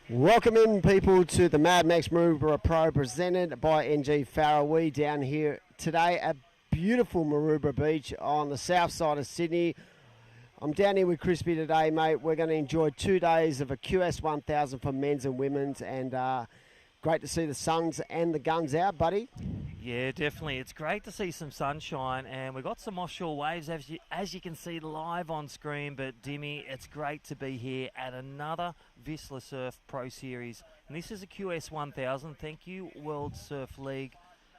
Welcome in, people, to the Mad Mex Maroubra Pro presented by NG Farrow. We down here today at beautiful Maroubra Beach on the south side of Sydney. I'm down here with Crispy today, mate. We're going to enjoy 2 days of a QS 1000 for men's and women's, and great to see the suns and the guns out, buddy. Yeah, definitely. It's great to see some sunshine, and we've got some offshore waves as you can see live on screen. But Dimmy, it's great to be here at another VISSLA Surf Pro Series, and this is a QS 1000. Thank you, World Surf League.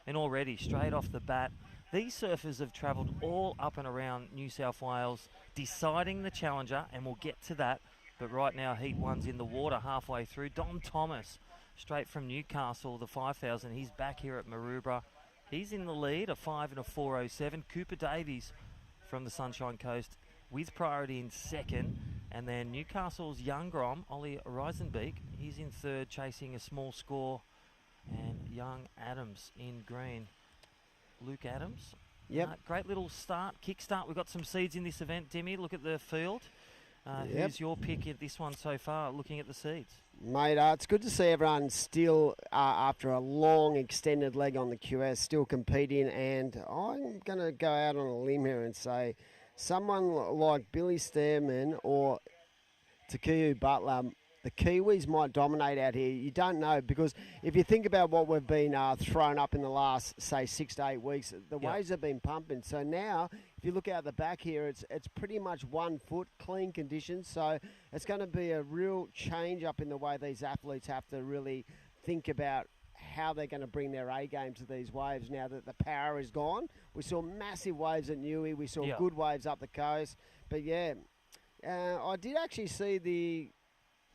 And already, straight off the bat, these surfers have travelled all up and around New South Wales, deciding the challenger, and we'll get to that. But right now, Heat 1's in the water halfway through. Dom Thomas, straight from Newcastle, the 5000. He's back here at Maroubra. He's in the lead, a 5 and a 4:07. Cooper Davies from the Sunshine Coast with priority in second. And then Newcastle's young Grom, Ollie Reisenbeek, he's in third, chasing a small score. And young Adams in green. Luke Adams. Yep. Great little start, kickstart. We've got some seeds in this event, Dimmy. Look at the field. Yep. Who's your pick at this one so far, looking at the seeds? Mate, it's good to see everyone still, after a long extended leg on the QS, still competing. And I'm going to go out on a limb here and say someone like Billy Stearman or Takiu Butler, the Kiwis might dominate out here. You don't know, because if you think about what we've been thrown up in the last, say, 6 to 8 weeks, the waves have been pumping. So now, if you look out the back here, it's pretty much 1 foot, clean conditions. So it's going to be a real change up in the way these athletes have to really think about how they're going to bring their A game to these waves now that the power is gone. We saw massive waves at Newey. We saw good waves up the coast. But yeah, I did actually see the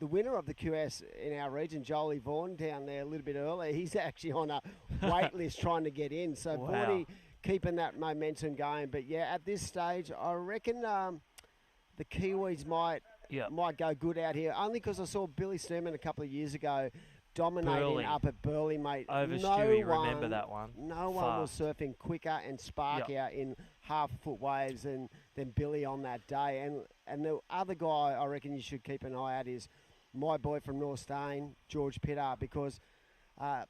winner of the QS in our region, Jolie Vaughan, down there a little bit earlier. He's actually on a wait list trying to get in. So Vaughnie keeping that momentum going. But yeah, at this stage, I reckon the Kiwis might go good out here. Only because I saw Billy Stearman a couple of years ago dominating up at Burleigh, mate. Over Stewie, remember that one? No one was surfing quicker and sparkier in half-foot waves than Billy on that day. And the other guy I reckon you should keep an eye out is my boy from North Stain, George Pitter, because I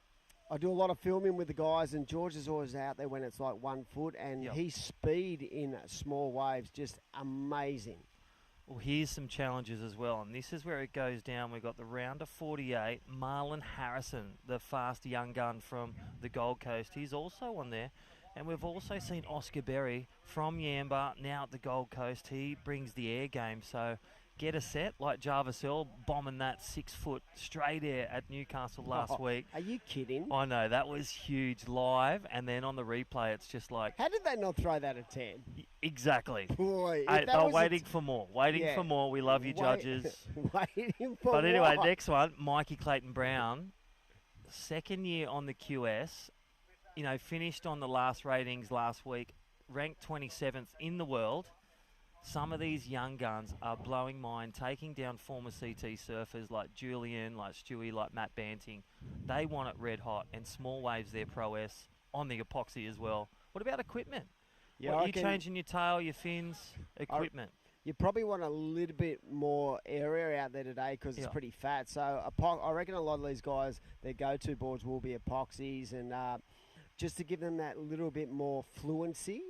do a lot of filming with the guys, and George is always out there when it's like 1 foot, and his speed in small waves, just amazing. Well, here's some challenges as well, and this is where it goes down. We've got the round of 48, Marlon Harrison, the fast young gun from the Gold Coast. He's also on there. And we've also seen Oscar Berry from Yamba, now at the Gold Coast. He brings the air game, so get a set like Jarvis Earl bombing that 6 foot straight air at Newcastle last week. Are you kidding? I know, that was huge live, and then on the replay it's just like... How did they not throw that at 10? Exactly. Boy. They're waiting for more. Waiting for more. We love you, judges. Waiting for But anyway, what? next one, Mikey Clayton-Brown. Second year on the QS. You know, finished on the last ratings last week, ranked 27th in the world. Some of these young guns are blowing mine, taking down former CT surfers like Julian, like Stewie, like Matt Banting. They want it red hot, and small waves their prowess on the epoxy as well. What about equipment? Yeah, are you changing your tail, your fins, equipment? You probably want a little bit more area out there today because it's pretty fat. So I reckon a lot of these guys, their go-to boards will be epoxies, and just to give them that little bit more fluency.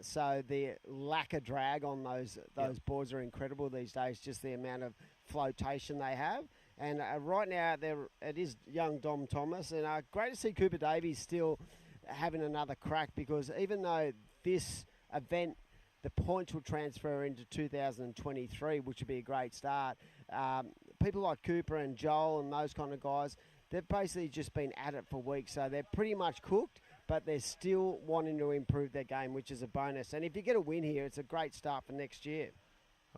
So the lack of drag on those boards are incredible these days, just the amount of flotation they have. And right now out there, it is young Dom Thomas. And great to see Cooper Davies still having another crack, because even though this event, the points will transfer into 2023, which would be a great start, people like Cooper and Joel and those kind of guys, they've basically just been at it for weeks, so they're pretty much cooked, but they're still wanting to improve their game, which is a bonus. And if you get a win here, it's a great start for next year.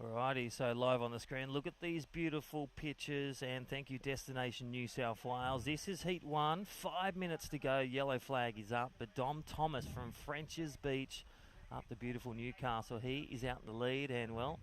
Alrighty, so live on the screen, look at these beautiful pictures, and thank you, Destination New South Wales. This is Heat 1, 5 minutes to go, yellow flag is up, but Dom Thomas from French's Beach up the beautiful Newcastle, he is out in the lead, and well,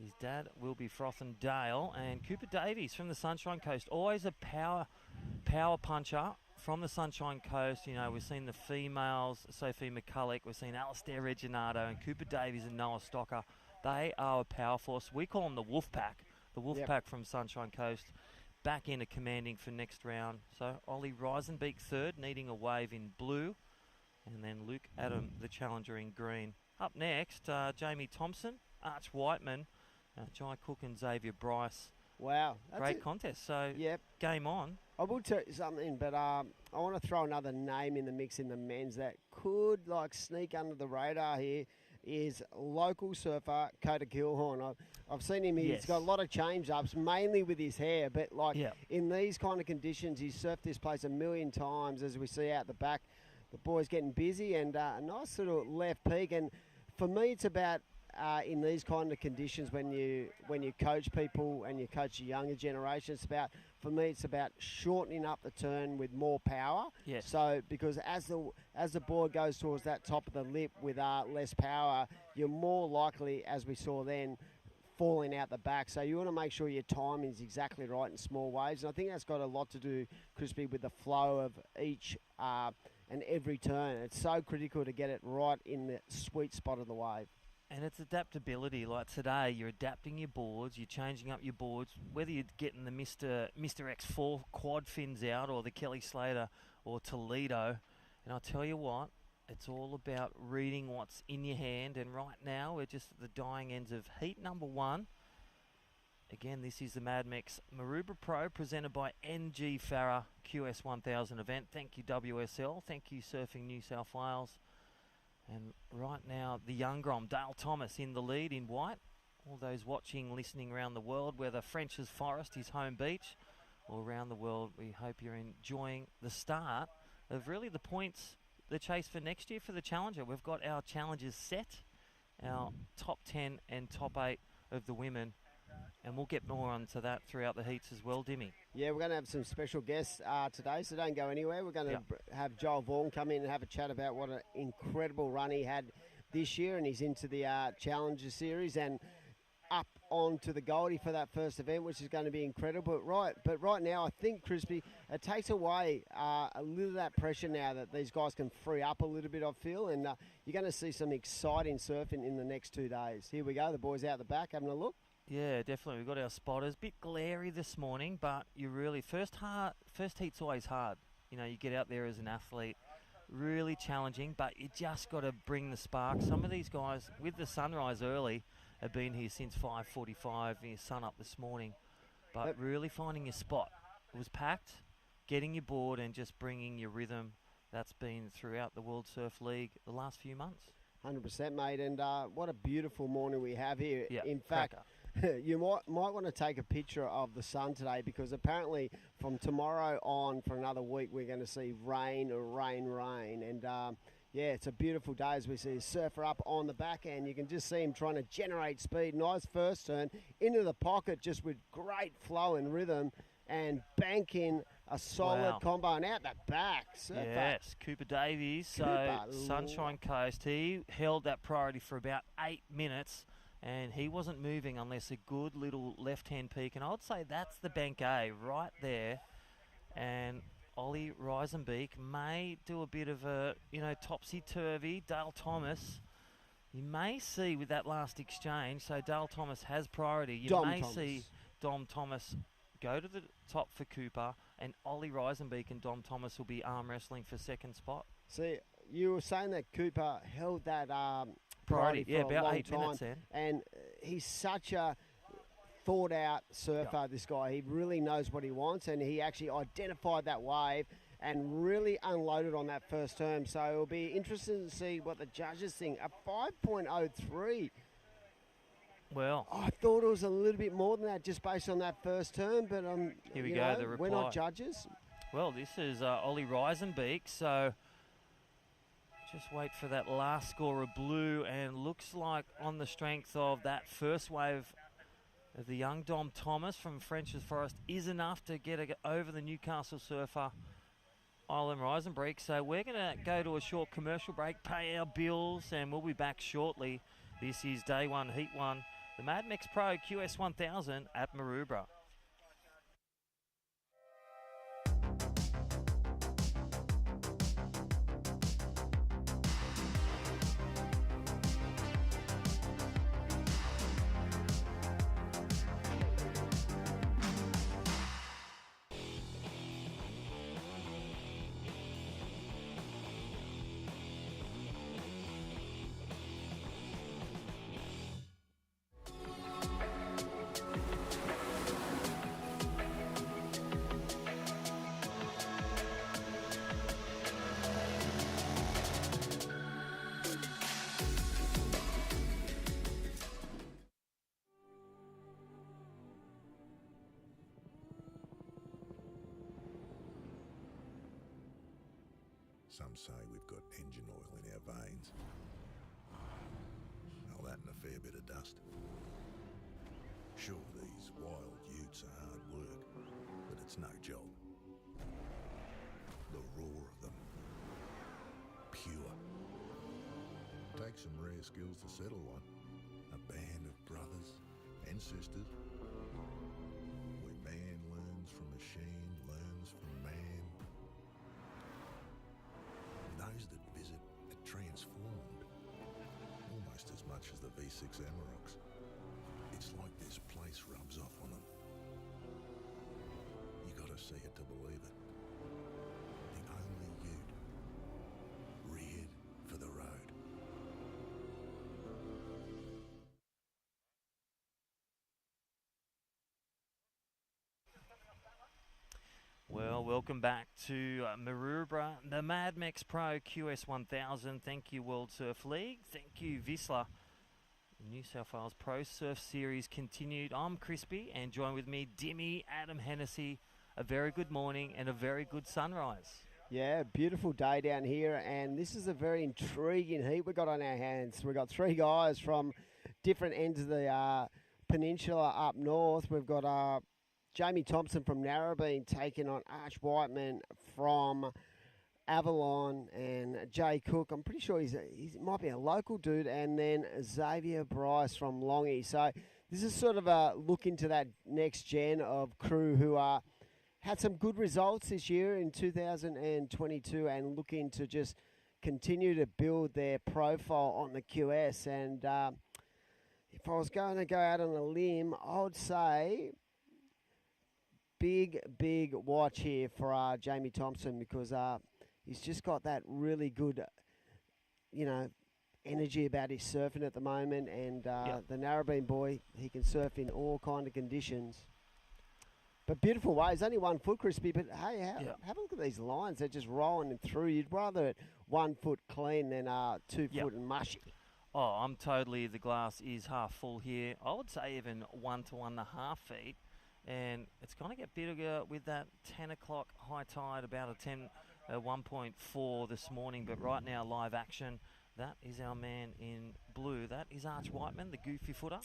his dad will be frothing Dale. And Cooper Davies from the Sunshine Coast, always a power puncher from the Sunshine Coast. You know, we've seen the females, Sophie McCulloch, we've seen Alistair Reginato, and Cooper Davies and Noah Stocker. They are a power force. We call them the Wolf Pack the Wolfpack from Sunshine Coast, back into commanding for next round. So Ollie Reisenbeek third, needing a wave in blue. And then Luke Adam, the challenger, in green. Up next, Jamie Thompson, Arch Whiteman, Jai Cook and Xavier Bryce. Wow. Great contest. So game on. I will tell you something, but I want to throw another name in the mix in the men's that could sneak under the radar here. Is local surfer Coda Gilhorn. I've seen him. He's got a lot of change-ups, mainly with his hair. But in these kind of conditions, he's surfed this place a million times, as we see out the back. The boy's getting busy, and a nice little left peak. And for me, it's about in these kind of conditions when you coach people and you coach the younger generation. For me, it's about shortening up the turn with more power. Yes. So because as the board goes towards that top of the lip with less power, you're more likely, as we saw then, falling out the back. So you want to make sure your timing is exactly right in small waves. And I think that's got a lot to do, Crispy, with the flow of each and every turn. It's so critical to get it right in the sweet spot of the wave. And it's adaptability. Like today, you're adapting your boards, you're changing up your boards, whether you're getting the Mr. X4 quad fins out or the Kelly Slater or Toledo. And I'll tell you what, it's all about reading what's in your hand. And right now, we're just at the dying ends of heat number 1. Again, this is the Mad Mex Maroubra Pro, presented by NG Farah QS 1000 event. Thank you, WSL. Thank you, Surfing New South Wales. And right now, the young Grom, Dale Thomas, in the lead in white. All those watching, listening around the world, whether French's Forest, his home beach, or around the world, we hope you're enjoying the start of really the points, the chase for next year for the Challenger. We've got our challengers set, our top 10 and top 8 of the women. And we'll get more onto that throughout the heats as well, Dimmy. Yeah, we're going to have some special guests today, so don't go anywhere. We're going to have Joel Vaughan come in and have a chat about what an incredible run he had this year, and he's into the Challenger Series and up onto the Goldie for that first event, which is going to be incredible. But right now, I think, Crispy, it takes away a little of that pressure now that these guys can free up a little bit, I feel, and you're going to see some exciting surfing in the next 2 days. Here we go, the boys out the back having a look. Yeah, definitely. We've got our spotters. Bit glary this morning, but you really first heat's always hard. You know, you get out there as an athlete, really challenging, but you just got to bring the spark. Some of these guys with the sunrise early have been here since 5:45. Sun up this morning, but really finding your spot. It was packed, getting your board and just bringing your rhythm. That's been throughout the World Surf League the last few months. 100%, mate. And what a beautiful morning we have here. Yeah, in fact. You might want to take a picture of the sun today, because apparently from tomorrow on for another week we're going to see rain. And it's a beautiful day as we see a surfer up on the back end. You can just see him trying to generate speed. Nice first turn into the pocket, just with great flow and rhythm, and banking a solid combo and out the back. Surfer. Yes, Cooper Davies. Sunshine Coast, he held that priority for about 8 minutes. And he wasn't moving unless a good little left-hand peak. And I would say that's the bank A right there. And Ollie Reisenbeek may do a bit of a, topsy-turvy. Dale Thomas, you may see with that last exchange, so Dale Thomas has priority. You may see Dom Thomas go to the top for Cooper, and Ollie Reisenbeek and Dom Thomas will be arm wrestling for second spot. See, you were saying that Cooper held that priority for about a long 8 time, minutes then. and he's such a thought-out surfer, this guy. He really knows what he wants, and he actually identified that wave and really unloaded on that first turn. So it'll be interesting to see what the judges think. A 5.03. Well, I thought it was a little bit more than that just based on that first turn, but here we go, the reply. We're not judges. Well, this is Ollie Reisenbeek, so just wait for that last score of blue, and looks like on the strength of that first wave of the young Dom Thomas from French's Forest is enough to get over the Newcastle surfer, Ollie Reisenbeek. So we're going to go to a short commercial break, pay our bills, and we'll be back shortly. This is Day 1, Heat 1, the Mad Mex Pro QS 1000 at Maroubra. Some say we've got engine oil in our veins. All that and a fair bit of dust. Sure, these wild utes are hard work, but it's no job. The roar of them. Pure. Takes some rare skills to settle one. A band of brothers and sisters. Where man learns from machine, learns from man. Those that visit are transformed, almost as much as the V6 Amaroks. It's like this place rubs off on them. You gotta see it to believe it. The only ute reared for the road. Well, welcome back to Maroubra, the Mad Mex Pro QS1000. Thank you, World Surf League. Thank you, VISSLA. New South Wales Pro Surf Series continued. I'm Crispy, and join with me, Dimmy, Adam Hennessy. A very good morning and a very good sunrise. Yeah, beautiful day down here, and this is a very intriguing heat we've got on our hands. We've got three guys from different ends of the peninsula up north. We've got Jamie Thompson from Narrabeen taking on Arch Whiteman from Avalon, and Jay Cook, I'm pretty sure he might be a local dude, and then Xavier Bryce from Longy. So this is sort of a look into that next gen of crew who had some good results this year in 2022 and looking to just continue to build their profile on the QS. And if I was going to go out on a limb, I would say big watch here for Jamie Thompson, because he's just got that really good, energy about his surfing at the moment. And the Narrabeen boy, he can surf in all kind of conditions. But beautiful waves, only 1 foot, Crispy. But hey, have a look at these lines. They're just rolling through. You'd rather it 1 foot clean than 2 foot and mushy. Oh, I'm totally, the glass is half full here. I would say even 1 to 1.5 feet. And it's going to get bigger with that 10 o'clock high tide, about a 1.4 this morning. But right now, live action, that is our man in blue. That is Arch Whiteman, the goofy footer.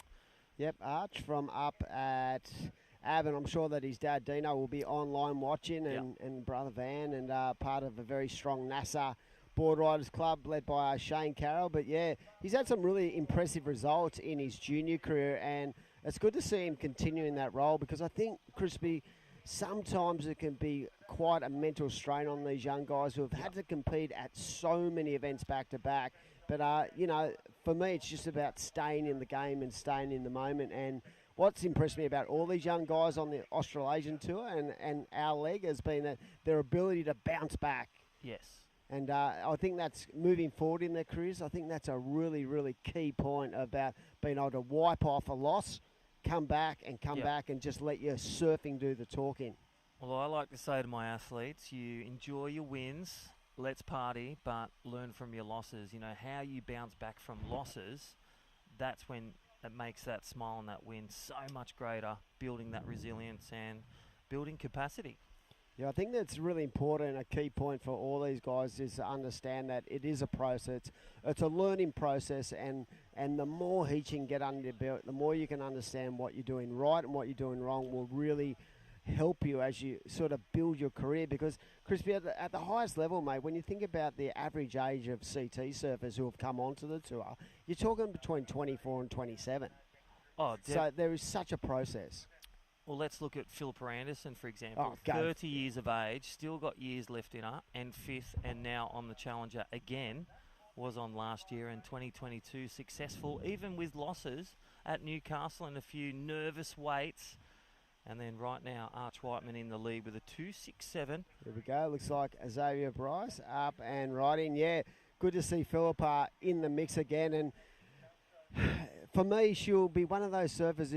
Yep, Arch from up at Ab, and I'm sure that his dad Dino will be online watching, and brother Van, and part of a very strong NASA board riders club led by Shane Carroll. But yeah, he's had some really impressive results in his junior career, and it's good to see him continuing that role, because I think, Crispy, sometimes it can be quite a mental strain on these young guys who have had to compete at so many events back to back. But, for me, it's just about staying in the game and staying in the moment. And what's impressed me about all these young guys on the Australasian Tour and our leg has been their ability to bounce back. Yes. And I think that's moving forward in their careers. I think that's a really, really key point about being able to wipe off a loss, come back and just let your surfing do the talking. Well, I like to say to my athletes, you enjoy your wins, let's party, but learn from your losses. You know, how you bounce back from losses, that's when it makes that smile and that win so much greater, building that resilience and building capacity. Yeah, I think that's really important. A key point for all these guys is to understand that it is a process. It's a learning process, and the more heat you can get under your belt, the more you can understand what you're doing right and what you're doing wrong will really help you as you sort of build your career. Because, Crispy, at the highest level, mate, when you think about the average age of CT surfers who have come onto the tour, you're talking between 24 and 27. So there is such a process. Well, let's look at Philippa Anderson, for example. 30 years of age, still got years left in her, and fifth, and now on the Challenger again. Was on last year in 2022, successful, even with losses at Newcastle and a few nervous weights. And then right now, Arch Whiteman in the lead with a 2.67. Here we go. Looks like Xavier Bryce up and riding. Yeah, good to see Philippa in the mix again. And for me, she'll be one of those surfers.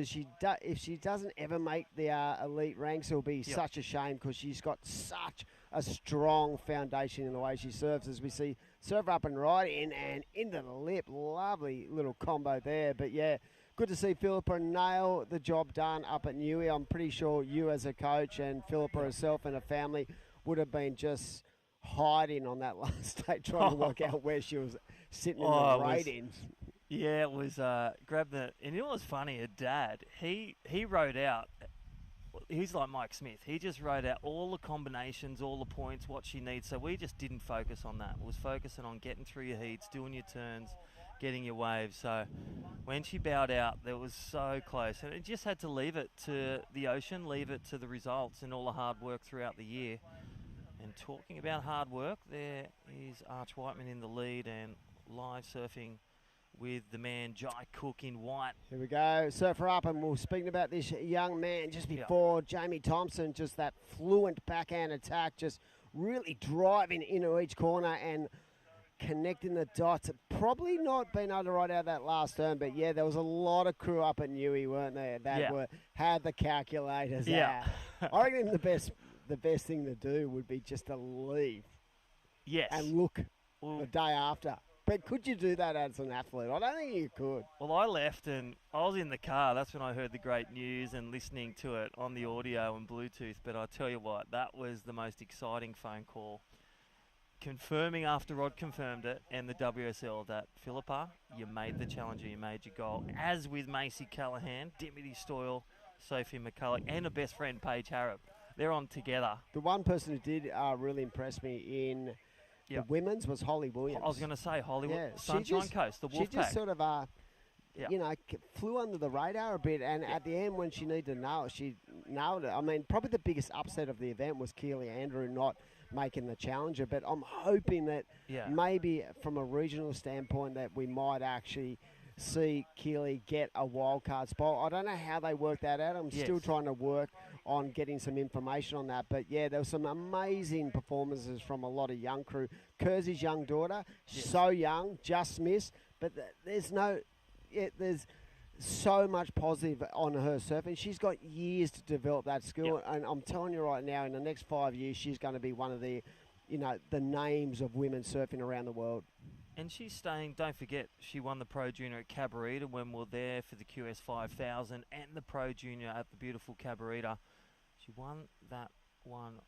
If she doesn't ever make the elite ranks, it'll be such a shame, because she's got such a strong foundation in the way she surfs. As we see, surf up and right in and into the lip. Lovely little combo there. But yeah, good to see Philippa nail the job done up at Newey. I'm pretty sure you as a coach and Philippa herself and her family would have been just hiding on that last stage, trying to work out where she was sitting in Oh, the it was- ratings. Yeah, it was grab the, and it was funny. Her dad, he wrote out. He's like Mike Smith. He just wrote out all the combinations, all the points, what she needs. So we just didn't focus on that. We was focusing on getting through your heats, doing your turns, getting your waves. So when she bowed out, that was so close, and it just had to leave it to the ocean, leave it to the results and all the hard work throughout the year. And talking about hard work, there is Arch Whiteman in the lead and live surfing with the man Jai Cook in white. Here we go, surfer up, and we're speaking about this young man just before Jamie Thompson, just that fluent backhand attack, just really driving into each corner and connecting the dots. Probably not been able to ride out that last turn, but yeah, there was a lot of crew up at Newey, weren't there, that had the calculators out. I reckon the best thing to do would be just to leave and look the day after. But could you do that as an athlete? I don't think you could. Well, I left and I was in the car. That's when I heard the great news and listening to it on the audio and Bluetooth. But I tell you what, that was the most exciting phone call. Confirming after Rod confirmed it and the WSL that, Philippa, you made the Challenger, you made your goal. As with Macy Callahan, Dimity Stoyle, Sophie McCulloch, and her best friend, Paige Harrop. They're on together. The one person who did really impress me in the women's was Holly Williams. I was going to say Hollywood, Sunshine Coast, the Wolfpack. She just sort of, flew under the radar a bit, and at the end when she needed to nail it, she nailed it. I mean, probably the biggest upset of the event was Keely Andrew not making the Challenger, but I'm hoping that maybe from a regional standpoint that we might actually see Keely get a wildcard spot. I don't know how they work that out. I'm still trying to work on getting some information on that. But yeah, there were some amazing performances from a lot of young crew. Kersey's young daughter, so young, just missed. But there's so much positive on her surfing. She's got years to develop that skill. And I'm telling you right now, in the next 5 years, she's going to be one of the, the names of women surfing around the world. And she's staying, don't forget, she won the Pro Junior at Cabarita when we were there for the QS 5000 and the Pro Junior at the beautiful Cabarita. She won that one,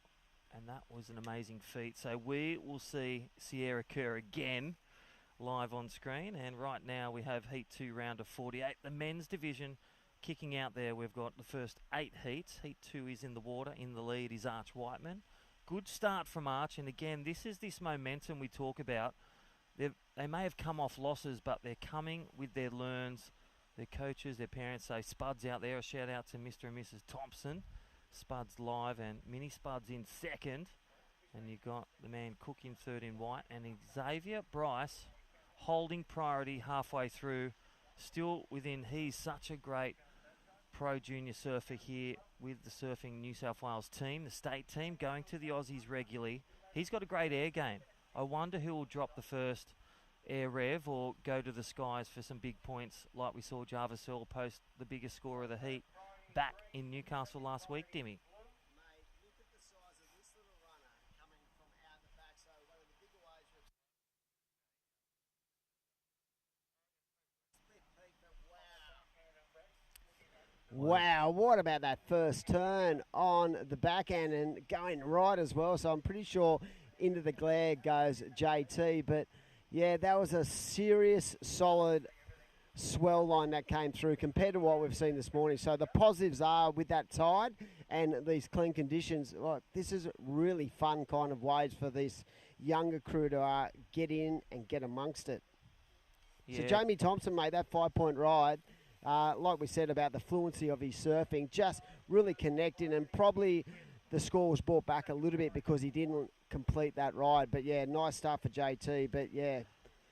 and that was an amazing feat. So we will see Sierra Kerr again live on screen. And right now we have Heat 2, round of 48. The men's division kicking out there. We've got the first 8 heats. Heat 2 is in the water. In the lead is Arch Whiteman. Good start from Arch. And again, this is this momentum we talk about. They may have come off losses, but they're coming with their learns, their coaches, their parents. So Spud's out there. A shout out to Mr. and Mrs. Thompson. Spud's live and Mini Spud's in second. And you've got the man Cook in third in white. And Xavier Bryce holding priority halfway through. Still within, he's such a great Pro Junior surfer here with the Surfing New South Wales team, the state team, going to the Aussies regularly. He's got a great air game. I wonder who will drop the first air rev or go to the skies for some big points like we saw Jarvis Earl post the biggest score of the heat back in Newcastle last week, Dimmy. Wow, what about that first turn on the backhand and going right as well? So I'm pretty sure into the glare goes JT, but yeah, that was a serious, solid swell line that came through compared to what we've seen this morning. So the positives are with that tide and these clean conditions, like, this is really fun kind of waves for this younger crew to get in and get amongst it. Yeah. So Jamie Thompson made that 5-point ride. Like we said about the fluency of his surfing, just really connecting, and probably the score was brought back a little bit because he didn't complete that ride. But yeah, nice start for JT, but yeah.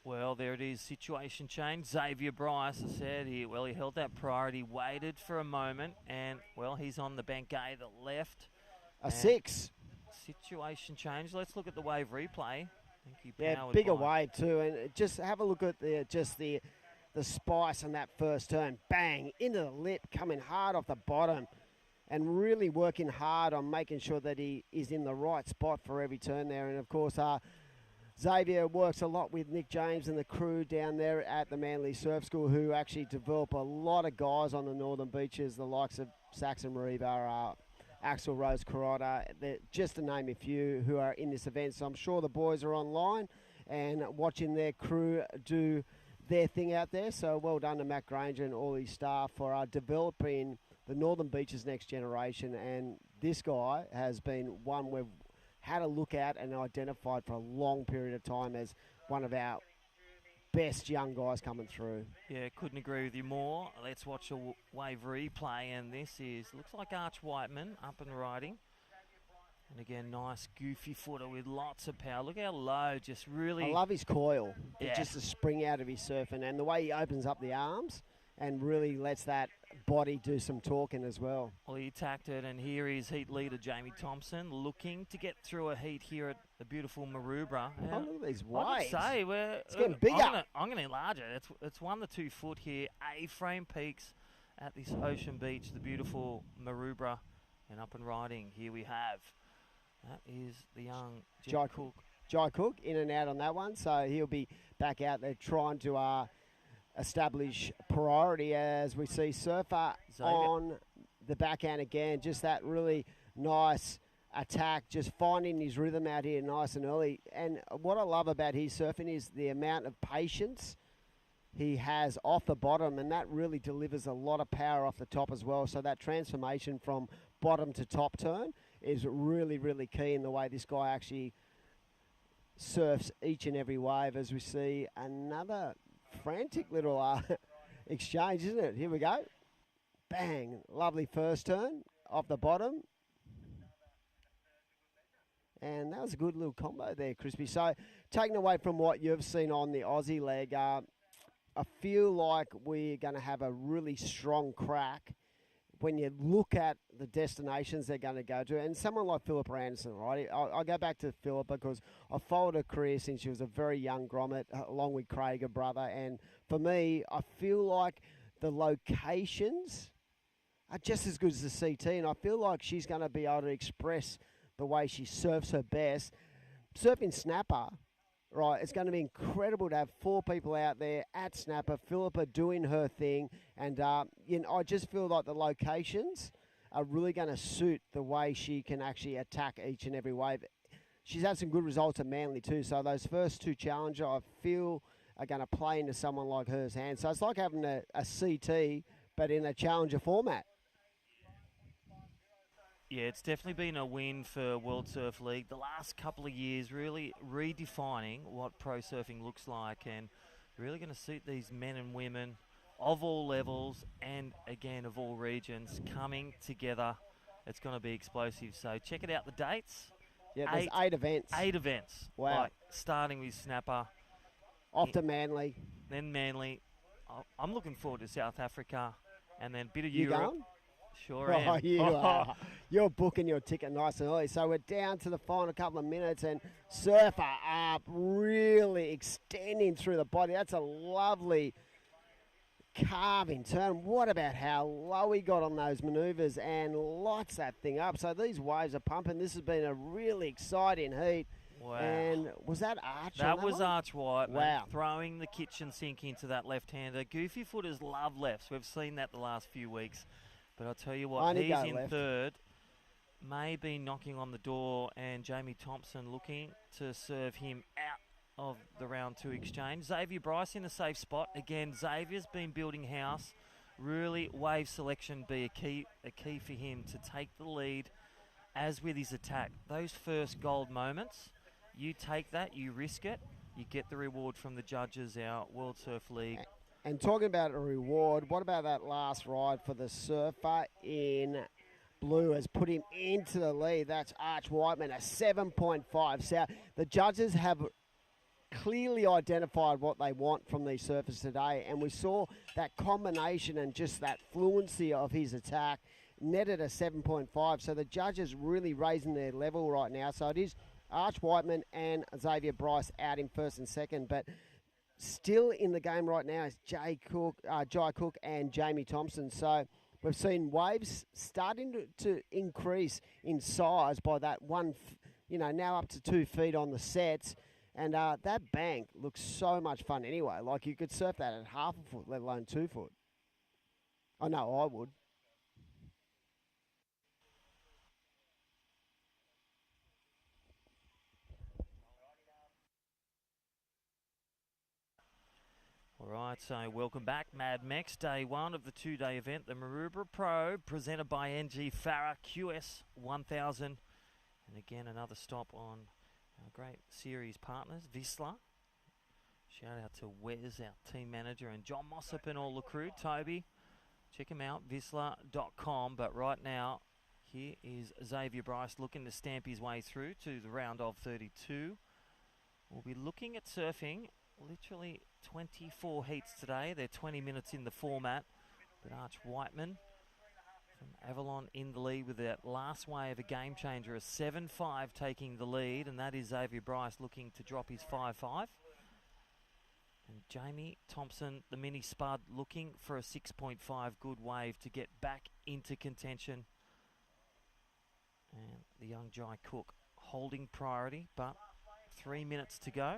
Well, there it is, situation change. Xavier Bryce, I said, he held that priority, waited for a moment, and, well, he's on the bank A, the left. A 6. Situation change. Let's look at the wave replay. I think he bigger wave too, and just have a look at the spice on that first turn. Bang, into the lip, coming hard off the bottom, and really working hard on making sure that he is in the right spot for every turn there. And, of course, Xavier works a lot with Nick James and the crew down there at the Manly Surf School, who actually develop a lot of guys on the northern beaches, the likes of Saxon Maroubra, Axel Rose Carota, just to name a few who are in this event. So I'm sure the boys are online and watching their crew do their thing out there. So well done to Matt Granger and all his staff for developing the Northern Beaches next generation. And this guy has been one we've had a look at and identified for a long period of time as one of our best young guys coming through. Yeah, couldn't agree with you more. Let's watch a wave replay, and looks like Arch Whiteman up and riding. And again, nice goofy footer with lots of power. Look how low, just really... I love his coil. Yeah. It's just a spring out of his surfing, and the way he opens up the arms and really lets that body do some talking as well. Well, he attacked it, and here is heat leader Jamie Thompson looking to get through a heat here at the beautiful Maroubra. Oh, look at these waves. I'd say it's getting bigger. I'm going to enlarge it. It's 1 to 2 foot here. A-frame peaks at this ocean beach, the beautiful Maroubra, and up and riding. Here we have. That is the young Jai Cook. Jai Cook in and out on that one, so he'll be back out there trying to establish priority as we see Surfer on the backhand again. Just that really nice attack, just finding his rhythm out here nice and early. And what I love about his surfing is the amount of patience he has off the bottom, and that really delivers a lot of power off the top as well. So that transformation from bottom to top turn is really, really key in the way this guy actually surfs each and every wave, as we see another frantic little exchange, isn't it? Here we go. Bang. Lovely first turn off the bottom. And that was a good little combo there, Crispy. So taking away from what you've seen on the Aussie leg, I feel like we're going to have a really strong crack when you look at the destinations they're going to go to. And someone like Philippa Anderson, right? I'll go back to Philippa because I followed her career since she was a very young grommet, along with Craig, her brother. And for me, I feel like the locations are just as good as the CT. And I feel like she's going to be able to express the way she surfs her best. Surfing Snapper, right, it's going to be incredible to have 4 people out there at Snapper, Philippa doing her thing. And I just feel like the locations are really going to suit the way she can actually attack each and every wave. She's had some good results at Manly too, so those first 2 challenger I feel are going to play into someone like her's hands. So it's like having a CT, but in a challenger format. Yeah, it's definitely been a win for World Surf League. The last couple of years really redefining what pro surfing looks like, and really going to suit these men and women of all levels and, again, of all regions coming together. It's going to be explosive. So check it out, the dates. Yeah, there's 8 events. 8 events. Wow. Like, starting with Snapper. Off to Manly. Then Manly. I'm looking forward to South Africa. And then a bit of You Europe. going? Sure am. Oh, you are. You're booking your ticket nice and early. So we're down to the final couple of minutes, and Surfer up, really extending through the body. That's a lovely carving turn. What about how low he got on those manoeuvres and lights that thing up. So these waves are pumping. This has been a really exciting heat. Wow. And was that Arch? That was one? Arch Whiteman. Wow. Throwing the kitchen sink into that left-hander. Goofy footers love lefts. We've seen that the last few weeks. But I'll tell you what, he's in left. third. Maybe knocking on the door, and Jamie Thompson looking to serve him out of the round 2 exchange. Xavier Bryce in a safe spot. Again, Xavier's been building house. Really, wave selection be a key for him to take the lead, as with his attack. Those first gold moments, you take that, you risk it, you get the reward from the judges, our World Surf League. And talking about a reward, what about that last ride for the Surfer in blue has put him into the lead? That's Arch Whiteman, a 7.5. So the judges have clearly identified what they want from these surfers today, and we saw that combination and just that fluency of his attack netted a 7.5. So the judges really raising their level right now. So it is Arch Whiteman and Xavier Bryce out in first and second, but still in the game right now is Jai Cook and Jamie Thompson. So we've seen waves starting to increase in size by that one, now up to 2 feet on the sets. And that bank looks so much fun anyway. Like you could surf that at 1/2 foot, let alone 2 foot. I know I would. right, so welcome back. Mad Mex, day one of the two-day event, the Maroubra Pro, presented by NG Farah QS 1000. And again, another stop on our great series partners, VISSLA. Shout out to Wes, our team manager, and John Mossop and all the crew. Toby, check him out, VISSLA.com. But right now, here is Xavier Bryce looking to stamp his way through to the round of 32. We'll be looking at surfing literally 24 heats today. They're 20 minutes in the format. But Arch Whiteman from Avalon in the lead with that last wave, a game changer, a 7-5 taking the lead, and that is Xavier Bryce looking to drop his 5-5. And Jamie Thompson, the mini spud, looking for a 6.5 good wave to get back into contention. And the young Jai Cook holding priority, but 3 minutes to go.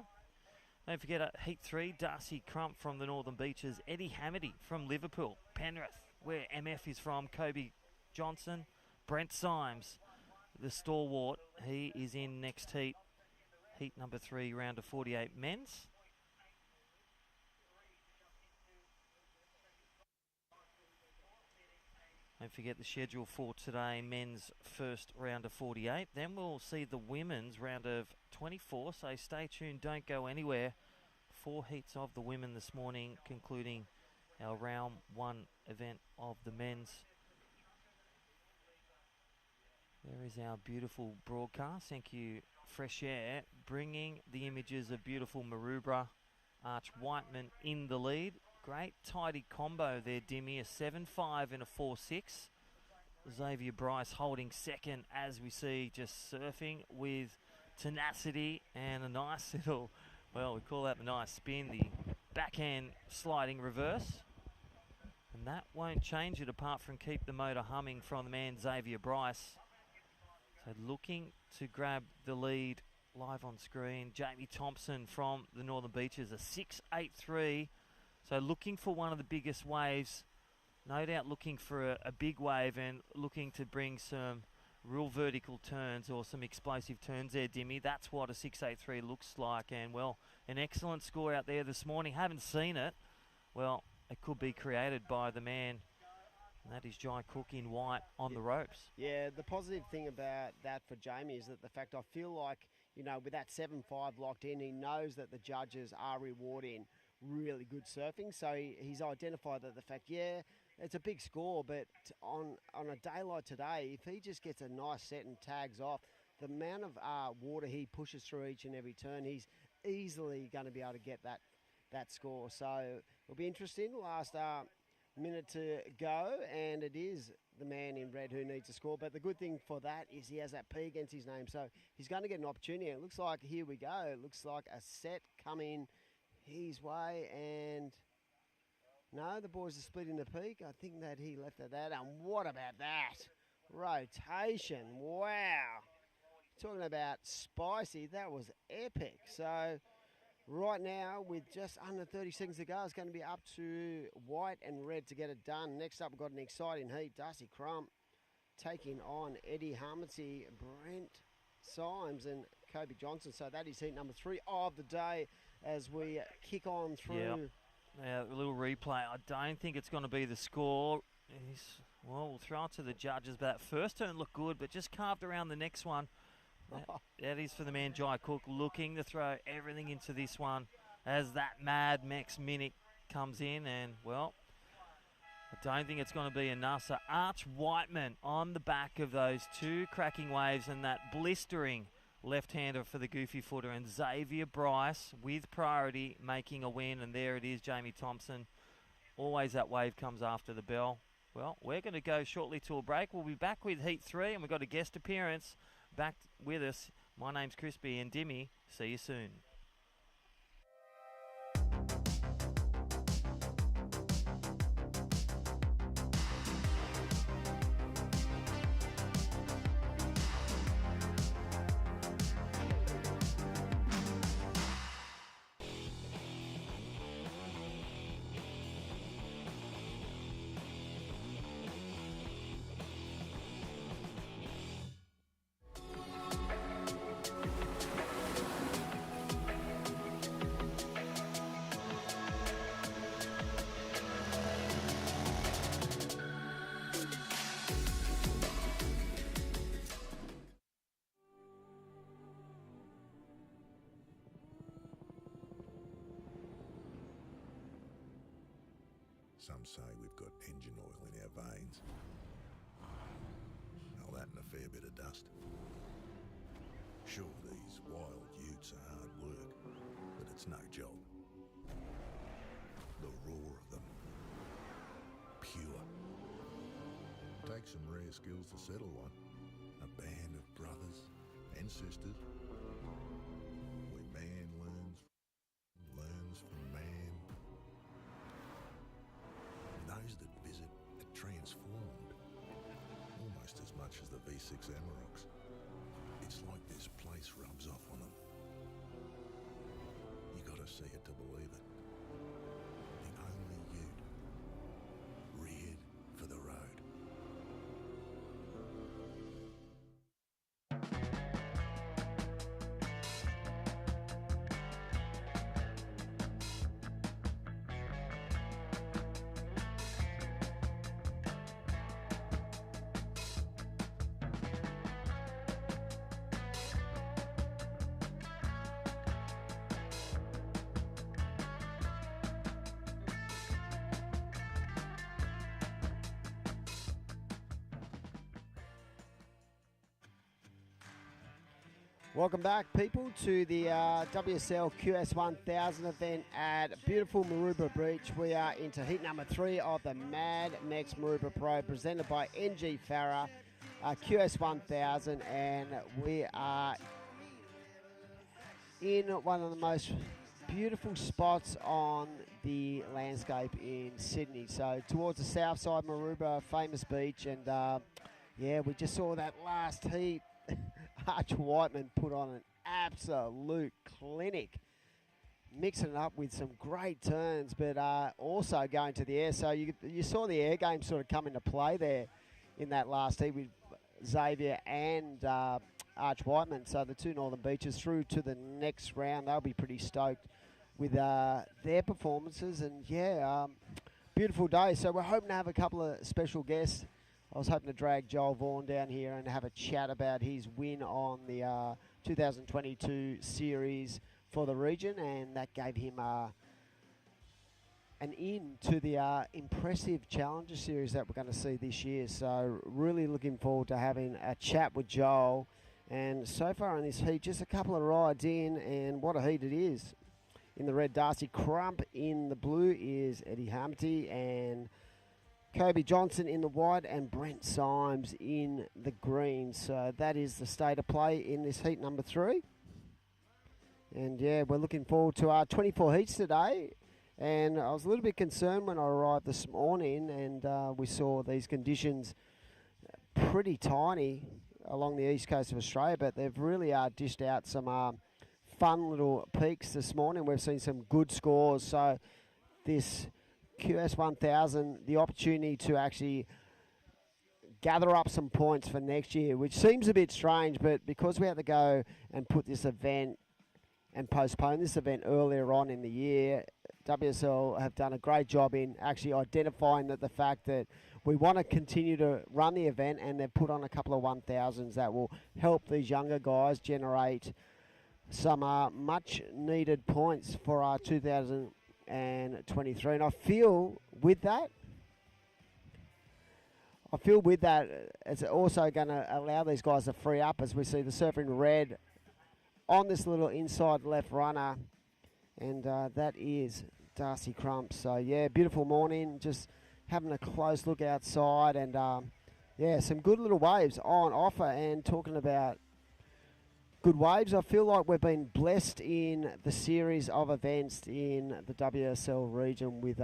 Don't forget Heat 3, Darcy Crump from the Northern Beaches, Eddie Hamady from Liverpool, Penrith, where MF is from, Kobe Johnson, Brent Symes, the stalwart. He is in next heat, heat number 3, round of 48 men's. Don't forget the schedule for today, men's first round of 48. Then we'll see the women's round of 24, so stay tuned, don't go anywhere. 4 heats of the women this morning, concluding our round 1 event of the men's. There is our beautiful broadcast. Thank you, Fresh Air, bringing the images of beautiful Maroubra. Arch Whiteman in the lead. Great tidy combo there, Dimmy. A 7-5 and a 4-6. Xavier Bryce holding second as we see, just surfing with tenacity and a nice little, well, we call that the nice spin, the backhand sliding reverse. And that won't change it apart from keep the motor humming from the man Xavier Bryce. So looking to grab the lead live on screen. Jamie Thompson from the Northern Beaches, a 6.83. So looking for one of the biggest waves, no doubt looking for a big wave and looking to bring some real vertical turns or some explosive turns there, Dimmy. That's what a 6.83 looks like. And, well, an excellent score out there this morning. Haven't seen it. Well, it could be created by the man, and that is Jai Cook in white on the ropes. Yeah, the positive thing about that for Jamie is that the fact I feel like, you know, with that 7-5 locked in, he knows that the judges are rewarding really good surfing. So he's identified that the fact, yeah, it's a big score, but on a day like today, if he just gets a nice set and tags off, the amount of water he pushes through each and every turn, he's easily going to be able to get that score. So it'll be interesting. Last minute to go, and it is the man in red who needs to score. But the good thing for that is he has that P against his name, so he's going to get an opportunity. It looks like, here we go, it looks like a set coming his way, and no, the boys are splitting the peak. I think that he left at that, and what about that? Rotation, wow. Talking about spicy, that was epic. So right now, with just under 30 seconds to go, it's going to be up to white and red to get it done. Next up, we've got an exciting heat. Darcy Crump taking on Eddie Hamady, Brent Symes, and Kobe Johnson. So that is heat number 3 of the day as we kick on through. Yep. Now, a little replay. I don't think it's going to be the score. Well, we'll throw it to the judges. But that first turn looked good, but just carved around the next one. That is for the man Jai Cook, looking to throw everything into this one as that Mad Mex Minute comes in. And, well, I don't think it's going to be enough. So Arch Whiteman on the back of those 2 cracking waves and that blistering left-hander for the goofy footer, and Xavier Bryce with priority making a win. And there it is, Jamie Thompson. Always that wave comes after the bell. Well, we're going to go shortly to a break. We'll be back with Heat 3, and we've got a guest appearance back with us. My name's Crispy and Dimmy. See you soon. Some say we've got engine oil in our veins. All that and a fair bit of dust. Sure, these wild utes are hard work, but it's no job. The roar of them. Pure. Takes some rare skills to settle one. A band of brothers and sisters. Where man learns from man. And those that visit are transformed. Almost as much as the V6 Amaroks. It's like this place rubs off on them. You gotta see it to believe it. The only ute reared for the road. Welcome back, people, to the WSL QS 1000 event at beautiful Maroubra Beach. We are into heat number 3 of the Mad Mex Maroubra Pro, presented by NG Farah, QS 1000, and we are in one of the most beautiful spots on the landscape in Sydney. So towards the south side, Maroubra, famous beach, and yeah, we just saw that last heat. Arch Whiteman put on an absolute clinic, mixing it up with some great turns, but also going to the air. So you saw the air game sort of come into play there in that last heat with Xavier and Arch Whiteman. So the two Northern Beaches through to the next round. They'll be pretty stoked with their performances. And yeah, beautiful day. So we're hoping to have a couple of special guests. I was hoping to drag Joel Vaughan down here and have a chat about his win on the 2022 series for the region, and that gave him an in to the impressive Challenger Series that we're going to see this year. So really looking forward to having a chat with Joel. And so far in this heat, just a couple of rides in, and what a heat it is. In the red, Darcy Crump. In the blue is Eddie Hamty, and Kobe Johnson in the white, and Brent Symes in the green. So that is the state of play in this heat number 3. And yeah, we're looking forward to our 24 heats today. And I was a little bit concerned when I arrived this morning, and we saw these conditions pretty tiny along the east coast of Australia, but they've really dished out some fun little peaks this morning. We've seen some good scores. So this QS 1000, the opportunity to actually gather up some points for next year, which seems a bit strange, but because we had to go and put this event and postpone this event earlier on in the year, WSL have done a great job in actually identifying that the fact that we want to continue to run the event, and they've put on a couple of 1000s that will help these younger guys generate some much needed points for our 2023. And I feel with that, it's also going to allow these guys to free up, as we see the surfing red on this little inside left runner, and that is Darcy Crump. So yeah, beautiful morning, just having a close look outside, and yeah, some good little waves on offer. And talking about good waves, I feel like we've been blessed in the series of events in the WSL region with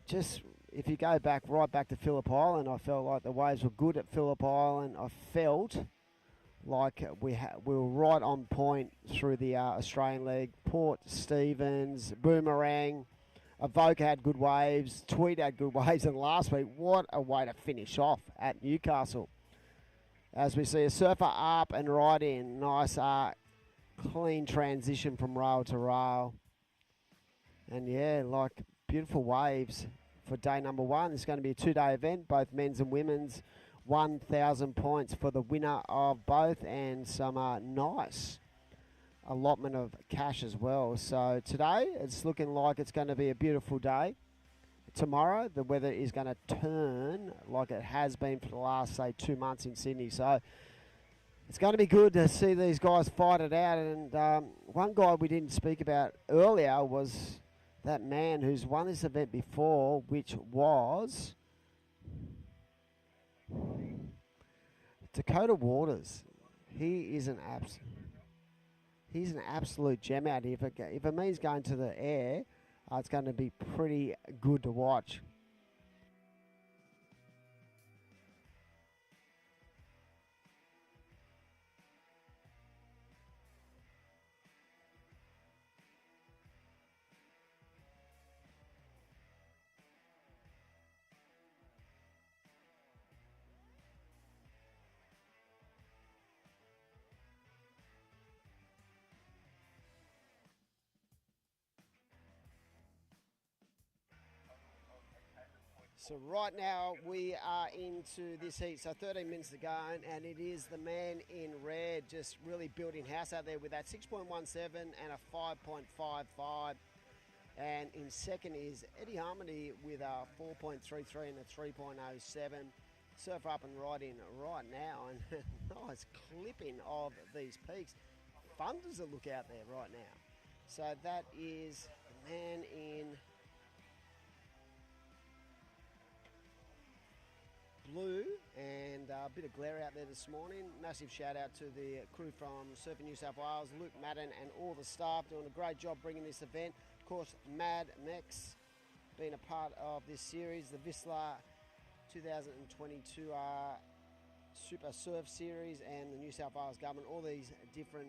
just, if you go back right back to Phillip Island, I felt like the waves were good at Phillip Island. I felt like we were right on point through the Australian leg. Port Stephens, Boomerang, Avoca had good waves, Tweed had good waves, and last week, what a way to finish off at Newcastle. As we see a surfer up and right in, nice clean transition from rail to rail. And yeah, like beautiful waves for day number 1. It's going to be a 2-day event, both men's and women's. 1,000 points for the winner of both, and some nice allotment of cash as well. So today it's looking like it's going to be a beautiful day. tomorrow the weather is going to turn like it has been for the last, say, 2 months in Sydney. So it's going to be good to see these guys fight it out. And one guy we didn't speak about earlier was that man who's won this event before, which was Dakota Waters. He's an absolute gem out here. If it means going to the air, it's going to be pretty good to watch. So right now we are into this heat, so 13 minutes to go, and it is the man in red just really building house out there with that 6.17 and a 5.55. And in second is Eddie Harmony with a 4.33 and a 3.07. Surfer up and riding right now, and nice clipping of these peaks. Fun does it look out there right now. So that is the man in blue, and a bit of glare out there this morning. Massive shout out to the crew from Surfing New South Wales, Luke Madden and all the staff doing a great job bringing this event. Of course, Mad Mex being a part of this series, the VISSLA 2022 Super Surf Series, and the New South Wales government, all these different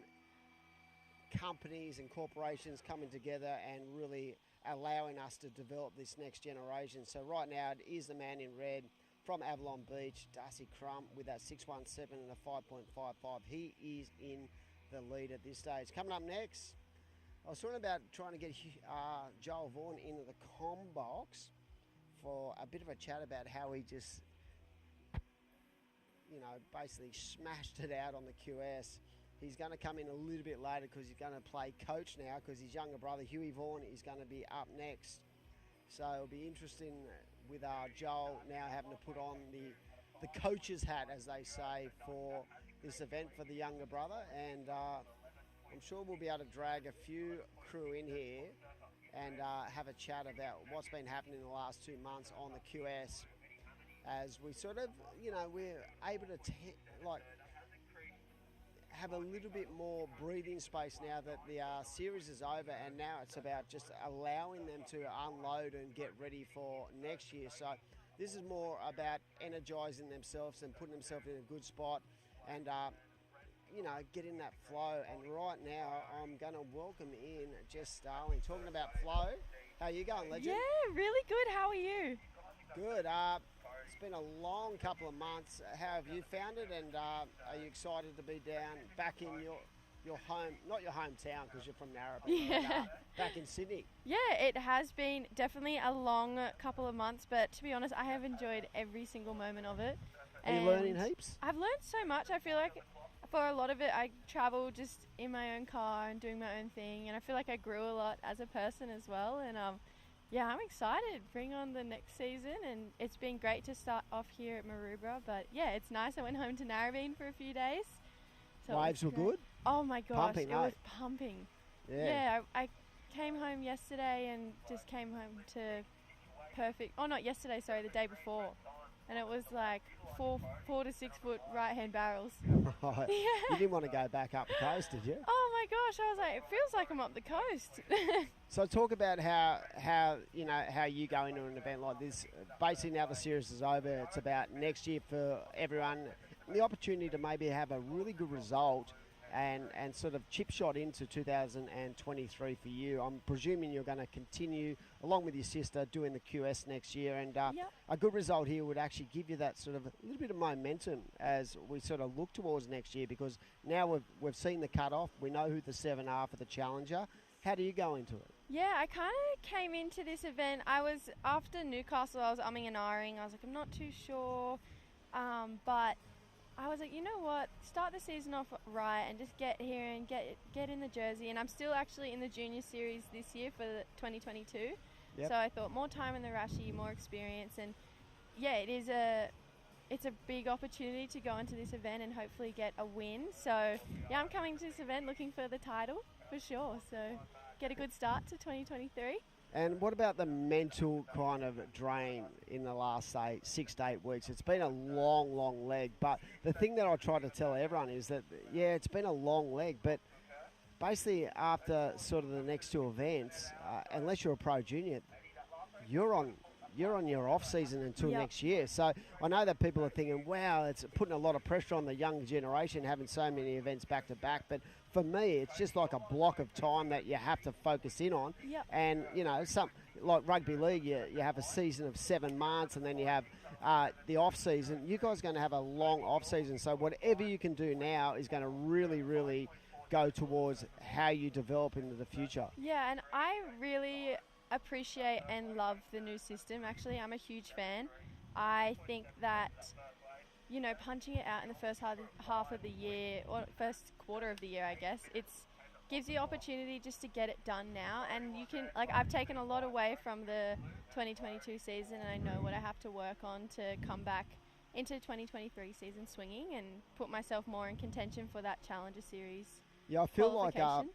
companies and corporations coming together and really allowing us to develop this next generation. So right now it is the man in red from Avalon Beach, Darcy Crump, with that 6.17 and a 5.55. He is in the lead at this stage. Coming up next, I was talking about trying to get Joel Vaughan into the comm box for a bit of a chat about how he just, basically smashed it out on the QS. He's going to come in a little bit later because he's going to play coach now, because his younger brother, Huey Vaughan, is going to be up next. So it'll be interesting with Joel now having to put on the coach's hat, as they say, for this event for the younger brother. And I'm sure we'll be able to drag a few crew in here and have a chat about what's been happening in the last 2 months on the QS, as we sort of, we're able to have a little bit more breathing space now that the series is over, and now it's about just allowing them to unload and get ready for next year. So this is more about energising themselves and putting themselves in a good spot and, getting that flow. And right now I'm going to welcome in Jess Starling. Talking about flow, how are you going, legend? Yeah, really good. How are you? Good. It's been a long couple of months. How have you found it, and are you excited to be back in your home, not your hometown because you're from Narrabeen, but back in Sydney? Yeah, it has been definitely a long couple of months, but to be honest, I have enjoyed every single moment of it. Are you learning heaps? I've learned so much. I feel like for a lot of it, I travel just in my own car and doing my own thing, and I feel like I grew a lot as a person as well. And yeah, I'm excited. Bring on the next season, and it's been great to start off here at Maroubra. But yeah, it's nice. I went home to Narrabeen for a few days. So waves were good? Oh my gosh, pumping, it was pumping. Yeah, I came home yesterday and just came home to perfect. Oh, not yesterday, sorry, the day before. And it was like 4 to 6 foot right hand barrels. Right. Yeah. You didn't want to go back up the coast, did you? Oh my gosh, I was like, it feels like I'm up the coast. So talk about how you go into an event like this. Basically now the series is over. It's about next year for everyone. The opportunity to maybe have a really good result and sort of chip shot into 2023 for you. I'm presuming you're going to continue, along with your sister, doing the QS next year, and Yep. a good result here would actually give you that sort of a little bit of momentum as we sort of look towards next year, because now we've seen the cut-off. We know who the 7 are for the Challenger. How do you go into it? Yeah, I kind of came into this event. I was, after Newcastle, I was umming and ahhing. I was like, I'm not too sure, but I was like, you know what, start the season off right and just get here and get in the jersey. And I'm still actually in the junior series this year for the 2022. Yep. So I thought more time in the Rashi, more experience, and yeah, it's a big opportunity to go into this event and hopefully get a win. So yeah, I'm coming to this event looking for the title for sure. So get a good start to 2023. And what about the mental kind of drain in the last, say, 6 to 8 weeks? It's been a long leg, but the thing that I try to tell everyone is that, yeah, it's been a long leg, but basically after sort of the next 2 events, unless you're a pro junior, you're on your off season until Yep. next year. So I know that people are thinking, wow, it's putting a lot of pressure on the young generation having so many events back to back. But for me, it's just like a block of time that you have to focus in on. Yep. And, you know, some like rugby league, you have a season of 7 months and then you have the off season. You guys are going to have a long off season. So whatever you can do now is going to really go towards how you develop into the future. Yeah, and I really appreciate and love the new system. Actually, I'm a huge fan. I think that, you know, punching it out in the first half of the year, or first quarter of the year, I guess, gives you opportunity just to get it done now. And you can, like, I've taken a lot away from the 2022 season, and I know what I have to work on to come back into 2023 season swinging and put myself more in contention for that Challenger Series. Yeah, I feel like qualification.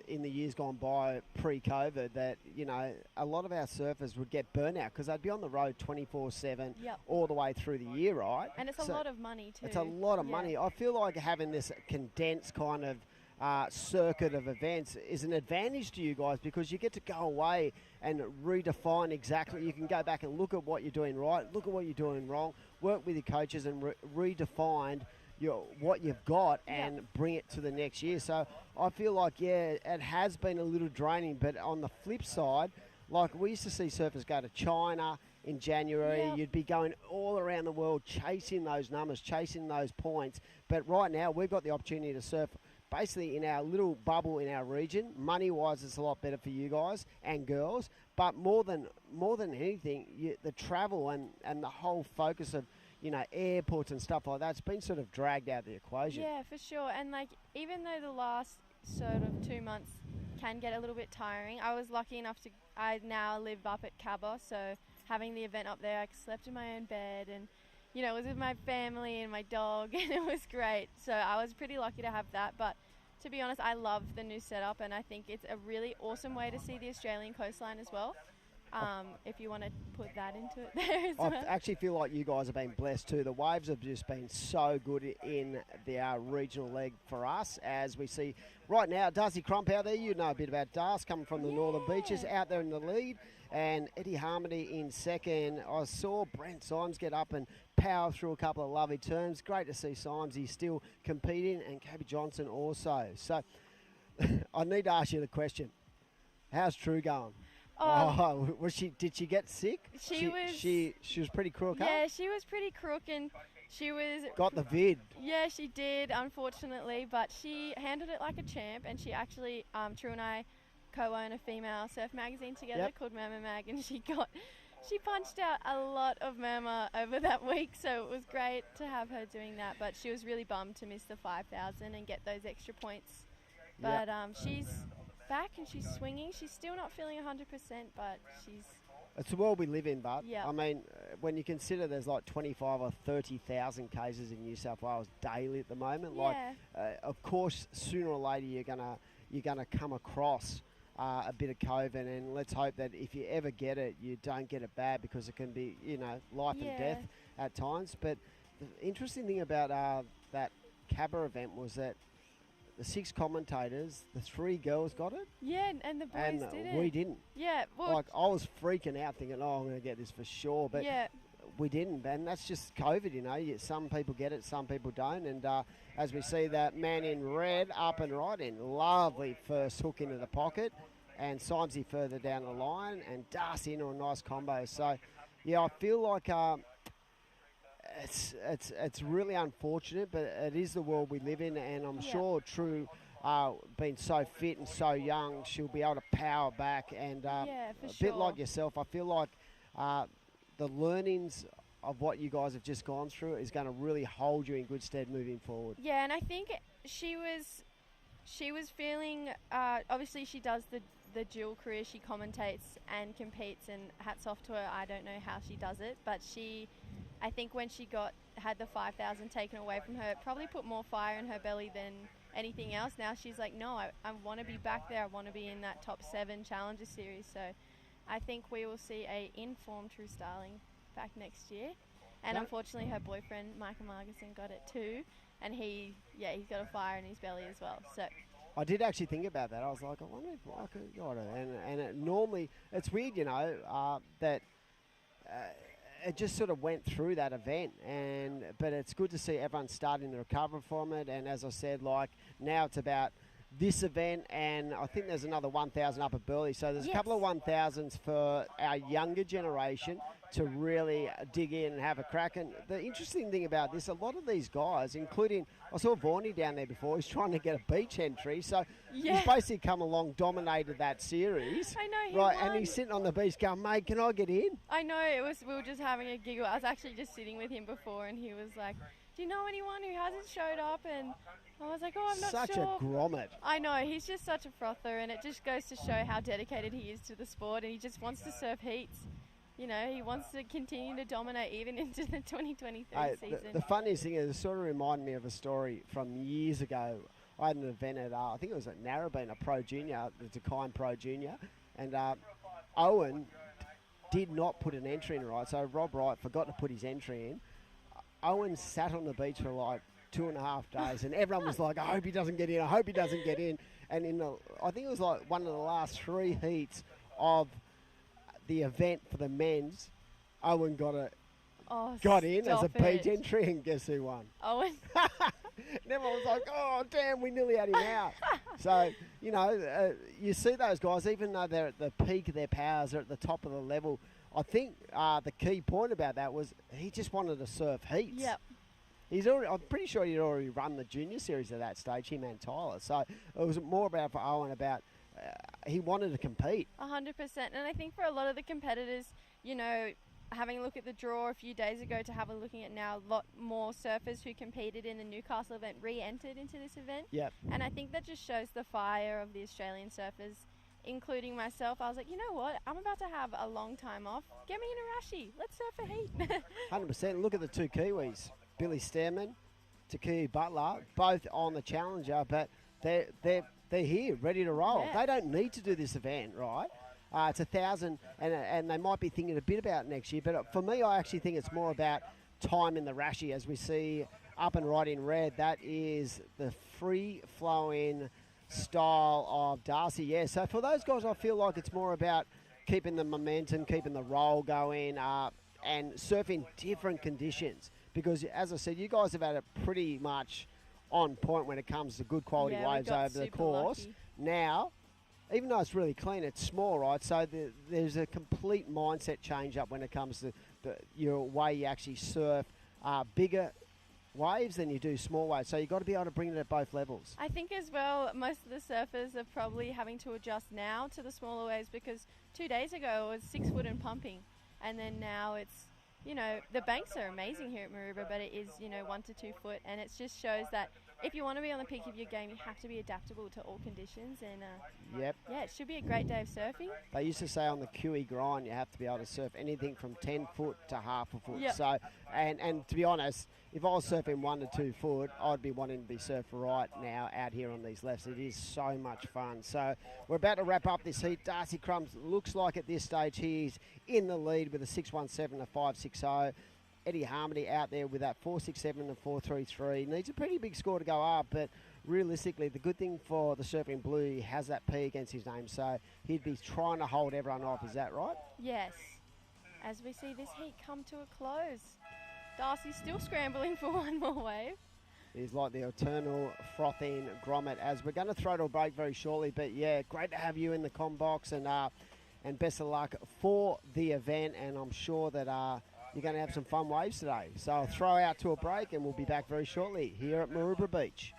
in the years gone by pre-COVID that, you know, a lot of our surfers would get burnout because they'd be on the road 24/7 Yep. all the way through the year, right? And it's a So lot of money too. It's a lot of Yeah. money. I feel like having this condensed kind of circuit of events is an advantage to you guys because you get to go away and redefine exactly. You can go back and look at what you're doing right, look at what you're doing wrong, work with your coaches and redefine what you've got and bring it to the next year. So I feel like, yeah, it has been a little draining, but on the flip side, like we used to see surfers go to China in January. Yep. You'd be going all around the world chasing those numbers, chasing those points. But right now we've got the opportunity to surf basically in our little bubble in our region. Money-wise, it's a lot better for you guys and girls. But more than anything, the travel and the whole focus of, you know, airports and stuff like that, it's been sort of dragged out of the equation. Yeah, for sure. And like, even though the last sort of 2 months can get a little bit tiring, I was lucky enough I now live up at Cabo, so having the event up there, I slept in my own bed and, you know, was with my family and my dog, and it was great. So I was pretty lucky to have that. But to be honest, I love the new setup, and I think it's a really awesome way to see the Australian coastline as well. If you want to put that into it there as well. I actually feel like you guys have been blessed too. The waves have just been so good in the regional leg for us, as we see right now. Darcy Crump out there, you know a bit about Darcy, coming from the Northern Beaches, out there in the lead, and Eddie Harmony in second. I saw Brent Symes get up and power through a couple of lovely turns. Great to see Symes. He's still competing, and Kobe Johnson also. So I need to ask you the question. How's True going? Did she get sick? She was pretty crook, Yeah, huh? she was pretty crook, and she was... Got the vid. Yeah, she did, unfortunately, but she handled it like a champ, and she actually, True and I co-own a female surf magazine together called Murmur Mag, and she punched out a lot of murmur over that week, so it was great to have her doing that, but she was really bummed to miss the 5,000 and get those extra points. But she's back and she's swinging. She's still not feeling 100%, but she's... It's the world we live in, bud. Yeah. I mean, when you consider there's like 25 or 30,000 cases in New South Wales daily at the moment, like, of course, sooner or later you're gonna come across a bit of COVID, and let's hope that if you ever get it, you don't get it bad, because it can be, you know, life and death at times. But the interesting thing about that Cabba event was that the 6 commentators, the 3 girls got it. Yeah, and the boys didn't. We didn't. Yeah, well... Like, I was freaking out thinking, oh, I'm going to get this for sure. But we didn't, and that's just COVID, you know. Some people get it, some people don't. And as we see that man in red up and right in, lovely first hook into the pocket, and Simesy further down the line, and Darcy into a nice combo. So, yeah, I feel like... It's really unfortunate, but it is the world we live in, and I'm sure True, being so fit and so young, she'll be able to power back. And bit like yourself, I feel like the learnings of what you guys have just gone through is going to really hold you in good stead moving forward. Yeah, and I think she was feeling. Obviously, she does the dual career. She commentates and competes, and hats off to her. I don't know how she does it, but I think when she had the 5,000 taken away from her, it probably put more fire in her belly than anything else. Now she's like, no, I want to be back there. I want to be in that top 7 Challenger Series. So I think we will see a informed True Starling back next year. And unfortunately, her boyfriend, Michael Marguson, got it too. And he's got a fire in his belly as well. So I did actually think about that. I was like, I wonder if I could got it. And normally, it's weird, that it just sort of went through that event. But it's good to see everyone starting to recover from it. And as I said, like, now it's about this event, and I think there's another 1,000 up at Burleigh. So there's a couple of 1,000s for our younger generation to really dig in and have a crack. And the interesting thing about this, a lot of these guys, including, I saw Vorney down there before, he's trying to get a beach entry. So he's basically come along, dominated that series. I know, right, and he's sitting on the beach going, mate, can I get in? I know, we were just having a giggle. I was actually just sitting with him before, and he was like, do you know anyone who hasn't showed up? And I was like, I'm not sure. Such a grommet. I know, he's just such a frother, and it just goes to show how dedicated he is to the sport, and he just wants to surf heats. He wants to continue to dominate even into the 2023 season. The funniest thing is, it sort of reminded me of a story from years ago. I had an event at, I think it was at Narrabeen, a Pro Junior, the Dakine Pro Junior, and Owen did not put an entry in right, so Rob Wright forgot to put his entry in. Owen sat on the beach for like 2.5 days, and everyone was like, I hope he doesn't get in, I hope he doesn't get in. And I think it was like one of the last 3 heats of the event for the men's, Owen got in as a beach entry, and guess who won? Owen. And everyone was like, oh, damn, we nearly had him out. So, you see those guys, even though they're at the peak of their powers, they're at the top of the level. I think the key point about that was he just wanted to surf heats. Yep. I'm pretty sure he'd already run the junior series at that stage, him and Tyler. So it was more about for Owen about he wanted to compete. 100%. And I think for a lot of the competitors, having a look at the draw a few days ago to have a looking at now, a lot more surfers who competed in the Newcastle event re-entered into this event. Yep. And I think that just shows the fire of the Australian surfers, including myself. I was like, you know what? I'm about to have a long time off. Get me in a Rashi. Let's surf a heat. 100%. Look at the 2 Kiwis, Billy Stearman, Takuya Butler, both on the Challenger, but they're here, ready to roll. Yeah. They don't need to do this event, right? It's 1,000, and they might be thinking a bit about next year. But for me, I actually think it's more about time in the Rashi, as we see up and right in red. That is the free-flowing style of Darcy. Yeah, so for those guys, I feel like it's more about keeping the momentum, keeping the roll going, and surfing different conditions. Because, as I said, you guys have had it pretty much on point when it comes to good quality waves over the course. Lucky. Now, even though it's really clean, it's small, right? So there's a complete mindset change up when it comes to your way you actually surf bigger waves than you do small waves. So you've got to be able to bring it at both levels. I think as well, most of the surfers are probably having to adjust now to the smaller waves, because 2 days ago it was 6 foot and pumping. And then now it's, the banks are amazing here at Maroubra, but it is, 1 to 2 foot. And it just shows that if you want to be on the peak of your game, you have to be adaptable to all conditions. And yep. Yeah, it should be a great day of surfing. They used to say on the QE grind, you have to be able to surf anything from 10 foot to half a foot. Yep. So, and to be honest, if I was surfing 1 to 2 foot, I'd be wanting to be surfed right now out here on these lefts. It is so much fun. So we're about to wrap up this heat. Darcy Crumbs looks like at this stage he's in the lead with a 617 and a 560. Eddie Harmony out there with that 467 and 433. Needs a pretty big score to go up, but realistically, the good thing for the Surfing Blue, he has that P against his name, so he'd be trying to hold everyone off. Is that right? Yes. As we see this heat come to a close, Darcy's still scrambling for one more wave. He's like the eternal frothing grommet, as we're going to throw to a break very shortly. But yeah, great to have you in the comm box, and best of luck for the event. And I'm sure that you're going to have some fun waves today. So I'll throw out to a break, and we'll be back very shortly here at Maroubra Beach.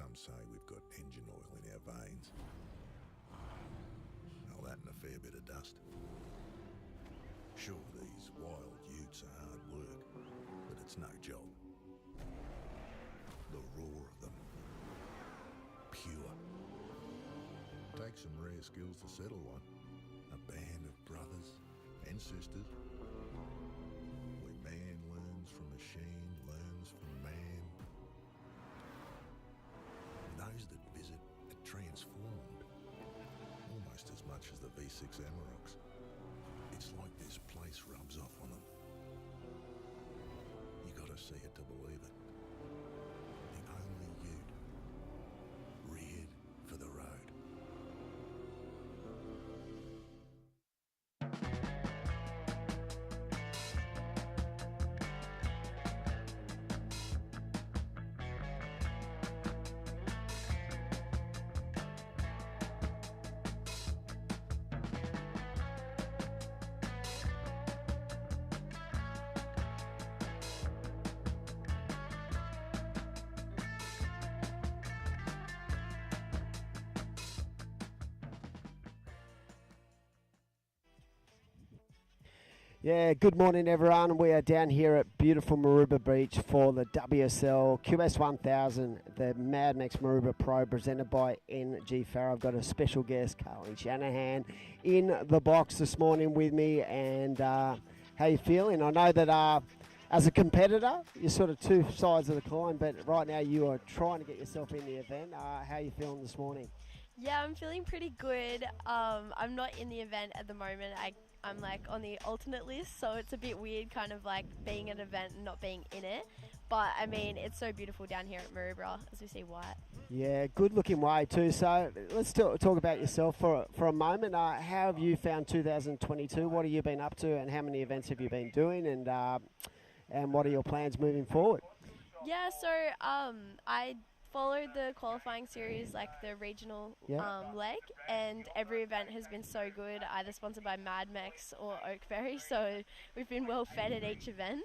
Some say we've got engine oil in our veins. All that and a fair bit of dust. Sure, these wild utes are hard work, but it's no job. The roar of them. Pure. Takes some rare skills to settle one. A band of brothers and sisters. Where man learns from machine, learns from man. Those that visit are transformed. Almost as much as the V6 Amaroks. It's like this place rubs off on them. You gotta see it to believe it. The only ute reared for the road. Yeah, good morning everyone. We are down here at beautiful Maroubra Beach for the WSL QS 1000, the Mad Mex Maroubra Pro presented by NG Farrow. I've got a special guest, Carly Shanahan, in the box this morning with me. And how you feeling? I know that as a competitor, you're sort of two sides of the coin, but right now you are trying to get yourself in the event. How are you feeling this morning? Yeah, I'm feeling pretty good. I'm not in the event at the moment. I'm like on the alternate list, so it's a bit weird kind of like being at an event and not being in it. But I mean, it's so beautiful down here at Maroubra, as we see white. Yeah, good looking wave too. So let's talk about yourself for a moment. How have you found 2022? What have you been up to and how many events have you been doing, and what are your plans moving forward? Yeah, so I followed the qualifying series, like the regional leg, and every event has been so good, either sponsored by Mad Mex or Oakberry, so we've been well fed at each event.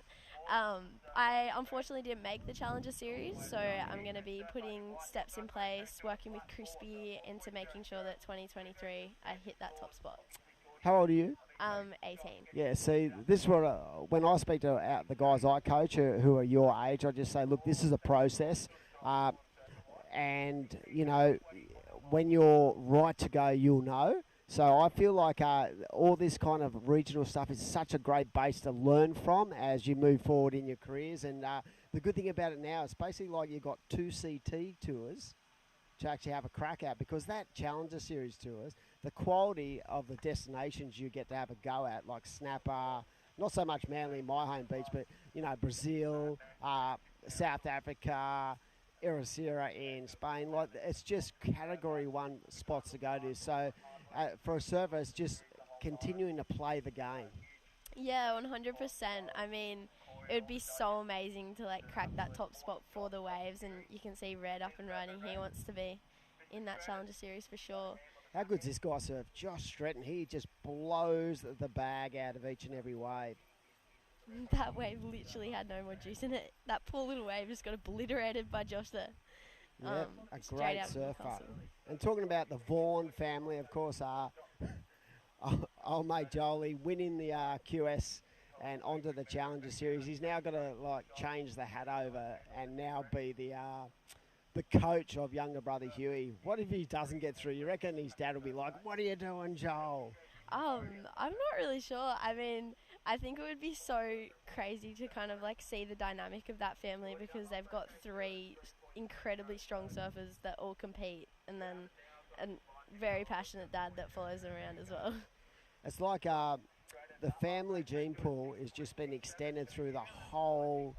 I unfortunately didn't make the Challenger series, so I'm going to be putting steps in place, working with Crispy into making sure that 2023 I hit that top spot. How old are you? 18. Yeah, see, this is what when I speak to the guys I coach who are your age, I just say, look, this is a process. And, you know, when you're right to go, you'll know. So I feel like all this kind of regional stuff is such a great base to learn from as you move forward in your careers. And the good thing about it now, it's basically like you've got 2 CT tours to actually have a crack at, because that Challenger Series tours, the quality of the destinations you get to have a go at, like Snapper, not so much Manly, my home beach, but, you know, Brazil, South Africa, Ericeira in Spain, like it's just category 1 spots to go to. So for a surfer, it's just continuing to play the game. Yeah, 100%. I mean, it would be so amazing to like crack that top spot for the waves, and you can see Red up and running. He wants to be in that Challenger series for sure. How good's this guy surf? Josh Stretton, he just blows the bag out of each and every wave. That wave literally had no more juice in it. That poor little wave just got obliterated by Josh there. Yep, a great surfer. And talking about the Vaughan family, of course, old mate Jolie winning the QS and onto the Challenger Series. He's now got to like change the hat over and now be the coach of younger brother Huey. What if he doesn't get through? You reckon his dad will be like, "What are you doing, Joel?" I'm not really sure. I mean, I think it would be so crazy to kind of like see the dynamic of that family, because they've got 3 incredibly strong surfers that all compete, and then a very passionate dad that follows them around as well. It's like the family gene pool has just been extended through the whole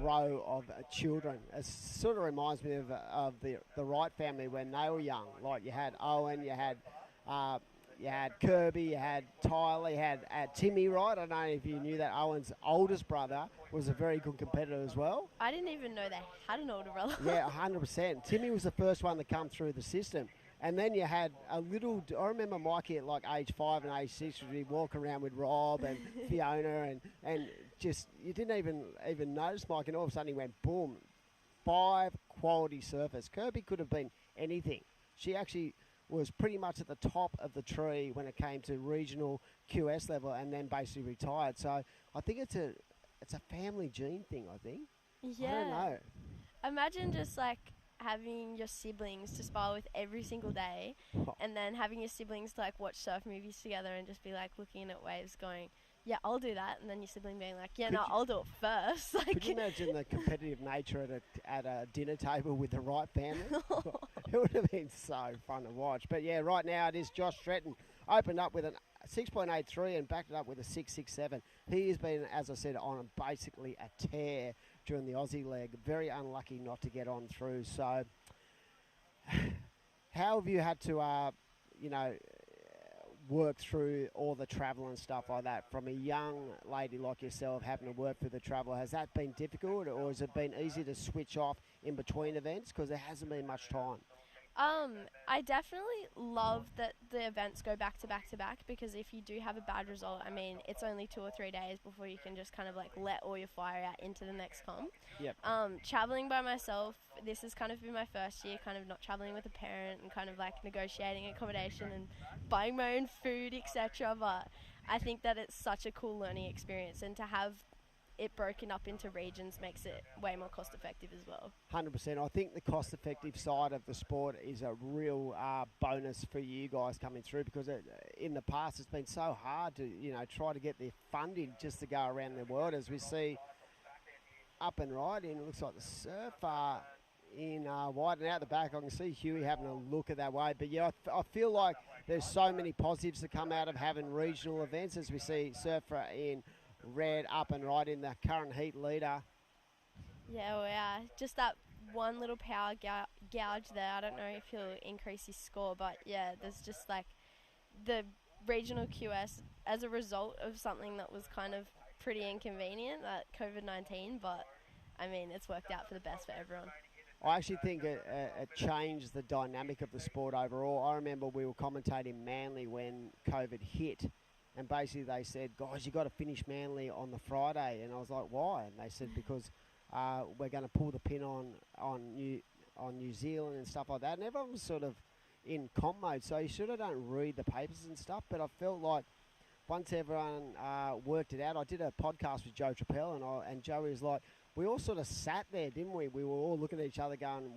row of children. It sort of reminds me of the Wright family when they were young. Like you had Owen, you had Kirby, you had Tyler, you had Timmy Wright. I don't know if you knew that Owen's oldest brother was a very good competitor as well. I didn't even know they had an older brother. Yeah, 100%. Timmy was the first one to come through the system. And then you had I remember Mikey at like age 5 and age 6 would be walking around with Rob and Fiona and just, you didn't even notice Mike, and all of a sudden he went boom, 5 quality surfers. Kirby could have been anything. She actually was pretty much at the top of the tree when it came to regional QS level, and then basically retired. So I think it's a family gene thing, I think. Yeah. I don't know. Imagine just like having your siblings to spar with every single day, and then having your siblings to like watch surf movies together and just be like looking at waves going, yeah, I'll do that, and then your sibling being like, yeah, I'll do it first. Like, could you imagine the competitive nature at a dinner table with the right family? It would have been so fun to watch. But yeah, right now it is Josh Stretton. Opened up with a 6.83 and backed it up with a 6.67. He has been, as I said, on basically a tear during the Aussie leg. Very unlucky not to get on through. So how have you had to, work through all the travel and stuff like that from a young lady like yourself having to work through the travel? Has that been difficult, or has it been easy to switch off in between events because there hasn't been much time? I definitely love that the events go back to back to back, because if you do have a bad result, I mean, it's only 2 or 3 days before you can just kind of like let all your fire out into the next comp. Yep. Traveling by myself, this has kind of been my first year kind of not traveling with a parent and kind of like negotiating accommodation and buying my own food, etc. But I think that it's such a cool learning experience, and to have it broken up into regions makes it way more cost effective as well. 100%. I think the cost effective side of the sport is a real bonus for you guys coming through, because in the past it's been so hard to try to get the funding just to go around the world. As we see up and right in, it looks like the surf in wide and out the back. I can see Huey having a look at that way. But yeah, I feel like there's so many positives to come out of having regional events, as we see surfer in red up and right in the current heat leader. Yeah, just that one little power gouge there. I don't know if he'll increase his score, but yeah, there's just like the regional QS as a result of something that was kind of pretty inconvenient, like COVID-19, but I mean, it's worked out for the best for everyone. I actually think it changed the dynamic of the sport overall. I remember we were commentating Manly when COVID hit, and basically they said, guys, you got to finish Manly on the Friday. And I was like, why? And they said, because we're going to pull the pin on New Zealand and stuff like that. And everyone was sort of in comp mode, so you sort of don't read the papers and stuff. But I felt like once everyone worked it out, I did a podcast with Joe Trappell, and Joey was like, we all sort of sat there, didn't we? We were all looking at each other going,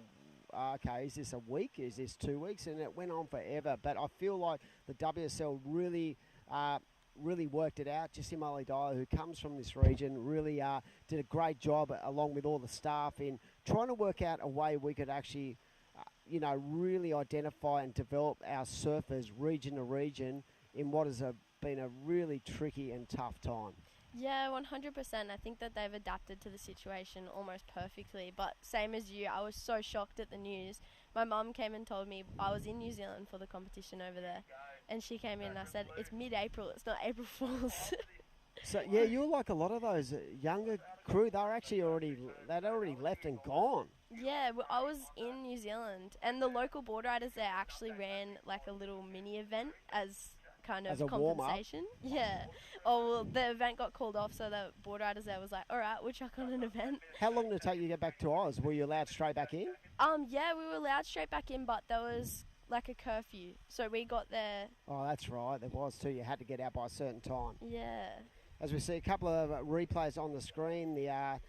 okay, is this a week? Is this 2 weeks? And it went on forever. But I feel like the WSL really worked it out. Jesse Dyer, who comes from this region, really did a great job along with all the staff in trying to work out a way we could actually, really identify and develop our surfers region to region in what has been a really tricky and tough time. Yeah, 100%. I think that they've adapted to the situation almost perfectly. But same as you, I was so shocked at the news. My mum came and told me I was in New Zealand for the competition over there. And she came in and I said, it's mid-April, it's not April Fool's. So, yeah, you're like a lot of those younger crew. They'd already left and gone. Yeah, I was in New Zealand. And the local board riders there actually ran like a little mini event as kind of compensation. Yeah. Oh, well, the event got called off, so the board riders there was like, all right, we'll chuck on an event. How long did it take you to get back to Oz? Were you allowed straight back in? Yeah, we were allowed straight back in, but there was like a curfew, so we got there. Oh, that's right, there was too. You had to get out by a certain time. Yeah. As we see a couple of replays on the screen, the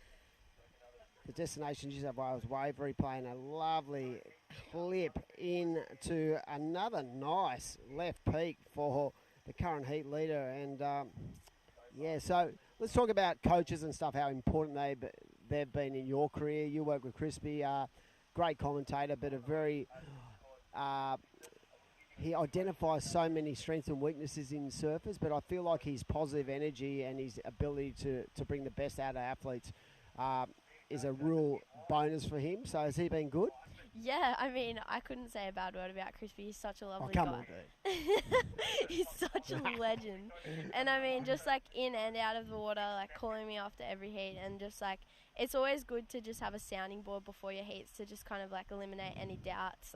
Destination New South Wales wave replaying a lovely clip into another nice left peak for the current heat leader. And so let's talk about coaches and stuff, how important they've been in your career. You work with Crispy, great commentator, but a very he identifies so many strengths and weaknesses in surfers, but I feel like his positive energy and his ability to bring the best out of athletes is a real bonus for him. So has he been good? Yeah, I mean, I couldn't say a bad word about Crispy. He's such a lovely guy. On, dude. He's such a legend. And I mean, just like in and out of the water, like calling me after every heat, and just like, it's always good to just have a sounding board before your heats to just kind of like eliminate any doubts.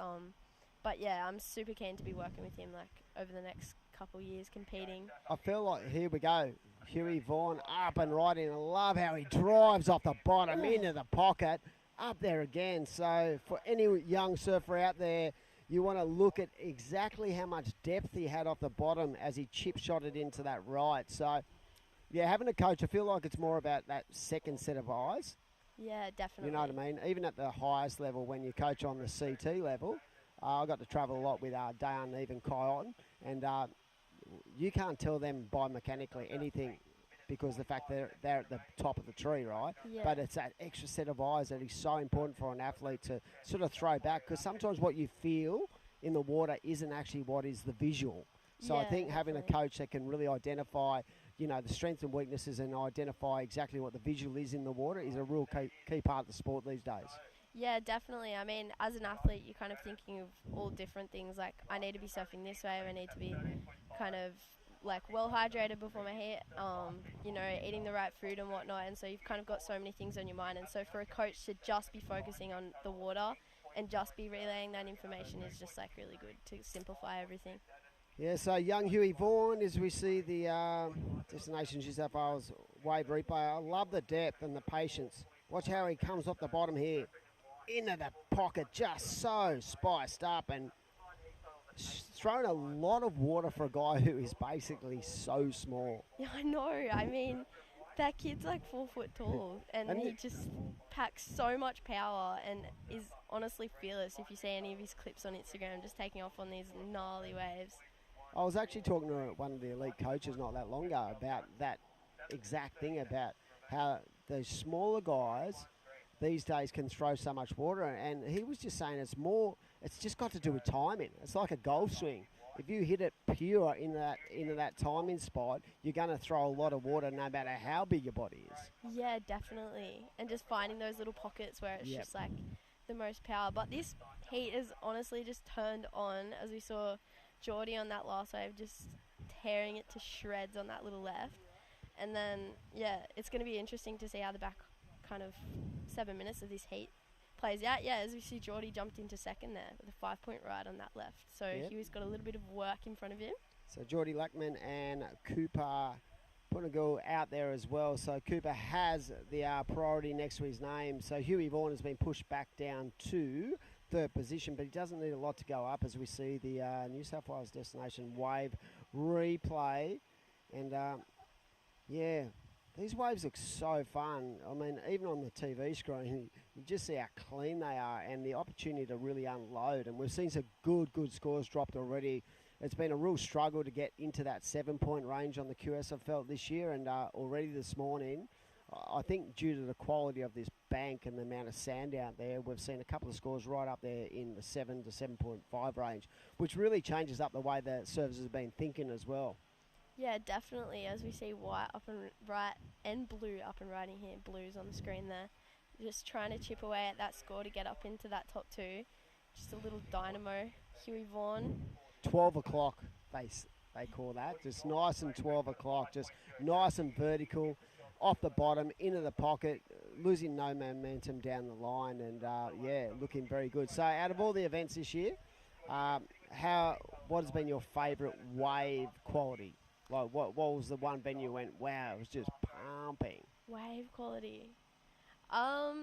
But yeah, I'm super keen to be working with him like over the next couple years competing. I feel like, here we go, Huey Vaughan up and right in. I love how he drives off the bottom into the pocket. up there again. So for any young surfer out there, you want to look at exactly how much depth he had off the bottom as he chip shot it into that right. So, yeah, having a coach, I feel like it's more about that second set of eyes. Yeah, definitely. You know what I mean? Even at the highest level, when you coach on the CT level, I got to travel a lot with Dayan, even Kyon, and you can't tell them biomechanically anything because the fact they're at the top of the tree, right? Yeah. But it's that extra set of eyes that is so important for an athlete to sort of throw back, because sometimes what you feel in the water isn't actually what is the visual. So I think having a coach that can really identify, you know, the strengths and weaknesses and identify exactly what the visual is in the water is a real key part of the sport these days. Yeah, definitely. I mean, as an athlete, you're kind of thinking of all different things. Like, I need to be surfing this way. I need to be kind of like well hydrated before my heat. You know, eating the right food and whatnot. And so you've kind of got so many things on your mind. And so for a coach to just be focusing on the water and just be relaying that information is just like really good to simplify everything. Yeah, so young Huey Vaughan, as we see the Destination New South Wales wave replay. I love the depth and the patience. Watch how he comes off the bottom here. Into the pocket, just so spiced up and thrown a lot of water for a guy who is basically so small. Yeah, I know. I mean, that kid's like 4 foot tall and he just packs so much power and is honestly fearless. If you see any of his clips on Instagram, just taking off on these gnarly waves. I was actually talking to one of the elite coaches not that long ago about that exact thing, about how those smaller guys these days can throw so much water, and he was just saying it's just got to do with timing. It's like a golf swing. If you hit it pure into that timing spot, you're going to throw a lot of water no matter how big your body is. Yeah, definitely. And just finding those little pockets where it's just like the most power. But this heat is honestly just turned on, as we saw Geordie on that last wave just tearing it to shreds on that little left. And then, yeah, it's going to be interesting to see how the back kind of 7 minutes of this heat plays out. Yeah, as we see Geordie jumped into second there with a 5-point ride on that left. So Huey's got a little bit of work in front of him. So Geordie Lackman and Cooper putting a goal out there as well. So Cooper has the priority next to his name. So Huey Vaughan has been pushed back down to third position, but he doesn't need a lot to go up, as we see the New South Wales Destination wave replay. And yeah, these waves look so fun. I mean, even on the TV screen, you just see how clean they are and the opportunity to really unload. And we've seen some good scores dropped already. It's been a real struggle to get into that 7-point range on the QS, I've felt, this year. And already this morning, I think due to the quality of this bank and the amount of sand out there, we've seen a couple of scores right up there in the 7 to 7.5 range, which really changes up the way the surfers have been thinking as well. Yeah, definitely. As we see white up and right and blue up and riding here, blues on the screen there, just trying to chip away at that score to get up into that top two. Just a little dynamo, Huey Vaughan. 12 o'clock, they call that. Just nice and 12 o'clock, just nice and vertical, off the bottom, into the pocket, losing no momentum down the line, and yeah, looking very good. So out of all the events this year, what has been your favourite wave quality? Like, what was the one venue you went, wow, it was just pumping? Wave quality. A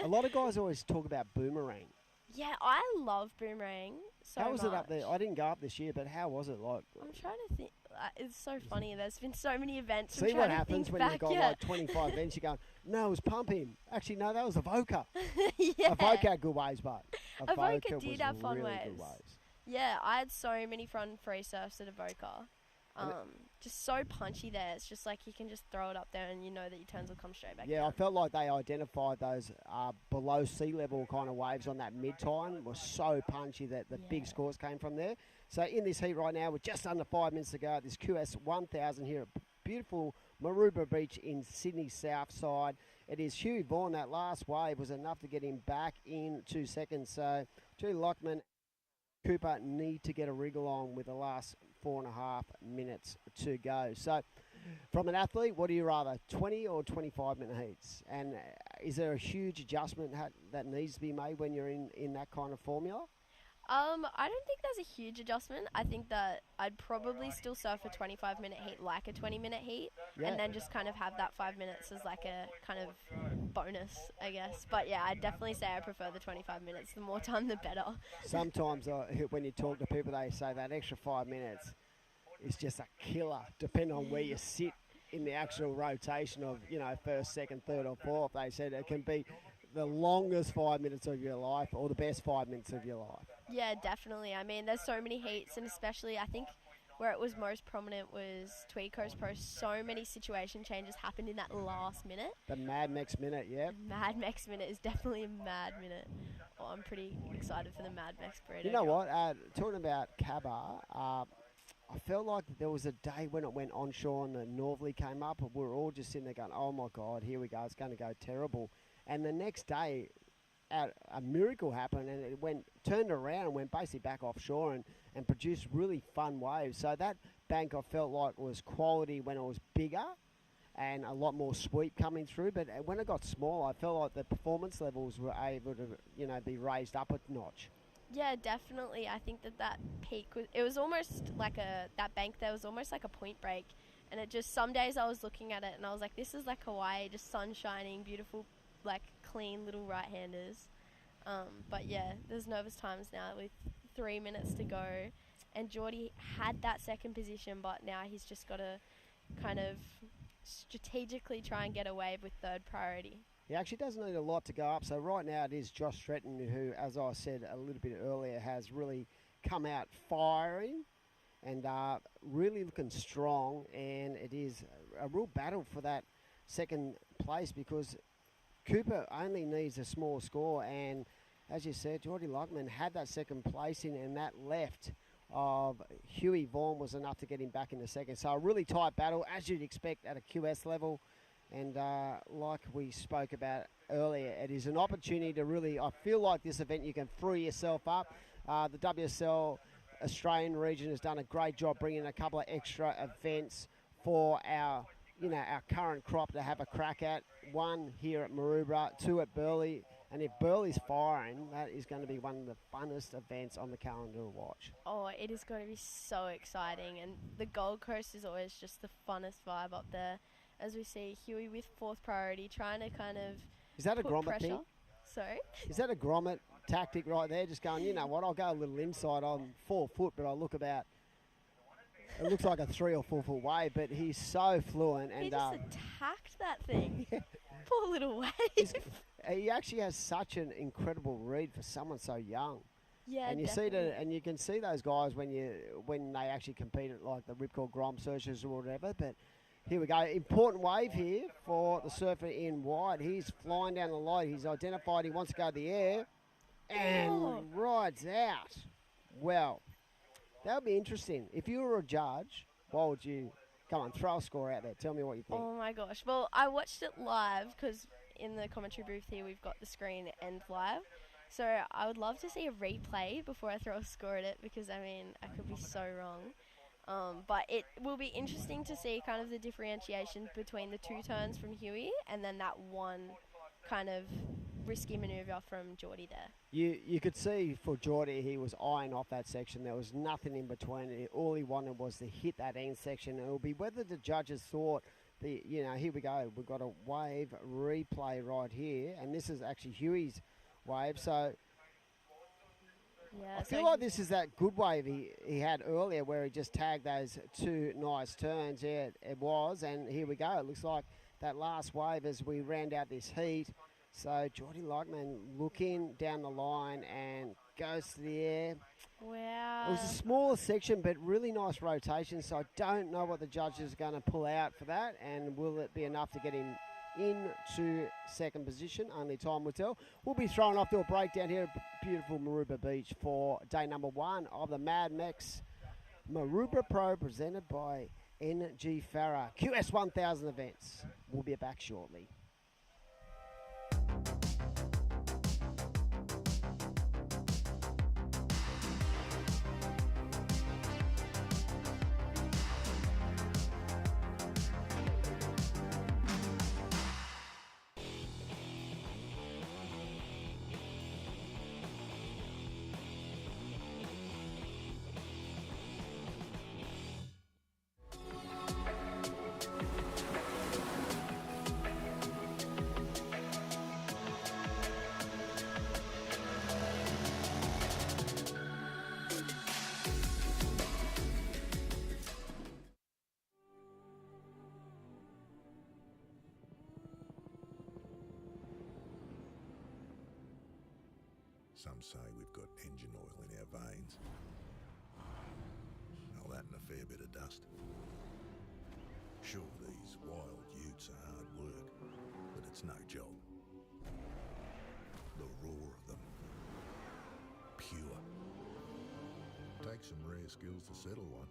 lot of guys always talk about Boomerang. Yeah, I love Boomerang so much. How was it up there? I didn't go up this year, but how was it like? I'm trying to think. It's so funny. There's been so many events. See what happens when you've got like 25 events. You're going, no, it was pumping. Actually, no, that was Avoca. Yeah. Avoca had good waves, but Avoca did have fun really waves. Good waves. Yeah, I had so many fun free surfs at Avoca. Just so punchy there. It's just like you can just throw it up there and you know that your turns will come straight back down. I felt like they identified those below sea level kind of waves on that mid-time. Was so punchy that the big scores came from there. So in this heat right now, with just under 5 minutes to go at this QS 1000 here at beautiful Maroubra Beach in Sydney South Side. It is Huey Vaughan. That last wave was enough to get him back in 2 seconds. So Julie Lockman, Cooper need to get a wriggle on with the last 4.5 minutes to go. So from an athlete, what do you rather, 20 or 25-minute heats? And is there a huge adjustment that needs to be made when you're in that kind of formula? I don't think there's a huge adjustment. I think that I'd probably still surf a 25-minute heat like a 20-minute heat, Yeah. and then just kind of have that 5 minutes as like a kind of bonus, I guess. But yeah, I'd definitely say I prefer the 25 minutes. The more time, the better. Sometimes when you talk to people, they say that extra 5 minutes is just a killer, depending on where you sit in the actual rotation of, first, second, third or fourth. They said it can be the longest 5 minutes of your life or the best 5 minutes of your life. Yeah, definitely. I mean, there's so many heats, and especially I think where it was most prominent was Tweed Coast Pro. So many situation changes happened in that last minute. The Mad Mex minute, yeah. Mad Mex minute is definitely a mad minute. Oh, I'm pretty excited for the Mad Mex burrito. You know what? Talking about Cabba, I felt like there was a day when it went onshore and the northerly came up, and we were all just sitting there going, oh my God, here we go, it's going to go terrible. And the next day, a miracle happened, and it turned around and went basically back offshore and produced really fun waves. So that bank I felt like was quality when it was bigger and a lot more sweep coming through. But when it got smaller, I felt like the performance levels were able to, be raised up a notch. Yeah, definitely. I think that peak was almost like that bank there was almost like a point break, and it just, some days I was looking at it and I was like, this is like Hawaii, just sun shining, beautiful, like clean little right-handers. But yeah, there's nervous times now with 3 minutes to go, and Geordie had that second position, but now he's just got to kind of strategically try and get a wave with third priority. He actually doesn't need a lot to go up. So right now it is Josh Stretton who, as I said a little bit earlier, has really come out firing and really looking strong. And it is a real battle for that second place because Cooper only needs a small score. And as you said, Geordie Luckman had that second placing, and that left of Huey Vaughan was enough to get him back in the second. So a really tight battle, as you'd expect at a QS level. And like we spoke about earlier, it is an opportunity to really, I feel like this event, you can free yourself up. The WSL Australian region has done a great job bringing a couple of extra events for our current crop to have a crack at. One here at Maroubra, two at Burleigh. And if Burleigh's firing, that is going to be one of the funnest events on the calendar to watch. Oh, it is going to be so exciting. And the Gold Coast is always just the funnest vibe up there. As we see Huey with fourth priority, trying to kind of Is that a put grommet pressure. thing? Sorry? Is that a grommet tactic right there? Just going, you know what, I'll go a little inside. I'm 4 foot, but I look about, it looks like a 3 or 4 foot wave, but he's so fluent. And he just attacked that thing. Poor little wave. He actually has such an incredible read for someone so young. Yeah, and you definitely. see that, and you can see those guys when they actually compete at like the Ripcord Grom Searchers or whatever. But here we go, important wave here for the surfer in white. He's flying down the light. He's identified he wants to go to the air and rides out. Well, that would be interesting. If you were a judge, what would you? Come on, throw a score out there. Tell me what you think. Oh my gosh. Well, I watched it live because in the commentary booth here we've got the screen and live. So I would love to see a replay before I throw a score at it because, I mean, I could be so wrong. But it will be interesting to see kind of the differentiation between the two turns from Huey and then that one kind of risky manoeuvre from Geordie there. You could see for Geordie, he was eyeing off that section. There was nothing in between. All he wanted was to hit that end section. And it will be whether the judges thought, here we go. We've got a wave replay right here. And this is actually Huey's wave. So yeah, I feel like this is that good wave he had earlier where he just tagged those two nice turns. Yeah, it was. And here we go. It looks like that last wave as we round out this heat. So Geordie Luckman looking down the line and goes to the air. Wow. It was a smaller section, but really nice rotation. So I don't know what the judges are going to pull out for that. And will it be enough to get him into second position? Only time will tell. We'll be throwing off to a breakdown here at beautiful Maroubra Beach for day number 1 of the Mad Mex Maroubra Pro presented by NG Farah. QS 1000 events. We'll be back shortly. Some say we've got engine oil in our veins. All that and a fair bit of dust. Sure, these wild utes are hard work, but it's no job. The roar of them. Pure. Takes some rare skills to settle one.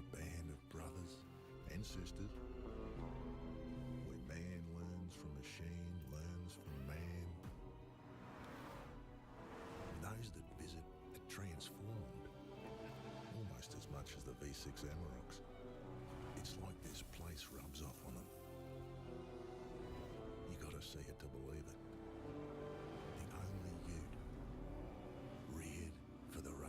A band of brothers and sisters. Where man learns from machine, learns from man. Those that visit are transformed. Almost as much as the V6 Amaroks. It's like this place rubs off on them. You gotta see it to believe it. The only ute reared for the road.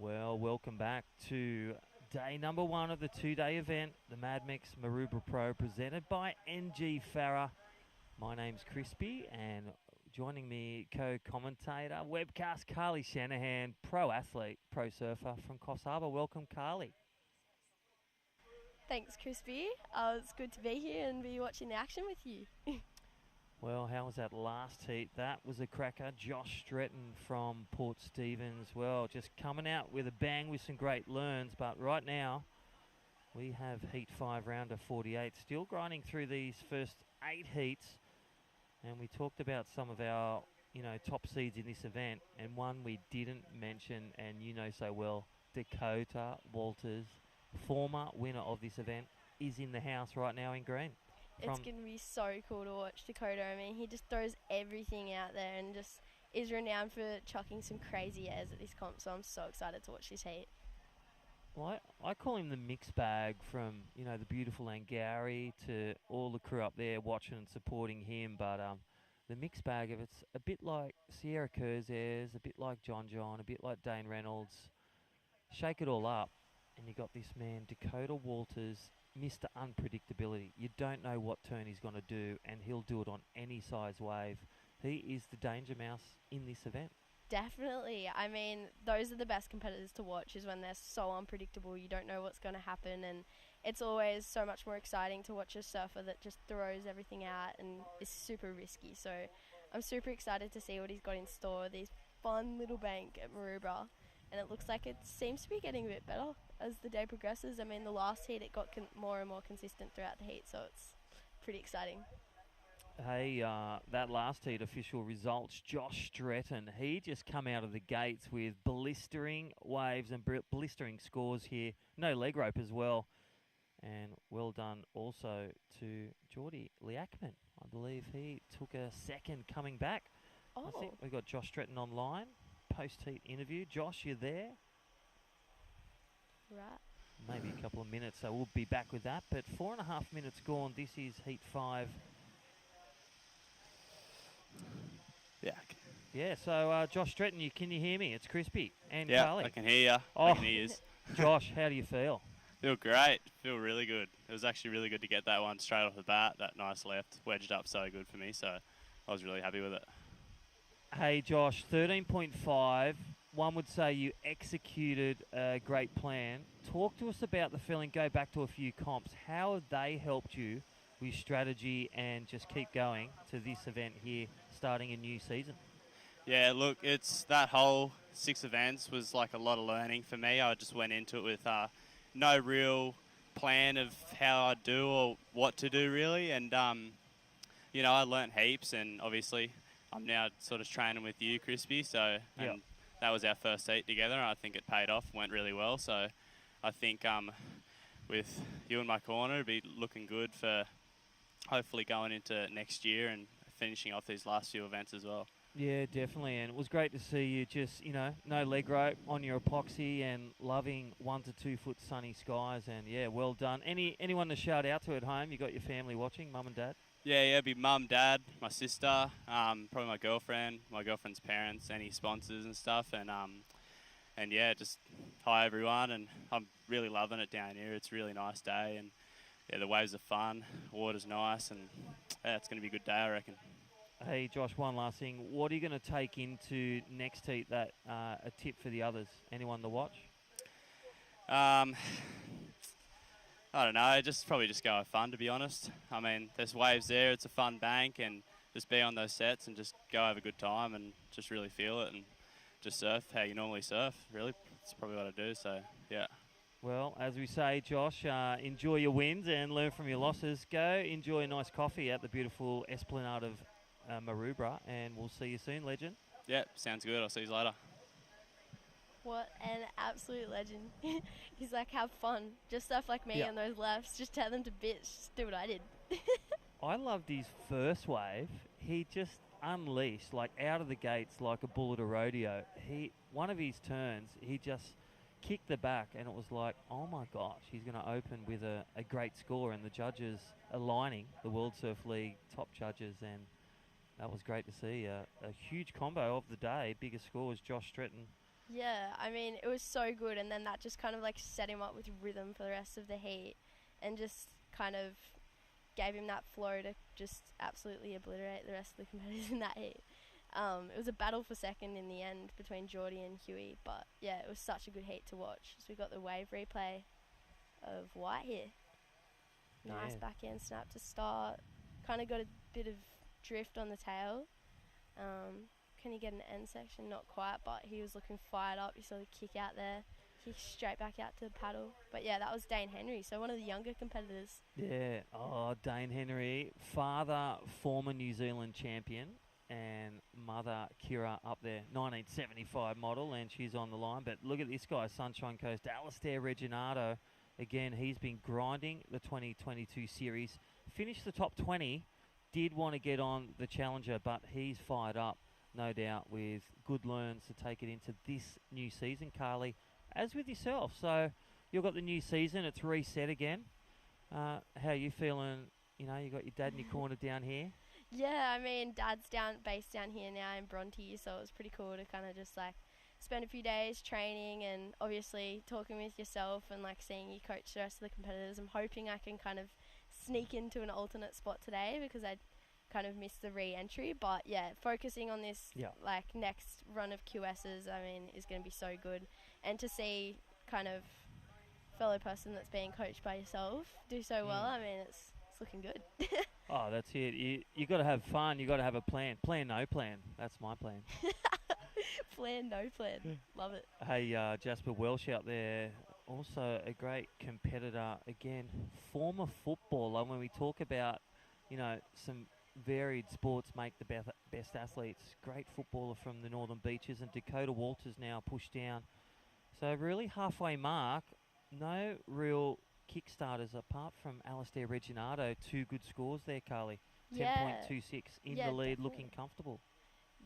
Well, welcome back to day number 1 of the 2-day event, the Mad Mex Maroubra Pro, presented by NG Farah. My name's Crispy, and joining me, co-commentator, webcast Carly Shanahan, pro athlete, pro surfer from Coffs Harbour. Welcome, Carly. Thanks, Crispy. It's good to be here and be watching the action with you. Well, how was that last heat? That was a cracker. Josh Stretton from Port Stephens, well, just coming out with a bang with some great learns. But right now, we have Heat 5, rounder 48, still grinding through these first 8 heats. And we talked about some of our, top seeds in this event. And one we didn't mention, and you know so well, Dakota Walters, former winner of this event, is in the house right now in green. It's going to be so cool to watch Dakota. I mean, he just throws everything out there and just is renowned for chucking some crazy airs at this comp, so I'm so excited to watch this heat. Well, I call him the mix bag, from, the beautiful Angari to all the crew up there watching and supporting him. But the mix bag of it's a bit like Sierra Kerr's airs, a bit like John, a bit like Dane Reynolds. Shake it all up, and you got this man, Dakota Walters, Mr. Unpredictability. You don't know what turn he's going to do, and he'll do it on any size wave. He is the danger mouse in this event. Definitely. I mean, those are the best competitors to watch, is when they're so unpredictable. You don't know what's going to happen, and it's always so much more exciting to watch a surfer that just throws everything out and is super risky. So I'm super excited to see what he's got in store. This fun little bank at Maroubra, and it looks like it seems to be getting a bit better as the day progresses. I mean, the last heat, it got more and more consistent throughout the heat, so it's pretty exciting. Hey, that last heat official results, Josh Stretton, he just come out of the gates with blistering waves and blistering scores here. No leg rope as well. And well done also to Geordie Liakman. I believe he took a second coming back. Oh. I think we've got Josh Stretton online. Post-heat interview. Josh, you there? Right. Maybe a couple of minutes, so we'll be back with that. But 4.5 minutes gone. This is Heat 5. Yeah. Yeah, so Josh Stretton, can you hear me? It's Crispy and Yeah, Carly. I can hear you. Oh. I can hear you. Josh, how do you feel? Feel great. Feel really good. It was actually really good to get that one straight off the bat. That nice left wedged up so good for me, so I was really happy with it. Hey, Josh, 13.5. One would say you executed a great plan. Talk to us about the feeling, go back to a few comps. How have they helped you with strategy and just keep going to this event here, starting a new season? Yeah, look, it's that whole 6 events was like a lot of learning for me. I just went into it with no real plan of how I'd do or what to do, really. And, I learnt heaps, and obviously I'm now sort of training with you, Crispy, so and that was our first heat together, and I think it paid off, went really well. So I think with you in my corner, it'll be looking good for hopefully going into next year and finishing off these last few events as well. Yeah, definitely, and it was great to see you just, no leg rope on your epoxy and loving 1 to 2 foot sunny skies, and yeah, well done. Anyone to shout out to at home? You got your family watching, mum and dad? Yeah, it'd be mum, dad, my sister, probably my girlfriend's parents, any sponsors and stuff, and yeah, just hi everyone, and I'm really loving it down here. It's a really nice day, and yeah, the waves are fun, water's nice, and yeah, it's going to be a good day, I reckon. Hey, Josh, one last thing. What are you going to take into next heat that a tip for the others? Anyone to watch? I don't know, probably just go have fun, to be honest. I mean, there's waves there, it's a fun bank, and just be on those sets and just go have a good time and just really feel it and just surf how you normally surf, really. That's probably what I do, so yeah. Well, as we say, Josh, enjoy your wins and learn from your losses. Go enjoy a nice coffee at the beautiful Esplanade of Maroubra, and we'll see you soon, legend. Yeah, sounds good. I'll see you later. What an absolute legend. He's like, have fun. Just stuff like me on those lefts. Just tell them to bitch. Just do what I did. I loved his first wave. He just unleashed, like out of the gates, like a bull at a rodeo. One of his turns, he just kicked the back, and it was like, oh my gosh, he's going to open with a great score, and the judges aligning, the World Surf League top judges, and that was great to see. A huge combo of the day. Biggest score was Josh Stretton. Yeah, I mean, it was so good, and then that just kind of like set him up with rhythm for the rest of the heat, and just kind of gave him that flow to just absolutely obliterate the rest of the competitors in that heat. It was a battle for second in the end between Geordie and Huey, but yeah, it was such a good heat to watch. So we got the wave replay of White here. Nice backhand snap to start. Kind of got a bit of drift on the tail. Can he get an end section? Not quite, but he was looking fired up. You saw the kick out there. Kick straight back out to the paddle. But yeah, that was Dane Henry, so one of the younger competitors. Yeah, Dane Henry, father, former New Zealand champion, and mother, Kira, up there, 1975 model, and she's on the line. But look at this guy, Sunshine Coast, Alistair Reginato. Again, he's been grinding the 2022 series. Finished the top 20, did want to get on the Challenger, but he's fired up, no doubt, with good learns to take it into this new season, Carly, as with yourself. So you've got the new season, it's reset again. How are you feeling? You got your dad in your corner down here. Yeah, I mean, Dad's based down here now in Bronte, so it was pretty cool to kind of just like spend a few days training and obviously talking with yourself and like seeing you coach the rest of the competitors. I'm hoping I can kind of sneak into an alternate spot today because I kind of missed the re-entry, but yeah, focusing on this like next run of QSs, I mean, is going to be so good. And to see kind of fellow person that's being coached by yourself do so well, I mean, it's looking good. Oh, that's it. You got to have fun. You got to have a plan. Plan, no plan. That's my plan. Plan, no plan. Love it. Hey, Jasper Welsh out there, also a great competitor. Again, former footballer. When we talk about, some varied sports make the best athletes. Great footballer from the Northern Beaches, and Dakota Walters now pushed down. So really halfway mark, no real kickstarters apart from Alistair Reginato. 2 good scores there, Carly. 10.26 in the lead, definitely. looking comfortable.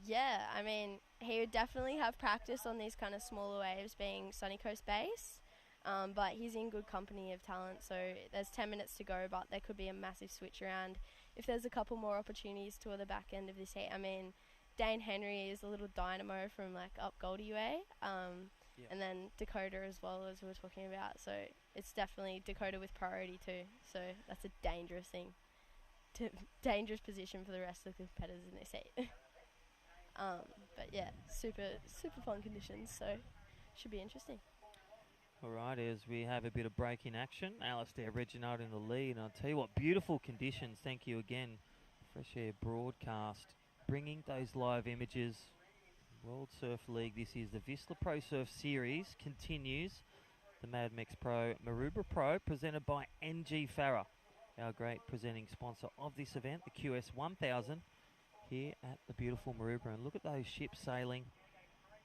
Yeah, I mean, he would definitely have practice on these kind of smaller waves being Sunny Coast base, but he's in good company of talent, so there's 10 minutes to go, but there could be a massive switch around if there's a couple more opportunities toward the back end of this heat. I mean, Dane Henry is a little dynamo from like up Goldie Way, and then Dakota as well, as we were talking about, so it's definitely Dakota with priority too, so that's a dangerous thing, dangerous position for the rest of the competitors in this heat. But yeah, super fun conditions, so should be interesting. All right, as we have a bit of break in action, Alistair Reginato in the lead, and I'll tell you what, beautiful conditions. Thank you again, Fresh Air Broadcast, bringing those live images. World Surf League, this is the VISSLA Pro Surf Series, continues. The Mad Mex Maroubra Pro, presented by NG Farah, our great presenting sponsor of this event, the QS 1000, here at the beautiful Maroubra. And look at those ships sailing.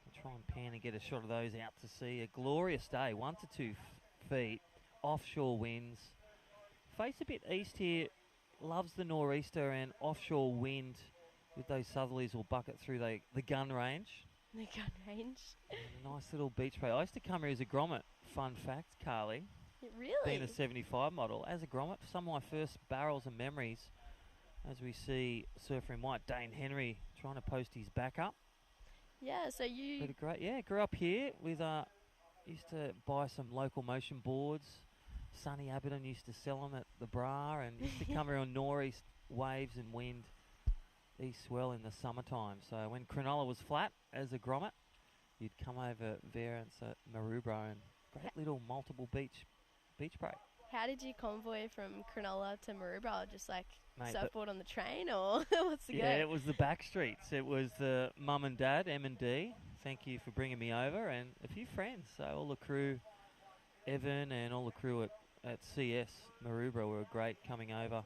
I'll try and pan and get a shot of those out to sea. A glorious day, 1 to 2 feet, offshore winds. Face a bit east here, loves the nor'easter and offshore wind. with those southerlies will bucket through the gun range. The gun range. And a nice little beach break. I used to come here as a grommet. Fun fact, Carly. Really? Being a 75 model. As a grommet, some of my first barrels and memories, as we see surfer in white, Dane Henry trying to post his back up. Yeah, so you... But great, yeah, grew up here with, used to buy some local motion boards. Sonny Abbott used to sell them at the Bra and used to come here on nor'east waves and wind, east swell in the summertime. So when Cronulla was flat as a grommet, you'd come over Variance at Maroubra and great little multiple beach break. How did you convoy from Cronulla to Maroubra? Just like Mate, surfboard on the train, or what's the go? Yeah, it was the back streets. It was the mum and dad, M&D. Thank you for bringing me over, and a few friends. So all the crew, Evan and all the crew at CS Maroubra were great coming over.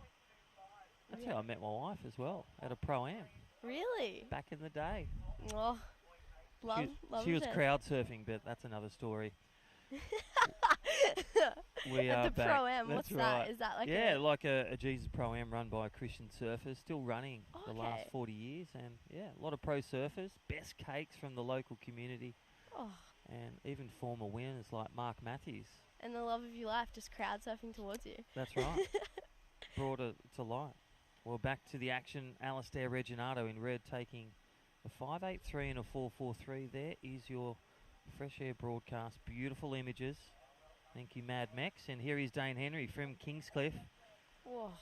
That's how I met my wife as well, at a Pro-Am. Really? Back in the day. Oh, love she was it. crowd surfing, but that's another story. We At are the back. Pro-Am, That's what's right. that? Is that like like a Jesus Pro-Am run by Christian surfers, still running the last okay. 40 years. And, yeah, a lot of pro surfers, best cakes from the local community. Oh. And even former winners like Mark Matthews. And the love of your life just crowd surfing towards you. That's right. Brought it to light. Well, back to the action. Alistair Reginato in red taking a 5.83 and a 4.43. There is your Fresh Air broadcast. Beautiful images. Thank you, Mad Mex. And here is Dane Henry from Kingscliff. Whoa.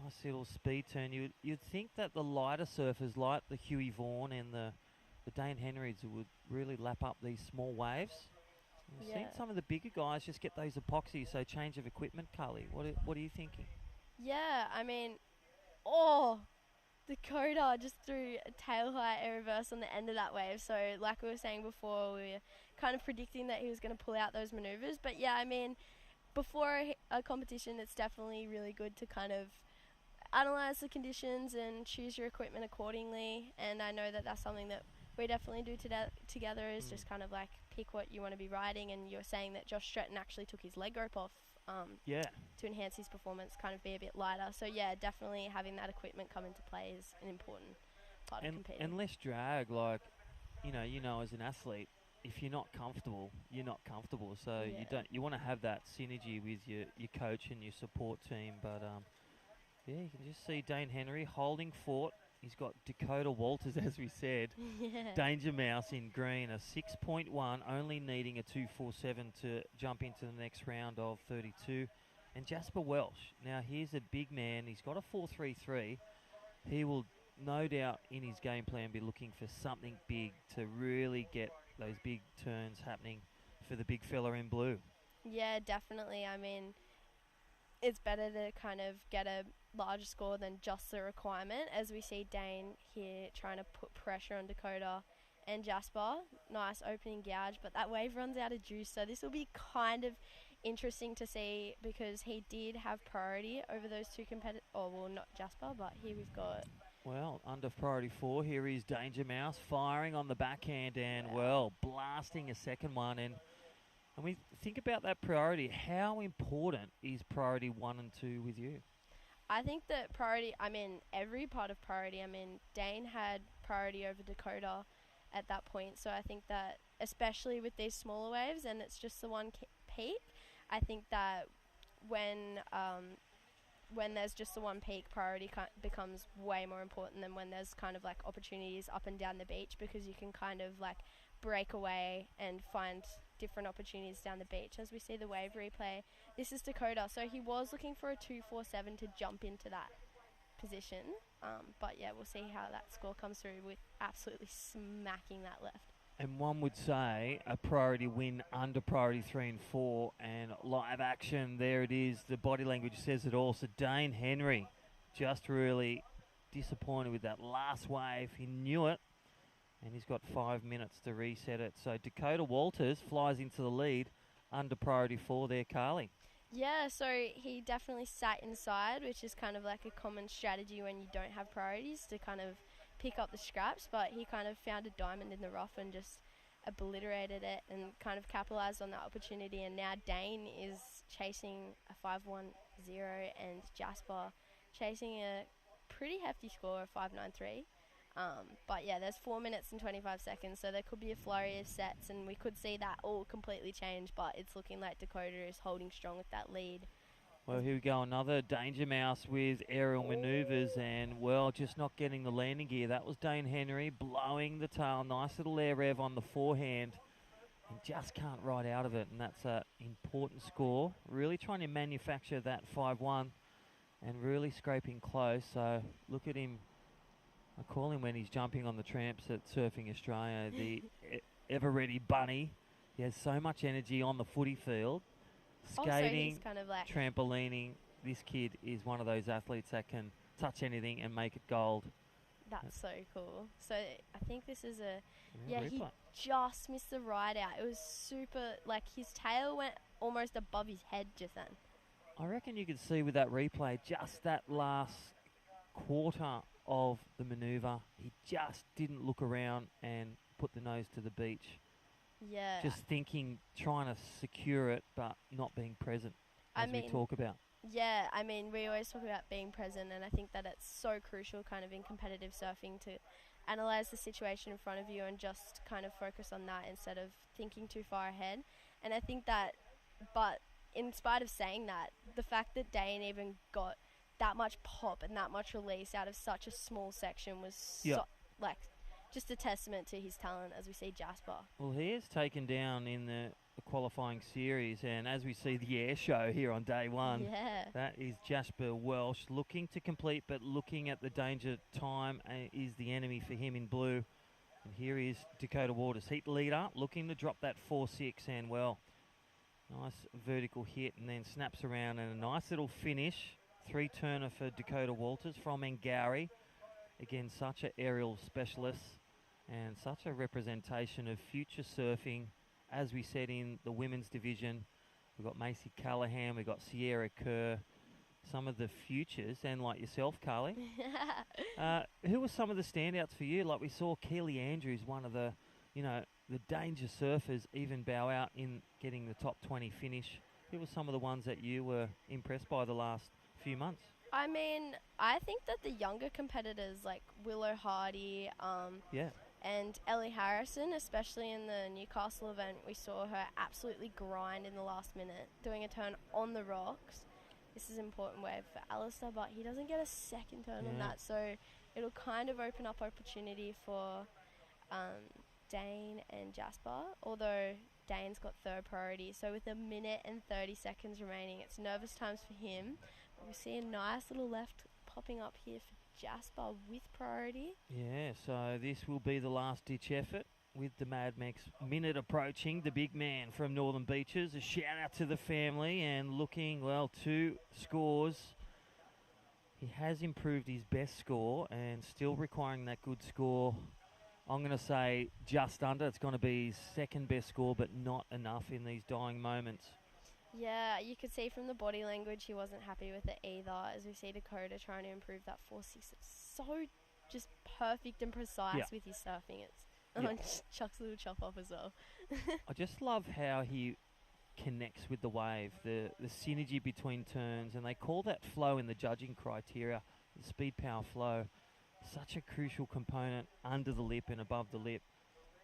Nice little speed turn. You'd think that the lighter surfers like the Huey Vaughan and the Dane Henrys would really lap up these small waves. We've seen some of the bigger guys just get those epoxies, so change of equipment, Carly. What are you thinking? Yeah, I mean, Dakota just threw a tail height air reverse on the end of that wave. So like we were saying before, we were kind of predicting that he was going to pull out those maneuvers. But yeah, I mean, before a competition, it's definitely really good to kind of analyze the conditions and choose your equipment accordingly. And I know that that's something that we definitely do together is just kind of like pick what you want to be riding. And you're saying that Josh Stretton actually took his leg rope off to enhance his performance, kind of be a bit lighter. So yeah, definitely having that equipment come into play is an important part of competing. And less drag, like, you know, as an athlete, if you're not comfortable, you're not comfortable. So you want to have that synergy with your coach and your support team. But you can just see Dane Henry holding fort. He's got Dakota Walters, as we said. Danger Mouse in green, a 6.1, only needing a 2.47 to jump into the next round of 32. And Jasper Welsh, now here's a big man. He's got a 4.33. He will no doubt in his game plan be looking for something big to really get those big turns happening for the big fella in blue. Yeah, definitely. I mean, it's better to kind of get a larger score than just the requirement, as we see Dane here trying to put pressure on Dakota and Jasper. Nice opening gouge, but that wave runs out of juice, so this will be kind of interesting to see because he did have priority over those two competitors. Oh, well, not Jasper, but here we've got... Well, under priority 4, here is Danger Mouse firing on the backhand and, blasting a second one. And we think about that priority. How important is priority 1 and 2 with you? I think that priority, every part of priority, Dane had priority over Dakota at that point. So I think that, especially with these smaller waves, and it's just the one peak, I think that when there's just the one peak, priority becomes way more important than when there's kind of like opportunities up and down the beach, because you can kind of like break away and find different opportunities down the beach. As we see the wave replay, this is Dakota, so he was looking for a 2.47 to jump into that position, but yeah, we'll see how that score comes through with absolutely smacking that left. And one would say a priority win under priority 3 and 4, and live action, there it is. The body language says it all. So Dane Henry just really disappointed with that last wave. He knew it, and he's got 5 minutes to reset it. So Dakota Walters flies into the lead under priority 4 there, Carly. Yeah, so he definitely sat inside, which is kind of like a common strategy when you don't have priorities to kind of pick up the scraps, but he kind of found a diamond in the rough and just obliterated it and kind of capitalized on that opportunity. And now Dane is chasing a 5.10 and Jasper chasing a pretty hefty score of 5.93. But yeah, there's 4 minutes and 25 seconds, so there could be a flurry of sets, and we could see that all completely change. But it's looking like Dakota is holding strong with that lead. Well, here we go, another danger mouse with aerial manoeuvres and, well, just not getting the landing gear. That was Dane Henry blowing the tail. Nice little air rev on the forehand and just can't ride out of it, and that's an important score. Really trying to manufacture that 5-1 and really scraping close. So look at him. I call him when he's jumping on the tramps at Surfing Australia, the ever-ready bunny. He has so much energy on the footy field. Skating, he's kind of like trampolining. This kid is one of those athletes that can touch anything and make it gold. That's so cool. So I think this is he replay. just missed the ride out. It was super, like his tail went almost above his head just then. I reckon you could see with that replay just that last quarter of the manoeuvre. He just didn't look around and put the nose to the beach. Yeah. Just thinking, trying to secure it, but not being present, as we talk about. Yeah, I mean, we always talk about being present, and I think that it's so crucial kind of in competitive surfing to analyse the situation in front of you and just kind of focus on that instead of thinking too far ahead. And I think that, but in spite of saying that, the fact that Dane even got that much pop and that much release out of such a small section was just a testament to his talent, as we see Jasper. Well, he is taken down in the qualifying series, and as we see the air show here on day one, that is Jasper Welsh looking to complete, but looking at the danger time is the enemy for him in blue. And here is Dakota Waters, heat leader, looking to drop that 4-6, and well, nice vertical hit, and then snaps around, and a nice little finish. 3-turner for Dakota Walters from Angari. Again, such an aerial specialist and such a representation of future surfing. As we said in the women's division, we've got Macy Callahan, we've got Sierra Kerr, some of the futures, and like yourself, Carly. Who were some of the standouts for you? Like we saw Keely Andrews, one of the, the danger surfers, even bow out in getting the top 20 finish. Who were some of the ones that you were impressed by the last few months? I mean, I think that the younger competitors like Willow Hardy, and Ellie Harrison, especially in the Newcastle event, we saw her absolutely grind in the last minute, doing a turn on the rocks. This is an important wave for Alistair, but he doesn't get a second turn on that, so it'll kind of open up opportunity for Dane and Jasper, although Dane's got third priority. So with 1 minute and 30 seconds remaining, it's nervous times for him. But we see a nice little left popping up here for Jasper with priority. Yeah, so this will be the last ditch effort with the Mad Mex minute approaching. The big man from Northern Beaches, a shout out to the family, and looking, well, 2 scores. He has improved his best score and still requiring that good score. I'm going to say just under. It's going to be his second best score, but not enough in these dying moments. Yeah, you could see from the body language he wasn't happy with it either, as we see Dakota trying to improve that 4-6. It's so just perfect and precise with his surfing. It's Chuck's little chop off as well. I just love how he connects with the wave, the synergy between turns, and they call that flow in the judging criteria, the speed power flow. Such a crucial component under the lip and above the lip.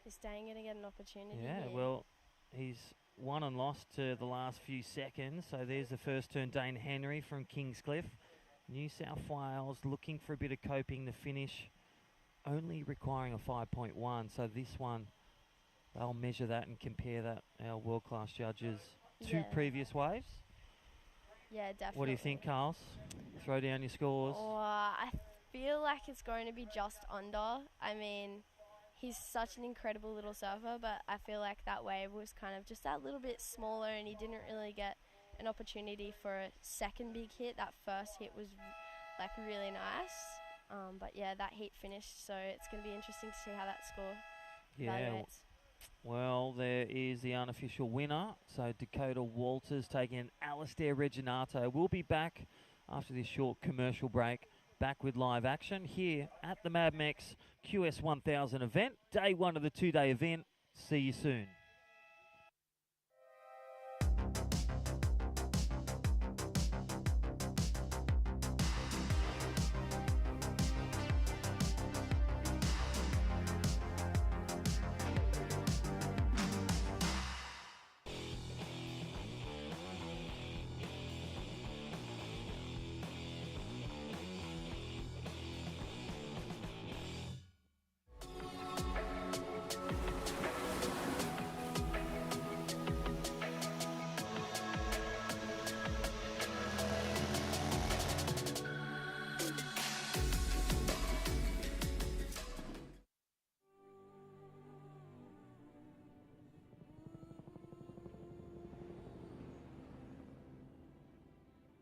Is Dane going to get an opportunity Yeah, here? well, he's won and lost to the last few seconds. So there's the first turn, Dane Henry from Kingscliff. New South Wales looking for a bit of coping to finish, only requiring a 5.1. So this one, they'll measure that and compare that, our world-class judges, to previous waves. Yeah, definitely. What do you think, Carls? Throw down your scores. Oh, I feel like it's going to be just under. I mean, he's such an incredible little surfer, but I feel like that wave was kind of just that little bit smaller, and he didn't really get an opportunity for a second big hit. That first hit was like really nice. But yeah, that heat finished, so it's going to be interesting to see how that score evaluates. Well, there is the unofficial winner. So Dakota Walters taking Alistair Reginato. We'll be back after this short commercial break. Back with live action here at the Mad Mex QS 1000 event. Day 1 of the 2-day event. See you soon.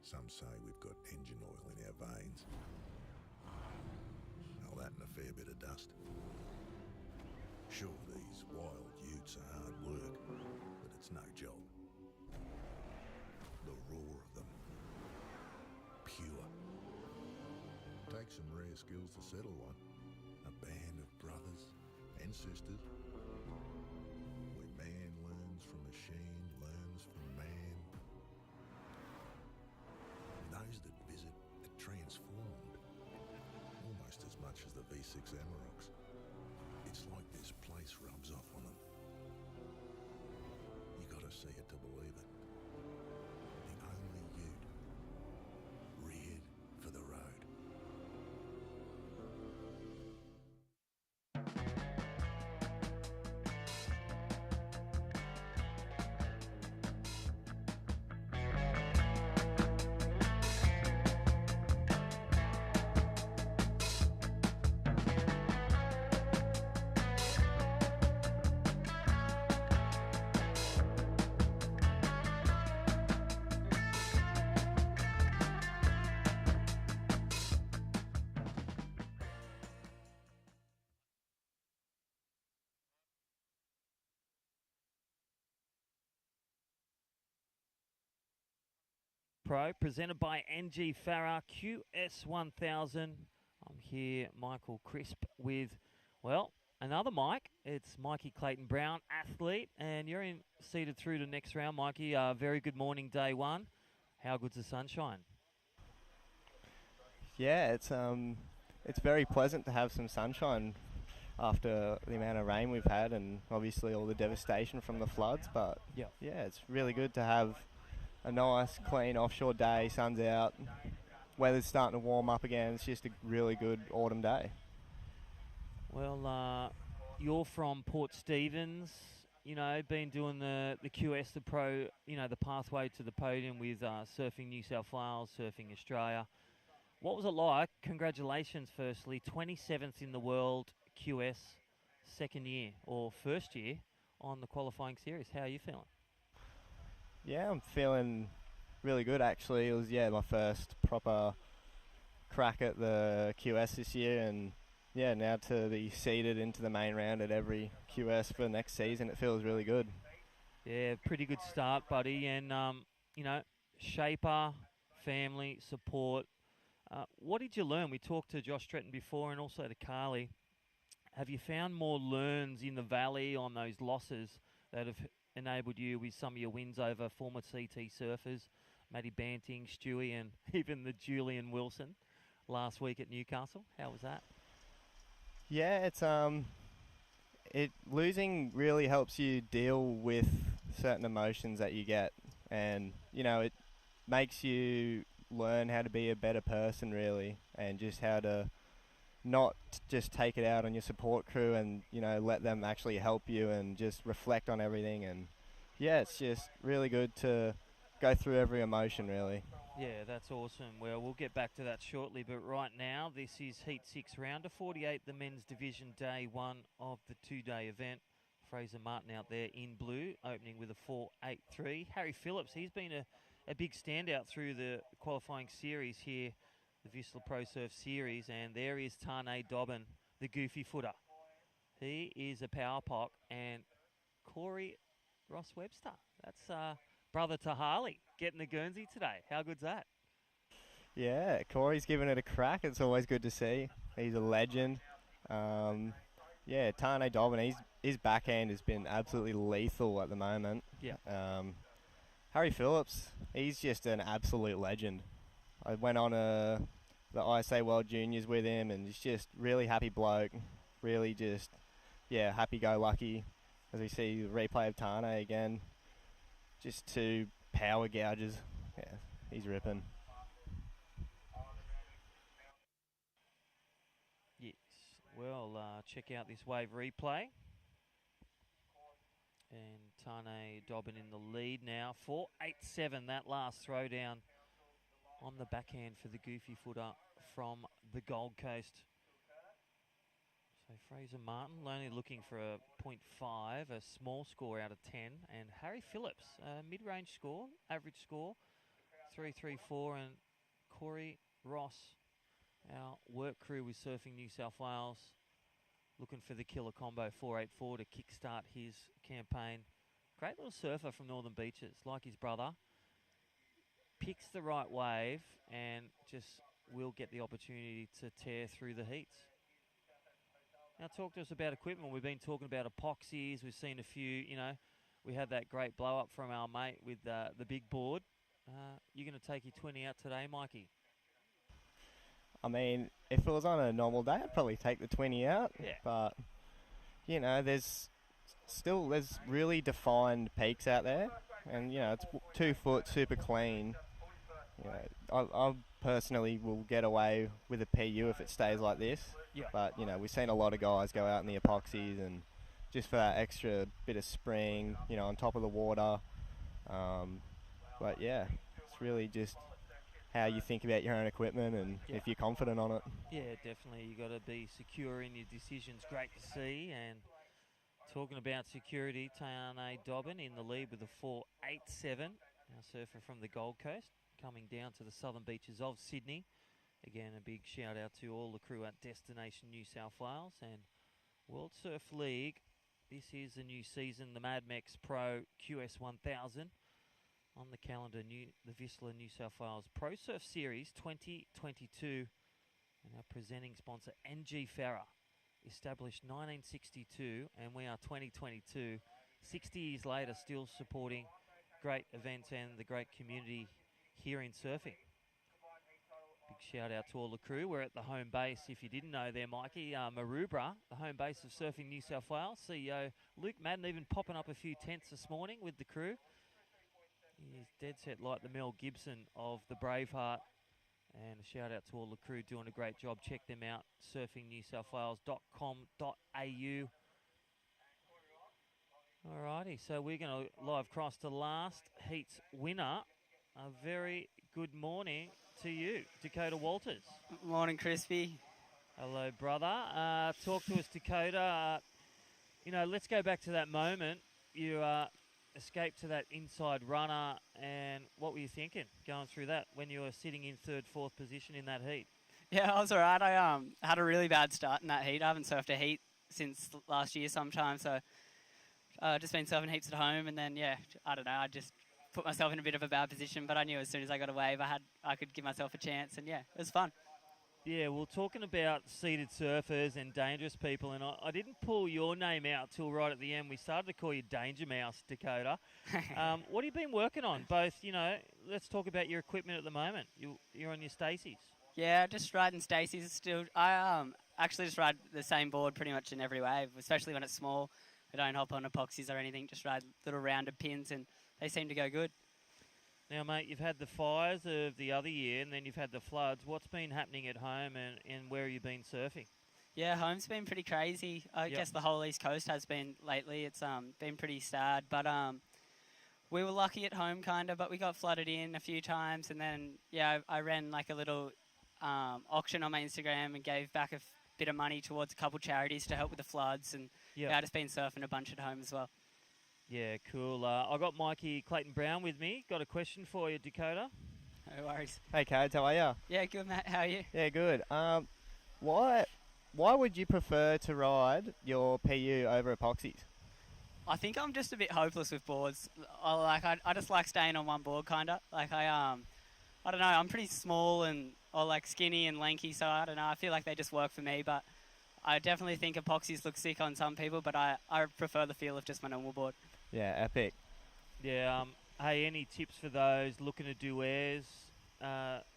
Some say we've got engine oil in our veins. All that and a fair bit of dust. Sure, these wild utes are hard work, but it's no job. The roar of them. Pure. Takes some rare skills to settle one. A band of brothers and sisters. Where man learns from machine, learns from man. And those that visit are transformed. Almost as much as the V6 Amaroks. It's like this place rubs off on them. You gotta see it to believe it. The only ute reared for the road. Pro, presented by NG Farah QS1000. I'm here, Michael Crisp, with, well, another Mike. It's Mikey Clayton Brown, athlete, and you're in seated through to next round, Mikey. Very good morning, day one. How good's the sunshine? Yeah, it's very pleasant to have some sunshine after the amount of rain we've had and obviously all the devastation from the floods. But yeah, it's really good to have a nice, clean offshore day. Sun's out, weather's starting to warm up again. It's just a really good autumn day. Well, you're from Port Stephens. You know, been doing the QS, the Pro, you know, the pathway to the podium with Surfing New South Wales, Surfing Australia. What was it like? Congratulations, firstly. 27th in the world QS, second year or first year on the qualifying series. How are you feeling? Yeah, I'm feeling really good, actually. It was, my first proper crack at the QS this year, and now to be seeded into the main round at every QS for the next season, it feels really good. Yeah, pretty good start, buddy. And, you know, shaper, family, support. What did you learn? We talked to Josh Stretton before and also to Carly. Have you found more learns in the valley on those losses that have enabled you with some of your wins over former CT surfers, Matty Banting, Stewie, and even the Julian Wilson last week at Newcastle? How was that? Yeah, it's losing really helps you deal with certain emotions that you get, and it makes you learn how to be a better person, really, and just how to not just take it out on your support crew and let them actually help you and just reflect on everything. And it's just really good to go through every emotion, really. Yeah, that's awesome. Well, we'll get back to that shortly, but right now this is Heat 6 Rounder 48, the men's division, day one of the two-day event. Fraser Martin out there in blue, opening with a 4.83. Harry Phillips, he's been a big standout through the qualifying series here, the VISSLA Pro Surf Series, and there is Tane Dobbin, the goofy footer. He is a power pock, and Corey Ross Webster, that's brother to Harley, getting the Guernsey today. How good's that? Yeah, Corey's giving it a crack. It's always good to see. He's a legend. Tane Dobbin, his backhand has been absolutely lethal at the moment. Yeah. Harry Phillips, he's just an absolute legend. I went on the ISA World Juniors with him, and he's just really happy bloke. Really just, happy-go-lucky. As we see the replay of Tane again, just two power gouges. Yeah, he's ripping. Yes. Well, check out this wave replay. And Tane Dobbin in the lead now. 4.87, that last throwdown on the backhand for the goofy footer from the Gold Coast. So Fraser Martin only looking for a 0.5, a small score out of 10. And Harry Phillips, mid-range score, average score, 334, and Corey Ross, our work crew with Surfing New South Wales, looking for the killer combo 484 to kickstart his campaign. Great little surfer from Northern Beaches, like his brother. Picks the right wave and just will get the opportunity to tear through the heats. Now talk to us about equipment. We've been talking about epoxies. We've seen a few, we had that great blow up from our mate with the big board. You're going to take your 20 out today, Mikey? I mean, if it was on a normal day, I'd probably take the 20 out. Yeah. But, there's really defined peaks out there. And, it's 2 foot, super clean. I personally will get away with a PU if it stays like this. Yeah. But, we've seen a lot of guys go out in the epoxies and just for that extra bit of spring, on top of the water. But, yeah, it's really just how you think about your own equipment and if you're confident on it. Yeah, definitely. You got to be secure in your decisions. Great to see. And talking about security, Tayane Dobbin in the lead with a 487. Our surfer from the Gold Coast coming down to the southern beaches of Sydney. Again, a big shout out to all the crew at Destination New South Wales and World Surf League. This is the new season, the Mad Mex Pro QS 1000. On the calendar, the VISSLA New South Wales Pro Surf Series 2022. And our presenting sponsor, NG Ferrer, established 1962, and we are 2022. 60 years later, still supporting great events and the great community here in surfing. Big shout out to all the crew. We're at the home base, if you didn't know there, Mikey, Maroubra, the home base of Surfing New South Wales. CEO Luke Madden even popping up a few tents this morning with the crew. He's dead set like the Mel Gibson of the Braveheart. And a shout out to all the crew doing a great job. Check them out, surfingnewsouthwales.com.au. Alrighty, so we're going to live cross to last heat's winner. A very good morning to you, Dakota Walters. Morning, Crispy. Hello, brother. Talk to us, Dakota. Let's go back to that moment. You escaped to that inside runner, and what were you thinking going through that when you were sitting in third, fourth position in that heat? Yeah, I was all right. I had a really bad start in that heat. I haven't surfed a heat since last year sometime, so just been surfing heaps at home, and then, I don't know, I just put myself in a bit of a bad position, but I knew as soon as I got a wave, I could give myself a chance, and it was fun. Yeah, well, talking about seated surfers and dangerous people, and I didn't pull your name out till right at the end. We started to call you Danger Mouse, Dakota. What have you been working on? Both, let's talk about your equipment at the moment. You're on your Stacy's. Yeah, just riding Stacy's still. I actually just ride the same board pretty much in every wave, especially when it's small. I don't hop on epoxies or anything, just ride little rounded pins, and they seem to go good. Now, mate, you've had the fires of the other year, and then you've had the floods. What's been happening at home, and where have you been surfing? Yeah, home's been pretty crazy. I guess the whole East Coast has been lately. It's been pretty sad, but we were lucky at home, kind of, but we got flooded in a few times, and then, I ran like a little auction on my Instagram and gave back a bit of money towards a couple charities to help with the floods, and I've just been surfing a bunch at home as well. Yeah, cool. I got Mikey Clayton Brown with me. Got a question for you, Dakota. No worries. Hey, Codes, how are you? Yeah, good, Matt. How are you? Yeah, good. Why would you prefer to ride your PU over epoxies? I think I'm just a bit hopeless with boards. I just like staying on one board, kind of. I don't know. I'm pretty small and skinny and lanky, so I don't know. I feel like they just work for me, but I definitely think epoxies look sick on some people, but I prefer the feel of just my normal board. Yeah, epic. Yeah, hey, any tips for those looking to do airs,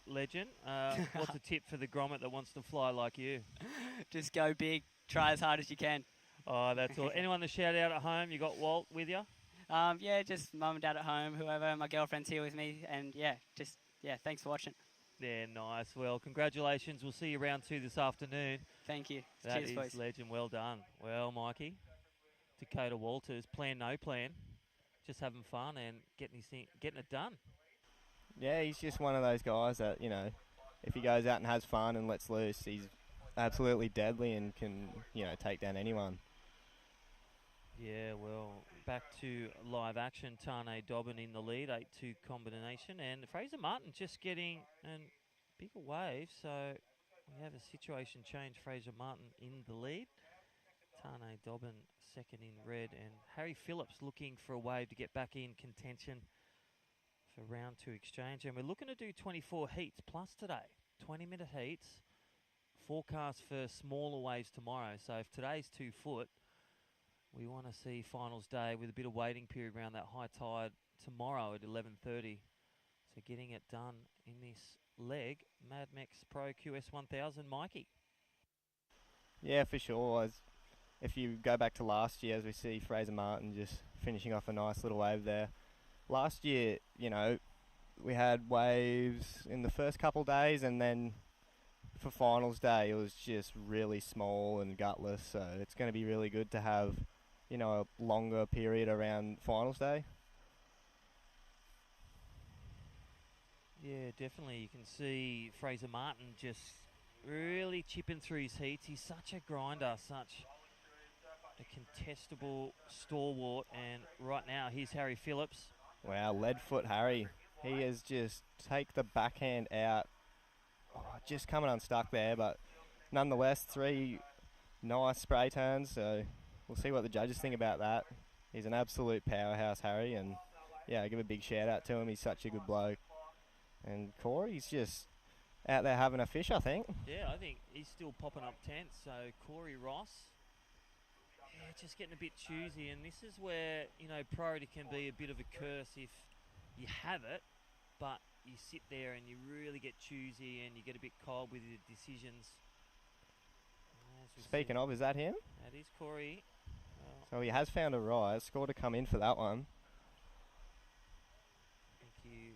legend? What's a tip for the grommet that wants to fly like you? Just go big, try as hard as you can. Oh, that's all. Anyone to shout out at home? You got Walt with you? Just mum and dad at home, whoever. My girlfriend's here with me, and thanks for watching. Yeah, nice. Well, congratulations. We'll see you round 2 this afternoon. Thank you. That Cheers, is boys. legend. Well done. Well, Mikey, Dakota Walters, plan no plan, just having fun and getting it done. Yeah, he's just one of those guys that, if he goes out and has fun and lets loose, he's absolutely deadly and can, take down anyone. Yeah, well, back to live action. Tane Dobbin in the lead, 8-2 combination, and Fraser Martin just getting a bigger wave, so we have a situation change. Fraser Martin in the lead, Tane Dobbin second in red, and Harry Phillips looking for a wave to get back in contention for round 2 exchange. And we're looking to do 24 heats plus today, 20-minute heats. Forecast for smaller waves tomorrow, so if today's 2 foot, we want to see finals day with a bit of waiting period around that high tide tomorrow at 11:30. So getting it done in this leg, Mad Mex Pro QS 1000, Mikey. Yeah, for sure. If you go back to last year, as we see Fraser Martin just finishing off a nice little wave there. Last year, we had waves in the first couple days, and then for finals day, it was just really small and gutless. So it's going to be really good to have, a longer period around finals day. Yeah, definitely. You can see Fraser Martin just really chipping through his heats. He's such a grinder, such a contestable stalwart. And right now, here's Harry Phillips. Wow, lead-foot Harry. He has just take the backhand out. Just coming unstuck there, but nonetheless, 3 nice spray turns. So we'll see what the judges think about that. He's an absolute powerhouse, Harry, and yeah, I give a big shout out to him. He's such a good bloke. And Corey's just out there having a fish, I think. Yeah, I think he's still popping up tents. So Corey Ross, just getting a bit choosy, and this is where priority can be a bit of a curse if you have it, but you sit there and you really get choosy and you get a bit cold with your decisions. Speaking of, is that him? That is Corey. So he has found a rise. Score to come in for that one. Thank you.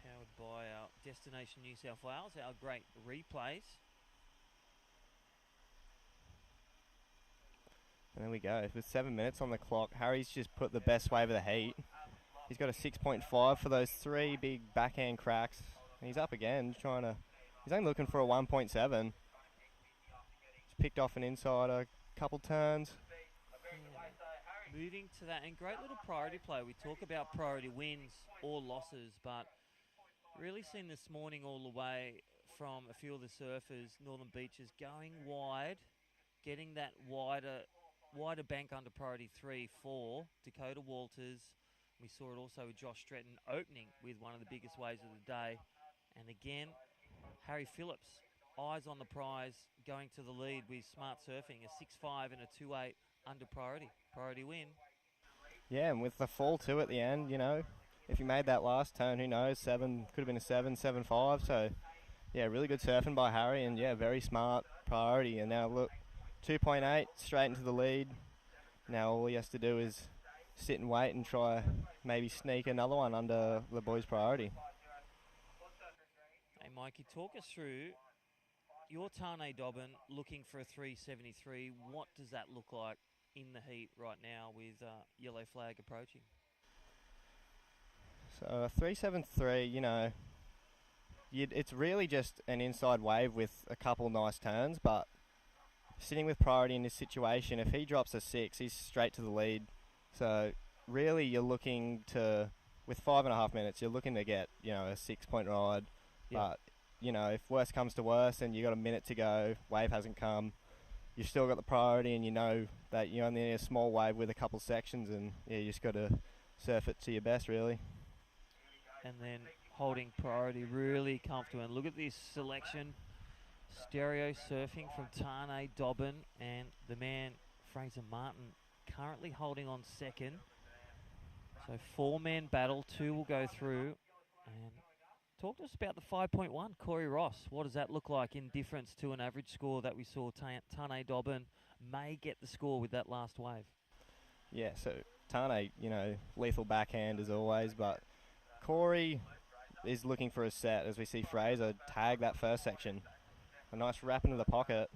Powered by our Destination New South Wales, our great replays. And there we go. With 7 minutes on the clock, Harry's just put the best wave of the heat. He's got a 6.5 for those 3 big backhand cracks. And he's up again, he's only looking for a 1.7. He's picked off an insider, couple turns. Yeah. Moving to that, and great little priority play. We talk about priority wins or losses, but really seen this morning all the way from a few of the surfers, Northern Beaches, going wide, getting that wider bank under priority 3, 4. Dakota Walters. We saw it also with Josh Stretton opening with one of the biggest waves of the day. And again, Harry Phillips, eyes on the prize, going to the lead with smart surfing, a 6.5 and a 2.8 under priority. Priority win. Yeah, and with the fall too at the end, if you made that last turn, who knows, 7, could have been a 7.5. So, yeah, really good surfing by Harry, and yeah, very smart priority. And now look, 2.8 straight into the lead. Now all he has to do is sit and wait and try maybe sneak another one under the boys' priority. Hey Mikey, talk us through your Tane Dobbin looking for a 373. What does that look like in the heat right now with yellow flag approaching? So a 373, it's really just an inside wave with a couple nice turns, but sitting with priority in this situation, if he drops a 6, he's straight to the lead. So really you're looking to, with 5.5 minutes, you're looking to get, a 6-point ride. Yep. But, if worse comes to worse and you got a minute to go, wave hasn't come, you've still got the priority, and you know that you only need a small wave with a couple sections, and yeah, you just got to surf it to your best, really. And then holding priority really comfortable. And look at this selection. Stereo surfing from Tane Dobbin, and the man, Fraser Martin, currently holding on second. So 4-man battle, 2 will go through. And talk to us about the 5.1, Corey Ross. What does that look like in difference to an average score that we saw Tane Dobbin may get the score with that last wave? Yeah, so Tane, lethal backhand as always, but Corey is looking for a set as we see Fraser tag that first section. A nice wrap into the pocket.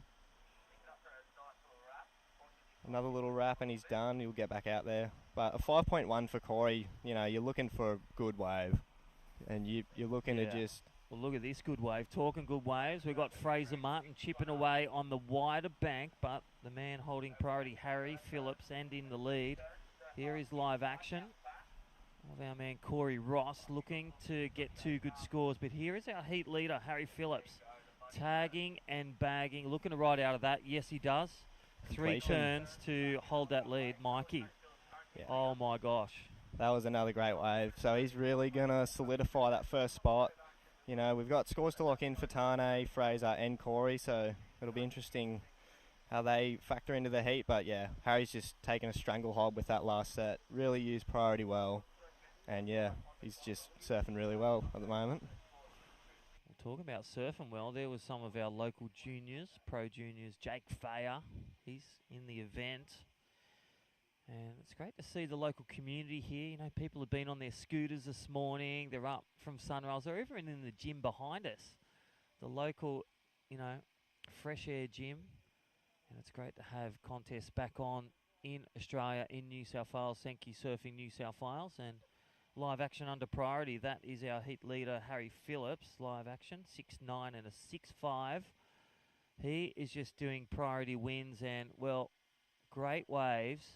Another little wrap and he's done. He'll get back out there. But a 5.1 for Corey, you're looking for a good wave. And you're looking to just... Well, look at this good wave. Talking good waves, we've got Fraser Martin chipping away on the wider bank, but the man holding priority, Harry Phillips, and in the lead. Here is live action of our man Corey Ross looking to get 2 good scores. But here is our heat leader, Harry Phillips, tagging and bagging, looking to ride out of that. Yes, he does. 3 turns to hold that lead. Mikey. Yeah. Oh, my gosh. That was another great wave. So he's really going to solidify that first spot. You know, we've got scores to lock in for Tane, Fraser and Corey, so it'll be interesting how they factor into the heat. But, yeah, Harry's just taken a stranglehold with that last set. Really used priority well. And, yeah, he's just surfing really well at the moment. We'll talk about surfing well. There was some of our local juniors, pro juniors. Jake Fayer, he's in the event. And it's great to see the local community here. You know, people have been on their scooters this morning. They're up from sunrise. They're even in the gym behind us. The local, you know, fresh air gym. And it's great to have contests back on in Australia, in New South Wales. Thank you, Surfing New South Wales. And live action under priority. That is our heat leader, Harry Phillips. Live action, 6'9" and a 6'5". He is just doing priority wins and, well, great waves.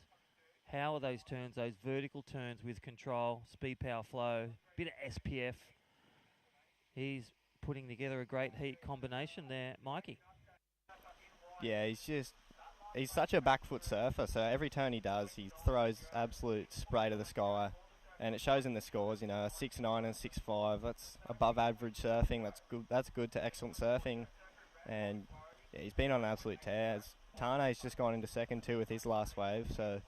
How are those turns, those vertical turns with control, speed, power, flow, bit of SPF. He's putting together a great heat combination there, Mikey. Yeah, he's such a back foot surfer, so every turn he does, he throws absolute spray to the sky. And it shows in the scores, you know, a 6'9" and a 6'5". That's above average surfing. That's good to excellent surfing. And yeah, he's been on an absolute tear. Tane's just gone into second too with his last wave, so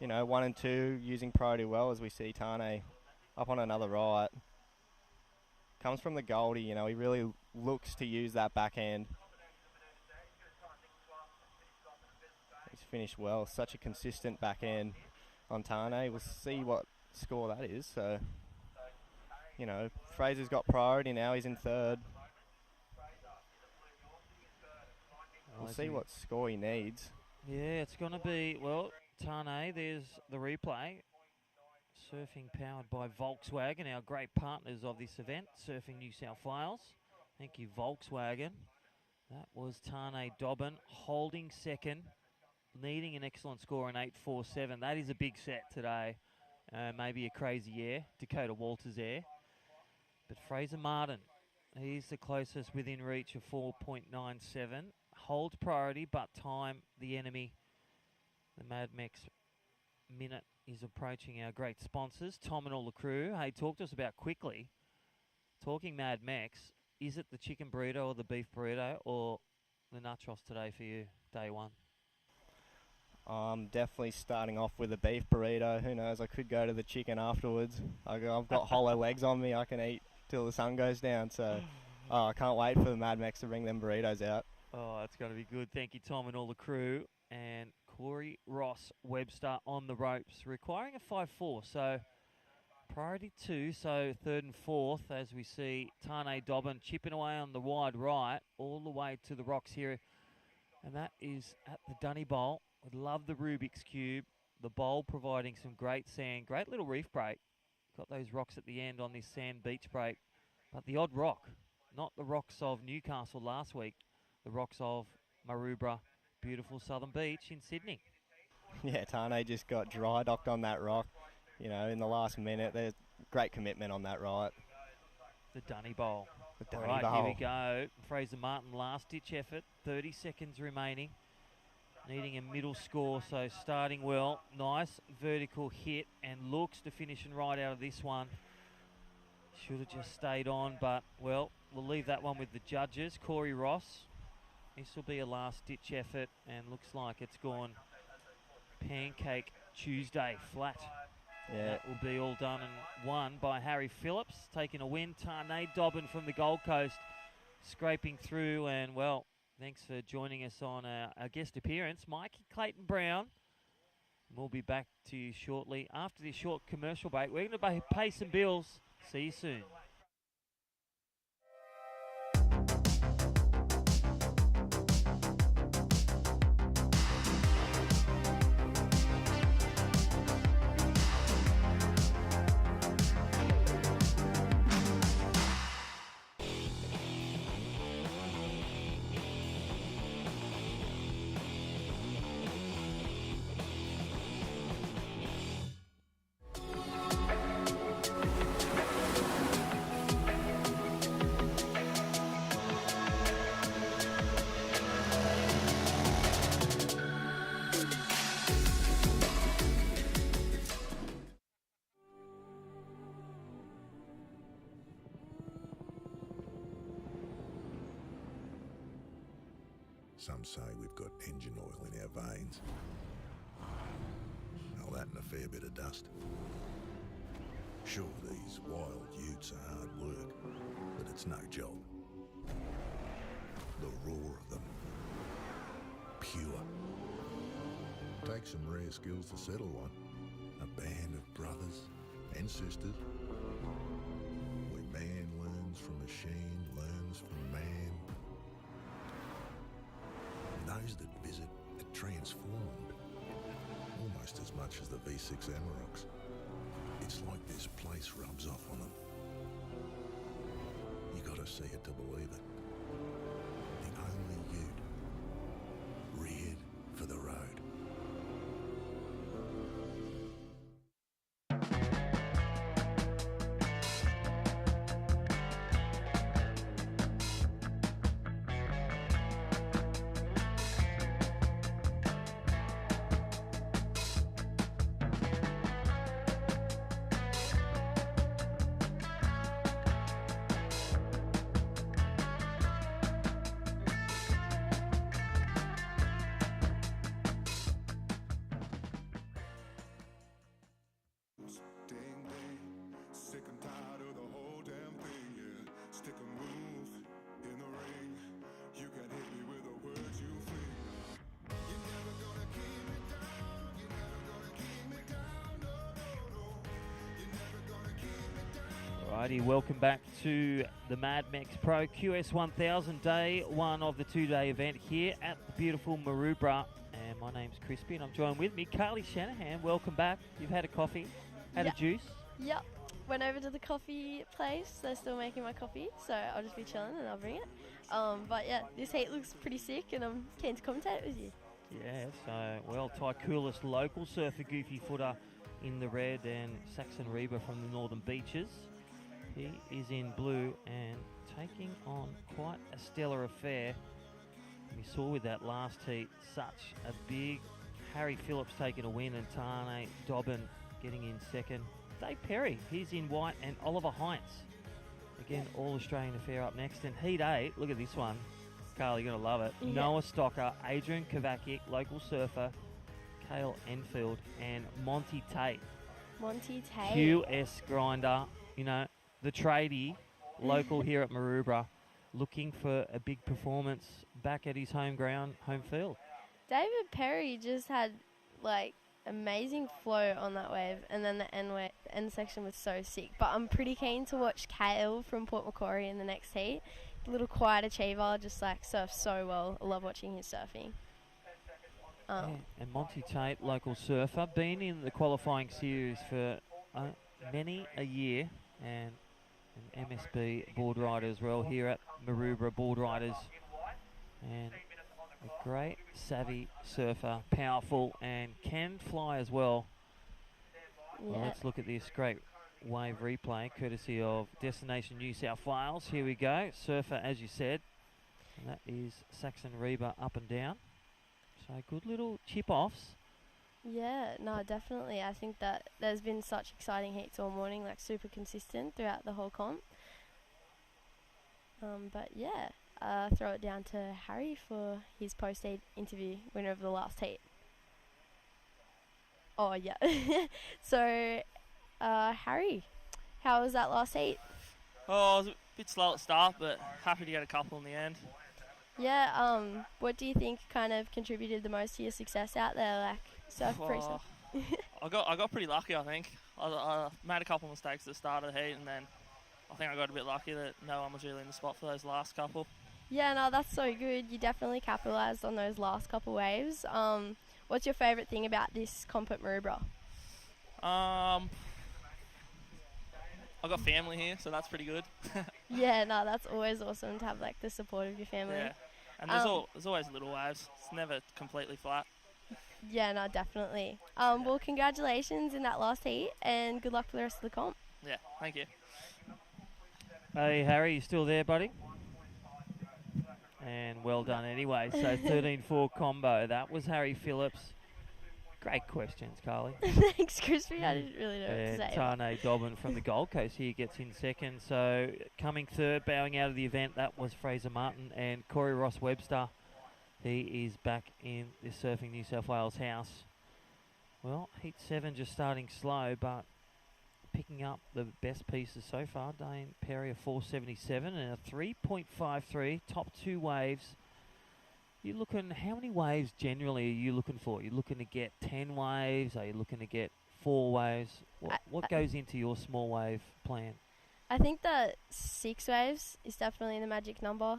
you know, 1 and 2 using priority well as we see Tane up on another right. Comes from the Goldie, you know, he really looks to use that backhand. He's finished well, such a consistent backhand on Tane. We'll see what score that is. So, you know, Fraser's got priority now, he's in third. We'll see what score he needs. Yeah, it's going to be, well, Tane, there's the replay. Surfing powered by Volkswagen, our great partners of this event, Surfing New South Wales. Thank you, Volkswagen. That was Tane Dobbin holding second, needing an excellent score in 8.47. That is a big set today. Maybe a crazy air, Dakota Walters air. But Fraser Martin, he's the closest within reach of 4.97. Holds priority, but time the enemy. The Mad Mex minute is approaching our great sponsors, Tom and all the crew. Hey, talk to us about quickly. Talking Mad Mex, is it the chicken burrito or the beef burrito or the nachos today for you, day one? I'm definitely starting off with a beef burrito. Who knows, I could go to the chicken afterwards. I've got hollow legs on me. I can eat till the sun goes down. So I can't wait for the Mad Mex to bring them burritos out. Oh, that's going to be good. Thank you, Tom and all the crew. And Corey Ross Webster on the ropes, requiring a 5.4. So priority 2, so third and fourth, as we see Tane Dobbin chipping away on the wide right, all the way to the rocks here. And that is at the Dunny Bowl. I love the Rubik's Cube. The bowl providing some great sand, great little reef break. Got those rocks at the end on this sand beach break. But the odd rock, not the rocks of Newcastle last week, the rocks of Maroubra, beautiful Southern Beach in Sydney. Yeah, Tane just got dry docked on that rock, you know, in the last minute. There's great commitment on that right. The Dunny Bowl. The Dunny All right, Bowl. here we go. Fraser Martin, last ditch effort, 30 seconds remaining. Needing a middle score, so starting well. Nice vertical hit and looks to finishing right out of this one. Should have just stayed on, but, well, we'll leave that one with the judges. Corey Ross. This will be a last-ditch effort, and looks like it's gone Pancake Tuesday flat. Yeah. That will be all done and won by Harry Phillips, taking a win. Tane Dobbin from the Gold Coast, scraping through, and, well, thanks for joining us on our guest appearance, Mikey Clayton Brown. We'll be back to you shortly after this short commercial break. We're going to pay some bills. See you soon. Some say we've got engine oil in our veins. All that and a fair bit of dust. Sure, these wild utes are hard work, but it's no job. The roar of them. Pure. Takes some rare skills to settle one. A band of brothers and sisters. Where man learns from machine, learns from man. And those that visit are transformed. Almost as much as the V6 Amaroks. It's like this place rubs off on them. You gotta see it to believe it. The only ute reared for the road. Alrighty, welcome back to the Mad Mex Pro QS 1000 day one of the two-day event here at the beautiful Maroubra. And my name's Crispy and I'm joined with me, Carly Shanahan. Welcome back. You've had a coffee, had a juice? Yep. Went over to the coffee place. They're still making my coffee, so I'll just be chilling and I'll bring it. But yeah, this heat looks pretty sick and I'm keen to commentate with you. Yeah, so, well, Tycoolist local surfer Goofy Footer in the red and Saxon Reba from the Northern Beaches. He is in blue and taking on quite a stellar affair. We saw with that last heat such a big Harry Phillips taking a win and Tane Dobbin getting in second. Dave Perry, he's in white, and Oliver Heinz. Again, all Australian affair up next. And Heat 8, look at this one. Carl, you're going to love it. Yeah. Noah Stocker, Adrian Kovacic, local surfer, Cale Enfield, and Monty Tate. Monty Tate. QS grinder, you know, the tradie, local here at Maroubra, looking for a big performance back at his home ground, home field. David Perry just had, like, amazing flow on that wave, and then the end section was so sick. But I'm pretty keen to watch Cale from Port Macquarie in the next heat. A little quiet achiever, just, like, surfs so well. I love watching his surfing. Yeah, and Monty Tate, local surfer, been in the qualifying series for many a year, and an MSB board rider as well here at Maroubra Board Riders, and a great savvy surfer, powerful and can fly as well. Yeah. Well, let's look at this great wave replay courtesy of Destination New South Wales. Here we go, surfer as you said, and that is Saxon Reba up and down, so good little chip offs. Yeah, no, definitely. I think that there's been such exciting heats all morning, like super consistent throughout the whole comp. But yeah, throw it down to Harry for his post-heat interview, winner of the last heat. Oh, yeah. So, Harry, how was that last heat? Oh, it was a bit slow at start, but happy to get a couple in the end. Yeah, what do you think kind of contributed the most to your success out there, like surf pre-surf? I got pretty lucky, I think. I made a couple of mistakes at the start of the heat, and then I think I got a bit lucky that no one was really in the spot for those last couple. Yeah, no, that's so good. You definitely capitalised on those last couple waves. What's your favourite thing about this comp at Maroubra? I got family here, so that's pretty good. Yeah, no, that's always awesome to have like the support of your family. Yeah, and there's always little waves. It's never completely flat. Yeah, no, definitely. Well, congratulations in that last heat, and good luck for the rest of the comp. Yeah, thank you. Hey, Harry, you still there, buddy? And well done anyway. So 13-4 combo. That was Harry Phillips. Great questions, Carly. Thanks, Crispy. I didn't really know what to say. Tane Dobbin from the Gold Coast here gets in second. So coming third, bowing out of the event, that was Fraser Martin and Corey Ross Webster. He is back in the Surfing New South Wales house. Well, Heat 7 just starting slow, but picking up the best pieces so far. Dane Perry a 477 and a 3.53. Top 2 waves. You looking? How many waves generally are you looking for? You looking to get 10 waves? Are you looking to get 4 waves? What goes into your small wave plan? I think that 6 waves is definitely the magic number.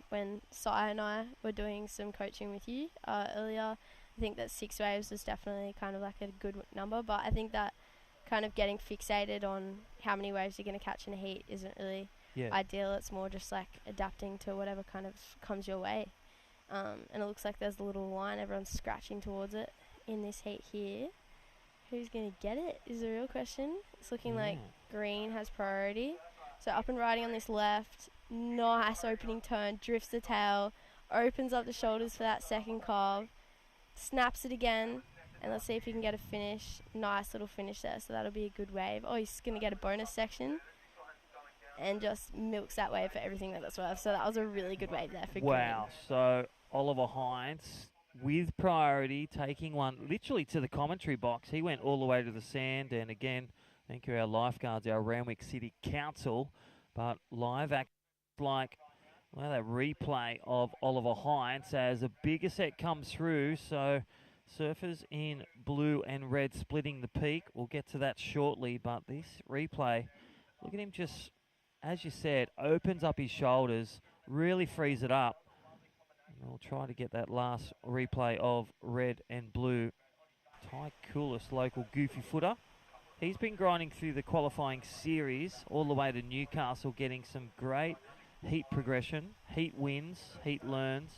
When Sai and I were doing some coaching with you earlier, I think that 6 waves is definitely kind of like a good number. But I think that kind of getting fixated on how many waves you're going to catch in a heat isn't really ideal. It's more just like adapting to whatever kind of comes your way. And it looks like there's a little line. Everyone's scratching towards it in this heat here. Who's going to get it is the real question. It's looking like green has priority. So up and riding on this left. Nice opening turn. Drifts the tail. Opens up the shoulders for that second carve. Snaps it again. And let's see if he can get a finish. Nice little finish there. So that'll be a good wave. Oh, he's going to get a bonus section. And just milks that wave for everything that it's worth. So that was a really good wave there for green. Wow. So Oliver Hines with priority, taking one literally to the commentary box. He went all the way to the sand, and again, thank you our lifeguards, our Randwick City Council, but live act like, well, that replay of Oliver Hines as a bigger set comes through, so surfers in blue and red splitting the peak. We'll get to that shortly, but this replay, look at him just, as you said, opens up his shoulders, really frees it up. We'll try to get that last replay of red and blue. Ty Coolis, local goofy footer. He's been grinding through the qualifying series all the way to Newcastle, getting some great heat progression, heat wins, heat learns.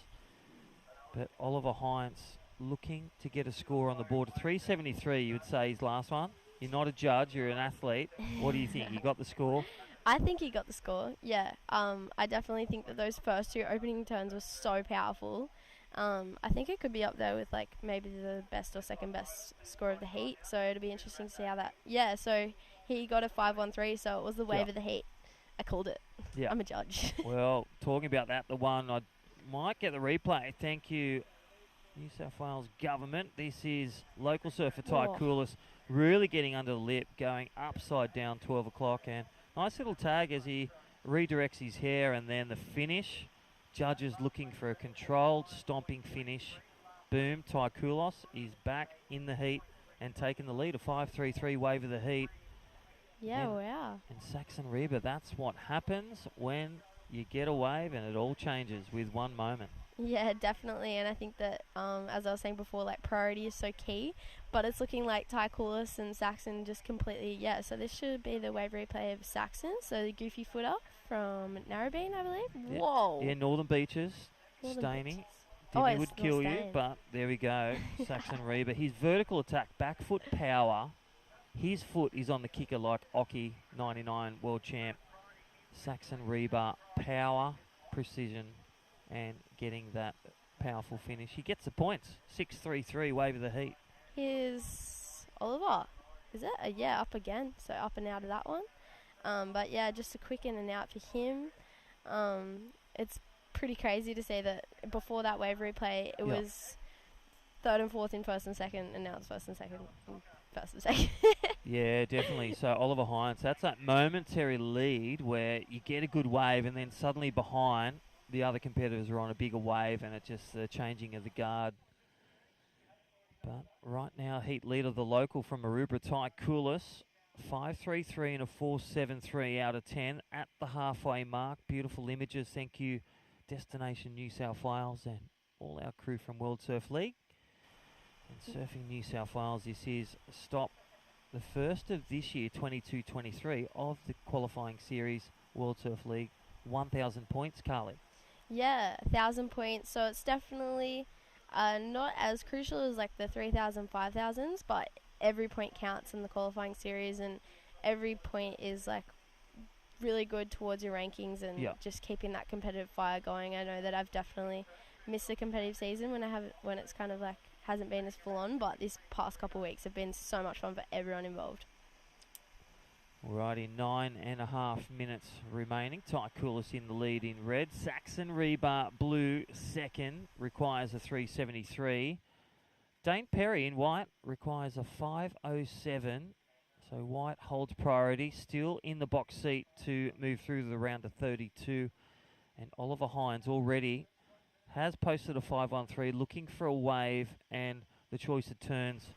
But Oliver Hines looking to get a score on the board. 373, you would say, his last one. You're not a judge, you're an athlete. What do you think? You got the score? I think he got the score, yeah. I definitely think that those first 2 opening turns were so powerful. I think it could be up there with like maybe the best or second best score of the heat. So it'll be interesting to see how that... Yeah, so he got a 513, so it was the wave of the heat. I called it. Yeah. I'm a judge. Well, talking about that, the one I might get the replay. Thank you, New South Wales government. This is local surfer Ty Coolis really getting under the lip, going upside down 12 o'clock, and nice little tag as he redirects his hair, and then the finish. Judges looking for a controlled, stomping finish. Boom, Ty Coolis is back in the heat and taking the lead. A 5.33 wave of the heat. Yeah, wow. And Saxon Reba, that's what happens when you get a wave and it all changes with one moment. Yeah, definitely. And I think that, as I was saying before, like priority is so key. But it's looking like Ty Coolis and Saxon just completely, so this should be the wave replay of Saxon. So the goofy footer from Narrabeen, I believe. Yeah. Whoa. Yeah, Northern Beaches. Staney. Dimmy would kill you, but there we go. Saxon Reba. His vertical attack, back foot power. His foot is on the kicker like Oki, 99 world champ. Saxon Reba, power, precision, and getting that powerful finish. He gets the points. 6.33 wave of the heat. Here's Oliver. Is it? Yeah, up again. So up and out of that one. But yeah, just a quick in and out for him. It's pretty crazy to say that before that wave replay, it was 3rd and 4th in first and second, and now it's first and second. First and second. Yeah, definitely. So Oliver Hines, that's that momentary lead where you get a good wave and then suddenly behind, the other competitors are on a bigger wave, and it's just the changing of the guard. But right now, heat leader, the local from Maroubra, Ty Coolis, 5.33 and a 4.73 out of 10 at the halfway mark. Beautiful images. Thank you, Destination New South Wales, and all our crew from World Surf League. And Surfing New South Wales, this is stop the first of this year, 22-23, of the qualifying series, World Surf League. 1,000 points, Carly. Yeah, 1,000 points. So it's definitely not as crucial as like the 3,000, 5,000s, but every point counts in the qualifying series, and every point is like really good towards your rankings and just keeping that competitive fire going. I know that I've definitely missed a competitive season when it's kind of like hasn't been as full on, but this past couple of weeks have been so much fun for everyone involved. Alrighty, 9.5 minutes remaining. Tycoulis in the lead in red. Saxon Rebar blue second, requires a 373. Dane Perry in white requires a 507. So white holds priority, still in the box seat to move through the round of 32. And Oliver Hines already has posted a 513, looking for a wave and the choice of turns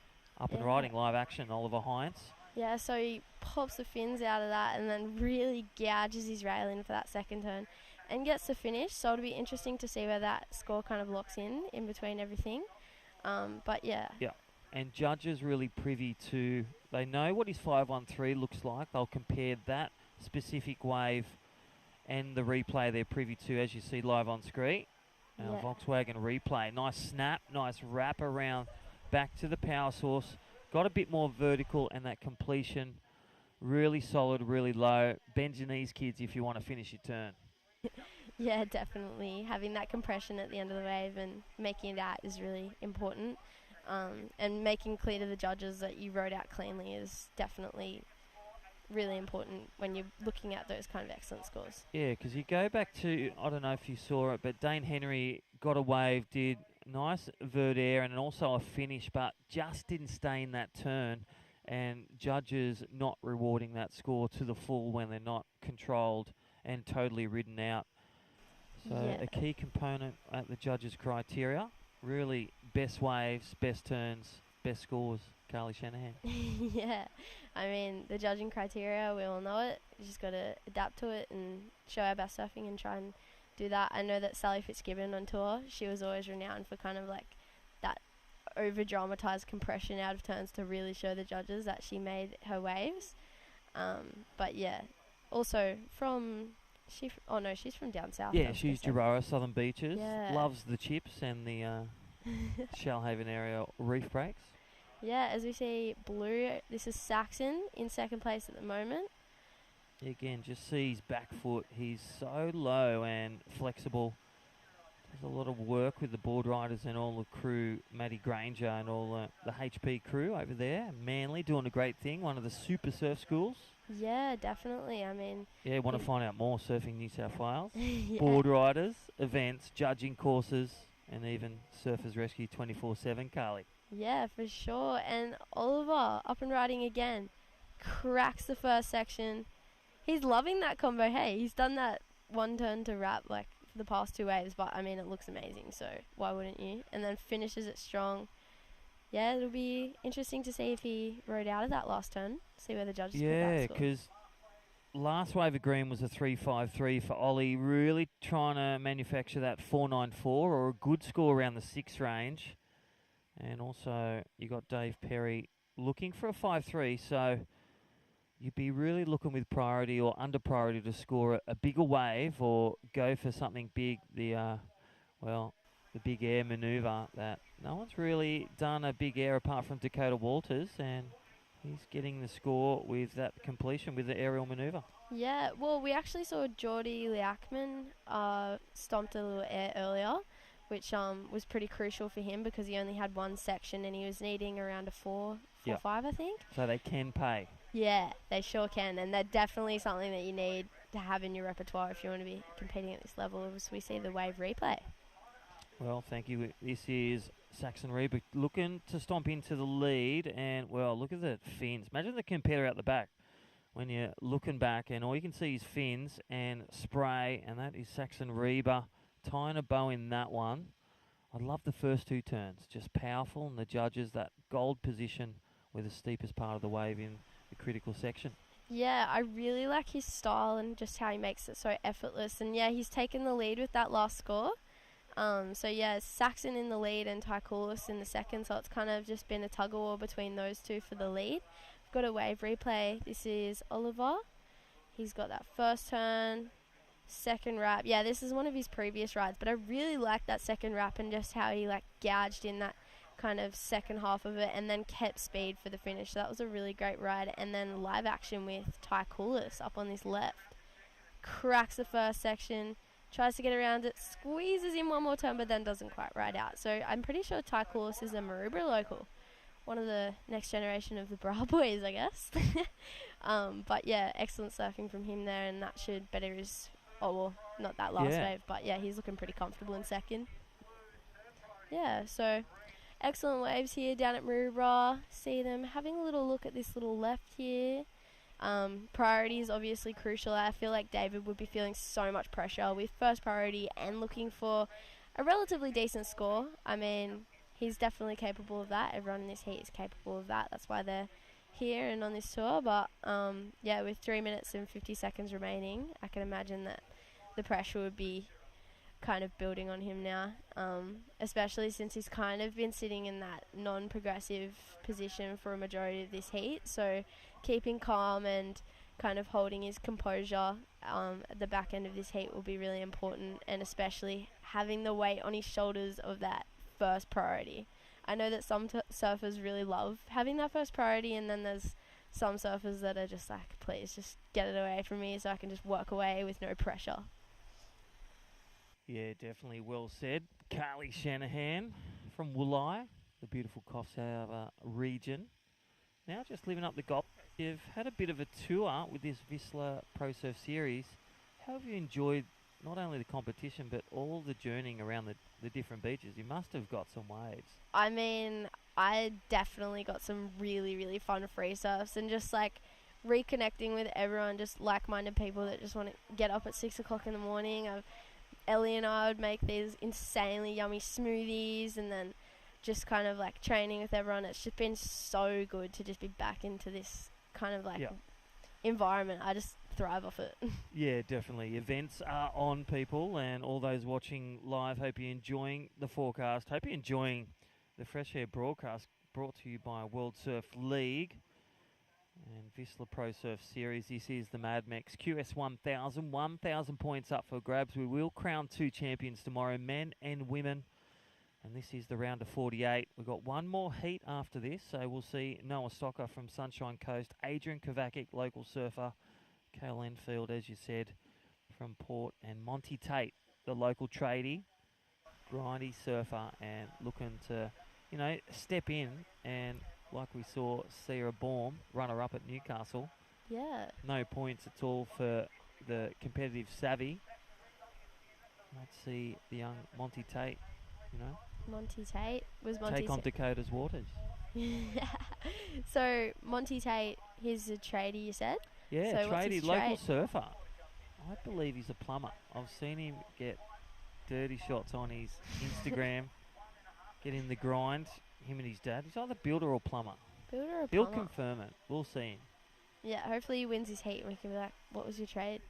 up and riding live action, Oliver Hines. Yeah, so he pops the fins out of that and then really gouges his rail in for that second turn and gets the finish. So it'll be interesting to see where that score kind of locks in between everything. But yeah. Yeah, and judges really privy to, they know what his 513 looks like. They'll compare that specific wave and the replay they're privy to, as you see live on screen. Volkswagen replay. Nice snap, nice wrap around back to the power source. Got a bit more vertical, and that completion really solid, really low. Bend your knees, kids, if you want to finish your turn. Yeah, definitely. Having that compression at the end of the wave and making that is really important. And making clear to the judges that you rode out cleanly is definitely really important when you're looking at those kind of excellent scores. Yeah, because you go back to, I don't know if you saw it, but Dane Henry got a wave, did nice vert air and also a finish, but just didn't stay in that turn, and judges not rewarding that score to the full when they're not controlled and totally ridden out. So a key component at the judges' criteria, really best waves, best turns, best scores. Carly Shanahan. Yeah, I mean, the judging criteria, we all know it. You just got to adapt to it and show our best surfing and try and do that. I know that Sally Fitzgibbon on tour, she was always renowned for kind of like that over-dramatized compression out of turns to really show the judges that she made her waves. But yeah, also she's from down south. Yeah, she's Gerrara, Southern Beaches. Yeah. Loves the chips and the Shellhaven area reef breaks. Yeah, as we see blue, this is Saxon in second place at the moment. Again, just see his back foot. He's so low and flexible. There's a lot of work with the board riders and all the crew, Matty Granger and all the HP crew over there. Manly doing a great thing, one of the super surf schools. Yeah, definitely. I mean... Yeah, want to find out more, Surfing New South Wales. Yeah. Board riders, events, judging courses, and even Surfers Rescue 24/7, Carly. Yeah, for sure. And Oliver, up and riding again, cracks the first section. He's loving that combo. Hey, he's done that one turn to wrap like for the past two waves, but I mean, it looks amazing, so why wouldn't you? And then finishes it strong. Yeah, it'll be interesting to see if he rode out of that last turn, see where the judges put that Yeah, score. because last wave of green was a 353 for Ollie, really trying to manufacture that 494 or a good score around the 6 range. And also, you got Dave Perry looking for a 5-3, so you'd be really looking with priority or under priority to score a bigger wave or go for something big. The big air manoeuvre that no one's really done a big air apart from Dakota Walters, and he's getting the score with that completion with the aerial manoeuvre. Yeah, well, we actually saw Geordie Liachman stomped a little air earlier, which was pretty crucial for him because he only had one section and he was needing around a 4-5, I think. So they can pay. Yeah, they sure can, and they're definitely something that you need to have in your repertoire if you want to be competing at this level, as we see the wave replay. Well, thank you. This is Saxon Rebar looking to stomp into the lead, and, well, look at the fins. Imagine the competitor out the back when you're looking back, and all you can see is fins and spray, and that is Saxon Rebar tying a bow in that one. I love the first two turns, just powerful, and the judges, that gold position with the steepest part of the wave in the critical section. Yeah, I really like his style and just how he makes it so effortless, and yeah, he's taken the lead with that last score. So yeah, Saxon in the lead and Tycoulis in the second, so it's kind of just been a tug-of-war between those two for the lead. We've got a wave replay. This is Oliver. He's got that first turn, second wrap. Yeah, this is one of his previous rides, but I really like that second wrap and just how he like gouged in that kind of second half of it and then kept speed for the finish. So that was a really great ride. And then live action with Tycoulis up on this left. Cracks the first section, tries to get around it, squeezes in one more turn, but then doesn't quite ride out. So I'm pretty sure Tycoulis is a Maroubra local, one of the next generation of the bra boys, I guess. But yeah, excellent surfing from him there, and that should better his, oh well, not that last wave, but yeah, he's looking pretty comfortable in second. Yeah, so excellent waves here down at Maroubra. See them having a little look at this little left here. Priority is obviously crucial. I feel like David would be feeling so much pressure with first priority and looking for a relatively decent score. I mean, he's definitely capable of that. Everyone in this heat is capable of that. That's why they're here and on this tour. But yeah, with 3 minutes and 50 seconds remaining, I can imagine that the pressure would be kind of building on him now, especially since he's kind of been sitting in that non-progressive position for a majority of this heat. So keeping calm and kind of holding his composure at the back end of this heat will be really important, and especially having the weight on his shoulders of that first priority. I know that some surfers really love having that first priority, and then there's some surfers that are just like, please just get it away from me so I can just work away with no pressure. Yeah, definitely well said. Carly Shanahan from Woolai, the beautiful Coffs Harbour region. Now just living up the Gold. You've had a bit of a tour with this VISSLA Pro Surf Series. How have you enjoyed not only the competition but all the journeying around the different beaches? You must have got some waves. I mean, I definitely got some really, really fun free surfs, and just like reconnecting with everyone, just like-minded people that just want to get up at 6 o'clock in the morning. Ellie and I would make these insanely yummy smoothies, and then just kind of like training with everyone. It's just been so good to just be back into this kind of like environment. I just thrive off it. Yeah, definitely. Events are on, people, and all those watching live, hope you're enjoying the forecast. Hope you're enjoying the Fresh Air broadcast brought to you by World Surf League and VISSLA Pro Surf Series. This is the Mad Mex QS 1000. 1,000 points up for grabs. We will crown 2 champions tomorrow, men and women. And this is the round of 48. We've got one more heat after this, so we'll see Noah Stocker from Sunshine Coast, Adrian Kovacic, local surfer, Cale Enfield, as you said, from Port, and Monty Tate, the local tradie, grindy surfer, and looking to, you know, step in and, like we saw Sierra Baum, runner-up at Newcastle. Yeah. No points at all for the competitive savvy. Let's see the young Monty Tate, you know. Monty Tate was Monty Take on Dakota's waters. So Monty Tate, he's a tradie, you said? Yeah, so tradie, local surfer. I believe he's a plumber. I've seen him get dirty shots on his Instagram, get in the grind, him and his dad. He's either builder or plumber. Builder or plumber? He'll confirm it. We'll see him. Yeah, hopefully he wins his heat and we can be like, what was your trade?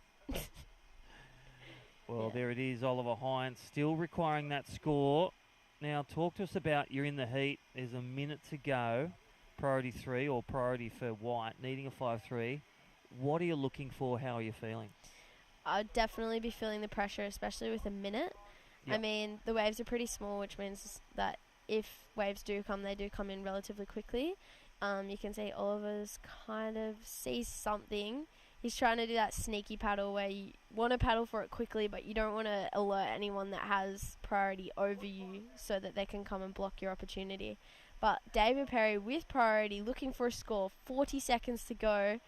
Well, there it is, Oliver Hines, still requiring that score. Now, talk to us about you're in the heat. There's a minute to go. Priority 3 or priority for White, needing a 5-3. What are you looking for? How are you feeling? I'd definitely be feeling the pressure, especially with a minute. Yep. I mean, the waves are pretty small, which means that if waves do come, they do come in relatively quickly. You can see Oliver's kind of sees something. He's trying to do that sneaky paddle where you want to paddle for it quickly, but you don't want to alert anyone that has priority over you so that they can come and block your opportunity. But David Perry with priority, looking for a score, 40 seconds to go.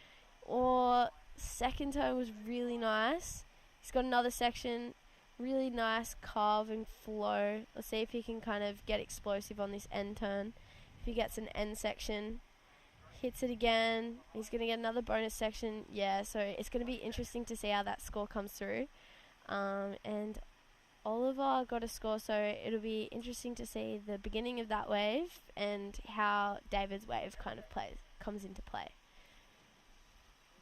Or second turn was really nice. He's got another section, really nice carve and flow. Let's see if he can kind of get explosive on this end turn. If he gets an end section, hits it again, he's going to get another bonus section. Yeah, so it's going to be interesting to see how that score comes through. And Oliver got a score, so it'll be interesting to see the beginning of that wave and how David's wave kind of comes into play.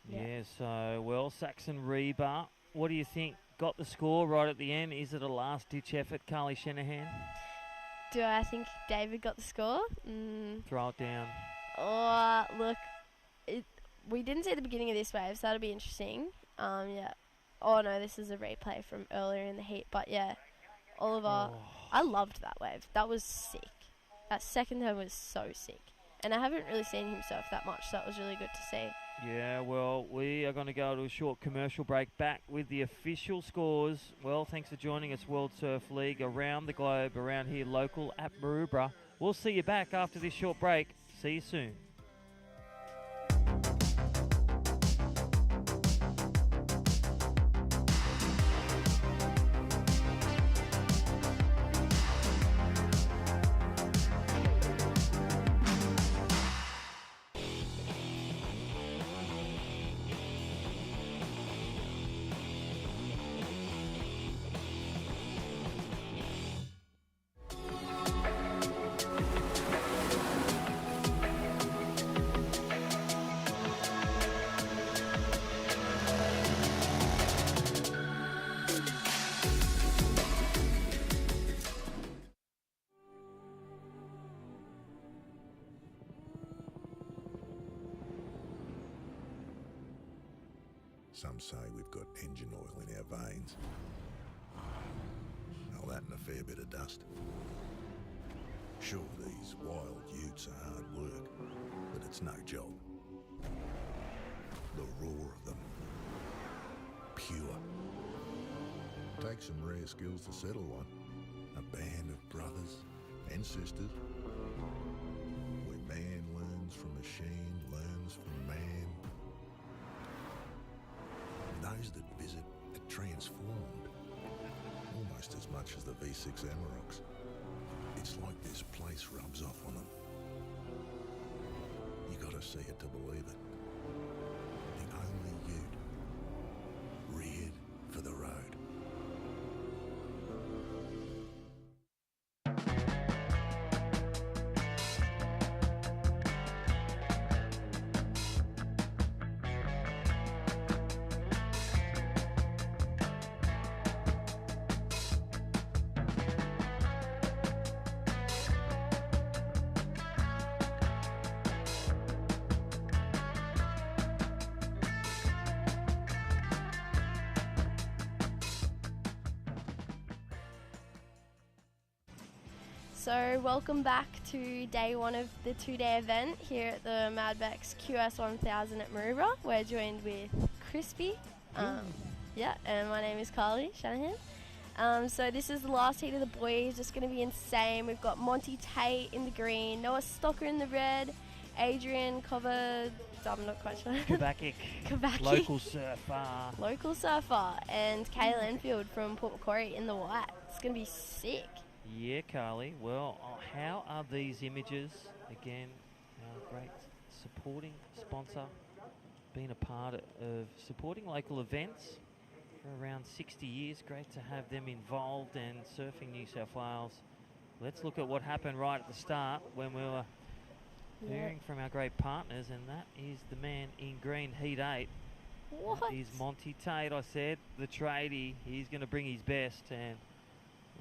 Yeah, so, well, Saxon Reba, what do you think? Got the score right at the end. Is it a last-ditch effort, Carly Shanahan? Do I think David got the score? Throw it down. Oh, look, we didn't see the beginning of this wave, so that'll be interesting. Yeah. Oh, no, this is a replay from earlier in the heat. But, yeah, Oliver, I loved that wave. That was sick. That second turn was so sick. And I haven't really seen him surf that much, so that was really good to see. Yeah, well, we are going to go to a short commercial break, back with the official scores. Well, thanks for joining us, World Surf League, around the globe, around here, local at Maroubra. We'll see you back after this short break. See you soon. Some say we've got engine oil in our veins. All that and a fair bit of dust. Sure, these wild utes are hard work, but it's no job. The roar of them. Pure. Takes some rare skills to settle one. A band of brothers and sisters. Where man learns from machine, learns from man. Those that visit are transformed, almost as much as the V6 Amaroks. It's like this place rubs off on them. You gotta see it to believe it. The only ute, reared for the road. So welcome back to day one of the two-day event here at the Mad Mex QS 1000 at Maroubra. We're joined with Crispy, yeah, and my name is Carly Shanahan. So this is the last heat of the boys, just going to be insane. We've got Monty Tate in the green, Noah Stocker in the red, Adrian Cover, I'm not quite sure. Kovacic, local surfer, and Kayla Enfield from Port Macquarie in the white. It's going to be sick. Yeah, Carly. Well, how are these images? Again, our great supporting sponsor, been a part of supporting local events for around 60 years. Great to have them involved in Surfing New South Wales. Let's look at what happened right at the start when we were hearing from our great partners, and that is the man in green, Heat 8. What? That is Monty Tate, I said, the tradie. He's going to bring his best, and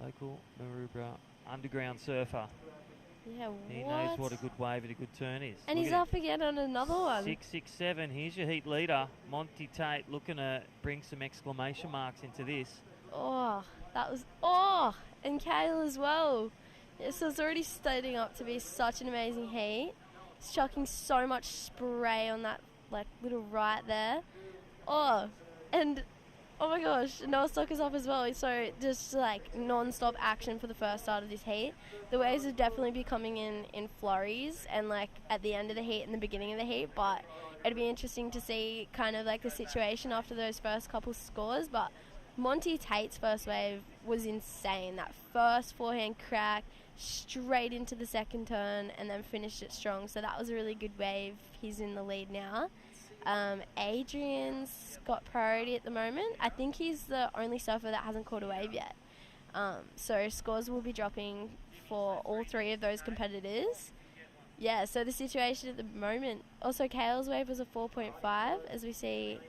local Maroubra underground surfer. Yeah, he knows what a good wave and a good turn is. And he's up again on another one. 667. Here's your heat leader, Monty Tate, looking to bring some exclamation marks into this. Oh, that was and Kale as well. Yeah, so it's already starting up to be such an amazing heat. He's chucking so much spray on that little right there. And oh my gosh, Noah Stocker's up as well. So just non-stop action for the first start of this heat. The waves have definitely be coming in flurries and at the end of the heat and the beginning of the heat, but it'd be interesting to see kind of the situation after those first couple scores. But Monty Tate's first wave was insane. That first forehand crack straight into the second turn and then finished it strong. So that was a really good wave. He's in the lead now. Adrian's got priority at the moment. I think he's the only surfer that hasn't caught a wave yet. So scores will be dropping for all three of those competitors. Yeah, so the situation at the moment. Also, Kale's wave was a 4.5, as we see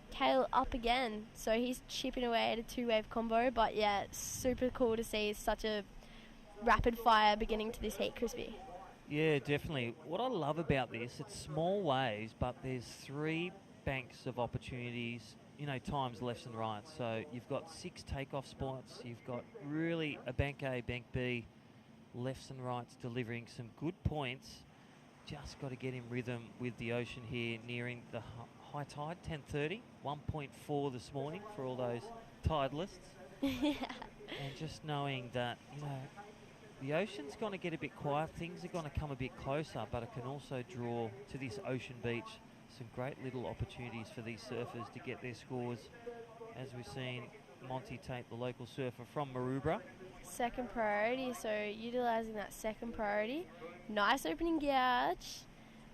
Kale up again. So he's chipping away at a two-wave combo. But yeah, it's super cool to see such a rapid fire beginning to this heat, Crispy. Yeah, definitely. What I love about this, it's small waves, but there's three banks of opportunities, times lefts and rights. So you've got 6 takeoff spots. You've got really a bank A, bank B, lefts and rights delivering some good points. Just got to get in rhythm with the ocean here, nearing the high tide, 10:30, 1.4 this morning for all those tidelists. Yeah. And just knowing that, the ocean's going to get a bit quiet. Things are going to come a bit closer, but it can also draw to this ocean beach some great little opportunities for these surfers to get their scores, as we've seen Monty Tate, the local surfer from Maroubra. Second priority, so utilising that second priority. Nice opening gouge.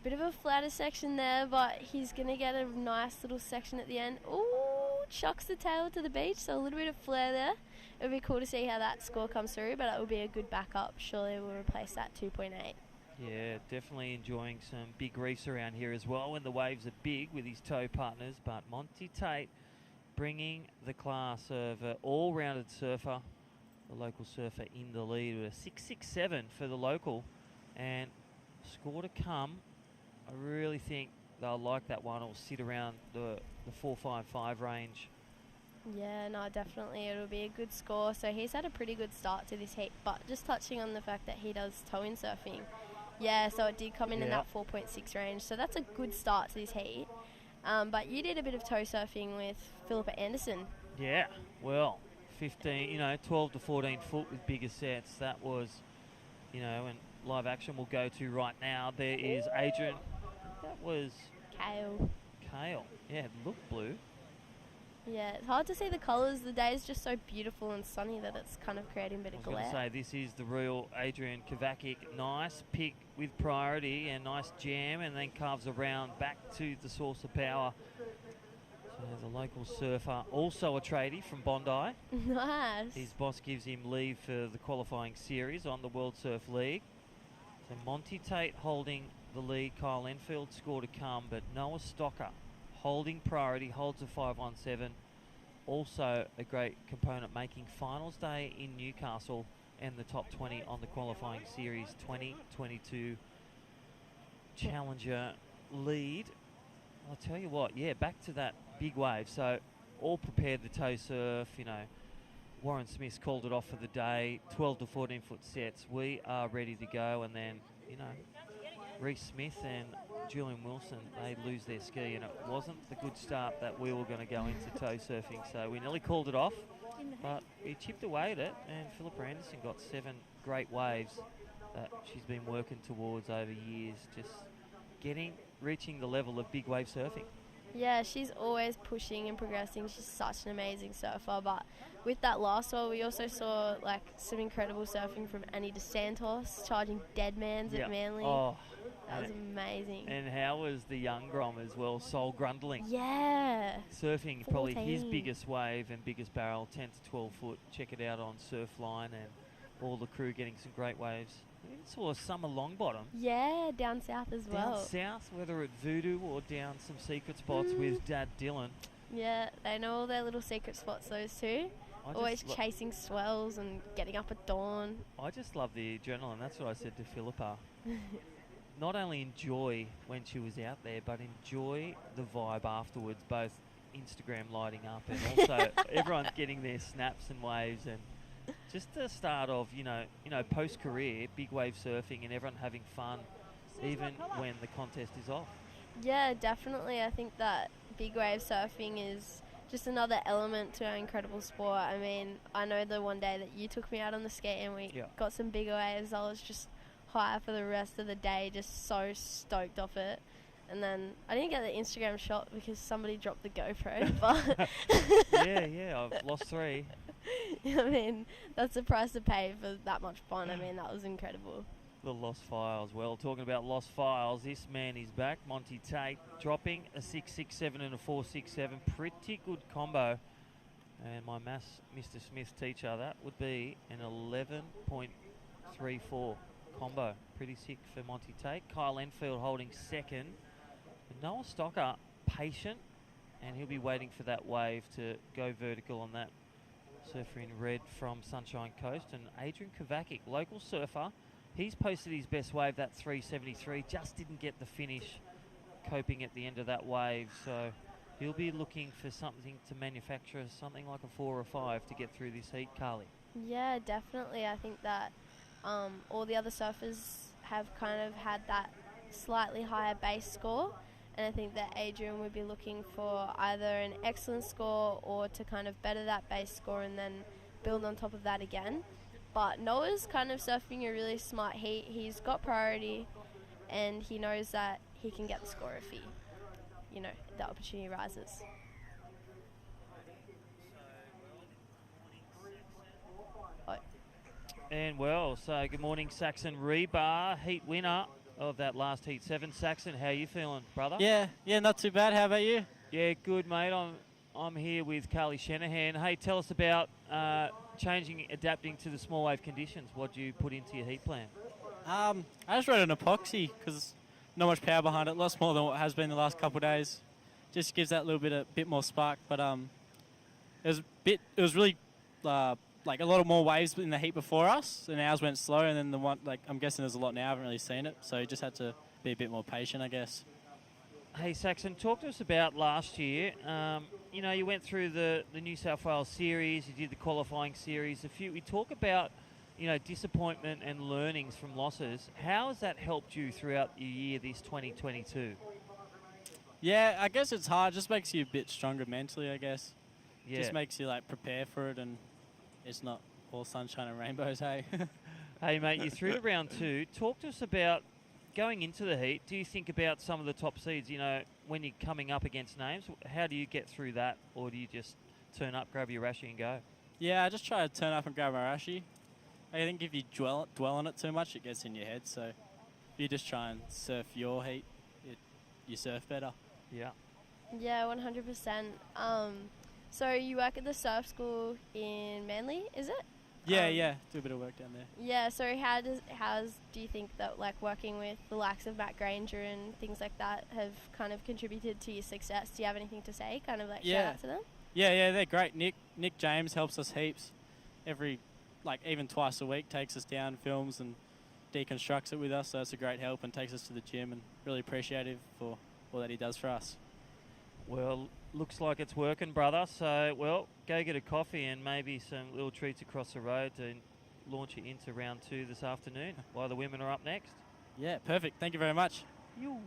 Bit of a flatter section there, but he's going to get a nice little section at the end. Ooh, chucks the tail to the beach, so a little bit of flare there. It would be cool to see how that score comes through, but it would be a good backup. Surely we'll replace that 2.8. Yeah, definitely enjoying some big reefs around here as well when the waves are big with his tow partners. But Monty Tate bringing the class of an all-rounded surfer, the local surfer in the lead with a 6.67 for the local. And score to come, I really think they'll like that one or sit around the 4.55 range. Yeah, no, definitely. It'll be a good score. So he's had a pretty good start to this heat, but just touching on the fact that he does tow-in surfing. Yeah, so it did come in that 4.6 range. So that's a good start to this heat. But you did a bit of tow surfing with Philippa Anderson. Yeah, well, 12 to 14 foot with bigger sets. That was, and live action we'll go to right now. There is Adrian. That was Kale. Yeah, it looked blue. Yeah, it's hard to see the colours. The day is just so beautiful and sunny that it's kind of creating a bit of glare. I was going to say, this is the real Adrian Kovacic. Nice pick with priority and nice jam, and then carves around back to the source of power. So the local surfer, also a tradie from Bondi. Nice. His boss gives him leave for the qualifying series on the World Surf League. So Monty Tate holding the lead. Kyle Enfield score to come, but Noah Stocker holding priority, holds a 5.17. Also a great component, making finals day in Newcastle and the top 20 on the qualifying series 2022 Challenger lead. I'll tell you what, back to that big wave. So all prepared the tow surf, Warren Smith's called it off for the day, 12 to 14 foot sets. We are ready to go, and then, Reece Smith and Julian Wilson, they lose their ski, and it wasn't the good start that we were going to go into tow surfing, so we nearly called it off, but we chipped away at it, and Philippa Anderson got 7 great waves that she's been working towards over years, just reaching the level of big wave surfing. Yeah, she's always pushing and progressing. She's such an amazing surfer. But with that last one, we also saw some incredible surfing from Annie DeSantos, charging deadmans at Manly. Oh, that was amazing. And how was the young Grom as well, Sol Grundling? Yeah. Surfing 14. Probably his biggest wave and biggest barrel, 10 to 12 foot. Check it out on Surfline, and all the crew getting some great waves. We saw a summer long bottom. Yeah, down south as well. Down south, whether at Voodoo or down some secret spots with Dad Dylan. Yeah, they know all their little secret spots, those two. Always chasing swells and getting up at dawn. I just love the adrenaline. That's what I said to Philippa. Not only enjoy when she was out there, but enjoy the vibe afterwards, both Instagram lighting up and also everyone getting their snaps and waves, and just the start of, post-career, big wave surfing and everyone having fun, even when the contest is off. Yeah, definitely. I think that big wave surfing is just another element to our incredible sport. I mean, I know the one day that you took me out on the skate and we got some bigger waves, I was just high for the rest of the day, just so stoked off it. And then I didn't get the Instagram shot because somebody dropped the GoPro, but yeah, I've lost 3. I mean, that's the price to pay for that much fun. I mean, that was incredible. The lost files. Well, talking about lost files, this man is back. Monty Tate dropping a 6.67 and a 4.67. Pretty good combo. And my maths, Mr. Smith teacher, that would be an 11.34 combo. Pretty sick for Monty Tate. Kyle Enfield holding second. Noah Stocker, patient, and he'll be waiting for that wave to go vertical on that surfer in red from Sunshine Coast. And Adrian Kovacic, local surfer, he's posted his best wave, that 3.73, just didn't get the finish, coping at the end of that wave. So he'll be looking for something to manufacture, something like a 4 or 5 to get through this heat, Carly. Yeah, definitely. I think that all the other surfers have kind of had that slightly higher base score, and I think that Adrian would be looking for either an excellent score or to kind of better that base score and then build on top of that again. But Noah's kind of surfing a really smart heat. He's got priority, and he knows that he can get the score if he, the opportunity rises. And well, so good morning, Saxon Rebar, heat winner of that last heat 7. Saxon, how you feeling, brother? Yeah, not too bad. How about you? Yeah, good, mate. I'm here with Carly Shanahan. Hey, tell us about adapting to the small wave conditions. What do you put into your heat plan? I just rode an epoxy because not much power behind it. Lots more than what has been the last couple of days. Just gives that little bit more spark. But it was really like a lot of more waves in the heat before us, and ours went slow. And then the one, I'm guessing there's a lot now. I haven't really seen it, so you just had to be a bit more patient, I guess. Hey, Saxon, talk to us about last year. You went through the New South Wales series, you did the qualifying series. We talk about, disappointment and learnings from losses. How has that helped you throughout your year, this 2022? Yeah, I guess it's hard. It just makes you a bit stronger mentally, I guess. Yeah. Just makes you, prepare for it, and it's not all sunshine and rainbows, hey? Hey, mate, you're through to round 2. Talk to us about going into the heat. Do you think about some of the top seeds, when you're coming up against names? How do you get through that, or do you just turn up, grab your rashie and go? Yeah, I just try to turn up and grab my rashie. I think if you dwell on it too much, it gets in your head. So if you just try and surf your heat, you surf better. Yeah. Yeah, 100%. So you work at the surf school in Manly, is it? Yeah, do a bit of work down there. Yeah, so how do you think that working with the likes of Matt Granger and things like that have kind of contributed to your success? Do you have anything to say? Shout out to them? Yeah, they're great. Nick James helps us heaps. Even twice a week, takes us down, films and deconstructs it with us. So that's a great help and takes us to the gym, and really appreciative for all that he does for us. Well, looks like it's working, brother. So, go get a coffee and maybe some little treats across the road to launch you into round 2 this afternoon while the women are up next. Yeah, perfect. Thank you very much. All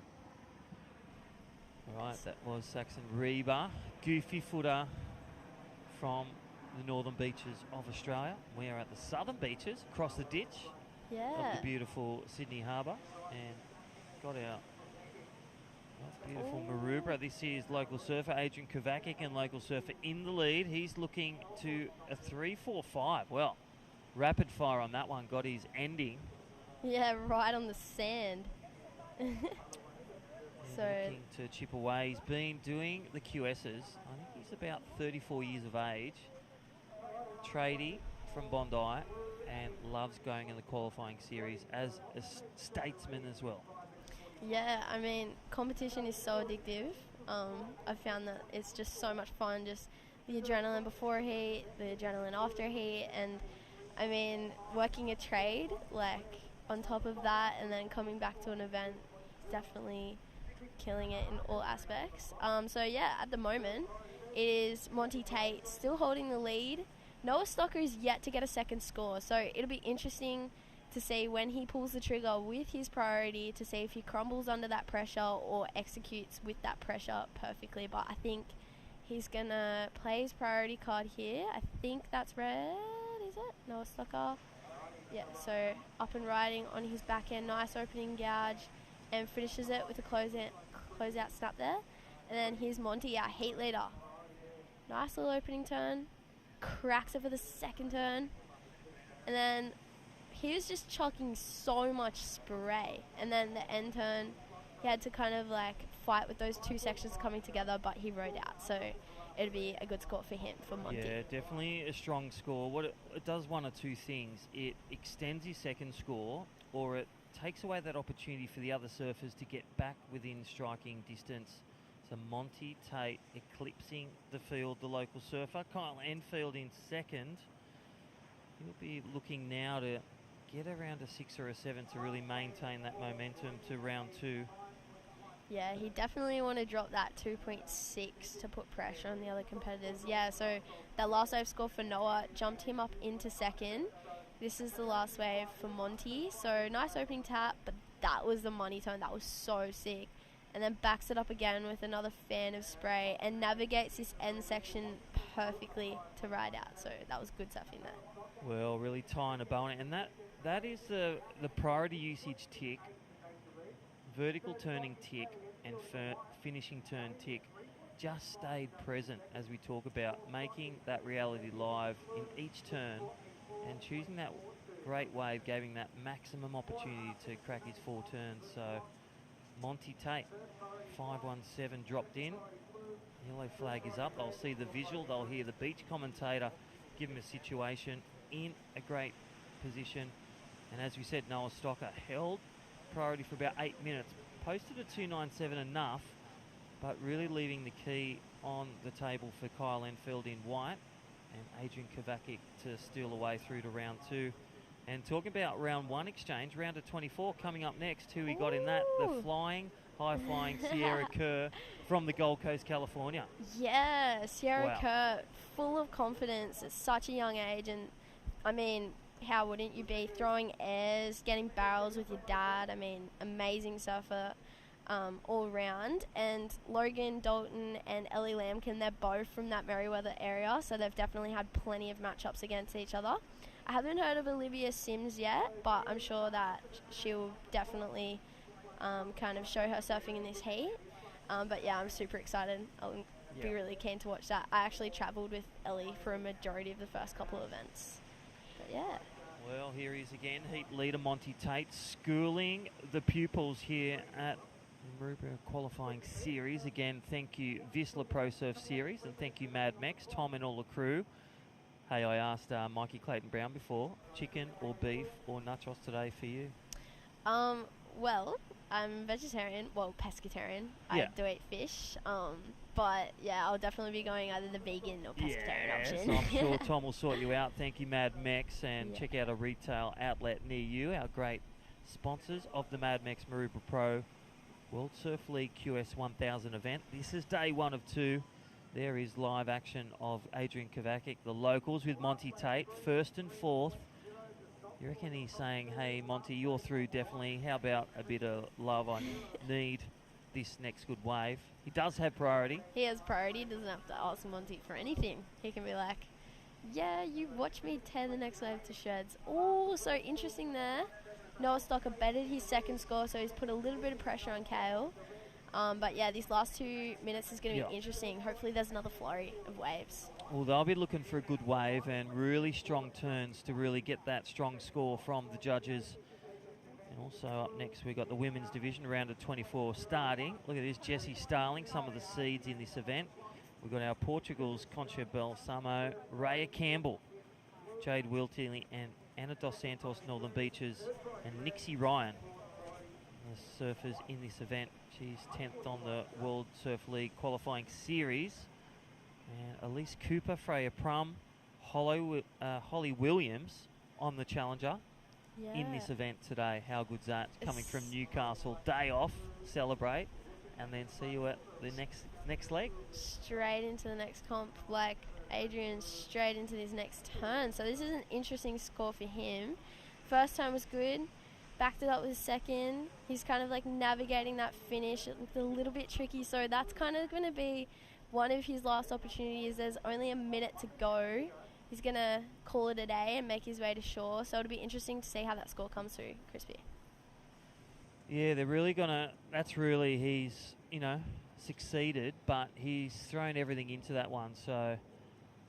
right, that was Saxon Rebar, goofy footer from the northern beaches of Australia. We are at the southern beaches, across the ditch of the beautiful Sydney Harbour, and got our beautiful Maroubra. This is local surfer Adrian Kovacic, and local surfer in the lead. He's looking to a 3.45. Well, rapid fire on that one. Got his ending. Yeah, right on the sand. Looking to chip away. He's been doing the QSs. I think he's about 34 years of age. Tradie from Bondi, and loves going in the qualifying series as a statesman as well. Yeah, competition is so addictive. I've found that it's just so much fun, just the adrenaline before heat, the adrenaline after heat, and working a trade, on top of that, and then coming back to an event, definitely killing it in all aspects. At the moment, it is Monty Tate still holding the lead. Noah Stocker is yet to get a second score, so it'll be interesting to see when he pulls the trigger with his priority, to see if he crumbles under that pressure or executes with that pressure perfectly. But I think he's going to play his priority card here. I think that's red, is it? Noah Stocker. Yeah, so up and riding on his back end, nice opening gouge, and finishes it with a closeout snap there. And then here's Monty, our heat leader. Nice little opening turn, cracks it for the second turn, and then he was just chucking so much spray, and then the end turn, he had to kind of fight with those two sections coming together, but he rode out, so it'd be a good score for him, for Monty. Yeah, definitely a strong score. What it does one or two things. It extends his second score, or it takes away that opportunity for the other surfers to get back within striking distance. So Monty Tate eclipsing the field, the local surfer. Kyle Enfield in second. He'll be looking now to get around a 6 or a 7 to really maintain that momentum to round 2. Yeah, he definitely want to drop that 2.6 to put pressure on the other competitors. Yeah, so that last wave score for Noah jumped him up into second. This is the last wave for Monty. So nice opening tap, but that was the money turn. That was so sick. And then backs it up again with another fan of spray and navigates this end section perfectly to ride out. So that was good surfing there. Well, really tying a bow on it, and that is the priority usage tick, vertical turning tick, and finishing turn tick. Just stayed present as we talk about making that reality live in each turn, and choosing that great wave gave him that maximum opportunity to crack his 4 turns. So Monty Tate, 517 dropped in. Yellow flag is up. They'll see the visual. They'll hear the beach commentator give him a situation in a great position. And as we said, Noah Stocker held priority for about 8 minutes. Posted a 297 enough, but really leaving the key on the table for Kyle Enfield in white and Adrian Kovacic to steal away through to round 2. And talking about round 1 exchange, round of 24 coming up next. Who we got in that? The high-flying Sierra Kerr from the Gold Coast, California. Yeah, Sierra Kerr, full of confidence at such a young age. And, I mean, how wouldn't you be? Throwing airs, getting barrels with your dad. I mean, amazing surfer all round. And Logan Dalton and Ellie Lambkin, they're both from that Merriweather area, so they've definitely had plenty of matchups against each other. I haven't heard of Olivia Sims yet, but I'm sure that she'll definitely kind of show her surfing in this heat. But yeah, I'm super excited. I'll be really keen to watch that. I actually travelled with Ellie for a majority of the first couple of events. But yeah. Well, here he is again, heat leader Monty Tate, schooling the pupils here at the Maroubra Qualifying Series. Again, thank you VISSLA Pro Surf Series, and thank you Mad Mex, Tom and all the crew. Hey, I asked Mikey Clayton Brown before, chicken or beef or nachos today for you? Well, I'm vegetarian, well, pescatarian. Yeah. I do eat fish. But yeah, I'll definitely be going either the vegan or pescatarian option. I'm sure Tom will sort you out. Thank you, Mad Mex, and check out a retail outlet near you. Our great sponsors of the Mad Mex Maroubra Pro World Surf League QS 1000 event. This is day 1 of 2. There is live action of Adrian Kovacic, the locals with Monty Tate, 1st and 4th. You reckon he's saying, hey, Monty, you're through definitely. How about a bit of love? I need this next good wave. He does have priority. He has priority. He doesn't have to ask Monty for anything. He can be like, yeah, you watch me tear the next wave to shreds. Oh, so interesting there. Noah Stocker bettered his second score, so he's put a little bit of pressure on Kale. But yeah, these last 2 minutes is going to be interesting. Hopefully there's another flurry of waves. Well, they'll be looking for a good wave and really strong turns to really get that strong score from the judges. And also up next, we've got the women's division, round of 24 starting. Look at this, Jessie Starling, some of the seeds in this event. We've got our Portugal's Concha Balsamo, Raya Campbell, Jade Wiltiley, and Ana dos Santos, Northern Beaches, and Nixie Ryan, the surfers in this event. She's 10th on the World Surf League Qualifying Series. And Elise Cooper, Freya Prum, Holly Williams on the Challenger in this event today. How good's that? Coming from Newcastle, day off, celebrate, and then see you at the next leg. Straight into the next comp, like Adrian, straight into this next turn. So this is an interesting score for him. First time was good. Backed it up with his second. He's kind of like navigating that finish. It looked a little bit tricky, so that's kind of going to be one of his last opportunities. There's only a minute to go. He's going to call it a day and make his way to shore, so it'll be interesting to see how that score comes through, Crispy. Yeah, they're really going to... That's really... He's, succeeded, but he's thrown everything into that one. So,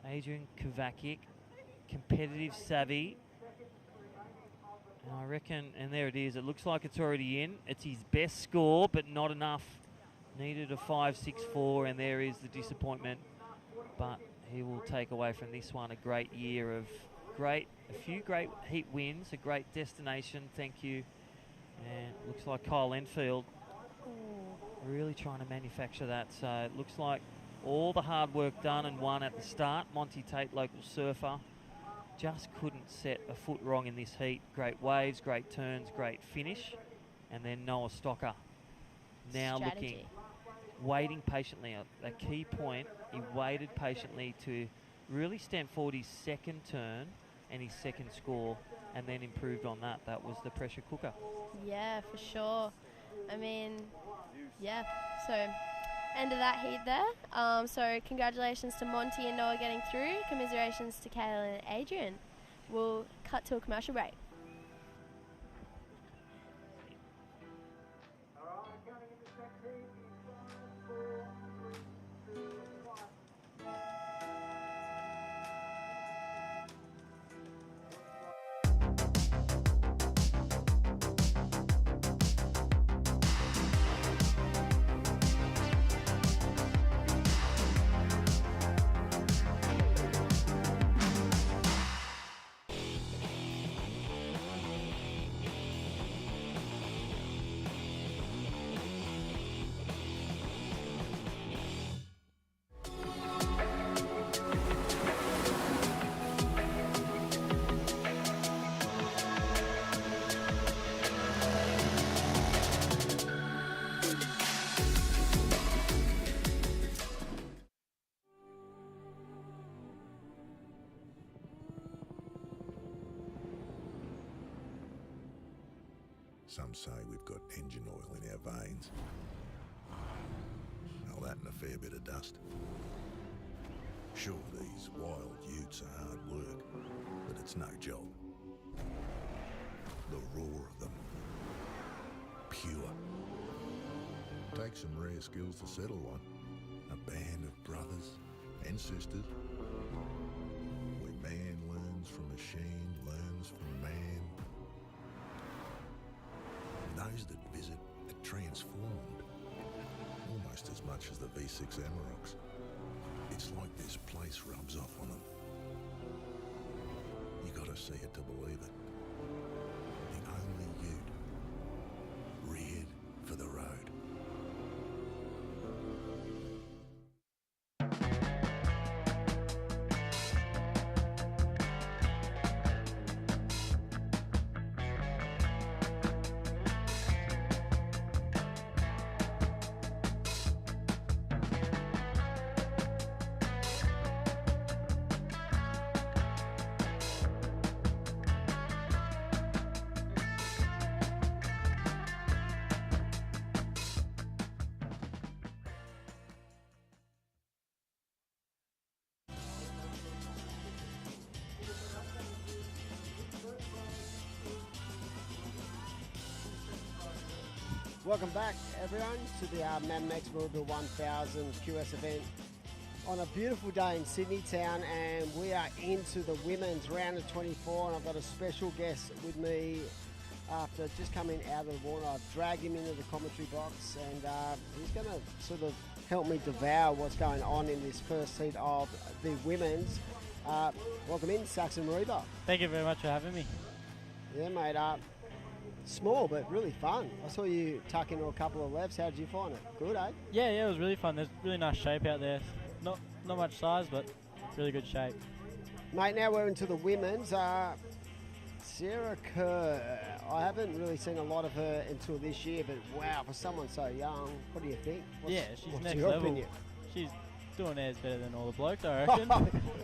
Adrian Kovacic, competitive savvy. And I reckon, and there it is, it looks like it's already in. It's his best score, but not enough. Needed a 5.64, and there is the disappointment. But he will take away from this one a great year of a few great heat wins, a great destination, thank you. And it looks like Kyle Enfield really trying to manufacture that. So it looks like all the hard work done and won at the start. Monty Tate, local surfer, just couldn't set a foot wrong in this heat. Great waves, great turns, great finish. And then Noah Stocker now waiting patiently. A key point, he waited patiently to really stamp forward his second turn and his second score, and then improved on that. That was the pressure cooker. Yeah, for sure. I mean, yeah, so end of that heat there. So congratulations to Monty and Noah getting through. Commiserations to Kayla and Adrian. we'll cut to a commercial break. Some say we've got engine oil in our veins. Well, that and a fair bit of dust. Sure, these wild utes are hard work, but it's no job. The roar of them. Pure. Takes some rare skills to settle one. A band of brothers and sisters. Where man learns from machine, learns from man. Those that visit are transformed, almost as much as the V6 Amaroks. It's like this place rubs off on them. You gotta see it to believe it. The only ute, reared for the road. Welcome back, everyone, to the Mad Mex Maroubra 1000 QS event on a beautiful day in Sydney town, and we are into the women's round of 24, and I've got a special guest with me after just coming out of the water. I've dragged him into the commentary box, and he's going to sort of help me devour what's going on in this first heat of the women's. Welcome in, Saxon Maroubra. Thank you very much for having me. Yeah, mate. Small, but really fun. I saw you tuck into a couple of lefts. How did you find it? Good, eh? Yeah, it was really fun. There's really nice shape out there. Not much size, but really good shape. Mate, now we're into the women's. Sarah Kerr. I haven't really seen a lot of her until this year, but wow, for someone so young, what do you think? She's next your level. opinion? She's doing airs better than all the blokes, I reckon.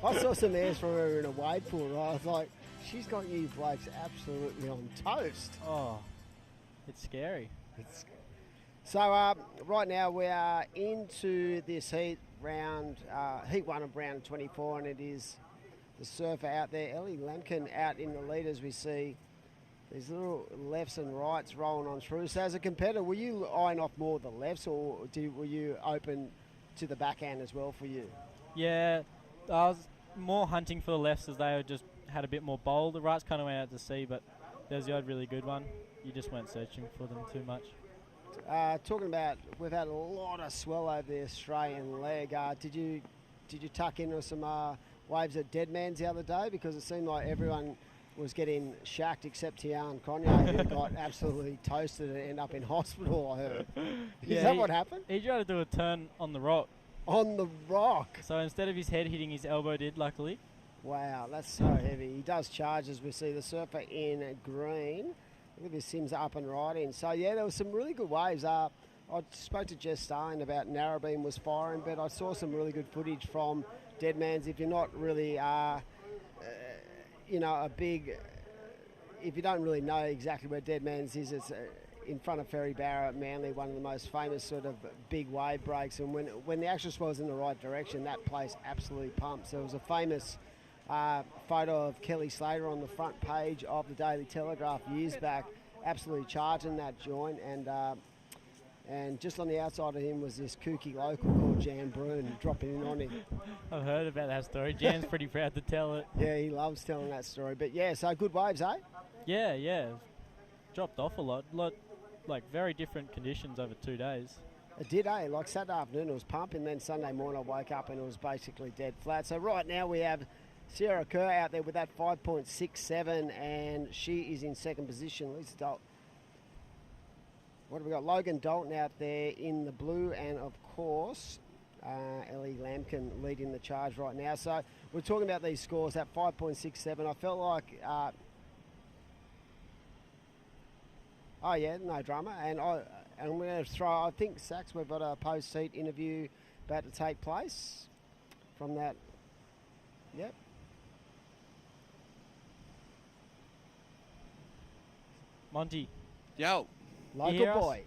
I saw some airs from her in a wade pool, right? I was like, she's got you blokes absolutely on toast. Oh, it's scary. So right now we are into this heat round, heat 1 of round 24, and it is the surfer out there, Ellie Lemkin, out in the lead as we see these little lefts and rights rolling on through. So as a competitor, were you eyeing off more the lefts, or were you open to the backhand as well for you? Yeah, I was more hunting for the lefts as they were just had a bit more bowl. The rights kind of went out to sea, but there's the odd really good one. You just weren't searching for them too much. Talking about, we've had a lot of swell over the Australian leg. Did you tuck into some waves at Deadman's the other day? Because it seemed like everyone was getting shacked except Tian Cognac, who got absolutely toasted and ended up in hospital, I heard. Is that what happened? He tried to do a turn on the rock. On the rock? So instead of his head hitting, his elbow did, luckily. Wow, that's so heavy. He does charge, as we see the surfer in green. Look at this Sims up and right in. So, yeah, there was some really good waves. I spoke to Jess Starling about Narrabeen was firing, but I saw some really good footage from Deadman's. If you're not really, a big... if you don't really know exactly where Deadman's is, it's in front of Ferry Barrow at Manly, one of the most famous sort of big wave breaks. And when the action swell's in the right direction, that place absolutely pumps. There was a famous photo of Kelly Slater on the front page of the Daily Telegraph years back, absolutely charging that joint, and just on the outside of him was this kooky local called Jan Brune dropping in on him. I've heard about that story. Jan's pretty proud to tell it. Yeah, he loves telling that story. But yeah, so good waves, eh? Yeah. Dropped off a lot. Like very different conditions over 2 days. It did, eh? Like Saturday afternoon it was pumping, then Sunday morning I woke up and it was basically dead flat. So right now we have Sierra Kerr out there with that 5.67, and she is in second position. Lisa Dalton. What have we got? Logan Dalton out there in the blue, and of course Ellie Lampkin leading the charge right now. So we're talking about these scores at 5.67. I felt like oh yeah, no drama. And I'm going to throw, I think, Sax, we've got a post-seat interview about to take place from that. Yep. Monty. Yo. Local boy.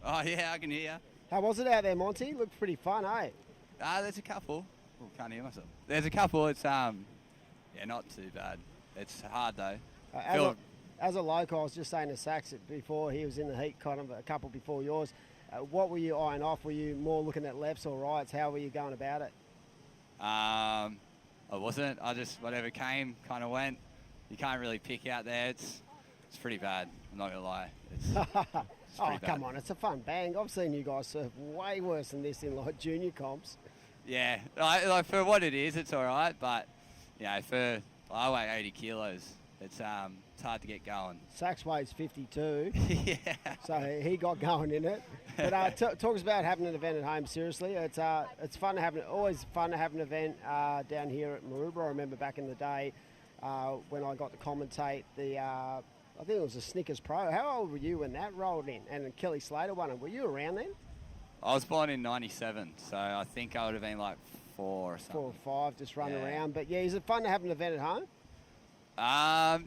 Oh, yeah, I can hear you. How was it out there, Monty? Looked pretty fun, eh? There's a couple. Oh, can't hear myself. There's a couple. It's, yeah, not too bad. It's hard, though. As a local, I was just saying to Sax before he was in the heat, kind of a couple before yours. What were you eyeing off? Were you more looking at lefts or rights? How were you going about it? I wasn't. I just, whatever came, kind of went. You can't really pick out there. It's pretty bad. I'm not going to lie. It's oh, bad. Come on. It's a fun bang. I've seen you guys surf way worse than this in like junior comps. Yeah. Like for what it is, it's all right. But, you know, I weigh 80 kilos. It's hard to get going. Sax weighs 52. Yeah. So he got going in it. But talk us about having an event at home. Seriously, it's fun to have always fun to have an event down here at Maroubra. I remember back in the day when I got to commentate the. I think it was a Snickers Pro. How old were you when that rolled in? And Kelly Slater won it. Were you around then? I was born in '97, so I think I would have been like 4 or something. 4 or 5, just running around. But yeah, is it fun to have an event at home?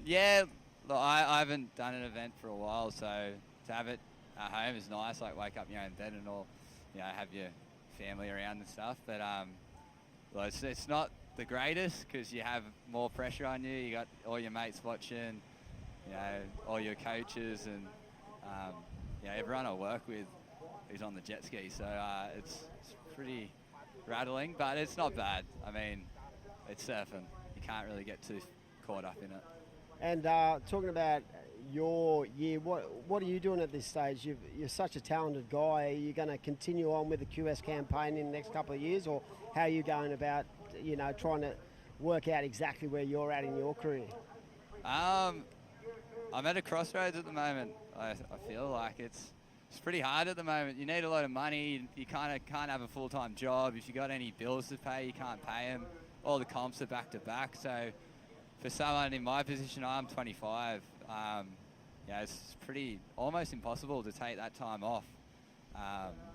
Yeah, look, I haven't done an event for a while, so to have it at home is nice. Like wake up in your own bed and all, you know, have your family around and stuff. But well, it's not the greatest because you have more pressure on you. You got all your mates watching, you know, all your coaches and yeah, everyone I work with who's on the jet ski. So it's pretty rattling, but it's not bad. I mean, it's surfing. You can't really get too caught up in it. And talking about your year, what are you doing at this stage? You're such a talented guy. Are you going to continue on with the QS campaign in the next couple of years, or how are you going about, you know, trying to work out exactly where you're at in your career? I'm at a crossroads at the moment. I feel like it's pretty hard at the moment. You need a lot of money. You kind of can't have a full-time job. If you got any bills to pay, you can't pay them. All the comps are back to back. So for someone in my position, I'm 25. Yeah, it's pretty almost impossible to take that time off.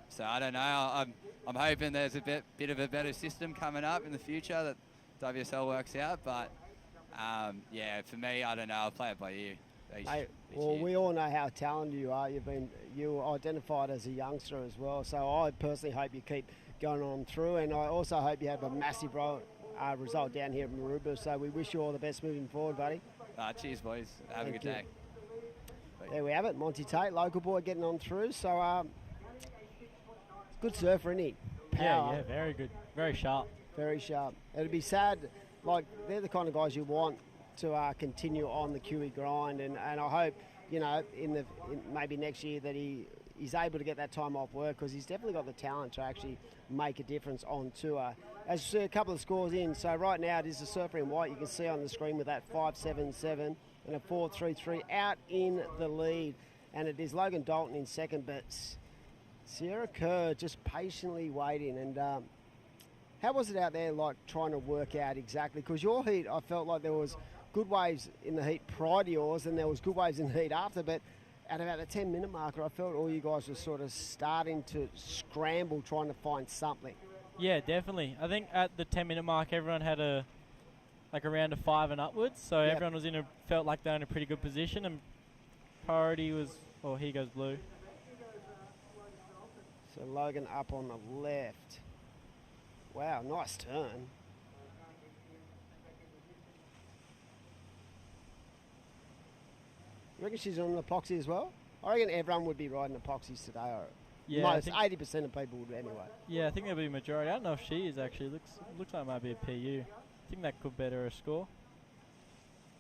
So I don't know. I'm hoping there's a bit of a better system coming up in the future that WSL works out. But yeah, for me, I don't know. I'll play it by ear. Well, we all know how talented you are. You were identified as a youngster as well. So I personally hope you keep going on through, and I also hope you have a massive result down here at Maroubra. So we wish you all the best moving forward, buddy. Cheers, boys. Have a good day. There we have it. Monty Tate, local boy, getting on through. So good surfer, isn't he? Power. Yeah, very good. Very sharp. Very sharp. It'd be sad. Like, they're the kind of guys you want to continue on the QE grind, and I hope, you know, in maybe next year that he's able to get that time off work, because he's definitely got the talent to actually make a difference on tour. As you see, a couple of scores in. So right now it is the surfer in white. You can see on the screen with that 5.77 and a 4.33 out in the lead, and it is Logan Dalton in second, but Sierra Kerr just patiently waiting. And how was it out there, like, trying to work out exactly? Because your heat, I felt like there was good waves in the heat prior to yours, and there was good waves in the heat after, but at about the 10-minute marker, I felt all you guys were sort of starting to scramble, trying to find something. Yeah, definitely. I think at the 10-minute mark, everyone had around a 5 and upwards, so everyone was felt like they were in a pretty good position, and priority was, here goes blue. So Logan up on the left. Wow, nice turn. You reckon she's on an epoxy as well? I reckon everyone would be riding epoxies today. Or Yeah, most 80% of people would anyway. Yeah, I think there'll be a majority. I don't know if she is actually. Looks like it might be a PU. I think that could better her score.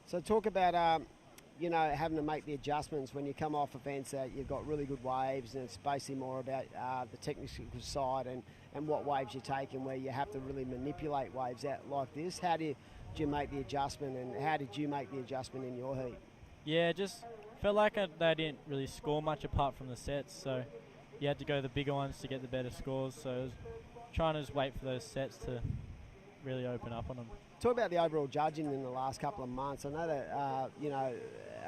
So talk about having to make the adjustments when you come off events that you've got really good waves, and it's basically more about the technical side and what waves you take, and where you have to really manipulate waves out like this. How do you make the adjustment, and how did you make the adjustment in your heat? Yeah, just felt like they didn't really score much apart from the sets, so you had to go the bigger ones to get the better scores. So I was trying to just wait for those sets to really open up on them. Talk about the overall judging in the last couple of months. I know that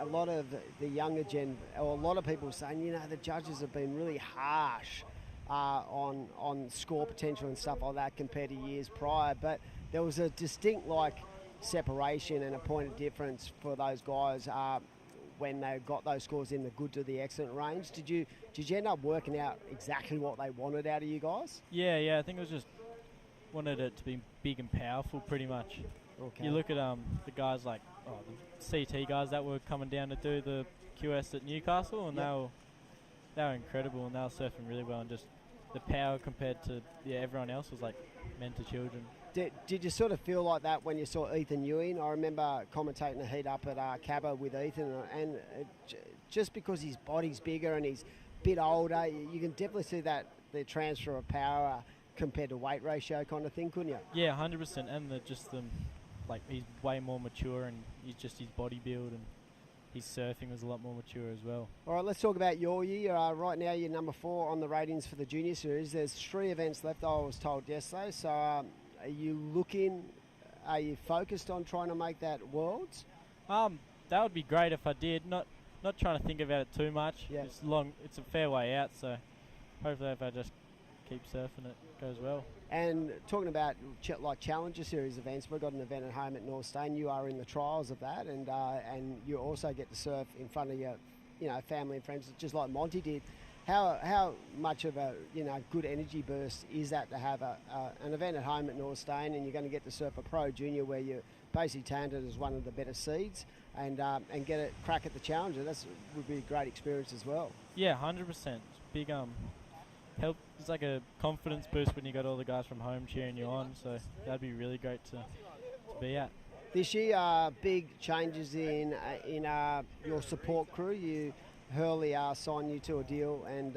a lot of the younger gen, or a lot of people are saying, the judges have been really harsh on score potential and stuff like that compared to years prior. But there was a distinct separation and a point of difference for those guys when they got those scores in the good to the excellent range. Did you end up working out exactly what they wanted out of you guys? Yeah. I think it was just wanted it to be big and powerful, pretty much. Okay. You look at the guys like the CT guys that were coming down to do the QS at Newcastle, and they were incredible, and they were surfing really well, and just the power compared to everyone else was like men to children. Did you sort of feel like that when you saw Ethan Ewing? I remember commentating a heat up at Cabba with Ethan, and just because his body's bigger and he's a bit older, you can definitely see that the transfer of power compared to weight ratio kind of thing, couldn't you? Yeah, 100%, and he's way more mature, and his body build and his surfing was a lot more mature as well. All right, let's talk about your year. Right now, you're number 4 on the ratings for the junior series. There's 3 events left, I was told yesterday. So are you focused on trying to make that Worlds? That would be great if I did. Not trying to think about it too much. Yeah. It's a fair way out, so hopefully if I just keep surfing, it goes well. And talking about Challenger Series events, we've got an event at home at North Stain. You are in the trials of that, and you also get to surf in front of your family and friends, just like Monty did. How much of a good energy burst is that to have an event at home at North Stain, and you're going to get to surf a pro junior where you're basically talented as one of the better seeds, and get a crack at the Challenger? That would be a great experience as well. Yeah, 100%. It's big help. It's like a confidence boost when you got all the guys from home cheering you on. So that'd be really great to be at. This year, big changes in your support crew. Hurley signed you to a deal, and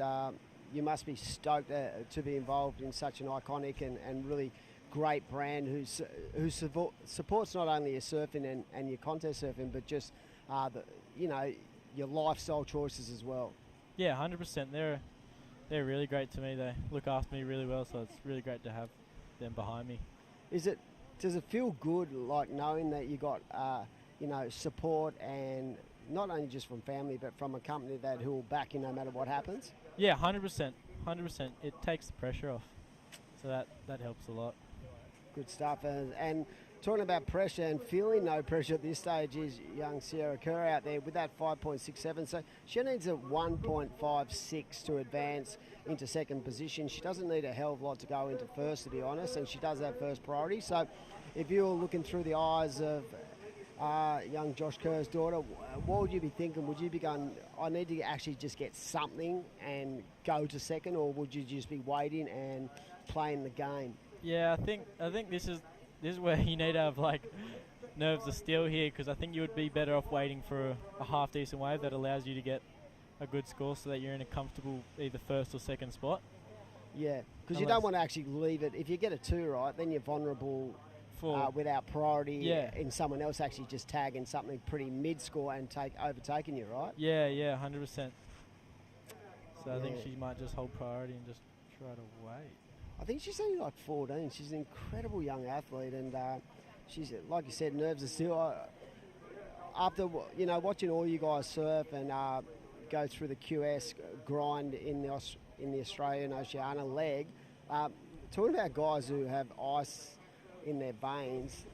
you must be stoked to be involved in such an iconic and really great brand who supports not only your surfing and your contest surfing, but just your lifestyle choices as well. Yeah, 100%. They're really great to me. They look after me really well, so it's really great to have them behind me. Does it feel good, like knowing that you got support, and not only just from family, but from a company who will back you no matter what happens? Yeah, 100%. 100%. It takes the pressure off, so that helps a lot. Good stuff. And talking about pressure and feeling no pressure at this stage is young Sierra Kerr out there with that 5.67. So she needs a 1.56 to advance into second position. She doesn't need a hell of a lot to go into first, to be honest, and she does have first priority. So if you were looking through the eyes of young Josh Kerr's daughter, what would you be thinking? Would you be going, I need to actually just get something and go to second, or would you just be waiting and playing the game? Yeah, I think this is where you need to have nerves of steel here, because I think you would be better off waiting for a half decent wave that allows you to get a good score, so that you're in a comfortable either first or second spot. Yeah, because you don't want to actually leave it. If you get a 2 right, then you're vulnerable without priority in someone else actually just tagging something pretty mid-score and overtaking you, right? Yeah, 100%. So I think she might just hold priority and just try to wait. I think she's only 14. She's an incredible young athlete, and she's, like you said, nerves are still. After watching all you guys surf and go through the QS grind in the Australian Oceania leg, talking about guys who have ice in their veins,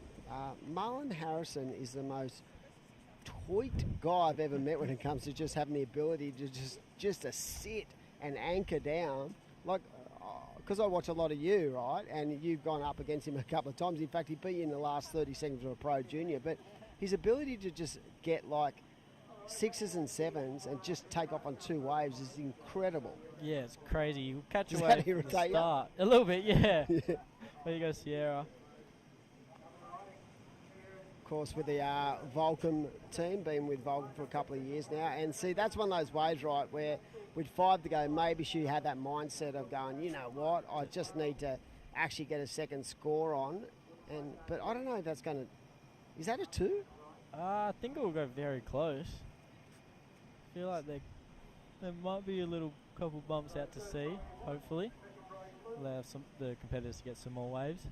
Marlon Harrison is the most tweaked guy I've ever met when it comes to just having the ability to just to sit and anchor down, because I watch a lot of you, right? And you've gone up against him a couple of times. In fact, he beat you in the last 30 seconds of a pro junior. But his ability to just get 6s and 7s and just take off on 2 waves is incredible. Yeah, it's crazy. You catch Does a that wave at the irritate you? start. A little bit, yeah. There you go, Sierra. Of course, with the Volcom team, been with Volcom for a couple of years now. And see, that's one of those waves, right, where with 5 to go, maybe she had that mindset of going, you know what, I just need to actually get a second score on. But I don't know if that's going to... Is that a 2? I think it will go very close. I feel like there might be a little couple bumps out to sea, hopefully. Allow the competitors to get some more waves.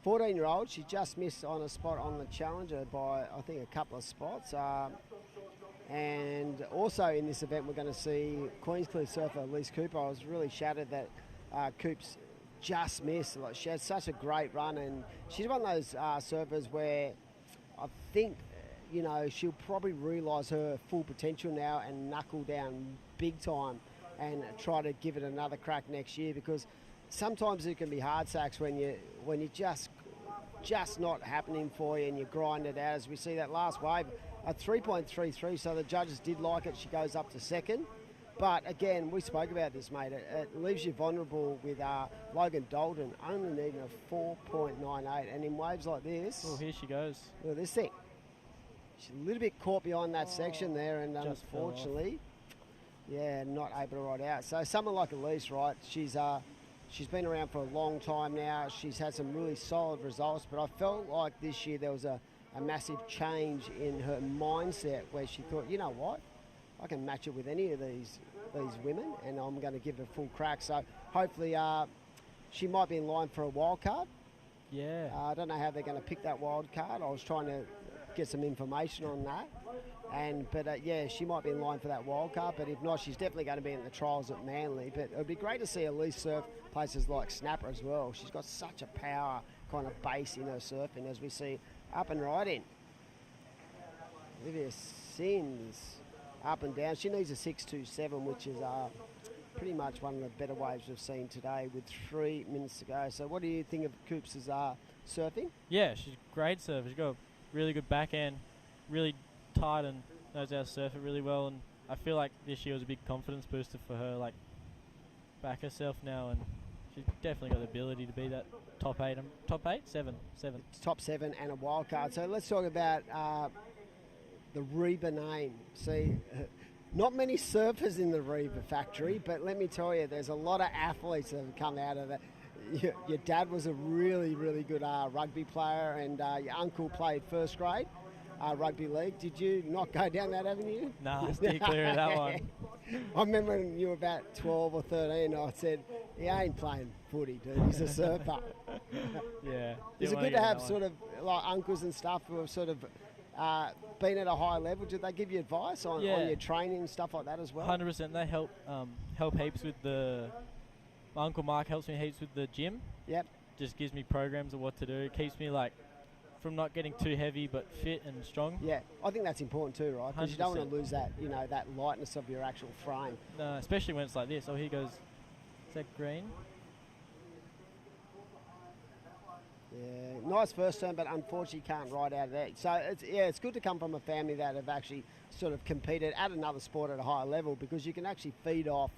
14-year-old, she just missed on a spot on the Challenger by, I think, a couple of spots. And also in this event, we're going to see Queenscliff surfer Elise Cooper. I was really shattered that Coops just missed. Like, she had such a great run, and she's one of those surfers where I think, you know, she'll probably realise her full potential now and knuckle down big time and try to give it another crack next year, because sometimes it can be hard sacks when you just not happening for you and you grind it out. As we see that last wave, a 3.33, so the judges did like it. She goes up to second. But again, we spoke about this, mate. It leaves you vulnerable with Logan Dalton only needing a 4.98. And in waves like this... Oh, here she goes. Look at this thing. She's a little bit caught behind that section there, and Just unfortunately, yeah, not able to ride out. So someone like Elise, right, she's been around for a long time now. She's had some really solid results, but I felt like this year there was a massive change in her mindset where she thought, you know what, I can match it with any of these women, and I'm going to give it a full crack. So hopefully she might be in line for a wild card. Yeah. I don't know how they're going to pick that wild card. I was trying to get some information on that. But yeah, she might be in line for that wild card, but if not, she's definitely going to be in the trials at Manly. But it would be great to see Elise surf places like Snapper as well. She's got such a power kind of base in her surfing, as we see up and right in. Olivia Sims up and down. She needs a 6.27, which is pretty much one of the better waves we've seen today with 3 minutes to go. So what do you think of Coops' surfing? Yeah, she's a great surfer. She's got a really good backhand, really tight, and knows how to surf it really well. And I feel like this year was a big confidence booster for her, like back herself now, and she's definitely got the ability to be that top 8. Seven. Top 7 and a wild card. So let's talk about the Reba name. See, not many surfers in the Reba factory, but let me tell you, there's a lot of athletes that have come out of that. Your dad was a really, really good rugby player, and your uncle played first grade rugby league. Did you not go down that avenue? Nah, steer clear of that one. I remember when you were about 12 or 13, I said, he ain't playing footy, dude. He's a surfer. Yeah. Is it good to have sort of like uncles and stuff who have sort of been at a high level? Did they give you advice on your training and stuff like that as well? 100%. They help heaps with my Uncle Mark helps me heaps with the gym. Yep. Just gives me programs of what to do. It keeps me like from not getting too heavy but fit and strong. Yeah, I think that's important too, right? Because you don't want to lose that, you know, that lightness of your actual frame. No, especially when it's like this. Oh, here goes. Is that green? Yeah, nice first turn, but unfortunately can't ride out of that. So it's good to come from a family that have actually sort of competed at another sport at a higher level, because you can actually feed off,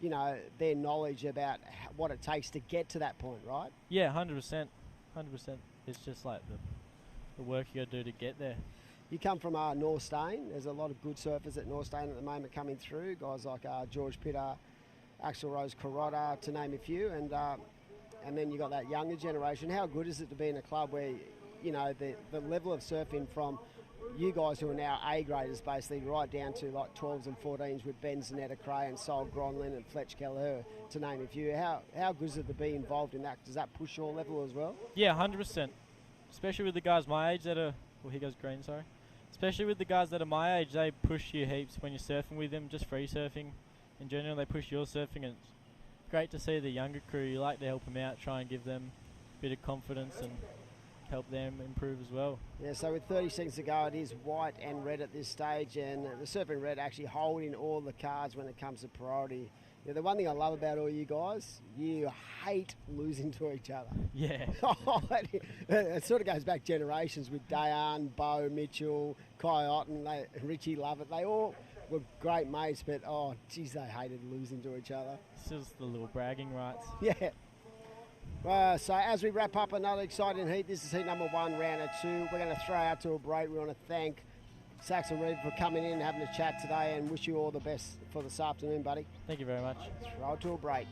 you know, their knowledge about what it takes to get to that point, right? Yeah, 100%. 100%. It's just like the work you got to do to get there. You come from North Stain. There's a lot of good surfers at North Stain at the moment coming through. Guys like George Pitter, Axel Rose Carrotta, to name a few. And then you got that younger generation. How good is it to be in a club where, you know, the level of surfing from you guys who are now A graders basically right down to like 12s and 14s with Ben Zanetta Cray and Sol Gronlin and Fletch Kelleher, to name a few. How good is it to be involved in that? Does that push your level as well? Yeah, 100%. Especially with the guys my age that are... Well, here goes green, sorry. Especially with the guys that are my age, they push you heaps when you're surfing with them, just free surfing. In general, they push your surfing, and it's great to see the younger crew. You like to help them out, try and give them a bit of confidence and help them improve as well. Yeah, so with 30 seconds to go, it is white and red at this stage, and the surfing red actually holding all the cards when it comes to priority Yeah, the one thing I love about all you guys, you hate losing to each other. Yeah. It sort of goes back generations with Dayan, Bo, Mitchell, Kai Otten, Richie Lovett. They all were great mates, but, oh, geez, they hated losing to each other. It's just the little bragging rights. Yeah. So as we wrap up another exciting heat, this is heat number 1, round of 2. We're going to throw out to a break. We want to thank Saxon Reed for coming in and having a chat today, and wish you all the best for this afternoon, buddy. Thank you very much. Let's roll to a break.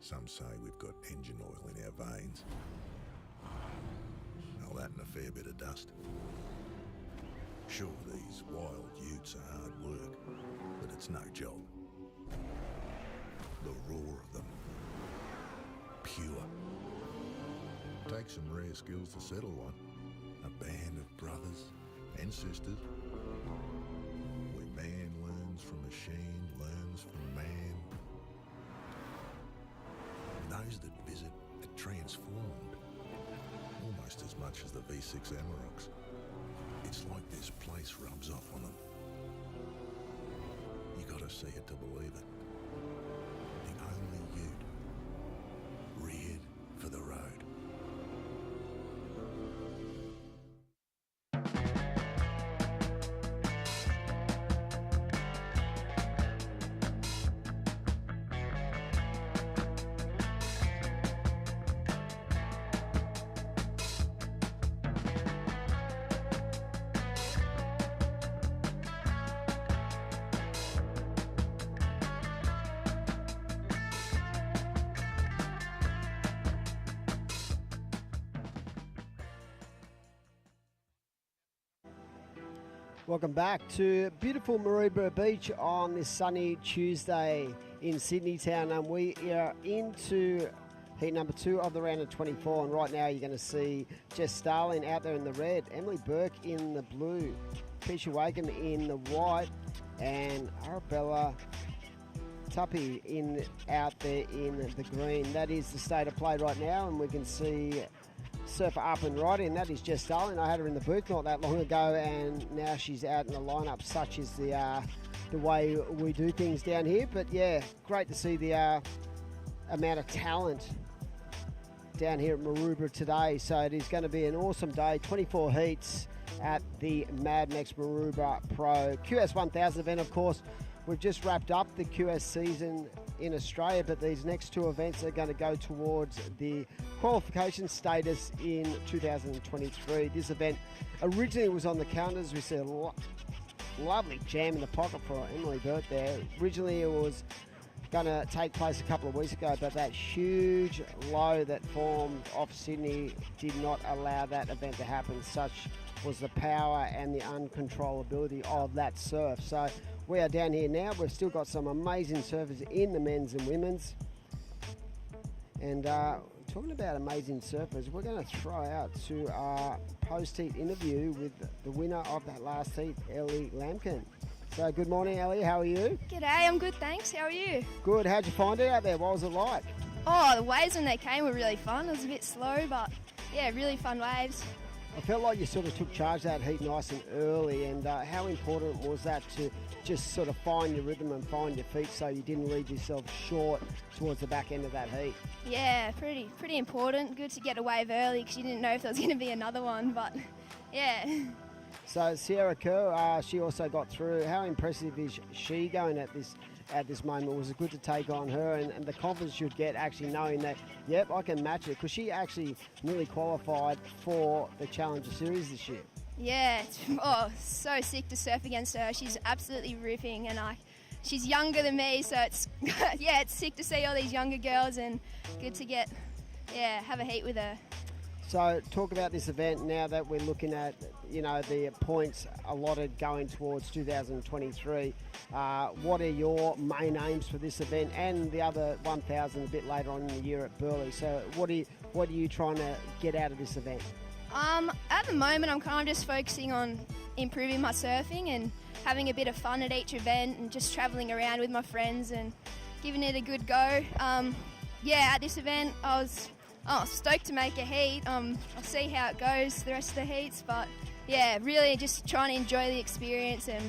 Some say we've got engine oil in our veins. All that and a fair bit of dust. Sure, these wild utes are hard work, but it's no job. The roar of them. Pure. Takes some rare skills to settle one. A band of brothers and sisters. Where man learns from machine, learns from man. Those that visit are transformed, almost as much as the V6 Amaroks. It's like this place rubs off on them. You gotta see it to believe it. The only ute, reared for the road. Welcome back to beautiful Maroubra Beach on this sunny Tuesday in Sydney town, and we are into heat number 2 of the round of 24, and right now you're going to see Jess Starling out there in the red, Emily Burke in the blue, Keisha Wakem in the white, and Arabella Tuppy out there in the green. That is the state of play right now, and we can see surfer up and riding. That is Jess Starling. I had her in the booth not that long ago, and now she's out in the lineup. Such is the way we do things down here. But yeah, great to see the amount of talent down here at Maroubra today. So it is going to be an awesome day. 24 heats at the Mad Mex Maroubra Pro QS 1000 event. Of course, we've just wrapped up the QS season in Australia, but these next 2 events are going to go towards the qualification status in 2023. This event originally was on the calendars. We see a lovely jam in the pocket for Emily Burt there. Originally it was going to take place a couple of weeks ago, but that huge low that formed off Sydney did not allow that event to happen. Such was the power and the uncontrollability of that surf. So we are down here now. We've still got some amazing surfers in the men's and women's. And talking about amazing surfers, we're going to throw out to our post-heat interview with the winner of that last heat, Ellie Lampkin. So good morning, Ellie. How are you? G'day, I'm good, thanks. How are you? Good. How'd you find it out there? What was it like? Oh, the waves when they came were really fun. It was a bit slow, but yeah, really fun waves. I felt like you sort of took charge of that heat nice and early, and how important was that to just sort of find your rhythm and find your feet so you didn't leave yourself short towards the back end of that heat? Yeah, pretty important. Good to get a wave early because you didn't know if there was going to be another one, but yeah. So Sierra Kerr, she also got through. How impressive is she going at this moment? Was it good to take on her and the confidence you'd get actually knowing that, yep, I can match it? Because she actually nearly qualified for the Challenger Series this year. Yeah, so sick to surf against her. She's absolutely ripping, and she's younger than me, so it's yeah, it's sick to see all these younger girls, and good to have a heat with her. So talk about this event now that we're looking at, the points allotted going towards 2023. What are your main aims for this event and the other 1,000 a bit later on in the year at Burleigh? So what are you trying to get out of this event? At the moment, I'm kind of just focusing on improving my surfing and having a bit of fun at each event and just travelling around with my friends and giving it a good go. At this event, I was stoked to make a heat. I'll see how it goes the rest of the heats, but yeah, really just trying to enjoy the experience and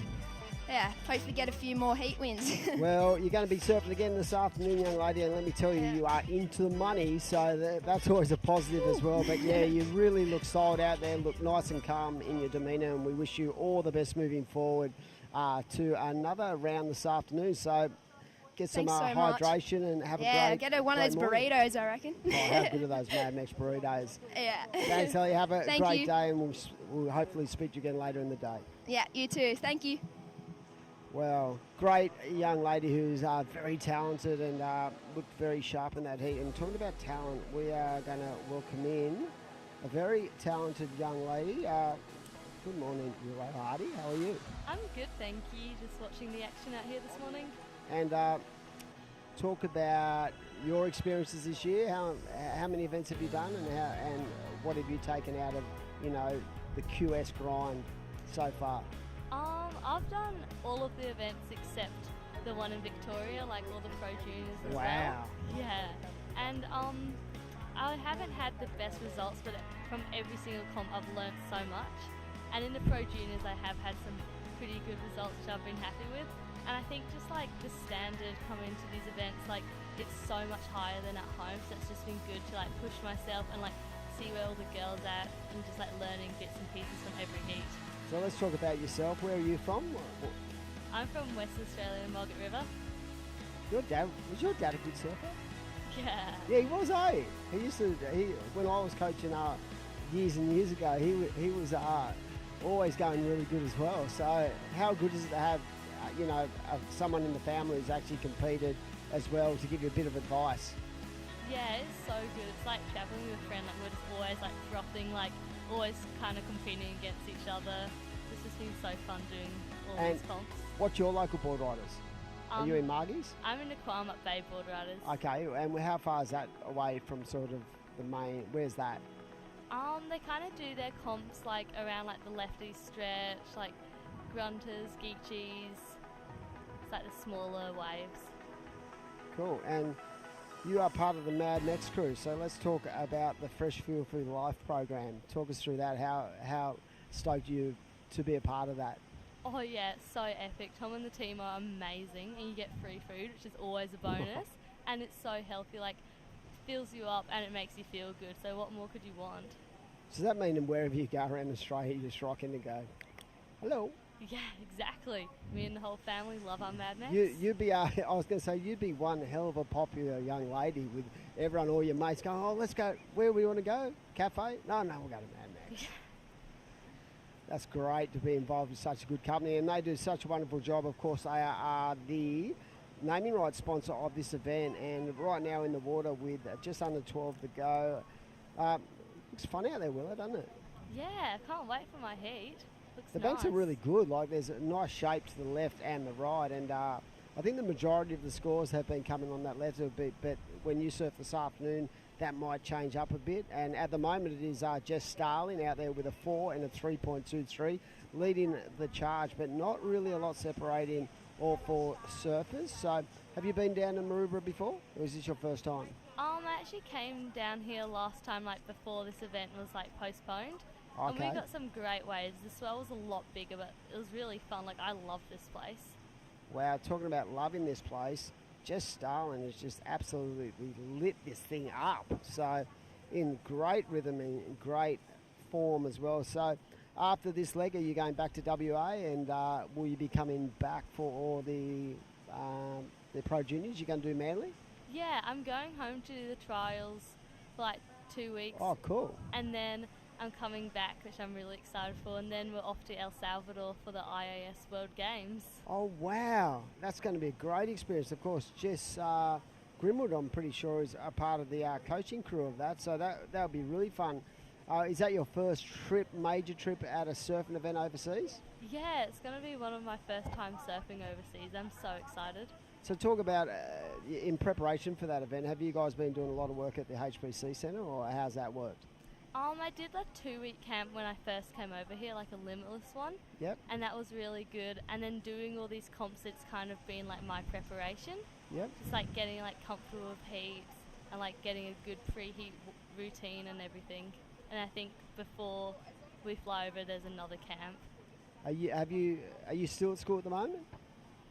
hopefully get a few more heat wins. Well, you're going to be surfing again this afternoon, young lady, and let me tell you, you are into the money, so that's always a positive as well. But yeah, you really look solid out there, look nice and calm in your demeanour, and we wish you all the best moving forward to another round this afternoon. So get some hydration and have a great Yeah, get one of those morning. burritos, I reckon. Oh, how good are those Mad Mex burritos? Yeah. Thanks, Ellie. Have a Thank great you. day, and we'll hopefully speak to you again later in the day. Yeah, you too. Thank you. Well, great young lady who's very talented and looked very sharp in that heat. And talking about talent, we are going to welcome in a very talented young lady. Good morning, Ula Hardy. How are you? I'm good, thank you. Just watching the action out here this morning. And talk about your experiences this year. How many events have you done, and what have you taken out of the QS grind so far? I've done all of the events except the one in Victoria, like all the Pro Juniors as well. Wow. Yeah. And I haven't had the best results, but from every single comp I've learnt so much. And in the Pro Juniors I have had some pretty good results which I've been happy with. And I think just like the standard coming to these events, like it's so much higher than at home, so it's just been good to like push myself and like see where all the girls at and just like learning bits and pieces from every heat. So let's talk about yourself. Where are you from? I'm from Western Australia, Margaret River. Was your dad a good surfer? Yeah. Yeah, he was, eh? When I was coaching years and years ago, he was always going really good as well. So how good is it to have, someone in the family who's actually competed as well to give you a bit of advice? Yeah, it's so good. It's like traveling with a friend. Like we're just always like frothing, like always kind of competing against each other. It's just been so fun doing all these comps. What's your local board riders? Are you in Margie's? I'm in the Qualmup Bay board riders. Okay, and how far is that away from sort of the main? Where's that? They kind of do their comps like around like the lefty stretch, like grunters, geechies. It's like the smaller waves. Cool. And you are part of the Mad Mex crew, so let's talk about the Fresh Fuel for Life program. Talk us through that. How stoked you to be a part of that? Oh yeah, it's so epic. Tom and the team are amazing, and you get free food, which is always a bonus. And it's so healthy, like fills you up and it makes you feel good. So what more could you want? So does that mean that wherever you go around Australia, you just rock in and go, hello? Yeah, exactly. Me and the whole family love our Mad Mex. You'd be, I was going to say, you'd be one hell of a popular young lady with everyone, all your mates going, oh, let's go. Where we want to go? Cafe? No, we'll go to Mad Mex. That's great to be involved with such a good company, and they do such a wonderful job. Of course, they are the naming rights sponsor of this event, and right now in the water with just under 12 to go. Looks fun out there, Willa, doesn't it? Yeah, I can't wait for my heat. Looks The nice. banks are really good. Like there's a nice shape to the left and the right, and I think the majority of the scores have been coming on that left a bit. But when you surf this afternoon, that might change up a bit. And at the moment, it is Jess Starling out there with a 4 and a 3.23, leading the charge, but not really a lot separating all four surfers. So, have you been down to Maroubra before, or is this your first time? I actually came down here last time, like before this event was like postponed. Okay. And we got some great waves. The swell was a lot bigger, but it was really fun. Like I love this place. Wow, talking about loving this place, Jess Starling has just absolutely lit this thing up. So, in great rhythm and in great form as well. So, after this leg, are you going back to WA, and will you be coming back for all the Pro Juniors? You're going to do Manly? Yeah, I'm going home to do the trials for like 2 weeks. Oh, cool. And then I'm coming back, which I'm really excited for, and then we're off to El Salvador for the IAS World Games. Oh, wow. That's going to be a great experience. Of course, Jess Grimwood, I'm pretty sure, is a part of the coaching crew of that, so that'll be really fun. Is that your first major trip at a surfing event overseas? Yeah, it's going to be one of my first time surfing overseas. I'm so excited. So talk about, in preparation for that event, have you guys been doing a lot of work at the HPC Centre, or how's that worked? I did a 2-week camp when I first came over here, like a limitless one. Yep. And that was really good. And then doing all these comps, it's kind of been like my preparation. Yep. Just like getting like comfortable with heats and like getting a good pre-heat routine and everything. And I think before we fly over, there's another camp. Are you still at school at the moment?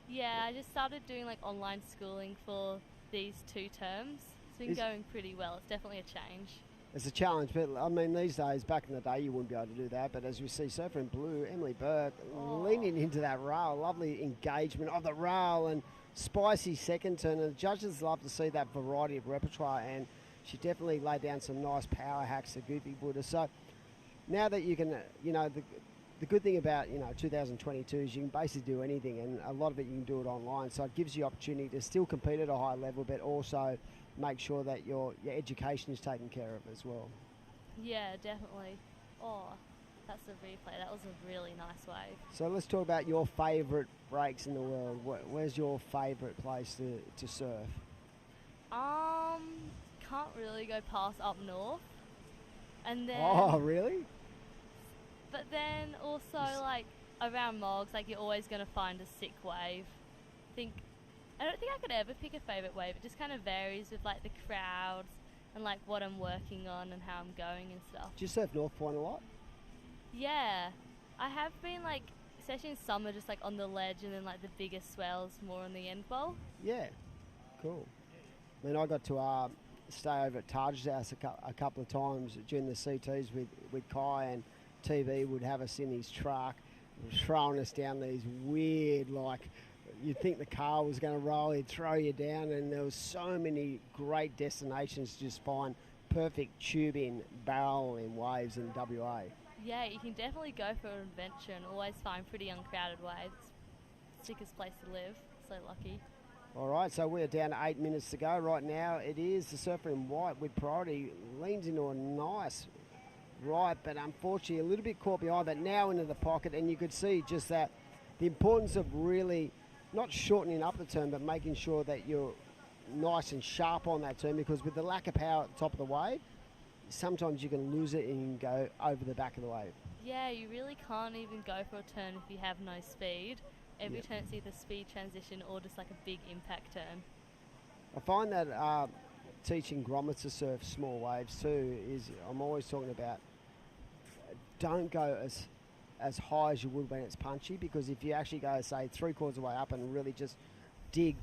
Yeah, I just started doing like online schooling for these 2 terms. It's been going pretty well. It's definitely a change. It's a challenge, but I mean, these days, back in the day, you wouldn't be able to do that. But as we see, Surfer in Blue, Emily Burke, leaning into that rail, lovely engagement of the rail and spicy second turn. And the judges love to see that variety of repertoire, and she definitely laid down some nice power hacks to Goopy Buddha. So now that you can, the good thing about 2022 is you can basically do anything, and a lot of it you can do it online. So it gives you opportunity to still compete at a high level, but also make sure that your education is taken care of as well. Yeah, definitely. Oh, that's the replay. That was a really nice wave. So let's talk about your favourite breaks in the world. Where's your favourite place to surf? Can't really go past up north. And then... Oh, really? But then also, like, around Moggs, like, you're always going to find a sick wave. I don't think I could ever pick a favourite wave. It just kind of varies with, like, the crowds and, like, what I'm working on and how I'm going and stuff. Do you surf North Point a lot? Yeah. I have been, like, especially in summer, just, like, on the ledge and then, like, the bigger swells more on the end bowl. Yeah. Cool. I mean, I got to stay over at Taj's house a couple of times during the CTs with Kai, and TV would have us in his truck, throwing us down these weird, like, you'd think the car was going to roll, he'd throw you down, and there was so many great destinations to just find perfect tubing, barreling waves in WA. Yeah, you can definitely go for an adventure and always find pretty uncrowded waves. Sickest place to live. So lucky. All right, so we're down to 8 minutes to go. Right now it is the surfer in white with priority, leans into a nice right, but unfortunately a little bit caught behind, but now into the pocket, and you could see just that the importance of really not shortening up the turn, but making sure that you're nice and sharp on that turn, because with the lack of power at the top of the wave, sometimes you can lose it and you can go over the back of the wave. Yeah, you really can't even go for a turn if you have no speed. Every turn's either speed transition or just like a big impact turn. I find that teaching grommets to surf small waves too is, I'm always talking about, don't go as high as you would when it's punchy, because if you actually go, say, 3/4 of the way up and really just dig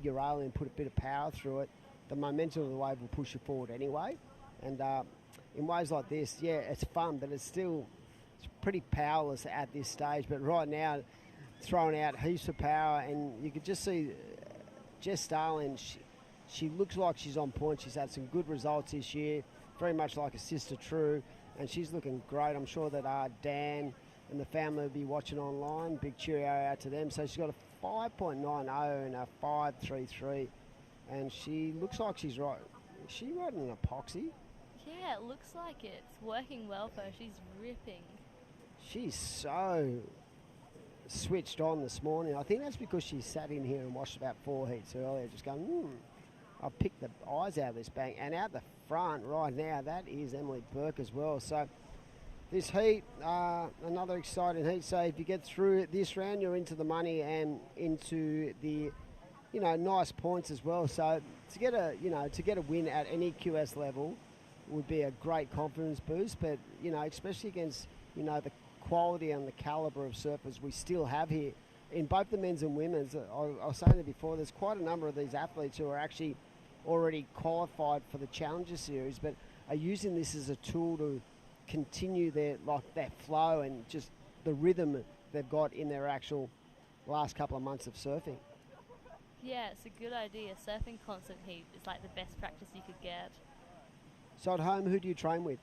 your rail and put a bit of power through it, the momentum of the wave will push you forward anyway. And in waves like this, yeah, it's fun, but it's pretty powerless at this stage. But right now, throwing out heaps of power, and you could just see Jess Starling, she looks like she's on point. She's had some good results this year, very much like her sister True, and she's looking great. I'm sure that Dan and the family will be watching online. Big cheerio out to them. So she's got a 5.90 and a 5.33, and she looks like she's right. Is she riding an epoxy? Yeah, it looks like it. It's working well for her. She's ripping. She's so switched on this morning. I think that's because she sat in here and watched about 4 heats earlier, just going, I'll pick the eyes out of this bank. And out the front right now, that is Emily Burke as well. So this heat, another exciting heat. So if you get through this round, you're into the money and into the, nice points as well. So to get a win at any QS level would be a great confidence boost. But especially against the quality and the calibre of surfers we still have here in both the men's and women's. I was saying it before, there's quite a number of these athletes who are actually already qualified for the Challenger Series, but are using this as a tool to continue their flow and just the rhythm they've got in their actual last couple of months of surfing. Yeah, it's a good idea. Surfing constant heat is like the best practice you could get. So at home, who do you train with?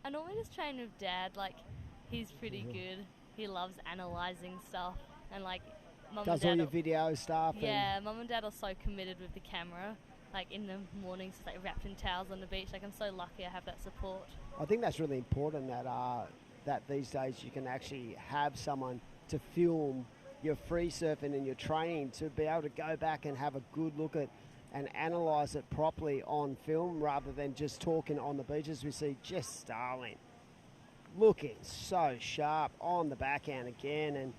I normally just train with Dad. Like, he's pretty good. He loves analysing stuff, and like, Mum and Does Dad all your video stuff. yeah, Mum and Dad are so committed with the camera. Like, in the mornings, it's like wrapped in towels on the beach. Like, I'm so lucky I have that support. I think that's really important that these days you can actually have someone to film your free surfing and your training, to be able to go back and have a good look at and analyse it properly on film rather than just talking on the beaches. We see Jess Starling looking so sharp on the backhand again, and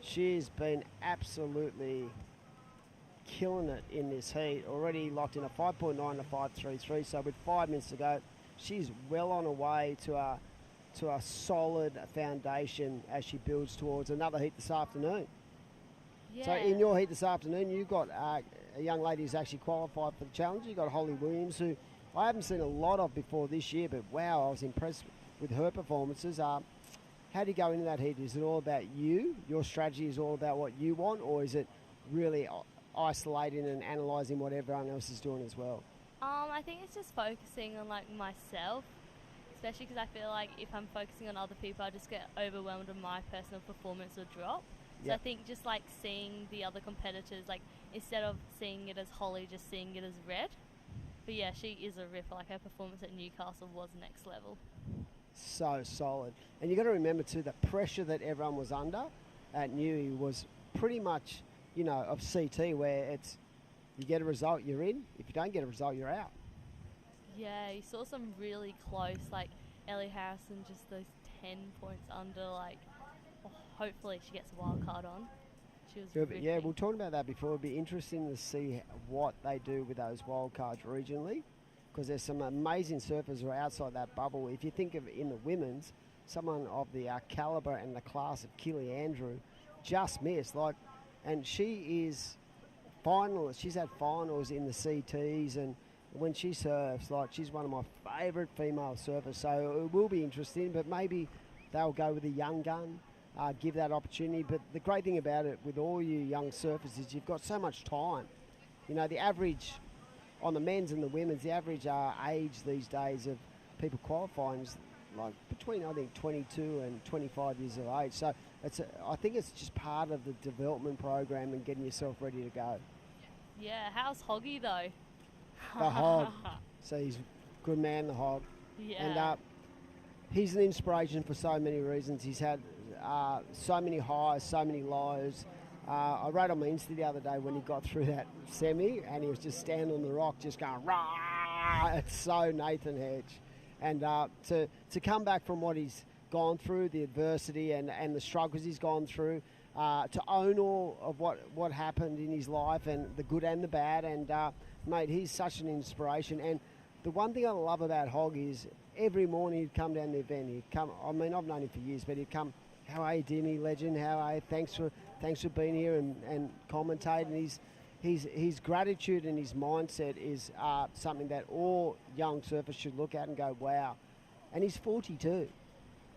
she's been absolutely killing it in this heat. Already locked in a 5.9 to 5.33, so with 5 minutes to go, she's well on her way to a solid foundation as she builds towards another heat this afternoon. Yeah. So in your heat this afternoon, you've got a young lady who's actually qualified for the challenge. You've got Holly Williams, who I haven't seen a lot of before this year, but wow, I was impressed with her performances. How do you go into that heat? Is it all about you? Your strategy is all about what you want, or is it really isolating and analysing what everyone else is doing as well? I think it's just focusing on like myself, especially because I feel like if I'm focusing on other people, I just get overwhelmed and my personal performance will drop. So I think just like seeing the other competitors, like instead of seeing it as Holly, just seeing it as Red. But yeah, she is a ripper. Like, her performance at Newcastle was next level. So solid. And you've got to remember too, the pressure that everyone was under at Newey was pretty much, you know, of CT, where it's you get a result, you're in. If you don't get a result, you're out. Yeah, you saw some really close, like Ellie Harrison, just those 10 points under, like, hopefully she gets a wild card on. She was yeah, we were talking about that before. It'd be interesting to see what they do with those wild cards regionally, because there's some amazing surfers who are outside that bubble. If you think of in the women's, someone of the calibre and the class of Keely Andrew just missed. Like, and she is finalist. She's had finals in the CTs, and when she surfs, like, she's one of my favourite female surfers. So it will be interesting, but maybe they'll go with a young gun. Give that opportunity. But the great thing about it with all you young surfers is you've got so much time. You know, the average on the men's and the women's, the average age these days of people qualifying is like between, I think, 22 and 25 years of age. So I think it's just part of the development program and getting yourself ready to go. Yeah, how's Hoggy though? The Hog. So he's a good man, the Hog. Yeah. And he's an inspiration for so many reasons. He's had so many highs, so many lows. I wrote on my Insta the other day when he got through that semi and he was just standing on the rock just going, rah! It's so Nathan Hedge. And to come back from what he's gone through, the adversity and the struggles he's gone through, to own all of what happened in his life and the good and the bad. And, mate, he's such an inspiration. And the one thing I love about Hog is every morning he'd come down the event. He'd come, I mean, I've known him for years, but he'd come, how are you, Dimmy, legend? How are you? Thanks for being here and commentating. His gratitude and his mindset is something that all young surfers should look at and go, wow. And he's 42.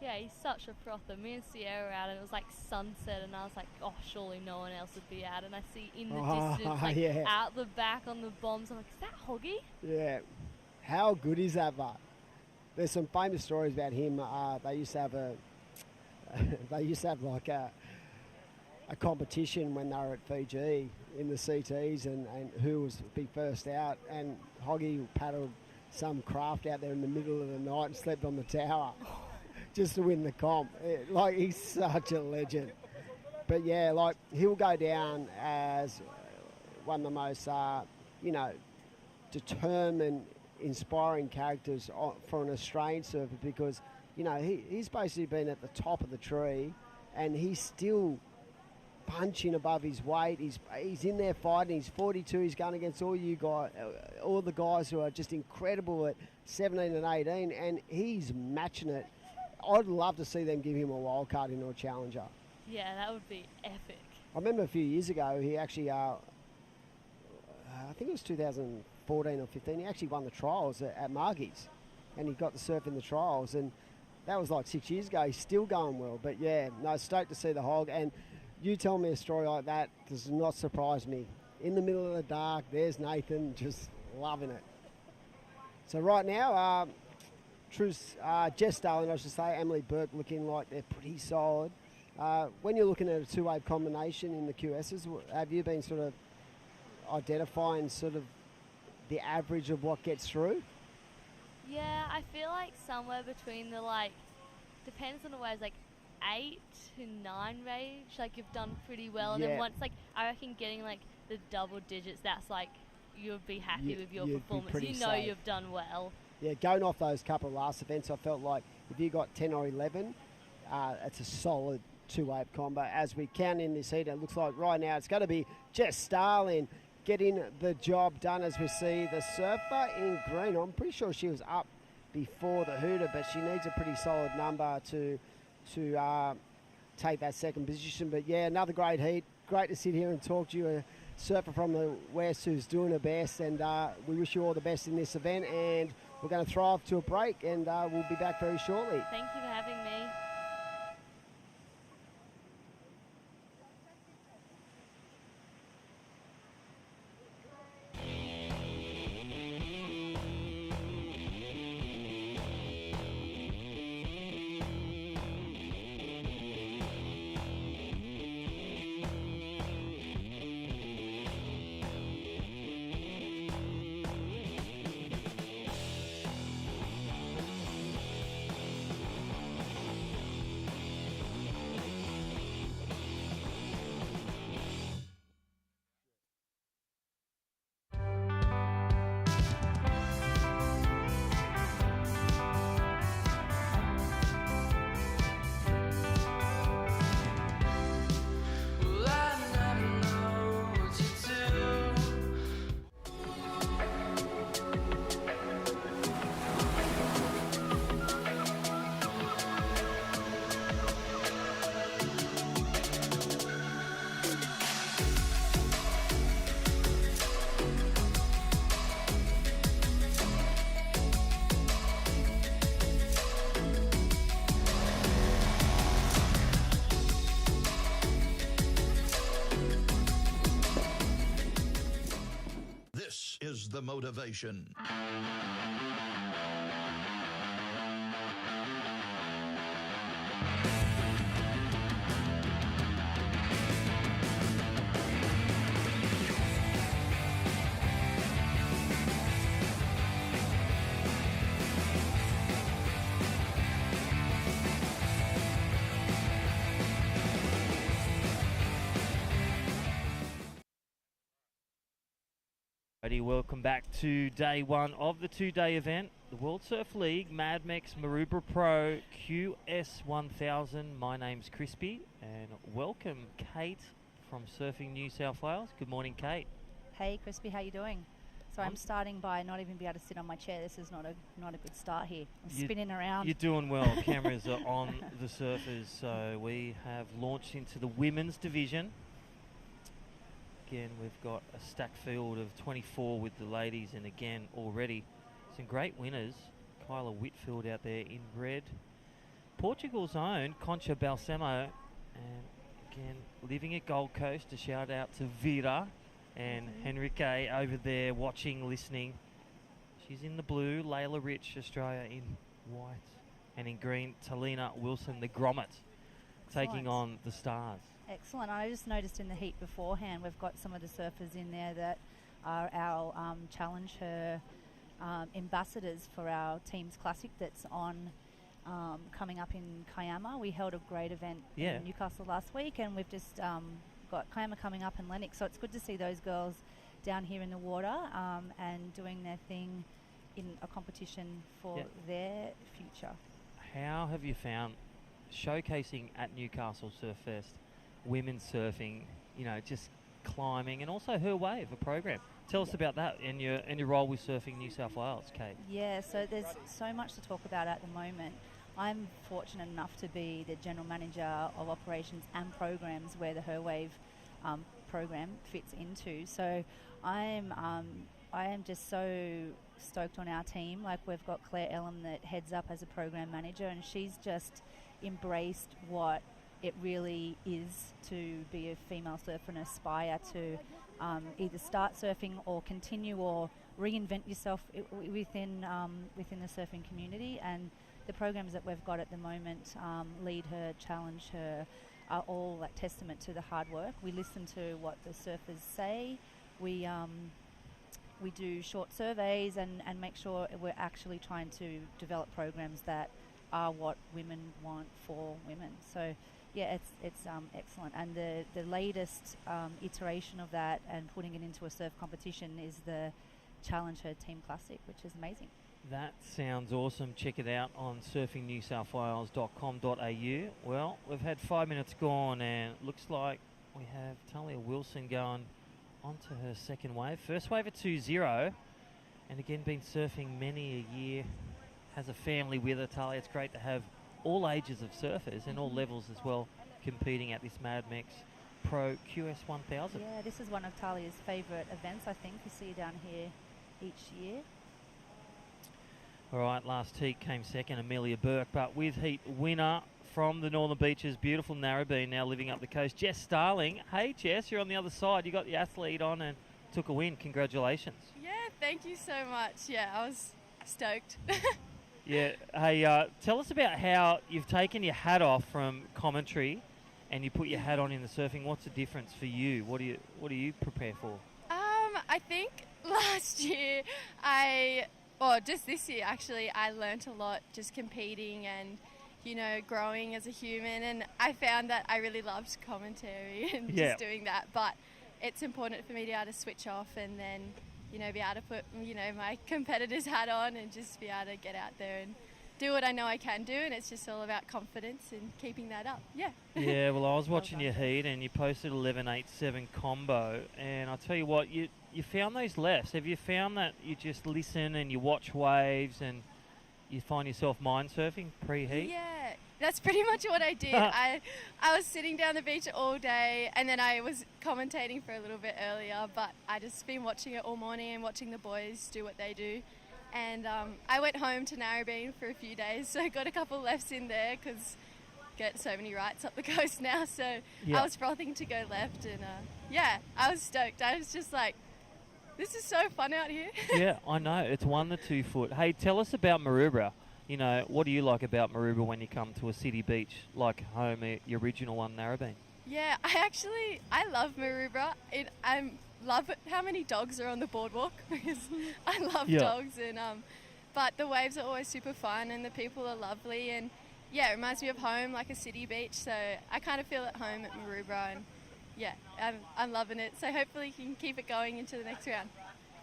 Yeah, he's such a frother. Me and Sierra were out and it was like sunset and I was like, oh, surely no one else would be out. And I see in the distance, like out the back on the bombs, I'm like, is that Hoggy? Yeah. How good is that, but there's some famous stories about him. They used to have like a competition when they were at Fiji in the CTs and who was be first out, and Hoggy paddled some craft out there in the middle of the night and slept on the tower just to win the comp. Like, he's such a legend. But yeah, like, he'll go down as one of the most, determined, inspiring characters for an Australian surfer, because, you know, he's basically been at the top of the tree and he's still punching above his weight. He's in there fighting. He's 42. He's going against all you guys, all the guys who are just incredible at 17 and 18, and he's matching it. I'd love to see them give him a wild card into a challenger. Yeah, that would be epic. I remember a few years ago, he actually, I think it was 2014 or 15, he actually won the trials at Margie's, and he got to surf in the trials, and that was like 6 years ago. He's still going well. But yeah, no, stoked to see the Hog. And you tell me a story like that does not surprise me. In the middle of the dark, there's Nathan just loving it. So right now, Jess Starling, I should say, Emily Burke looking like they're pretty solid. When you're looking at a two-wave combination in the QSs, have you been sort of identifying sort of the average of what gets through? Yeah, I feel like somewhere between the depends on the waves, 8 to 9 range, you've done pretty well. And then once, I reckon getting the double digits, that's you'll be happy with your performance. You know you've done well. Yeah, going off those couple of last events, I felt like if you got 10 or 11, it's a solid two-wave combo. As we count in this heat, it looks like right now it's going to be Jess Starling getting the job done as we see the surfer in green. I'm pretty sure she was up before the hooter, but she needs a pretty solid number to take that second position. But yeah, another great heat. Great to sit here and talk to you, a surfer from the West who's doing her best, and we wish you all the best in this event, and we're going to throw off to a break, and we'll be back very shortly. Thank you for having me. This is the motivation. Welcome back to day one of the two-day event, the World Surf League Mad Mex Maroubra Pro QS 1000. My name's Crispy, and welcome Kate from Surfing New South Wales. Good morning, Kate. Hey, Crispy, how you doing? So I'm starting by not even be able to sit on my chair. This is not a good start here. I'm spinning around. You're doing well. Cameras are on the surfers, so we have launched into the women's division. Again, we've got a stacked field of 24 with the ladies, and again, already some great winners. Kyla Whitfield out there in red. Portugal's own Concha Balsamo, and again, living at Gold Coast. A shout out to Vera and Henrique over there watching, listening. She's in the blue. Layla Rich, Australia, in white. And in green, Talina Wilson, the Grommet, taking on the Stars. Excellent. I just noticed in the heat beforehand, we've got some of the surfers in there that are our Challenge Her ambassadors for our Teams Classic that's on coming up in Kiama. We held a great event in Newcastle last week, and we've just got Kiama coming up in Lennox. So it's good to see those girls down here in the water and doing their thing in a competition for their future. How have you found showcasing at Newcastle Surf Fest women's surfing, just climbing, and also Her Wave, a program? Tell us about that and your role with Surfing New South Wales, Kate. Yeah, so there's so much to talk about at the moment. I'm fortunate enough to be the general manager of operations and programs where the Her Wave program fits into. So I am just so stoked on our team. Like, we've got Claire Ellum that heads up as a program manager, and she's just embraced what it really is to be a female surfer and aspire to either start surfing or continue or reinvent yourself within the surfing community. And the programs that we've got at the moment, Lead Her, Challenge Her, are all like testament to the hard work. We listen to what the surfers say. We do short surveys and make sure we're actually trying to develop programs that are what women want for women. So yeah, it's excellent. And the latest iteration of that and putting it into a surf competition is the Challenge Her Team Classic, which is amazing. That sounds awesome. Check it out on surfingnewsouthwales.com.au. Well, we've had 5 minutes gone, and it looks like we have Talia Wilson going onto her second wave. First wave at 2-0, and again, been surfing many a year. Has a family with her, Talia. It's great to have all ages of surfers and all levels as well competing at this Mad Mex Pro QS 1000. Yeah, this is one of Talia's favourite events, I think. You see down here each year. All right, last heat came second, Amelia Burke, but with heat winner from the Northern Beaches, beautiful Narrabeen, now living up the coast, Jess Starling. Hey, Jess, you're on the other side. You got the athlete on and took a win. Congratulations. Yeah, thank you so much. Yeah, I was stoked. Yeah. Hey, tell us about how you've taken your hat off from commentary and you put your hat on in the surfing. What's the difference for you? What do you prepare for? I think last year just this year actually, I learnt a lot just competing and, growing as a human, and I found that I really loved commentary and just doing that. But it's important for me to be able to switch off and then, be able to put, my competitor's hat on and just be able to get out there and do what I know I can do, and it's just all about confidence and keeping that up. Yeah. Yeah, well, I was watching your heat and you posted 11.87 combo, and I'll tell you what, you found those lefts. Have you found that you just listen and you watch waves and you find yourself mind surfing pre-heat? Yeah, that's pretty much what I did. I was sitting down the beach all day, and then I was commentating for a little bit earlier, but I just been watching it all morning and watching the boys do what they do. And I went home to Narrabeen for a few days, so I got a couple lefts in there because get so many rights up the coast now. So I was frothing to go left, and I was stoked. I was just like, this is so fun out here. Yeah, I know. It's 1 to 2 foot. Hey, tell us about Maroubra. What do you like about Maroubra when you come to a city beach like home, your original one, Narrabeen? Yeah, I love Maroubra. I love how many dogs are on the boardwalk because I love dogs, and but the waves are always super fun and the people are lovely, and it reminds me of home, like a city beach. So I kind of feel at home at Maroubra, and I'm loving it. So hopefully you can keep it going into the next round.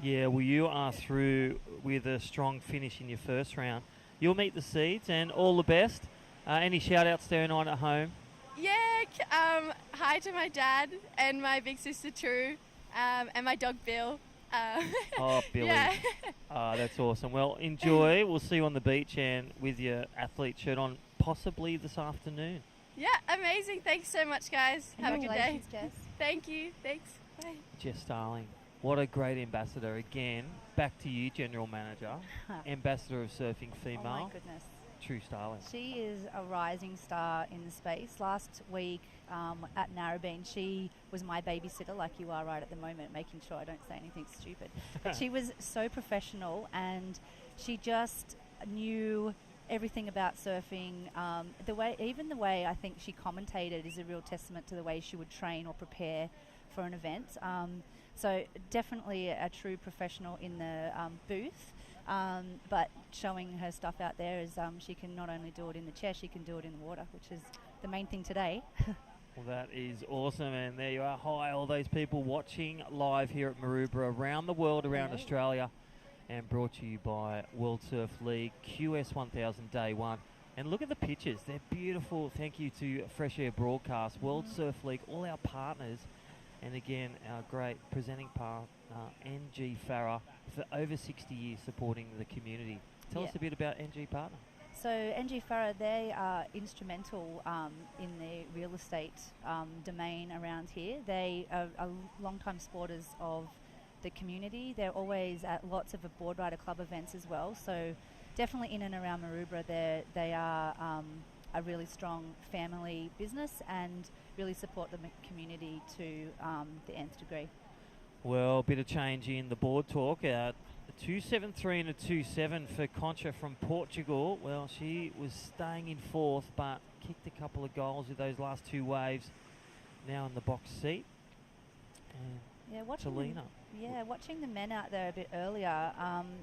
Yeah, well, you are through with a strong finish in your first round. You'll meet the seeds, and all the best. Any shout-outs there on at home? Yeah, hi to my dad and my big sister True, and my dog Bill. Oh, Billy. Yeah. That's awesome. Well, enjoy. We'll see you on the beach and with your athlete shirt on possibly this afternoon. Yeah, amazing. Thanks so much, guys. Have a good day. Jess. Thank you. Thanks. Bye. Jess Starling, what a great ambassador. Again, back to you, General Manager, Ambassador of Surfing Female. Oh, my goodness. True Starling. She is a rising star in the space. Last week at Narrabeen, she was my babysitter, like you are right at the moment, making sure I don't say anything stupid. But she was so professional, and she just knew everything about surfing. The way I think she commentated is a real testament to the way she would train or prepare for an event. So definitely a true professional in the booth. But showing her stuff out there is she can not only do it in the chair, she can do it in the water, which is the main thing today. Well, that is awesome, and there you are. Hi, all those people watching live here at Maroubra around the world, around Australia, and brought to you by World Surf League QS 1000 Day 1. And look at the pictures. They're beautiful. Thank you to Fresh Air Broadcast, World Surf League, all our partners, and again, our great presenting partner, NG Farah, for over 60 years supporting the community. Tell us a bit about NG Partner. So NG Farah, they are instrumental in the real estate domain around here. They are long-time supporters of the community. They're always at lots of board rider club events as well. So definitely in and around Maroubra, they are a really strong family business and really support the community to the nth degree. Well, a bit of change in the board talk. A 2.73 and a 2.7 for Concha from Portugal. Well, she was staying in fourth, but kicked a couple of goals with those last two waves. Now in the box seat. And watching the men out there a bit earlier,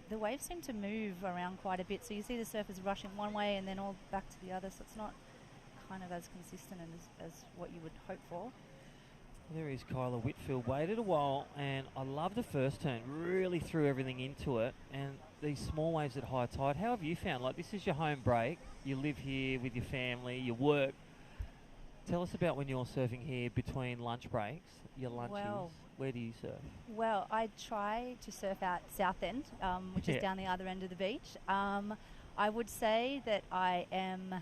the waves seem to move around quite a bit. So you see the surfers rushing one way and then all back to the other. So it's not kind of as consistent as what you would hope for. There is Kyla Whitfield. Waited a while, and I love the first turn. Really threw everything into it. And these small waves at high tide, how have you found? Like, this is your home break. You live here with your family, you work. Tell us about when you're surfing here between lunch breaks, your lunches. Well, where do you surf? Well, I try to surf out Southend, which is down the other end of the beach. I would say that I am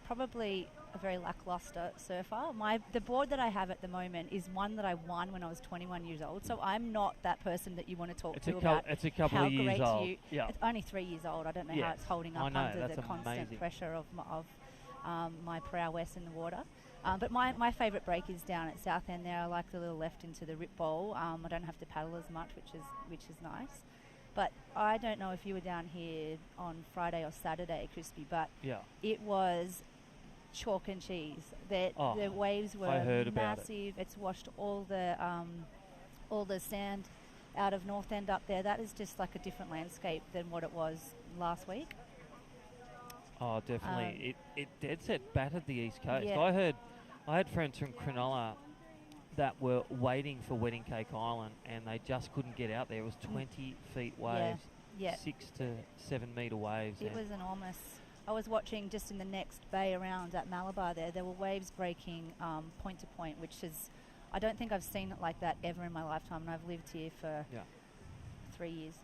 probably a very lackluster surfer. The board that I have at the moment is one that I won when I was 21 years old, so I'm not that person that you want to talk to about it's a couple how of years great old. You. Yeah. It's only 3 years old. I don't know how it's holding up under the constant pressure of my prowess in the water. But my favourite break is down at Southend there. I like the little left into the rip bowl. I don't have to paddle as much, which is nice. But I don't know if you were down here on Friday or Saturday, Crispy, but it was chalk and cheese. The waves were massive. It's washed all the sand out of North End up there. That is just like a different landscape than what it was last week. Oh, definitely. It dead set battered the East Coast. Yeah. I had friends from Cronulla that were waiting for Wedding Cake Island, and they just couldn't get out there. It was 20 feet waves, 6 to 7 metre waves. It was enormous. I was watching just in the next bay around at Malabar there were waves breaking point to point, which is, I don't think I've seen it like that ever in my lifetime, and I've lived here for 3 years.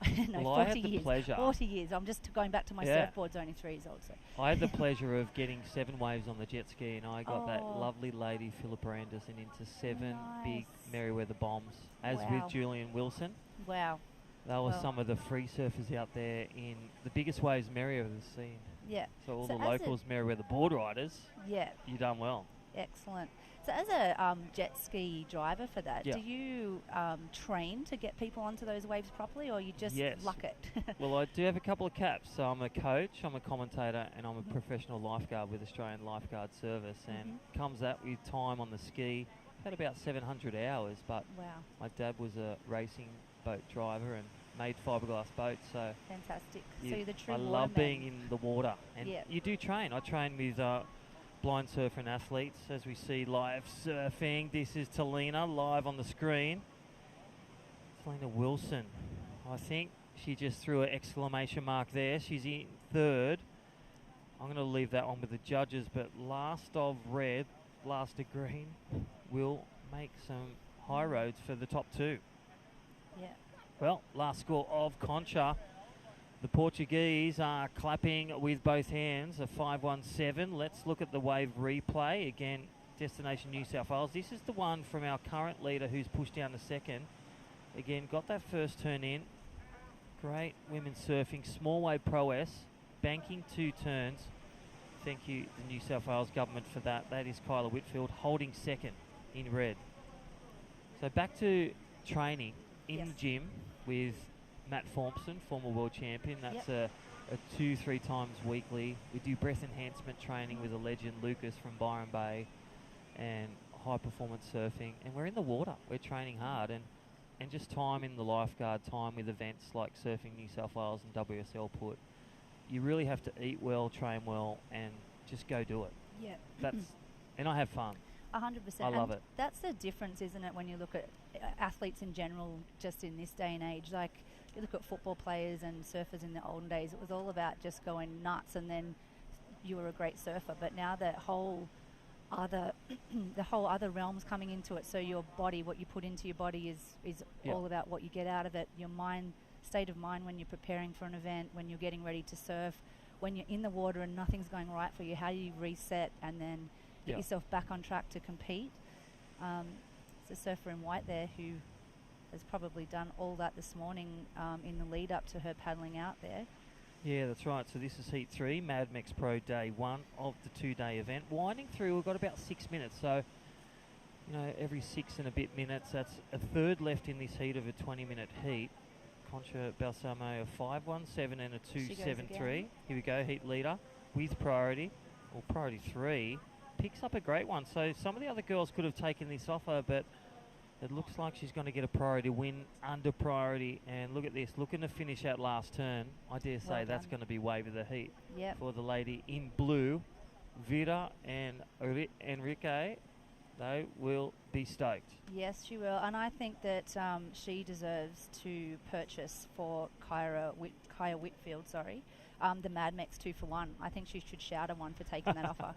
40 years. 40 years. I'm just going back to my surfboard's only 3 years old. So I had the pleasure of getting 7 waves on the jet ski, and I got that lovely lady Philippa Anderson into 7 big Merriweather bombs, as with Julian Wilson. Wow. They were some of the free surfers out there in the biggest waves Merriweather's seen. Yeah. So all the locals, Merriweather board riders. Yeah. You done well. Excellent. So as a jet ski driver for that, Yeah. do you train to get people onto those waves properly, or you just luck it? Well, I do have a couple of caps. So I'm a coach, I'm a commentator, and I'm a professional lifeguard with Australian Lifeguard Service. And comes that with time on the ski. I've had about 700 hours, but my dad was a racing boat driver and made fiberglass boats. So fantastic. So you're the true I waterman. love being in the water. And you do train. I train with blind surfer and athletes, as we see live surfing. This is Talina live on the screen. Talina Wilson. I think she just threw an exclamation mark there. She's in third. I'm going to leave that one with the judges, but last of red, last of green will make some high roads for the top two. Yeah. Well, last score of Concha. The Portuguese are clapping with both hands, a 5-1-7. Let's look at the wave replay. Again, destination New South Wales. This is the one from our current leader who's pushed down to second. Again, got that first turn in. Great women's surfing, small wave prowess, banking 2 turns. Thank you, the New South Wales government, for that. That is Kyla Whitfield holding second in red. So back to training in the gym with Matt Formson, former world champion. That's a 2-3 times weekly. We do breath enhancement training with a legend, Lucas from Byron Bay, and high performance surfing. And we're in the water. We're training hard, and just time in the lifeguard, time with events like Surfing New South Wales and WSL put. You really have to eat well, train well, and just go do it. Yeah. And I have fun. 100%. I love it. That's the difference, isn't it, when you look at athletes in general, just in this day and age. Like, you look at football players and surfers in the olden days, it was all about just going nuts, and then you were a great surfer. But now the whole other realms coming into it. So your body, what you put into your body is all about what you get out of it. Your state of mind when you're preparing for an event, when you're getting ready to surf, when you're in the water and nothing's going right for you, how you reset and then get yourself back on track to compete. It's a surfer in white there who has probably done all that this morning in the lead up to her paddling out there. Yeah, that's right. So this is Heat 3, Mad Mex Pro Day 1 of the 2-day event. Winding through, we've got about 6 minutes. So every 6 and a bit minutes. That's a third left in this heat of a 20-minute heat. Concha Balsamo a 5.17 and a 2.73. Here we go, heat leader with priority, or priority 3. Picks up a great one. So some of the other girls could have taken this off her, but it looks like she's going to get a priority win under priority. And look at this, looking to finish out last turn. I dare say that's going to be wave of the heat for the lady in blue. Vida and Enrique, they will be stoked. Yes, she will. And I think that she deserves to purchase for Kaya Whitfield, the Mad Mex 2-for-1. I think she should shout a one for taking that offer.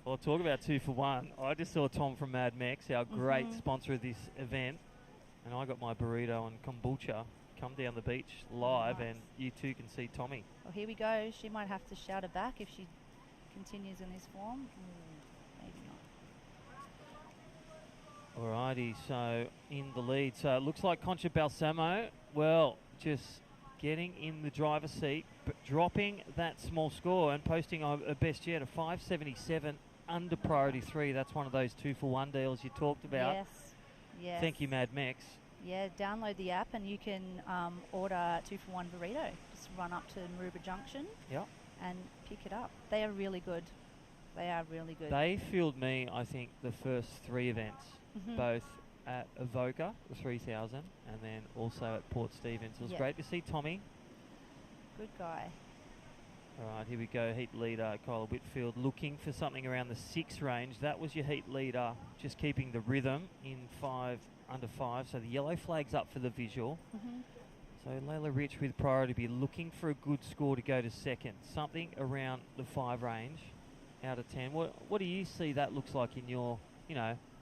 Well, talk about 2-for-1. I just saw Tom from Mad Mex, our great sponsor of this event, and I got my burrito and kombucha. Come down the beach live, and you too can see Tommy. Well, here we go. She might have to shout it back if she continues in this form. Maybe not. Alrighty, so in the lead. So it looks like Concha Balsamo, well, just getting in the driver's seat, but dropping that small score and posting a best yet, a 5.77 under priority 3. That's one of those 2-for-1 deals you talked about. Yes. Thank you, Mad Mex. Yeah, download the app and you can order 2-for-1 burrito. Just run up to Maroubra Junction and pick it up. They are really good. They filled me, I think, the first 3 events, both at Avoca, the 3000, and then also at Port Stephens. It was great to see Tommy. Good guy. All right, here we go. Heat leader, Kyla Whitfield, looking for something around the 6 range. That was your heat leader, just keeping the rhythm in 5 under 5. So the yellow flag's up for the visual. So Layla Rich with priority be looking for a good score to go to second. Something around the 5 range out of 10. What do you see that looks like in your,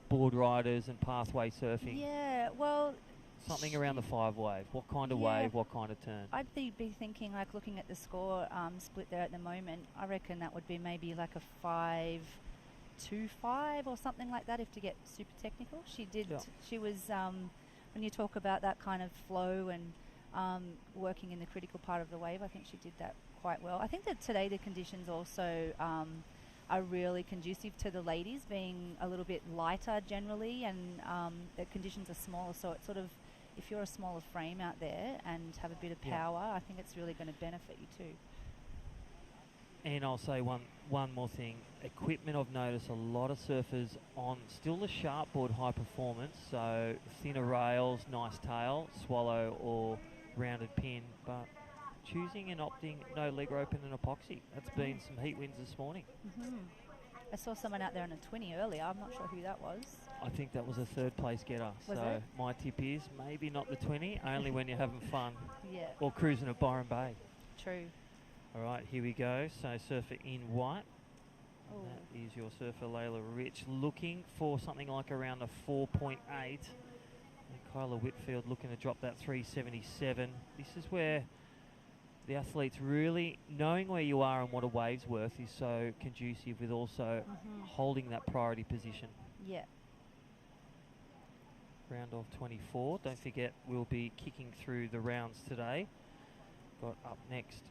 board riders and pathway surfing? Yeah, well... Something around the 5 wave. What kind of wave, what kind of turn? I'd be thinking, looking at the score split there at the moment, I reckon that would be maybe like a 5.25 or something like that, if to get super technical. She was, when you talk about that kind of flow and working in the critical part of the wave, I think she did that quite well. I think that today the conditions also are really conducive to the ladies being a little bit lighter generally, and the conditions are smaller, so it's sort of, if you're a smaller frame out there and have a bit of power, I think it's really going to benefit you too. And I'll say one more thing. Equipment, I've noticed a lot of surfers on still the sharp board high performance, so thinner rails, nice tail, swallow or rounded pin, but choosing and opting no leg rope and an epoxy. That's been some heat wins this morning. I saw someone out there on a 20 earlier. I'm not sure who that was. I think that was a 3rd place getter. Was so it? my tip is maybe not the 20, only when you're having fun. Yeah. Or cruising at Byron Bay. True. All right, here we go. So surfer in white. That is your surfer, Layla Rich, looking for something like around a 4.8. And Kyla Whitfield looking to drop that 3.77. This is where the athletes really knowing where you are and what a wave's worth is so conducive with also holding that priority position. Yeah. Round of 24. Don't forget, we'll be kicking through the rounds today. Got up next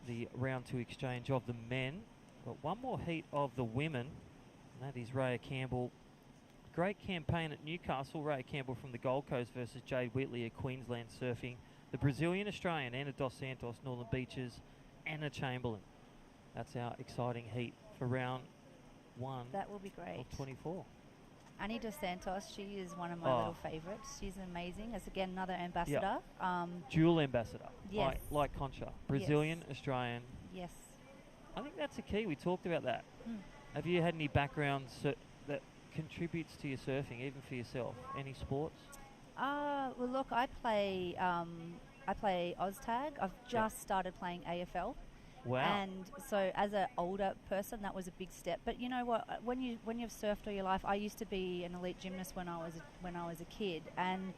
the round 2 exchange of the men. Got one more heat of the women, and that is Raya Campbell. Great campaign at Newcastle. Raya Campbell from the Gold Coast versus Jade Whitley at Queensland surfing. The Brazilian-Australian, Ana dos Santos, Northern Beaches, Anna Chamberlain. That's our exciting heat for round 1. That will be great. Of 24. Annie dos Santos, she is one of my little favourites. She's amazing. As again, another ambassador. Dual ambassador. Yes. Like Concha. Brazilian, Australian. Yes. I think that's the key. We talked about that. Have you had any background that contributes to your surfing, even for yourself? Any sports? Well, look, I play OzTag. I've just started playing AFL. Wow. And so as an older person, that was a big step. But you know what? When you've surfed all your life, I used to be an elite gymnast when I was a kid, and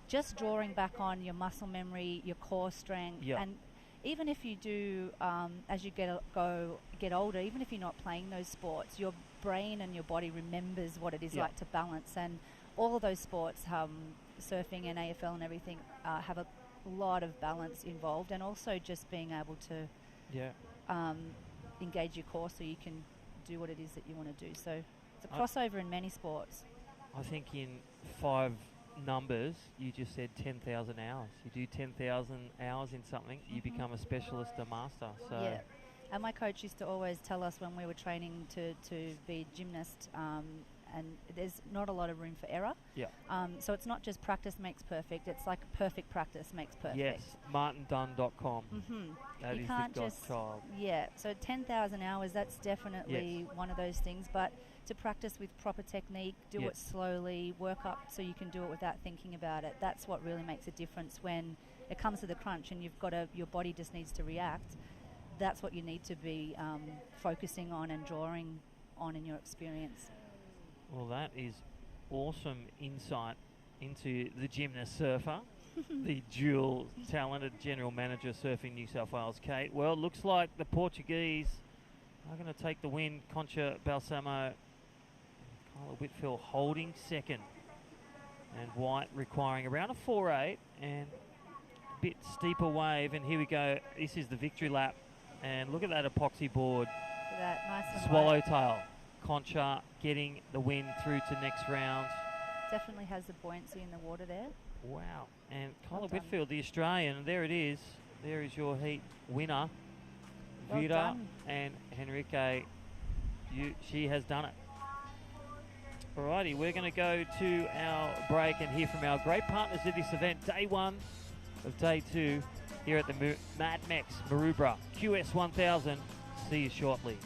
just drawing back on your muscle memory, your core strength, and even if you do, as you get older, even if you're not playing those sports, your brain and your body remembers what it is like to balance. And all of those sports, surfing and AFL and everything, have a lot of balance involved, and also just being able to engage your core so you can do what it is that you want to do. So it's a crossover in many sports. I think in 5 numbers, you just said 10,000 hours. You do 10,000 hours in something, you become a specialist, a master. So Yeah. And my coach used to always tell us when we were training to be gymnast, and there's not a lot of room for error. Yeah. So it's not just practice makes perfect, it's like perfect practice makes perfect. Yes, martindunn.com. That You is can't the just, godchild. yeah, so 10,000 hours, that's definitely one of those things, but to practice with proper technique, do it slowly, work up so you can do it without thinking about it. That's what really makes a difference when it comes to the crunch and your body just needs to react. That's what you need to be focusing on and drawing on in your experience. Well, that is awesome insight into the gymnast surfer, the dual talented general manager Surfing New South Wales, Kate. Well, it looks like the Portuguese are going to take the win. Concha Balsamo, Kyla Whitfield holding second, and White requiring around a 4.8 and a bit steeper wave. And here we go. This is the victory lap, and look at that epoxy board. So that nice and Swallowtail. Concha getting the win through to next round. Definitely has the buoyancy in the water there. Wow. And Kyla Well Whitfield, the Australian, and there it is. There is your heat winner. Well Vida done. and Henrique. She has done it. Alrighty, we're going to go to our break and hear from our great partners at this event. Day 1 of day 2 here at the Mad Mex Maroubra QS 1000. See you shortly.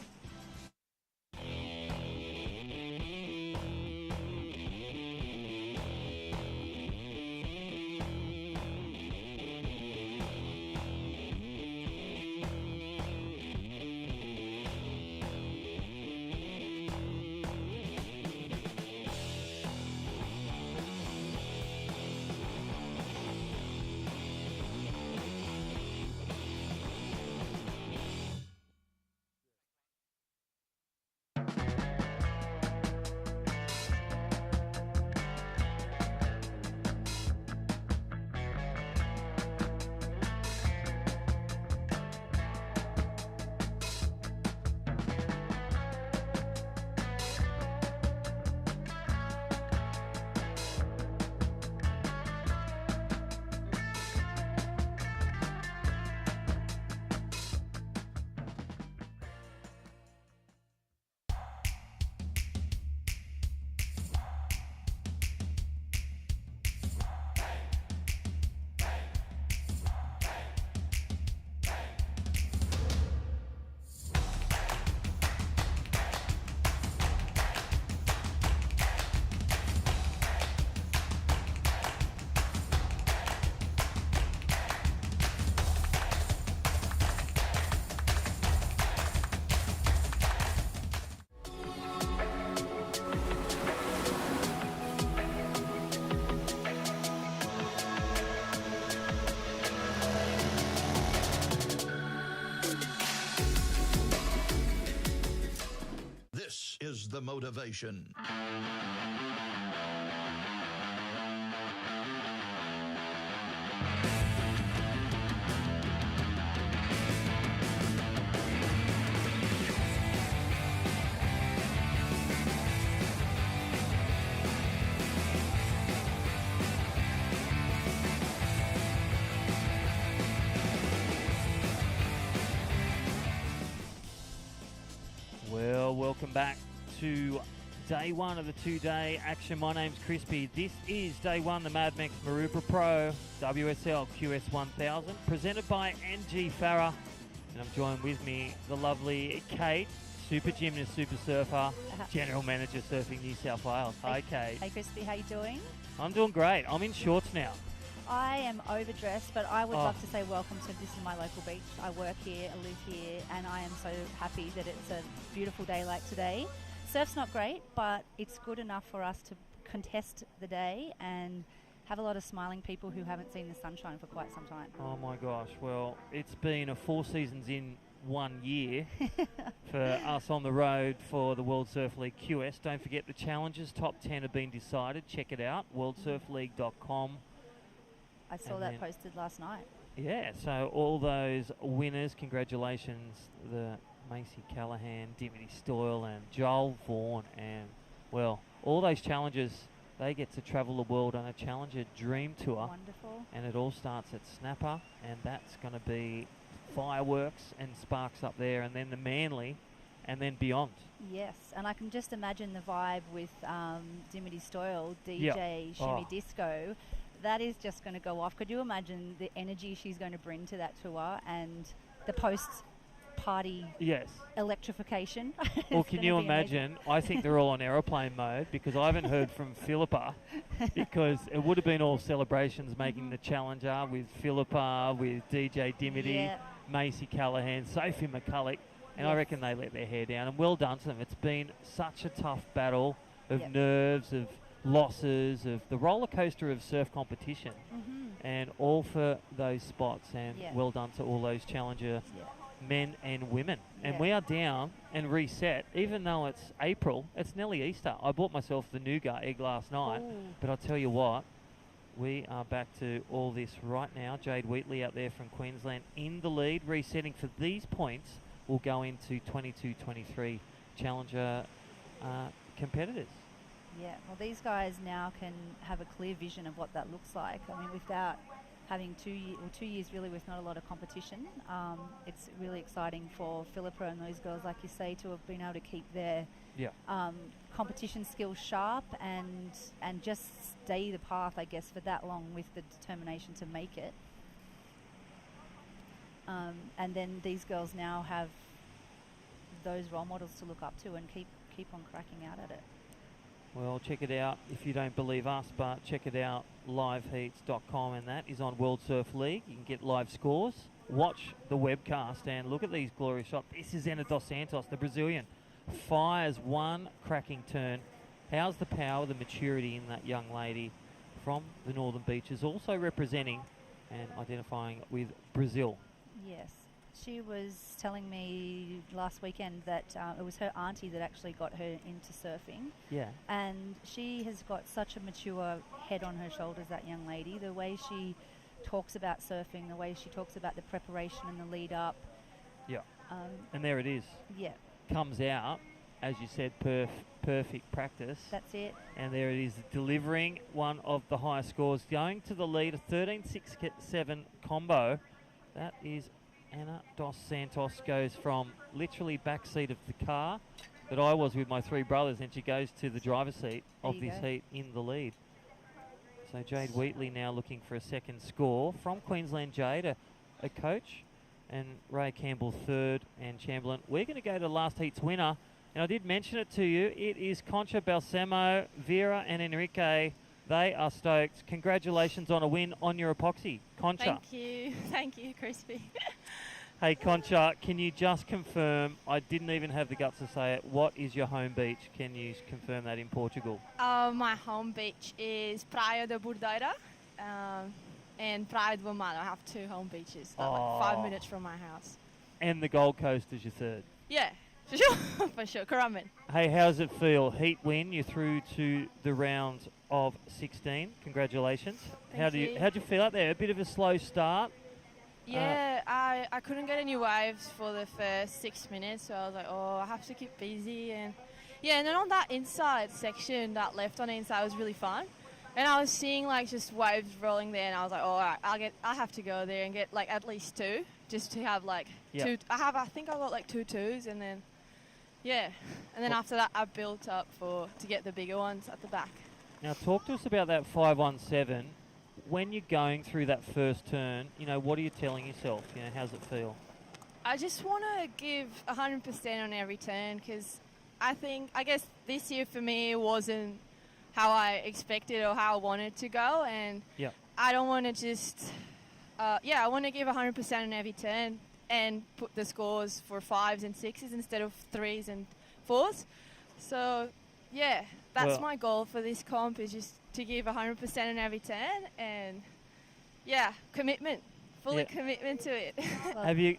This is the motivation. Well, welcome back to day 1 of the 2-day action. My name's Crispy. This is day 1, the Mad Mex Maroubra Pro WSL QS 1000, presented by NG Farah. And I'm joined with me, the lovely Kate, super gymnast, super surfer, general manager Surfing New South Wales. Hi, Kate. Hey, Crispy, how you doing? I'm doing great. I'm in shorts now. I am overdressed, but I would love to say welcome to this is my local beach. I work here, I live here, and I am so happy that it's a beautiful day like today. Surf's not great, but it's good enough for us to contest the day and have a lot of smiling people who haven't seen the sunshine for quite some time. Oh my gosh, well, it's been a 4 seasons in 1 year for us on the road for the World Surf League QS. Don't forget the challenges, top 10 have been decided. Check it out, worldsurfleague.com. I saw that posted last night. Yeah, so all those winners, congratulations, the Macy Callahan, Dimity Stoyle and Joel Vaughan, and well, all those challenges They get to travel the world on a Challenger Dream Tour. Wonderful. And it all starts at Snapper, and that's going to be fireworks and sparks up there, and then the Manly, and then beyond. Yes, and I can just imagine the vibe with Dimity Stoyle, DJ Shimmy Disco. That is just going to go off. Could you imagine the energy she's going to bring to that tour and the post-party electrification? Well, can you imagine? I think they're all on aeroplane mode because I haven't heard from Philippa, because it would have been all celebrations making the Challenger with Philippa, with DJ Dimity, Macy Callahan, Sophie McCulloch, and I reckon they let their hair down. And well done to them. It's been such a tough battle of nerves, of losses, of the roller coaster of surf competition, and all for those spots. And well done to all those Challenger men and women. And we are down and reset, even though it's April. It's nearly Easter. I bought myself the nougat egg last night, but I'll tell you what, we are back to all this right now. Jade Wheatley out there from Queensland in the lead, resetting for these points. Will go into 22-23 Challenger competitors. Yeah, well, these guys now can have a clear vision of what that looks like. I mean, without having 2 years really with not a lot of competition, it's really exciting for Philippa and those girls, like you say, to have been able to keep their competition skills sharp and just stay the path, I guess, for that long with the determination to make it. And then these girls now have those role models to look up to and keep on cracking out at it. Well, check it out if you don't believe us, but check it out, liveheats.com, and that is on World Surf League. You can get live scores, watch the webcast, and look at these glorious shots. This is Ana dos Santos, the Brazilian, fires one cracking turn. How's the power, the maturity in that young lady from the Northern Beaches, also representing and identifying with Brazil? Yes. She was telling me last weekend that it was her auntie that actually got her into surfing. Yeah. And she has got such a mature head on her shoulders, that young lady. The way she talks about surfing, the way she talks about the preparation and the lead up. Yeah. And there it is. Yeah. Comes out, as you said, perfect practice. That's it. And there it is, delivering one of the highest scores, going to the lead, a 13.6.7 combo. That is Ana dos Santos, goes from literally backseat of the car that I was with my three brothers, and she goes to the driver's seat of this heat in the lead. So Jade Wheatley now looking for a second score from Queensland. Jade, a coach, and Ray Campbell third, and Chamberlain. We're going to go to the last heat's winner, and I did mention it to you. It is Concha Balsamo, Vera and Enrique. They are stoked. Congratulations on a win on your epoxy, Concha. Thank you, Crispy. Hey, Concha, can you just confirm, I didn't even have the guts to say it, what is your home beach? Can you confirm that in Portugal? My home beach is Praia da Bordeira and Praia de Bomada. I have two home beaches, like 5 minutes from my house. And the Gold Coast is your third? Yeah, for sure, for sure. Currumbin. Hey, how's it feel? Heat win, you're through to the round of 16. Congratulations. How'd you feel out there? A bit of a slow start? Yeah, I couldn't get any waves for the first 6 minutes, so I was like, I have to keep busy. And then on that inside section, that left on the inside was really fun. And I was seeing like just waves rolling there, and I was like, all right, I have to go there and get like at least two, just to have like two. I think I got like 2 twos, and then and then after that I built up to get the bigger ones at the back. Now talk to us about that 517. When you're going through that first turn, what are you telling yourself? How's it feel? I just want to give 100% on every turn, because I guess this year for me it wasn't how I expected or how I wanted to go, and I don't want to just, I want to give 100% on every turn and put the scores for 5s and 6s instead of 3s and 4s. So, that's my goal for this comp, is just to give 100% on every turn, and commitment, commitment to it. Well, have you,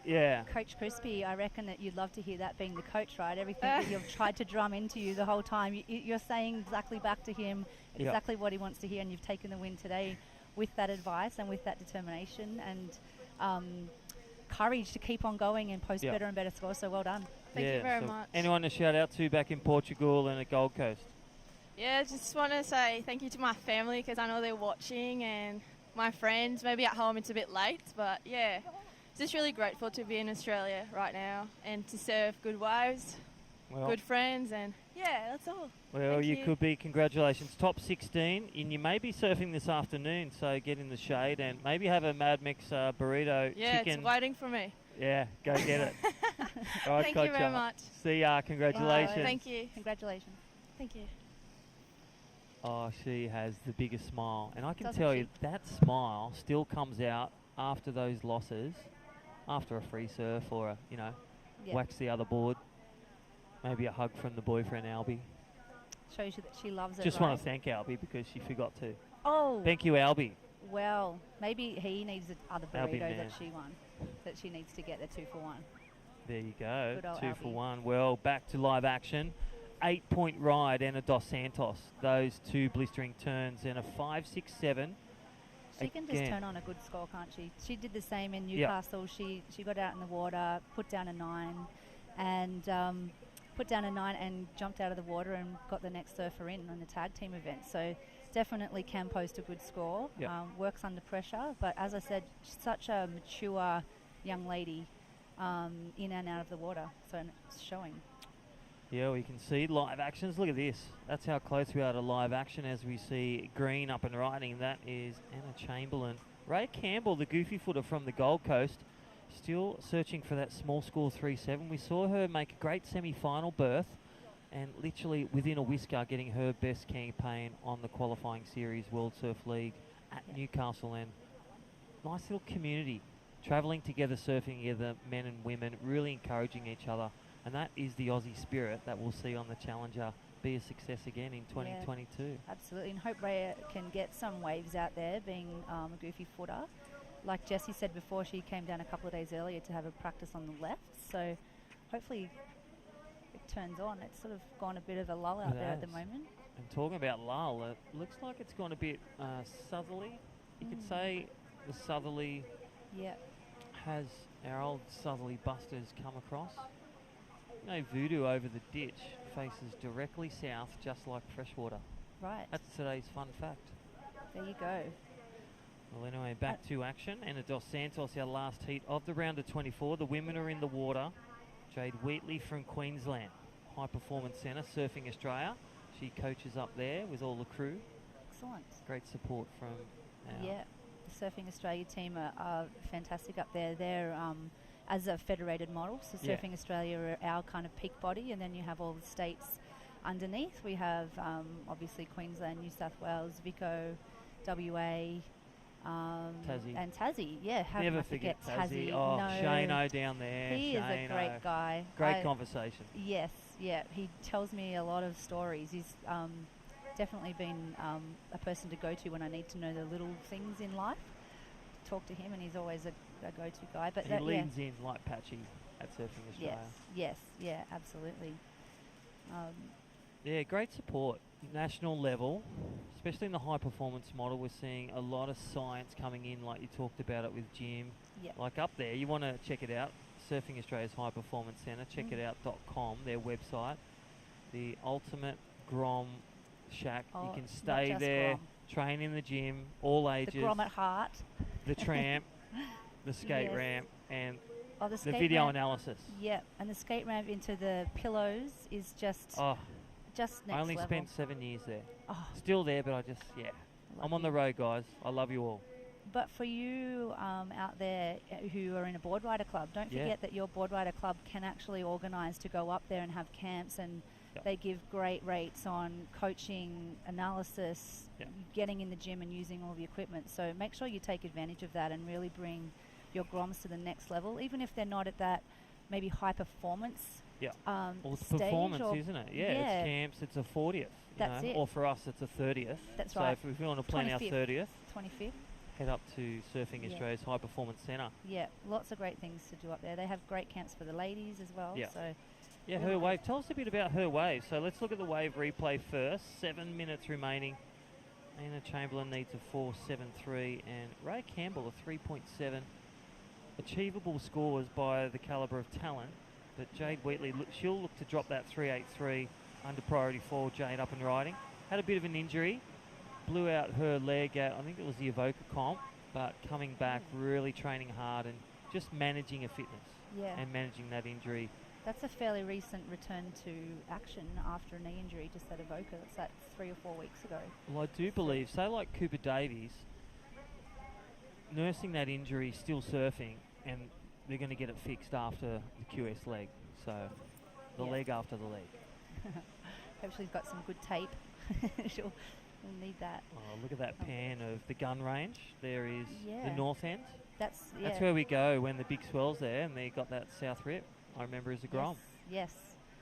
Coach Crispy, I reckon that you'd love to hear that being the coach, right? Everything that you've tried to drum into you the whole time, you're saying exactly back to him exactly what he wants to hear, and you've taken the win today with that advice and with that determination and courage to keep on going and post better and better scores, so well done. Thank you very much. Anyone to shout out to back in Portugal and the Gold Coast? Yeah, just want to say thank you to my family because I know they're watching, and my friends. Maybe at home it's a bit late, but yeah, just really grateful to be in Australia right now and to serve good waves, good friends, and yeah, that's all. Well, Thank you you. could be, congratulations, top 16, and you may be surfing this afternoon, so get in the shade and maybe have a Mad Mex burrito Yeah, chicken. it's waiting for me. Yeah, go get it. All right, Thank you very much. See ya, congratulations. Thank you. Congratulations. Thank you. Oh, she has the biggest smile. And I can Doesn't tell she? you, that smile still comes out after those losses, after a free surf or a, Yeah. wax the other board. Maybe a hug from the boyfriend, Albie. Shows you that she loves it. Just right? want to thank Albie because she forgot to. Oh. Thank you, Albie. Well, maybe he needs the other Albie burrito man. that she won, that she needs to get the 2-for-1. There you go. Good old 2 Albie. for 1. Well, back to live action. 8-point ride and a Dos Santos. Those two blistering turns and a 5-6-7. She can just Again. turn on a good score, can't she? She did the same in Yep. Newcastle. She got out in the water, put down a 9, and jumped out of the water and got the next surfer in on the tag team event. So definitely can post a good score. Yep. Works under pressure, but as I said, such a mature young lady in and out of the water. So it's showing. Yeah, we can see live actions. Look at this. That's how close we are to live action as we see Green up and riding. That is Anna Chamberlain. Ray Campbell, the goofy footer from the Gold Coast, still searching for that small score 3-7. We saw her make a great semi-final berth and literally within a whisker getting her best campaign on the qualifying series World Surf League at Newcastle. And nice little community, travelling together, surfing together, men and women, really encouraging each other. And that is the Aussie spirit that we'll see on the Challenger be a success again in 2022. Yeah, absolutely, and hope Ray can get some waves out there, being a goofy footer. Like Jessie said before, she came down a couple of days earlier to have a practice on the left, so hopefully it turns on. It's sort of gone a bit of a lull out there at the moment. And talking about lull, it looks like it's gone a bit southerly. You could say the southerly has our old southerly busters come across. Voodoo over the ditch faces directly south, just like freshwater. Right. That's today's fun fact. There you go. Well, anyway, back to action. And a Dos Santos, our last heat of the round of 24. The women are in the water. Jade Wheatley from Queensland, High Performance Centre, Surfing Australia. She coaches up there with all the crew. Excellent. Great support from our the Surfing Australia team are fantastic up there. They're as a federated model, so Surfing Australia are our kind of peak body, and then you have all the states underneath. We have obviously Queensland, New South Wales, Vico, WA, Tassie. and Tassie. Yeah, how Never can I forget Tassie. Tassie? Oh, No. Shano down there. He is a Shano. great guy. Great conversation. Yes, yeah. He tells me a lot of stories. He's definitely been a person to go to when I need to know the little things in life. Talk to him, and he's always a go-to guy. But He leans in like Patchy at Surfing Australia. Yes, yeah, absolutely. Yeah, great support. National level, especially in the high performance model, we're seeing a lot of science coming in, like you talked about it with Jim. Yep. Like up there, you want to check it out. Surfing Australia's High Performance Centre, checkitout.com, their website. The ultimate Grom shack. You can stay just there, Grom. train in the gym, all ages. The Grom at heart. The tramp, the skate Yes. ramp, and Oh, the skate video ramp. analysis. Yep, and the skate ramp into the pillows is just next I only level. spent 7 years there. Oh. Still there, but I'm on the road, guys. I love you all. But for you out there who are in a board rider club, don't forget that your board rider club can actually organise to go up there and have camps, and they give great rates on coaching, analysis, getting in the gym and using all the equipment. So make sure you take advantage of that and really bring your Groms to the next level, even if they're not at that maybe high performance Well, it's stage performance, or isn't it? It's camps, it's a 40th. That's it. Or for us, it's a 30th. That's so right. So if we want to plan our 30th, 25th. head up to Surfing Australia's High Performance Centre. Yeah, lots of great things to do up there. They have great camps for the ladies as well. Yeah. So Yeah, her wave. Tell us a bit about her wave. So let's look at the wave replay first. 7 minutes remaining. Anna Chamberlain needs a 4.73 and Ray Campbell a 3.7. Achievable scores by the calibre of talent, but Jade Wheatley, she'll look to drop that 3.83 under priority 4. Jade up and riding. had a bit of an injury, blew out her leg at, I think it was the Evoca comp, but coming back, really training hard and just managing her fitness and managing that injury. That's a fairly recent return to action after a knee injury, just at Evoca. That's that 3 or 4 weeks ago. Well, I do believe, say like Cooper Davies, nursing that injury, still surfing, and they're going to get it fixed after the QS leg. So the leg after the leg. Hope she's got some good tape. She'll need that. Oh, look at that pan of the gun range. There is the north end. That's where we go when the big swell's there, and they got that south rip. I remember as a grom. Yes.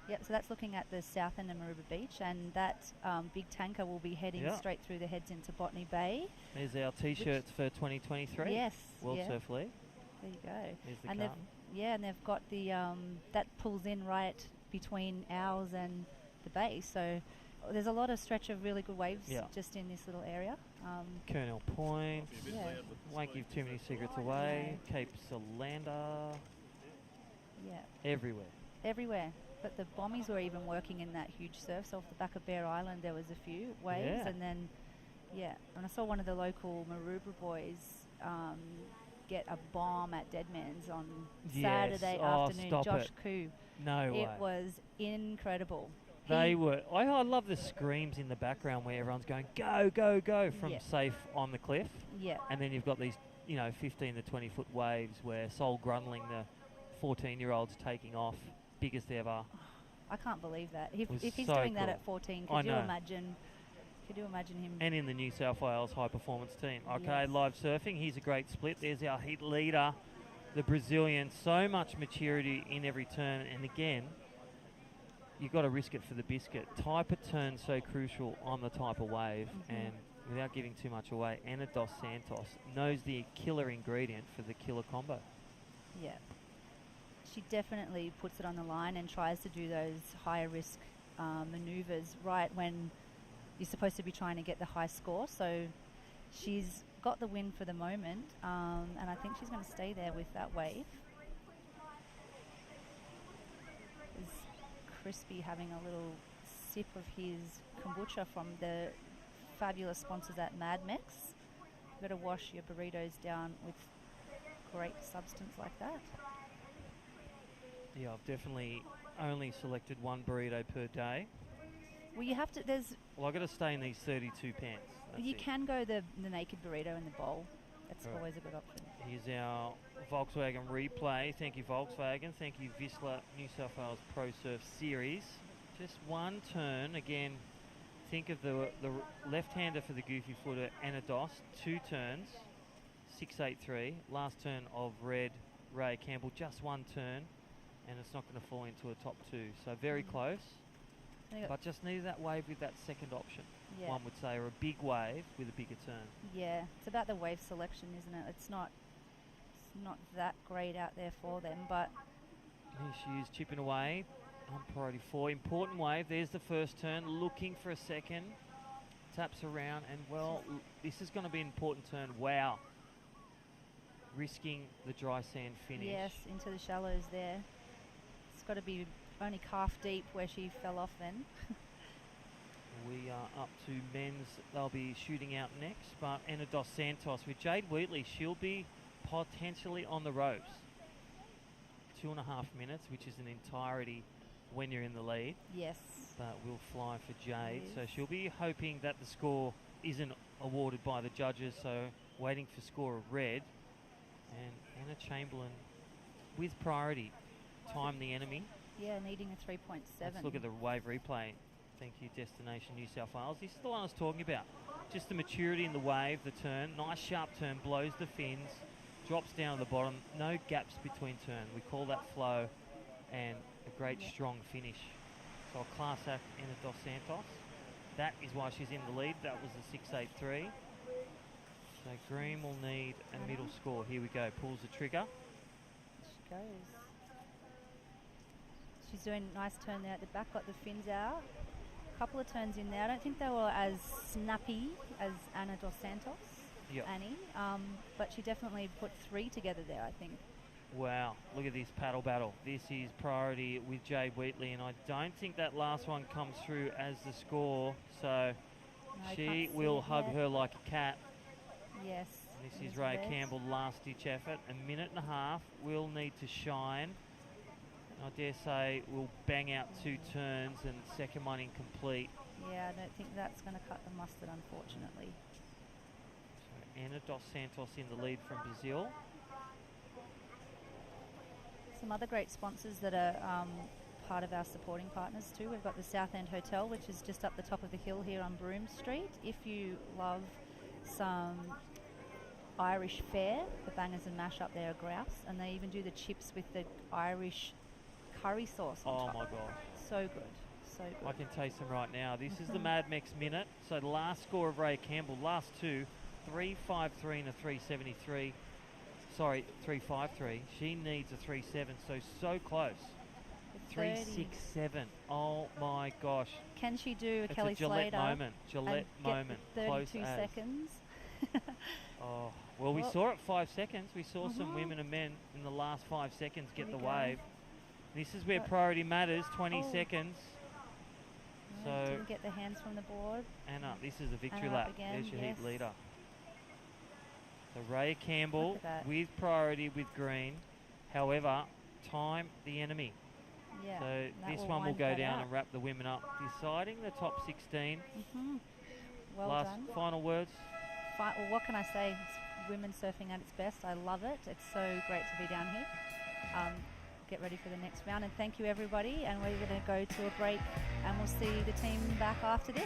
Yep. So that's looking at the south end of Maroubra Beach, and that big tanker will be heading straight through the heads into Botany Bay. There's our T-shirts for 2023. Yes. World Surf League. There you go. There's the and carton. and they've got the that pulls in right between ours and the bay. So there's a lot of stretch of really good waves just in this little area. Colonel Point. Won't give too many secrets away. Cape Solander. Yeah. Everywhere. But the bombies were even working in that huge surf. So off the back of Bear Island, there was a few waves, and then and I saw one of the local Maroubra boys get a bomb at Deadman's on Saturday afternoon. Josh Koo. No way. It was incredible. They were. I love the screams in the background where everyone's going, go, go, go, from safe on the cliff. Yeah. And then you've got these, 15 to 20 foot waves where Sol Grunling, the 14-year-old's taking off, biggest ever. I can't believe that. If he's so doing that cool. at 14, could you imagine him? And in the New South Wales high performance team. Okay, Yes. live surfing. Here's a great split. There's our heat leader, the Brazilian. So much maturity in every turn. And again, you've got to risk it for the biscuit. Type of turn so crucial on the type of wave. And without giving too much away, Ana dos Santos knows the killer ingredient for the killer combo. Yeah. She definitely puts it on the line and tries to do those higher risk maneuvers right when you're supposed to be trying to get the high score. So she's got the win for the moment, and I think she's going to stay there with that wave. Is Crispy having a little sip of his kombucha from the fabulous sponsors at Mad Mex. You've got to wash your burritos down with great substance like that. Yeah, I've definitely only selected one burrito per day. Well, you have to. Well, I've got to stay in these 32 pants. You can go the naked burrito in the bowl. That's always a good option. Here's our Volkswagen replay. Thank you, Volkswagen. Thank you, VISSLA New South Wales Pro Surf Series. Just one turn. Again, think of the left-hander for the goofy footer, Ana dos. 2 turns, 683. Last turn of red, Ray Campbell. Just one turn, and it's not going to fall into a top 2. So very close. But just needed that wave with that second option, one would say, or a big wave with a bigger turn. Yeah, it's about the wave selection, isn't it? It's not that great out there for them, but... Here she is chipping away on priority 4. Important wave. There's the first turn, looking for a second. Taps around, and this is going to be an important turn. Wow. Risking the dry sand finish. Yes, into the shallows there. It's got to be only calf deep where she fell off then. We are up to men's. They'll be shooting out next, but Ana dos Santos with Jade Wheatley. She'll be potentially on the ropes. 2.5 minutes, which is an entirety when you're in the lead. Yes. But we'll fly for Jade. So she'll be hoping that the score isn't awarded by the judges, so waiting for score of red. And Anna Chamberlain with priority. Time the enemy. Yeah, needing a 3.7. Let's look at the wave replay. Thank you, Destination New South Wales. This is the one I was talking about. Just the maturity in the wave, the turn. Nice sharp turn, blows the fins, drops down to the bottom. No gaps between turn. We call that flow, and a great strong finish. So a class act, Ana dos Santos. That is why she's in the lead. That was the 683. So Green will need a middle score. Here we go. Pulls the trigger. She goes. She's doing a nice turn there at the back, got the fins out. A couple of turns in there. I don't think they were as snappy as Ana dos Santos, Annie, but she definitely put 3 together there, I think. Wow, look at this paddle battle. This is priority with Jade Wheatley, and I don't think that last one comes through as the score. So She will hug her like a cat. Yes. This is Ray Campbell, last-ditch effort. A minute and a half. Will need to shine. I dare say we'll bang out 2 turns and second one incomplete. Yeah, I don't think that's going to cut the mustard, unfortunately. So Ana dos Santos in the lead from Brazil. Some other great sponsors that are part of our supporting partners too. We've got the South End Hotel, which is just up the top of the hill here on Broome Street. If you love some Irish fare, the bangers and mash up there are grouse, and they even do the chips with the Irish curry sauce on top. Oh my God. So good, so good. I can taste them right now. This is the Mad Mex minute. So the last score of Ray Campbell, last two, 3.53 and a 3.73. Sorry, 3.53. She needs a 3.7, so close. 3.67. Oh my gosh. Can she do a it's Kelly a Gillette Slater moment. Gillette moment. 32 Close seconds. Oh, well, we saw it 5 seconds. We saw some women and men in the last 5 seconds get the wave. This is where priority matters. 20 seconds. So didn't get the hands from the board. Anna, this is a victory Anna lap. again, There's your heat yes. leader. So Ray Campbell with priority with green. However, time the enemy. Yeah, so that this will one will wind go that down out. and wrap the women up, deciding the top 16. Well Last done. final words. Well, what can I say? It's women surfing at its best. I love it. It's so great to be down here. Get ready for the next round, and thank you everybody, and we're going to go to a break and we'll see the team back after this.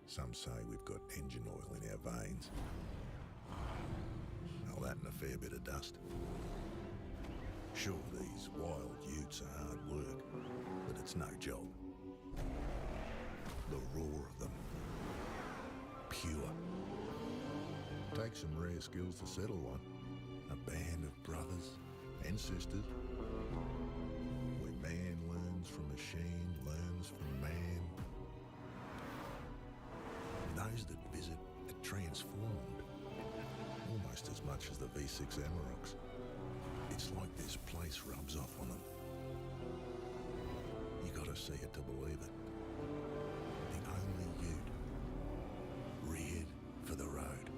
Some say we've got engine oil in our veins. All that and a fair bit of dust. Sure, these wild utes are hard work, but it's no job. The roar of them. Pure. Takes some rare skills to settle one. A band of brothers and sisters. Where man learns from machine, learns from man. Those that visit are transformed, almost as much as the V6 Amaroks. It's like this place rubs off on them. You gotta see it to believe it. The only ute, reared for the road.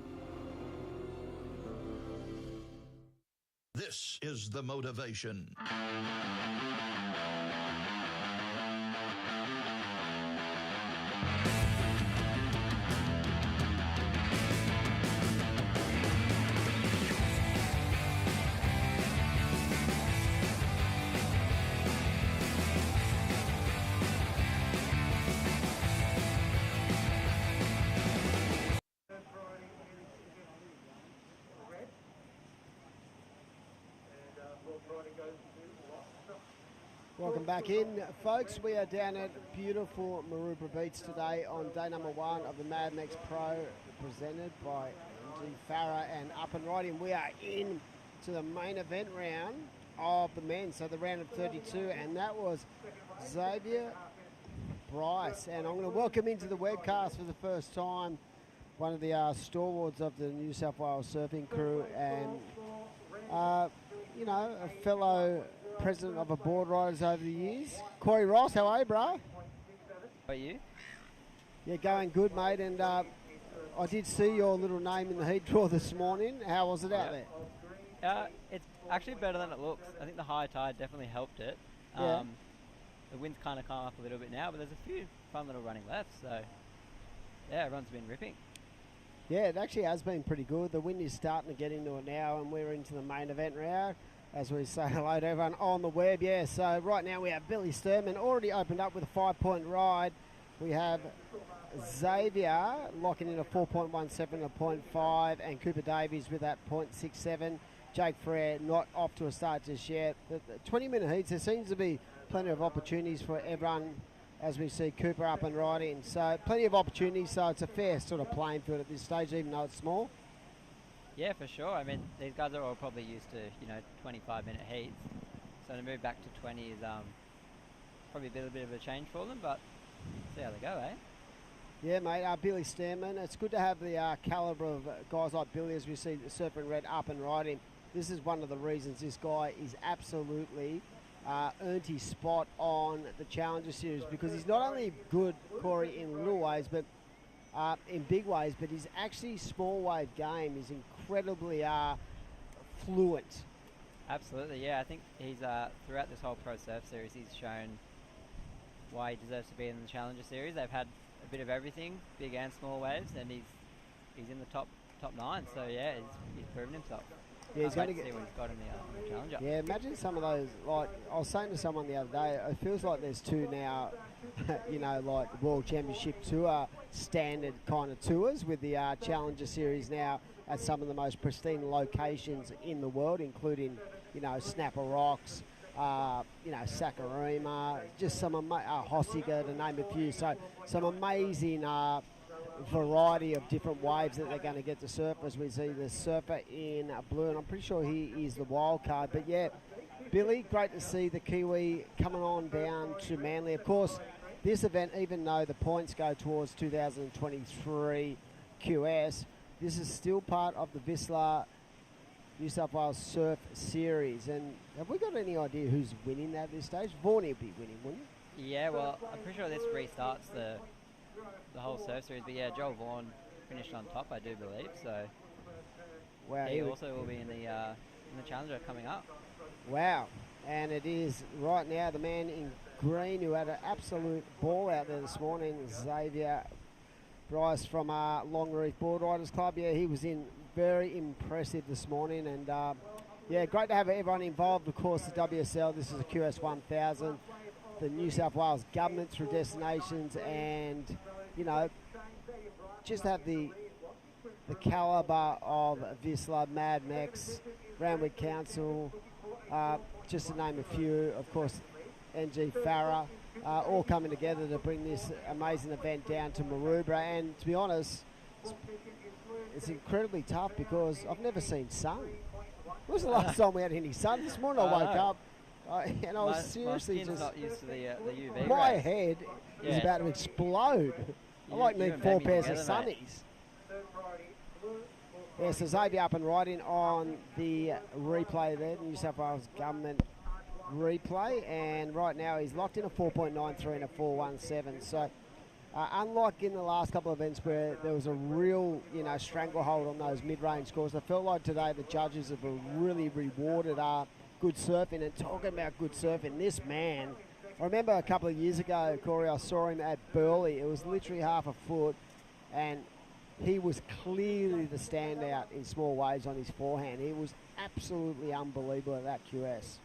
This is the motivation. Welcome back in, folks. We are down at beautiful Maroubra Beach today on day number 1 of the Mad Mex Pro, presented by MG Farah and Up and Riding. We are in to the main event round of the men, so the round of 32, and that was Xavier Bryce. And I'm going to welcome into the webcast for the first time one of the stalwarts of the New South Wales surfing crew, and you know, a fellow president of a board riders over the years. Corey Ross, how are you, bro? How are you? Yeah, going good, mate. And I did see your little name in the heat draw this morning. How was it out there? It's actually better than it looks. I think the high tide definitely helped it. Yeah. The wind's kind of come up a little bit now, but there's a few fun little running left, so yeah, everyone's been ripping. Yeah, it actually has been pretty good. The wind is starting to get into it now, and we're into the main event round. As we say hello to everyone on the web. Yeah, so right now we have Billy Sturman already opened up with a 5-point ride. We have Xavier locking in a 4.17 and a 0.5, and Cooper Davies with that 0.67. Jake Frere not off to a start just yet. The 20-minute heats, there seems to be plenty of opportunities for everyone as we see Cooper up and riding. So plenty of opportunities, so it's a fair sort of playing field at this stage, even though it's small. Yeah, for sure. I mean, these guys are all probably used to, 25-minute heats. So to move back to 20 is probably a bit of a change for them, but see how they go, eh? Yeah, mate, Billy Sturman. It's good to have the calibre of guys like Billy as we see the Surfer in Red up and riding. This is one of the reasons this guy is absolutely earned his spot on the Challenger Series, because he's not only good, Corey, in little ways, but in big ways, but his actually small wave game is incredibly fluent. Absolutely, yeah. I think he's throughout this whole Pro Surf Series, he's shown why he deserves to be in the Challenger Series. They've had a bit of everything, big and small waves, and he's in the top 9. So yeah, he's proven himself. Yeah, he's going to see what he's got in the Challenger. Yeah, imagine some of those. Like I was saying to someone the other day, it feels like there's two now. Like World Championship Tour standard kind of tours with the Challenger Series now at some of the most pristine locations in the world, including Snapper Rocks, Sakurima, just some Hossiga, to name a few. So some amazing variety of different waves that they're going to get to surf, as we see the Surfer in blue, and I'm pretty sure he is the wild card. But yeah, Billy, great to see the Kiwi coming on down to Manly. Of course, this event, even though the points go towards 2023 QS, this is still part of the VISSLA New South Wales Surf Series. And have we got any idea who's winning that at this stage? Vaughan will be winning, wouldn't he? Yeah, well, I'm pretty sure this restarts the whole Surf Series. But yeah, Joel Vaughan finished on top, I do believe. So wow, he also will be in the Challenger coming up. Wow. And it is right now the man in green who had an absolute ball out there this morning, Xavier Bryce from Longreef Board Riders Club. Yeah, he was in very impressive this morning, and yeah, great to have everyone involved. Of course, the WSL, this is a QS 1000, the New South Wales government through destinations, and just have the calibre of VISSLA, Mad Mex, Randwick Council, just to name a few. Of course, NG Farah, all coming together to bring this amazing event down to Maroubra. And to be honest, it's incredibly tough because I've never seen sun. When was the last time we had any sun? This morning I woke up and I was seriously just not used to the UV my rays. head is about to explode. I might need 4 pairs of sunnies. Mate. Yeah, so Xavier up and riding on the replay there, the New South Wales government replay, and right now he's locked in a 4.93 and a 4.17. So unlike in the last couple of events where there was a real stranglehold on those mid-range scores, I felt like today the judges have really rewarded good surfing. And talking about good surfing, this man, I remember a couple of years ago, Corey, I saw him at Burleigh. It was literally half a foot, and he was clearly the standout in small waves on his forehand. He was absolutely unbelievable at that QS.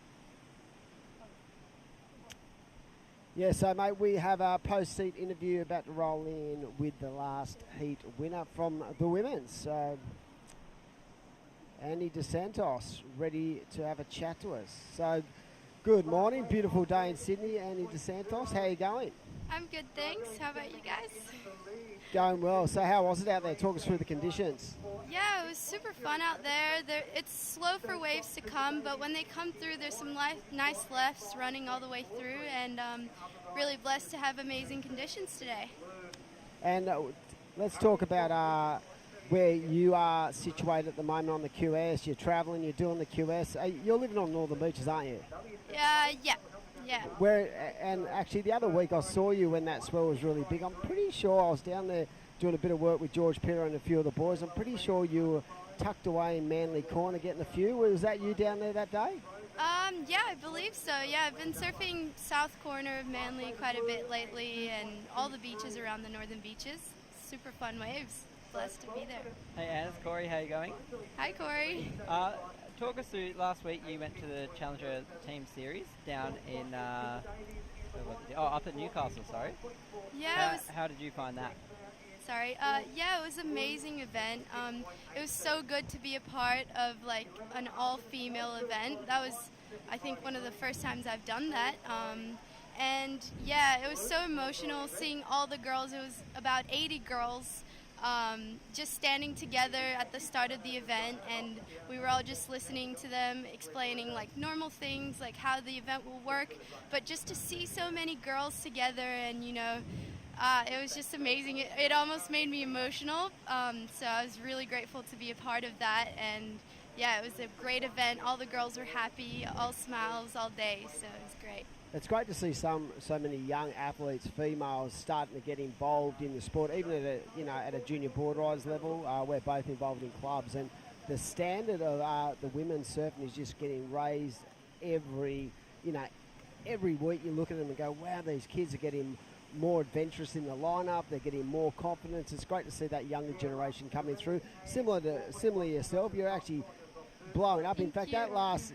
Yeah, so, mate, we have a post-seat interview about to roll in with the last heat winner from the women's. So, Andy DeSantos ready to have a chat to us. So, good morning, beautiful day in Sydney. Andy DeSantos, how are you going? I'm good, thanks. How about you guys? Going well. So how was it out there? Talk us through the conditions. Yeah, it was super fun out there. It's slow for waves to come, but when they come through, there's some nice lefts running all the way through, and really blessed to have amazing conditions today. And let's talk about where you are situated at the moment on the QS. You're travelling, you're doing the QS. You're living on Northern Beaches, aren't you? Yeah. And actually the other week I saw you when that swell was really big. I'm pretty sure I was down there doing a bit of work with George Pira and a few of the boys. I'm pretty sure you were tucked away in Manly Corner getting a few. Was that you down there that day? Yeah, I believe so. Yeah, I've been surfing south corner of Manly quite a bit lately, and all the beaches around the northern beaches. super fun waves. Blessed to be there. Hey Anne, it's Corey, how you going? Hi, Corey. Talk us through, last week you went to the Challenger Team Series down in, up at Newcastle, sorry. Yeah. How did you find that? Sorry. Yeah, it was an amazing event. It was so good to be a part of like an all-female event. That was, I think, one of the first times I've done that. And yeah, it was so emotional seeing all the girls. It was about 80 girls just standing together at the start of the event, and we were all just listening to them explaining like normal things, like how the event will work. But just to see so many girls together, and it was just amazing. It almost made me emotional. So I was really grateful to be a part of that. And yeah, it was a great event. All the girls were happy, all smiles all day. So it was great. It's great to see so many young athletes, females, starting to get involved in the sport, even at a junior board riders level. We're both involved in clubs, and the standard of the women's surfing is just getting raised every week. You look at them and go, wow, these kids are getting more adventurous in the lineup. They're getting more confidence. It's great to see that younger generation coming through. Similar to yourself, you're actually blowing up. In fact, that last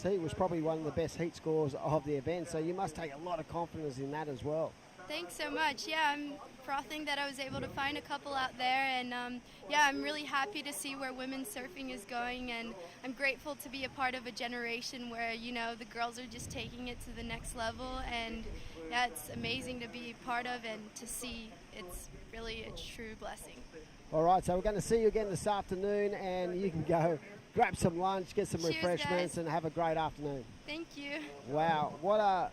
heat was probably one of the best heat scores of the event, so you must take a lot of confidence in that as well. Thanks so much. Yeah, I'm frothing that I was able to find a couple out there, and I'm really happy to see where women's surfing is going, and I'm grateful to be a part of a generation where the girls are just taking it to the next level, and yeah, it's amazing to be part of and to see. It's really a true blessing. All right, so we're going to see you again this afternoon, and you can go grab some lunch, get some Cheers, refreshments, guys. and have a great afternoon. Thank you. Wow, what a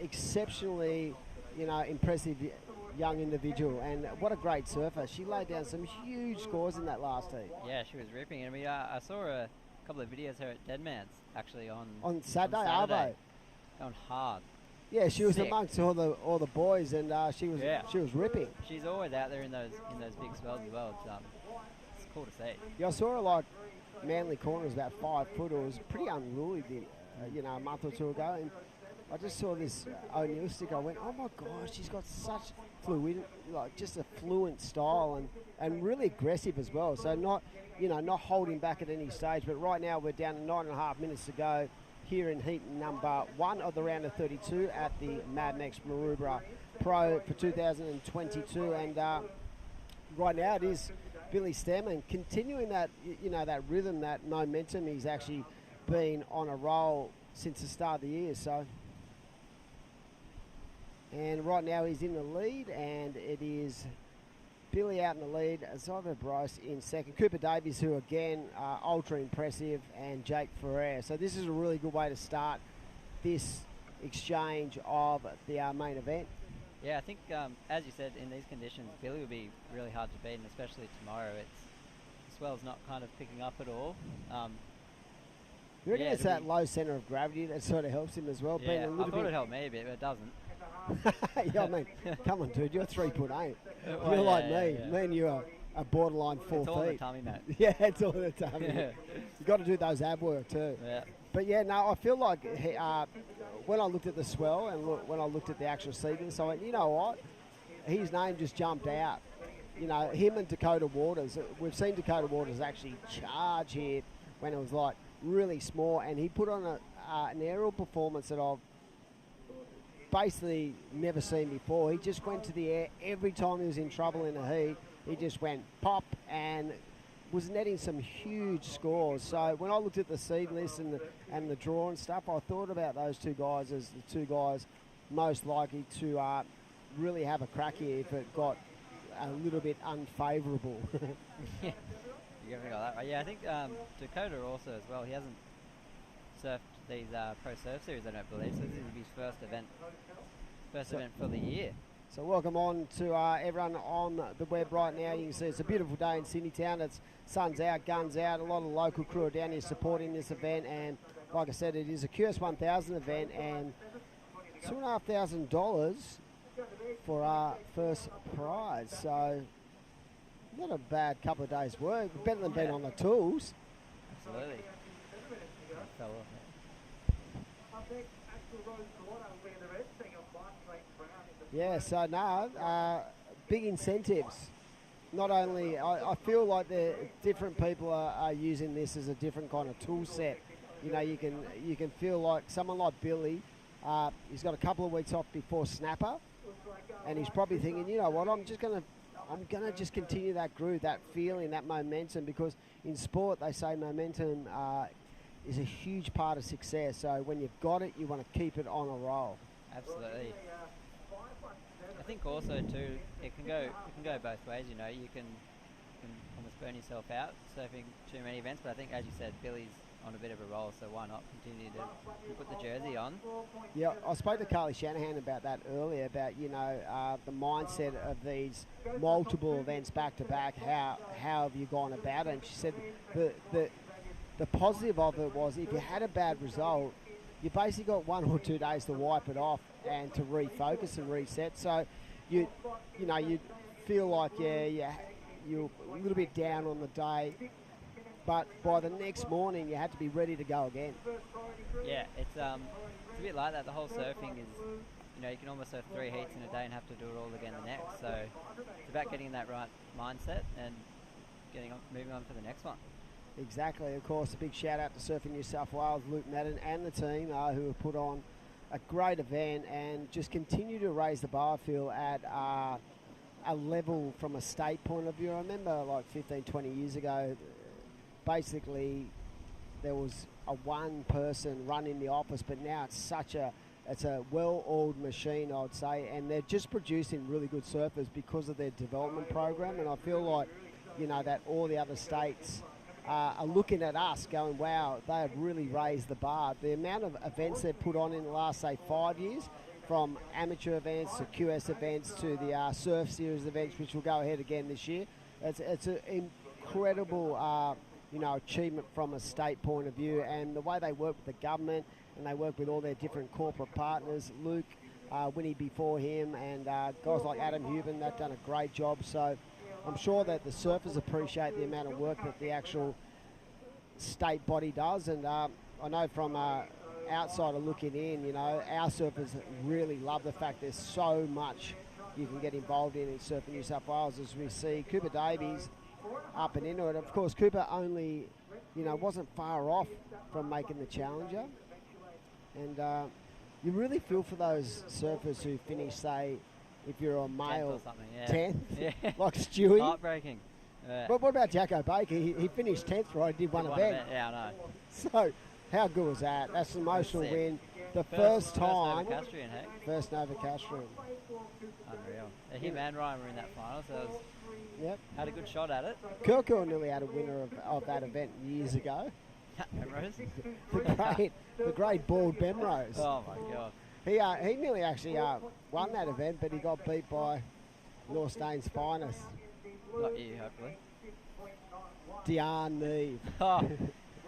exceptionally, impressive young individual, and what a great surfer. She laid down some huge scores in that last heat. Yeah, she was ripping. And I saw a couple of videos of her at Deadman's actually on Saturday, Arvo. Going hard. Yeah, she was Sick. amongst all the boys, and she was ripping. She's always out there in those big swells as well. It's cool to see. Yeah, I saw her like Manly Corner was about 5 foot. It was pretty unruly, a month or two ago, and I just saw this O'Neill stick. I went, oh my gosh, she's got such just a fluent style, and really aggressive as well. So not holding back at any stage. But right now we're down to 9.5 minutes to go here in heat number 1 of the round of 32 at the Mad Mex Maroubra Pro for 2022, and right now it is Billy Stammen continuing that that rhythm, that momentum. He's actually been on a roll since the start of the year. So, and right now he's in the lead, and it is Billy out in the lead, Zyver Bryce in second, Cooper Davies, who again ultra impressive, and Jake Ferrer. So this is a really good way to start this exchange of the main event. Yeah, I think as you said, in these conditions, Billy will be really hard to beat, and especially tomorrow. The swell's not kind of picking up at all. You reckon it's that low centre of gravity that sort of helps him as well? Yeah, being a little I thought bit it helped me a bit, but it doesn't. Yeah, I mean, come on, dude, you're 3'8". Well, You're like yeah, me. yeah. Me and you are a borderline 4 It's feet. all in the tummy, mate. Yeah, it's all in the tummy. Yeah. You got to do those ab work too. Yeah. But yeah, no, I feel like when I looked at the swell and when I looked at the actual sequence, I went, you know what? His name just jumped out. Him and Dakota Waters. We've seen Dakota Waters actually charge here when it was like really small, and he put on an aerial performance that I've basically never seen before. He just went to the air every time he was in trouble in a heat. He just went pop and was netting some huge scores. So when I looked at the seed list and the draw and stuff, I thought about those two guys as the two guys most likely to really have a crack here if it got a little bit unfavourable. Yeah, you got that right. Yeah, I think Dakota also as well. He hasn't surfed these Pro Surf Series, I don't believe, so this is his first event for the year. So welcome on to everyone on the web right now. You can see it's a beautiful day in Sydney town. It's sun's out, guns out. A lot of the local crew are down here supporting this event, and like I said, it is a QS 1000 event, and $2,500 for our first prize. So not a bad couple of days' work. Better than being on the tools. Absolutely. Fell off. Yeah, so no, big incentives. Not only, I feel like the different people are using this as a different kind of tool set. You know, you can feel like someone like Billy, he's got a couple of weeks off before Snapper, and he's probably thinking, you know what, I'm gonna just continue that groove, that feeling, that momentum, because in sport they say momentum is a huge part of success. So when you've got it, you want to keep it on a roll. Absolutely. I think also too, it can go both ways. You know, you can almost burn yourself out surfing too many events. But I think, as you said, Billy's on a bit of a roll, so why not continue to put the jersey on? Yeah, I spoke to Carly Shanahan about that earlier, about, you know, the mindset of these multiple events back to back. How have you gone about it? And she said the positive of it was, if you had a bad result, you basically got 1 or 2 days to wipe it off and to refocus and reset. So you feel like you're a little bit down on the day, but by the next morning you had to be ready to go again. Yeah, it's a bit like that. The whole surfing is, you know, you can almost surf 3 heats in a day and have to do it all again the next. So it's about getting that right mindset and moving on to the next one. Exactly. Of course, a big shout out to Surfing New South Wales, Luke Madden and the team who have put on a great event and just continue to raise the bar, Phil, at a level from a state point of view. I remember like 15, 20 years ago, basically there was a one person running the office, but now it's a well-oiled machine, I'd say, and they're just producing really good surfers because of their development program. And I feel like, you know, that all the other states are looking at us going, wow, they have really raised the bar. The amount of events they've put on in the last, say, 5 years, from amateur events to QS events to the Surf Series events, which will go ahead again this year. It's an incredible, achievement from a state point of view, and the way they work with the government and they work with all their different corporate partners. Luke, Winnie before him, and guys like Adam Hubin, they've done a great job. So I'm sure that the surfers appreciate the amount of work that the actual state body does, and I know from outsider looking in, you know, our surfers really love the fact there's so much you can get involved in Surfing New South Wales, as we see Cooper Davies up and into it. Of course, Cooper only, wasn't far off from making the Challenger, and you really feel for those surfers who finish, say, if you're a male, 10th, yeah. like Stewie. Heartbreaking. Yeah. But what about Jacko Baker? He finished 10th, right? He did one event. Yeah, I know. So, how good was that? That's an emotional win. The first time. First Nova Castrian. Unreal. Him and Ryan were in that final, so it was, yep. Had a good shot at it. Kirkle nearly had a winner of that event years ago. Bemrose? the great bald Bemrose. Oh, my God. He nearly actually won that event, but he got beat by North Staines' finest. Not you, hopefully. Diane Neve. Oh,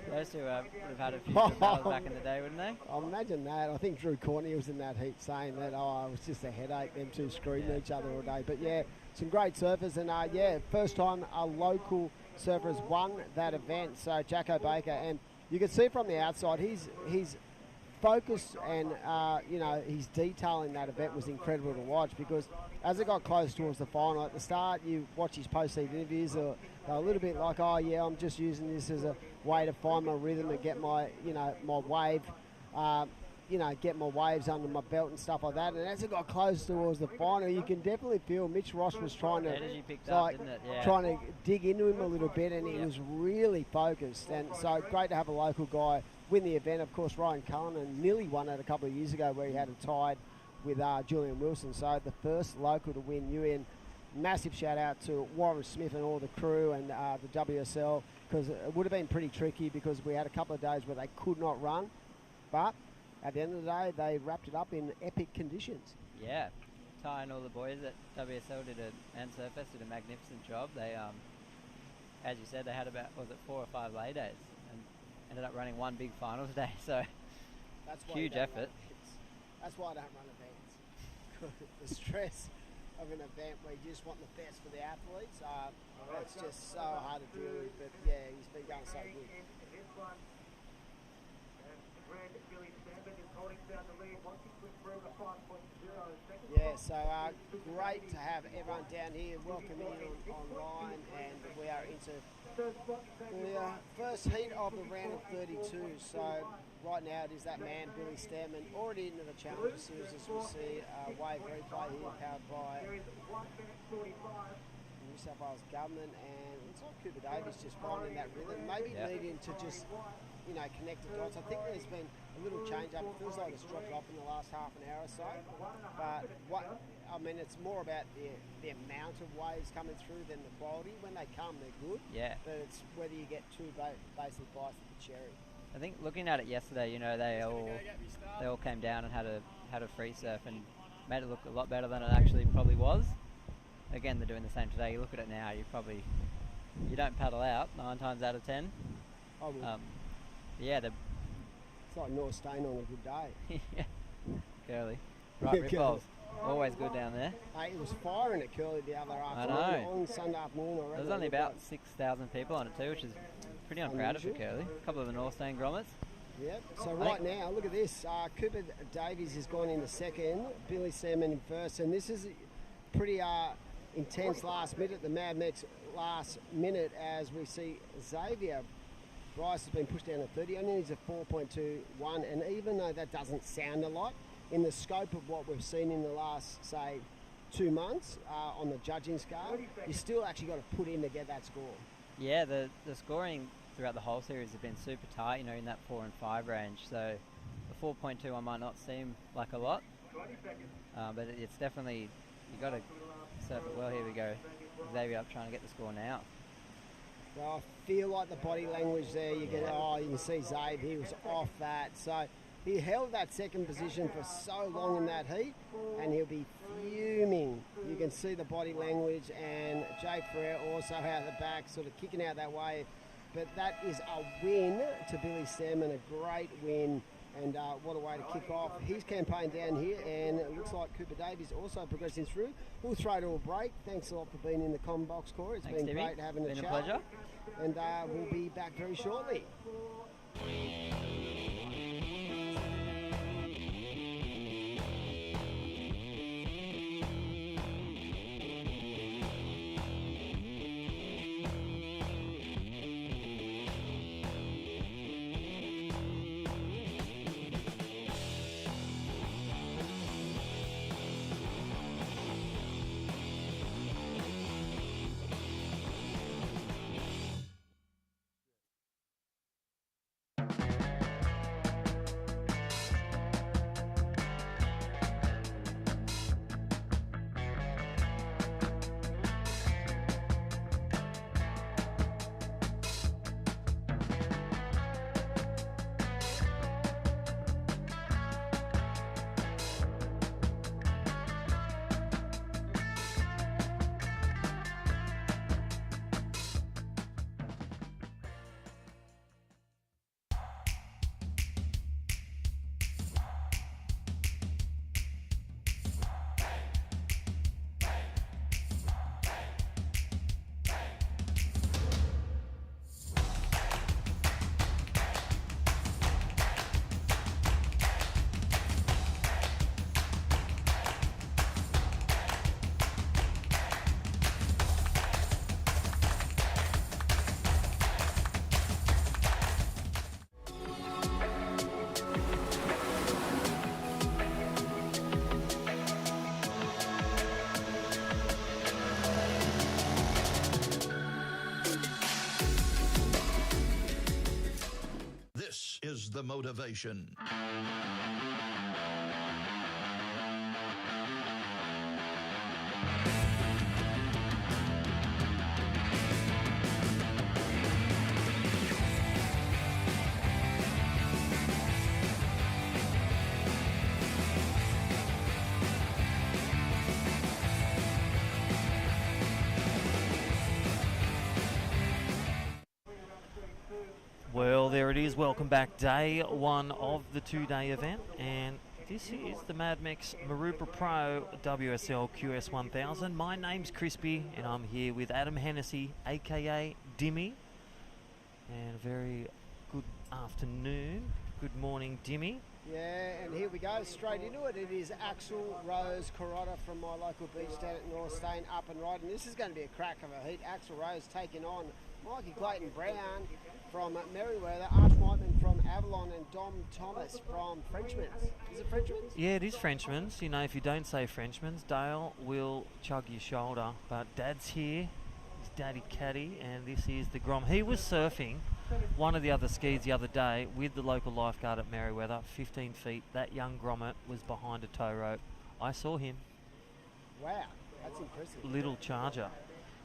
those two would have had a few good battles back in the day, wouldn't they? I imagine that. I think Drew Courtney was in that heat saying that, it was just a headache, them two screaming at each other all day. But yeah, some great surfers, and first time a local surfer has won that event. So Jacko Baker, and you can see from the outside, he's focus and his detail in that event was incredible to watch, because as it got close towards the final, at the start you watch his post-season interviews, they're a little bit like, oh yeah, I'm just using this as a way to find my rhythm and get my my wave, get my waves under my belt and stuff like that. And as it got close towards the final, you can definitely feel Mitch Ross was trying to trying to dig into him a little bit, and he was really focused. And so great to have a local guy win the event. Of course, Ryan Cullen nearly won it a couple of years ago, where he had it tied with Julian Wilson. So the first local to win UN. Massive shout out to Warren Smith and all the crew and the WSL, because it would have been pretty tricky, because we had a couple of days where they could not run, but at the end of the day they wrapped it up in epic conditions. Yeah, Ty and all the boys at WSL and Surfest did a magnificent job. They, as you said, they had about 4 or 5 lay days and ended up running one big finals day, so that's huge effort. That's why I don't run events. The stress of an event where you just want the best for the athletes, it's just so hard to deal with. But yeah, he's been going so good. Yeah, so great to have everyone down here welcoming in online, and we are into the first heat of the round of 32. So right now it is that man, Billy Stanman, already into the Challenger Series, as we see wave replay here powered by New South Wales Government, and it's like Cooper Davis just finding that rhythm, maybe needing to just, connect the dots. I think there's been a little change up. It feels like it's dropped off in the last half an hour or so, but it's more about the amount of waves coming through than the quality. When they come, they're good. Yeah. But it's whether you get two basically bites of the cherry. I think looking at it yesterday, they all came down and had a free surf and made it look a lot better than it actually probably was. Again, they're doing the same today. You look at it now, you don't paddle out 9 times out of 10. I would. Yeah, it's like North Stain on a good day. Yeah, Curly. Right, rip balls. Always good down there. Hey, it was firing at Curly the other afternoon. I know. On Sunday afternoon already. There's only about 6,000 people on it too, which is pretty uncrowded for Curly. A couple of the North Stain grommets. Yep. So right now, look at this. Cooper Davies has gone in the second. Billy Salmon in first, and this is pretty intense last minute. The Mad Mex last minute, as we see Xavier Bryce has been pushed down to 30. Only needs a 4.21, and even though that doesn't sound a lot, in the scope of what we've seen in the last, say, 2 months on the judging scale, you still actually got to put in to get that score. Yeah, the scoring throughout the whole series has been super tight, in that 4 and 5 range. So the 4.21 might not seem like a lot, but it's definitely, you got to surf it well. Here we go. Xavier up trying to get the score now. Well, I feel like the body language there, you can see Zabe, he was off that. So he held that second position for so long in that heat, and he'll be fuming. You can see the body language, and Jay Ferrer also out the back, sort of kicking out that way. But that is a win to Billy Salmon, a great win, and what a way to kick off his campaign down here. And it looks like Cooper Davies also progressing through. We'll throw to a break. Thanks a lot for being in the comment box, Corey. It's been great having a chat. Been a pleasure. And we'll be back very shortly. Is the motivation. Well, there it is. Welcome back. Day one of the 2-day event, and this is the Mad Mex Maroubra Pro WSL QS 1000. My name's Crispy, and I'm here with Adam Hennessy, aka Dimmy. And a very good afternoon. Good morning, Dimmy. Yeah, and here we go, straight into it. It is Axel Rose Carrotta from my local beach down at North staying up and riding. This is going to be a crack of a heat. Axel Rose taking on Mikey Clayton Brown from Merriweather, Arch Whiteman from Avalon, and Dom Thomas from Frenchman's. Is it Frenchman's? Yeah, it is Frenchman's. You know, if you don't say Frenchman's, Dale will chug your shoulder. But Dad's here, his daddy caddy, and this is the Grom. He was surfing one of the other skis the other day with the local lifeguard at Merriweather, 15 feet. That young grommet was behind a tow rope. I saw him. Wow, that's impressive. Little charger.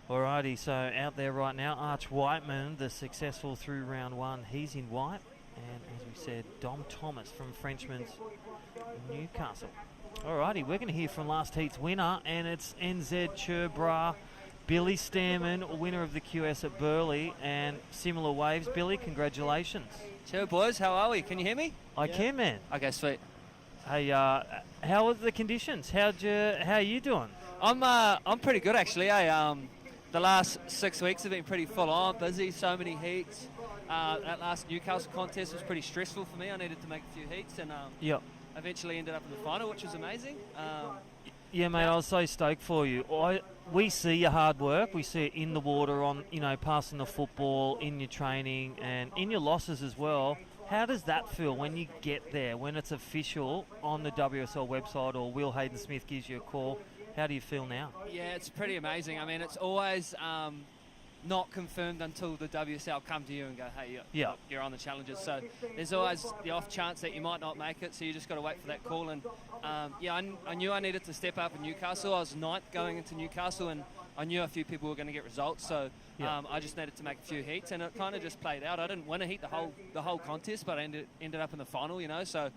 Alrighty, so out there right now, Arch Whiteman, the successful through round one. He's in white. And as we said, Dom Thomas from Frenchman's Newcastle. Alrighty, we're going to hear from last heat's winner, and it's NZ Cherbra, Billy Stairman, winner of the QS at Burleigh, and similar waves. Billy, congratulations. Cheer, boys. How are we? Can you hear me? I can, man. Okay, sweet. Hey, how are the conditions? How are you doing? I'm pretty good actually. The last 6 weeks have been pretty full on, busy, so many heats. That last Newcastle contest was pretty stressful for me. I needed to make a few heats and eventually ended up in the final, which was amazing. Yeah, mate, I was so stoked for you. We see your hard work. We see it in the water, on passing the football, in your training, and in your losses as well. How does that feel when you get there, when it's official on the WSL website or Will Hayden Smith gives you a call? How do you feel now? Yeah, it's pretty amazing. I mean, it's always not confirmed until the WSL come to you and go, hey, you're on the challenges. So there's always the off chance that you might not make it, so you just got to wait for that call. And I knew I needed to step up in Newcastle. I was ninth going into Newcastle, and I knew a few people were going to get results, so I just needed to make a few heats, and it kind of just played out. I didn't win a heat the whole contest, but I ended up in the final, So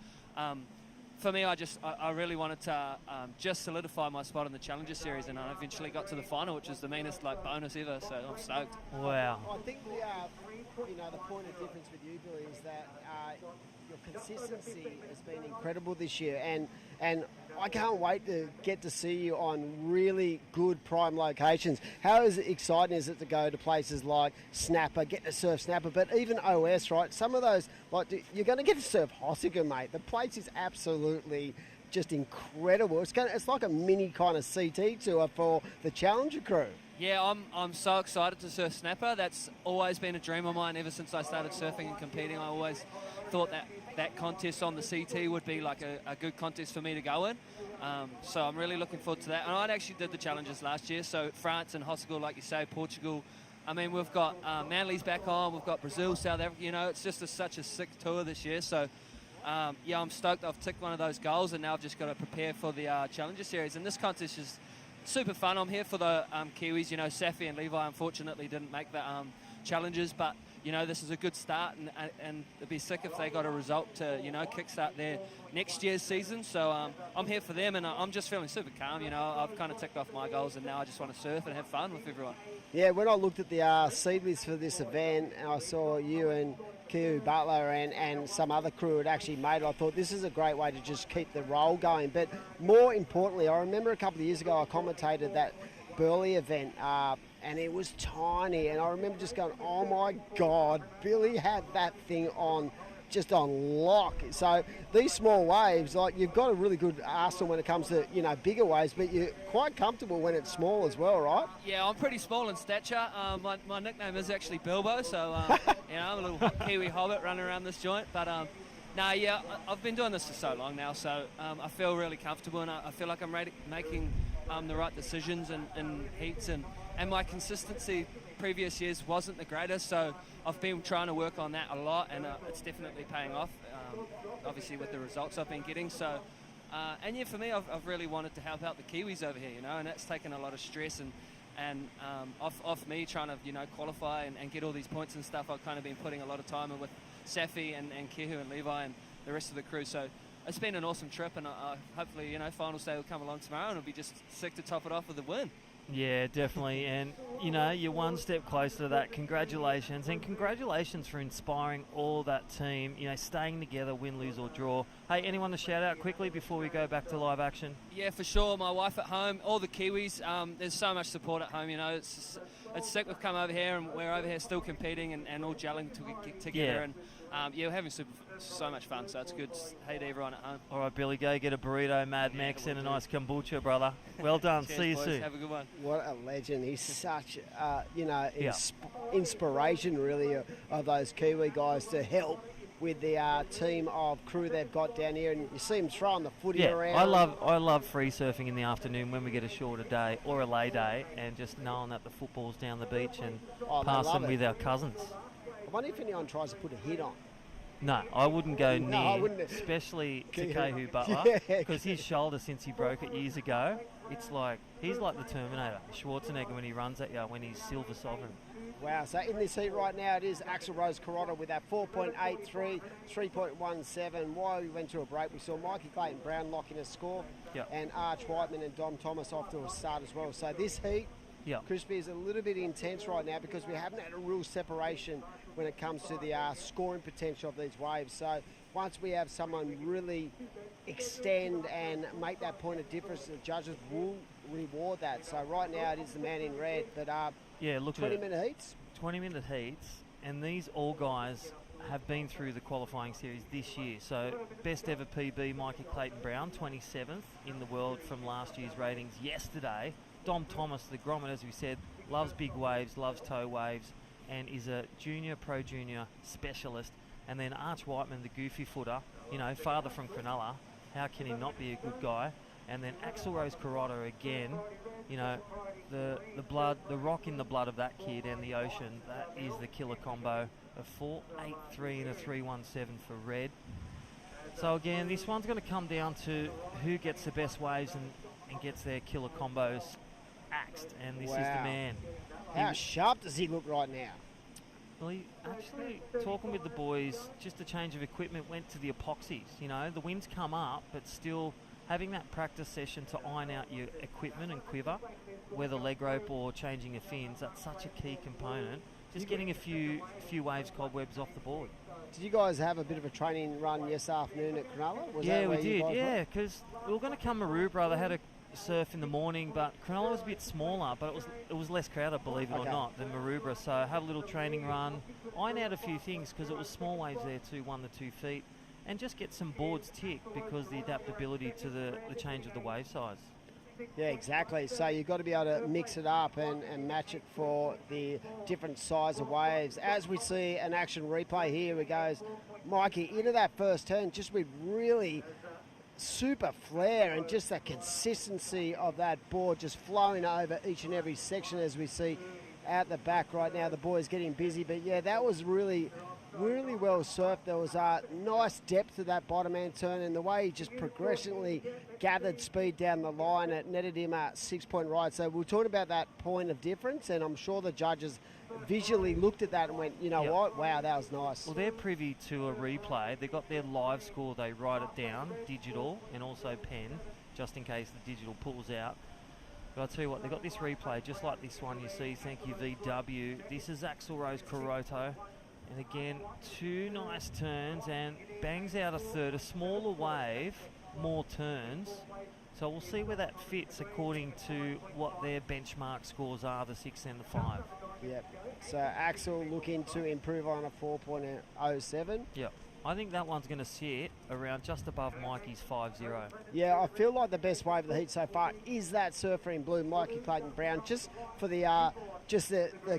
for me, I really wanted to just solidify my spot in the Challenger Series, and I eventually got to the final, which is the meanest bonus ever. So I'm stoked. Wow. I think the point of difference with you, Billy, is that your consistency has been incredible this year, and I can't wait to get to see you on really good prime locations. How exciting is it to go to places like Snapper, get to surf Snapper, but even OS, right? Some of those, you're going to get to surf Hossiger, mate. The place is absolutely just incredible. It's like a mini kind of CT tour for the Challenger crew. Yeah, I'm so excited to surf Snapper. That's always been a dream of mine ever since I started surfing and competing. I always thought that contest on the CT would be like a good contest for me to go in. So I'm really looking forward to that. And I actually did the challenges last year, so France and Hossigal, like you say, Portugal. I mean, we've got Manly's back on, we've got Brazil, South Africa. It's just such a sick tour this year. So I'm stoked. I've ticked one of those goals, and now I've just got to prepare for the Challenger Series. And this contest is super fun. I'm here for the Kiwis. Safi and Levi unfortunately didn't make the challenges, but this is a good start, and it'd be sick if they got a result to kickstart their next year's season. So I'm here for them, and I'm just feeling super calm. I've kind of ticked off my goals, and now I just want to surf and have fun with everyone. Yeah, when I looked at the seed list for this event, and I saw you and Kiu Butler and some other crew had actually made it, I thought this is a great way to just keep the roll going. But more importantly, I remember a couple of years ago I commentated that Burleigh event, and it was tiny, and I remember just going, oh my God, Billy had that thing on lock. So these small waves, you've got a really good arsenal when it comes to bigger waves, but you're quite comfortable when it's small as well, right? Yeah, I'm pretty small in stature. My nickname is actually Bilbo, so I'm a little Kiwi hobbit running around this joint. But I've been doing this for so long now, so I feel really comfortable, and I feel like I'm making the right decisions in heats, and my consistency previous years wasn't the greatest, so I've been trying to work on that a lot, and it's definitely paying off, obviously with the results I've been getting. So for me, I've really wanted to help out the Kiwis over here, and that's taken a lot of stress and off me trying to qualify and get all these points and stuff. I've kind of been putting a lot of time in with Safi and Kehu and Levi and the rest of the crew. So it's been an awesome trip, and hopefully finals day will come along tomorrow, and it'll be just sick to top it off with a win. Yeah, definitely. And, you're one step closer to that. Congratulations. And congratulations for inspiring all that team, staying together, win, lose or draw. Hey, anyone to shout out quickly before we go back to live action? Yeah, for sure. My wife at home, all the Kiwis. There's so much support at home, It's sick we've come over here, and we're over here still competing and all gelling together. Yeah. And Yeah, we're having so much fun, so it's good. Hey to everyone at home. All right, Billy, go get a burrito, Mad Mex, and a nice kombucha, brother. Well done. Cheers, See you boys. soon. Have a good one. What a legend. He's such, inspiration, really, of those Kiwi guys to help with the team of crew they've got down here. And you see him throwing the footy around. I love free surfing in the afternoon when we get a shorter day or a lay day, and just knowing that the football's down the beach and passing with our cousins. I wonder if anyone tries to put a hit on. No, I wouldn't go No, near, I wouldn't. especially Takehu Butler, because his shoulder, since he broke it years ago, it's like he's like the Terminator, Schwarzenegger, when he runs at you when he's Silver Sovereign. Wow, so in this heat right now, it is Axel Rose Carrotto with that 4.83, 3.17. While we went to a break, we saw Mikey Clayton Brown locking a score, and Arch Whiteman and Dom Thomas off to a start as well. So this heat, Crispy, is a little bit intense right now because we haven't had a real separation when it comes to the scoring potential of these waves. So once we have someone really extend and make that point of difference, the judges will reward that. So right now it is the man in red, but look 20-minute heats. 20-minute heats, and these all guys have been through the qualifying series this year. So best ever PB, Mikey Clayton Brown, 27th in the world from last year's ratings yesterday. Dom Thomas, the grommet, as we said, loves big waves, loves tow waves, and is a pro junior specialist. And then Arch Whiteman, the goofy footer, father from Cronulla, how can he not be a good guy? And then Axel Rose Carrotto again, the blood, the rock in the blood of that kid and the ocean, that is the killer combo of 4.83 and a 3.17 for red. So again, this one's going to come down to who gets the best waves and gets their killer combos axed, and this is the man. How sharp does he look right now? Well, he actually, talking with the boys, just a change of equipment, went to the epoxies. The winds come up, but still having that practice session to iron out your equipment and quiver, whether leg rope or changing your fins, that's such a key component. Just getting a few waves, cobwebs off the board. Did you guys have a bit of a training run yesterday afternoon at Cronulla? We did, because we were going to come Maroubra. They had a surf in the morning, but Cronulla was a bit smaller, but it was less crowded, believe it or not, than Maroubra. So I had a little training run, iron out a few things because it was small waves there too, 1 to 2 feet, and just get some boards ticked because the adaptability to the change of the wave size. Yeah, exactly. So you've got to be able to mix it up and match it for the different size of waves. As we see an action replay here, it goes, Mikey, into that first turn, just with really super flare and just the consistency of that board just flowing over each and every section as we see out the back right now. The boys getting busy, but yeah, that was really well surfed. There was a nice depth to that bottom end turn, and the way he just progressively gathered speed down the line, it netted him a 6-point ride. So we're talking about that point of difference, and I'm sure the judges visually looked at that and went, what? Wow, that was nice. Well, they're privy to a replay. They've got their live score. They write it down, digital, and also pen, just in case the digital pulls out. But I'll tell you what, they've got this replay, just like this one you see. Thank you, VW. This is Axel Rose Carrotto. And again, 2 nice turns and bangs out a third, a smaller wave, more turns. So we'll see where that fits according to what their benchmark scores are, the 6 and the 5. Yep. So Axel looking to improve on a 4.07. Yep. I think that one's going to sit around just above Mikey's 5.0. Yeah, I feel like the best wave of the heat so far is that surfer in blue, Mikey Clayton Brown, just for the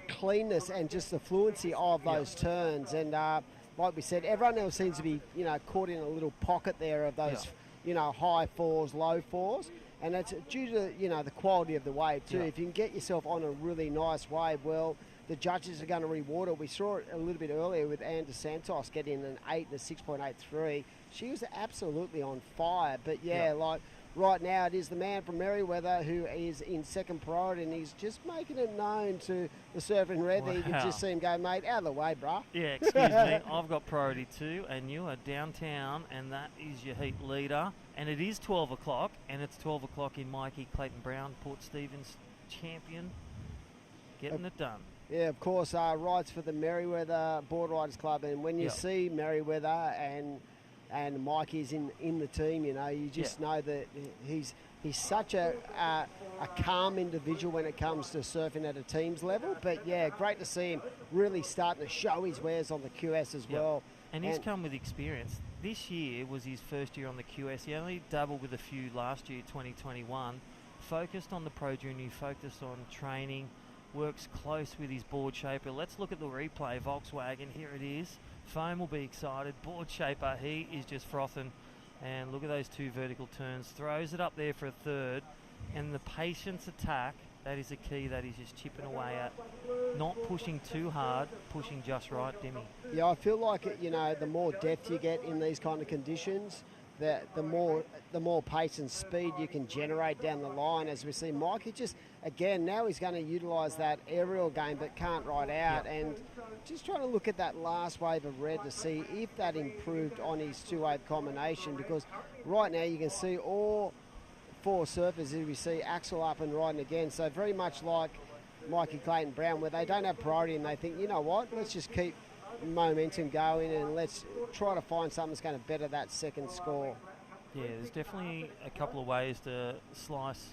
cleanness and just the fluency of those turns. And like we said, everyone else seems to be, caught in a little pocket there of those, high 4s, low 4s. And it's due to, the quality of the wave too. If you can get yourself on a really nice wave, well, the judges are going to reward it. We saw it a little bit earlier with Anne DeSantos getting an 8 and a 6.83. She was absolutely on fire. But right now it is the man from Merewether who is in second priority, and he's just making it known to the surfer in red that you can just see him go, mate, out of the way, bruh. Yeah, excuse me, I've got priority too, and you are downtown, and that is your heat leader. And it is 12 o'clock, and it's 12 o'clock in Mikey Clayton Brown, Port Stephens champion, getting it done. Yeah, of course, rides for the Merewether Board Riders Club, and when you see Merewether and Mikey's in the team, you just know that he's he's such a calm individual when it comes to surfing at a team's level. But yeah, great to see him really starting to show his wares on the QS as well. And he's come with experience. This year was his first year on the QS. He only dabbled with a few last year, 2021. Focused on the Pro Junior, focused on training, works close with his board shaper. Let's look at the replay. Volkswagen, here it is. Foam will be excited. Board shaper, he is just frothing. And look at those two vertical turns. Throws it up there for a third. And the patience attack, that is a key that he's just chipping away at. Not pushing too hard, pushing just right, Demi. Yeah, I feel like, the more depth you get in these kind of conditions, the more pace and speed you can generate down the line. As we see Mikey just, again, now he's going to utilise that aerial game but can't ride out. And just trying to look at that last wave of red to see if that improved on his two-wave combination, because right now you can see all 4 surfers here. We see Axel up and riding again. So very much like Mikey Clayton Brown, where they don't have priority and they think, you know what, let's just keep momentum going and let's try to find something that's going to better that second score. Yeah, there's definitely a couple of ways to slice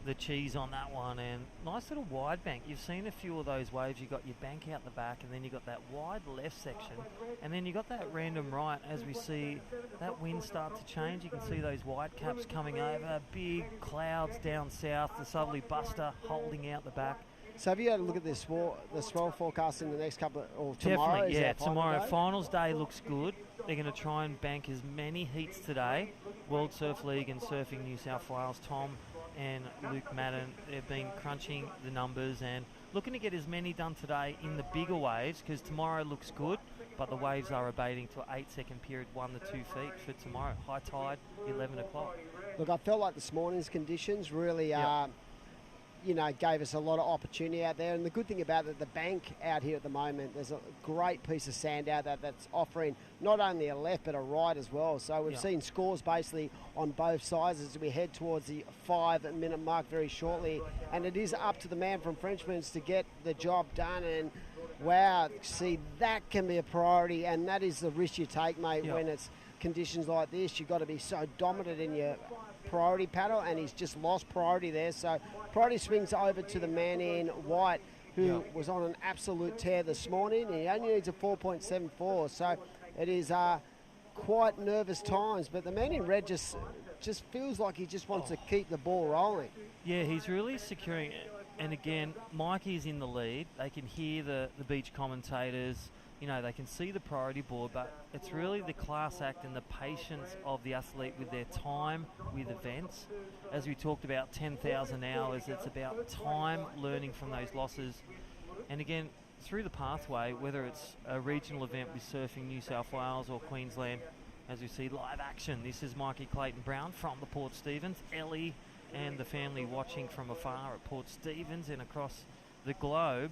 the cheese on that one, and nice little wide bank. You've seen a few of those waves. You've got your bank out the back, and then you've got that wide left section, and then you've got that random right. As we see that wind start to change, you can see those white caps coming over, big clouds down south, the southerly buster holding out the back. So have you had a look at the swell forecast in the next couple of, or tomorrow? Definitely, yeah, tomorrow. Finals day looks good. They're going to try and bank as many heats today. World Surf League and Surfing New South Wales, Tom and Luke Madden, they've been crunching the numbers and looking to get as many done today in the bigger waves, because tomorrow looks good, but the waves are abating to an 8-second period, 1 to 2 feet for tomorrow. High tide, 11 o'clock. Look, I felt like this morning's conditions really gave us a lot of opportunity out there. And the good thing about it, the bank out here at the moment, there's a great piece of sand out there that's offering not only a left but a right as well. So we've seen scores basically on both sides as we head towards the 5-minute mark very shortly. And it is up to the man from Frenchman's to get the job done. And wow, see, that can be a priority, and that is the risk you take, mate, when it's conditions like this. You've got to be so dominant in your priority paddle, and he's just lost priority there. So priority swings over to the man in white, who was on an absolute tear this morning. He only needs a 4.74, so it is quite nervous times. But the man in red just feels like he just wants to keep the ball rolling. Yeah, he's really securing it. And again, Mikey's in the lead. They can hear the beach commentators. They can see the priority board, but it's really the class act and the patience of the athlete with their time with events. As we talked about, 10,000 hours, it's about time learning from those losses. And again, through the pathway, whether it's a regional event with Surfing New South Wales or Queensland, as we see live action, this is Mikey Clayton Brown from the Port Stephens, Ellie and the family watching from afar at Port Stephens and across the globe.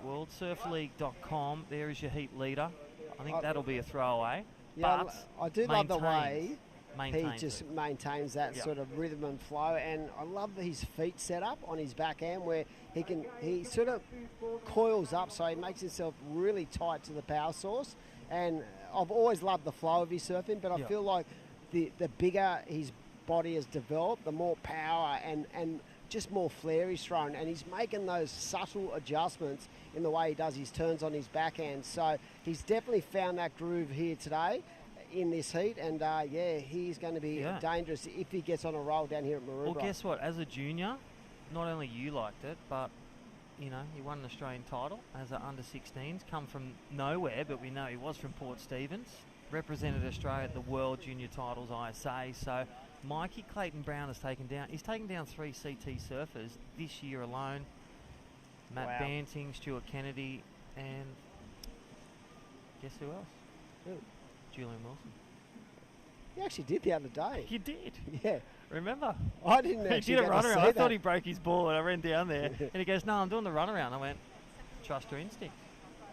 WorldSurfLeague.com, there is your heat leader. I think that'll be a throwaway. Yeah, but I do love the way he maintains just it. maintains that sort of rhythm and flow, and I love his feet set up on his backhand where he sort of coils up, so he makes himself really tight to the power source. And I've always loved the flow of his surfing, but I feel like the bigger his body has developed, the more power and just more flair he's thrown, and he's making those subtle adjustments in the way he does his turns on his backhand. So he's definitely found that groove here today in this heat, and he's going to be dangerous if he gets on a roll down here at Maroubra. Well, guess what? As a junior, not only you liked it, but he won an Australian title as an under-16s, come from nowhere, but we know he was from Port Stephens, represented Australia at the World Junior Titles ISA. So Mikey Clayton Brown has taken down 3 CT surfers this year alone. Matt Banting, Stuart Kennedy, and guess who else? Who? Julian Wilson. He actually did the other day. You did? Yeah. Remember? I didn't actually He did a get to runaround. see I that. thought he broke his ball, and I ran down there, and he goes, "No, I'm doing the runaround." I went, "Trust your instinct."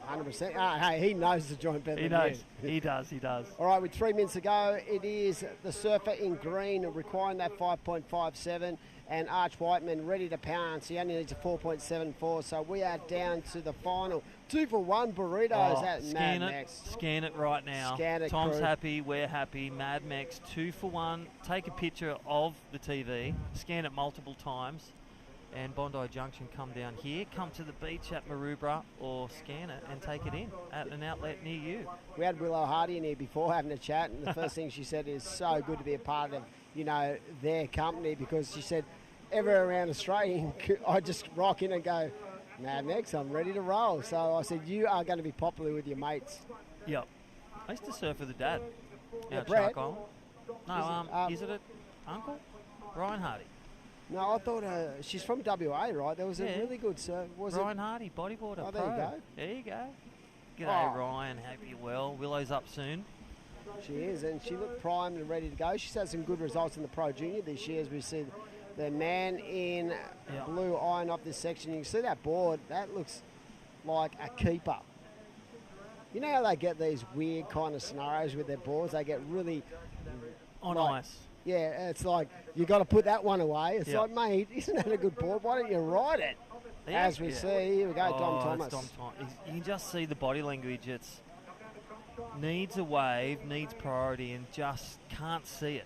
100%. Hey, he knows the joint better He than knows. you. He does. He does. All right, with 3 minutes to go, it is the Surfer in green requiring that 5.57 and Arch Whiteman ready to pounce. He only needs a 4.74, so we are down to the final. 2-for-1 burritos at Mad Mex. Scan it right now. Scan it, Tom's crew. happy, we're happy. Mad Mex, 2-for-1. Take a picture of the TV, scan it multiple times, and Bondi Junction, come down here, come to the beach at Maroubra, or scan it and take it in at an outlet near you. We had Willow Hardy in here before having a chat, and the first thing she said is so good to be a part of, their company, because she said everywhere around Australia, I just rock in and go, Mad Mex, I'm ready to roll. So I said, you are going to be popular with your mates. Yep. I used to surf with a dad Yeah, out at Brett. Shark Island. No, is it Uncle? Ryan Hardy. No, I thought she's from WA, right? There was a Yeah. really good surf. Ryan Hardy, bodyboarder. Oh, there you pro. go. There you go. G'day, Oh. Ryan. Hope you're well. Willow's up soon. She is, and she looked primed and ready to go. She's had some good results in the Pro Junior this year, as we see the man in blue eyeing off this section. You can see that board. That looks like a keeper. You know how they get these weird kind of scenarios with their boards? They get really... On like, ice. Yeah, it's like, you got to put that one away. It's Yeah. like, mate, isn't that a good board? Why don't you ride it? Yeah. As we see, here we go, Dom Oh, Thomas. it's Dom Thomas. You can just see the body language. It's needs a wave, needs priority, and just can't see it.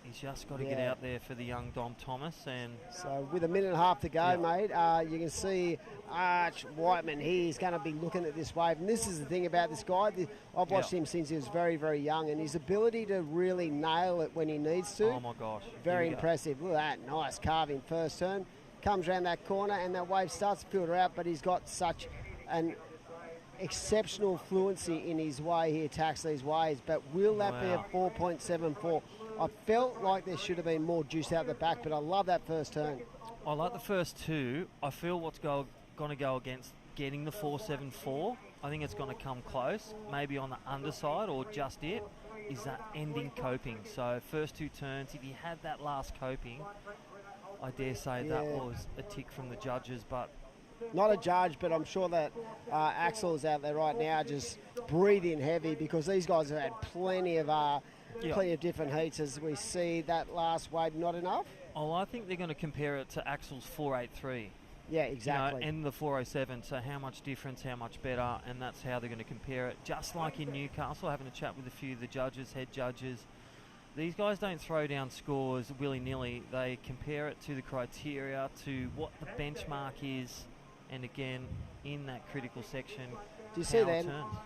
He's just got to get Yeah. out there for the young Dom Thomas. And So with a minute and a half to go, mate, you can see Arch Whiteman. He's going to be looking at this wave. And this is the thing about this guy. I've watched him since he was very, very young. And his ability to really nail it when he needs to. Oh, my gosh. Very Here we go. impressive. Look at that. Nice carving first turn. Comes around that corner and that wave starts to filter out. But he's got such an exceptional fluency in his way he attacks these waves. But will that be a Wow. 4.74? I felt like there should have been more juice out the back, but I love that first turn. I like the first two. I feel what's going to go against getting the 4.74. I think it's going to come close, maybe on the underside or just it, is that ending coping. So first two turns, if you had that last coping, I dare say that Yeah. was a tick from the judges, but Not a judge, but I'm sure that Axel is out there right now just breathing heavy, because these guys have had plenty of different heats. As we see that last wave, not enough. oh, I think they're going to compare it to Axel's 4.83. Yeah, exactly. And the 4.07, so how much difference, how much better, and that's how they're going to compare it. Just like in Newcastle, having a chat with a few of the judges, head judges, these guys don't throw down scores willy-nilly. They compare it to the criteria, to what the benchmark is, and again, in that critical section, Do you see how it then? turns.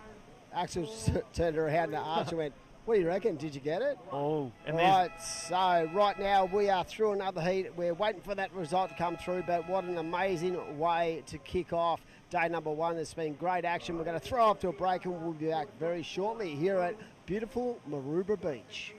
Axel turned around to Arch and went, "What do you reckon? Did you get it?" Oh, and right. So right now we are through another heat. We're waiting for that result to come through, but what an amazing way to kick off day number one. It's been great action. We're going to throw up to a break, and we'll be back very shortly here at beautiful Maroubra Beach.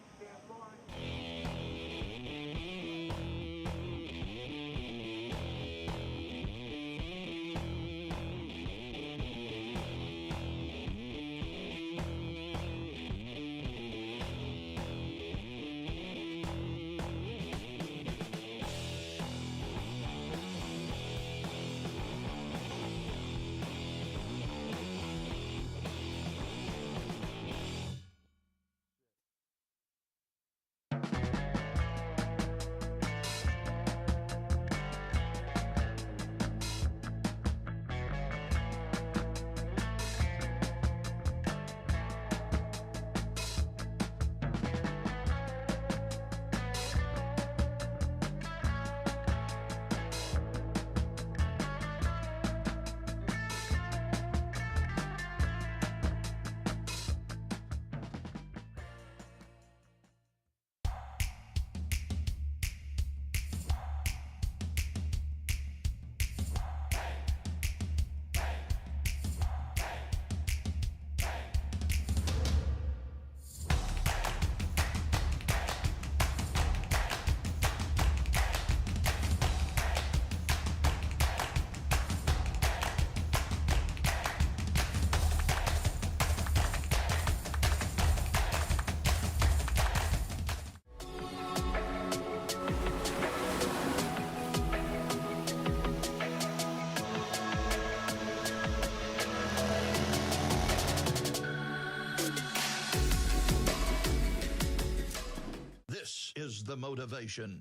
the motivation.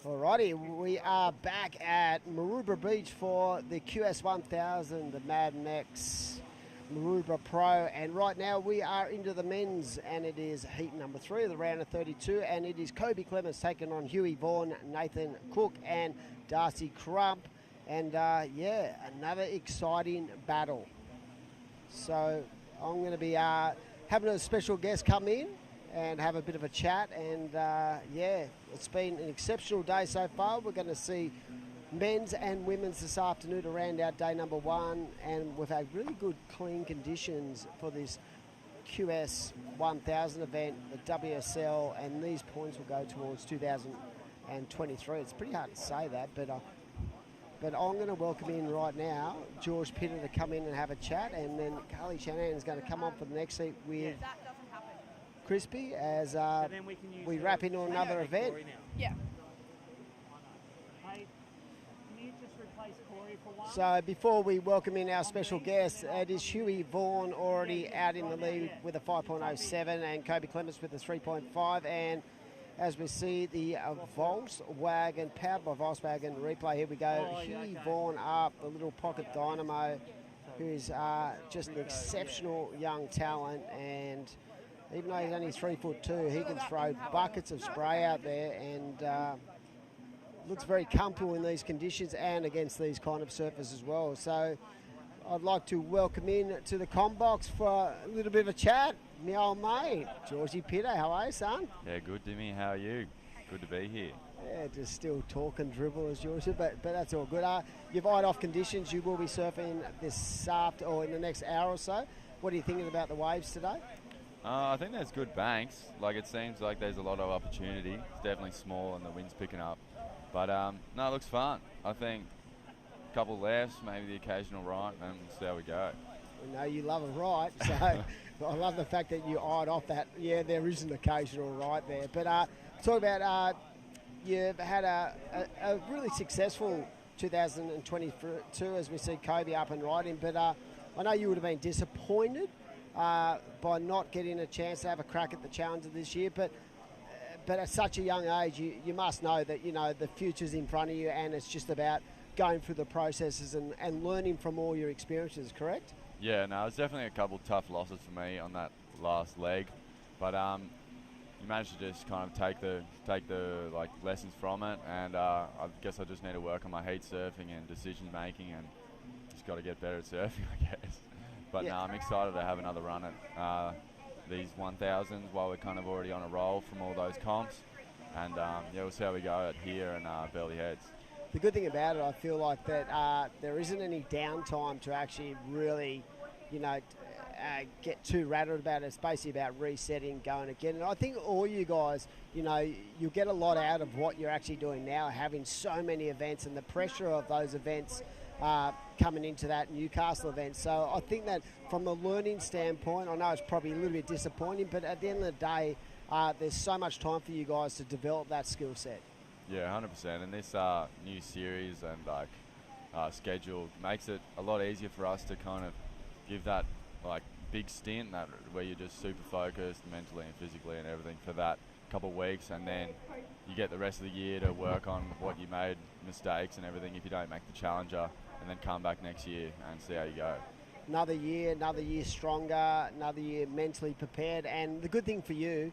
Alrighty, we are back at Maroubra Beach for the QS 1000, the Mad Mex Maroubra Pro, and right now we are into the men's, and it is heat number 3 of the round of 32, and it is Kobe Clements taking on Huey Vaughan, Nathan Cook, and Darcy Crump, and yeah, another exciting battle. So I'm going to be having a special guest come in and have a bit of a chat, and yeah, it's been an exceptional day so far. We're going to see men's and women's this afternoon to round out day number 1, and we've had really good clean conditions for this QS 1000 event, the WSL, and these points will go towards 2023. It's pretty hard to say that, but I'm going to welcome in right now George Pitter to come in and have a chat, and then Carly Shanahan is going to come on for the next seat with Crispy as we wrap into another event. Yeah. Hey, can you just replace Corey for one? So before we welcome in our special guest, it is Huey Vaughan already out in the lead with a 5.07 and Kobe Clements with a 3.5, and as we see the Volkswagen, powered by Volkswagen replay, here we go. Huey Vaughan up, the little pocket dynamo, who is just an exceptional young talent, and even though he's only 3'2", he can throw buckets of spray out there, and looks very comfortable in these conditions and against these kind of surfaces as well. So I'd like to welcome in to the Combox for a little bit of a chat, my old mate, Georgie Pitter. How are you, son? Yeah, good, Dimmy. How are you? Good to be here. Yeah, just still talk and dribble as Georgie, but that's all good. You've eyed off conditions. You will be surfing this after or in the next hour or so. What are you thinking about the waves today? I think there's good banks. Like, it seems like there's a lot of opportunity. It's definitely small and the wind's picking up. But, no, it looks fun. I think a couple lefts, maybe the occasional right, and we'll see how we go. We know you love a right, so I love the fact that you eyed off that. Yeah, there is an occasional right there. But talk about you've had a really successful 2022 as we see Kobe up and riding. But I know you would have been disappointed by not getting a chance to have a crack at the Challenger this year, but at such a young age, you must know that, you know, the future's in front of you, and it's just about going through the processes and learning from all your experiences, correct? Yeah, no, it was definitely a couple tough losses for me on that last leg, but you managed to just kind of take the like lessons from it, and I guess I just need to work on my heat surfing and decision making, and just got to get better at surfing, I guess. But no, I'm excited to have another run at these 1000s while we're kind of already on a roll from all those comps. And yeah, we'll see how we go at here and Burleigh Heads. The good thing about it, I feel like that there isn't any downtime to actually really, you know, get too rattled about it. It's basically about resetting, going again. And I think all you guys, you know, you'll get a lot out of what you're actually doing now, having so many events and the pressure of those events coming into that Newcastle event. So I think that from a learning standpoint, I know it's probably a little bit disappointing, but at the end of the day, there's so much time for you guys to develop that skill set. Yeah, 100%. And this new series and schedule makes it a lot easier for us to kind of give that like big stint that where you're just super focused mentally and physically and everything for that couple of weeks, and then you get the rest of the year to work on what you made mistakes and everything if you don't make the Challenger, and then come back next year and see how you go. Another year stronger, another year mentally prepared. And the good thing for you,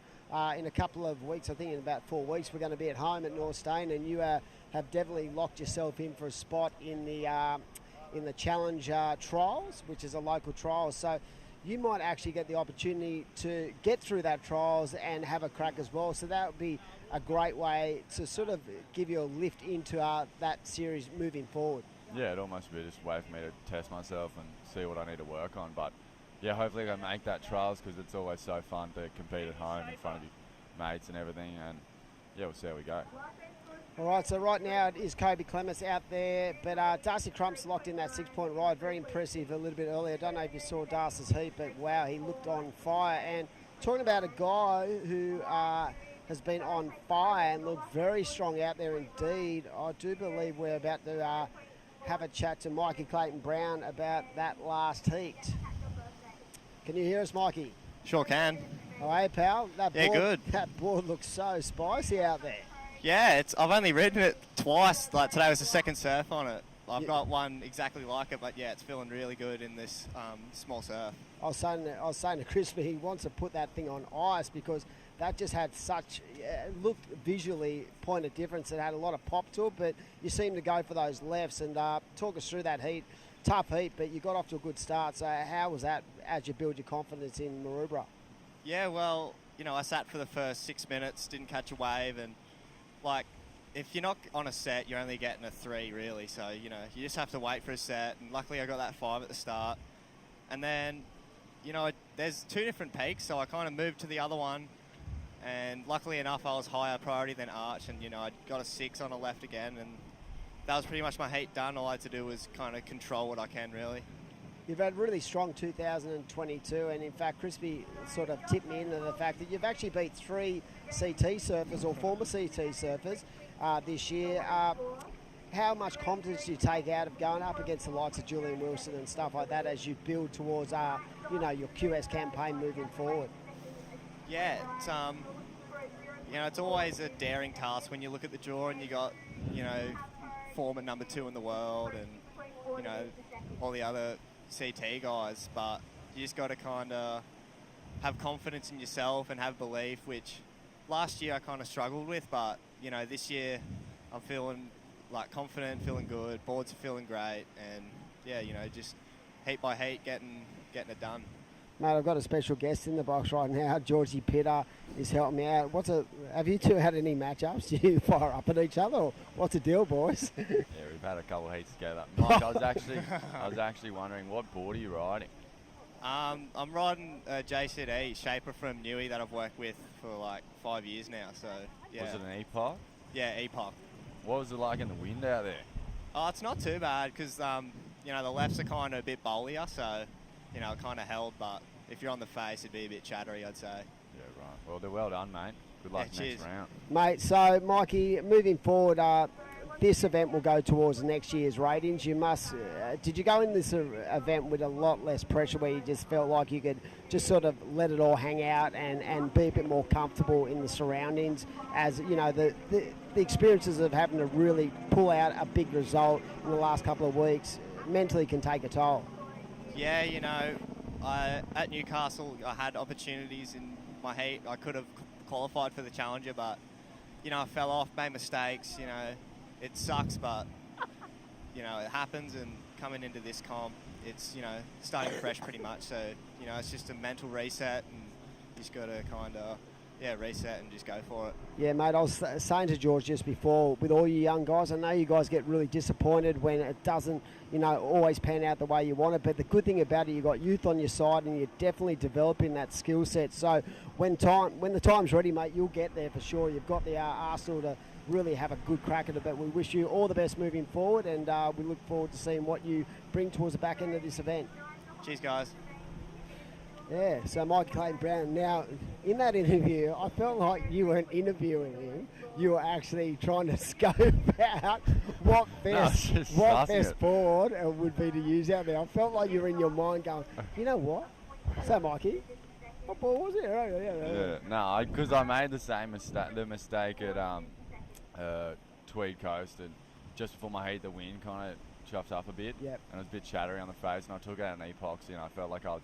in a couple of weeks, I think in about 4 weeks, we're going to be at home at North Stain, and you have definitely locked yourself in for a spot in the Challenge Trials, which is a local trial. So you might actually get the opportunity to get through that trials and have a crack as well. So that would be a great way to sort of give you a lift into that series moving forward. Yeah, it'd almost be just a way for me to test myself and see what I need to work on. But yeah, hopefully I make that trials, because it's always so fun to compete at home in front of your mates and everything. And yeah, we'll see how we go. All right, so right now it is Kobe Clements out there, but Darcy Crump's locked in that 6-point ride. Very impressive a little bit earlier. I don't know if you saw Darcy's heat, but wow, he looked on fire. And talking about a guy who has been on fire and looked very strong out there indeed, I do believe we're about to have a chat to Mikey Clayton-Brown about that last heat. Can you hear us, Mikey? Sure can. Oh, hey, pal. That Yeah, board, good. That board looks so spicy out there. Yeah, I've only ridden it twice. Like today was the second surf on it. I've got one exactly like it, but yeah, it's feeling really good in this small surf. I was saying to Crispy, he wants to put that thing on ice because that just had such looked visually point of difference. It had a lot of pop to it, but you seem to go for those lefts. And talk us through that heat. Tough heat, but you got off to a good start. So how was that as you build your confidence in Maroubra? Yeah, well, you know, I sat for the first 6 minutes, didn't catch a wave, and like, if you're not on a set, you're only getting a 3, really. So, you know, you just have to wait for a set. And luckily I got that 5 at the start. And then, you know, there's 2 different peaks, so I kind of moved to the other one. And luckily enough, I was higher priority than Arch. And, you know, I got a 6 on a left again. And that was pretty much my heat done. All I had to do was kind of control what I can, really. You've had really strong 2022, and in fact, Crispy sort of tipped me into the fact that you've actually beat 3 CT surfers or former CT surfers this year. How much confidence do you take out of going up against the likes of Julian Wilson and stuff like that as you build towards, you know, your QS campaign moving forward? Yeah, it's you know, it's always a daring task when you look at the draw and you got, you know, former number 2 in the world and, you know, all the other CT guys, but you just got to kind of have confidence in yourself and have belief, which last year I kind of struggled with, but you know, this year I'm feeling like confident, feeling good, boards are feeling great, and yeah, you know, just heat by heat getting it done. Mate, I've got a special guest in the box right now. Georgie Pitter is helping me out. Have you two had any matchups? Do you fire up at each other, or what's the deal, boys? Yeah, we've had a couple of heats together. Mike, I was actually wondering, what board are you riding? I'm riding JCD Shaper from Newey that I've worked with for like 5 years now. So yeah. Was it an Epoch? Yeah, Epoch. What was it like in the wind out there? Oh, it's not too bad because you know, the lefts are kind of a bit bowlier, so you know, it kind of held. But if you're on the face, it'd be a bit chattery, I'd say. Yeah, right. Well, they're well done, mate. Good luck next round. Mate, so Mikey, moving forward, this event will go towards next year's ratings. You must. Did you go in this event with a lot less pressure, where you just felt like you could just sort of let it all hang out and be a bit more comfortable in the surroundings? As you know, the experiences of having to really pull out a big result in the last couple of weeks mentally can take a toll. Yeah, you know, at Newcastle, I had opportunities in my heat. I could have qualified for the Challenger, but you know, I fell off, made mistakes. You know, it sucks, but you know, it happens. And coming into this comp, it's, you know, starting fresh pretty much. So you know, it's just a mental reset, and you just got to kind of reset and just go for it. Yeah, mate, I was saying to George just before, with all you young guys, I know you guys get really disappointed when it doesn't, you know, always pan out the way you want it, but the good thing about it, you've got youth on your side and you're definitely developing that skill set. So when the time's ready, mate, you'll get there for sure. You've got the arsenal to really have a good crack at it, but we wish you all the best moving forward, and we look forward to seeing what you bring towards the back end of this event. Cheers, guys. Yeah, so Mike Clayton-Brown. Now, in that interview, I felt like you weren't interviewing him. You were actually trying to scope out what best board would be to use out there. I felt like you were in your mind going, you know what? So, Mikey, what board was it? Yeah, no, because I made the same mistake at Tweed Coast, and just before my heat, the wind kind of chuffed up a bit, and it was a bit chattery on the face, and I took out an epoxy, and I felt like I was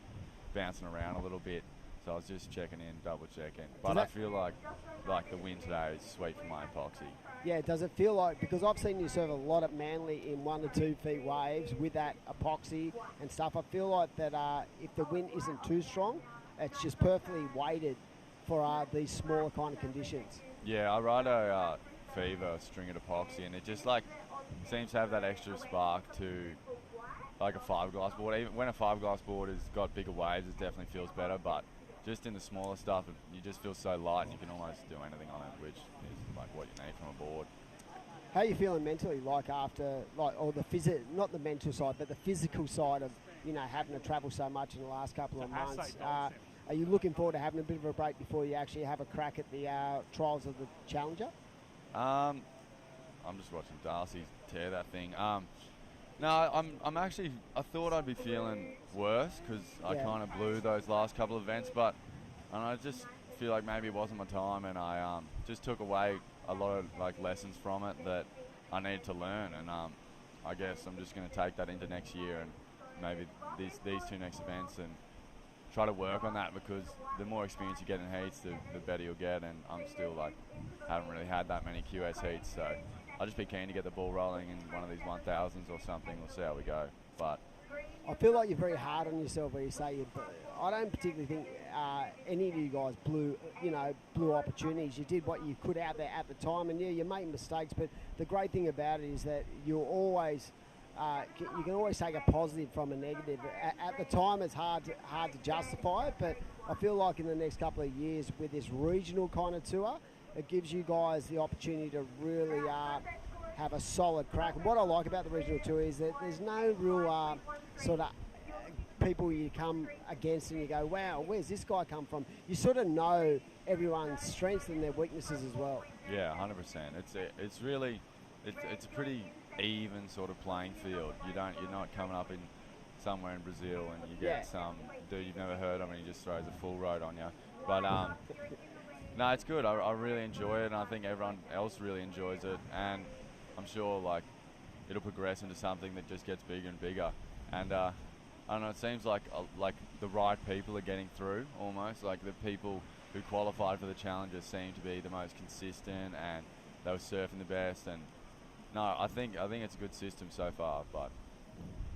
bouncing around a little bit, so I was just checking in, double checking. But I feel like the wind today is sweet for my epoxy. Yeah, does it feel like, because I've seen you serve a lot at Manly in 1 to 2 feet waves with that epoxy and stuff, I feel like that if the wind isn't too strong, it's just perfectly weighted for these smaller kind of conditions. Yeah, I ride a Fever stringed epoxy, and it just like seems to have that extra spark to like a 5-glass board. Even when a 5-glass board has got bigger waves, it definitely feels better, but just in the smaller stuff, you just feel so light and you can almost do anything on it, which is like what you need from a board. How are you feeling mentally, like after, like, or not the mental side, but the physical side of, you know, having to travel so much in the last couple of months? Are you looking forward to having a bit of a break before you actually have a crack at the trials of the Challenger? I'm just watching Darcy tear that thing. No, I'm actually, I thought I'd be feeling worse because I kind of blew those last couple of events, but I just feel like maybe it wasn't my time, and I just took away a lot of like lessons from it that I needed to learn, and I guess I'm just going to take that into next year and maybe these two next events and try to work on that, because the more experience you get in heats, the better you'll get, and I'm still like haven't really had that many QS heats, so I'll just be keen to get the ball rolling in one of these 1000s or something. We'll see how we go. But I feel like you're very hard on yourself when you say I don't particularly think any of you guys blew opportunities. You did what you could out there at the time, and yeah, you made mistakes. But the great thing about it is that you'll always you can always take a positive from a negative. At the time, it's hard to justify it, but I feel like in the next couple of years with this regional kind of tour, it gives you guys the opportunity to really have a solid crack. And what I like about the regional tour is that there's no real sort of people you come against and you go, wow, where's this guy come from? You sort of know everyone's strengths and their weaknesses as well. Yeah, 100%. It's really it's a pretty even sort of playing field. You're not coming up in somewhere in Brazil and you get some dude you've never heard of and he just throws a full road on you. But no, it's good. I really enjoy it, and I think everyone else really enjoys it, and I'm sure like it'll progress into something that just gets bigger and bigger. And I don't know, it seems like the right people are getting through almost. Like the people who qualified for the Challenger seem to be the most consistent, and they were surfing the best. And no, I think it's a good system so far, but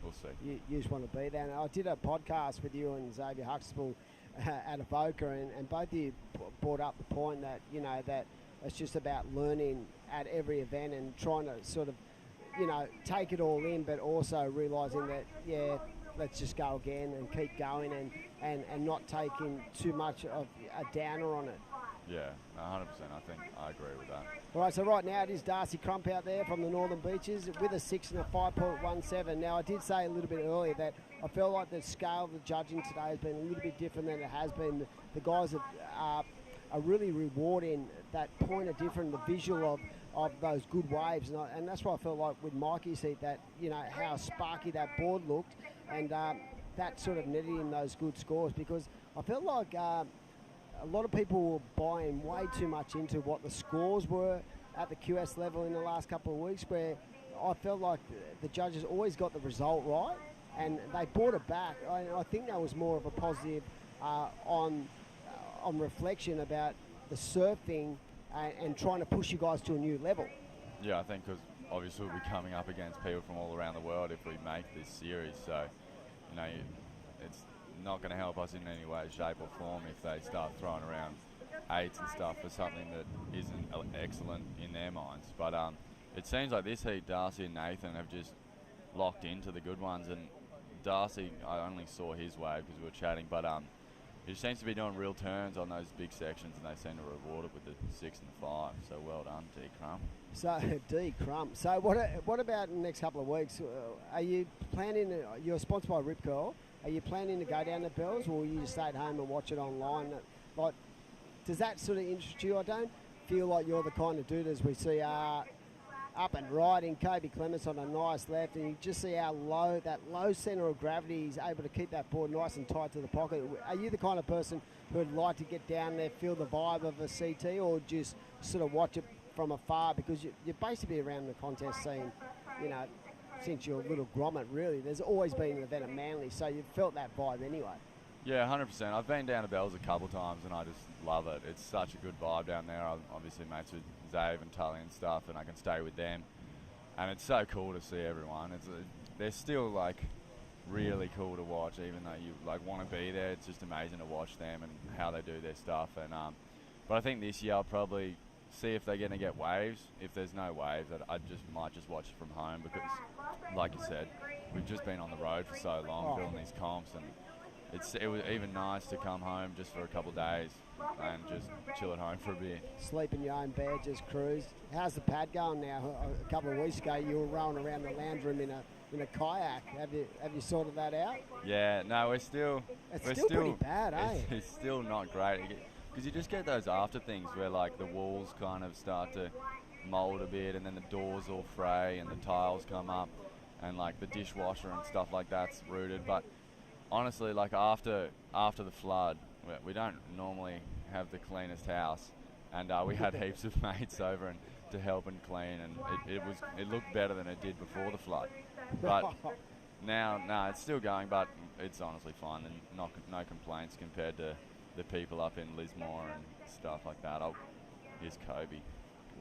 we'll see. You just want to be there. And I did a podcast with you and Xavier Huxtable at Avoca, and both of you brought up the point that, you know, that it's just about learning at every event and trying to sort of, you know, take it all in, but also realising that, yeah, let's just go again and keep going and not taking too much of a downer on it. Yeah, 100%. I think I agree with that. All right, so right now it is Darcy Crump out there from the Northern Beaches with a 6 and a 5.17. Now, I did say a little bit earlier that I feel like the scale of the judging today has been a little bit different than it has been. The guys are really rewarding that point of difference, the visual of those good waves. And that's why I felt like with Mikey's heat that, you know, how sparky that board looked, and that sort of netted him those good scores, because I felt like a lot of people were buying way too much into what the scores were at the QS level in the last couple of weeks, where I felt like the judges always got the result right, and they brought it back. I think that was more of a positive on reflection about the surfing and trying to push you guys to a new level. Yeah, I think because obviously we'll be coming up against people from all around the world if we make this series, so, you know, it's not going to help us in any way, shape or form if they start throwing around 8s and stuff for something that isn't excellent in their minds. But it seems like this heat, Darcy and Nathan have just locked into the good ones, and Darcy, I only saw his wave because we were chatting, but he seems to be doing real turns on those big sections, and they seem to reward it with the 6 and the 5. So well done, D. Crump. So D. Crump. So what about in the next couple of weeks? Are you planning? You're sponsored by Rip Curl. Are you planning to go down to Bells, or will you just stay at home and watch it online? Like, does that sort of interest you? I don't feel like you're the kind of dude as we see up and riding Kobe Clements on a nice left, and you just see how that low centre of gravity is able to keep that board nice and tight to the pocket. Are you the kind of person who would like to get down there, feel the vibe of a CT, or just sort of watch it from afar? Because you're basically around the contest scene, you know, since you're a little grommet, really. There's always been an event at Manly, so you've felt that vibe anyway. Yeah, 100%. I've been down to Bells a couple of times, and I just love it. It's such a good vibe down there. I'm obviously mates with Zave and Tully and stuff, and I can stay with them. And it's so cool to see everyone. They're still, like, really cool to watch, even though you, like, want to be there. It's just amazing to watch them and how they do their stuff. And but I think this year I'll probably see if they're going to get waves. If there's no waves, I might just watch it from home, because, like you said, we've just been on the road for so long building these comps, and it was even nice to come home just for a couple of days and just chill at home for a bit. Sleep in your own bed, just cruise. How's the pad going now? A couple of weeks ago, you were rowing around the lounge room in a kayak. Have you sorted that out? Yeah, no, we're still pretty bad, eh? It's still not great because you just get those after things where like the walls kind of start to mold a bit, and then the doors all fray and the tiles come up, and like the dishwasher and stuff like that's rooted. But honestly, like after the flood, we don't normally have the cleanest house, and we had heaps of mates over and to help and clean, and it looked better than it did before the flood. But now, it's still going, but it's honestly fine, and no complaints compared to the people up in Lismore and stuff like that. Here's Kobe.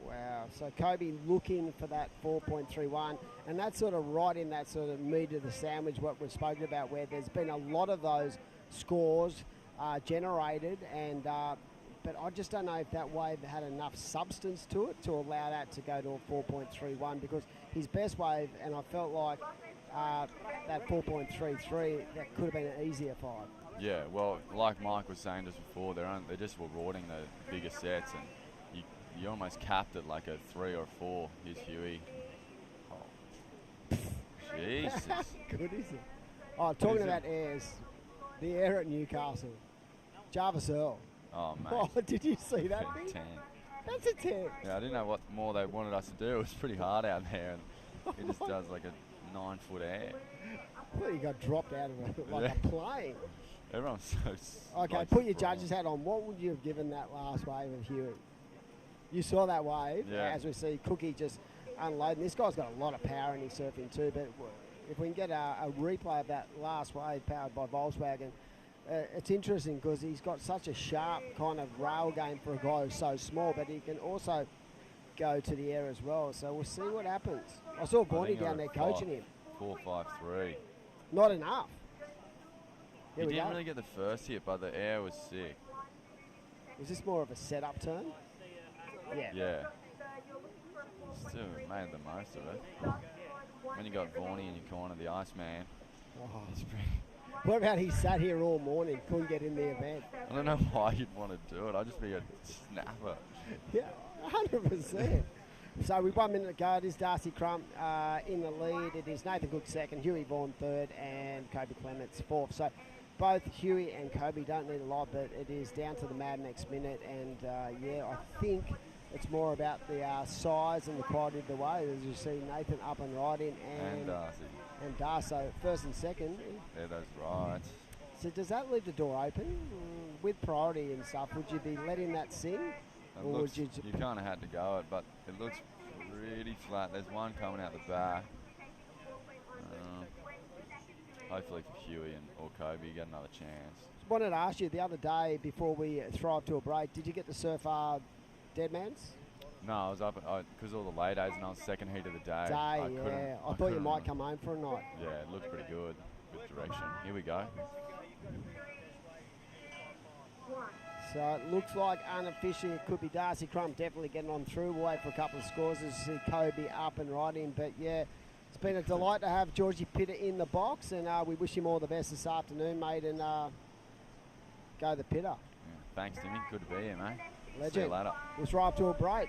Wow, so Kobe looking for that 4.31, and that's sort of right in that sort of meat of the sandwich, what we've spoken about, where there's been a lot of those scores generated, and but I just don't know if that wave had enough substance to it to allow that to go to a 4.31, because his best wave, and I felt like that 4.33, that could have been an easier 5. Yeah, well, like Mike was saying just before, they're just rewarding the bigger sets, and you almost capped it like a 3 or 4. Here's Huey. Oh. Jesus. Good, is it? Oh, talking about airs, the air at Newcastle. Jarvis Earl. Oh, mate. Oh, did you see that thing? 10. That's a 10. Yeah, I didn't know what more they wanted us to do. It was pretty hard out there, and he just does like a 9-foot air. Well, you got dropped out of it like a plane. Everyone's so... Okay, put your judge's hat on. What would you have given that last wave of Hewitt? You saw that wave, as we see Cookie just unloading. This guy's got a lot of power in his surfing too, but if we can get a replay of that last wave powered by Volkswagen, it's interesting because he's got such a sharp kind of rail game for a guy who's so small, but he can also go to the air as well. So we'll see what happens. I saw Bonnie down there coaching him. 4.53. Not enough. He didn't really get the first hit, but the air was sick. Was this more of a setup turn? Yeah. Yeah. Still made the most of it. When you got Vorney in your corner, the Iceman. Oh, what about he sat here all morning, couldn't get in the event? I don't know why you'd want to do it. I'd just be a snapper. Yeah, 100%. So with 1 minute to go, it is Darcy Crump in the lead. It is Nathan Cook second, Huey Vaughan third, and Kobe Clements fourth. So both Huey and Kobe don't need a lot, but it is down to the Mad Mex minute. And I think it's more about the size and the quality of the wave. As you see, Nathan up and riding, and Darcy. And Darcy, first and second. Yeah, that's right. So does that leave the door open with priority and stuff? Would you be letting that sing? Or would you kind of had to go it, but it looks pretty flat. There's one coming out the back. Hopefully for Huey or Kobe, you get another chance. I wanted to ask you the other day before we thrive to a break, did you get to surf Deadman's? No, I was up because all the lay days, and I was second heat of the day. I thought you might come home for a night. Yeah, it looked pretty good. Good direction. Here we go. So it looks like unofficially it could be Darcy Crump definitely getting on through. We'll wait for a couple of scores as you see Kobe up and riding. But yeah, it's been a delight to have Georgie Pitter in the box, and we wish him all the best this afternoon, mate, and go the Pitter. Yeah, thanks, Timmy. Good to be here, mate. Legend. See you later. We'll thrive to a break.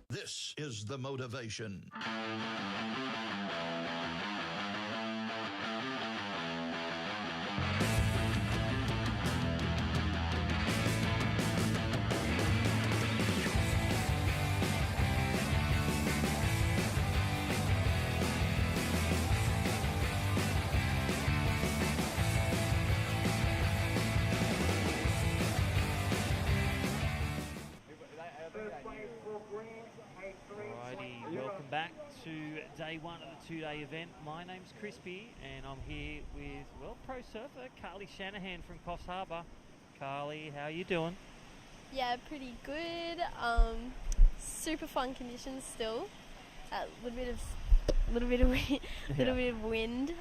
This is The Motivation. Alrighty, welcome back to day one of the two-day event. My name's Crispy, and I'm here with, well, pro surfer Carly Shanahan from Coffs Harbour. Carly, how you doing? Yeah, pretty good. Super fun conditions still. A little bit of wind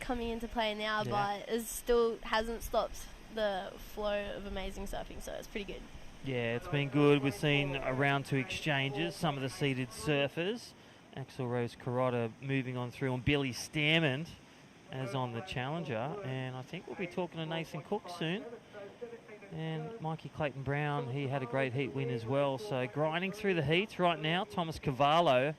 coming into play now, but it still hasn't stopped the flow of amazing surfing, so it's pretty good. Yeah, it's been good. We've seen around two exchanges, some of the seated surfers. Axel Rose Carrotta moving on through, and Billy Stammond as on the Challenger. And I think we'll be talking to Nathan Cook soon. And Mikey Clayton Brown, he had a great heat win as well. So grinding through the heats right now, Thomas Cavallo,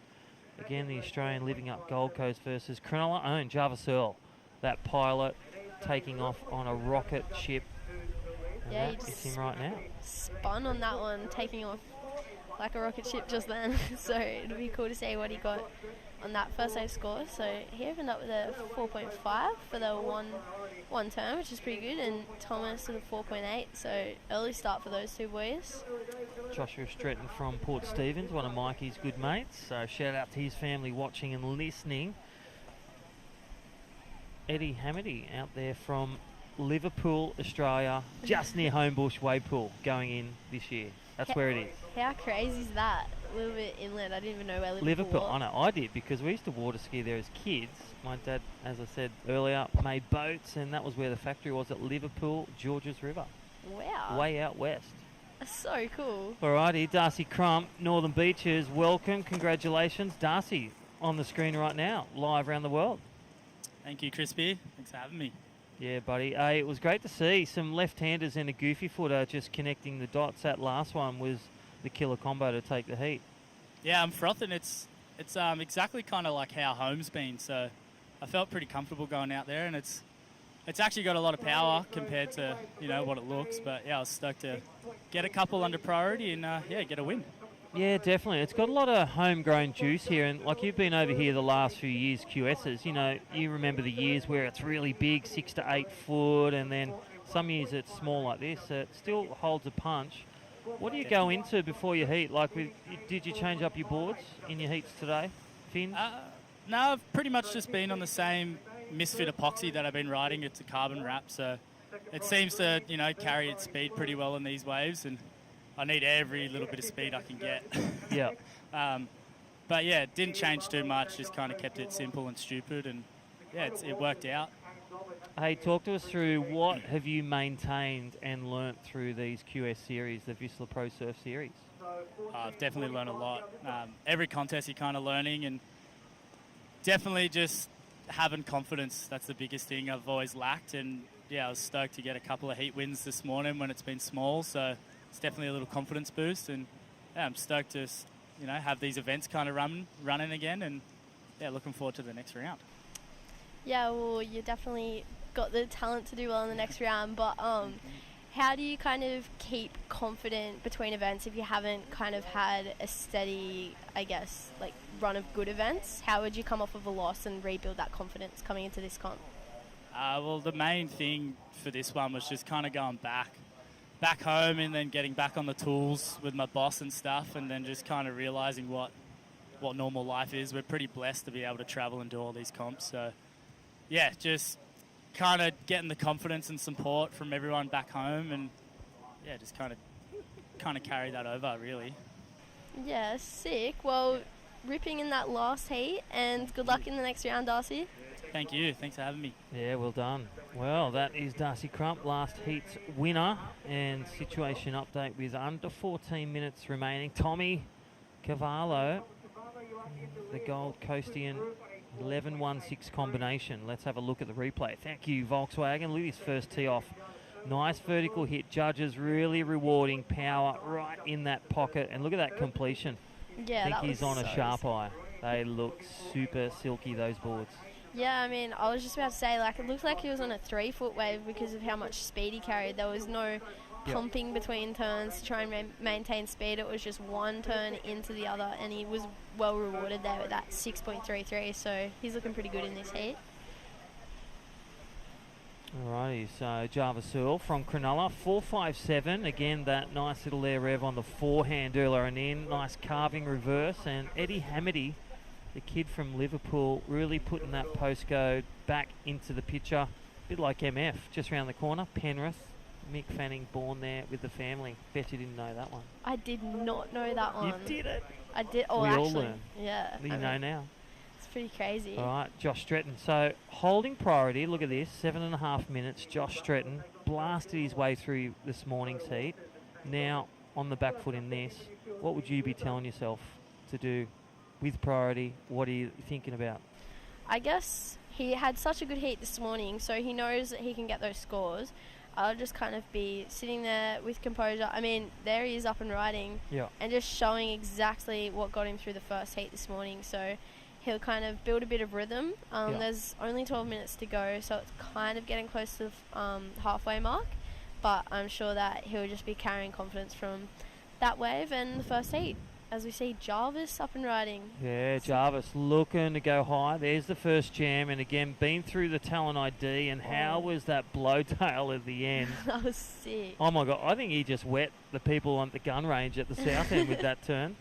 again the Australian living up Gold Coast versus Cronulla own Jarvis Earl, that pilot taking off on a rocket ship. And Yeah, that is him right now. Spun on that one, taking off like a rocket ship just then. So it'll be cool to see what he got on that first save score. So he opened up with a 4.5 for the one turn, which is pretty good, and Thomas with a 4.8. So early start for those two boys. Joshua Stretton from Port Stephens, one of Mikey's good mates. So shout out to his family watching and listening. Eddie Hamady out there from Liverpool, Australia, just near Homebush Wave Pool, going in this year. That's where it is. How crazy is that? A little bit inland. I didn't even know where Liverpool, was. I know, I did, because we used to water ski there as kids. My dad, as I said earlier, made boats, and that was where the factory was at Liverpool, Georges River. Wow. Way out west. That's so cool. Alrighty, Darcy Crump, Northern Beaches, welcome, congratulations. Darcy, on the screen right now, live around the world. Thank you, Crispy. Thanks for having me. Yeah, buddy. It was great to see some left-handers and a goofy footer just connecting the dots. That last one was the killer combo to take the heat. Yeah, I'm frothing. It's exactly kind of like how home's been. So I felt pretty comfortable going out there, and it's actually got a lot of power compared to what it looks. But yeah, I was stoked to get a couple under priority and get a win. Yeah, definitely. It's got a lot of homegrown juice here, and like you've been over here the last few years, QSs, you remember the years where it's really big, 6 to 8 foot, and then some years it's small like this. So it still holds a punch. What do you go into before your heat? Did you change up your boards in your heats today, Finn? No, I've pretty much just been on the same Misfit epoxy that I've been riding. It's a carbon wrap, so it seems to carry its speed pretty well in these waves, and I need every little bit of speed I can get. Yeah. But yeah, it didn't change too much, just kind of kept it simple and stupid, and yeah, it worked out. Hey, talk to us through what have you maintained and learnt through these QS series, the VISSLA Pro Surf series? I've definitely learned a lot. Every contest you're kind of learning, and definitely just having confidence. That's the biggest thing I've always lacked, and yeah, I was stoked to get a couple of heat wins this morning when it's been small, so it's definitely a little confidence boost, and yeah, I'm stoked to have these events kind of running again, and yeah, looking forward to the next round. Yeah, well, you definitely got the talent to do well in the next round, but how do you kind of keep confident between events if you haven't kind of had a steady, I guess, like run of good events? How would you come off of a loss and rebuild that confidence coming into this comp? Well, the main thing for this one was just kind of going back home and then getting back on the tools with my boss and stuff, and then just kind of realising what normal life is. We're pretty blessed to be able to travel and do all these comps. So, yeah, just kind of getting the confidence and support from everyone back home, and yeah, just kind of carry that over, really. Yeah, sick. Well, ripping in that last heat, and good luck in the next round, Darcy. Thank you. Thanks for having me. Yeah, well done. Well, that is Darcy Crump, last heat's winner, and situation update with under 14 minutes remaining. Tommy Cavallo, the Gold Coastian 11-1-6 combination. Let's have a look at the replay. Thank you, Volkswagen. Look at his first tee off. Nice vertical hit. Judges really rewarding power right in that pocket. And look at that completion. Yeah, I think that he's was on a so sharp eye. They look super silky, those boards. Yeah, I mean, I was just about to say, like, it looked like he was on a 3-foot wave because of how much speed he carried. There was no pumping between turns to try and maintain speed. It was just one turn into the other, and he was well rewarded there with that 6.33. So he's looking pretty good in this heat. Alrighty, so Java Searle from Cronulla, 4.57. Again, that nice little air rev on the forehand earlier and in. Nice carving reverse. And Eddie Hamity, the kid from Liverpool, really putting that postcode back into the picture. A bit like MF, just around the corner. Penrith, Mick Fanning born there with the family. Bet you didn't know that one. I did not know that one. You did it. I did. Oh, We actually, all learn. yeah. You know now. It's pretty crazy. All right, Josh Stretton. So holding priority, look at this, 7.5 minutes. Josh Stretton blasted his way through this morning's heat. Now on the back foot in this, what would you be telling yourself to do with priority? What are you thinking about? I guess he had such a good heat this morning, so he knows that he can get those scores. I'll just kind of be sitting there with composure. I mean, there he is up and riding, and just showing exactly what got him through the first heat this morning. So he'll kind of build a bit of rhythm. There's only 12 minutes to go, so it's kind of getting close to the halfway mark. But I'm sure that he'll just be carrying confidence from that wave and the first heat. As we see Jarvis up and riding. Yeah, Jarvis looking to go high. There's the first jam, and again, been through the talent ID, and how was that blowtail at the end? That was sick. Oh my God, I think he just wet the people on the gun range at the south end with that turn.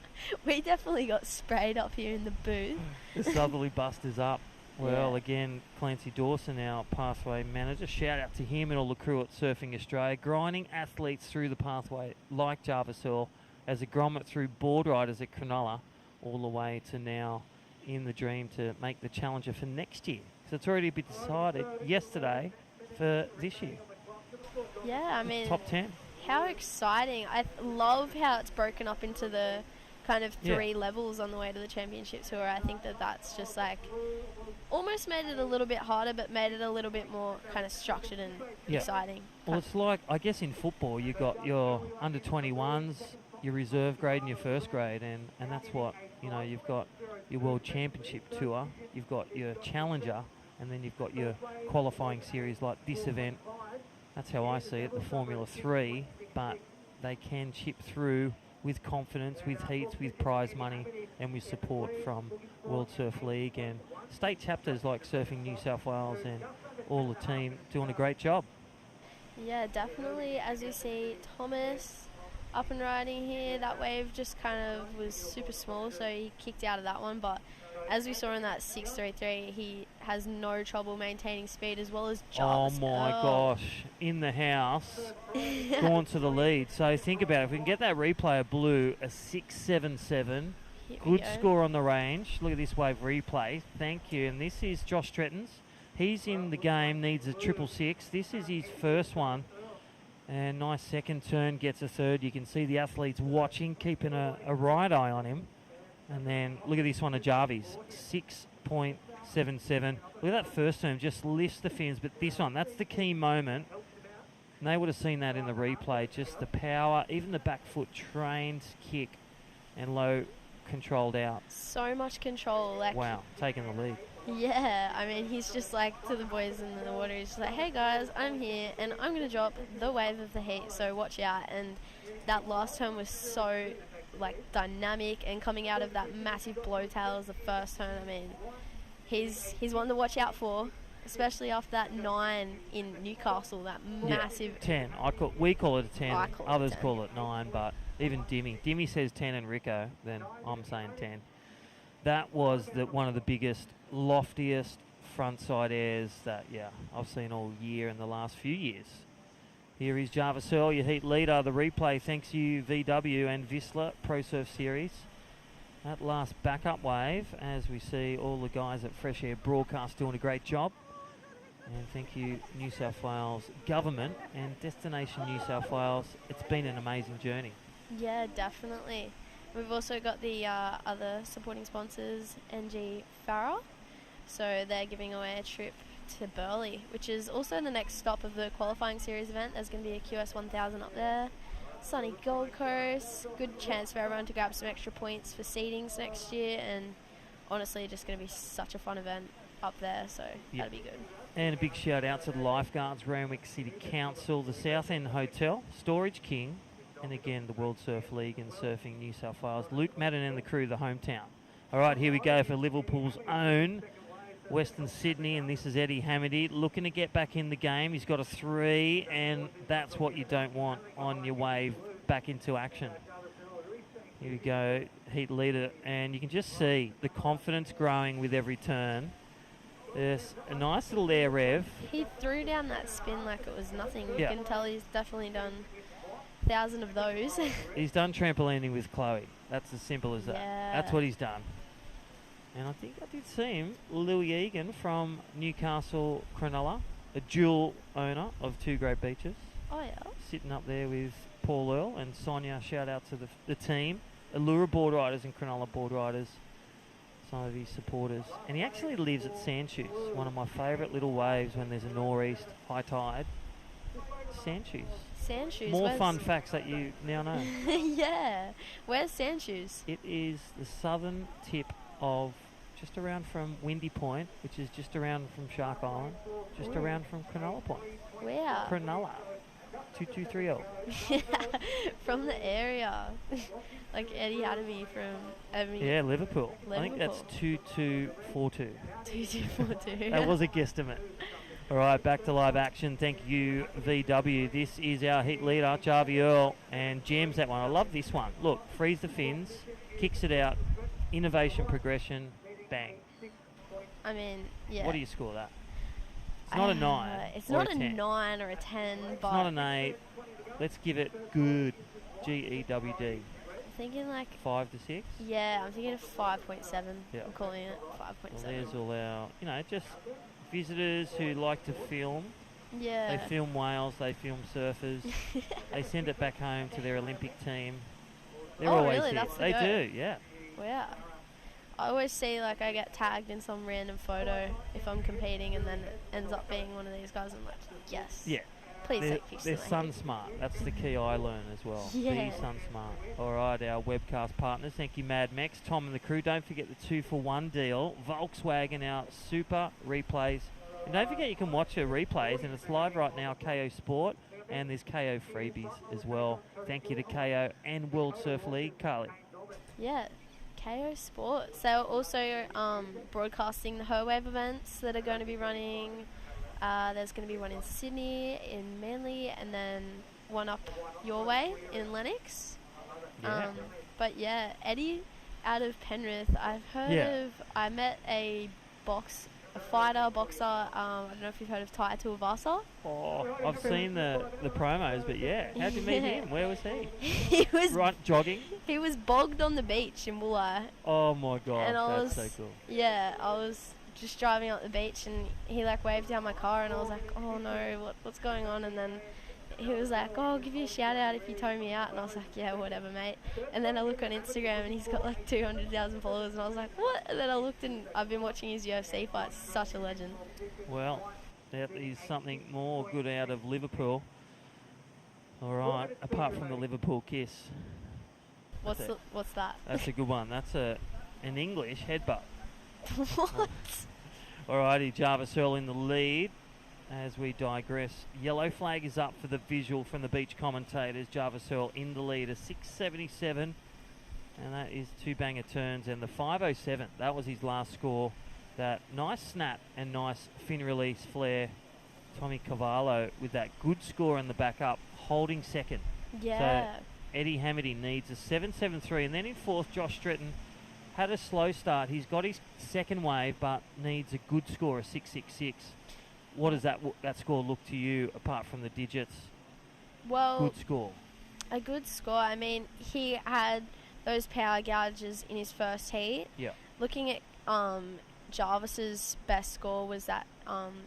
We definitely got sprayed up here in the booth. The southerly busters up. Well, again, Clancy Dawson, our pathway manager, shout out to him and all the crew at Surfing Australia, grinding athletes through the pathway like Jarvis Earl, as a grommet through board riders at Cronulla, all the way to now in the dream to make the challenger for next year. So it's already been decided yesterday for this year. Yeah, I mean, top 10. How exciting. I love how it's broken up into the kind of 3 levels on the way to the championship tour. I think that that's just like almost made it a little bit harder, but made it a little bit more kind of structured and exciting. Well, it's like, I guess in football, you've got your under 21s, your reserve grade and your first grade, and that's what, you know, you've got your World Championship Tour, you've got your Challenger, and then you've got your qualifying series like this event. That's how I see it, the Formula 3, but they can chip through with confidence, with heats, with prize money, and with support from World Surf League and state chapters like Surfing New South Wales, and all the team doing a great job. Yeah, definitely. As you see, Thomas up and riding here. That wave just kind of was super small, so he kicked out of that one. But as we saw in that 6.33, he has no trouble maintaining speed, as well as Jarvis. Oh my gosh, in the house, gone to the lead. So think about it, if we can get that replay of blue, a 6.77, good score on the range. Look at this wave replay, thank you. And this is Josh Stretton's. He's in the game, needs a 666. This is his first one. And nice second turn, gets a third. You can see the athletes watching, keeping a right eye on him. And then look at this one of Jarvis, 6.77. Look at that first turn, just lifts the fins. But this one, that's the key moment. And they would have seen that in the replay. Just the power, even the back foot trained kick and low controlled out. So much control. Like, wow, taking the lead. Yeah, I mean, he's just like, to the boys in the water, he's just like, hey guys, I'm here and I'm going to drop the wave of the heat, so watch out. And that last turn was so like dynamic, and coming out of that massive blowtail as the first turn, I mean, he's one to watch out for, especially after that 9 in Newcastle, that massive 10. We call it a 10. Others 10. call it 9, but even Dimmy says 10 and Rico, then I'm saying 10. That was one of the biggest, loftiest frontside airs that I've seen all year in the last few years. Here is Jarvis Earl, your heat leader. The replay, thanks you VW and VISSLA Pro Surf Series. That last backup wave, as we see all the guys at Fresh Air Broadcast doing a great job. And thank you New South Wales Government and Destination New South Wales. It's been an amazing journey. Yeah, definitely. We've also got the other supporting sponsors, NG Farah. So they're giving away a trip to Burleigh, which is also the next stop of the qualifying series event. There's going to be a QS 1000 up there. Sunny Gold Coast, good chance for everyone to grab some extra points for seedings next year, and honestly just going to be such a fun event up there, so that'll be good. And a big shout out to the lifeguards, Randwick City Council, the South End Hotel, Storage King, and again the World Surf League and Surfing New South Wales. Luke Madden and the crew, the hometown. All right, here we go for Liverpool's own Western Sydney, and this is Eddie Hamady looking to get back in the game. He's got a 3, and that's what you don't want on your wave back into action. Here we go, heat leader, and you can just see the confidence growing with every turn. There's a nice little air rev. He threw down that spin like it was nothing. You Yeah. can tell he's definitely done 1,000 of those. He's done trampolining with Chloe. That's as simple as that. Yeah. That's what he's done. And I think I did see him, Louis Egan from Newcastle Cronulla, a dual owner of 2 great beaches. Oh, yeah. Sitting up there with Paul Earl and Sonia. Shout out to the team. Allura board riders and Cronulla board riders. Some of his supporters. And he actually lives at Sandshoots, one of my favourite little waves when there's a nor'east, high tide. Sandshoes. Sandshoes. More fun facts that you now know. Yeah. Where's Sandshoes? It is the southern tip of just around from Windy Point, which is just around from Shark Island, just Ooh. around from Cronulla Point. Where? Cronulla. 2230. From the area. Like Eddie Hadamy from... Yeah, Liverpool. I think that's 2242. 2242. That was a guesstimate. All right, back to live action. Thank you, VW. This is our heat leader, Jarvie Earl, and jams that one. I love this one. Look, frees the fins, kicks it out, innovation, progression, bang. I mean, yeah. What do you score that? It's not a 9. It's or not a 10. 9 or a 10, but... It's not an 8. Let's give it good. GEWD. I'm thinking like... 5 to 6? Yeah, I'm thinking of 5.7. Yeah. I'm calling it 5.7. Well, there's all our, just visitors who like to film. Yeah. They film whales, they film surfers. They send it back home to their Olympic team. They're always really? here. That's the They go? do, yeah. Wow. I always see like I get tagged in some random photo if I'm competing, and then it ends up being one of these guys. I'm like, yes. Yeah. Please they're, take pictures. they're of my sun head. smart. That's the key I learn as well. Yeah. Be sun smart. All right, our webcast partners. Thank you, Mad Mex, Tom and the crew. Don't forget the 2-for-1 deal. Volkswagen, our super replays. And don't forget you can watch our replays, and it's live right now, KO Sport, and there's KO freebies as well. Thank you to KO and World Surf League, Carly. Yeah. KO Sports. They're also broadcasting the Herwave events that are going to be running. There's going to be one in Sydney, in Manly, and then one up your way in Lennox. Yeah. But yeah, Eddie out of Penrith. I've heard of. I met a fighter, boxer. I don't know if you've heard of Taito Vasa. Oh, I've seen the promos, but yeah. How'd you meet him? Where was he? He was right, jogging? He was bogged on the beach in Woolai. Oh my God, And I that's was, so cool. Yeah, I was just driving up the beach, and he like waved down my car, and I was like, oh no, what's going on? And then he was like, oh, I'll give you a shout out if you tow me out. And I was like, yeah, whatever, mate. And then I look on Instagram, and he's got like 200,000 followers, and I was like, what? And then I looked, and I've been watching his UFC fights. Such a legend. Well, that is something more good out of Liverpool. All right, apart from the Liverpool kiss. What's that? That's a good one. That's an English headbutt. What? Alrighty, Jarvis Earl in the lead as we digress. Yellow flag is up for the visual from the beach commentators. Jarvis Earl in the lead, a 6.77, and that is 2 banger turns, and the 5.07, that was his last score. That nice snap and nice fin release flare. Tommy Cavallo with that good score in the back up, holding second. Yeah. So Eddie Hamady needs a 7.73, and then in fourth, Josh Stretton had a slow start. He's got his second wave, but needs a good score, a 6.66. What does that score look to you, apart from the digits? Well, Good score. A good score. I mean, he had those power gouges in his first heat. Yeah. Looking at Jarvis's best score was that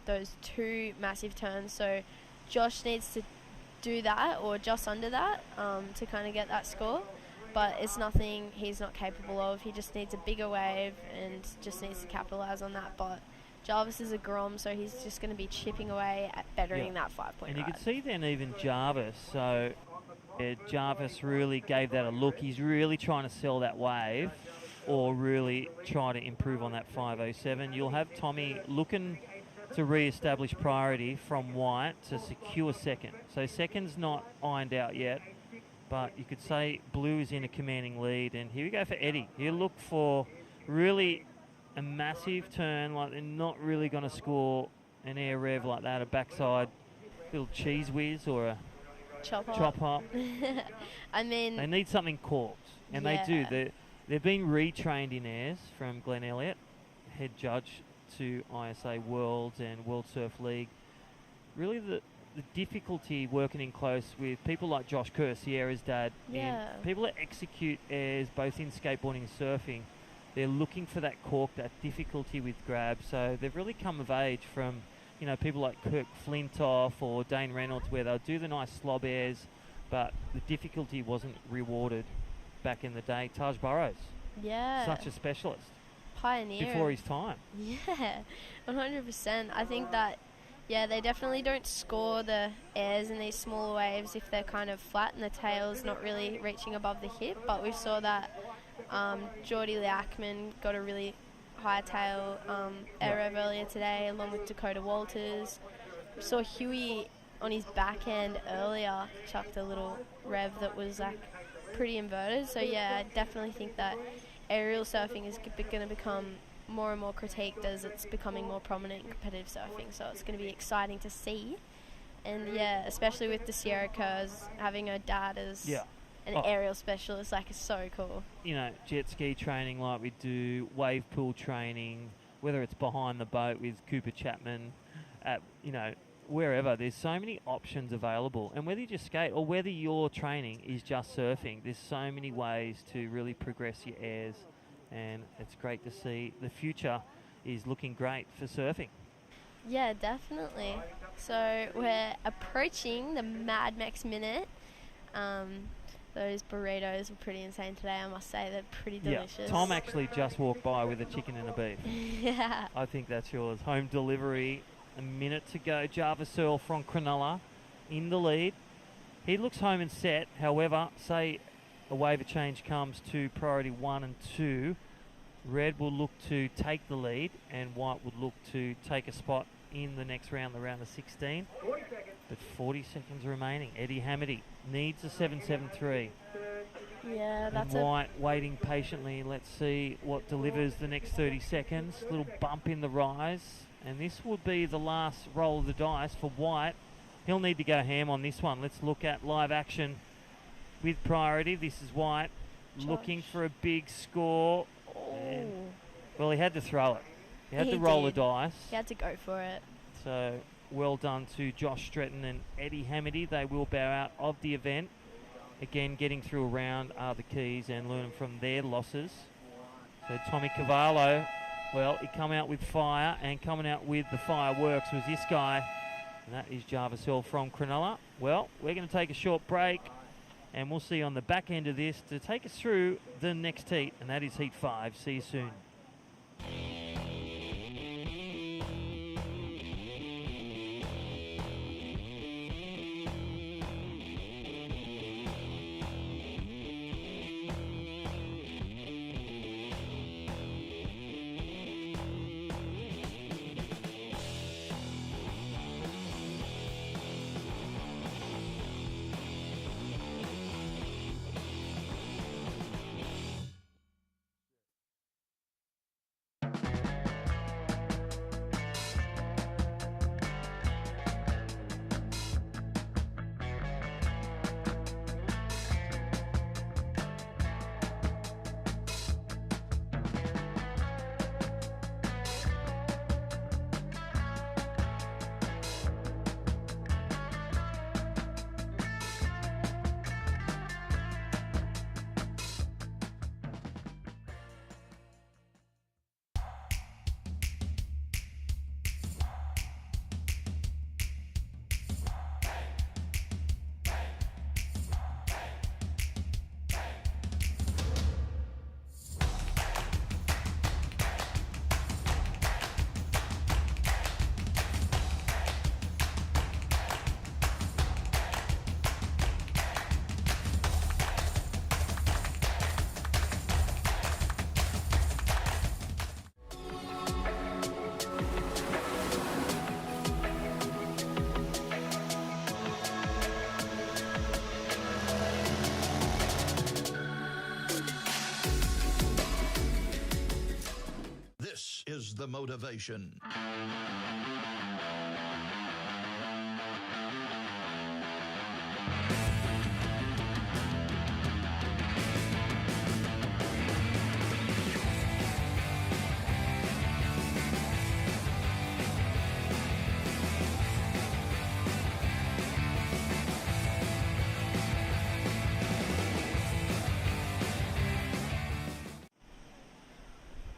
those 2 massive turns. So Josh needs to do that or just under that to kind of get that score. But it's nothing he's not capable of. He just needs a bigger wave and just needs to capitalise on that. But Jarvis is a grom, so he's just going to be chipping away at bettering that 5-point And you ride. could see then even Jarvis. So Jarvis really gave that a look. He's really trying to sell that wave or really try to improve on that 507. You'll have Tommy looking to re-establish priority from white to secure second. So second's not ironed out yet, but you could say blue is in a commanding lead. And here we go for Eddie. He'll look for really a massive turn, like they're not really going to score an air rev like that, a backside little cheese whiz or a chop hop. I mean, they need something corked, and they do. They've been retrained in airs from Glenn Elliott, head judge to ISA Worlds and World Surf League. Really the difficulty working in close with people like Josh Kerr, Sierra's dad, and people that execute airs both in skateboarding and surfing, they're looking for that cork, that difficulty with grab. So they've really come of age from, you know, people like Kirk Flintoff or Dane Reynolds, where they'll do the nice slob airs, but the difficulty wasn't rewarded back in the day. Taj Burrows, such a specialist. Pioneer. Before his time. Yeah, 100%. I think that, they definitely don't score the airs in these smaller waves if they're kind of flat and the tail's not really reaching above the hip. But we saw that Geordie Lackman got a really high tail air rev earlier today, along with Dakota Walters. We saw Huey on his backhand earlier chucked a little rev that was like pretty inverted. So I definitely think that aerial surfing is going to become more and more critiqued as it's becoming more prominent in competitive surfing. So it's going to be exciting to see. And especially with the Sierra Kerrs having her dad as an aerial specialist, like, it's so cool. You know, jet ski training like we do, wave pool training, whether it's behind the boat with Cooper Chapman, at, you know, wherever. There's so many options available. And whether you just skate or whether your training is just surfing, there's so many ways to really progress your airs. And it's great to see the future is looking great for surfing. Yeah, definitely. So we're approaching the Mad Mex minute. Those burritos were pretty insane today, I must say. They're pretty delicious. Yeah, Tom actually just walked by with a chicken and a beef. Yeah. I think that's yours. Home delivery, a minute to go. Jarvis Earl from Cronulla in the lead. He looks home and set. However, say a wave of change comes to priority 1 and 2, red will look to take the lead and white would look to take a spot in the next round, the round of 16. But 40 seconds remaining. Eddie Hamity needs a 7.73. Yeah, that's and white waiting patiently. Let's see what delivers the next 30 seconds. Little bump in the rise. And this would be the last roll of the dice for white. He'll need to go ham on this one. Let's look at live action with priority. This is white looking for a big score. And, well, he had to throw it. He had to roll the dice. He had to go for it. So well done to Josh Stretton and Eddie Hamity. They will bow out of the event. Again, getting through a round are the keys and learning from their losses. So Tommy Cavallo, well, he come out with fire, and coming out with the fireworks was this guy, and that is Jarvis Earl from Cronulla. Well, we're going to take a short break, and we'll see you on the back end of this to take us through the next heat, and that is Heat 5. See you soon. the motivation.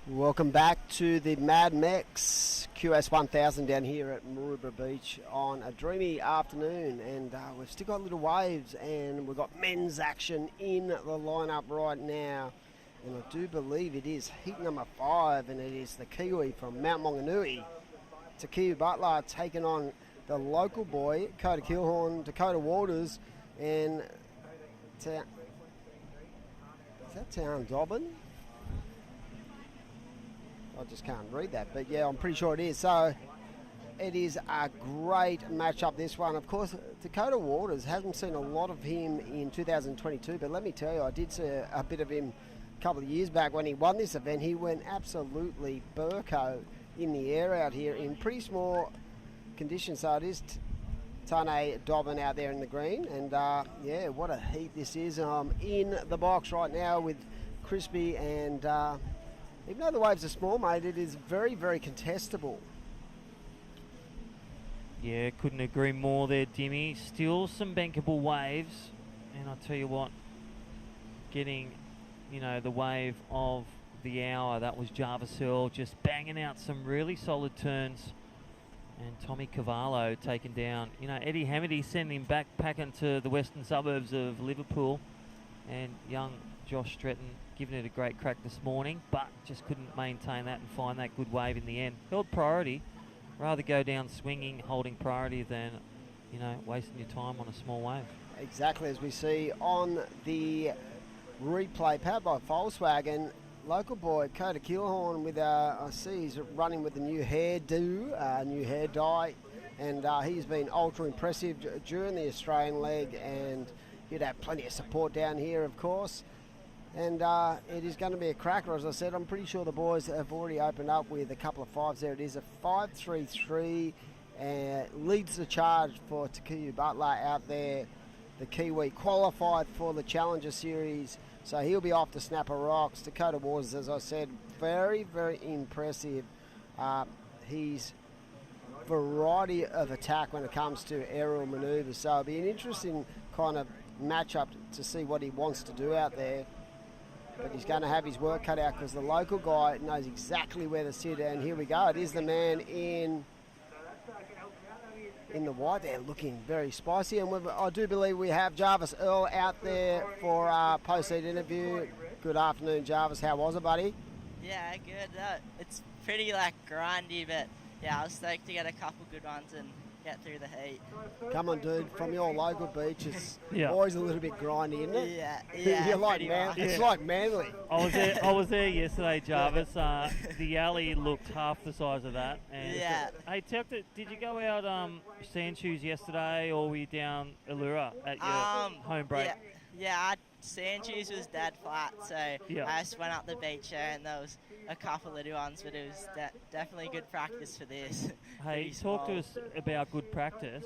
Welcome back to the Mad Mex QS 1000 down here at Maroubra Beach on a dreamy afternoon, and we've still got little waves, and we've got men's action in the lineup right now, and I do believe it is heat number 5, and it is the Kiwi from Mount Maunganui, Takiu Butler, taking on the local boy, Dakota Kilhorn, Dakota Waters, and is that Town Dobbin? I just can't read that, but yeah, I'm pretty sure it is. So it is a great matchup, this one. Of course, Dakota Waters, hasn't seen a lot of him in 2022, but let me tell you, I did see a bit of him a couple of years back when he won this event. He went absolutely burko in the air out here in pretty small conditions. So it is Tane Dobbin out there in the green, and yeah, what a heat this is. In the box right now with Crispy, and even though the waves are small, mate, it is very, very contestable. Yeah, couldn't agree more there, Dimmy. Still some bankable waves, and I'll tell you what, getting, the wave of the hour, that was Jarvis Earl just banging out some really solid turns, and Tommy Cavallo taking down, Eddie Hamady, sending him back into the western suburbs of Liverpool, and young Josh Stretton giving it a great crack this morning, but just couldn't maintain that and find that good wave in the end. Held priority. Rather go down swinging, holding priority than, wasting your time on a small wave. Exactly, as we see on the replay, powered by Volkswagen, local boy Dakota Kilhorn with, I see he's running with a new hairdo, new hair dye, and he's been ultra impressive during the Australian leg, and he'd have plenty of support down here, of course. And it is going to be a cracker, as I said. I'm pretty sure the boys have already opened up with a couple of fives there. It is a 5.33, leads the charge for Takiu Butler out there. The Kiwi qualified for the Challenger Series, so he'll be off to Snapper Rocks. Dakota Waters, as I said, very, very impressive. His variety of attack when it comes to aerial manoeuvres, so it'll be an interesting kind of matchup to see what he wants to do out there. But he's going to have his work cut out, because the local guy knows exactly where to sit. And here we go. It is the man in the white there, looking very spicy. And I do believe we have Jarvis Earl out there for our post-heat interview. Good afternoon, Jarvis. How was it, buddy? Yeah, good. It's pretty grindy, but yeah, I was stoked to get a couple good ones and get through the heat. Come on, dude. From your local beach, it's Yeah. always a little bit grindy, isn't it? Yeah, You're like pretty man. much. It's like Manly. I was there yesterday, Jarvis. The alley looked half the size of that. And Yeah. Hey, did you go out sand shoes yesterday, or were you down Allura at your home break? Yeah, Sand Shoes was dead flat, so Yeah. I just went up the beach there, and there was a couple little ones, but it was definitely good practice for this. Hey, talk to us about good practice.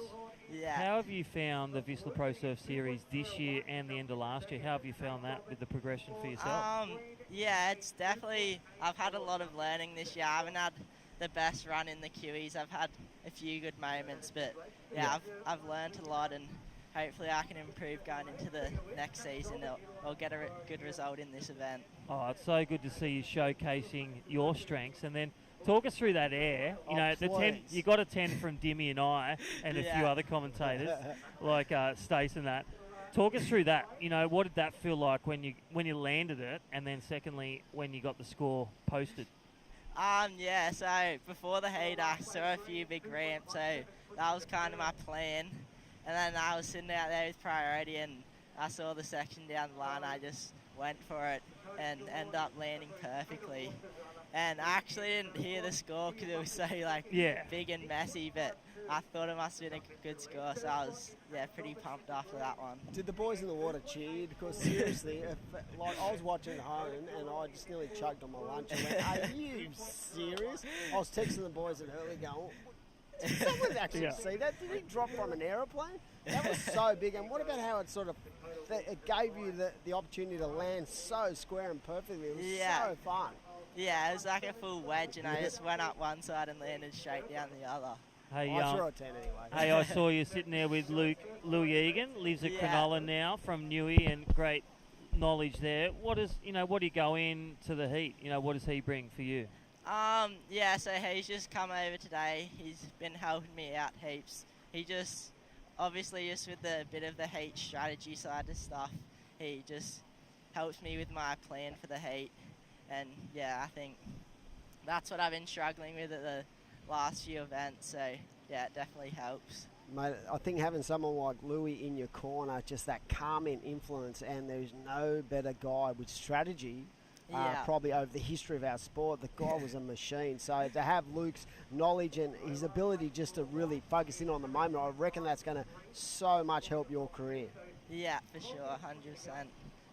Yeah. How have you found the VISSLA Pro Surf Series this year and the end of last year? How have you found that with the progression for yourself? Yeah, it's definitely, I've had a lot of learning this year. I haven't had the best run in the QEs. I've had a few good moments, but yeah. I've learned a lot, and hopefully I can improve going into the next season. I'll get a good result in this event. Oh, it's so good to see you showcasing your strengths. And then talk us through that air. The 10, you got a 10 from Dimmy and I, and a few other commentators like Stace and that. Talk us through that. What did that feel like when you landed it, and then secondly when you got the score posted? Yeah. So before the heat, I saw a few big ramps. So that was kind of my plan. And then I was sitting out there with priority, and I saw the section down the line. I just went for it and ended up landing perfectly. And I actually didn't hear the score because it was so big and messy. But I thought it must have been a good score, so I was pretty pumped after that one. Did the boys in the water cheer? Because seriously, like I was watching at home and I just nearly choked on my lunch and went, "Are you serious?" I was texting the boys at Hurley going, "Did someone actually see that? Did he drop from an aeroplane? That was so big." And what about how it sort of it gave you the opportunity to land so square and perfectly? It was so fun. Yeah, it was like a full wedge, and I just went up one side and landed straight down the other. Hey, I threw a 10 anyway. Hey, I saw you sitting there with Louis Egan, lives at Cronulla now from Newey, and great knowledge there. What do you go into the heat? What does he bring for you? So he's just come over today. He's been helping me out heaps. He just, obviously just with the bit of the heat strategy side of stuff, he just helps me with my plan for the heat. And I think that's what I've been struggling with at the last few events. So it definitely helps. Mate, I think having someone like Louis in your corner, just that calming influence, and there's no better guy with strategy probably over the history of our sport. The guy was a machine. So to have Luke's knowledge and his ability just to really focus in on the moment, I reckon that's going to so much help your career. Yeah, for sure, 100%.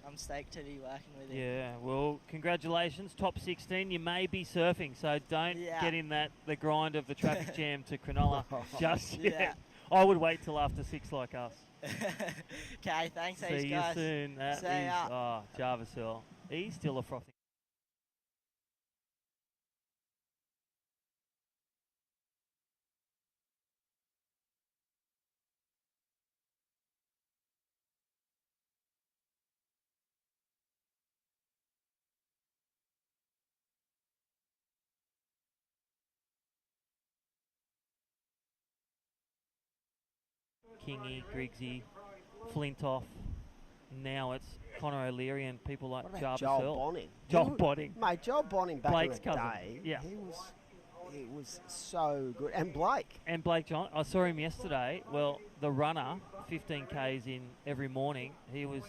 I'm stoked to be working with him. Yeah, well, congratulations, top 16. You may be surfing, so don't get in the grind of the traffic jam to Cronulla just yet. I would wait till after 6 like us. Okay, thanks, See you guys. soon. That See is, ya. Jarvis Earl. He's still a frothing. Kingy, Griggsy, Flintoff. Now it's Connor O'Leary and people like Jarvis Joel Earl. Bonning? Joel Bonning. Mate, Joel Bonning back Blake's in the cousin. day, Yeah. he was so good. And Blake. And Blake John. I saw him yesterday. Well, the runner, 15 Ks in every morning, he was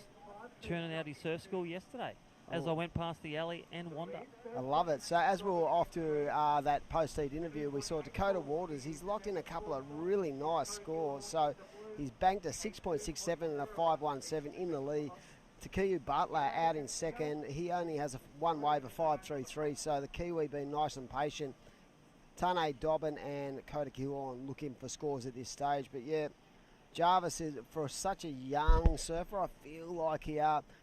churning out his surf school yesterday as I went past the alley and Wanda. I love it. So as we were off to that post-heat interview, we saw Dakota Waters. He's locked in a couple of really nice scores. So he's banked a 6.67 and a 5.17 in the lead. Takiyu Butler out in second. He only has one wave of 5.33. So the Kiwi being nice and patient. Tane Dobbin and Kota Kiwon looking for scores at this stage. But Jarvis is, for such a young surfer, I feel like he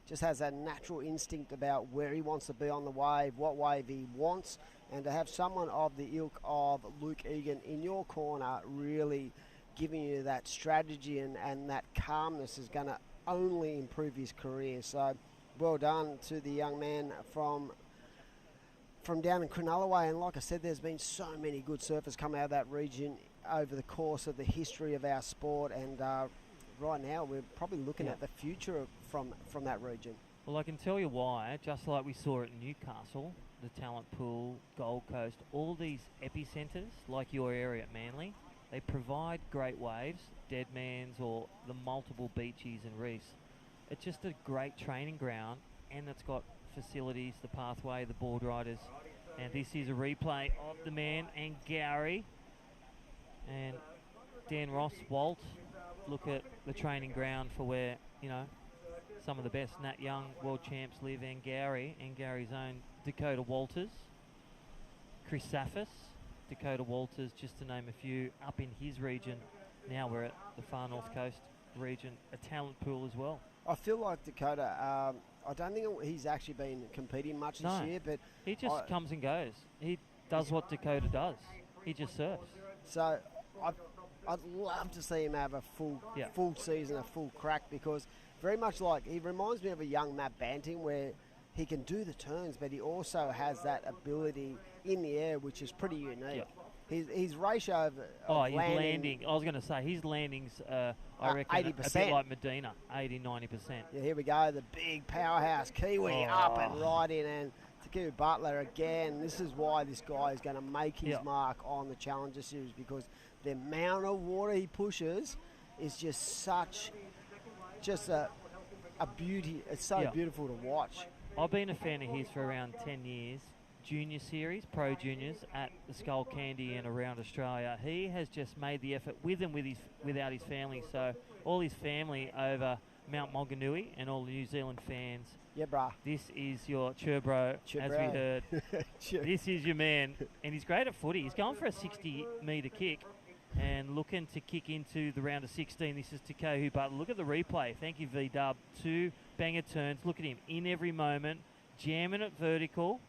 just has a natural instinct about where he wants to be on the wave, what wave he wants, and to have someone of the ilk of Luke Egan in your corner really giving you that strategy and that calmness is going to only improve his career. So well done to the young man from down in Cronulla way. And like I said, there's been so many good surfers come out of that region over the course of the history of our sport, and right now we're probably looking at the future from that region. Well, I can tell you why. Just like we saw at Newcastle, the talent pool, Gold Coast, all these epicentres, like your area at Manly, they provide great waves, deadmans or the multiple beaches and reefs. It's just a great training ground, and it's got facilities, the pathway, the board riders. And this is a replay of the man and Gary. And Dan Ross, Walt, look at the training ground for where, some of the best Nat Young world champs live, and Gary's own Dakota Walters, Chris Safis, Dakota Walters, just to name a few, up in his region. Now we're at the far north coast region, a talent pool as well. I feel like Dakota, I don't think he's actually been competing much this year, but he just comes and goes. He does what Dakota does. He just surfs. So I'd love to see him have a full season, a full crack, because very much like, he reminds me of a young Matt Banting, where he can do the turns, but he also has that ability in the air, which is pretty unique. His ratio of his landing. I was going to say, his landings, I reckon, 80%. A bit like Medina, 80-90%. Yeah, here we go, the big powerhouse Kiwi up and right in, and Takiru Butler again. This is why this guy is going to make his mark on the Challenger Series, because the amount of water he pushes is just a beauty. It's so beautiful to watch. I've been a fan of his for around 10 years, Junior Series, Pro Juniors, at the Skull Candy and around Australia. He has just made the effort with and without his family. So all his family over Mount Maunganui and all the New Zealand fans. Yeah, brah. This is your Churbro, as we heard. This is your man, and he's great at footy. He's going for a 60-metre kick and looking to kick into the round of 16. This is Takahu Butler. Look at the replay. Thank you, V-Dub. 2 banger turns. Look at him in every moment, jamming it vertical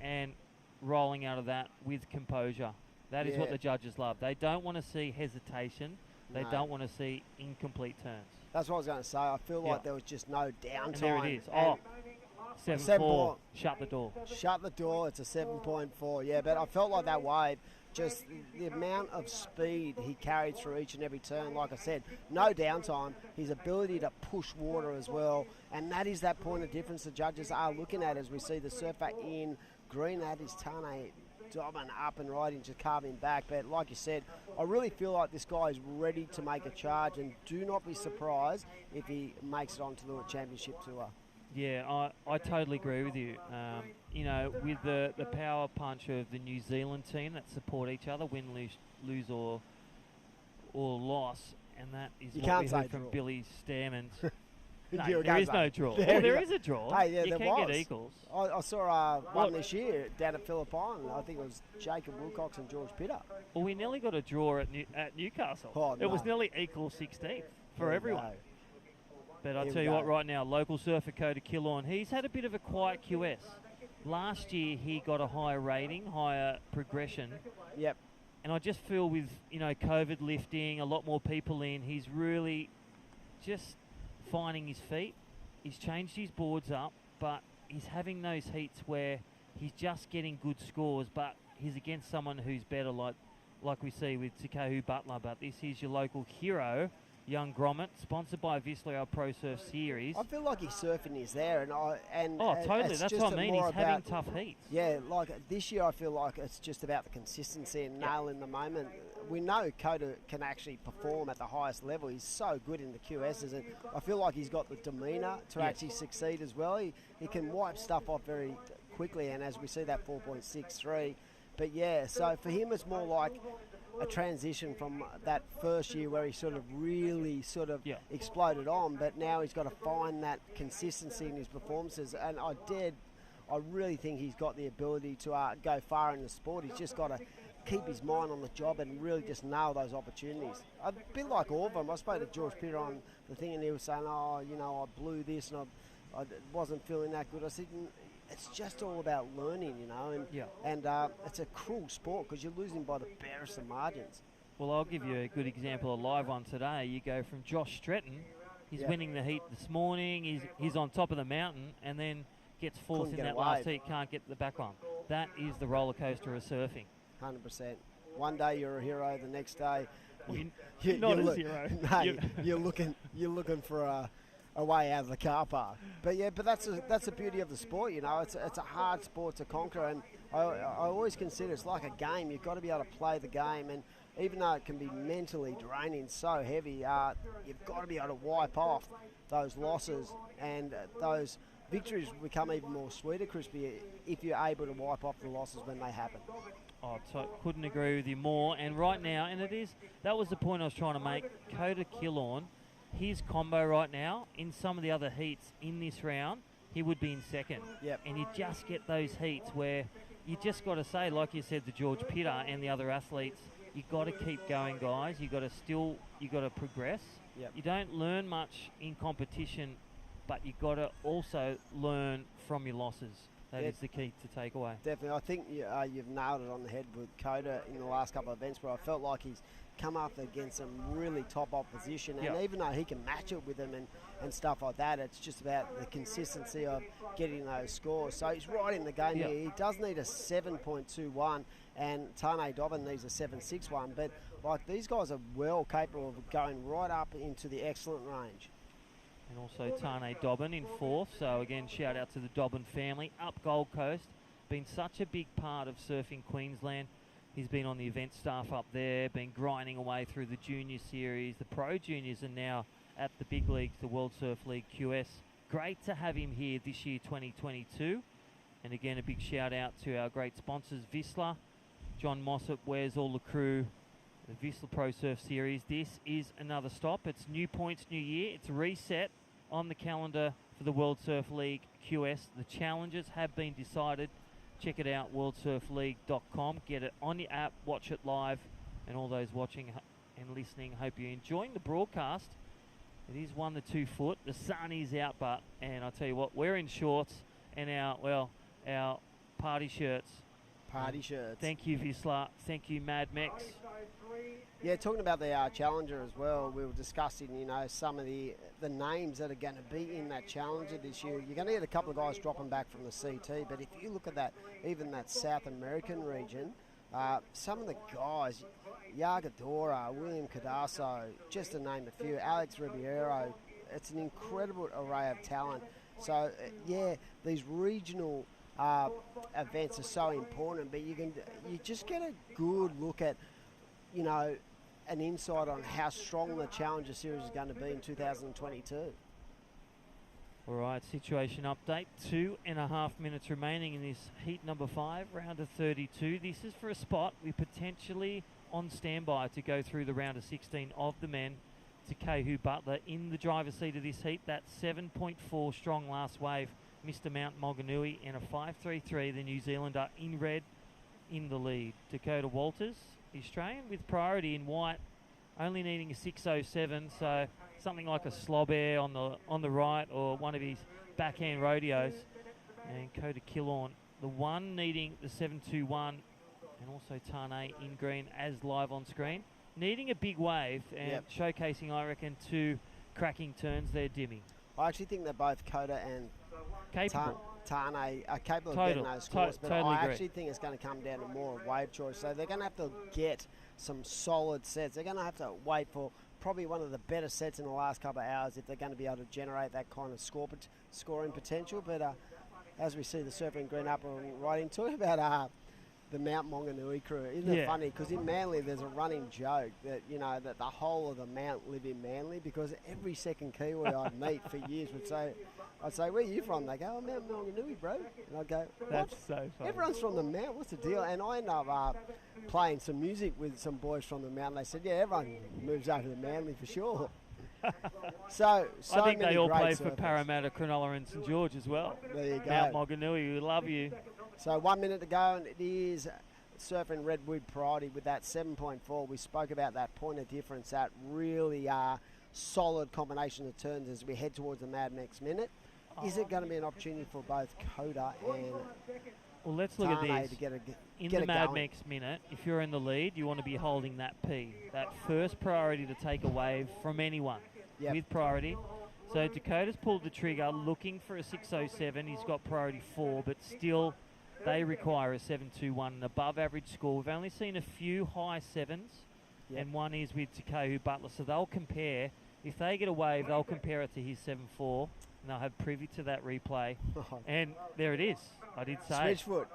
and rolling out of that with composure. That is what the judges love. They don't want to see hesitation. They don't want to see incomplete turns. That's what I was going to say. I feel like there was just no downtime. And there it is. Oh, 7-4. Shut the door. Shut the door. It's a 7.4. Yeah, but I felt like that wave, just the amount of speed he carried through each and every turn. Like I said, no downtime. His ability to push water as well. And that is that point of difference the judges are looking at as we see the surfer in green at his Tane Dobbin up and riding to carve him back. But like you said, I really feel like this guy is ready to make a charge, and do not be surprised if he makes it onto the championship tour. Yeah, I totally agree with you. You know, with the power punch of the New Zealand team that support each other, win, lose or loss, and that is what we heard from Billy Stammons. No, there is no draw. Well, there is a draw. Hey, yeah, you can get equals. I saw one this year down at Philippine. I think it was Jacob Wilcox and George Pitter. Well, we nearly got a draw at Newcastle. Oh, it was nearly equal 16th for everyone. But I'll tell you what, right now, local surfer Coda Killorn, he's had a bit of a quiet QS. Last year, he got a higher rating, higher progression. Yep. And I just feel with, you know, COVID lifting, a lot more people in, he's really just finding his feet. He's changed his boards up, but he's having those heats where he's just getting good scores, but he's against someone who's better, like we see with Takahu Butler. But this is your local hero, Young Grommet, sponsored by VISSLA, our Pro Surf Series. I feel like his surfing is there, and totally. That's what I mean. He's having tough heats. Yeah, like this year, I feel like it's just about the consistency and nailing the moment. We know Coda can actually perform at the highest level. He's so good in the QSs, and I feel like he's got the demeanour to actually succeed as well. He can wipe stuff off very quickly, and as we see that 4.63. But yeah, so for him, it's more like a transition from that first year where he really exploded on, but now he's got to find that consistency in his performances, and I really think he's got the ability to go far in the sport. He's just got to keep his mind on the job and really just nail those opportunities. A bit like all of them. I spoke to George Pitter on the thing, and he was saying, I blew this and I wasn't feeling that good. I said, it's just all about learning, and it's a cruel sport because you're losing by the barest of margins. Well, I'll give you a good example, a live one today. You go from Josh Stretton, he's winning the heat this morning, he's on top of the mountain, and then gets fourth in that last heat, can't get the back one. That is the roller coaster of surfing. 100%. One day you're a hero, the next day you're not a hero. No, you're looking for a way out of the car park. But that's the beauty of the sport. It's a hard sport to conquer, and I always consider it's like a game. You've got to be able to play the game, and even though it can be mentally draining, so heavy, you've got to be able to wipe off those losses, and those victories become even more sweeter, Crispy, if you're able to wipe off the losses when they happen. Couldn't agree with you more. And right now, that was the point I was trying to make. Coda Killorn, his combo right now, in some of the other heats in this round, he would be in second. Yep. And you just get those heats where you just got to say, like you said to George Pitter and the other athletes, you got to keep going, guys. You got to progress. Yep. You don't learn much in competition, but you got to also learn from your losses. That is the key to take away. Definitely. I think you've nailed it on the head with Coda in the last couple of events, where I felt like he's come up against some really top opposition, and even though he can match it with them and stuff like that, it's just about the consistency of getting those scores. So he's right in the game here. He does need a 7.21, and Tane Dobbin needs a 7.61, but like these guys are well capable of going right up into the excellent range. And also Tane Dobbin in fourth. So again, shout out to the Dobbin family up Gold Coast. Been such a big part of surfing Queensland. He's been on the event staff up there, been grinding away through the junior series. The pro juniors are now at the big leagues, the World Surf League QS. Great to have him here this year, 2022. And again, a big shout out to our great sponsors, VISSLA. John Mossop wears all the crew. The VISSLA Pro Surf Series. This is another stop. It's new points, new year. It's reset on the calendar for the World Surf League QS. The challenges have been decided. Check it out, worldsurfleague.com. Get it on your app, watch it live. And all those watching and listening, hope you're enjoying the broadcast. It is 1 to 2 foot. The sun is out, and I'll tell you what, we're in shorts and our party shirts. Party shirts. Thank you, VISSLA. Thank you, Mad Mex. Yeah, talking about the Challenger as well, we were discussing, some of the names that are going to be in that Challenger this year. You're going to get a couple of guys dropping back from the CT, but if you look at that, even that South American region, some of the guys, Yagadora, William Cardasso, just to name a few, Alex Ribeiro, it's an incredible array of talent. So, these regional events are so important, but you just get a good look at, an insight on how strong the Challenger Series is going to be in 2022. All right, situation update. 2.5 minutes remaining in this heat number 5, round of 32. This is for a spot. We're potentially on standby to go through the round of 16 of the men. Takeo Butler in the driver's seat of this heat. That 7.4 strong last wave. Mr. Mount Maunganui in a 5.33. The New Zealander in red in the lead. Dakota Walters, the Australian, with priority in white, only needing a 6.07, so something like a slob air on the right or one of his backhand rodeos. And Coda Killorn, the one needing the 7.21, and also Tane in green as live on screen. Needing a big wave and showcasing, I reckon, 2 cracking turns there, Dimmy. I actually think that both Coda and capable. Tane are capable of getting those scores, but I actually think it's going to come down to more of wave choice. So they're going to have to get some solid sets. They're going to have to wait for probably one of the better sets in the last couple of hours if they're going to be able to generate that kind of scoring potential. But as we see the Surfing Green up and right into it about the Mount Maunganui crew. Isn't it funny? Because in Manly, there's a running joke that, that the whole of the Mount live in Manly, because every second Kiwi I'd meet for years would say, I'd say, where are you from? They go, oh, Mount Maunganui, bro. And I'd go, what? That's so funny. Everyone's from the Mount. What's the deal? And I ended up playing some music with some boys from the Mount. They said, yeah, everyone moves over to Manly for sure. So I think many they all great play surfers. for Parramatta, Cronulla and St George as well. There you go. Mount Maunganui, we love you. So 1 minute to go, and it is Surfing Redwood priority with that 7.4. We spoke about that point of difference, that really solid combination of turns as we head towards the Mad Mex minute. Is it going to be an opportunity for both Coda and Well, let's look at Tane this. to get In get the it Mad going? Mex minute, if you're in the lead, you want to be holding that P. That first priority to take a wave from anyone with priority. So Dakota's pulled the trigger looking for a 6.07. He's got priority 4, but still they require a 7.21, an above average score. We've only seen a few high 7s, and one is with Takeo Butler. So they'll compare. If they get a wave, they'll compare it to his 7.4, and they'll have privy to that replay. And there it is. I did say. Switchfoot.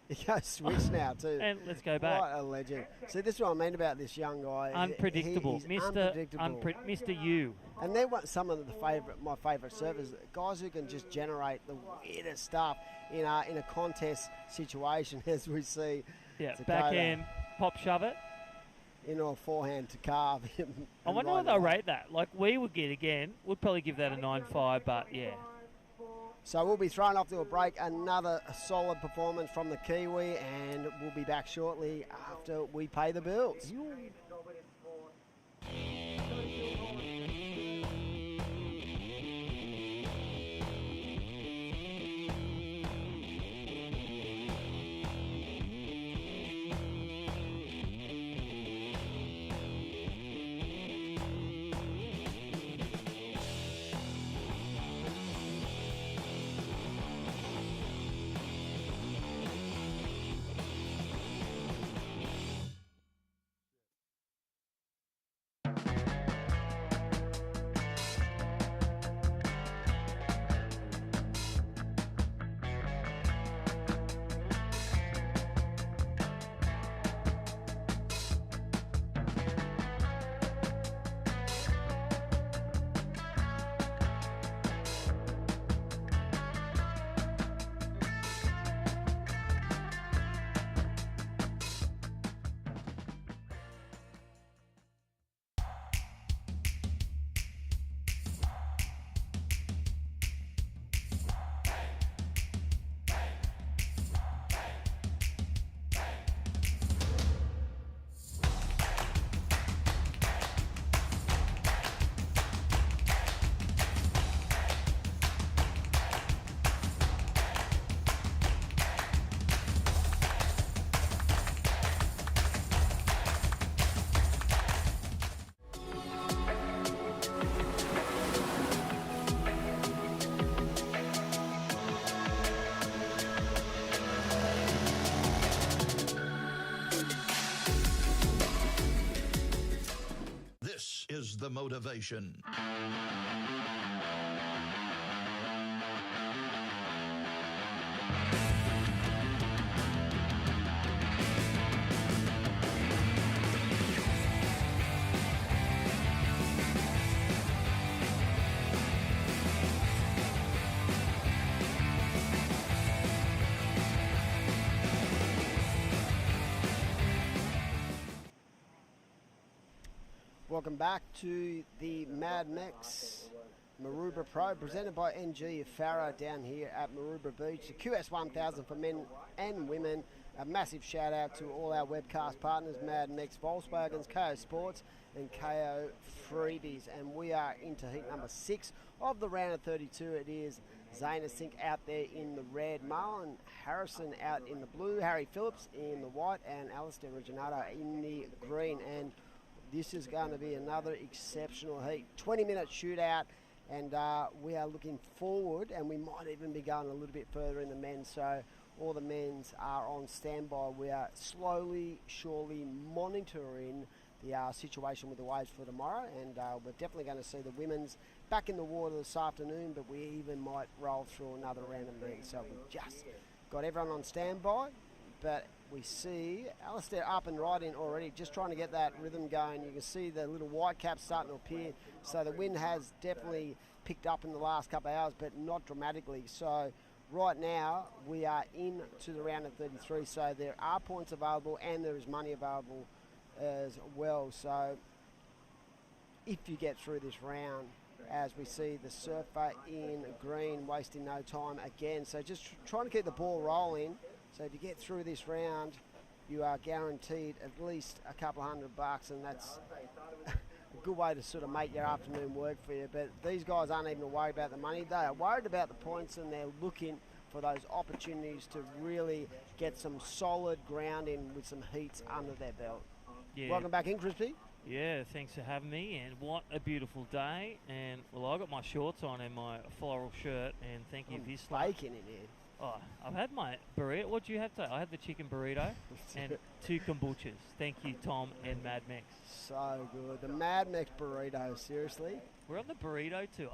He goes switch now too. And let's go back. What a legend. See, this is what I mean about this young guy. Unpredictable. He's unpredictable. Mr. U. And they're some of my favourite surfers, guys who can just generate the weirdest stuff in a contest situation, as we see. Yeah, Dakota backhand, pop shove it. Into a forehand to carve. I wonder what they'll rate that. Like we would get again, we'd probably give that a 9.5, but yeah. So we'll be thrown off to a break. Another solid performance from the Kiwi, and we'll be back shortly after we pay the bills. motivation. Welcome back to the Mad Mex Maroubra Pro, presented by NG Farah down here at Maroubra Beach. The QS 1000 for men and women. A massive shout out to all our webcast partners, Mad Mex, Volkswagens, KO Sports and KO Freebies. And we are into heat number 6 of the round of 32. It is Zayna Sink out there in the red, Marlon Harrison out in the blue, Harry Phillips in the white, and Alistair Reginato in the green. And this is going to be another exceptional heat. 20-minute shootout, and we are looking forward, and we might even be going a little bit further in the men. So all the men's are on standby. We are slowly, surely monitoring the situation with the waves for tomorrow, and we're definitely going to see the women's back in the water this afternoon, but we even might roll through another round of men. So we've just got everyone on standby, but we see Alistair up and right in already, just trying to get that rhythm going. You can see the little white caps starting to appear. So the wind has definitely picked up in the last couple of hours, but not dramatically. So right now we are into the round of 33. So there are points available and there is money available as well. So if you get through this round, as we see the surfer in green wasting no time again. So just trying to keep the ball rolling. So if you get through this round, you are guaranteed at least a couple $100, and that's a good way to sort of make your afternoon work for you. But these guys aren't even worried about the money. They are worried about the points, and they're looking for those opportunities to really get some solid ground in with some heats under their belt. Yeah. Welcome back in, Crispy. Yeah, thanks for having me, and what a beautiful day. And, well, I got my shorts on and my floral shirt, and thank you, VISSLA. Bacon in here. Oh, I've had my burrito. What do you have today? I had the chicken burrito and 2 kombuchas. Thank you, Tom and Mad Mex. So good. The Mad Mex burrito, seriously. We're on the burrito tour.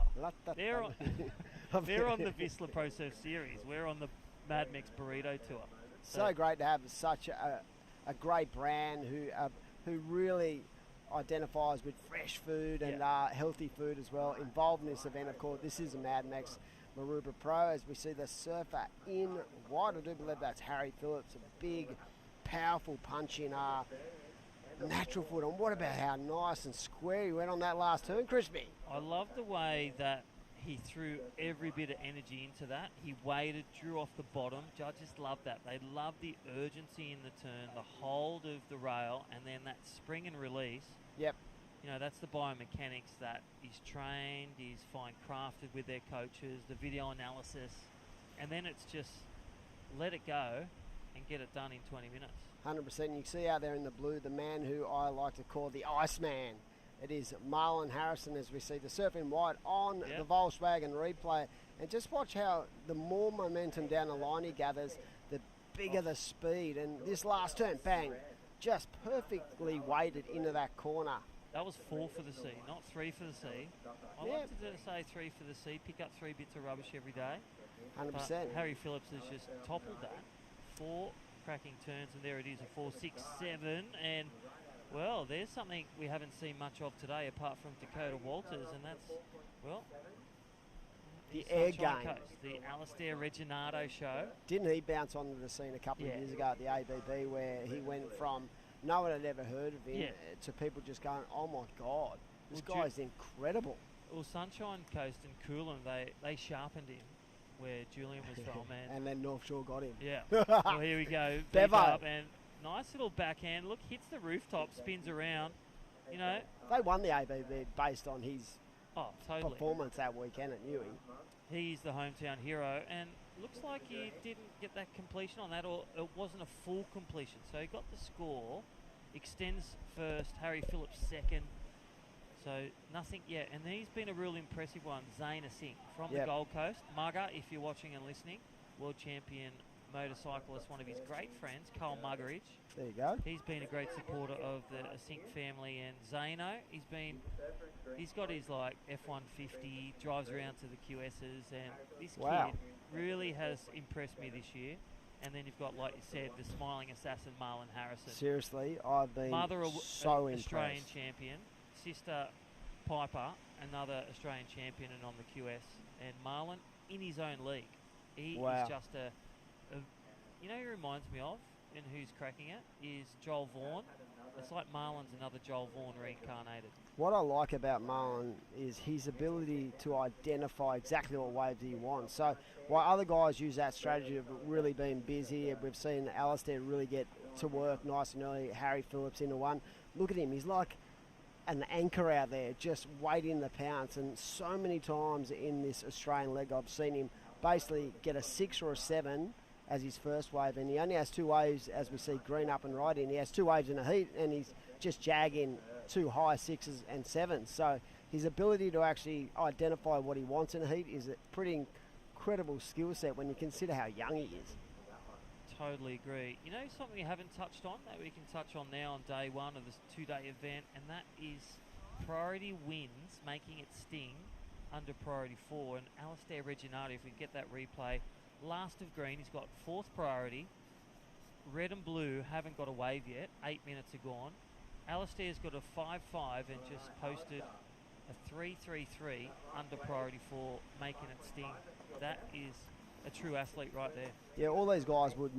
They're on the VISSLA Pro Surf Series. We're on the Mad Mex burrito tour. So great to have such a great brand who really identifies with fresh food and healthy food as well. Involved in this event, of course. This is a Mad Mex Maroubra Pro, as we see the surfer in white. I do believe that's Harry Phillips, a big, powerful punching natural foot. And what about how nice and square he went on that last turn, Crispy? I love the way that he threw every bit of energy into that. He waited, drew off the bottom. Judges love that. They love the urgency in the turn, the hold of the rail, and then that spring and release. Yep. You know, that's the biomechanics that is trained, is fine crafted with their coaches, the video analysis, and then it's just let it go and get it done in 20 minutes. 100%. You see out there in the blue the man who I like to call the Iceman. It is Marlon Harrison, as we see the surf in white on the Volkswagen replay. And just watch how the more momentum down the line he gathers, the bigger the speed. And this last turn, bang, just perfectly weighted into that corner. That was 4 for the sea, not 3 for the sea. I like to say 3 for the sea, pick up 3 bits of rubbish every day. 100%. But Harry Phillips has just toppled that. 4 cracking turns, and there it is, a 4, 6, 7. And, well, there's something we haven't seen much of today apart from Dakota Walters, and that's, well, the air Sunshine game. Coast, the Alistair Reginato show. Didn't he bounce onto the scene a couple of years ago at the ABB, where he went from no one had ever heard of him to people just going, oh my God, this guy's incredible. Well, Sunshine Coast and Coolum, they sharpened him where Julian was from. And then North Shore got him. Yeah. Well, here we go. Bevo. Up and nice little backhand. Look, hits the rooftop, spins around. You know. They won the ABB based on his performance that weekend at Newey. He's the hometown hero, and looks like he didn't get that completion on that, or it wasn't a full completion. So he got the score, extends first, Harry Phillips second. So nothing yet. And he's been a real impressive one, Zayna Sink from the Gold Coast. Mugger, if you're watching and listening, world champion motorcyclist, one of his great friends, Carl Muggeridge. There you go. He's been a great supporter of the Asink family, and Zano, he's got his like F-150, drives around to the QSs, and this Wow. kid really has impressed me this year. And then you've got, like you said, the smiling assassin Marlon Harrison. Seriously, I've been Mother so impressed. Australian champion, sister Piper, another Australian champion and on the QS, and Marlon in his own league. He Wow. is just you know who he reminds me of and who's cracking it is Joel Vaughan. It's like Marlon's another Joel Vaughan reincarnated. What I like about Marlon is his ability to identify exactly what waves he wants. So while other guys use that strategy of really being busy, we've seen Alistair really get to work nice and early, Harry Phillips into one. Look at him, he's like an anchor out there just waiting the pounce, and so many times in this Australian leg I've seen him basically get a 6 or a 7 as his first wave, and he only has 2 waves, as we see Green up and right in. He has 2 waves in a heat, and he's just jagging 2 high 6s and 7s. So his ability to actually identify what he wants in a heat is a pretty incredible skill set when you consider how young he is. Totally agree. You know something we haven't touched on that we can touch on now on day one of this 2-day event, and that is priority wins, making it sting under priority 4. And Alistair Reginato, if we get that replay, last of green, he's got 4th priority. Red and blue haven't got a wave yet. 8 minutes are gone. Alistair's got a 5-5 and just posted a 3-3-3 under priority 4, making it sting. That is a true athlete right there. Yeah, all these guys would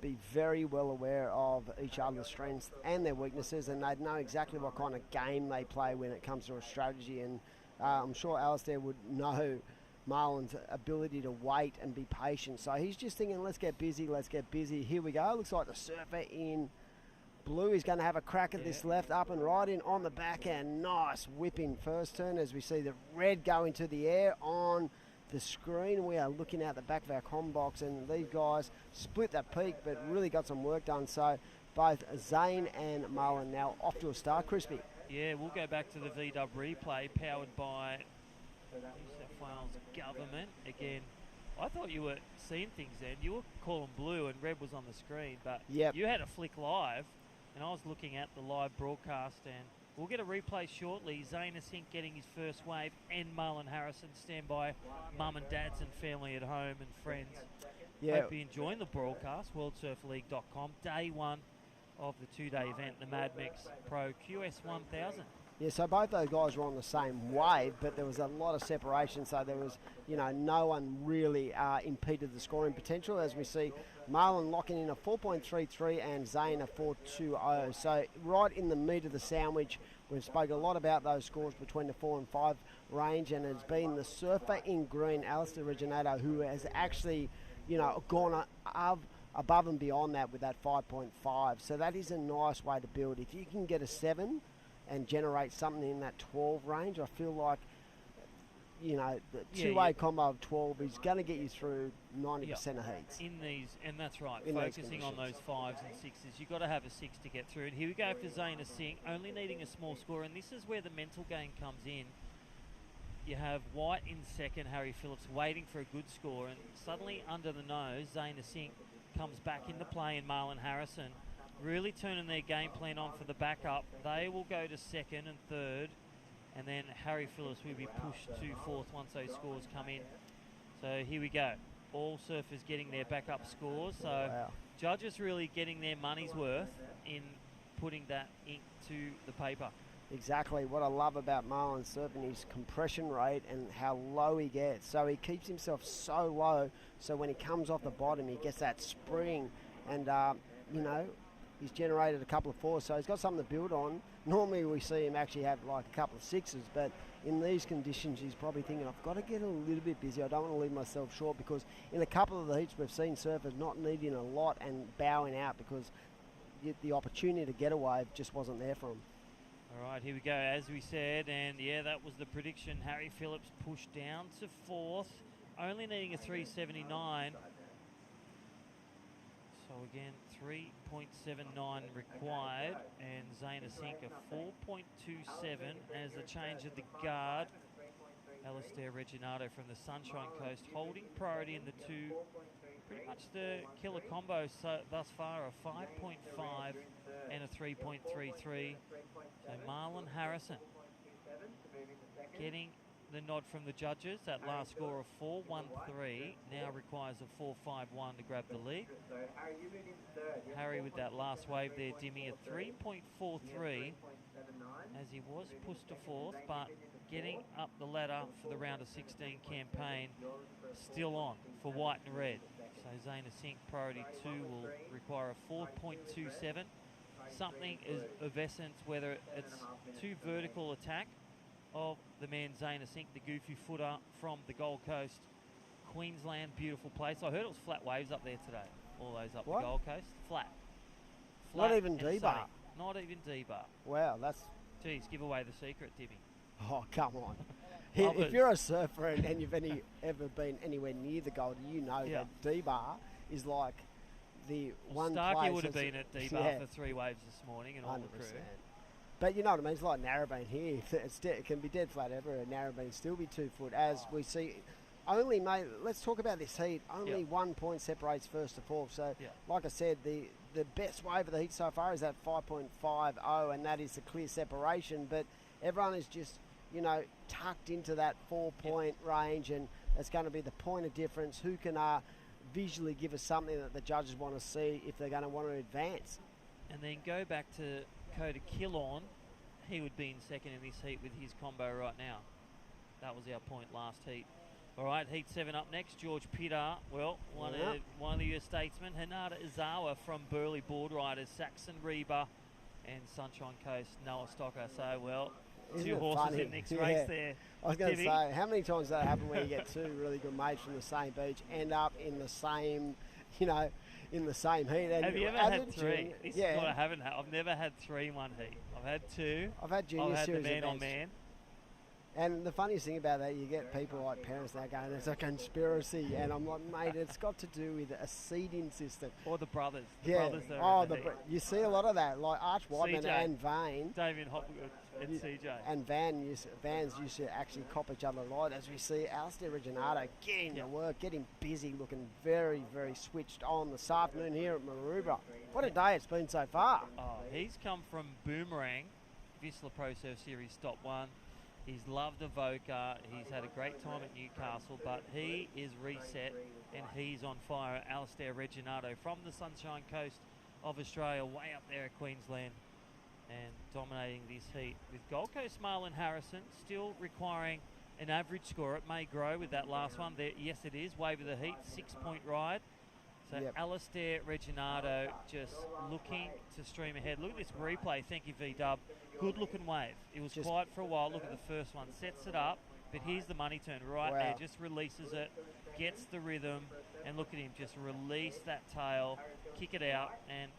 be very well aware of each other's strengths and their weaknesses, and they'd know exactly what kind of game they play when it comes to a strategy. And I'm sure Alistair would know Marlon's ability to wait and be patient. So he's just thinking, let's get busy, let's get busy. Here we go. Looks like the surfer in blue is going to have a crack at this left, up and right in on the backhand. Nice whipping first turn as we see the red go into the air on the screen. We are looking at the back of our comm box, and these guys split that peak but really got some work done. So both Zane and Marlon now off to a start. Crispy. Yeah, we'll go back to the VW replay powered by New South Wales government. Again, I thought you were seeing things then. You were calling blue and red was on the screen, but you had a flick live, and I was looking at the live broadcast, and we'll get a replay shortly. Zane Asink getting his first wave, and Marlon Harrison. Stand by, mum and dads and family at home and friends. Hope you're enjoying the broadcast. WorldSurfLeague.com. Day one of the 2-day event, the Mad Mex Pro QS 1000. Yeah, so both those guys were on the same wave, but there was a lot of separation, so there was, no one really impeded the scoring potential, as we see Marlon locking in a 4.33 and Zane a 4.20. So right in the meat of the sandwich, we've spoken a lot about those scores between the 4 and 5 range, and it's been the surfer in green, Alistair Reginato, who has actually, gone above and beyond that with that 5.5. So that is a nice way to build. If you can get a 7 and generate something in that 12 range, I feel like, the two-way combo of 12 is going to get you through 90% of heats. In these, and that's right, In focusing on those 5s and 6s, you've got to have a 6 to get through. And here we go for Zane Asink, only needing a small score, and this is where the mental game comes in. You have White in second, Harry Phillips waiting for a good score, and suddenly under the nose, Zane Asink comes back into play, and Marlon Harrison really turning their game plan on for the backup. They will go to second and third, and then Harry Phillips will be pushed to 4th once those scores come in. So here we go. All surfers getting their backup scores. So judges really getting their money's worth in putting that ink to the paper. Exactly. What I love about Marlon surfing is compression rate and how low he gets. So he keeps himself so low, so when he comes off the bottom, he gets that spring, and he's generated a couple of 4s, so he's got something to build on. Normally we see him actually have like a couple of 6s, but in these conditions he's probably thinking, I've got to get a little bit busy. I don't want to leave myself short, because in a couple of the heats we've seen surfers not needing a lot and bowing out because the opportunity to get a wave just wasn't there for him. All right, here we go, as we said, and that was the prediction. Harry Phillips pushed down to 4th, only needing a 379. So again, 3.79 required, and Zane Asink a 4.27 as the change of the guard. Alistair Reginato from the Sunshine Coast holding priority in the 2, pretty much much the killer combos thus far are 5.5 and a 3.33. So Marlon Harrison getting the nod from the judges. That last score of 4.13 now requires a 4.51 to grab the lead. Harry with that last wave there, Dimmy, at 3.43 as he was pushed to fourth, but getting up the ladder for the round of 16 campaign, still on for white and red. So Zaina Sink priority 2 will require a 4.27. Something is of essence, whether it's too vertical attack of the man Zaina Sink, the goofy footer from the Gold Coast, Queensland, beautiful place. I heard it was flat waves up there today, all those up the Gold Coast. Flat. Not even and D-bar. sunny. Not even D-bar. Wow, that's... Geez, give away the secret, Dimmy. Oh, come on. If you're a surfer and you've ever been anywhere near the Gold, you know that D-bar is like the one place... Starkey would have been at D-bar for 3 waves this morning and all 100%. the crew. But you know what I mean? It's like Narrabeen here. It can be dead flat everywhere. Narrabeen still be 2 foot, as we see. Only, mate, let's talk about this heat. Only 1 point separates first to fourth. So, like I said, the best wave of the heat so far is that 5.50, and that is the clear separation. But everyone is just, you know, tucked into that 4-point range, and it's going to be the point of difference. Who can visually give us something that the judges want to see if they're going to want to advance? And then go back to Coda Killorn. He would be in second in this heat with his combo right now. That was our point last heat. All right, heat 7 up next. George Pitter, well, one of your statesmen. Hinata Izawa from Burleigh Board Riders, Saxon Reba, and Sunshine Coast, Noah Stocker. So, well, Isn't two it horses funny? in next race there. I was going to Timmy. say, how many times does that happen where you get 2 really good mates from the same beach, end up in the same, you know, in the same heat? And Have you ever had 3? This is what I haven't had. I've never had 3 in one heat. I've had 2. I've had junior I've had series the man events. on man. And the funniest thing about that, you get people like parents now going, it's a conspiracy. And I'm like, mate, it's got to do with a seeding system. Or the brothers. You see a lot of that, like Arch Whiteman CJ. and Vane. Damien Hopgood and CJ. And Vans used to actually cop each other a lot, as we see Alistair Reginato getting to work, getting busy, looking very, very switched on this afternoon here at Maroubra. What a day it's been so far. Oh, he's come from Boomerang, VISSLA Pro Surf Series Stop 1. He's loved Avoca. He's had a great time at Newcastle, but he is reset and he's on fire. Alistair Reginato from the Sunshine Coast of Australia, way up there at Queensland, and dominating this heat. With Gold Coast Marlon Harrison still requiring an average score. It may grow with that last one. There, yes, it is. Wave of the heat, 6-point ride. So Alistair Reginato just looking to stream ahead. Look at this replay. Thank you, V-Dub. Good looking wave. It was quiet for a while. Look at the first one. Sets it up, but here's the money turn right there. Just releases it, gets the rhythm, and look at him just release that tail, kick it out, and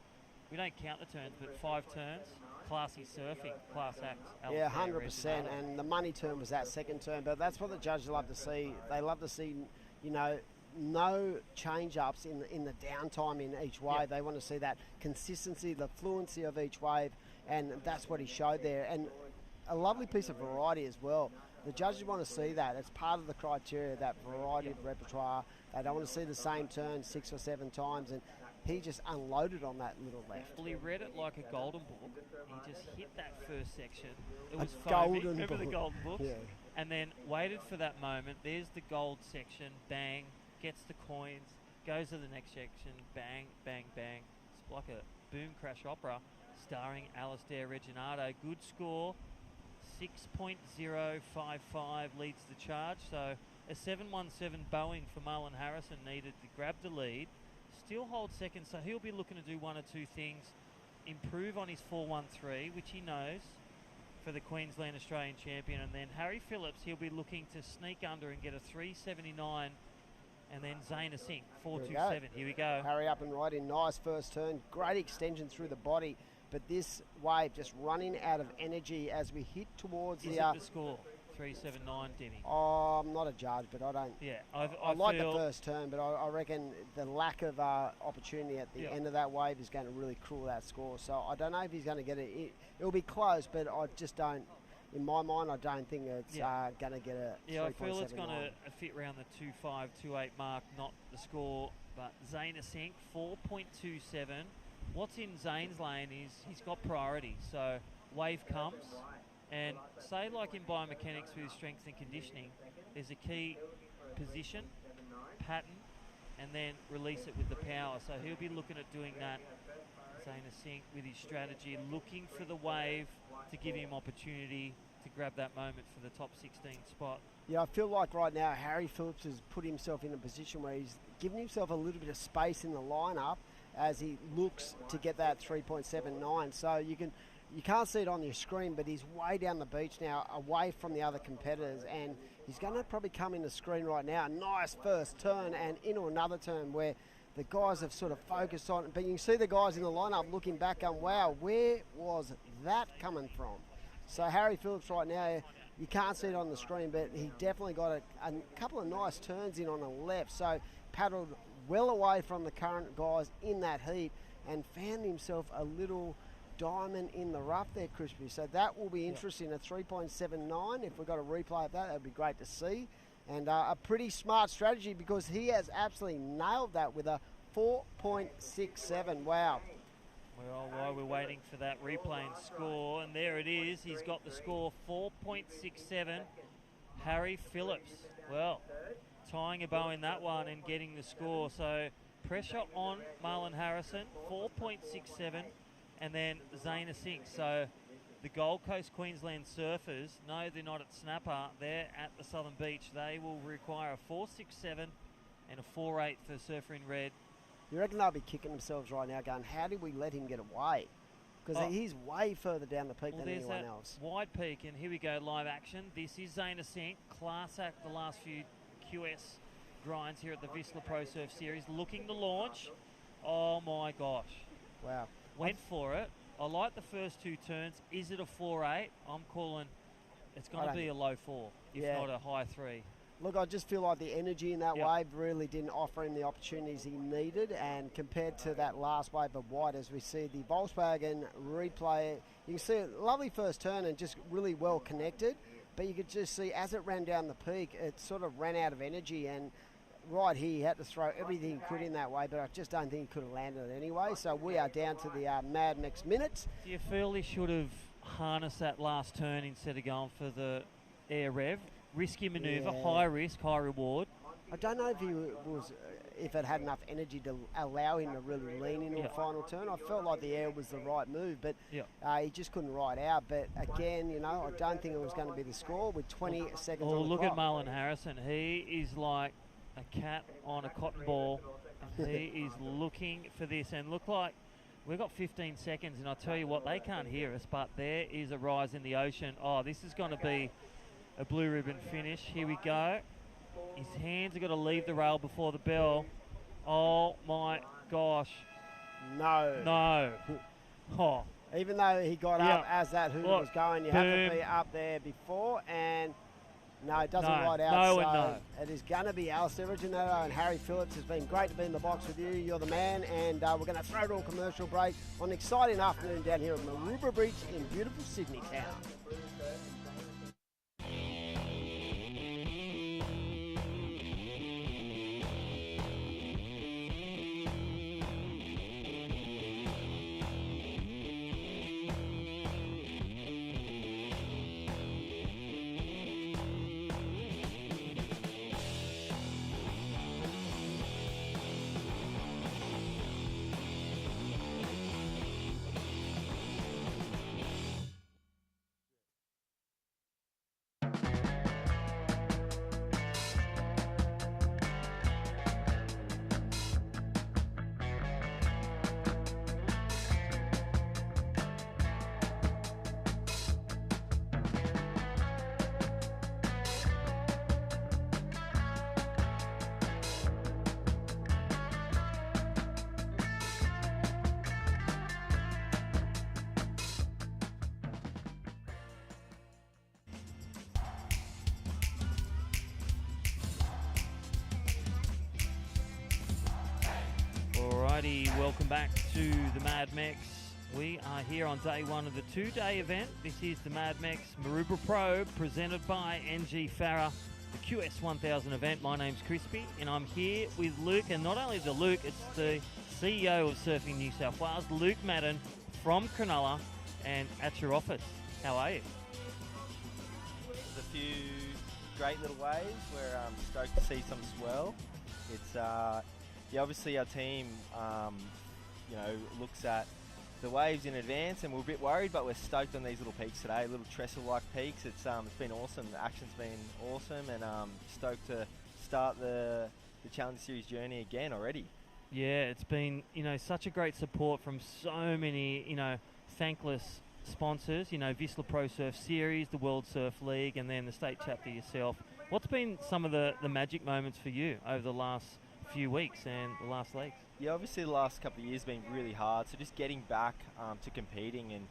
we don't count the turns, but 5 turns. Classy surfing, class act. Yeah, 100%. And the money turn was that second turn, but that's what the judges love to see. They love to see, you know, no change-ups in the downtime in each wave. They want to see that consistency, the fluency of each wave, and that's what he showed there. And a lovely piece of variety as well. The judges want to see that. It's part of the criteria, that variety of repertoire. They don't want to see the same turn 6 or 7 times, and he just unloaded on that little left. Well, he read it like a golden book. He just hit that first section. It was foamy. Remember the golden books? Yeah. And then waited for that moment. There's the gold section. Bang. Gets the coins. Goes to the next section. Bang, bang, bang. It's like a boom crash opera starring Alistair Reginato. Good score. 6.055 leads the charge. So a 717 Boeing for Marlon Harrison needed to grab the lead. Still hold second, so he'll be looking to do 1 or 2 things. Improve on his 413, which he knows, for the Queensland Australian champion. And then Harry Phillips, he'll be looking to sneak under and get a 379. And then Zaina Sink, 427. Here we go. Harry up and right in. Nice first turn. Great extension through the body. But this wave just running out of energy as we hit towards Is the... it the score? 379, Demi. Oh, I'm not a judge, but I don't... Yeah, I like the first turn, but I reckon the lack of opportunity at the end of that wave is going to really cool that score. So I don't know if he's going to get it. It'll be close, but I just don't... in my mind, I don't think it's going to get a 3.79. Yeah, I feel it's going to fit around the 2.5, 2.8 mark, not the score. But Zane Asink, 4.27. What's in Zane's lane is he's got priority. So wave comes, and say like in biomechanics with strength and conditioning, there's a key position, pattern, and then release it with the power. So he'll be looking at doing that, Zane Asink, with his strategy, looking for the wave to give him opportunity to grab that moment for the top 16 spot. Yeah, I feel like right now Harry Phillips has put himself in a position where he's given himself a little bit of space in the lineup as he looks to get that 3.79. So you can't see it on your screen, but he's way down the beach now, away from the other competitors, and he's going to probably come in the screen right now. A nice first turn and into another turn where the guys have sort of focused on it. But you can see the guys in the lineup looking back going, wow, where was that coming from? So Harry Phillips right now, you can't see it on the screen, but he definitely got a couple of nice turns in on the left. So paddled well away from the current guys in that heat and found himself a little diamond in the rough there, Crispy. So that will be interesting, a 3.79. If we've got a replay of that, that would be great to see. And a pretty smart strategy because he has absolutely nailed that with a 4.67. Wow. Well, while we're waiting for that replay and score, and there it is, he's got the score 4.67. Harry Phillips, well, tying a bow in that one and getting the score. So pressure on Marlon Harrison, 4.67, and then Zane Asink. So the Gold Coast Queensland surfers, no, they're not at Snapper, they're at the Southern Beach. They will require a 4.67 and a 4.8 for Surfer in Red. You reckon they'll be kicking themselves right now going, how did we let him get away? Because he's way further down the peak than anyone else. Wide peak, and here we go, live action. This is Zane Asink, class act the last few QS grinds here at the VISSLA Pro Surf Series, looking to launch. Oh my gosh. Wow. Went for it. I like the first two turns. Is it a 4.8? I'm calling it's going to be a low 4, if not a high 3. Look, I just feel like the energy in that wave really didn't offer him the opportunities he needed, and compared to that last wave of white, as we see the Volkswagen replay, you can see a lovely first turn and just really well connected, but you could just see as it ran down the peak, it sort of ran out of energy, and right here he had to throw everything he could in that way, but I just don't think he could have landed it anyway. So we are down to the Mad Mex minutes. Do you feel he should have harnessed that last turn instead of going for the air rev? Risky manoeuvre, high risk, high reward. I don't know if he was, if it had enough energy to allow him to really lean into a final turn. I felt like the air was the right move, but he just couldn't ride out. But again, you know, I don't think it was going to be the score with 20 seconds on the look clock. at Marlon Harrison. He is like a cat on a cotton ball. He is looking for this, and look like we've got 15 seconds, and I tell you what, they can't hear us, but there is a rise in the ocean. Oh, this is going to be a blue ribbon finish. Here we go. His hands are going to leave the rail before the bell. Oh my gosh. No. Oh. Even though he got up as that hooter was going, you have to be up there before, and no, it doesn't ride out. No. It is going to be Alistair Regginato and Harry Phillips. It's been great to be in the box with you. You're the man, and we're going to throw to a commercial break on an exciting afternoon down here at Maroubra Beach in beautiful Sydney town. Alrighty, welcome back to the Mad Mex We are here on day one of the two-day event. This is the Mad Mex Maroubra Pro presented by NG Farah, the QS 1000 event. My name's Crispy and I'm here with Luke, and not only the Luke, it's the CEO of Surfing New South Wales, Luke Madden from Cronulla, and at your office. How are you? There's a few great little waves. We're stoked to see some swell. It's obviously our team looks at the waves in advance, and we're a bit worried, but we're stoked on these little peaks today, little trestle-like peaks. It's been awesome. The action's been awesome, and stoked to start the Challenge Series journey again already. Yeah, it's been such a great support from so many thankless sponsors. VISSLA Pro Surf Series, the World Surf League, and then the state chapter yourself. What's been some of the magic moments for you over the last few weeks and the last legs? Yeah, obviously the last couple of years have been really hard, so just getting back to competing, and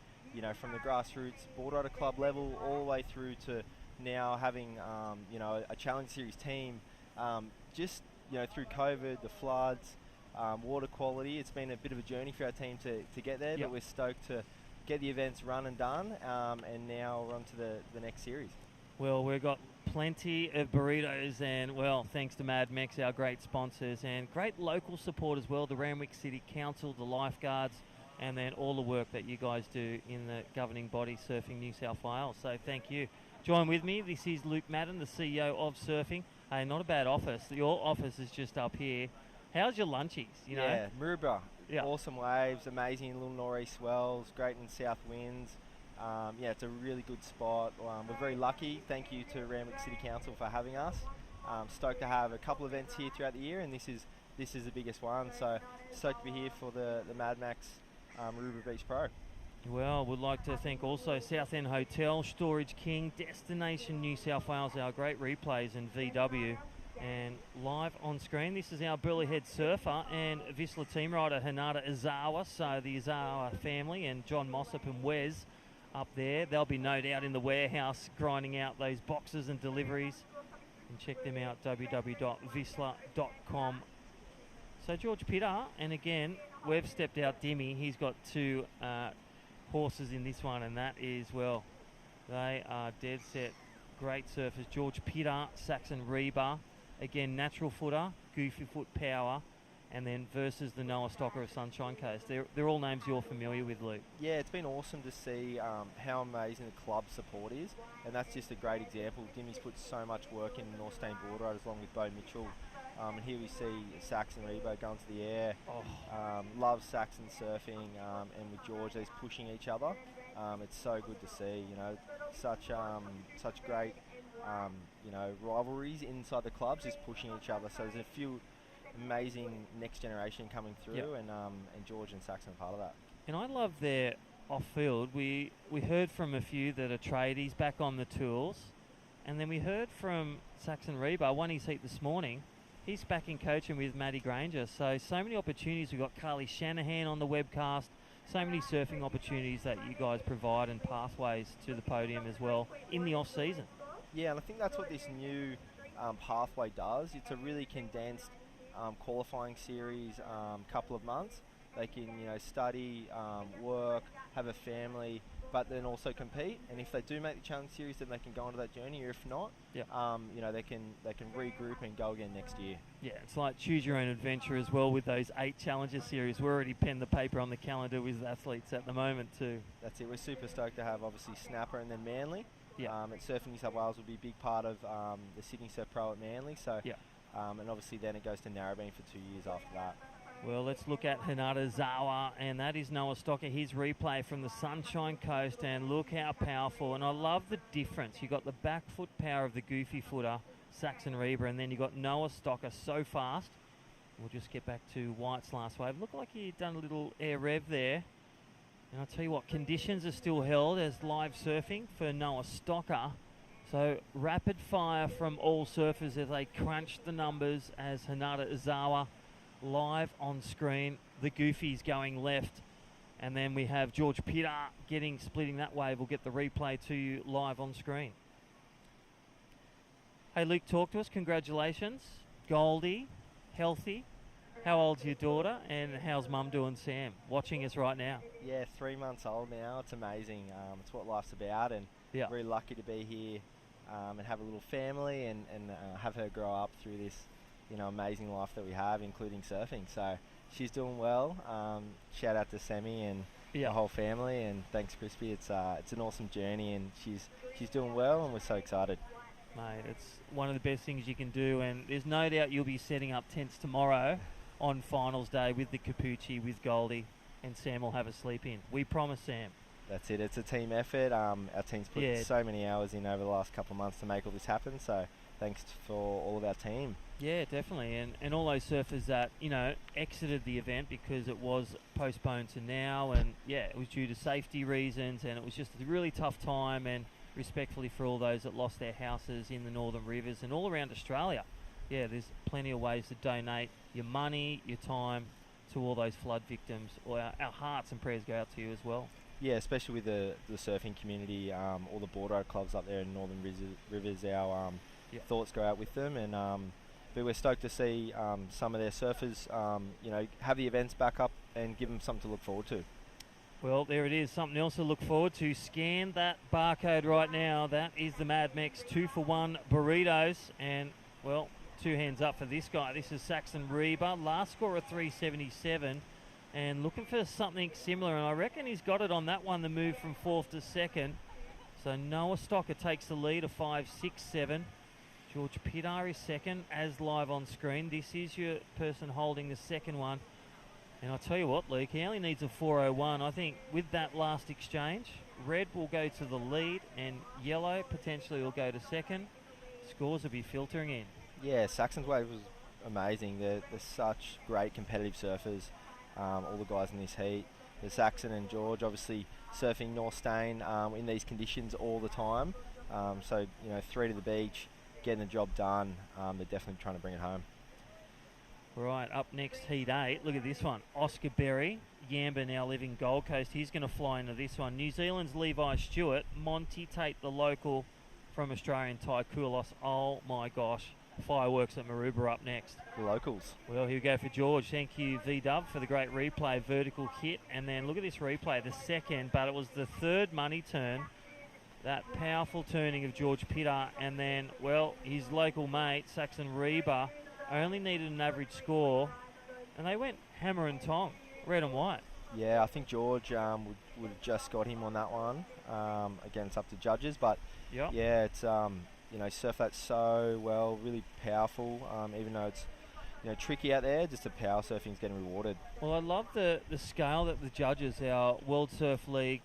from the grassroots board rider club level all the way through to now having a Challenge Series team, through COVID, the floods, water quality, it's been a bit of a journey for our team to get there. Yep. But we're stoked to get the events run and done, and now we're on to the next series. Well, we've got plenty of burritos, and thanks to Mad Mex, our great sponsors, and great local support as well, the Randwick City Council, the lifeguards, and then all the work that you guys do in the governing body, Surfing New South Wales. So thank you. Join with me. This is Luke Madden, the CEO of Surfing. Hey, not a bad office. Your office is just up here. How's your lunchies? Yeah, Maroubra. Yeah. Awesome waves, amazing little nor'east swells, great in south winds. It's a really good spot. We're very lucky. Thank you to Randwick City Council for having us. Stoked to have a couple of events here throughout the year, and this is the biggest one. So stoked to be here for the Mad Mex Maroubra Beach Pro. Well, we'd like to thank also South End Hotel, Storage King, Destination New South Wales, our great replays, and VW. And live on screen, this is our Burleigh surfer and VISSLA team rider, Hinata Izawa. So the Izawa family and John Mossop and Wes up there. They'll be no doubt in the warehouse grinding out those boxes and deliveries. And check them out, www.vissla.com. So George Pitter, and again, we've stepped out Dimmy. He's got two horses in this one, and that is, they are dead set. Great surfers. George Pitter, Saxon Reba. Again, natural footer, goofy foot power, and then versus the Noah Stocker of Sunshine Coast. They're all names you're familiar with, Luke. Yeah, it's been awesome to see how amazing the club support is, and that's just a great example. Dimmy's put so much work in North Stain Board Riders along with Bo Mitchell, and here we see Saxon Rebo going to the air. Loves Saxon surfing, and with George, they're pushing each other. It's so good to see, such great rivalries inside the clubs, just pushing each other. So there's a few amazing next generation coming through, and George and Saxon are part of that. And I love their off-field. We heard from a few that are tradies back on the tools, and then we heard from Saxon Reba, won his heat this morning. He's back in coaching with Matty Granger. So many opportunities. We've got Carly Shanahan on the webcast. So many surfing opportunities that you guys provide, and pathways to the podium as well in the off-season. Yeah, and I think that's what this new pathway does. It's a really condensed qualifying series, couple of months. They can study, work, have a family, but then also compete. And if they do make the Challenge Series, then they can go onto that journey. Or if not, they can regroup and go again next year. Yeah, it's like choose your own adventure as well with those 8 Challenger Series. We're already penned the paper on the calendar with athletes at the moment too. That's it. We're super stoked to have obviously Snapper and then Manly. Yeah. At Surfing New South Wales will be a big part of the Sydney Surf Pro at Manly. So and obviously then it goes to Narrabeen for 2 years after that. Well, let's look at Hinata Zawa, and that is Noah Stocker, his replay from the Sunshine Coast, and look how powerful. And I love the difference. You got the back foot power of the goofy footer, Saxon Reba, and then you got Noah Stocker so fast. We'll just get back to White's last wave. Looked like he'd done a little air rev there. And I'll tell you what, conditions are still held as live surfing for Noah Stocker. So rapid fire from all surfers as they crunch the numbers as Hinata Izawa live on screen. The Goofy's going left. And then we have George Pitter splitting that wave. We'll get the replay to you live on screen. Hey, Luke, talk to us. Congratulations. Goldie, healthy. How old's your daughter, and how's Mum doing, Sam, watching us right now? Yeah, 3 months old now. It's amazing. It's what life's about, and very lucky to be here and have a little family and have her grow up through this, amazing life that we have, including surfing. So she's doing well. Shout out to Sammy and the whole family, and thanks, Crispy. It's an awesome journey, and she's doing well, and we're so excited. Mate, it's one of the best things you can do, and there's no doubt you'll be setting up tents tomorrow on finals day with the Capucci, with Goldie, and Sam will have a sleep in. We promise, Sam. That's it. It's a team effort. Our team's put so many hours in over the last couple of months to make all this happen, so thanks for all of our team. Yeah, definitely. And all those surfers that, exited the event because it was postponed to now, and it was due to safety reasons, and it was just a really tough time, and respectfully for all those that lost their houses in the Northern Rivers and all around Australia. Yeah, there's plenty of ways to donate your money, your time to all those flood victims. Our hearts and prayers go out to you as well. Yeah, especially with the surfing community, all the board ride clubs up there in Northern Rivers, our thoughts go out with them, and but we're stoked to see some of their surfers, have the events back up and give them something to look forward to. Well, there it is, something else to look forward to. Scan that barcode right now. That is the Mad Mex 2-for-1 burritos, and, well, 2 hands up for this guy. This is Saxon Reba, last score of 377, and looking for something similar, and I reckon he's got it on that one, the move from 4th to 2nd. So Noah Stocker takes the lead of 5-6-7. George Pitar is 2nd, as live on screen. This is your person holding the 2nd one. And I'll tell you what, Luke, he only needs a 4:01. I think with that last exchange, red will go to the lead and yellow potentially will go to 2nd. Scores will be filtering in. Yeah, Saxon's wave was amazing. They're such great competitive surfers, all the guys in this heat. There's Saxon and George obviously surfing North Stain in these conditions all the time. So, 3 to the beach, getting the job done. They're definitely trying to bring it home. Right, up next, Heat 8. Look at this one. Oscar Berry. Yamba now living Gold Coast. He's going to fly into this one. New Zealand's Levi Stewart. Monty Tate, the local from Australian Ty Kulos. Oh, my gosh. Fireworks at Maroubra up next. The locals. Well, here we go for George. Thank you, V-Dub, for the great replay. Vertical hit. And then look at this replay. The 2nd, but it was the 3rd money turn. That powerful turning of George Pitar. And then, well, his local mate, Saxon Reba, only needed an average score, and they went hammer and tong, red and white. Yeah, I think George would have just got him on that one. Again, it's up to judges, but yeah, it's surf that so well, really powerful. Even though it's tricky out there, just the power surfing's getting rewarded. Well, I love the scale that the judges, our World Surf League,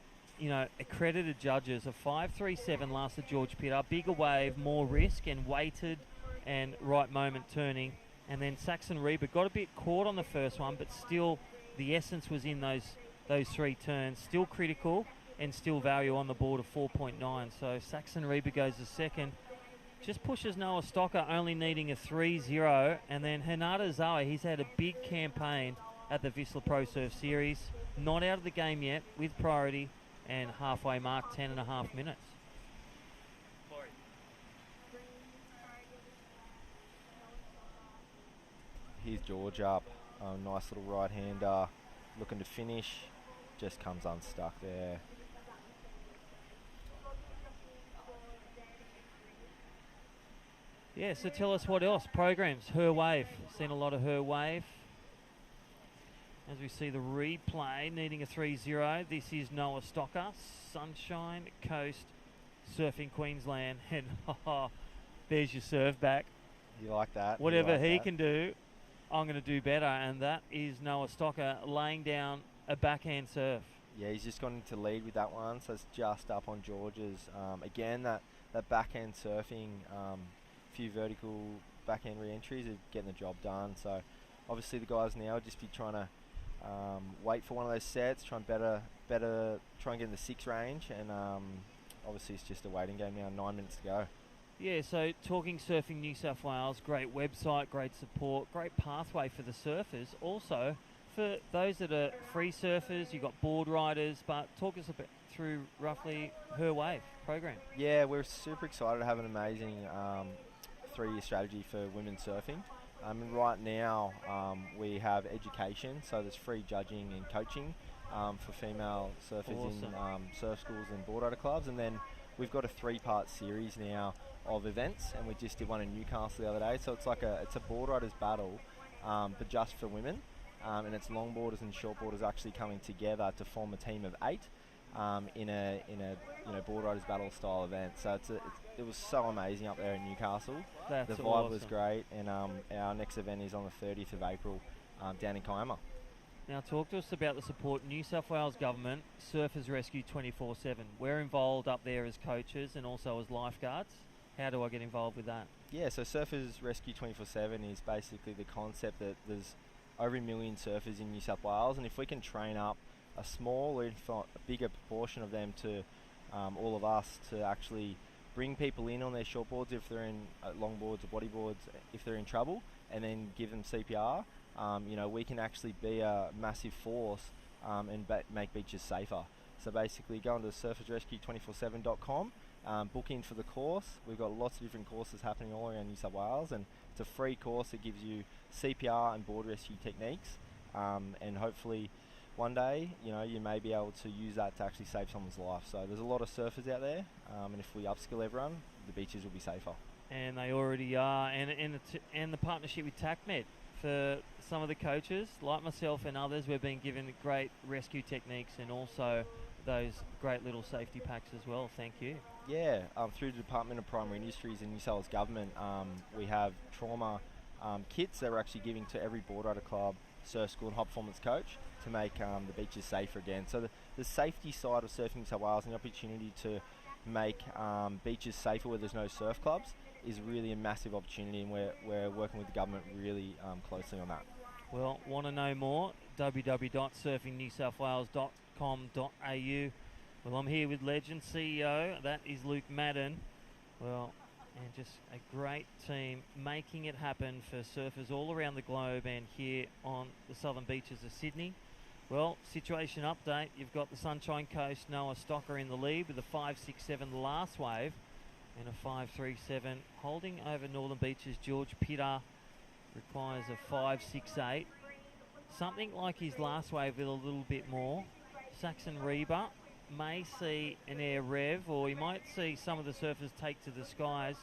accredited judges, a 5.37 lasted George Pitar, bigger wave, more risk, and weighted and right moment turning. And then Saxon Reba got a bit caught on the first one, but still the essence was in those 3 turns. Still critical and still value on the board of 4.9. So Saxon Reba goes to 2nd. Just pushes Noah Stocker, only needing a 3-0. And then Hinata Zoe, he's had a big campaign at the VISSLA Pro Surf Series. Not out of the game yet, with priority and halfway mark, 10.5 minutes. Here's George up, nice little right-hander, looking to finish, just comes unstuck there. Yeah, so tell us what else. Programs, Her Wave, seen a lot of Her Wave. As we see the replay, needing a 3-0, this is Noah Stocker, Sunshine Coast, Surfing Queensland, and there's your serve back. You like that? Whatever he can do, I'm going to do better, and that is Noah Stocker laying down a backhand surf. Yeah, he's just gone into lead with that one, so it's just up on George's. Again, that backhand surfing, few vertical backhand re-entries are getting the job done. So obviously the guys now just be trying to wait for one of those sets, try and try and get in the 6 range, and obviously it's just a waiting game now, 9 minutes to go. Yeah, so Talking Surfing New South Wales, great website, great support, great pathway for the surfers. Also, for those that are free surfers, you've got board riders, but talk us a bit through roughly Her Wave program. Yeah, we're super excited to have an amazing 3-year strategy for women surfing. And right now we have education, so there's free judging and coaching for female surfers in surf schools and board rider clubs, and then we've got a 3-part series now of events, and we just did one in Newcastle the other day. So it's like it's a board riders battle, but just for women, and it's longboarders and shortboarders actually coming together to form a team of 8 in a board riders battle style event. So it was so amazing up there in Newcastle. That's the vibe awesome. was great, and our next event is on the 30th of April down in Kiama. Now talk to us about the support New South Wales Government Surfers Rescue 24/7. We're involved up there as coaches and also as lifeguards. How do I get involved with that? Yeah, so Surfers Rescue 24/7 is basically the concept that there's over 1 million surfers in New South Wales, and if we can train up a small, or if not a bigger proportion of them to all of us to actually bring people in on their shortboards if they're in longboards or bodyboards if they're in trouble, and then give them CPR, we can actually be a massive force and make beaches safer. So basically go onto surfersrescue247.com, book in for the course. We've got lots of different courses happening all around New South Wales, and it's a free course that gives you CPR and board rescue techniques, and hopefully one day, you may be able to use that to actually save someone's life. So there's a lot of surfers out there, and if we upskill everyone, the beaches will be safer. And they already are, and the partnership with TACMed for some of the coaches, like myself and others, we've been given great rescue techniques and also those great little safety packs as well. Thank you. Yeah, through the Department of Primary Industries and New South Wales Government, we have trauma kits that we're actually giving to every board rider club, surf school and high performance coach to make the beaches safer again. So the safety side of surfing New South Wales and the opportunity to make beaches safer where there's no surf clubs is really a massive opportunity, and we're working with the government really closely on that. Well, want to know more? www.surfingnewsouthwales.com.au. Well, I'm here with Legend CEO, that is Luke Madden. Well, and just a great team making it happen for surfers all around the globe and here on the southern beaches of Sydney. Well, situation update, you've got the Sunshine Coast, Noah Stocker in the lead with a 5.67 the last wave and a 5.37 holding over Northern Beaches. George Pitter requires a 5.68. Something like his last wave with a little bit more. Saxon Reba may see an air rev, or he might see some of the surfers take to the skies.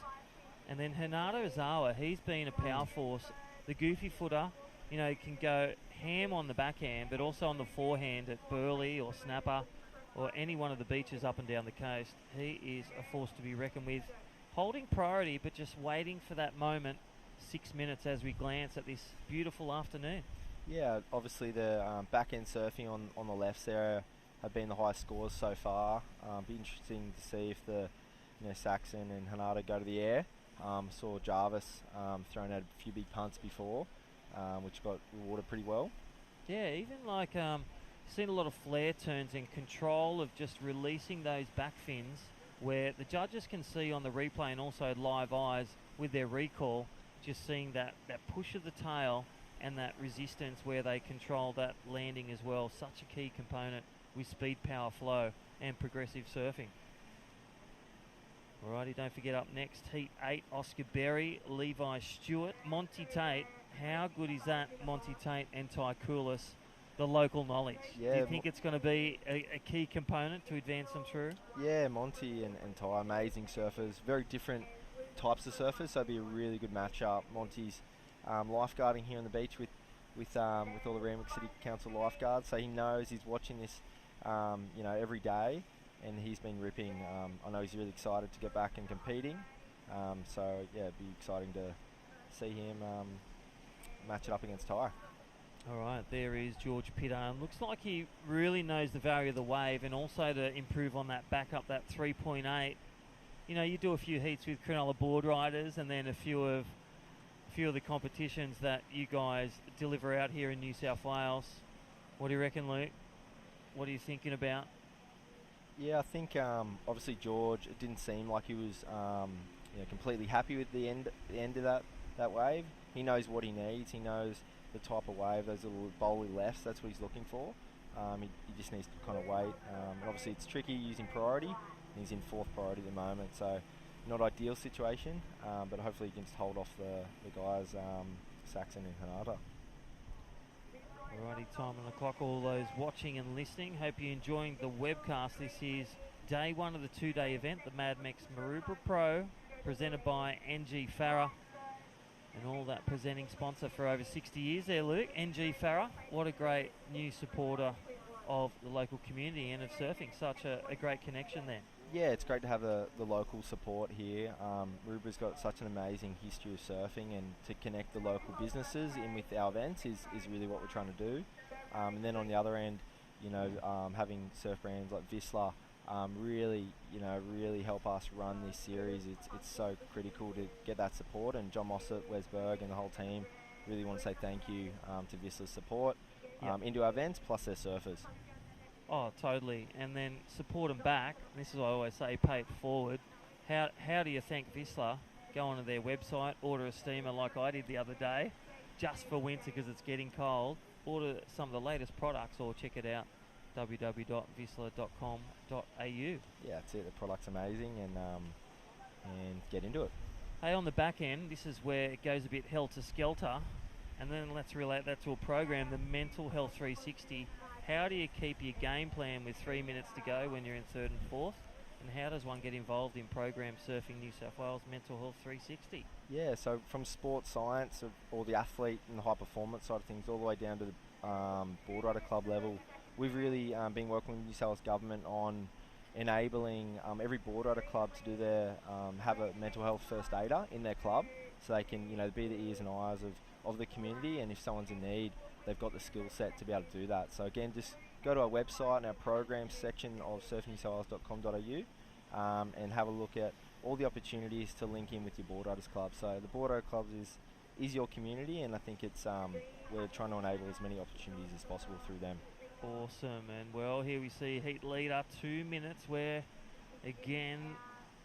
And then Hernando Azawa, he's been a power force. The goofy footer, can go ham on the backhand, but also on the forehand at Burleigh or Snapper or any one of the beaches up and down the coast. He is a force to be reckoned with. Holding priority, but just waiting for that moment. 6 minutes as we glance at this beautiful afternoon. Yeah, obviously the back-end surfing on the lefts there have been the highest scores so far. Be interesting to see if the Saxon and Hanada go to the air. Saw Jarvis throwing out a few big punts before, which got rewarded pretty well. Yeah, even seen a lot of flare turns and control of just releasing those back fins where the judges can see on the replay and also live eyes with their recall, just seeing that push of the tail and that resistance where they control that landing as well. Such a key component with speed, power, flow and progressive surfing. Alrighty, don't forget up next, Heat 8, Oscar Berry, Levi Stewart, Monty Tate. How good is that, Monty Tate and Ty Koulis, the local knowledge? Yeah, do you think it's going to be a key component to advance them through? Yeah, Monty and Ty, amazing surfers, very different types of surfers, so it'll be a really good matchup. Monty's lifeguarding here on the beach with all the Randwick City Council lifeguards, so he knows, he's watching this every day, and he's been ripping. I know he's really excited to get back and competing, so yeah, it'd be exciting to see him match it up against Ty. Alright, there is George Pitter. Looks like he really knows the value of the wave, and also to improve on that back up, that 3.8. You do a few heats with Cronulla board riders, and then a few of the competitions that you guys deliver out here in New South Wales. What do you reckon, Luke? What are you thinking about? Yeah, I think obviously George, it didn't seem like he was completely happy with the end of that wave. He knows what he needs. He knows the type of wave, those little bowly lefts. That's what he's looking for. He just needs to kind of wait. And obviously, it's tricky using priority. He's in 4th priority at the moment, so not ideal situation. But hopefully, he can just hold off the guys Saxon and Hanata. Alrighty, time on the clock. All those watching and listening, hope you're enjoying the webcast. This is day one of the two-day event, the Mad Mex Maroubra Pro, presented by NG Farah. And all that presenting sponsor for over 60 years there, Luke. NG Farah, what a great new supporter of the local community and of surfing. Such a great connection there. Yeah, it's great to have the local support here. Maroubra's got such an amazing history of surfing, and to connect the local businesses in with our events is really what we're trying to do. And then on the other end, having surf brands like VISSLA really help us run this series. It's so critical to get that support, and John Mossett, Wes Berg and the whole team really want to say thank you to VISSLA's support into our events, plus their surfers. Oh, totally. And then support them back. This is what I always say, pay it forward. How do you thank VISSLA? Go onto their website, order a steamer like I did the other day, just for winter because it's getting cold. Order some of the latest products or check it out, www.vissla.com.au. Yeah, that's it. The product's amazing, and get into it. Hey, on the back end, this is where it goes a bit helter-skelter, and then let's relate that to a program, the Mental Health 360. How do you keep your game plan with 3 minutes to go when you're in third and fourth? And how does one get involved in program Surfing New South Wales Mental Health 360? Yeah, so from sports science or the athlete and the high performance side of things, all the way down to the board rider club level, we've really been working with New South Wales government on enabling every board rider club to do their have a mental health first aider in their club, so they can be the ears and eyes of the community, and if someone's in need, they've got the skill set to be able to do that. So again, just go to our website and our programs section of surfingnewsouthwales.com.au and have a look at all the opportunities to link in with your board riders club. So the board rider clubs is your community, and I think it's we're trying to enable as many opportunities as possible through them. Awesome. And well, here we see heat leader, 2 minutes, where again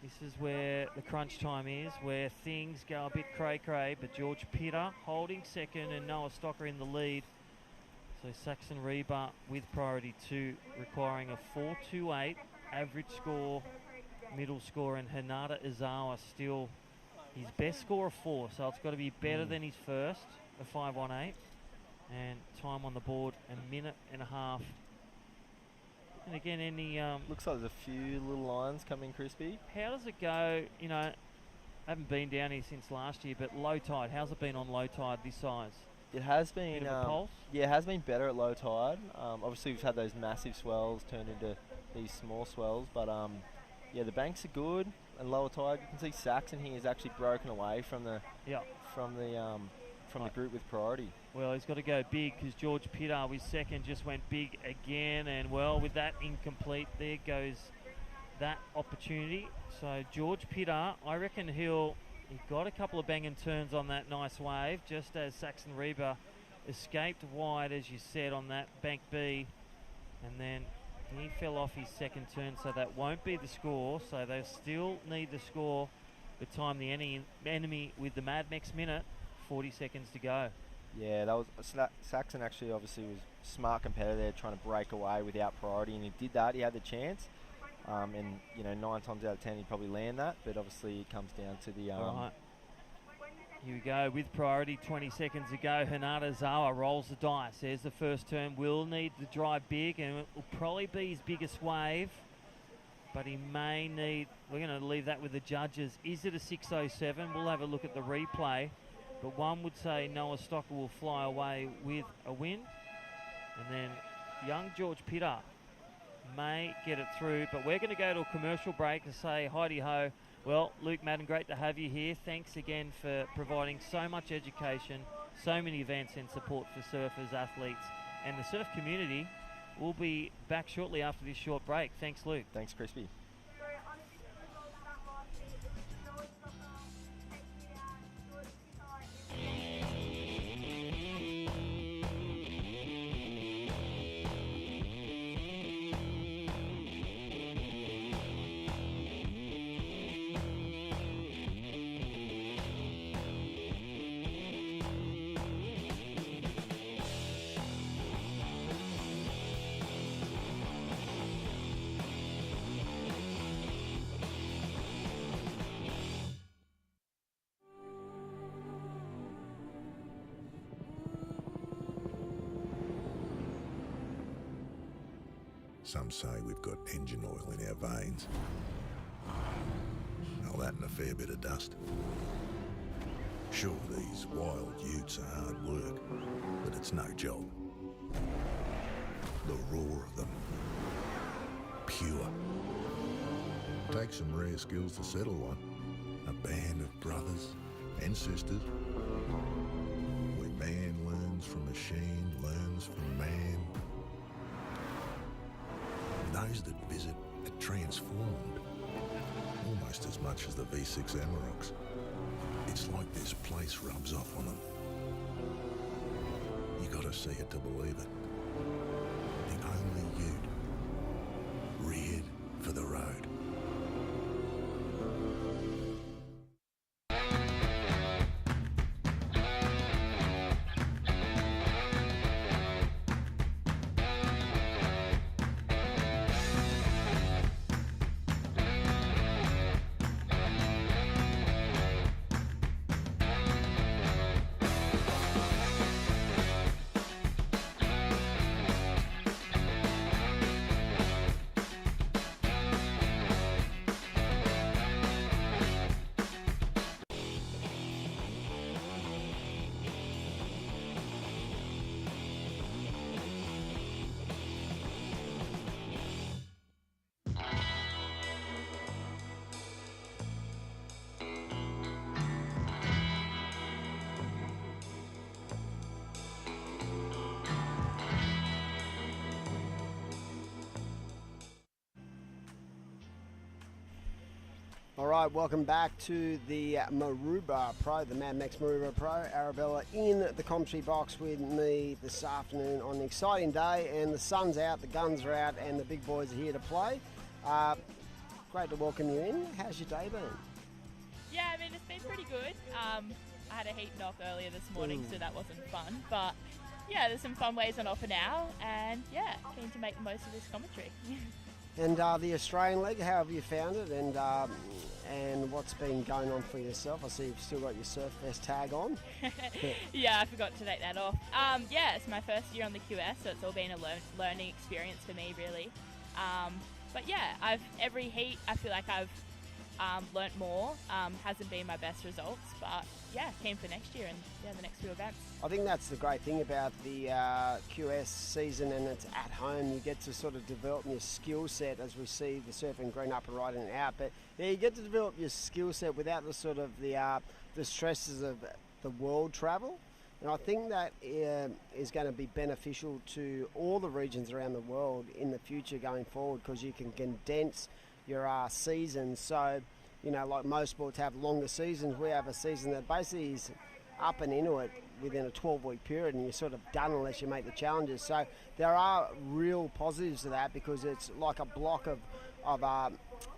this is where the crunch time is, where things go a bit cray-cray, but George Pitter holding second and Noah Stocker in the lead. So Saxon Reba with priority 2, requiring a 4.28 average score, middle score, and Hanata Izawa still his best score of 4, so it's got to be better than his first, a 5.18. And time on the board, a minute and a half. And again, any looks like there's a few little lines coming crispy. How does it go? I haven't been down here since last year, but low tide. How's it been on low tide this size? It has been. Bit of a pulse? Yeah, it has been better at low tide. Obviously, we've had those massive swells turn into these small swells, but yeah, the banks are good. And lower tide, you can see Saxon here is actually broken away from the group with priority. Well, he's got to go big because George Pitter with second just went big again, and well, with that incomplete, there goes that opportunity. So George Pitter, I reckon he got a couple of banging turns on that nice wave, just as Saxon Reba escaped wide, as you said, on that bank B, and then he fell off his second turn, so that won't be the score. So they still need the score, but time the enemy with the Mad Mex minute, 40 seconds to go. Yeah, that was Saxon actually obviously was a smart competitor there, trying to break away without priority, and he did that. He had the chance, and 9 times out of 10 he'd probably land that, but obviously it comes down to the Right. Here we go with priority, 20 seconds to go. Hanata Zawa rolls the dice. There's the first turn. Will need to drive big, and it will probably be his biggest wave, but he may need, we're going to leave that with the judges. Is it a 6.07? We'll have a look at the replay. But one would say Noah Stocker will fly away with a win. And then young George Pitter may get it through. But we're going to go to a commercial break and say hi-de-ho. Well, Luke Madden, great to have you here. Thanks again for providing so much education, so many events and support for surfers, athletes, and the surf community. We'll be back shortly after this short break. Thanks, Luke. Thanks, Crispy. Some say we've got engine oil in our veins. All that and a fair bit of dust. Sure, these wild utes are hard work, but it's no job. The roar of them. Pure. Takes some rare skills to settle one. A band of brothers and sisters. Where man learns from machine, learns from man. Those that visit are transformed. Almost as much as the V6 Amaroks. It's like this place rubs off on them. You gotta see it to believe it. The only ute reared for the road. All right, welcome back to the Maroubra Pro, the Mad Mex Maroubra Pro. Arabella in the commentary box with me this afternoon on an exciting day, and the sun's out, the guns are out, and the big boys are here to play. Great to welcome you in. How's your day been? Yeah, I mean, it's been pretty good. I had a heat knock earlier this morning, so that wasn't fun. But yeah, there's some fun ways on offer now, and yeah, keen to make the most of this commentary. And the Australian leg, how have you found it, and what's been going on for yourself? I see you've still got your Surf Fest tag on. Yeah, I forgot to take that off. Yeah, it's my first year on the QS, so it's all been a learning experience for me, really. But yeah, every heat I feel like I've learnt more. Hasn't been my best results, but yeah, keen for next year and yeah, the next few events. I think that's the great thing about the QS season, and it's at home. You get to sort of develop your skill set, as we see the surfing green up and right and out. But yeah, you get to develop your skill set without the sort of the stresses of the world travel. And I think that is going to be beneficial to all the regions around the world in the future going forward, because you can condense your seasons. So, you know, like most sports have longer seasons, we have a season that basically is up and into it within a 12-week period, and you're sort of done unless you make the challenges. So there are real positives to that, because it's like a block of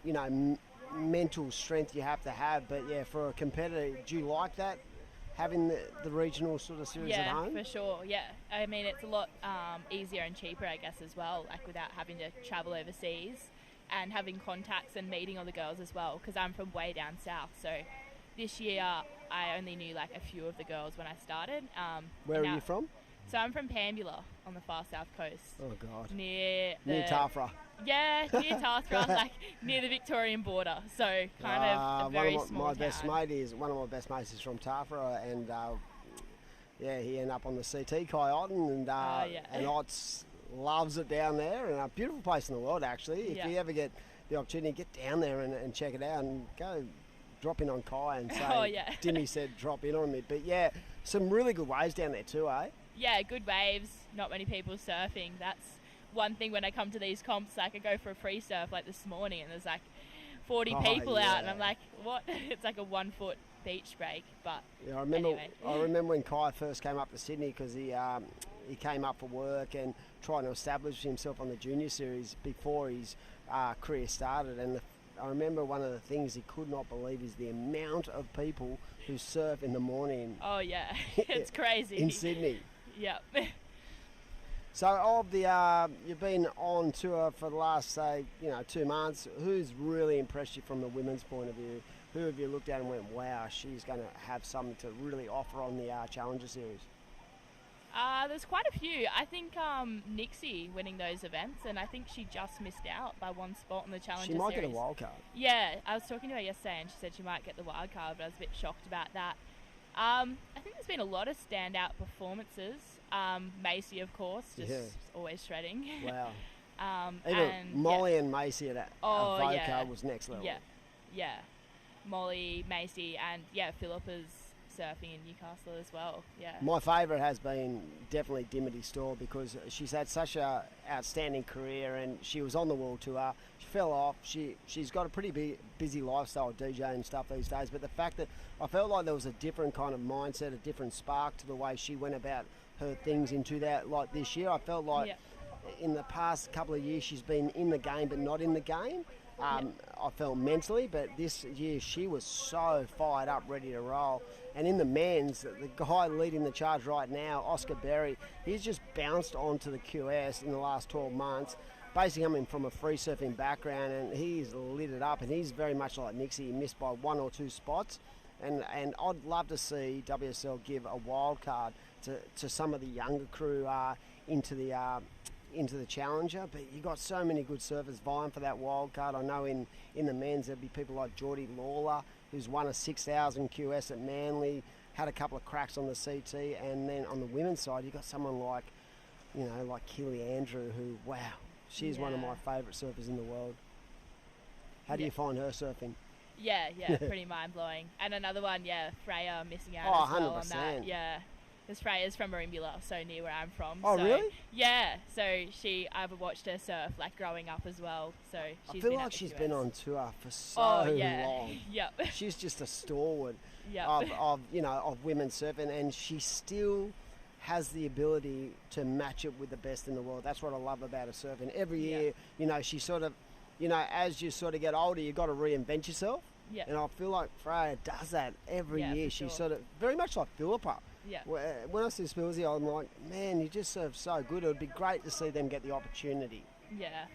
you know, mental strength you have to have. But yeah, for a competitor, do you like that, having the regional sort of series at home? Yeah, for sure. Yeah, I mean, it's a lot easier and cheaper, I guess, as well, like without having to travel overseas and having contacts and meeting all the girls as well, because I'm from way down south. So this year I only knew like a few of the girls when I started. Where are you from? So I'm from Pambula on the far south coast. Oh God. Near Tafra. Yeah, near Tafra, like near the Victorian border. So kind of a very small town. One of my best mates is from Tafra, and yeah, he ended up on the CT Coyote, and Ots loves it down there, and a beautiful place in the world actually. If you ever get the opportunity, get down there and check it out, and go drop in on Kai and say, Dimmy said drop in on me. But yeah, some really good waves down there too, eh? Yeah, good waves, not many people surfing. That's one thing when I come to these comps. Like, I go for a free surf like this morning, and there's like 40 people out, and I'm like, what? It's like a 1 foot beach break. But yeah, I remember when Kai first came up to Sydney, because he came up for work and trying to establish himself on the junior series before his career started. And I remember one of the things he could not believe is the amount of people who surf in the morning. Oh yeah, it's crazy. In Sydney. Yep. So of the you've been on tour for the last, say, 2 months. Who's really impressed you from the women's point of view? Who have you looked at and went, wow, she's going to have something to really offer on the Challenger Series? There's quite a few. I think Nixie winning those events, and I think she just missed out by one spot in the Challenger She might Series. get a wild card. Yeah, I was talking to her yesterday, and she said she might get the wild card, but I was a bit shocked about that. I think there's been a lot of standout performances. Macy, of course, just always shredding. Wow. Even and Molly and Macy at Avoca was next level. Yeah. Molly, Macy, and Philippa's surfing in Newcastle as well. Yeah. My favourite has been definitely Dimity Store, because she's had such a outstanding career, and she was on the world tour. She fell off. She's got a pretty busy lifestyle, DJ and stuff these days. But the fact that I felt like there was a different kind of mindset, a different spark to the way she went about her things into that. Like this year, I felt like in the past couple of years she's been in the game but not in the game. I felt mentally, but this year she was so fired up, ready to roll. And in the men's, the guy leading the charge right now, Oscar Berry, he's just bounced onto the QS in the last 12 months, basically coming from a free surfing background, and he's lit it up, and he's very much like Nixie. He missed by 1 or 2 spots, and I'd love to see WSL give a wild card to some of the younger crew into the Challenger, but you got so many good surfers vying for that wild card. I know in the men's there'd be people like Geordie Lawler, who's won a 6,000 QS at Manly, had a couple of cracks on the CT, and then on the women's side you got someone like Keely Andrew, who, wow, she's one of my favourite surfers in the world. How do you find her surfing? Yeah, pretty mind-blowing. And another one, Freya missing out as well 100%. on that. Yeah. Because Freya's from Merimbula, so near where I'm from. Oh, so, really? Yeah. So I've watched her surf like growing up as well. So she's I feel like she's been on tour for so long. Yep. She's just a stalwart Yep. of women surfing, and she still has the ability to match it with the best in the world. That's what I love about her surfing. Every year, she sort of, as you sort of get older, you've got to reinvent yourself. Yeah. And I feel like Freya does that every year. She's sort of very much like Philippa. Yeah. When I see Spilsy, I'm like, man, you just surf so good. It would be great to see them get the opportunity. Yeah.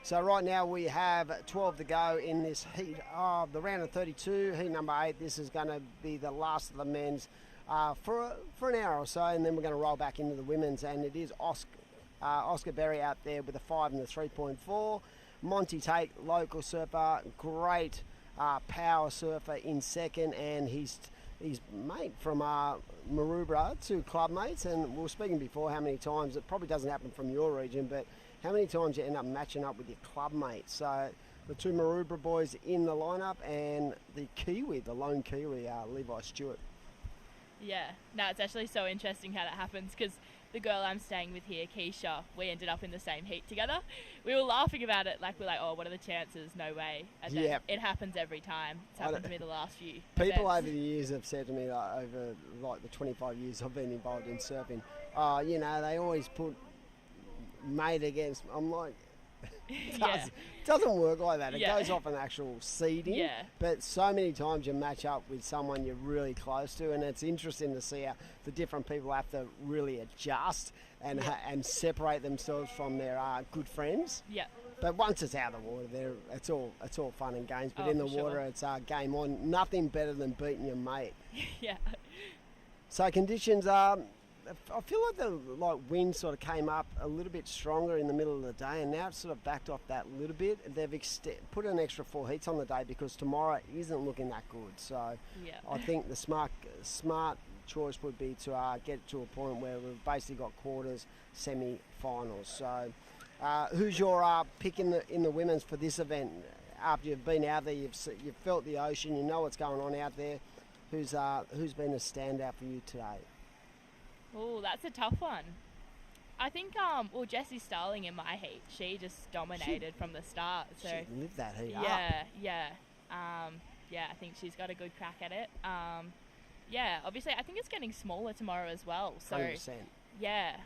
So right now we have 12 to go in this heat of the round of 32, heat number 8. This is going to be the last of the men's for an hour or so, and then we're going to roll back into the women's. And it is Oscar Berry out there with a 5 and the 3.4. Monty Tate, local surfer, great power surfer in second, and he's mate from Maroubra, 2 club mates, and we were speaking before how many times, it probably doesn't happen from your region, but how many times you end up matching up with your club mates. So the 2 Maroubra boys in the lineup, and the Kiwi, the lone Kiwi, Levi Stewart. Yeah. No, it's actually so interesting how that happens, because the girl I'm staying with here, Keisha, we ended up in the same heat together. We were laughing about it, we're like, oh, what are the chances? No way. And then it happens every time. It's happened to me the last few People events. over the years have said to me, over the 25 years I've been involved in surfing, they always put mate against. I'm like, doesn't work like that. It goes off an actual seeding. Yeah. But so many times you match up with someone you're really close to, and it's interesting to see how the different people have to really adjust and separate themselves from their good friends. Yeah. But once it's out of the water, it's all fun and games. But Oh, in the for water, sure. it's game on. Nothing better than beating your mate. Yeah. So conditions are. I feel like the wind sort of came up a little bit stronger in the middle of the day, and now it's sort of backed off that a little bit. They've put an extra 4 heats on the day because tomorrow isn't looking that good. So I think the smart choice would be to get to a point where we've basically got quarters, semi-finals. So who's your pick in the women's for this event? After you've been out there, you've felt the ocean, you know what's going on out there. Who's been a standout for you today? Oh, that's a tough one. I think, Jessie Starling in my heat, she just dominated from the start. So She lived that heat up. Yeah. I think she's got a good crack at it. Obviously, I think it's getting smaller tomorrow as well. So 100%. Yeah.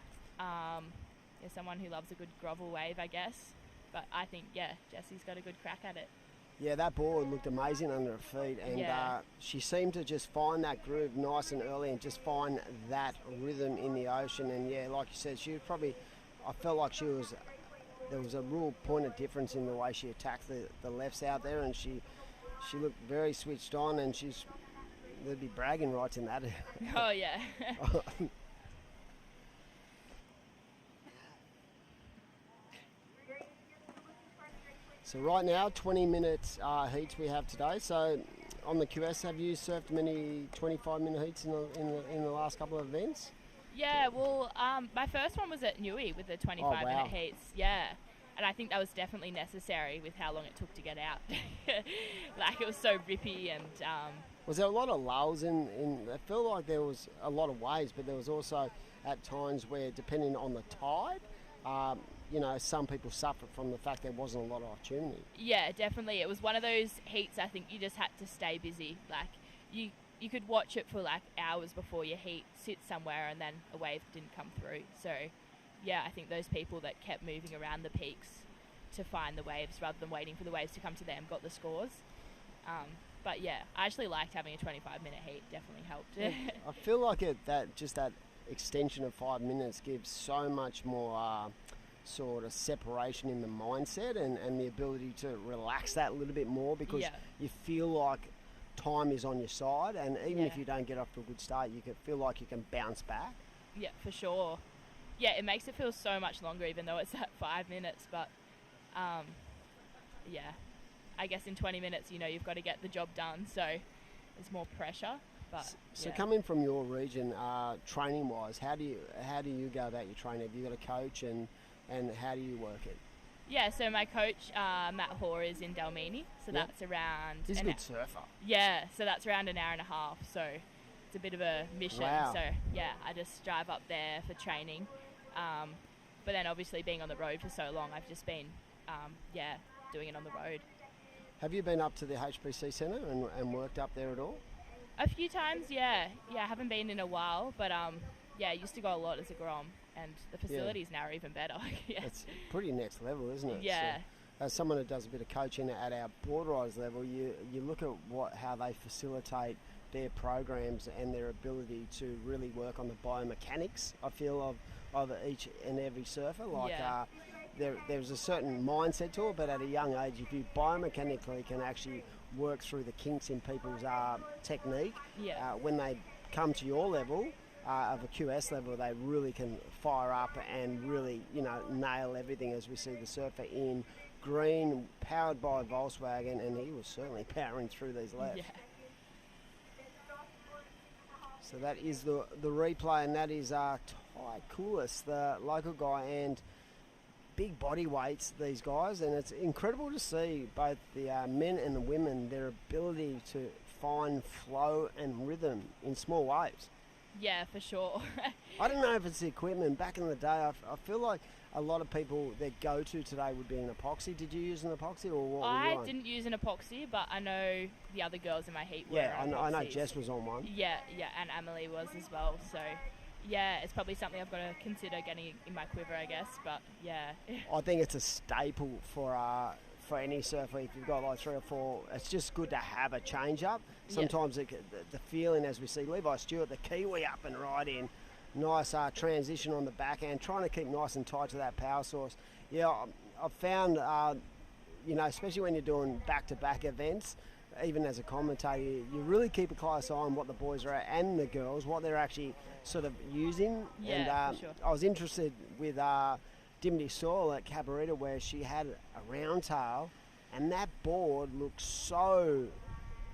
Someone who loves a good grovel wave, I guess. But I think, Jessie's got a good crack at it. Yeah, that board looked amazing under her feet, and she seemed to just find that groove nice and early and just find that rhythm in the ocean. And like you said, she was probably, I felt like there was a real point of difference in the way she attacked the lefts out there, and she looked very switched on, and there'd be bragging rights in that. Oh, yeah. So right now, 20 minutes heats we have today. So on the QS, have you surfed many 25-minute heats in the last couple of events? Yeah, well, my first one was at Newey with the 25-minute heats. Yeah, and I think that was definitely necessary with how long it took to get out. Like, it was so rippy and... Was there a lot of lulls in? I feel like there was a lot of waves, but there was also at times where, depending on the tide, some people suffered from the fact there wasn't a lot of opportunity. Yeah, definitely. It was one of those heats I think you just had to stay busy. Like, you could watch it for like hours before your heat, sit somewhere, and then a wave didn't come through. So, yeah, I think those people that kept moving around the peaks to find the waves rather than waiting for the waves to come to them got the scores. But yeah, I actually liked having a 25-minute heat. Definitely helped. I feel like that extension of 5 minutes gives so much more sort of separation in the mindset and the ability to relax that a little bit more, because you feel like time is on your side, and even if you don't get off to a good start, you can feel like you can bounce back. Yeah, for sure. Yeah, it makes it feel so much longer, even though it's at 5 minutes. But yeah, I guess in 20 minutes, you've got to get the job done, so there's more pressure. But so coming from your region, training wise, how do you go about your training? Have you got a coach, and how do you work it? Yeah, so my coach, Matt Hoare, is in Dalmini, so that's around... He's a good surfer. Yeah, so that's around an hour and a half, so it's a bit of a mission. Wow. So, yeah, I just drive up there for training. But then, obviously, being on the road for so long, I've just been, doing it on the road. Have you been up to the HBC Centre and worked up there at all? A few times, yeah. Yeah, I haven't been in a while, but, I used to go a lot as a Grom. And the facilities now are even better. Yeah. It's pretty next level, isn't it? Yeah. So, as someone who does a bit of coaching at our board riders level, you look at how they facilitate their programs and their ability to really work on the biomechanics, I feel, of each and every surfer. Like there's a certain mindset to it, but at a young age, if you biomechanically can actually work through the kinks in people's technique, when they come to your level, of a QS level, they really can fire up and really, nail everything, as we see the surfer in green, powered by Volkswagen, and he was certainly powering through these laps. Yeah. So that is the replay, and that is Ty Koulis, the local guy, and big body weights, these guys, and it's incredible to see both the men and the women, their ability to find flow and rhythm in small waves. Yeah, for sure. I don't know if it's the equipment. Back in the day, I feel like a lot of people, their go-to today would be an epoxy. Did you use an epoxy, or what were you on? I didn't use an epoxy, but I know the other girls in my heat were Yeah, on I know epoxies. Jess was on one. Yeah, and Amelie was as well. So, yeah, it's probably something I've got to consider getting in my quiver, I guess. But, yeah. I think it's a staple for any surfer. If you've got like 3 or 4, it's just good to have a change-up. Sometimes the feeling, as we see Levi Stewart, the Kiwi up and right in, nice transition on the backhand, trying to keep nice and tight to that power source. Yeah, I've found, especially when you're doing back-to-back events, even as a commentator, you really keep a close eye on what the boys are at, and the girls, what they're actually sort of using. Yeah, and for sure. I was interested with Dimity Soil at Cabaretta, where she had a round tail, and that board looked so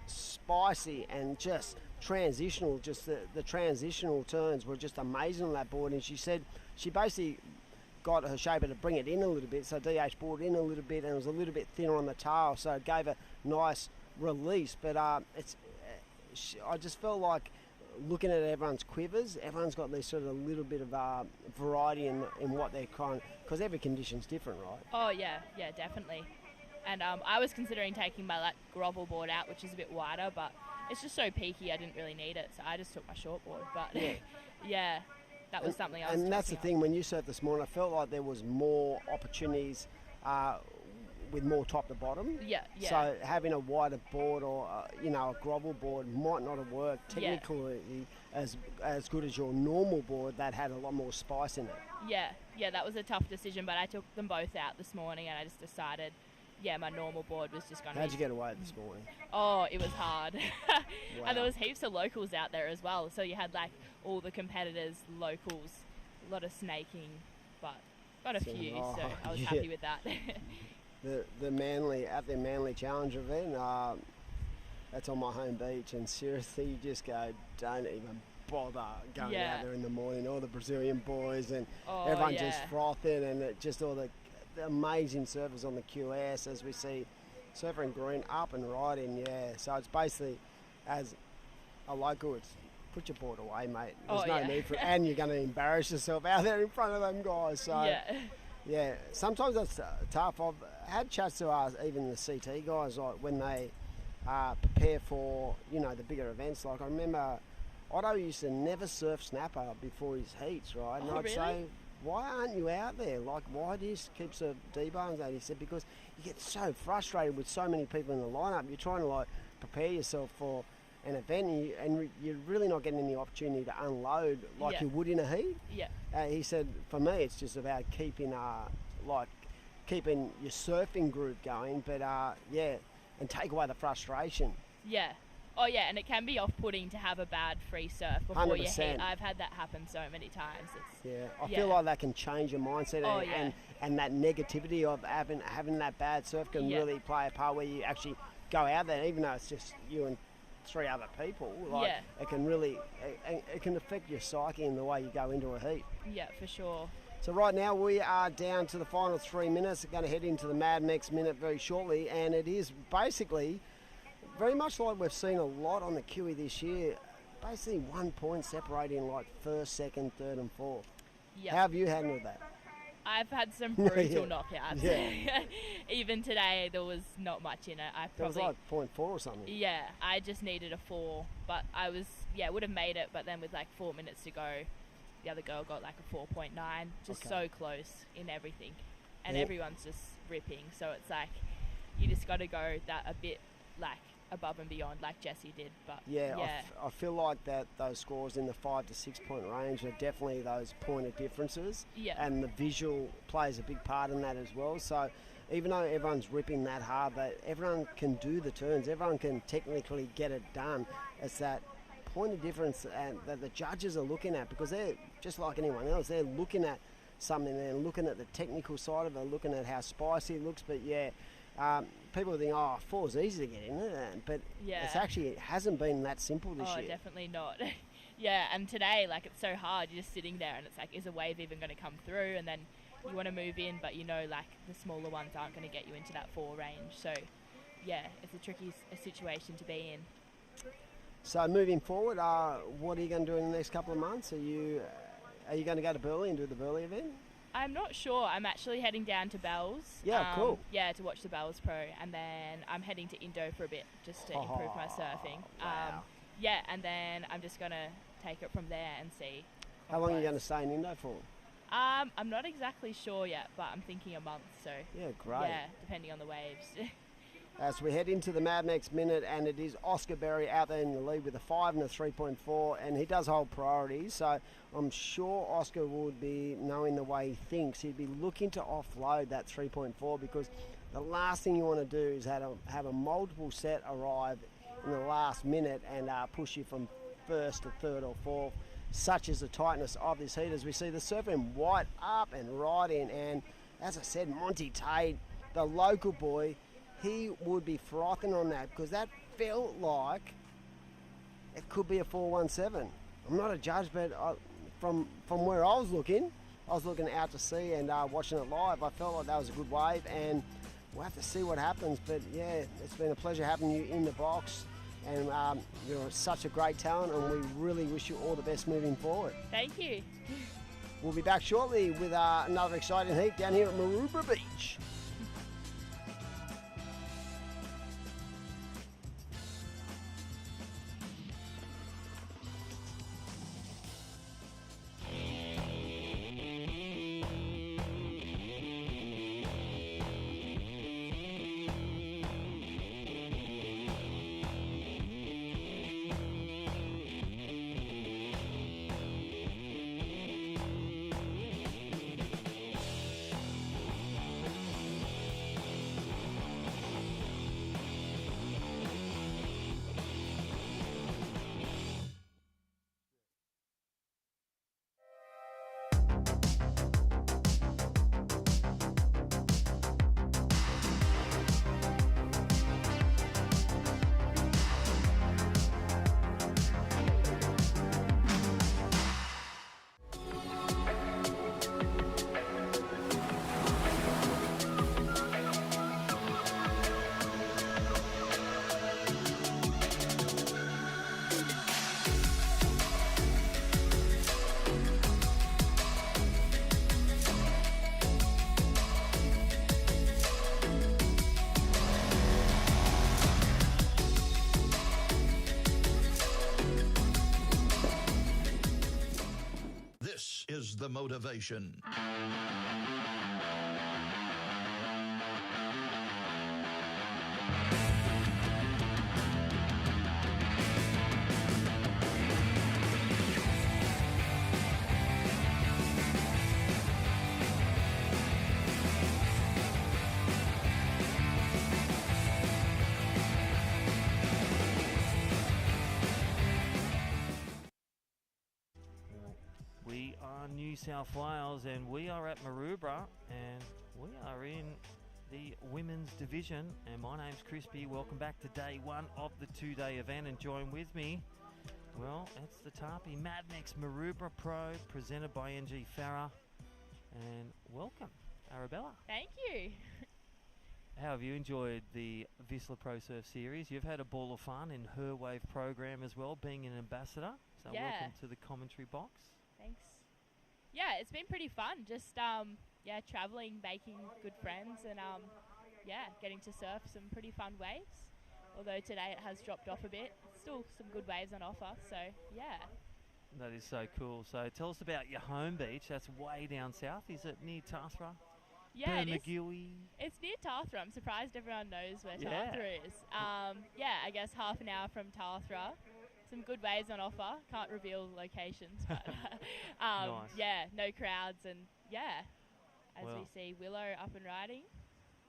spicy and just transitional. Just the transitional turns were just amazing on that board. And she said she basically got her shaper to bring it in a little bit, so DH brought it in a little bit, and it was a little bit thinner on the tail, so it gave a nice release. But I just felt like, looking at everyone's quivers, everyone's got this sort of little bit of variety in what they're because every condition's different, right? Oh, yeah, definitely. And I was considering taking my grovel board out, which is a bit wider, but it's just so peaky, I didn't really need it, so I just took my short board. But yeah, that was something I was. And that's the thing, when you surfed this morning, I felt like there was more opportunities with more top to bottom. Yeah. So having a wider board or a grovel board might not have worked technically as good as your normal board that had a lot more spice in it. Yeah, that was a tough decision, but I took them both out this morning, and I just decided, my normal board was just going to. How'd you get away this morning? Oh, it was hard. Wow. And there was heaps of locals out there as well, so you had all the competitors, locals, a lot of snaking, but got a few, so I was happy with that. the Manly at their Manly Challenge event. That's on my home beach, and seriously, you just go, don't even bother going out there in the morning. All the Brazilian boys and everyone just frothing, and just all the amazing surfers on the QS as we see surfer and green up and riding. So it's basically, as a local, it's put your board away, mate. There's no need for it, and you're going to embarrass yourself out there in front of them guys. So sometimes that's tough. I've had chats to even the CT guys, like when they prepare for the bigger events. Like I remember Otto used to never surf snapper before his heats, right? And I'd say, why aren't you out there? Like, why do you keep sort of debunking that? He said, because you get so frustrated with so many people in the lineup. You're trying to like prepare yourself for an event, and you're really not getting any opportunity to unload like you would in a heat. He said, for me, it's just about keeping keeping your surfing group going, but and take away the frustration. And it can be off-putting to have a bad free surf before 100%. you heat. I've had that happen so many times. I feel like that can change your mindset, and that negativity of having that bad surf can really play a part where you actually go out there, even though it's just you and 3 other people. It can really it can affect your psyche and the way you go into a heat. For sure. So right now we are down to the final 3 minutes. We're going to head into the Mad Mex minute very shortly, and it is basically very much like we've seen a lot on the Kiwi this year. Basically 1 point separating like first, second, third and fourth. How have you handled that? I've had some brutal knockouts. Even today there was not much in it. It was like 0.4 or something. I just needed a 4, but I was would have made it, but then with like 4 minutes to go, the other girl got like a 4.9, just so close in everything, and everyone's just ripping. So it's like you just got to go that a bit like above and beyond, like Jessie did. But I feel like that those scores in the 5 to 6 point range are definitely those pointed differences. And the visual plays a big part in that as well. So even though everyone's ripping that hard, that everyone can do the turns, everyone can technically get it done. It's that point of difference and that the judges are looking at, because they're just like anyone else. They're looking at something, they're looking at the technical side of it, looking at how spicy it looks. But people think, 4's easy to get in, but it hasn't been that simple this year. Definitely not. And today, like, it's so hard. You're just sitting there and it's like, is a wave even going to come through? And then you want to move in, but like the smaller ones aren't going to get you into that 4 range. So it's a tricky situation to be in. So moving forward, what are you going to do in the next couple of months? Are you going to go to Burleigh and do the Burleigh event? I'm not sure. I'm actually heading down to Bells. Cool. To watch the Bells Pro, and then I'm heading to Indo for a bit just to improve my surfing. Wow. And then I'm just going to take it from there and see. How long are you going to stay in Indo for? I'm not exactly sure yet, but I'm thinking a month. So great. Depending on the waves. As we head into the Mad Mex minute, and it is Oscar Berry out there in the lead with a 5 and a 3.4, and he does hold priority, so I'm sure Oscar would be, knowing the way he thinks, he'd be looking to offload that 3.4, because the last thing you want to do is have a multiple set arrive in the last minute and push you from first to third or fourth. Such is the tightness of this heat, as we see the surfing white up and right in, and as I said, Monty Tate, the local boy, he would be frothing on that, because that felt like it could be a 417. I'm not a judge, but from where I was looking out to sea and watching it live, I felt like that was a good wave, and we'll have to see what happens. But it's been a pleasure having you in the box, and you're such a great talent, and we really wish you all the best moving forward. Thank you. We'll be back shortly with another exciting heat down here at Maroubra Beach. the motivation. We are New South Wales and we are at Maroubra and we are in the women's division, and my name's Crispy. Welcome back to day one of the two-day event, and join with me, well, it's the Tarpy Mad Mex Maroubra Pro presented by NG Farah, and welcome Arabella. Thank you. How have you enjoyed the VISSLA Pro Surf Series? You've had a ball of fun in her wave program as well, being an ambassador, so Yeah. welcome to the commentary box. Thanks. Yeah, it's been pretty fun. Just traveling, making good friends, and getting to surf some pretty fun waves. Although today it has dropped off a bit, still some good waves on offer. So yeah. That is so cool. So tell us about your home beach. That's way down south. Is it near Tathra? Yeah, it is. Burnmagui? It's near Tathra. I'm surprised everyone knows where Yeah. Tathra is. I guess half an hour from Tathra. Some good waves on offer. Can't reveal locations, but Nice. yeah, no crowds, and yeah, as Well. we see Willow up and riding.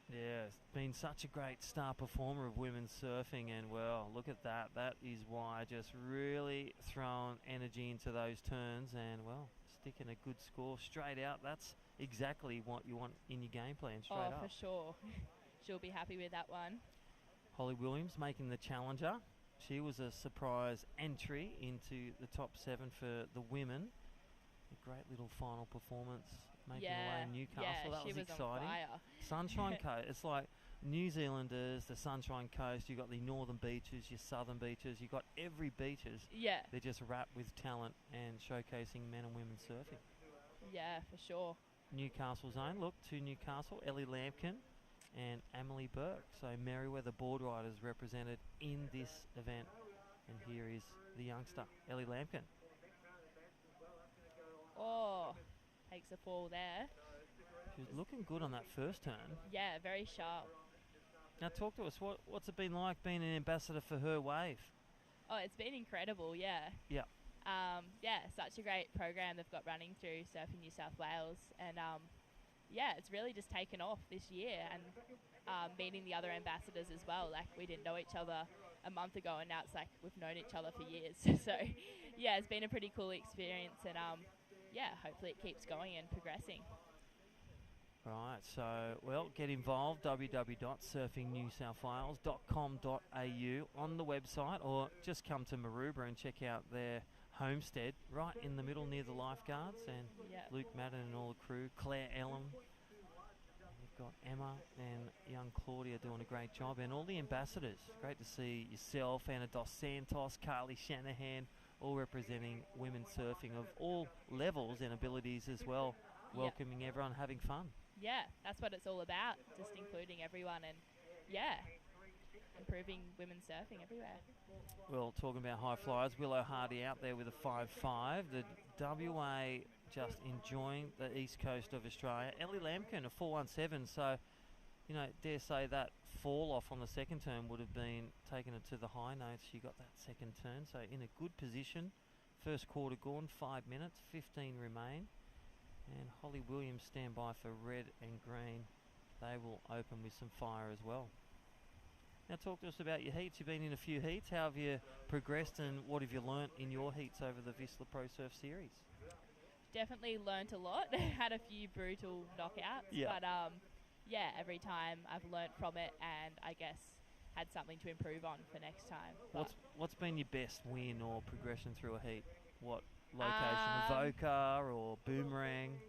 Yeah, it's been such a great star performer of women's surfing, and well, look at that. That is why just really throwing energy into those turns and, well, sticking a good score straight out. That's exactly what you want in your game plan, straight up. For sure. She'll be happy with that one. Holly Williams making the challenger. She was a surprise entry into the top 7 for the women. A great little final performance, making away in Newcastle. Yeah, that she was was exciting. on fire. Sunshine Coast. It's like New Zealanders, the Sunshine Coast. You've got the northern beaches, your southern beaches. You've got every beaches. Yeah. They're just wrapped with talent and showcasing men and women surfing. Yeah, for sure. Newcastle zone. Look to Newcastle. Ellie Lampkin and Emily Burke. So Merriweather board riders represented in this event. And here is the youngster, Ellie Lampkin. Oh, takes a fall there. She was looking good on that first turn. Yeah, very sharp. Now talk to us. What's it been like being an ambassador for her wave? Oh, it's been incredible, yeah. Yeah. Such a great program they've got running through Surfing New South Wales. And, it's really just taken off this year. And meeting the other ambassadors as well. Like, we didn't know each other a month ago, and now it's like we've known each other for years. So, yeah, it's been a pretty cool experience. And, hopefully it keeps going and progressing. Right, so, well, get involved, www.surfingnewsouthwales.com.au on the website, or just come to Maroubra and check out their homestead right in the middle near the lifeguards, and Luke Madden and all the crew, Claire Ellum. You've got Emma and young Claudia doing a great job, and all the ambassadors. Great to see yourself, Anna Dos Santos, Carly Shanahan, all representing women's surfing of all levels and abilities as well, welcoming everyone, having fun. Yeah, that's what it's all about, just including everyone and, improving women's surfing everywhere. Well, talking about high flyers, Willow Hardy out there with a 5.5. The WA just enjoying the east coast of Australia. Ellie Lampkin, a 4.17, so, dare say that fall off on the second turn would have been taking it to the high notes. She got that second turn, so in a good position. First quarter gone, 5 minutes, 15 remain. And Holly Williams stand by for red and green. They will open with some fire as well. Now talk to us about your heats. You've been in a few heats. How have you progressed and what have you learnt in your heats over the VISSLA Pro Surf Series? Definitely learnt a lot. Had a few brutal knockouts. Yeah. But every time I've learnt from it and I guess had something to improve on for next time. What's been your best win or progression through a heat? What location? Avoca or Boomerang?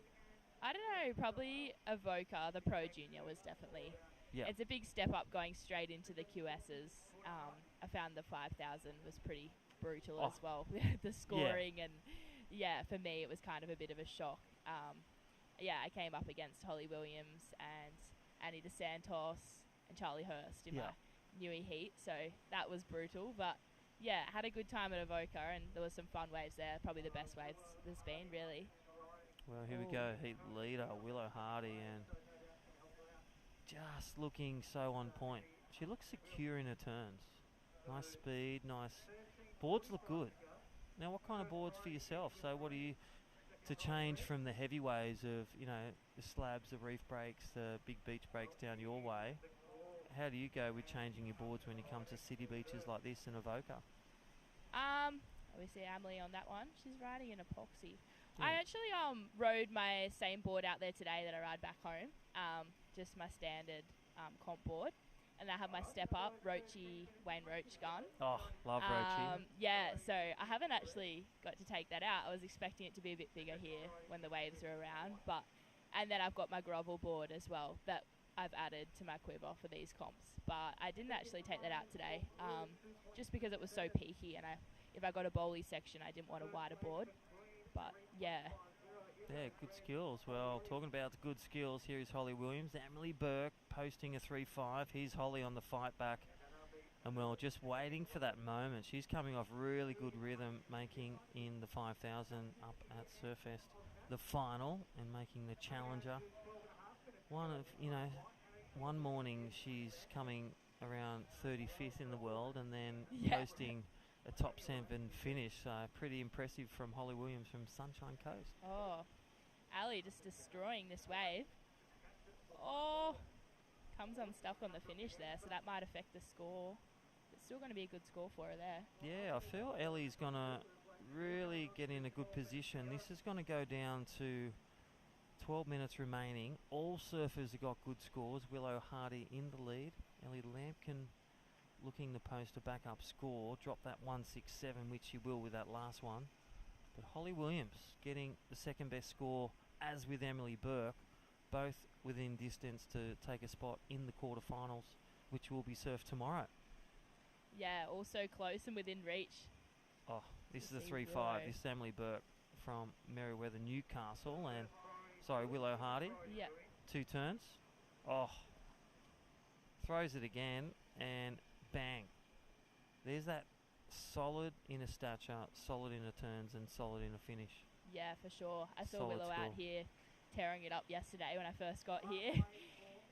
I don't know, probably Avoca, the Pro Junior was definitely. Yeah. It's a big step up going straight into the QSs. I found the 5,000 was pretty brutal as well. The scoring and for me it was kind of a bit of a shock. I came up against Holly Williams and Annie DeSantos and Charlie Hurst in my Newey heat, so that was brutal. But had a good time at Avoca and there was some fun waves there. Probably the best waves there's been, really. Well, here we go. Heat leader, Willow Hardy, and just looking so on point. She looks secure in her turns. Nice speed, nice. Boards look good. Now, what kind of boards for yourself? So what do you, to change from the heavy waves of, you know, the slabs, the reef breaks, the big beach breaks down your way, how do you go with changing your boards when you come to city beaches like this in Avoca? Obviously Emily on that one. She's riding an epoxy. I actually rode my same board out there today that I ride back home. Just my standard comp board. And I have my step up Roachy Wayne Roach gun. Oh, love Roachy. Yeah, so I haven't actually got to take that out. I was expecting it to be a bit bigger here when the waves are around, and then I've got my grovel board as well that I've added to my quiver for these comps. But I didn't actually take that out today, just because it was so peaky, and if I got a bowly section, I didn't want a wider board. But yeah. Yeah, good skills. Well, talking about the good skills, here is Holly Williams. Emily Burke posting a 3.5. Here's Holly on the fight back. And well, just waiting for that moment. She's coming off really good rhythm, making in the 5,000 up at Surfest the final and making the challenger. One morning she's coming around 35th in the world and then posting a top 7 finish. So pretty impressive from Holly Williams from Sunshine Coast. Oh, Ali just destroying this wave. Oh, comes unstuck on the finish there, so that might affect the score. It's still going to be a good score for her there. Yeah, I feel Ellie's going to really get in a good position. This is going to go down to 12 minutes remaining. All surfers have got good scores. Willow Hardy in the lead. Ellie Lampkin looking to post a backup score. Drop that 167, which she will with that last one. But Holly Williams getting the second best score, as with Emily Burke, both within distance to take a spot in the quarterfinals, which will be surfed tomorrow. Yeah, also close and within reach. Oh, this is a 3.5. This is Emily Burke from Merriweather, Newcastle, and Willow Hardy. Yeah. 2 turns. Oh, throws it again, and bang. There's that solid inner stature, solid inner turns, and solid inner finish. Yeah, for sure. I saw Solid Willow score. out here tearing it up yesterday when I first got here.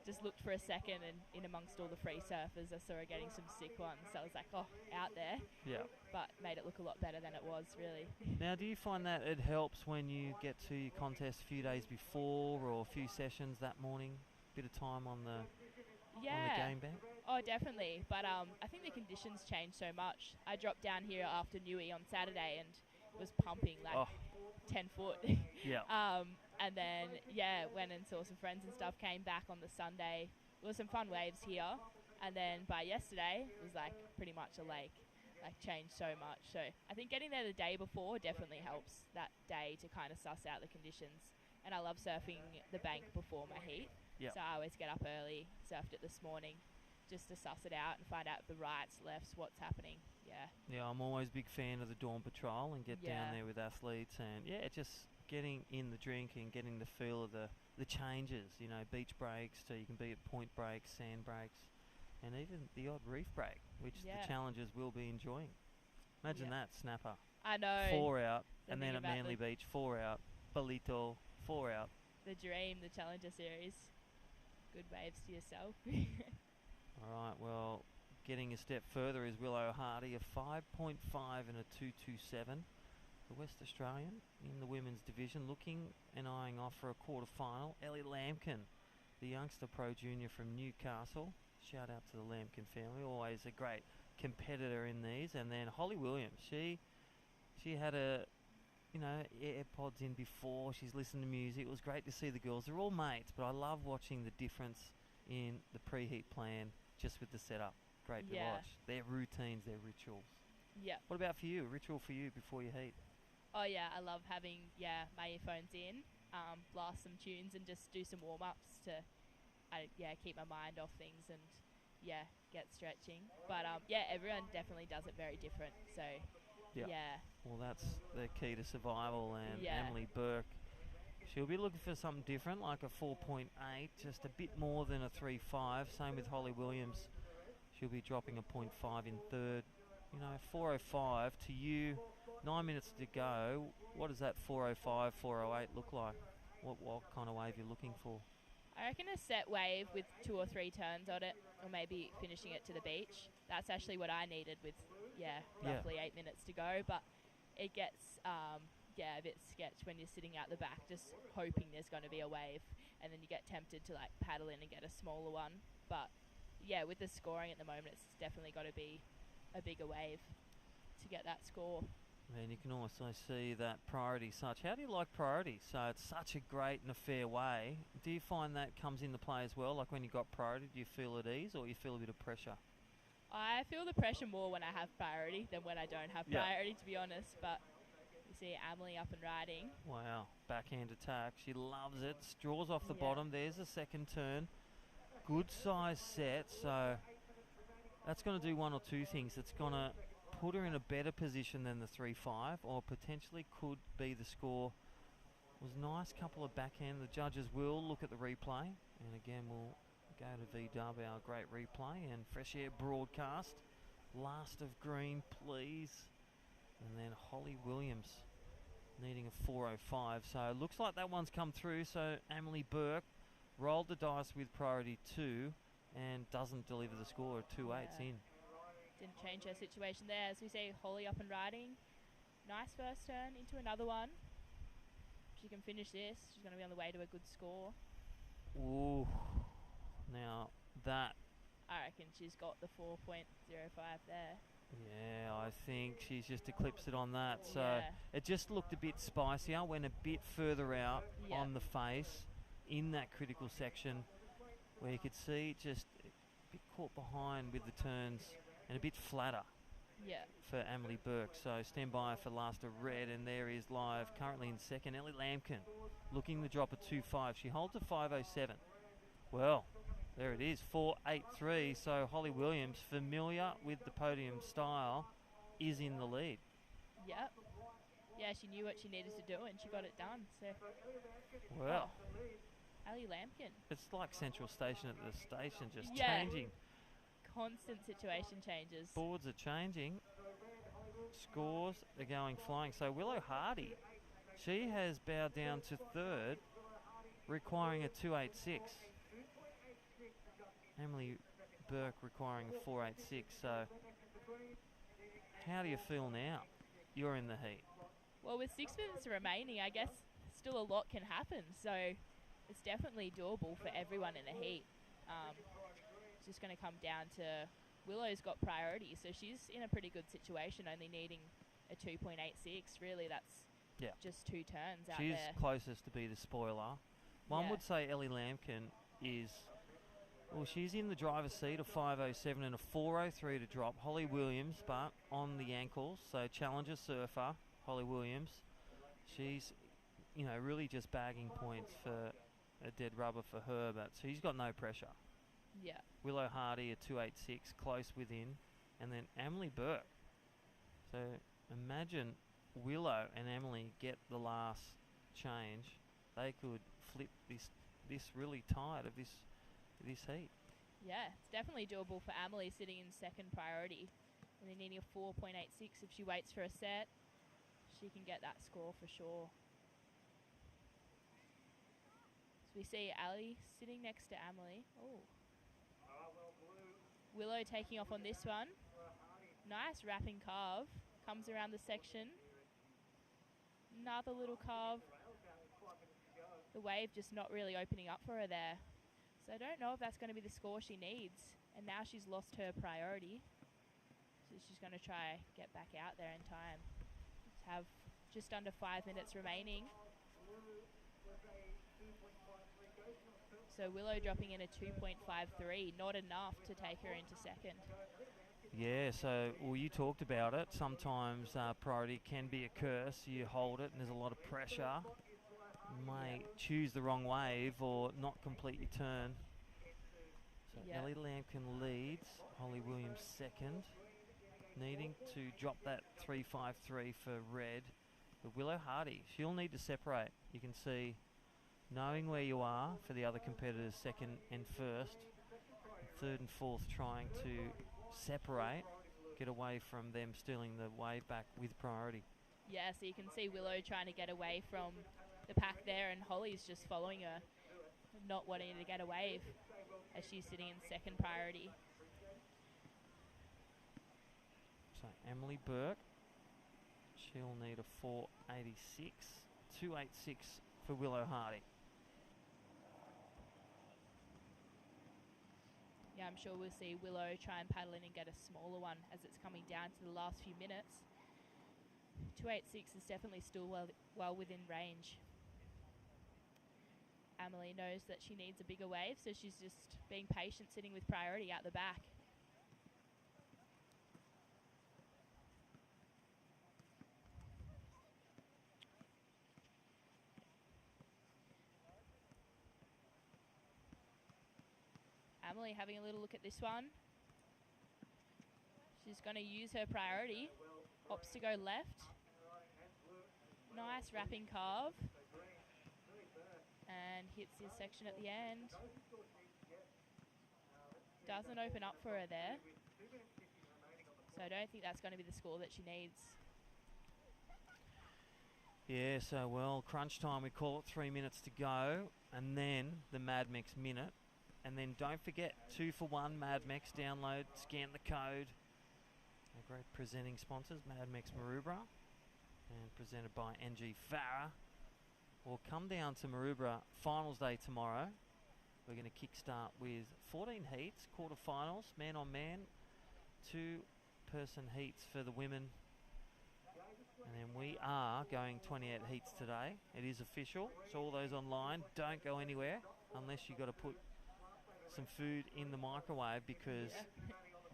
Just looked for a second, and in amongst all the free surfers, I saw her getting some sick ones. So I was like, oh, out there. Yeah. But made it look a lot better than it was, really. Now, do you find that it helps when you get to your contest a few days before or a few sessions that morning? Bit of time on the game bank? Oh, definitely. But I think the conditions changed so much. I dropped down here after Nui on Saturday and was pumping 10 foot. Yeah. And then, went and saw some friends and stuff, came back on the Sunday. There were some fun waves here. And then by yesterday, it was pretty much a lake. Changed so much. So I think getting there the day before definitely helps that day to kind of suss out the conditions. And I love surfing the bank before my heat. Yep. So I always get up early, surfed it this morning, just to suss it out and find out the rights, lefts, what's happening. Yeah, I'm always a big fan of the Dawn Patrol and get down there with athletes and, just getting in the drink and getting the feel of the changes, beach breaks, so you can be at point breaks, sand breaks, and even the odd reef break, which the challengers will be enjoying. Imagine that, snapper. I know. 4 out, and Thinking then at about Manly Beach, 4 out, Palito, 4 out. The dream, the Challenger Series. Good waves to yourself. All right, well, getting a step further is Willow Hardy, a 5.5 and a 2.27. The West Australian in the women's division, looking and eyeing off for a quarter-final. Ellie Lampkin, the youngster pro junior from Newcastle. Shout out to the Lampkin family, always a great competitor in these. And then Holly Williams, she had AirPods in before. She's listened to music. It was great to see the girls. They're all mates, but I love watching the difference in the preheat plan just with the setup. Great to watch. Their routines, their rituals. Yeah. What about for you? A ritual for you before you heat? Oh yeah, I love having my earphones in, blast some tunes and just do some warm-ups to keep my mind off things and get stretching. But everyone definitely does it very different. So Well, that's the key to survival. And Yeah. Emily Burke, she'll be looking for something different, like a 4.8, just a bit more than a 3.5. Same with Holly Williams. She'll be dropping a 0.5 in third. 4.05 to you. 9 minutes to go. What does that 4:05, 4:08 look like? What kind of wave you're looking for? I reckon a set wave with 2 or 3 turns on it, or maybe finishing it to the beach. That's actually what I needed with, roughly 8 minutes to go. But it gets, a bit sketch when you're sitting out the back, just hoping there's going to be a wave, and then you get tempted to like paddle in and get a smaller one. But yeah, with the scoring at the moment, it's definitely got to be a bigger wave to get that score. And you can also see that priority such. How do you like priority? So it's such a great and a fair way. Do you find that comes into play as well? Like when you got priority, do you feel at ease or you feel a bit of pressure? I feel the pressure more when I have priority than when I don't have priority, to be honest. But you see Emily up and riding. Wow, backhand attack. She loves it. Draws off the bottom. There's a second turn. Good size set. So that's going to do one or two things. It's going to put her in a better position than the 3-5, or potentially could be the score. It was a nice couple of backhand. The judges will look at the replay, and again we'll go to V-Dub, our great replay, and Fresh Air broadcast. Last of green, please. And then Holly Williams needing a 4:05. So it looks like that one's come through. So Emily Burke rolled the dice with priority 2 and doesn't deliver the score. 2-8's in. Didn't change her situation there. As we see Holly up and riding. Nice first turn into another one. If she can finish this, she's going to be on the way to a good score. Ooh. Now that... I reckon she's got the 4.05 there. Yeah, I think she's just eclipsed it on that. So it just looked a bit spicier, went a bit further out on the face in that critical section where you could see just a bit caught behind with the turns and a bit flatter for Emily Burke. So stand by for last of red, and there is live currently in second, Ellie Lampkin looking to drop a 2.5. She holds a 5.07. Well, there it is, 4.83. So Holly Williams, familiar with the podium style, is in the lead. Yep. Yeah, she knew what she needed to do and she got it done. So, well, Ellie Lampkin. It's like Central Station at the station, just changing. Constant situation changes. Boards are changing. Scores are going flying. So Willow Hardy, she has bowed down to third, requiring a 2.86. Emily Burke requiring a 4.86. So how do you feel now? You're in the heat. Well, with 6 minutes remaining, I guess still a lot can happen. So it's definitely doable for everyone in the heat. It's just going to come down to Willow's got priority, so she's in a pretty good situation, only needing a 2.86. Really, that's just 2 turns out there. She's closest to be the spoiler. One would say Ellie Lampkin is... Well, she's in the driver's seat, a 5.07 and a 4.03 to drop. Holly Williams, but on the ankles, so challenger surfer, Holly Williams. She's, really just bagging points for a dead rubber for her, but she's got no pressure. Yeah. Willow Hardy, a 2.86, close within. And then Emily Burke. So imagine Willow and Emily get the last change. They could flip this really tight of this heat. Yeah, it's definitely doable for Emily sitting in second priority. And then needing a 4.86 if she waits for a set. She can get that score for sure. So we see Ali sitting next to Emily. Oh. Willow taking off on this one. Nice wrapping carve. Comes around the section. Another little carve. The wave just not really opening up for her there. So I don't know if that's going to be the score she needs. And now she's lost her priority. So she's going to try get back out there in time. Have just under 5 minutes remaining. So Willow dropping in a 2.53, not enough to take her into second. Yeah, so, you talked about it. Sometimes priority can be a curse. You hold it and there's a lot of pressure. You may choose the wrong wave or not complete your turn. So Ellie Lampkin leads, Holly Williams second. Needing to drop that 3.53 for red. But Willow Hardy, she'll need to separate. You can see, knowing where you are for the other competitors, second and first, third and fourth, trying to separate, get away from them stealing the wave back with priority. Yeah, so you can see Willow trying to get away from the pack there, and Holly's just following her, not wanting to get a wave as she's sitting in second priority. So Emily Burke, she'll need a 486, 286 for Willow Hardy. Yeah, I'm sure we'll see Willow try and paddle in and get a smaller one as it's coming down to the last few minutes. 286 is definitely still well within range. Emily knows that she needs a bigger wave, so she's just being patient, sitting with priority out the back. Emily having a little look at this one. She's going to use her priority. Opts to go left. Nice wrapping carve. And hits this section at the end. Doesn't open up for her there. So I don't think that's going to be the score that she needs. Yeah, so well, crunch time, we call it, 3 minutes to go. And then the Mad Mex minute. And then don't forget, 2 for 1 Mad Mex download, scan the code. Our great presenting sponsors, Mad Mex Maroubra, and presented by NG Farah. We'll come down to Maroubra Finals Day tomorrow. We're going to kickstart with 14 heats, quarterfinals, man on man, 2-person heats for the women. And then we are going 28 heats today. It is official, so all those online, don't go anywhere unless you've got to put some food in the microwave, because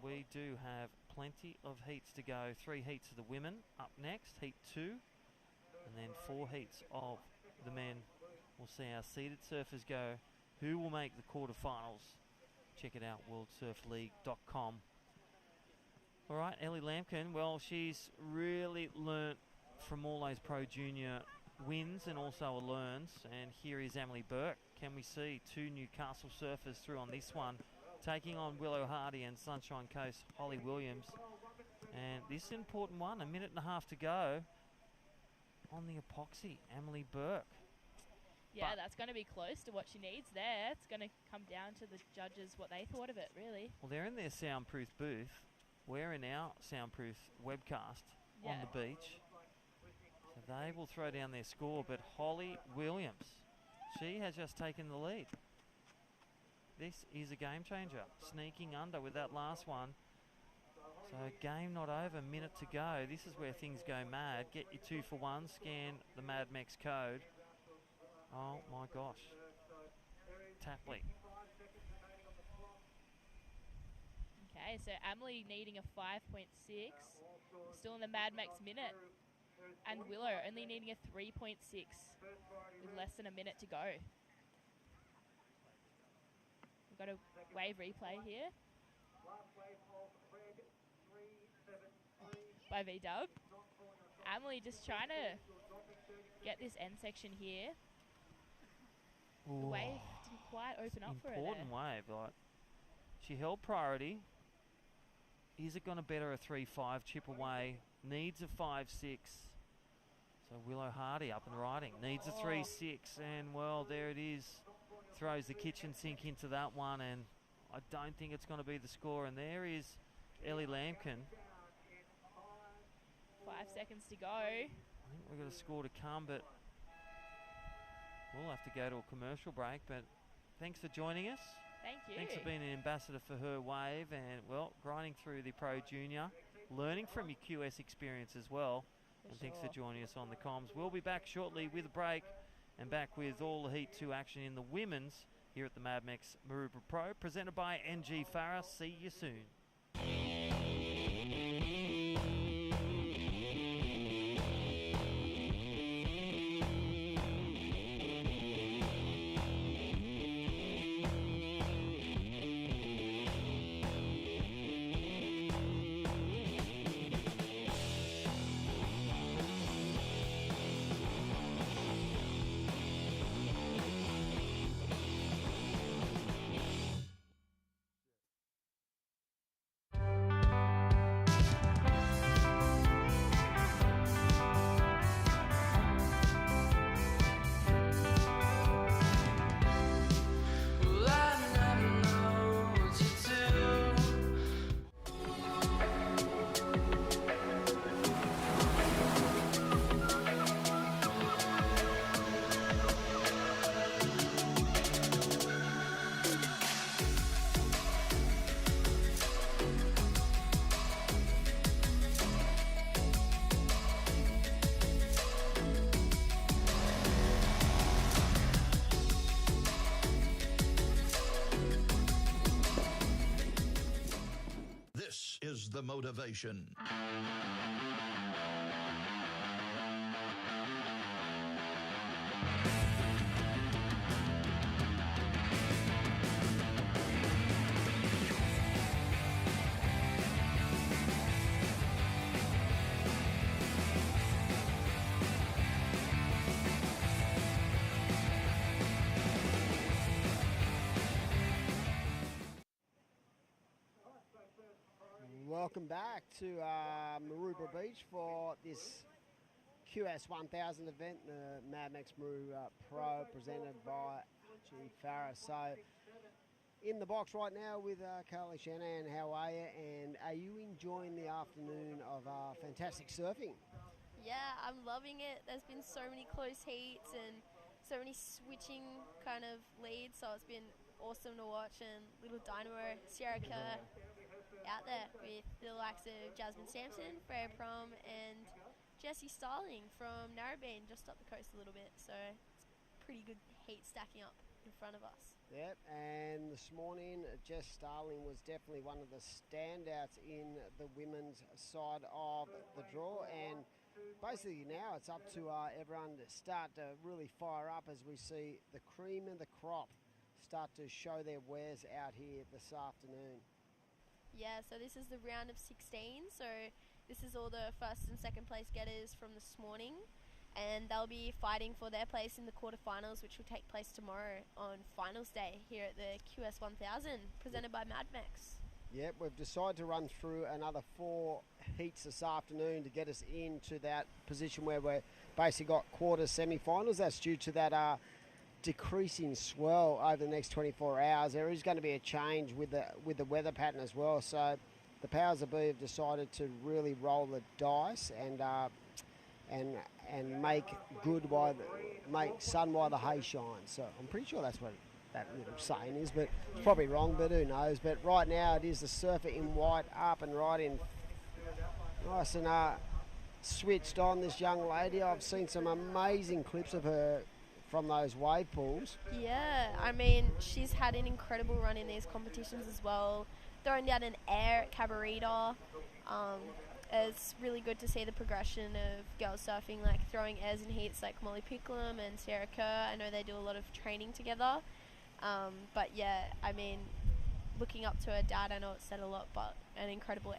we do have plenty of heats to go. 3 heats of the women up next, heat 2, and then 4 heats of the men. We'll see our seeded surfers go. Who will make the quarterfinals? Check it out, worldsurfleague.com. All right, Ellie Lampkin, well, she's really learnt from all those Pro Junior wins and also learns. And here is Emily Burke. Can we see 2 Newcastle surfers through on this one, taking on Willow Hardy and Sunshine Coast Holly Williams. And this is an important one, 1.5 minutes to go on the epoxy, Emily Burke. Yeah, But that's going to be close to what she needs there. It's going to come down to the judges, what they thought of it, really. Well, they're in their soundproof booth. We're in our soundproof webcast on the beach. So they will throw down their score, but Holly Williams, she has just taken the lead. This is a game changer. Sneaking under with that last one. So game not over, 1 minute to go. This is where things go mad. Get your 2 for 1, scan the Mad Mex code. Oh my gosh. Tapley. Okay, so Emily needing a 5.6. Still in the Mad Mex minute. And Willow only needing a 3.6 with less than 1 minute to go. We've got a wave replay here by V-Dub. Emily just trying to get this end section here. The wave didn't quite open up for her there. Important wave. Like, she held priority. Is it going to better a 3-5 chip away? Needs a 5-6. So Willow Hardy up and riding. Needs a 3-6. And, well, there it is. Throws the kitchen sink into that one. And I don't think it's going to be the score. And there is Ellie Lampkin. 5 seconds to go. I think we've got a score to come, but we'll have to go to a commercial break. But thanks for joining us. Thank you. Thanks for being an ambassador for her wave and, well, grinding through the Pro Junior, learning from your QS experience as well. And thanks for joining us on the comms. We'll be back shortly with a break and back with all the Heat 2 action in the women's here at the Mad Mex Maroubra Pro, presented by NG Farah. See you soon. the motivation. Welcome back to Maroubra Beach for this QS 1000 event, the Mad Mex Maroubra Pro, presented by G. Farah. So, in the box right now with Carly Shannon. How are you? And are you enjoying the afternoon of fantastic surfing? Yeah, I'm loving it. There's been so many close heats and so many switching kind of leads, so it's been awesome to watch. And little dynamo Sierra Kerr out there with the likes of Jasmine Sampson, Freya Prom, and Jessie Starling from Narrabeen, just up the coast a little bit. So it's pretty good heat stacking up in front of us. Yep, and this morning Jess Starling was definitely one of the standouts in the women's side of the draw, and basically now it's up to everyone to start to really fire up as we see the cream of the crop start to show their wares out here this afternoon. Yeah, so this is the round of 16, so this is all the first and second place getters from this morning, and they'll be fighting for their place in the quarterfinals, which will take place tomorrow on finals day here at the QS 1000, presented by Mad Mex. Yep, we've decided to run through another 4 heats this afternoon to get us into that position where we're basically got quarter semi-finals. That's due to that decreasing swell over the next 24 hours. There is going to be a change with the weather pattern as well. So the powers that be have decided to really roll the dice and make good make sun while the hay shines. So I'm pretty sure that's what that little saying is, but it's probably wrong, but who knows. But right now it is the surfer in white up and right in nice and switched on, this young lady. I've seen some amazing clips of her from those wave pools. Yeah, I mean, she's had an incredible run in these competitions as well, throwing down an air at Cabarita. It's really good to see the progression of girls surfing, like throwing airs in heats like Molly Picklum and Sarah Kerr. I know they do a lot of training together. But yeah, I mean, looking up to her dad, I know it's said a lot, but an incredible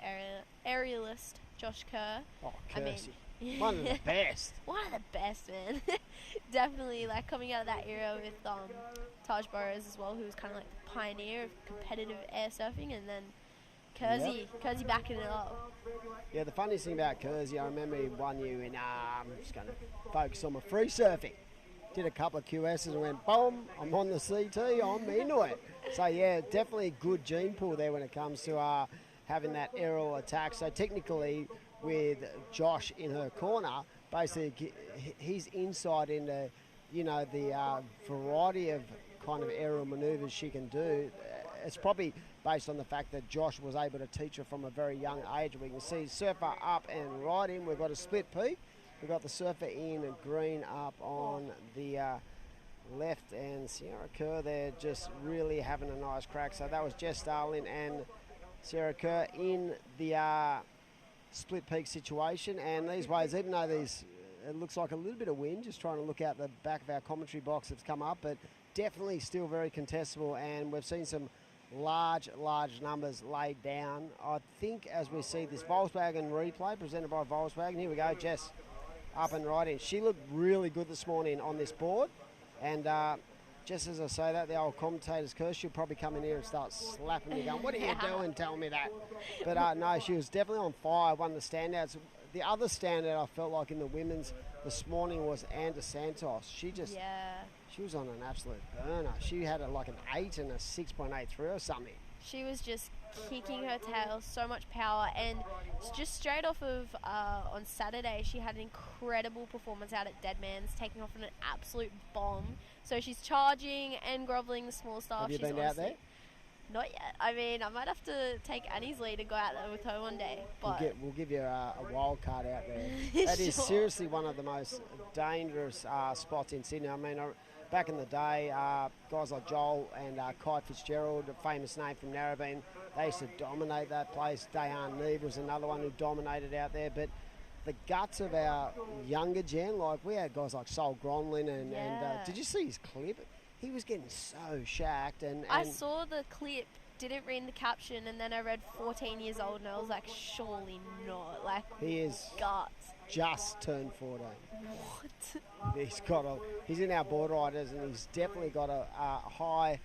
aerialist, Josh Kerr. Oh, I mean, one of the best. One of the best, man. Definitely, like, coming out of that era with Taj Burrows as well, who was kind of like the pioneer of competitive air surfing, and then Kersey backing it up. Yeah, the funniest thing about Kersey, I remember he won you in, I'm just going to focus on my free surfing. Did a couple of QSs and went, boom, I'm on the CT, I'm into it. So yeah, definitely a good gene pool there when it comes to having that aerial attack. So technically, with Josh in her corner, basically his insight into, the variety of kind of aerial manoeuvres she can do. It's probably based on the fact that Josh was able to teach her from a very young age. We can see surfer up and right in. We've got a split peak. We've got the surfer in green up on the left, and Sierra Kerr there just really having a nice crack. So that was Jess Starling and Sierra Kerr in the split peak situation. And these waves, even though it looks like a little bit of wind, just trying to look out the back of our commentary box that's come up, but definitely still very contestable, and we've seen some large numbers laid down. I think as we see this Volkswagen replay presented by Volkswagen, here we go, Jess up and right in. She looked really good this morning on this board, and just as I say that, the old commentator's curse, she'll probably come in here and start slapping me going, what are you doing, tell me that. But no, she was definitely on fire, one of the standouts. The other standout I felt like in the women's this morning was Anda Santos. She was on an absolute burner. She had like an 8 and a 6.83 or something. She was just kicking her tail, so much power, and just straight off of on Saturday, she had an incredible performance out at Deadman's, taking off on an absolute bomb. So she's charging and groveling the small stuff. Have you been out there? Not yet. I mean, I might have to take Annie's lead and go out there with her one day. But we'll give you a wild card out there. That is seriously one of the most dangerous spots in Sydney. I mean, back in the day, guys like Joel and Kai Fitzgerald, a famous name from Narrabeen, they used to dominate that place. Dayan Neve was another one who dominated out there. But the guts of our younger gen, like we had guys like Sol Gronlin and did you see his clip? He was getting so shacked. And I saw the clip, didn't read the caption, and then I read 14 years old, and I was like, surely not. Like, he is guts. Just turned 14. What? He's in our board riders, and he's definitely got a high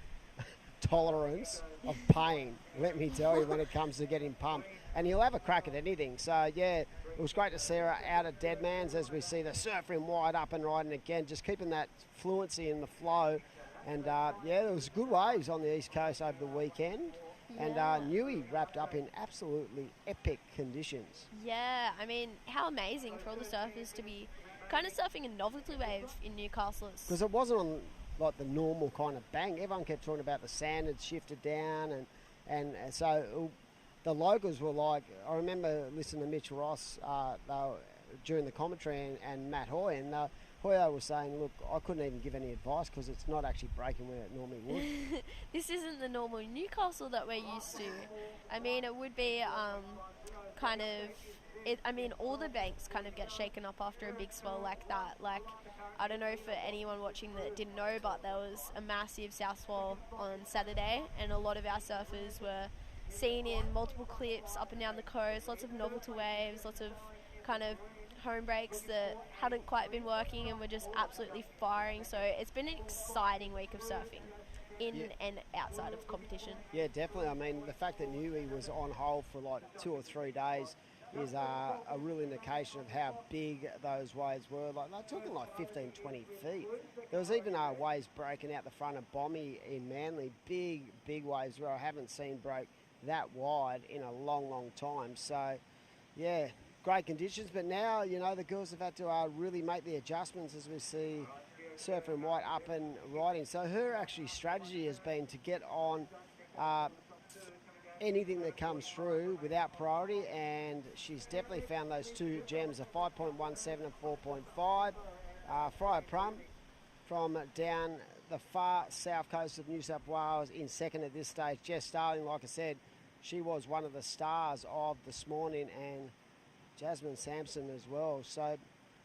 tolerance of pain, let me tell you, when it comes to getting pumped. And he'll have a crack at anything. So, yeah, it was great to see her out at Deadman's as we see the surfer in white up and riding again, just keeping that fluency in the flow. And, there was good waves on the East Coast over the weekend. And Newey wrapped up in absolutely epic conditions. Yeah, I mean, how amazing for all the surfers to be kind of surfing a novelty wave in Newcastle. Because it wasn't on like the normal kind of bang. Everyone kept talking about the sand had shifted down, and so the locals were like, I remember listening to Mitch Ross during the commentary and Matt Hoy, and Hoyo was saying, look, I couldn't even give any advice because it's not actually breaking where it normally would. This isn't the normal Newcastle that we're used to. I mean, it would be kind of... all the banks kind of get shaken up after a big swell like that. Like, I don't know for anyone watching that didn't know, but there was a massive south swell on Saturday, and a lot of our surfers were seen in multiple clips up and down the coast, lots of novelty waves, lots of kind of home breaks that hadn't quite been working and were just absolutely firing. So it's been an exciting week of surfing and outside of competition. Yeah, definitely. I mean, the fact that Newey was on hold for like 2 or 3 days is a real indication of how big those waves were. Like they're talking like 15, 20 feet. There was even waves breaking out the front of Bommy in Manly. Big waves where I haven't seen break that wide in a long time. So, yeah, great conditions. But now, the girls have had to really make the adjustments as we see Surfer in White up and riding. So her actually strategy has been to get on anything that comes through without priority, and she's definitely found those two gems, a 5.17 and 4.5. Fryer Prum from down the far south coast of New South Wales in second at this stage. Jess Starling, like I said, she was one of the stars of this morning, and Jasmine Sampson as well. So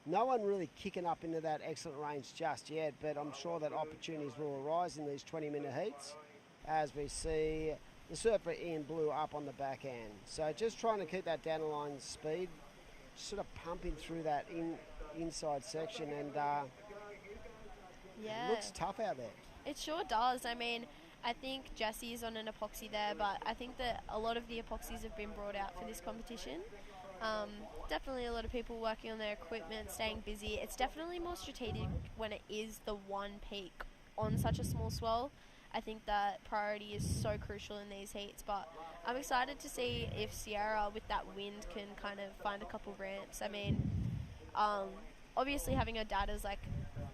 no one really kicking up into that excellent range just yet, but I'm sure that opportunities will arise in these 20-minute heats as we see the surfer Ian Blue up on the back end. So just trying to keep that down the line speed, sort of pumping through that inside section, and it looks tough out there. It sure does. I mean, I think Jessie is on an epoxy there, but I think that a lot of the epoxies have been brought out for this competition. Definitely a lot of people working on their equipment, staying busy. It's definitely more strategic when it is the one peak on such a small swell. I think that priority is so crucial in these heats, but I'm excited to see if Sierra, with that wind, can kind of find a couple ramps. I mean, obviously having her dad as like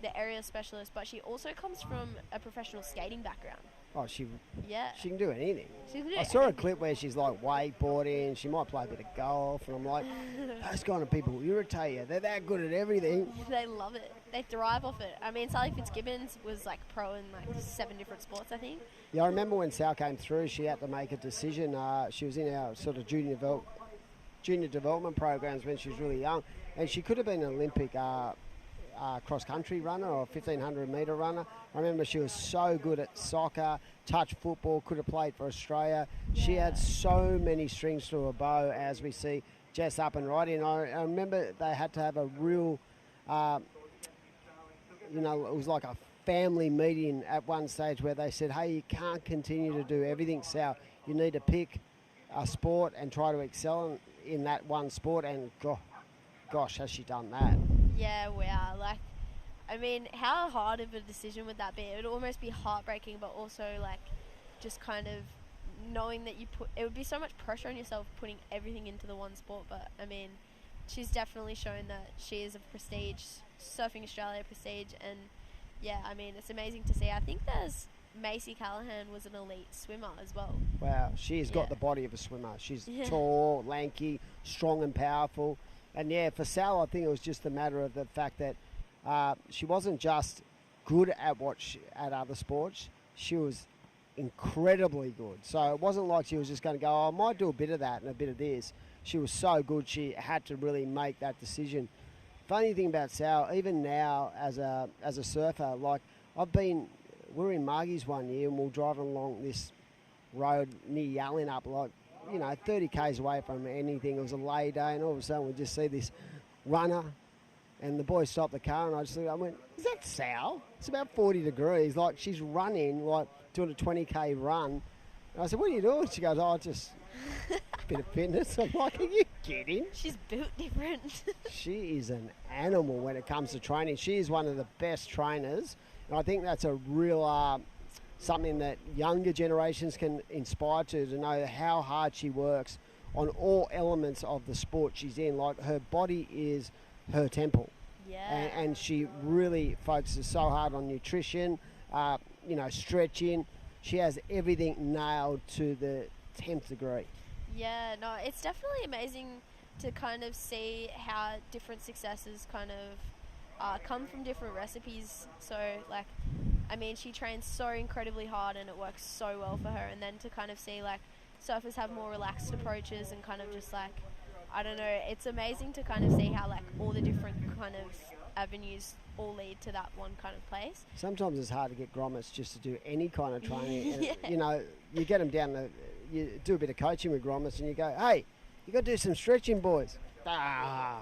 the area specialist, but she also comes from a professional skating background. Oh, she Yeah. can do anything. She can do I saw a anything. clip where she's like wakeboarding. She might play a bit of golf, and I'm like, those kind of people irritate you. They're that good at everything. They love it. They thrive off it. I mean, Sally Fitzgibbons was like pro in like 7 different sports, I think. Yeah, I remember when Sal came through, she had to make a decision. She was in our sort of junior development programs when she was really young, and she could have been an Olympic cross-country runner or 1,500-metre runner. I remember she was so good at soccer, touch football, could have played for Australia. She had so many strings to her bow as we see Jess up and riding. I remember they had to have a real, it was like a family meeting at one stage where they said, hey, you can't continue to do everything, Sal. You need to pick a sport and try to excel in that one sport, and gosh, has she done that. Yeah, wow. Like, I mean, how hard of a decision would that be? It would almost be heartbreaking, but also, like, just kind of knowing that it would be so much pressure on yourself putting everything into the one sport. But, I mean, she's definitely shown that she is of prestige, Surfing Australia prestige, and, yeah, I mean, it's amazing to see. I think there's Macy Callahan was an elite swimmer as well. Wow, she's got the body of a swimmer. She's tall, lanky, strong and powerful. And, yeah, for Sal, I think it was just a matter of the fact that she wasn't just good at at other sports, she was incredibly good. So it wasn't like she was just going to go, oh, I might do a bit of that and a bit of this. She was so good, she had to really make that decision. Funny thing about Sal, even now as a surfer, like we were in Margie's one year and we were driving along this road near Yallingup, like, 30 k's away from anything. It was a lay day, and all of a sudden we just see this runner, and the boys stopped the car, and I went, is that Sal? It's about 40 degrees. Like, she's running, like, doing a 20k run. And I said, what are you doing? She goes, oh, just a bit of fitness. I'm like, are you kidding? She's built different. She is an animal when it comes to training. She is one of the best trainers, and I think that's a real something that younger generations can inspire to know how hard she works on all elements of the sport she's in. Like, her body is her temple. Yeah. And she really focuses so hard on nutrition, stretching. She has everything nailed to the 10th degree. Yeah, no, it's definitely amazing to kind of see how different successes kind of come from different recipes. So, like, I mean, she trains so incredibly hard and it works so well for her. And then to kind of see, like, surfers have more relaxed approaches and kind of just, like, I don't know, it's amazing to kind of see how, like, all the different kind of avenues all lead to that one kind of place. Sometimes it's hard to get grommets just to do any kind of training. Yeah. And, you get them down, you do a bit of coaching with grommets and you go, hey, you got to do some stretching, boys.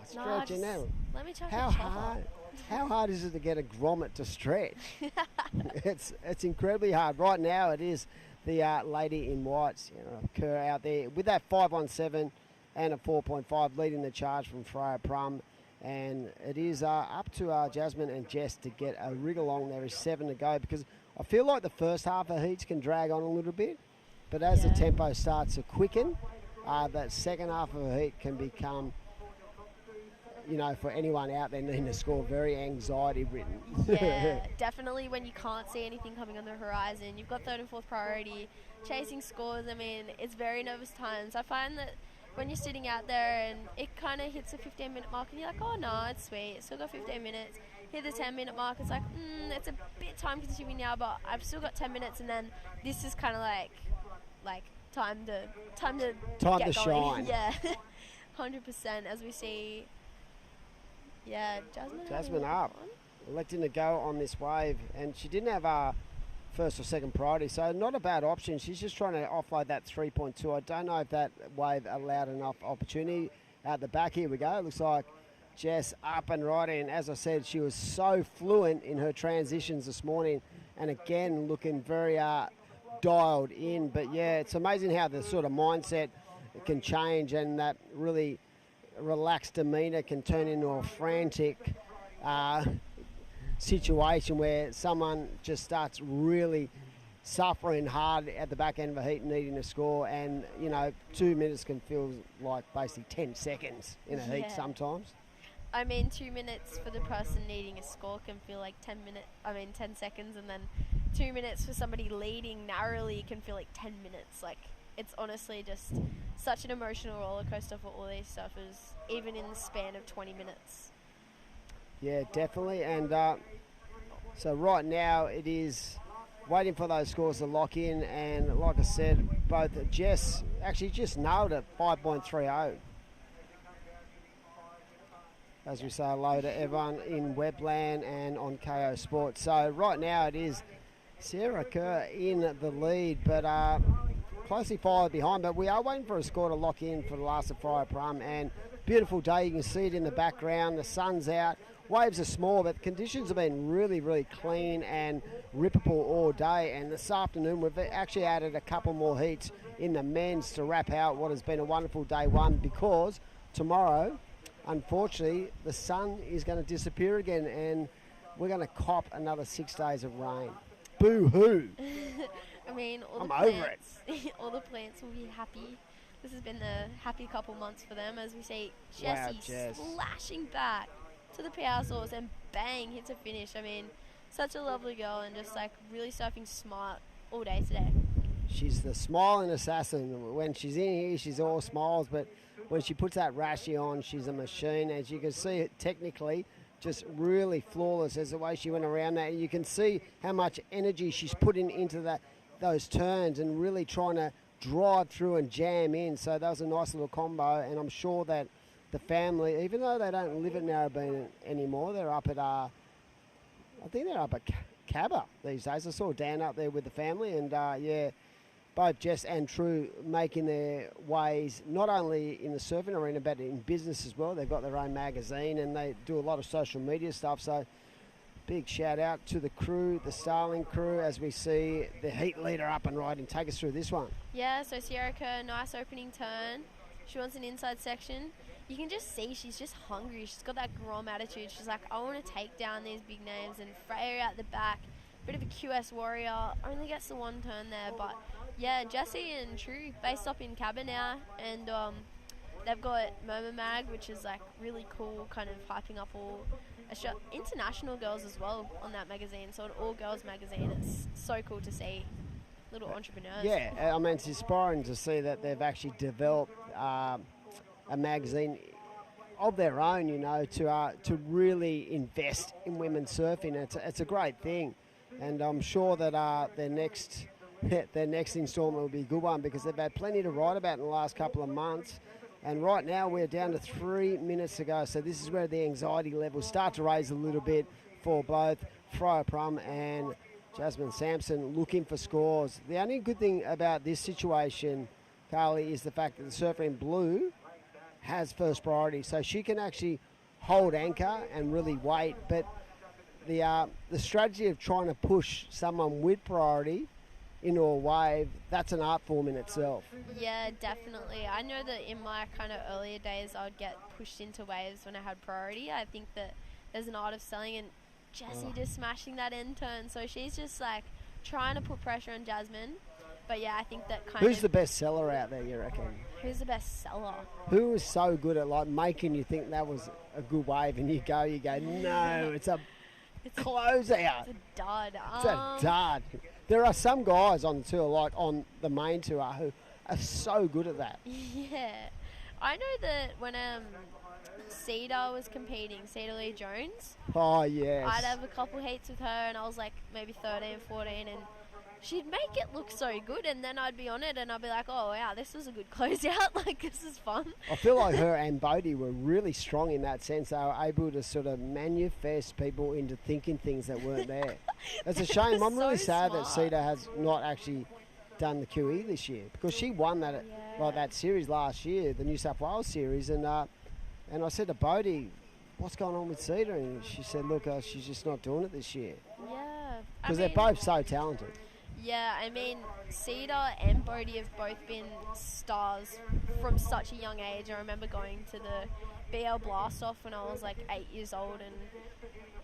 Stretching now. Let me try How hard is it to get a grommet to stretch? It's incredibly hard. Right now it is the lady in whites, Kerr out there with that 517 and a 4.5 leading the charge from Freya Prum. And it is up to Jasmine and Jess to get a rig along. There is 7 to go, because I feel like the first half of heats can drag on a little bit, but as the tempo starts to quicken, that second half of a heat can become, for anyone out there needing to score, very anxiety-ridden. Yeah, definitely when you can't see anything coming on the horizon. You've got third and fourth priority, chasing scores. I mean, it's very nervous times. I find that when you're sitting out there and it kind of hits a 15-minute mark and you're like, oh no, it's sweet, still got 15 minutes. Hit the 10-minute mark, it's like, it's a bit time-consuming now, but I've still got 10 minutes, and then this is kind of like time to get going. Shine. Yeah, 100%. As we see, Jasmine up, electing to go on this wave, and she didn't have first or second priority, so not a bad option. She's just trying to offload that 3.2. I don't know if that wave allowed enough opportunity. At the back, here we go. It looks like Jess up and right in. As I said, she was so fluent in her transitions this morning, and again looking very dialed in. But yeah, it's amazing how the sort of mindset can change, and that really relaxed demeanour can turn into a frantic situation where someone just starts really suffering hard at the back end of a heat, needing to score, and 2 minutes can feel like basically 10 seconds in a heat sometimes. I mean, 2 minutes for the person needing a score can feel like 10 seconds, and then 2 minutes for somebody leading narrowly can feel like 10 minutes. Like, it's honestly just such an emotional roller coaster for all these surfers, even in the span of 20 minutes. Yeah, definitely. And so right now it is waiting for those scores to lock in. And like I said, both Jess actually just nailed it, 5.30. As we say hello to everyone in Webland and on KO Sports. So right now it is Sarah Kerr in the lead, but closely followed behind. But we are waiting for a score to lock in for the last of Freya Prum. And beautiful day. You can see it in the background. The sun's out. Waves are small, but the conditions have been really, really clean and rippable all day. And this afternoon, we've actually added a couple more heats in the men's to wrap out what has been a wonderful day one, because tomorrow, unfortunately, the sun is going to disappear again, and we're going to cop another 6 days of rain. Boo-hoo! I mean, all the plants will be happy. This has been a happy couple months for them, as we see Jessie slashing back to the power source and bang, hits a finish. I mean, such a lovely girl, and just like really surfing smart all day today. She's the smiling assassin. When she's in here, she's all smiles, but when she puts that rashie on, she's a machine. As you can see, technically, just really flawless as the way she went around that. You can see how much energy she's putting into those turns and really trying to drive through and jam in. So that was a nice little combo, and I'm sure that the family, even though they don't live at Narrabeen anymore, they're up at, I think they're up at Cabba these days. I saw Dan up there with the family, and yeah, both Jess and True making their ways not only in the surfing arena but in business as well. They've got their own magazine and they do a lot of social media stuff. So big shout out to the crew, the Starling crew, as we see the heat leader up and riding. Take us through this one. Yeah, so Sierra Kerr, nice opening turn. She wants an inside section. You can just see she's just hungry. She's got that Grom attitude. She's like, I want to take down these big names. And Freya out the back, bit of a QS warrior, only gets the one turn there. But yeah, Jessie and True, based up in Cabba now. And they've got Maroubra Mag, which is like really cool, kind of hyping up all international girls as well on that magazine. So an all-girls magazine. It's so cool to see. Little entrepreneurs. Yeah, I mean, it's inspiring to see that they've actually developed a magazine of their own, you know, to really invest in women's surfing. It's a great thing, and I'm sure that their next instalment will be a good one, because they've had plenty to write about in the last couple of months. And right now we're down to 3 minutes to go, so this is where the anxiety levels start to raise a little bit for both Freya Prum and Jasmine Sampson, looking for scores. The only good thing about this situation, Carly, is the fact that the surfer in blue has first priority, so she can actually hold anchor and really wait. But the strategy of trying to push someone with priority into a wave, that's an art form in itself. Yeah, definitely. I know that in my kind of earlier days I would get pushed into waves when I had priority. I think that there's an art of selling, and Jessie just smashing that end turn, so she's just like trying to put pressure on Jasmine. But yeah, I think that Who's the best seller out there, you reckon? Who's the best seller? Who is so good at like making you think that was a good wave, and you go, no, it's a closeout. It's a dud. It's a dud. There are some guys on the tour, like on the main tour, who are so good at that. Yeah. I know that when Cedar was competing, Cedar Lee Jones. Oh, yes. I'd have a couple heats with her, and I was like maybe 13, 14, and she'd make it look so good, and then I'd be on it and I'd be like, oh wow, this was a good closeout, like this is fun. I feel like her and Bodie were really strong in that sense. They were able to sort of manifest people into thinking things that weren't there. It's a shame. I'm really sad that Cedar has not actually done the QE this year, because she won that that series last year, the New South Wales series, and I said to Bodie, what's going on with Cedar? And she said, look, she's just not doing it this year. Yeah. Because they're both so talented. Yeah, I mean, Cedar and Bodie have both been stars from such a young age. I remember going to the BL Blast-Off when I was like 8 years old, and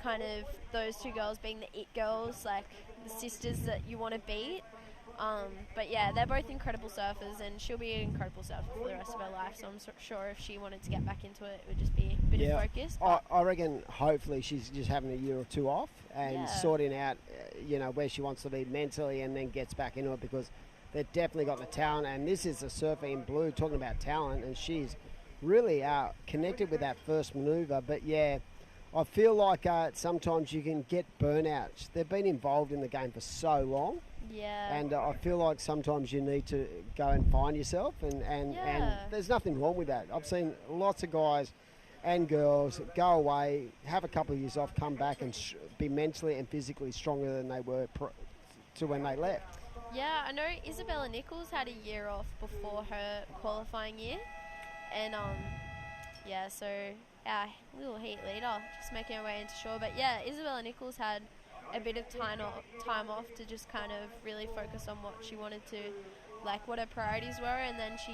kind of those two girls being the it girls, like the sisters that you want to beat. But yeah, they're both incredible surfers, and she'll be an incredible surfer for the rest of her life, so I'm sure if she wanted to get back into it, it would just be a bit of focus. I reckon hopefully she's just having a year or two off and sorting out where she wants to be mentally, and then gets back into it, because they've definitely got the talent. And this is a surfer in blue talking about talent, and she's really connected with that first manoeuvre. But yeah, I feel like sometimes you can get burnout. They've been involved in the game for so long. Yeah. And I feel like sometimes you need to go and find yourself, and there's nothing wrong with that. I've seen lots of guys and girls go away, have a couple of years off, come back and be mentally and physically stronger than they were to when they left. Yeah, I know Isabella Nichols had a year off before her qualifying year, and so our little heat leader just making her way into shore. But yeah, Isabella Nichols had a bit of time off to just kind of really focus on what she wanted to, like what her priorities were, and then she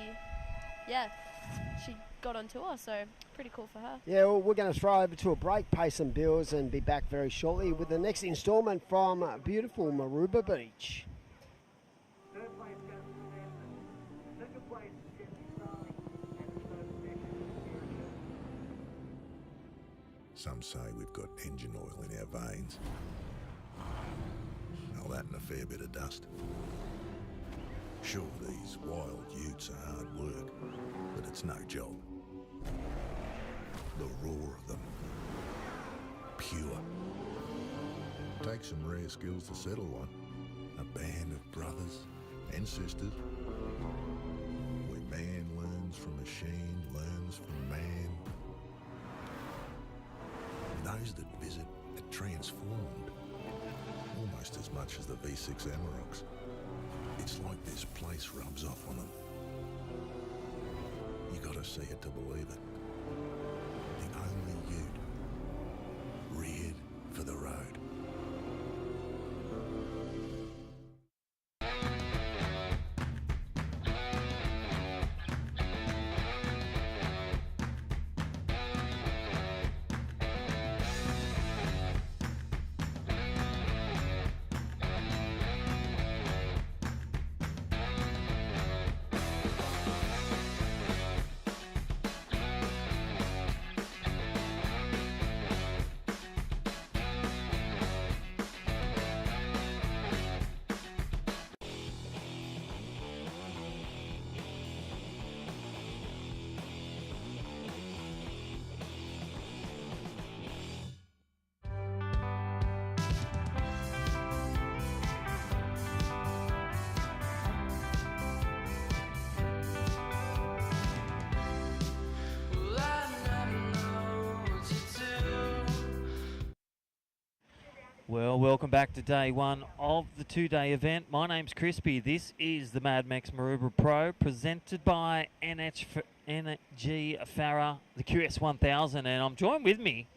got on tour, so pretty cool for her. Yeah, well, we're going to throw over to a break, pay some bills, and be back very shortly with the next instalment from beautiful Maroubra Beach. Some say we've got engine oil in our veins. Now that and a fair bit of dust. Sure, these wild utes are hard work, but it's no job. The roar of them, pure. Takes some rare skills to settle one. A band of brothers and sisters. Where man learns from machine, learns from man. Those that visit are transformed. Almost as much as the V6 Amaroks. It's like this place rubs off on them. You gotta see it to believe it. The only ute, reared for the road. Well, welcome back to day one of the two-day event. My name's Crispy. This is the Mad Mex Maroubra Pro, presented by NG Farah, the QS1000, and I'm joined with me.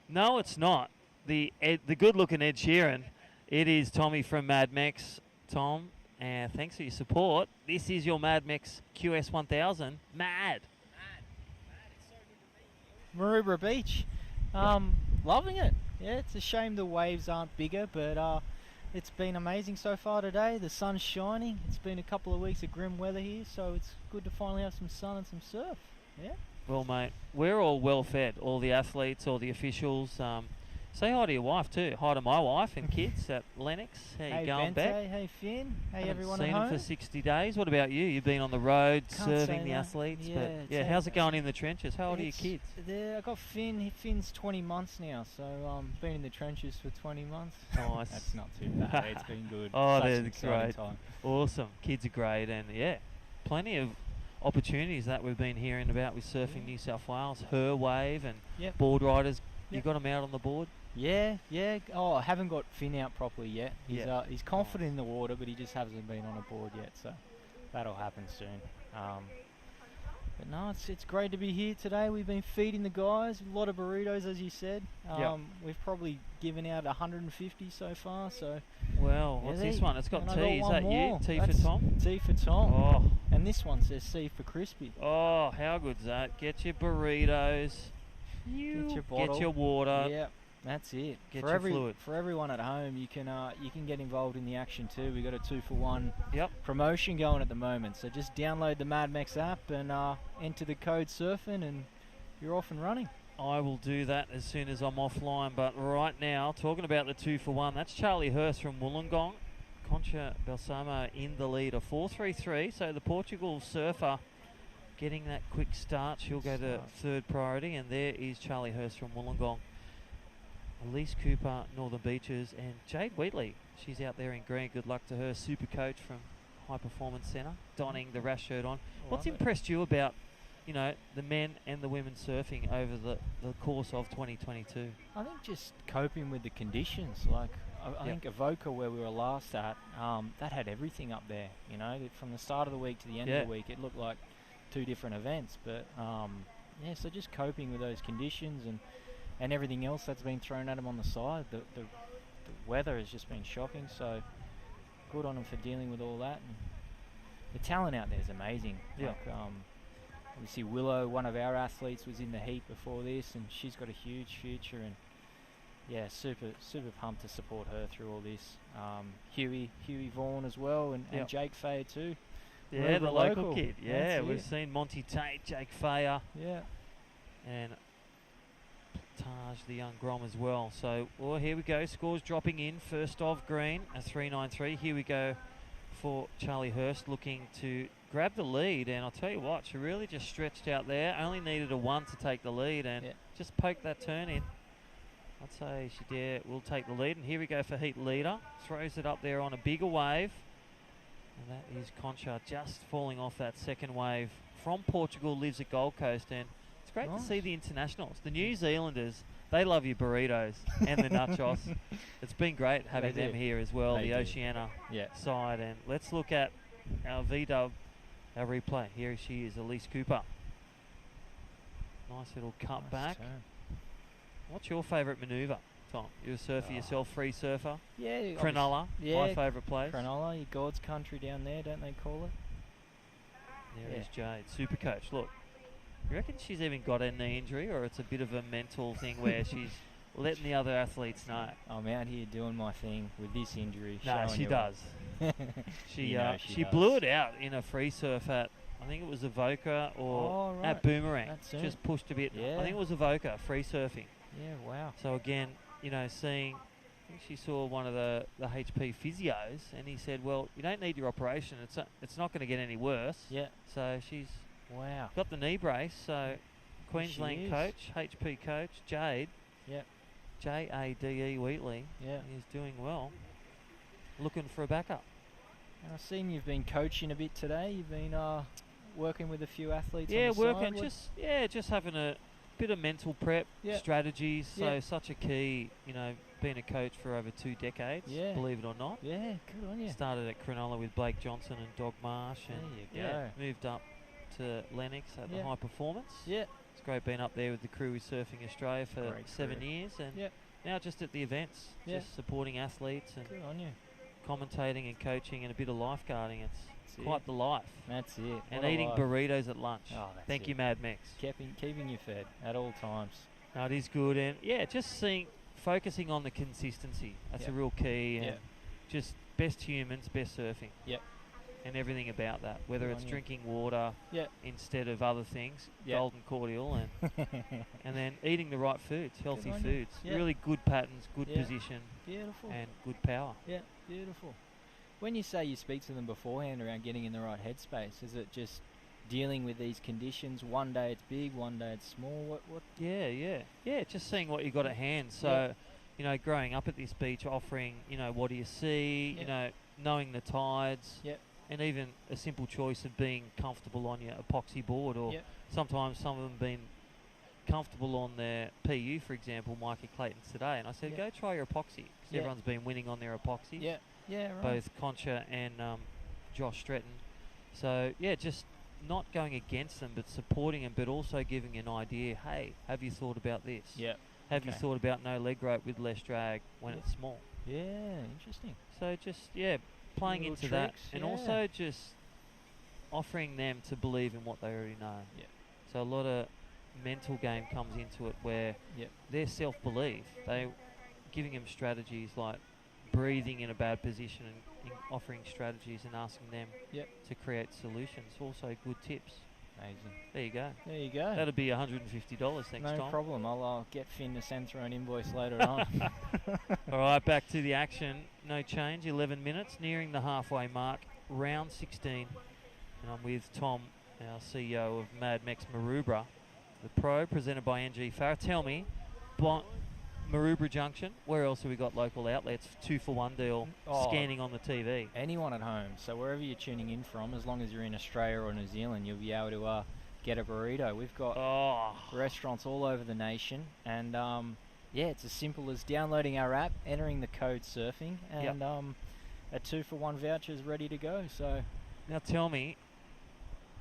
No, it's not the good-looking Ed Sheeran. It is Tommy from Mad Mex. Tom, thanks for your support. This is your Mad Mex QS1000. Mad. Maroubra Beach. Loving it. Yeah, it's a shame the waves aren't bigger, but it's been amazing so far today. The sun's shining. It's been a couple of weeks of grim weather here, so it's good to finally have some sun and some surf. Yeah. Well, mate, we're all well fed. All the athletes, all the officials. Say hi to your wife too. Hi to my wife and kids at Lennox. How you going, Beck? Hey, Finn. Hey, Haven't everyone seen at home. them for 60 days. What about you? You've been on the road Can't say serving the that. athletes. Yeah, but how's it going in the trenches? How old are your kids? I got Finn. Finn's 20 months now, so been in the trenches for 20 months. Nice. That's not too bad. It's been good. Oh, Such an they're exciting great. time. Awesome. Kids are great, and plenty of opportunities that we've been hearing about with Surfing New South Wales, Her Wave, and Yep. board riders. You Yep. got them out on the board? Yeah. Oh, I haven't got Finn out properly yet. He's Yeah. he's confident in the water, but he just hasn't been on a board yet. So that'll happen soon. But no, it's great to be here today. We've been feeding the guys a lot of burritos, as you said. Yep. We've probably given out 150 so far. So Well, what's this one? It's got and I T. Is one that more. you? T That's for Tom? T for Tom. Oh. And this one says C for Crispy. Oh, how good's that? Get your burritos. Get your bottle. Get your water. Yeah, that's it. Get for your fluid. For everyone at home, you can get involved in the action too. We got a 2-for-1 Yep. promotion going at the moment. So just download the Mad Mex app and enter the code surfing, and you're off and running. I will do that as soon as I'm offline. But right now, talking about the 2-for-1, that's Charlie Hurst from Wollongong. Concha Balsamo in the lead, a 4.33. So the Portugal surfer getting that quick start. She'll go to third priority, and there is Charlie Hurst from Wollongong. Elise Cooper, Northern Beaches, and Jade Wheatley. She's out there in green. Good luck to her. Super coach from High Performance Centre, donning the rash shirt on. What's impressed you about, the men and the women surfing over the course of 2022? I think just coping with the conditions. Like I think Avoca, where we were last at, that had everything up there. From the start of the week to the end of the week, it looked like 2 different events. But so just coping with those conditions and everything else that's been thrown at them on the side. The weather has just been shocking. So good on them for dealing with all that. And the talent out there is amazing. Yeah. Like, obviously Willow, one of our athletes, was in the heat before this, and she's got a huge future. And super pumped to support her through all this. Huey Vaughan as well, and Jake Faye too. Yeah, the local local kid. Yeah, we've seen Monty Tate, Jake Fayer. Yeah. And Taj, the young Grom, as well. So, here we go. Scores dropping in. First of green, a 3.93. Here we go for Charlie Hurst, looking to grab the lead. And I'll tell you what, she really just stretched out there. Only needed a 1 to take the lead, and just poked that turn in. I'd say she will take the lead. And here we go for heat leader. Throws it up there on a bigger wave. And that is Concha just falling off that second wave from Portugal, lives at Gold Coast. And it's great to see the internationals. The New Zealanders, they love your burritos and the nachos. It's been great having them here as well, the Oceania side. And let's look at our V-dub, our replay. Here she is, Elise Cooper. Nice little cut back. What's your favourite manoeuvre, Tom? You're a surfer yourself, free surfer? Yeah. Cronulla, my favourite place. Cronulla, your God's country down there, don't they call it? There is Jade, super coach. Look, you reckon she's even got a knee injury, or it's a bit of a mental thing where she's letting the other athletes know? I'm out here doing my thing with this injury. No, she does. She blew it out in a free surf at, I think it was Avoca or at Boomerang. Just pushed a bit. I think it was Avoca, free surfing. Yeah, wow. So again, seeing, I think she saw one of the HP physios, and he said, well, you don't need your operation. It's not going to get any worse. Yeah. So she's got the knee brace. So Queensland coach, HP coach, Jade. Yep. Jade Wheatley. Yeah. Is doing well. Looking for a backup. And I've seen you've been coaching a bit today. You've been working with a few athletes. Yeah, on the working. side. Just having a bit of mental prep, strategies. So such a key, being a coach for over 2 decades, believe it or not. Yeah, good on you. Started at Cronulla with Blake Johnson and Dog Marsh, and there you go. Moved up to Lennox at the High Performance. Yeah. It's great being up there with the crew with Surfing Australia for 7 years, and now just at the events, just supporting athletes and good on you. Commentating and coaching and a bit of lifeguarding. It's quite the life. That's it. And eating burritos at lunch. Thank you, Mad Mex. Keeping you fed at all times. No, it is good, and just focusing on the consistency. That's a real key, and just best humans, best surfing. Yep. And everything about that, whether Good it's on you. drinking water instead of other things, golden cordial, and then eating the right foods, healthy on you. foods, Yeah. really good patterns, good position, Beautiful. and good power. Yeah, beautiful. When you say you speak to them beforehand around getting in the right headspace, is it just dealing with these conditions? One day it's big, one day it's small. What? Yeah. Just seeing what you got at hand. So, growing up at this beach, offering, what do you see? Knowing the tides. Yep. And even a simple choice of being comfortable on your epoxy board, or sometimes some of them being comfortable on their PU, for example, Mikey Clayton's today. And I said, go try your epoxy, because everyone's been winning on their epoxy. Yeah, right. Both Concha and Josh Stretton. So, just not going against them, but supporting them, but also giving an idea, hey, have you thought about this? Yeah. Have you thought about no leg rope with less drag when it's small? Yeah, interesting. So just, playing Little into that, tricks, and also just offering them to believe in what they already know. Yeah. So a lot of mental game comes into it, where their self-belief, they giving them strategies like breathing in a bad position, and offering strategies and asking them to create solutions. Also good tips. Amazing. There you go. There you go. That'll be $150 next time. No problem. I'll get Finn to send through an invoice later on. All right, back to the action. No change. 11 minutes, nearing the halfway mark. Round 16. And I'm with Tom, our CEO of Mad Mex Maroubra, the pro, presented by NG Farah. Tell me, Maroubra Junction, where else have we got local outlets? 2-for-1 deal, scanning on the TV. Anyone at home. So wherever you're tuning in from, as long as you're in Australia or New Zealand, you'll be able to get a burrito. We've got restaurants all over the nation, and it's as simple as downloading our app, entering the code surfing, and a 2-for-1 voucher is ready to go. So now tell me,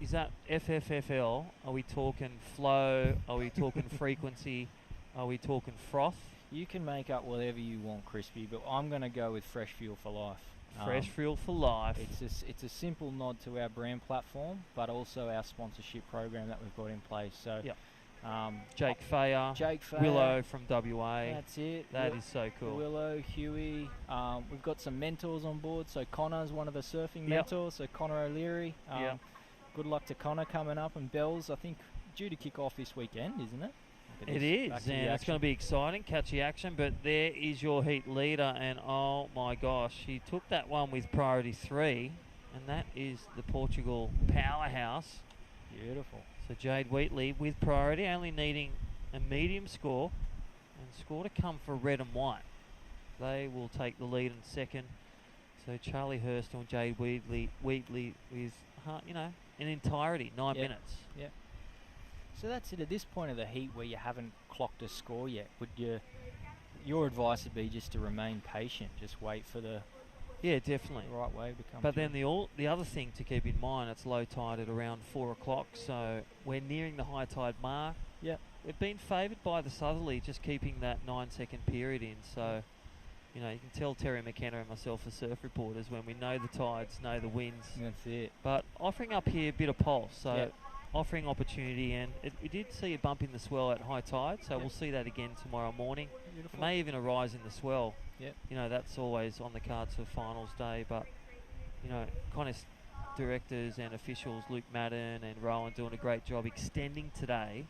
is that FFFL? Are we talking flow? Are we talking frequency? Are we talking froth? You can make up whatever you want, Crispy, but I'm going to go with Fresh Fuel for Life. Fresh Fuel for Life. It's a simple nod to our brand platform, but also our sponsorship program that we've got in place. So, Jake Fayer, Willow from WA. That's it. That is so cool. Willow, Huey. We've got some mentors on board. So Connor's one of the surfing mentors. So Connor O'Leary. Good luck to Connor coming up, and Bells, I think, due to kick off this weekend, isn't it? It is, and it's going to be exciting, catchy action, but there is your heat leader, and oh my gosh, she took that one with priority 3, and that is the Portugal powerhouse. Beautiful. So Jade Wheatley with priority, only needing a medium score, And score to come for red and white. They will take the lead in second. So Charlie Hurst and Jade Wheatley with, in entirety, 9 minutes. Yeah. So that's it. At this point of the heat where you haven't clocked a score yet, your advice would be just to remain patient, just wait for the definitely right wave to come. But through. then the other thing to keep in mind, it's low tide at around 4 o'clock, so we're nearing the high tide mark. Yeah. We've been favoured by the southerly, just keeping that 9-second period in. So, you can tell Terry McKenna and myself as surf reporters when we know the tides, know the winds. That's it. But offering up here a bit of pulse, so offering opportunity, and we did see a bump in the swell at high tide, so we'll see that again tomorrow morning. Beautiful. May even a rise in the swell. Yep. That's always on the cards for finals day, but contest directors and officials, Luke Madden and Rowan, doing a great job extending today.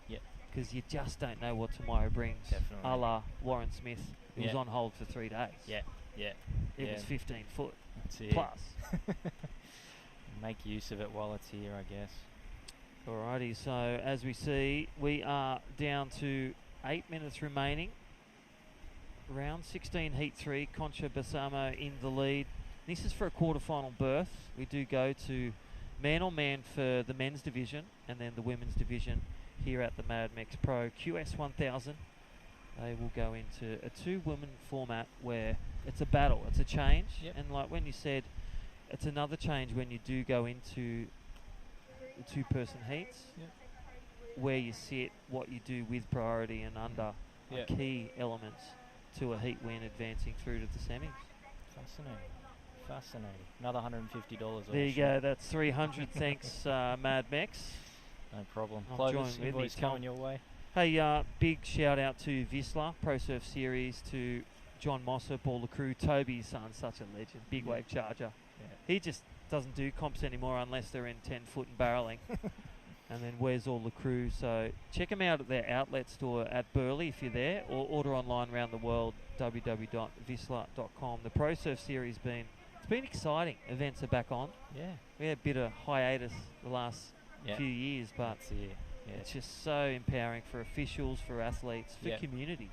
Because you just don't know what tomorrow brings. Definitely. A la Warren Smith, who was on hold for 3 days. Yeah. It was 15 foot. That's it. Plus. Make use of it while it's here, I guess. Alrighty, so as we see, we are down to 8 minutes remaining. Round 16, Heat 3, Concha Bassamo in the lead. This is for a quarterfinal berth. We do go to man-on-man for the men's division and then the women's division here at the Mad Mex Pro QS 1000. They will go into a 2-woman format where it's a battle, it's a change. And like when you said, it's another change when you do go into the 2-person heats, where you sit, what you do with priority and under are key elements to a heat win advancing through to the semis. Fascinating. Another $150. There you go. That's 300. Thanks, Mad Mex. No problem. Clovis, invoice coming your way. Hey, big shout out to VISSLA Pro Surf Series, to John Mossop, all the crew. Toby's son, such a legend. Big wave charger. He just doesn't do comps anymore unless they're in 10 foot and barreling. And then where's all the crew? So check them out at their outlet store at Burleigh if you're there, or order online around the world, www.vissla.com. The Pro Surf Series it's been exciting. Events are back on. We had a bit of hiatus the last few years, but it's just so empowering for officials, for athletes, for communities.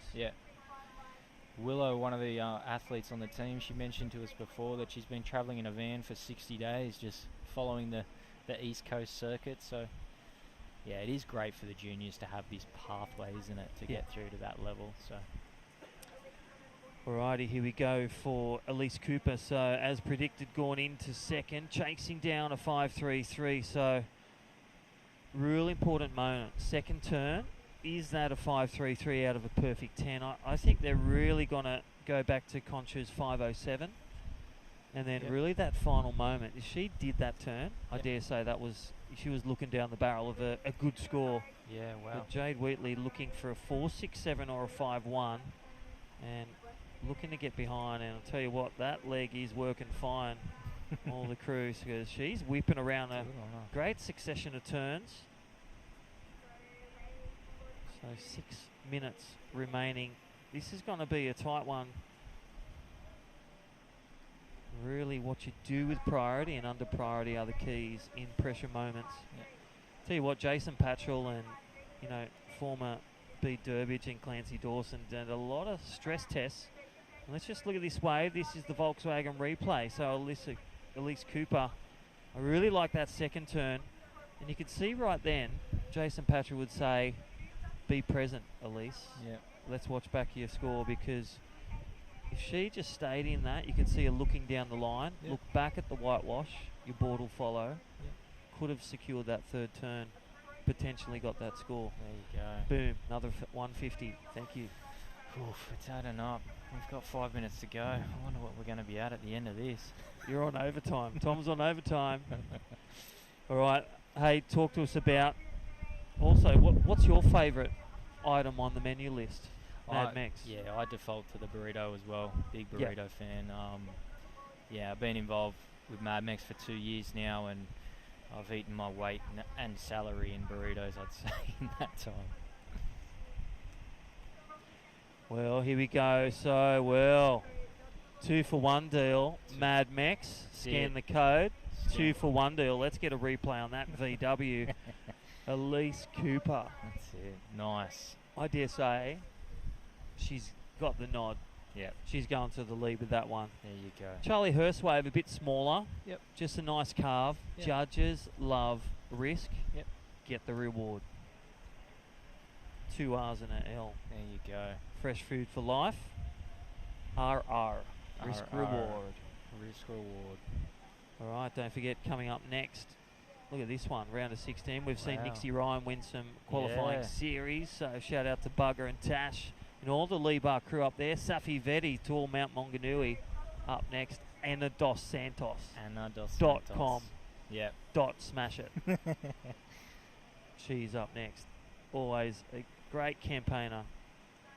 Willow, one of the athletes on the team, she mentioned to us before that she's been travelling in a van for 60 days just following the East Coast circuit. So it is great for the juniors to have this pathway, isn't it, to get through to that level. So alrighty, here we go for Elise Cooper. So as predicted, gone into second, chasing down a 5.33. So real important moment. Second turn, is that a 5.33 out of a perfect 10? I think they're really going to go back to Concha's 5.07. And then really that final moment, if she did that turn, I dare say she was looking down the barrel of a good score. Yeah, wow. But Jade Wheatley looking for a 4.67 or a 5.1 and looking to get behind. And I'll tell you what, that leg is working fine. All the crews, because she's whipping around a great succession of turns. So 6 minutes remaining. This is going to be a tight one. Really what you do with priority and under priority are the keys in pressure moments. Tell you what, Jason Patchell and former Bede Durbridge and Clancy Dawson did a lot of stress tests. And let's just look at this wave. This is the Volkswagen replay. So Elise Cooper, I really like that second turn. And you can see right then, Jason Patchell would say, be present, Elise. Let's watch back your score, because if she just stayed in that, you can see her looking down the line, look back at the whitewash, your board will follow. Could have secured that third turn, potentially got that score. There you go. Boom, another 150. Thank you. Oof, it's adding up. We've got 5 minutes to go. I wonder what we're going to be at the end of this. You're on overtime. Tom's on overtime. All right. Hey, talk to us about also what's your favourite item on the menu list? Mad Mex. Yeah, I default to the burrito as well. Big burrito fan. I've been involved with Mad Mex for 2 years now, and I've eaten my weight and salary in burritos, I'd say, in that time. Well, here we go. So, 2 for 1 deal. Mad Mex. Scan the code. 2 for 1 deal. Let's get a replay on that VW. Elise Cooper. That's it. Nice. I dare say, she's got the nod. Yep. She's going to the lead with that one. There you go. Charlie Hurst wave a bit smaller. Yep. Just a nice carve. Yep. Judges love risk. Yep. Get the reward. 2 R's and an L. There you go. Fresh food for life. RR. Risk RR. reward. Risk reward. All right, don't forget, coming up next, look at this one, round of 16. We've seen Wow. Nixie Ryan win some qualifying Yeah. series, so shout out to Bugger and Tash and all the Lee Bar crew up there. Safi Vetti to all Mount Maunganui up next. Anna Dos Santos. Santos. Yep. Smash it. She's up next. Always a great campaigner.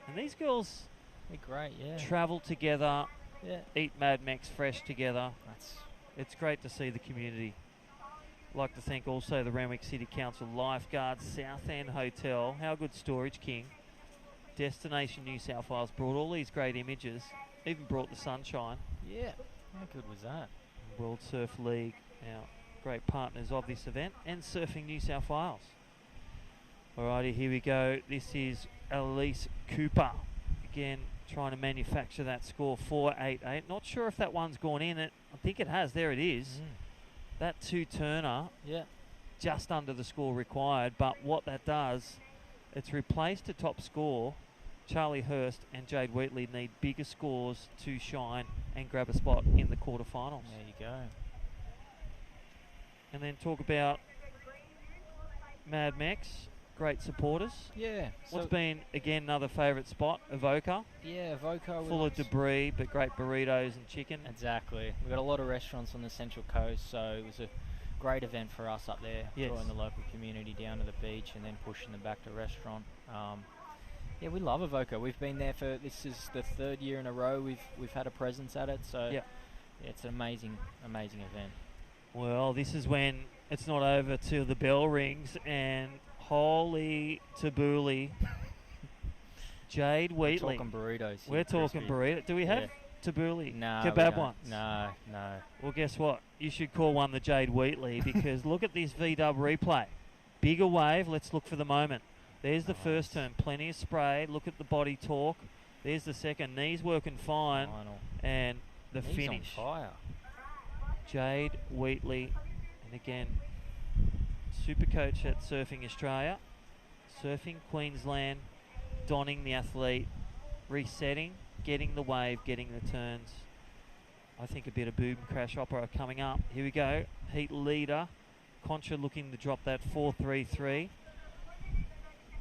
And these girls They're great, yeah. travel together, Yeah. eat Mad Mex fresh together. That's It's great to see the community. I'd like to thank also the Randwick City Council Lifeguards, South End Hotel, How Good Storage King, Destination New South Wales brought all these great images, even brought the sunshine. yeah. How good was that? World Surf League, our great partners of this event, and Surfing New South Wales. Alrighty, here we go. This is Elise Cooper. Again, trying to manufacture that score, 4.88. Not sure if that one's gone in. I think it has. There it is. That two-turner, Yeah. just under the score required. But what that does, it's replaced a top score. Charlie Hurst and Jade Wheatley need bigger scores to shine and grab a spot in the quarterfinals. There you go. And then talk about Mad Mex, great supporters. Yeah. What's so- been, again, another favourite spot, Avoca. Yeah, Voco. Full of debris, but great burritos and chicken. Exactly. We've got a lot of restaurants on the Central Coast, so it was a great event for us up there, Yes. drawing the local community down to the beach and then pushing them back to restaurant. Yeah, we love Avoca. We've been there for, this is the 3rd year in a row we've had a presence at it, so Yep. yeah, it's an amazing event. Well, this is when it's not over till the bell rings, and holy tabbouleh, Jade Wheatley. We're talking burritos. We're talking burrito. Do we have Yeah. tabbouleh? No, we Kebab don't. ones? No. Well, guess what? You should call one the Jade Wheatley because look at this V-dub replay. Bigger wave. Let's look for the moment. There's the first turn. Plenty of spray. Look at the body torque. There's the second. Knees working fine. Final. And the Knees finish. on fire. Jade Wheatley. And again, super coach at Surfing Australia. Surfing Queensland. Donning the athlete. Resetting. Getting the wave. Getting the turns. I think a bit of boom crash opera coming up. Here we go. Heat leader. Concha looking to drop that 4.33.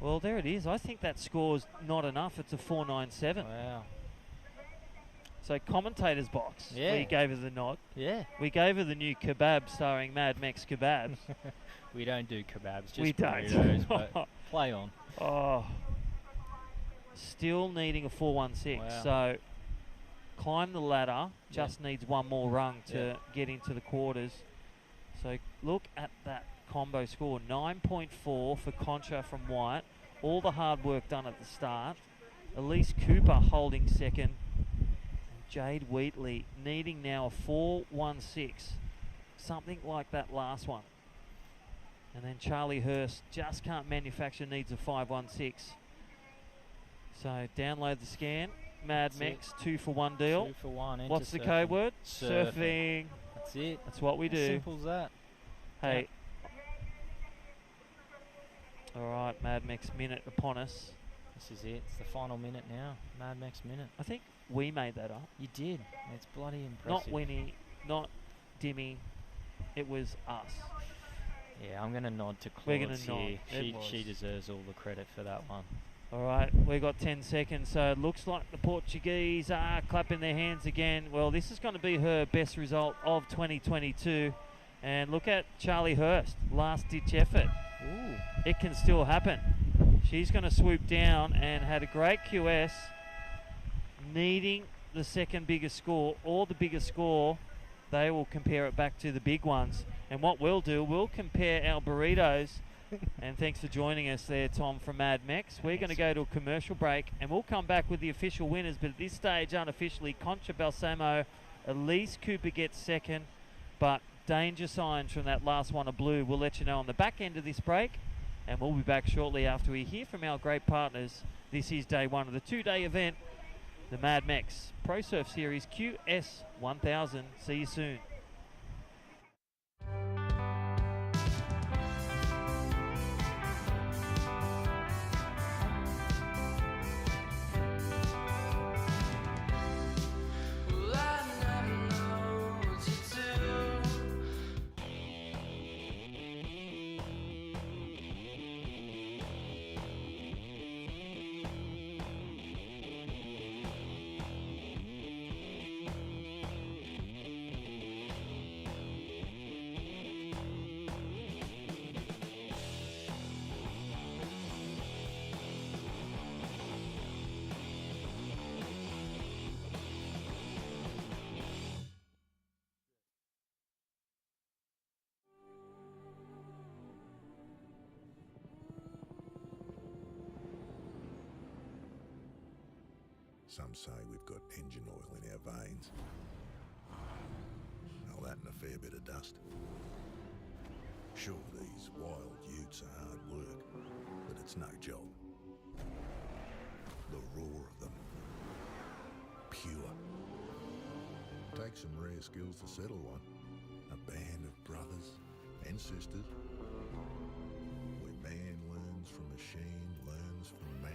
Well, there it is. I think that score's not enough. It's a 4.97. Wow. So commentator's box. Yeah. We gave her the nod. Yeah. We gave her the new kebab starring Mad Mex Kebabs. We don't do kebabs, just We don't. burritos, but play on. Oh. Still needing a 4.16. Wow. So climb the ladder. Just needs one more rung to get into the quarters. So look at that combo score. 9.4 for Concha from White. All the hard work done at the start. Elise Cooper holding second. Jade Wheatley needing now a 4.16. Something like that last one. And then Charlie Hurst just can't manufacture, needs a 5.16. So download the scan. Mad Mex, 2 for 1 deal. 2 for 1. What's the surfing. code word? Surfing. That's it. That's what we do. Simple as that. Hey. All right, Mad Mex minute upon us. This is it. It's the final minute now. Mad Mex minute. I think we made that up. You did. It's bloody impressive. Not Winnie, not Dimmy. It was us. Yeah, I'm going to nod to We're gonna Claude nod. here. It She was. deserves all the credit for that one. All right, we got 10 seconds, so it looks like the Portuguese are clapping their hands again. Well, this is going to be her best result of 2022. And look at Charlie Hurst, last-ditch effort. Ooh. It can still happen. She's going to swoop down and had a great QS, needing the second biggest score or the biggest score. They will compare it back to the big ones. And what we'll do, we'll compare our burritos. And thanks for joining us there, Tom, from Mad Mex. We're going to go to a commercial break, and we'll come back with the official winners. But at this stage, unofficially, Concha Balsamo, Elise Cooper gets second. But danger signs from that last one of blue. We'll let you know on the back end of this break. And we'll be back shortly after we hear from our great partners This is day one of the two-day event, the Mad Mex Pro Surf Series QS 1000. See you soon. Some say we've got engine oil in our veins. All that and a fair bit of dust. Sure, these wild utes are hard work, but it's no job. The roar of them. Pure. Takes some rare skills to settle one. A band of brothers and sisters. Where man learns from machine, learns from man.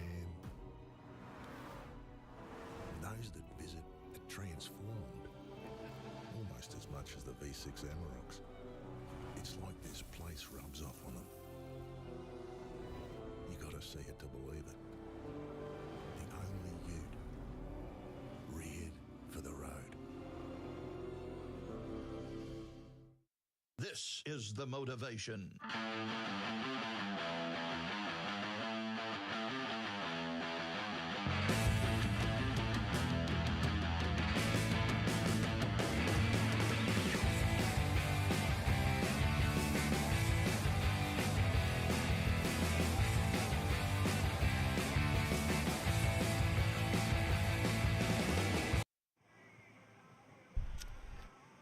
Those that visit are transformed, almost as much as the V6 Amaroks. It's like this place rubs off on them. You gotta see it to believe it. The only ute, reared for the road. This is the motivation.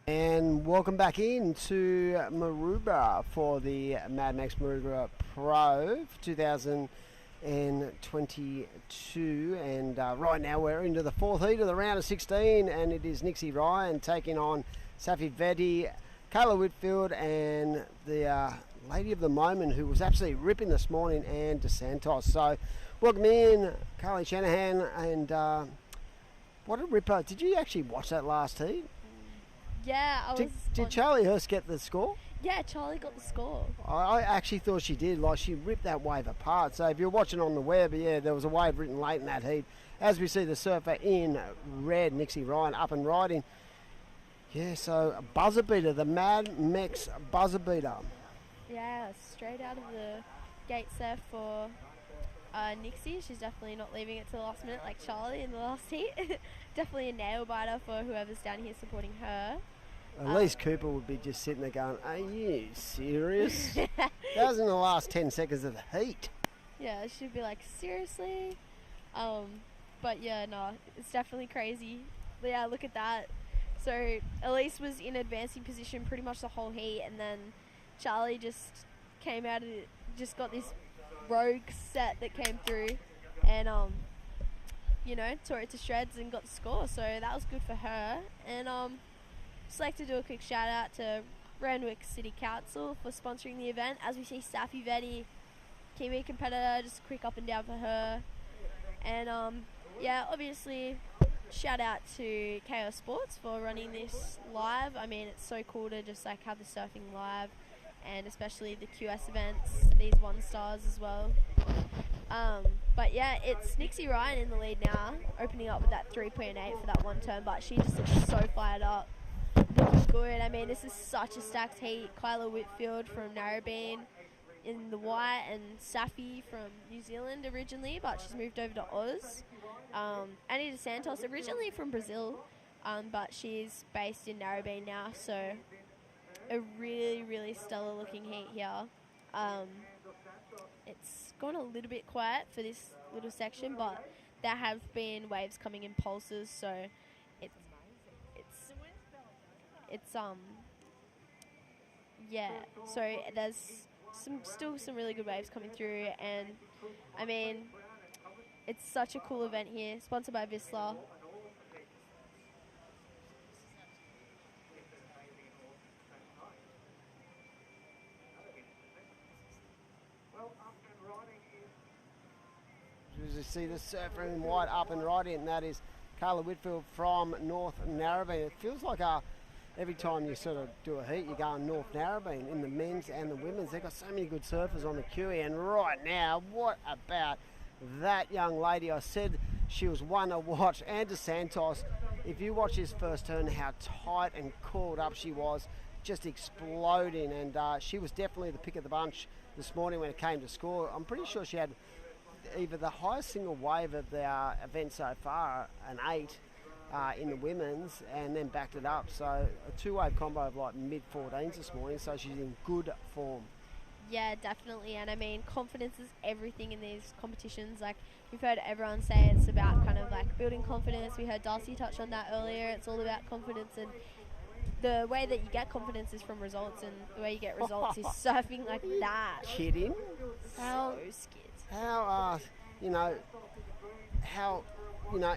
And welcome back into Maroubra for the Mad Mex Maroubra Pro 2022. And right now we're into the fourth heat of the round of 16, and it is Nixie Ryan taking on Safi Vetti, Kayla Whitfield, and the lady of the moment who was absolutely ripping this morning, Anne DeSantos. So welcome in, Carly Shanahan, and what a ripper. Did you actually watch that last heat? Yeah, Did Charlie Hurst get the score? Yeah, Charlie got the score. I actually thought she did. Like, she ripped that wave apart. So if you're watching on the web, yeah, there was a wave written late in that heat. As we see the surfer in red, Nixie Ryan, up and riding. Yeah, so a buzzer beater, the Mad Mex buzzer beater. Yeah, straight out of the gates there for Nixie. She's definitely not leaving it to the last minute like Charlie in the last heat. Definitely a nail biter for whoever's down here supporting her. Elise Cooper would be just sitting there going, are you serious? That was in the last 10 seconds of the heat. Yeah, she'd be like, seriously? But yeah, no, it's definitely crazy. But yeah, look at that. So Elise was in advancing position pretty much the whole heat, and then Charlie just came out of it, just got this rogue set that came through, and you know, tore it to shreds and got the score. So that was good for her. And just like to do a quick shout out to Randwick City Council for sponsoring the event. As we see Safi Vetti, Kiwi competitor, just a quick up and down for her. And yeah, obviously shout out to KO Sports for running this live. I mean, it's so cool to just like have the surfing live, and especially the QS events, these 1-stars as well. But yeah, it's Nixie Ryan in the lead now, opening up with that 3.8 for that one turn, but she just looks so fired up. Looking good. I mean, this is such a stacked heat. Kyla Whitfield from Narrabeen in the white, and Safi from New Zealand originally, but she's moved over to Oz. Annie DeSantos, originally from Brazil, but she's based in Narrabeen now, so a really, really stellar looking heat here. It's gone a little bit quiet for this little section, but there have been waves coming in pulses, so it's yeah, so there's still some really good waves coming through, and I mean, it's such a cool event here, sponsored by VISSLA. As you see the surfer in white up and right in, that is Carla Whitfield from North Narrabeen. It feels like every time you sort of do a heat, you go on North Narrabeen in the men's and the women's. They've got so many good surfers on the QE, and right now, what about that young lady? I said she was one to watch. Andra Santos, if you watch his first turn, how tight and coiled up she was, just exploding, and she was definitely the pick of the bunch this morning when it came to score. I'm pretty sure she had either the highest single wave of the event so far, an 8 in the women's, and then backed it up. So a two-wave combo of like mid-14s this morning, so she's in good form. Yeah, definitely. And I mean, confidence is everything in these competitions. Like, we've heard everyone say it's about kind of like building confidence. We heard Darcy touch on that earlier. It's all about confidence, and the way that you get confidence is from results, and the way you get results is surfing like that. Kidding? So scared. How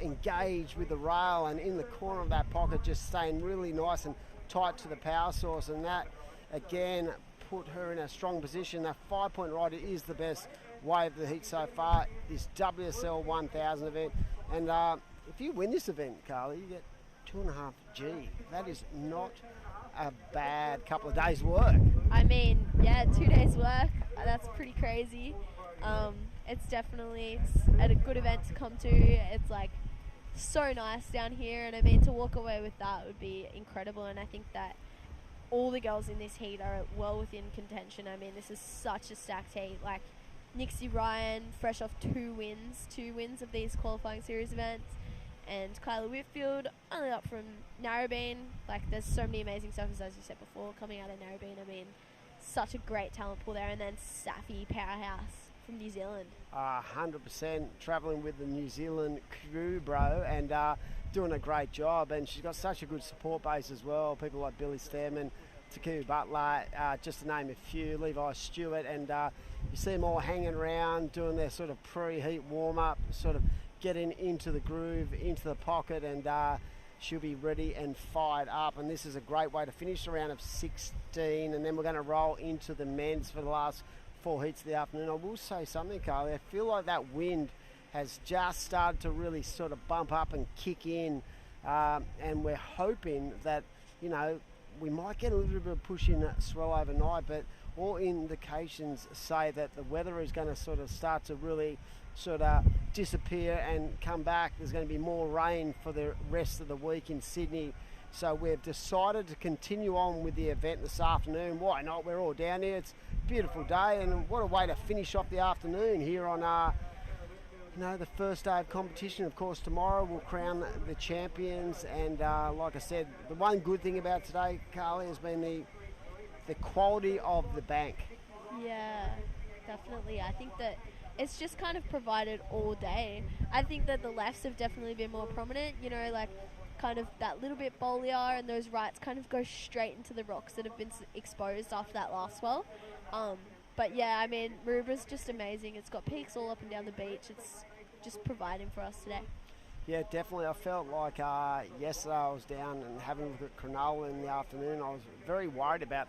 engaged with the rail and in the corner of that pocket, just staying really nice and tight to the power source, and that again put her in a strong position. That 5-point rider is the best wave of the heat so far, this WSL 1000 event, and if you win this event, Carly, you get 2.5 G. That is not a bad couple of days work. I mean, yeah, 2 days work, that's pretty crazy. It's definitely a good event to come to. It's like so nice down here, and I mean, to walk away with that would be incredible. And I think that all the girls in this heat are well within contention. I mean, this is such a stacked heat. Like, Nixie Ryan, fresh off two wins of these qualifying series events, and Kyla Whitfield, only up from Narrabeen. Like, there's so many amazing surfers, as you said before, coming out of Narrabeen. I mean, such a great talent pool there. And then Safi, powerhouse from New Zealand. 100% travelling with the New Zealand crew, bro, and doing a great job. And she's got such a good support base as well. People like Billy Stearman, Taku Butler, just to name a few, Levi Stewart, and you see them all hanging around doing their sort of pre-heat warm-up, sort of getting into the groove, into the pocket, and she'll be ready and fired up. And this is a great way to finish the round of 16, and then we're going to roll into the men's for the last 4 heats of the afternoon. I will say something, Carly. I feel like that wind has just started to really sort of bump up and kick in, and we're hoping that, you know, we might get a little bit of push in swell overnight, but all indications say that the weather is going to sort of start to really sort of disappear and come back. There's going to be more rain for the rest of the week in Sydney. So we've decided to continue on with the event this afternoon. Why not? We're all down here. It's a beautiful day, and what a way to finish off the afternoon here on the first day of competition. Of course, tomorrow we'll crown the champions, and like I said, the one good thing about today, Carly, has been the quality of the bank. Yeah, definitely. I think that it's just kind of provided all day. I think that the lefts have definitely been more prominent, you know, like kind of that little bit bollier, and those rights kind of go straight into the rocks that have been exposed after that last swell. But yeah, I mean, Maroubra's just amazing. It's got peaks all up and down the beach. It's just providing for us today. Yeah, definitely. I felt like yesterday I was down and having a look at Cronulla in the afternoon. I was very worried about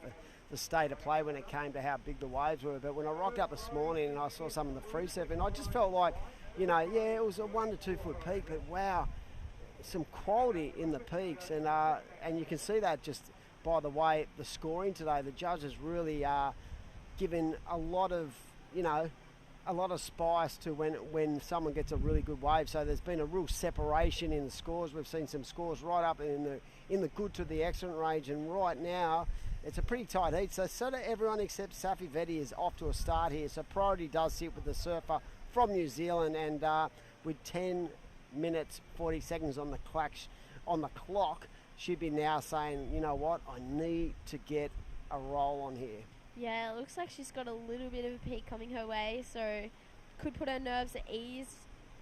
the state of play when it came to how big the waves were. But when I rocked up this morning and I saw some of the free surfing, I just felt like, you know, yeah, it was a 1 to 2 foot peak, but wow, some quality in the peaks. And you can see that just by the way the scoring today. The judges really given a lot of spice to when someone gets a really good wave. So there's been a real separation in the scores. We've seen some scores right up in the good to the excellent range, and right now it's a pretty tight heat. So sort of everyone except Safi Vetti is off to a start here. So priority does sit with the surfer from New Zealand, and with 10 minutes 40 seconds on the clock, she'd be now saying, you know what, I need to get a roll on here. Yeah, it looks like she's got a little bit of a peak coming her way, so could put her nerves at ease.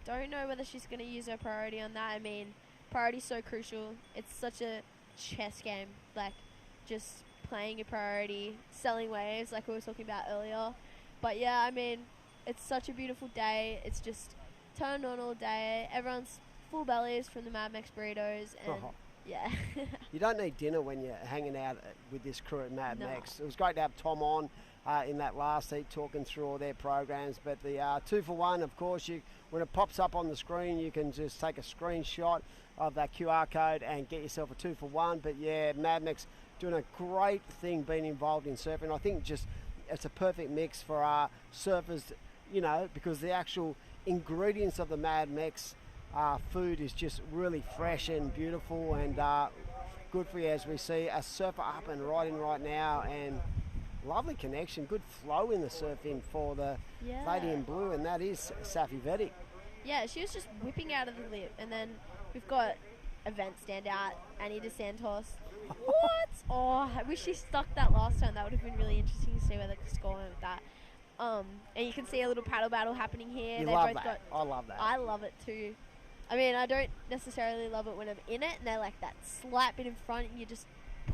Don't know whether she's going to use her priority on that. I mean, priority's so crucial. It's such a chess game, like just playing your priority, selling waves like we were talking about earlier. But yeah, I mean, it's such a beautiful day. It's just turned on all day. Everyone's full bellies from the Mad Mex burritos, and yeah. You don't need dinner when you're hanging out with this crew at Mad No. Mex. It was great to have Tom on in that last heat talking through all their programs. But the 2-for-1, of course, when it pops up on the screen, you can just take a screenshot of that QR code and get yourself a 2-for-1. But yeah, Mad Mex doing a great thing being involved in surfing. I think just it's a perfect mix for our surfers, you know, because the actual ingredients of the Mad Mex food is just really fresh and beautiful and good for you, as we see a surfer up and riding right now, and lovely connection, good flow in the surfing for the lady in blue, and that is Safi Vedic. Yeah, she was just whipping out of the lip, and then we've got event standout, Annie DeSantos. What? Oh, I wish she stuck that last time. That would have been really interesting to see where the score went with that. And you can see a little paddle battle happening here. You They love both that. I love that. I love it too. I mean, I don't necessarily love it when I'm in it, and they're like that slap it in front, and you're just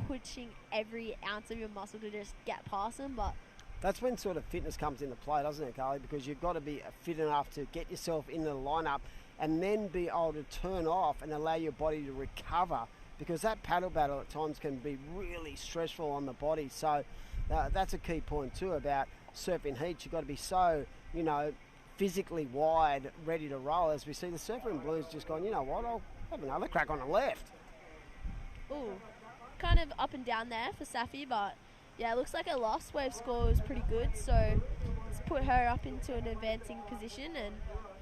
pushing every ounce of your muscle to just get past them. But that's when sort of fitness comes into play, doesn't it, Carly? Because you've got to be fit enough to get yourself in the lineup and then be able to turn off and allow your body to recover, because that paddle battle at times can be really stressful on the body. So that's a key point too about surfing heats. You've got to be so, you know, physically wide, ready to roll. As we see the surfer in blue's just gone, you know what, I'll have another crack on the left. ooh, kind of up and down there for Safi, but yeah, it looks like her last wave score was pretty good, so let's put her up into an advancing position,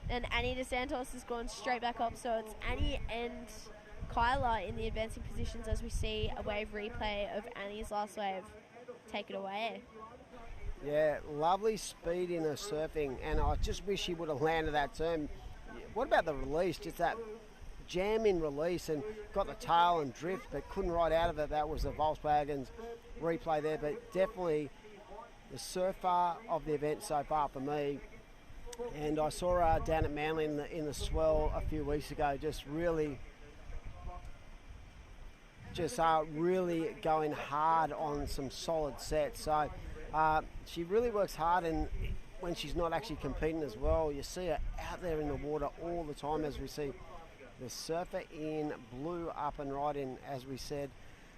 and Annie DeSantos has gone straight back up, so it's Annie and Kyla in the advancing positions as we see a wave replay of Annie's last wave. Take it away. Yeah, lovely speed in her surfing, and I just wish she would have landed that turn. What about the release? Just that jam in release, and got the tail and drift, but couldn't ride out of it. That was the Volkswagen's replay there, but definitely the surfer of the event so far for me. And I saw her down at Manly in the swell a few weeks ago, just really going hard on some solid sets. So she really works hard, and when she's not actually competing as well, you see her out there in the water all the time, as we see the surfer in blue up and riding, as we said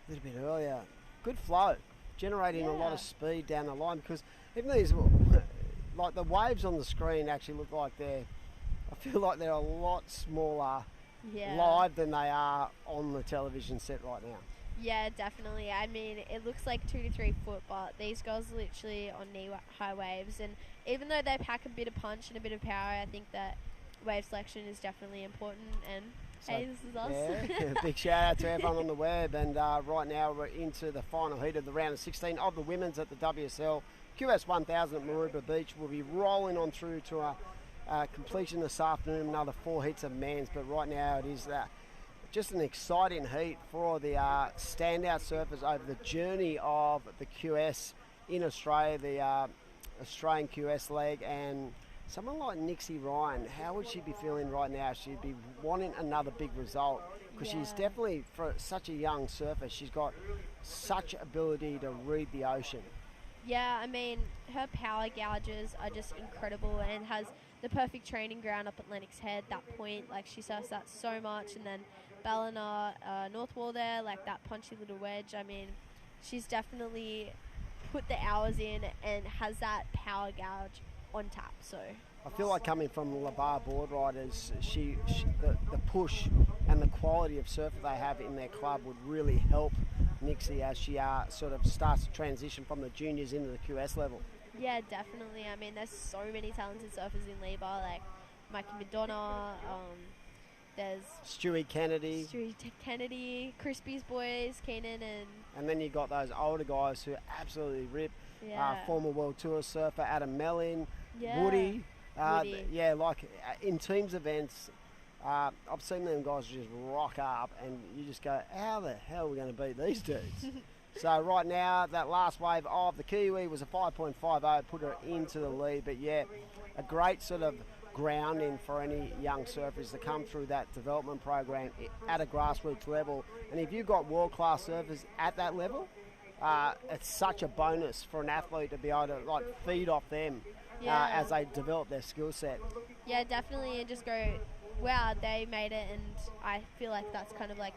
a little bit earlier. Good flow, generating a lot of speed down the line, because even these, like the waves on the screen actually look like I feel like they're a lot smaller live than they are on the television set right now. Yeah, definitely. I mean, it looks like 2 to 3 foot, but these girls are literally on knee-high waves, and even though they pack a bit of punch and a bit of power, I think that wave selection is definitely important. And So, hey, this is us. Yeah, big shout out to everyone on the web, and right now we're into the final heat of the round of 16 of the women's at the WSL QS 1000 at Maroubra Beach. We'll be rolling on through to a completion this afternoon, another 4 heats of men's, but right now it is just an exciting heat for the standout surfers over the journey of the QS in Australia, the Australian QS leg. And someone like Nixie Ryan, how would she be feeling right now? She'd be wanting another big result, because she's definitely, for such a young surfer, she's got such ability to read the ocean. Yeah, I mean, her power gouges are just incredible, and has the perfect training ground up at Lennox Head, that point. Like, she surfs that so much, and then Ballina, North Wall there, like that punchy little wedge. I mean, she's definitely put the hours in and has that power gouge on tap. So I feel like, coming from Labar board riders, the push and the quality of surfer they have in their club would really help Nixie as she sort of starts to transition from the juniors into the QS level. yeah, definitely. I mean, there's so many talented surfers in Labour, like Mikey Madonna, there's Stewie Kennedy, Crispy's boys, Keenan, and then you got those older guys who absolutely rip. Yeah. Former World Tour surfer Adam Mellin, Yeah. Woody. Woody. Yeah, like in teams events, I've seen them guys just rock up, and you just go, how the hell are we going to beat these dudes? So right now, that last wave of the Kiwi was a 5.50, put her into the lead. But yeah, a great sort of grounding for any young surfers to come through that development program at a grassroots level. And if you've got world-class surfers at that level, it's such a bonus for an athlete to be able to like feed off them as they develop their skill set. Yeah, definitely, and just go, wow, they made it, and I feel like that's kind of like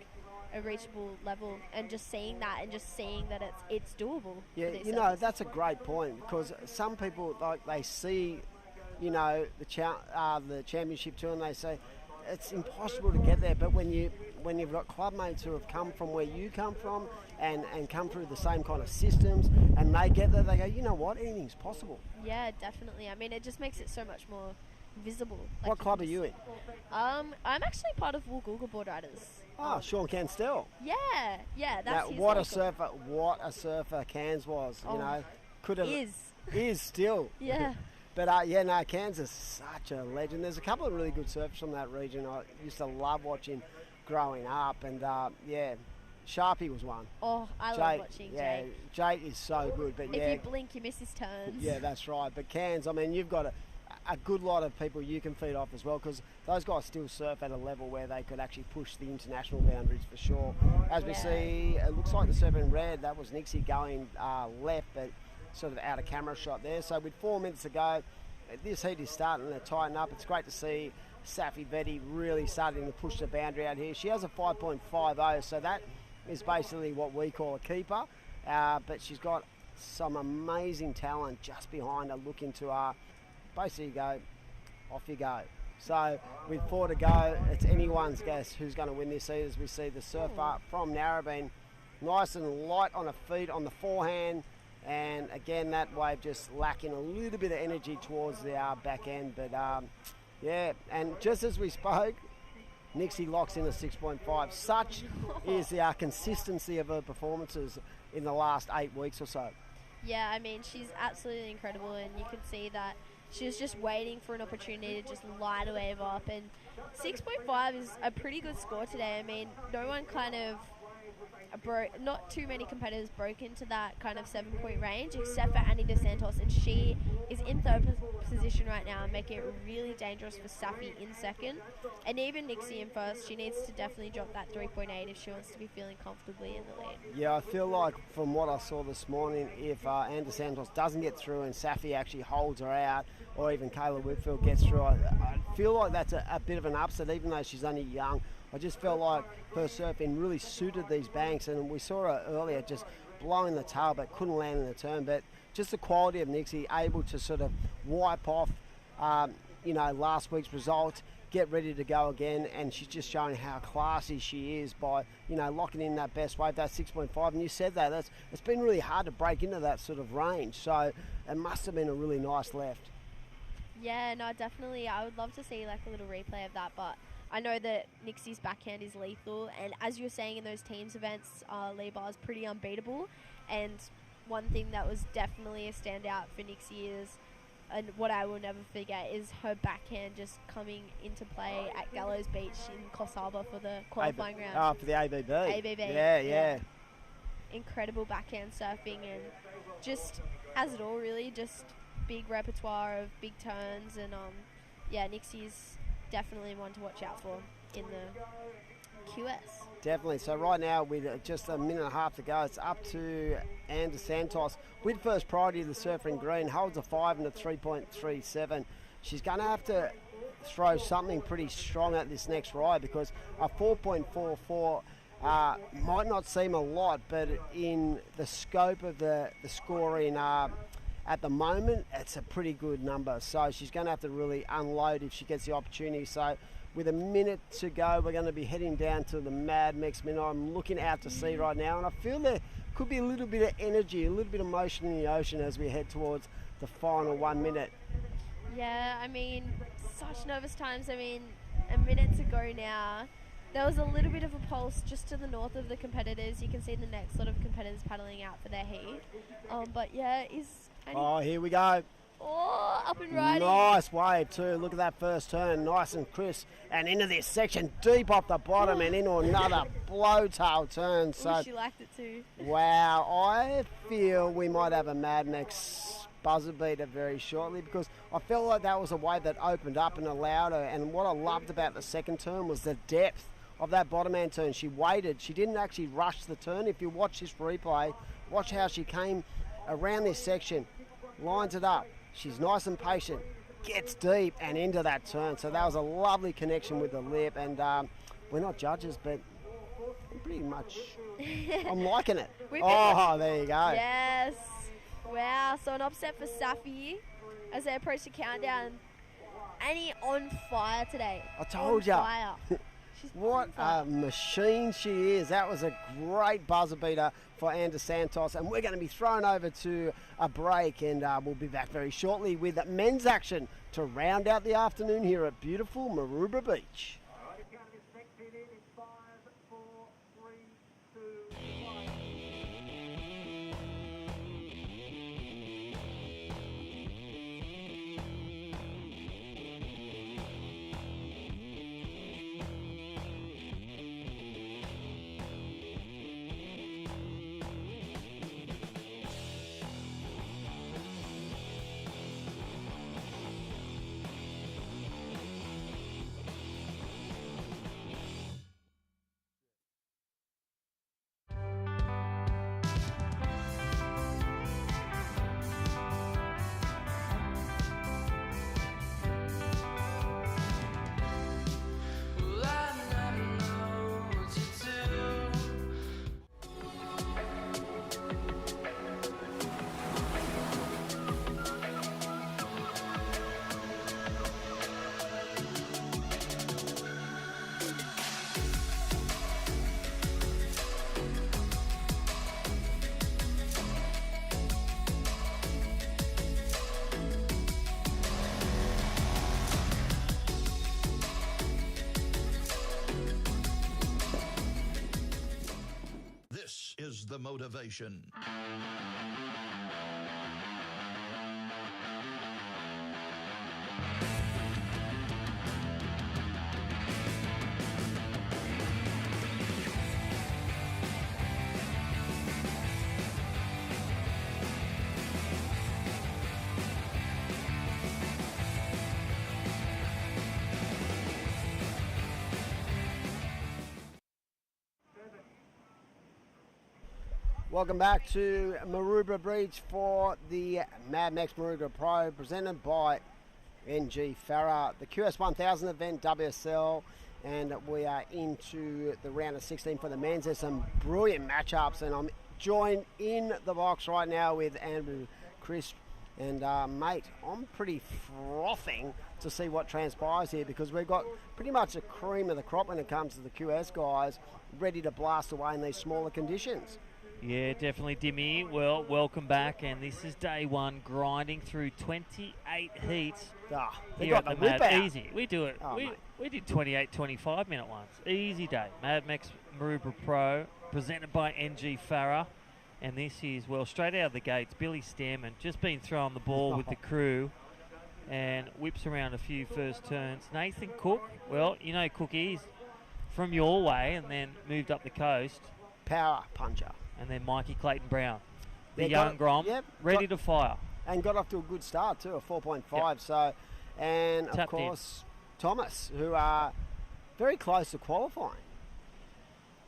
a reachable level, and just seeing that and just seeing that it's doable. Yeah, for these you know, surfers. that's a great point, because some people, like, they see, you know, the championship tour and they say it's impossible to get there, but when you've got club mates who have come from where you come from and come through the same kind of systems, and they get there, they go, you know what, anything's possible. Yeah, definitely. I mean, it just makes it so much more visible. Like What club are you in? I'm actually part of Woolgoolga Board Riders. Oh, Sean Canstel. Yeah, that's Now, his what a local. surfer Cairns was, you Oh, know. Could have is still. Yeah. But Cairns is such a legend. There's a couple of really good surfers from that region. I used to love watching growing up, and Sharpie was one. Oh, I love watching Jake. Jake is so good, but If you blink, you miss his turns. Yeah, that's right. But Cairns, I mean, you've got a good lot of people you can feed off as well, because those guys still surf at a level where they could actually push the international boundaries for sure. As we see, it looks like the surfer in red, that was Nixie going left, but sort of out of camera shot there. So with 4 minutes to go, this heat is starting to tighten up. It's great to see Safi Vetti really starting to push the boundary out here. She has a 5.50, so that is basically what we call a keeper. But she's got some amazing talent just behind her, looking to basically go, off you go. So with 4 to go, it's anyone's guess who's going to win this heat, as we see the surfer from Narrabeen nice and light on her feet on the forehand, and again that wave just lacking a little bit of energy towards the back end. But and just as we spoke, Nixie locks in a 6.5. Such is the consistency of her performances in the last 8 weeks or so. Yeah, I mean, she's absolutely incredible, and you can see that she was just waiting for an opportunity to just light a wave up, and 6.5 is a pretty good score today. I mean, no one kind of not too many competitors broke into that kind of 7-point range, except for Annie DeSantos, and she is in third position right now, making it really dangerous for Safi in second, and even Nixie in first. She needs to definitely drop that 3.8 if she wants to be feeling comfortably in the lead. Yeah, I feel like from what I saw this morning, if Annie DeSantos doesn't get through and Safi actually holds her out, or even Kayla Whitfield gets through, I feel like that's a bit of an upset, even though she's only young. I just felt like her surfing really suited these banks, and we saw her earlier just blowing the tail but couldn't land in the turn. But just the quality of Nixie, able to sort of wipe off last week's result, get ready to go again, and she's just showing how classy she is by locking in that best wave, that 6.5. And you said that it's been really hard to break into that sort of range, so it must have been a really nice left. Yeah, no, definitely. I would love to see like a little replay of that, but I know that Nixie's backhand is lethal, and as you were saying in those teams events, Lee Bar is pretty unbeatable. And one thing that was definitely a standout for Nixie is, and what I will never forget, is her backhand just coming into play at Gallows Beach in Coffs Harbour for the qualifying round. Oh, for the ABB. ABB. Yeah. Incredible backhand surfing, and just as it all really, just big repertoire of big turns, and Nixie's definitely one to watch out for in the QS. Definitely. So right now, with just a minute and a half to go, it's up to Anne DeSantos with first priority of the surfer in green, holds a 5 and a 3.37. She's going to have to throw something pretty strong at this next ride, because a 4.44 might not seem a lot, but in the scope of the scoring at the moment, it's a pretty good number. So she's going to have to really unload if she gets the opportunity. So with a minute to go, we're going to be heading down to the Mad Mex Maroubra. I'm looking out to sea right now, and I feel there could be a little bit of energy, a little bit of motion in the ocean as we head towards the final 1 minute. Yeah, I mean, such nervous times. I mean, a minute to go now. There was a little bit of a pulse just to the north of the competitors. You can see the next lot of competitors paddling out for their heat. But yeah, here we go. Oh, up and riding. Nice wave too. Look at that first turn, nice and crisp, and into this section, deep off the bottom, and into another blowtail turn. So she liked it too. Wow, I feel we might have a Mad Mex buzzer beater very shortly, because I felt like that was a wave that opened up and allowed her. And what I loved about the second turn was the depth of that bottom hand turn. She waited. She didn't actually rush the turn. If you watch this replay, watch how she came around this section, lines it up, She's nice and patient, gets deep and into that turn. So that was a lovely connection with the lip. And we're not judges, but pretty much I'm liking it. Oh, there you go. Yes. Wow. So an upset for Safi as they approach the countdown. Annie on fire today. I told you. What a machine she is. That was a great buzzer beater for Anna Santos. And we're going to be thrown over to a break, and we'll be back very shortly with men's action to round out the afternoon here at beautiful Maroubra Beach. This is the motivation. Welcome back to Maroubra Beach for the Mad Mex Maroubra Pro, presented by NG Farah, the QS 1000 event, WSL, and we are into the round of 16 for the men's. There's some brilliant matchups, and I'm joined in the box right now with Andrew, Chris, and mate, I'm pretty frothing to see what transpires here, because we've got pretty much a cream of the crop when it comes to the QS guys, ready to blast away in these smaller conditions. Yeah, definitely, Dimmy. Well, welcome back, and this is day one, grinding through 28 heats here at the Mad. Easy. We do it. We did 28, 25-minute ones. Easy day. Mad Mex Maroubra Pro, presented by NG Farah, and this is, well, straight out of the gates, Billy Stairman, just been throwing the ball with the crew, and whips around a few first turns. Nathan Cook, well, you know Cookie, from your way, and then moved up the coast. Power puncher. And then Mikey Clayton Brown, the young Grom, ready to fire. And got off to a good start too, a 4.5. Yep. So, and of course, Thomas, who are very close to qualifying.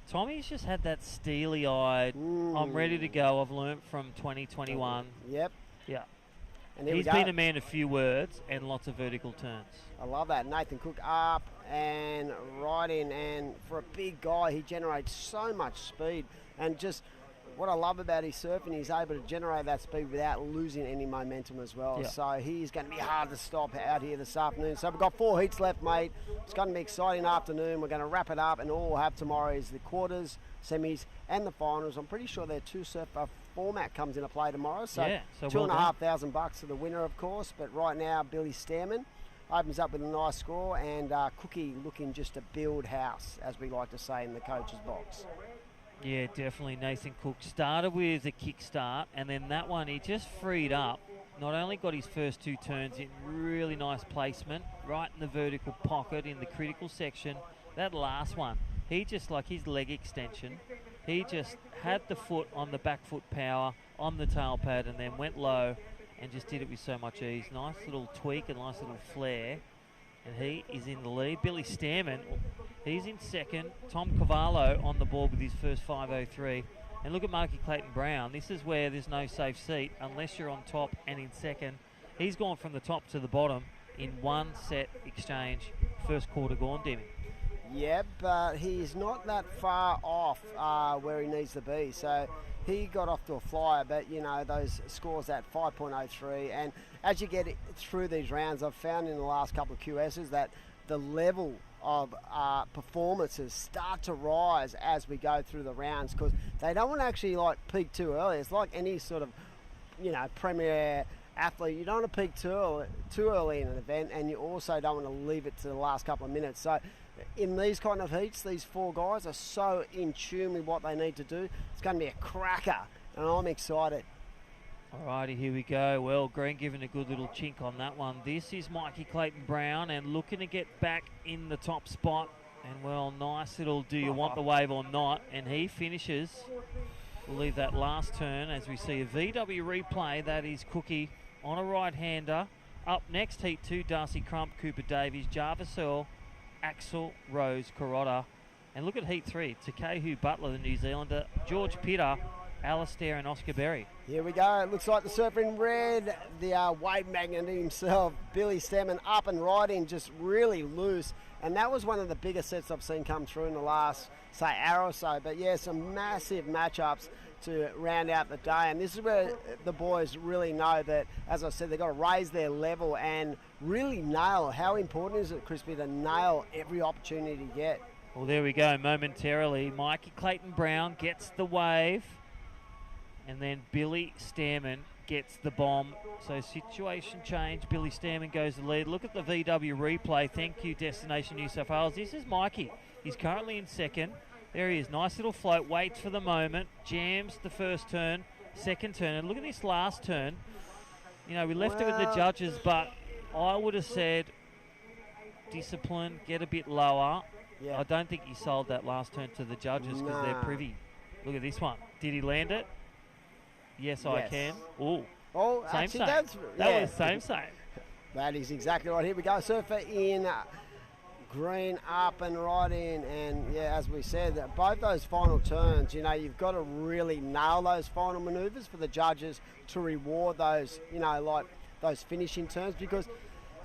Tommy's just had that steely-eyed, I'm ready to go, I've learnt from 2021. Yep. Yeah. And he's been a man of few words and lots of vertical turns. I love that. Nathan Cook up and right in, and for a big guy, he generates so much speed. And just what I love about his surfing, he's able to generate that speed without losing any momentum as well. Yeah. So he's going to be hard to stop out here this afternoon. So we've got 4 heats left, mate. It's going to be an exciting afternoon. We're going to wrap it up, and all we'll have tomorrow is the quarters, semis, and the finals. I'm pretty sure their 2-surfer format comes into play tomorrow. So, yeah, so $2,500 to the winner, of course. But right now, Billy Stairman opens up with a nice score, and Cookie looking just to build house, as we like to say in the coach's box. Yeah, definitely. Nathan Cook started with a kickstart, and then that one he just freed up. Not only got his first 2 turns in really nice placement, right in the vertical pocket in the critical section. That last one, he just, like his leg extension, he just had the foot on the back foot power on the tail pad, and then went low and just did it with so much ease. Nice little tweak and nice little flare. And he is in the lead. Billy Stairman, he's in second. Tom Cavallo on the board with his first 5.03. And look at Marky Clayton Brown. This is where there's no safe seat unless you're on top and in second. He's gone from the top to the bottom in one set exchange. First quarter gone, Demi. Yeah, but he's not that far off where he needs to be. So he got off to a flyer, but you know, those scores at 5.03. And as you get through these rounds, I've found in the last couple of QSs that the level of performances start to rise as we go through the rounds, because they don't want to actually like peak too early. It's like any sort of, you know, premier athlete. You don't want to peak too early in an event, and you also don't want to leave it to the last couple of minutes. So in these kind of heats, these four guys are so in tune with what they need to do. It's going to be a cracker, and I'm excited. Alrighty, here we go. Well, Green giving a good little chink on that one. This is Mikey Clayton Brown, and looking to get back in the top spot. And well, nice little do you want the wave or not? And he finishes. We'll leave that last turn as we see a VW replay. That is Cookie on a right-hander. Up next, Heat 2, Darcy Crump, Cooper Davies, Jarvis Earl, Axel Rose, Carota. And look at Heat 3, Takehu Butler, the New Zealander, George Pitter, Alistair and Oscar Berry. Here we go. It looks like the surfer in red, the wave magnet himself, Billy Stemmen, up and riding, just really loose. And that was one of the biggest sets I've seen come through in the last, say, hour or so. But yeah, some massive matchups to round out the day. And this is where the boys really know that, as I said, they've got to raise their level and really nail. How important is it, Crispy, to nail every opportunity to get? Well, there we go momentarily. Mikey Clayton Brown gets the wave. And then Billy Stairman gets the bomb. So situation change. Billy Stairman goes the lead. Look at the VW replay. Thank you, Destination New South Wales. This is Mikey. He's currently in second. There he is. Nice little float. Waits for the moment. Jams the first turn. Second turn. And look at this last turn. You know, we left it with the judges, but I would have said discipline, get a bit lower. Yeah. I don't think he sold that last turn to the judges because they're privy. Look at this one. Did he land it? Yes, I can. Ooh. Oh, same, actually, same. That was same. That is exactly right. Here we go. Surfer in green, up and riding. And, yeah, as we said, both those final turns, you know, you've got to really nail those final manoeuvres for the judges to reward those, you know, like those finishing turns. Because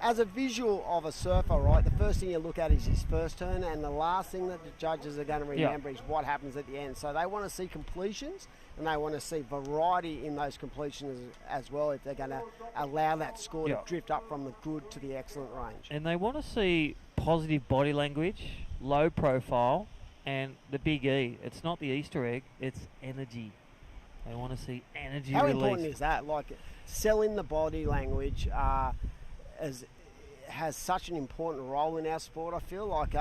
as a visual of a surfer, right, the first thing you look at is his first turn, and the last thing that the judges are going to remember is what happens at the end. So they want to see completions, and they want to see variety in those completions as well if they're going to allow that score to drift up from the good to the excellent range. And they want to see positive body language, low profile, and the big E. It's not the Easter egg, it's energy. They want to see energy How released. important is that? Like, selling the body language has such an important role in our sport. I feel like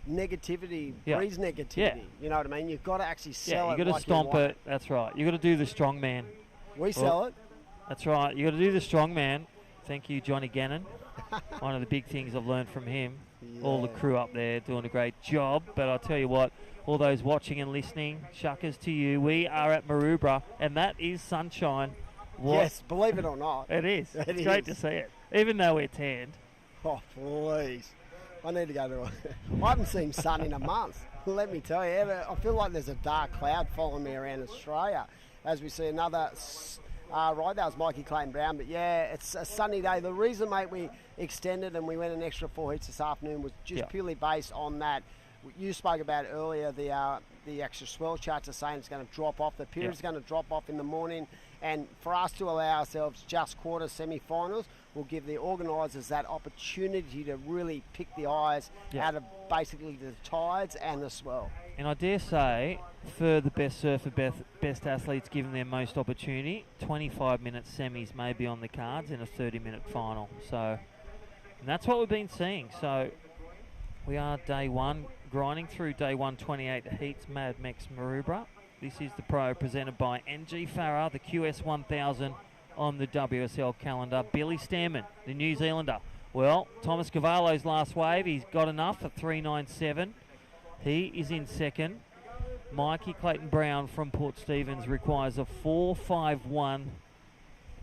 negativity breeds negativity. Yeah. You know what I mean? You've got to actually sell it. You've got to stomp it. That's right. You've got to do the strong man. We sell it. That's right. You've got to do the strong man. Thank you, Johnny Gannon. One of the big things I've learned from him. Yeah. All the crew up there doing a great job. But I'll tell you what, all those watching and listening, shuckers to you. We are at Maroubra, and that is sunshine. Yes, believe it or not. It is. It's great to see it. Even though we're tanned. Oh, please. I need to go to I haven't seen sun in a month. Let me tell you. I feel like there's a dark cloud following me around Australia as we see another right, that was Mikey Clayton Brown. But, yeah, it's a sunny day. The reason, mate, we extended and we went an extra 4 heats this afternoon was just purely based on that. You spoke about earlier the extra swell charts are saying it's going to drop off. The period's going to drop off in the morning. And for us to allow ourselves just quarter semi-finals will give the organisers that opportunity to really pick the eyes out of basically the tides and the swell. And I dare say, for the best surfer, best athletes given their most opportunity, 25-minute semis may be on the cards in a 30-minute final. So, and that's what we've been seeing. So we are day one, grinding through day 128 heats, Mad Mex Maroubra. This is the Pro presented by NG Farah, the QS 1000 on the WSL calendar. Billy Stairman, the New Zealander. Well, Thomas Cavallo's last wave, he's got enough at 3.97. He is in second. Mikey Clayton Brown from Port Stephens requires a 4.51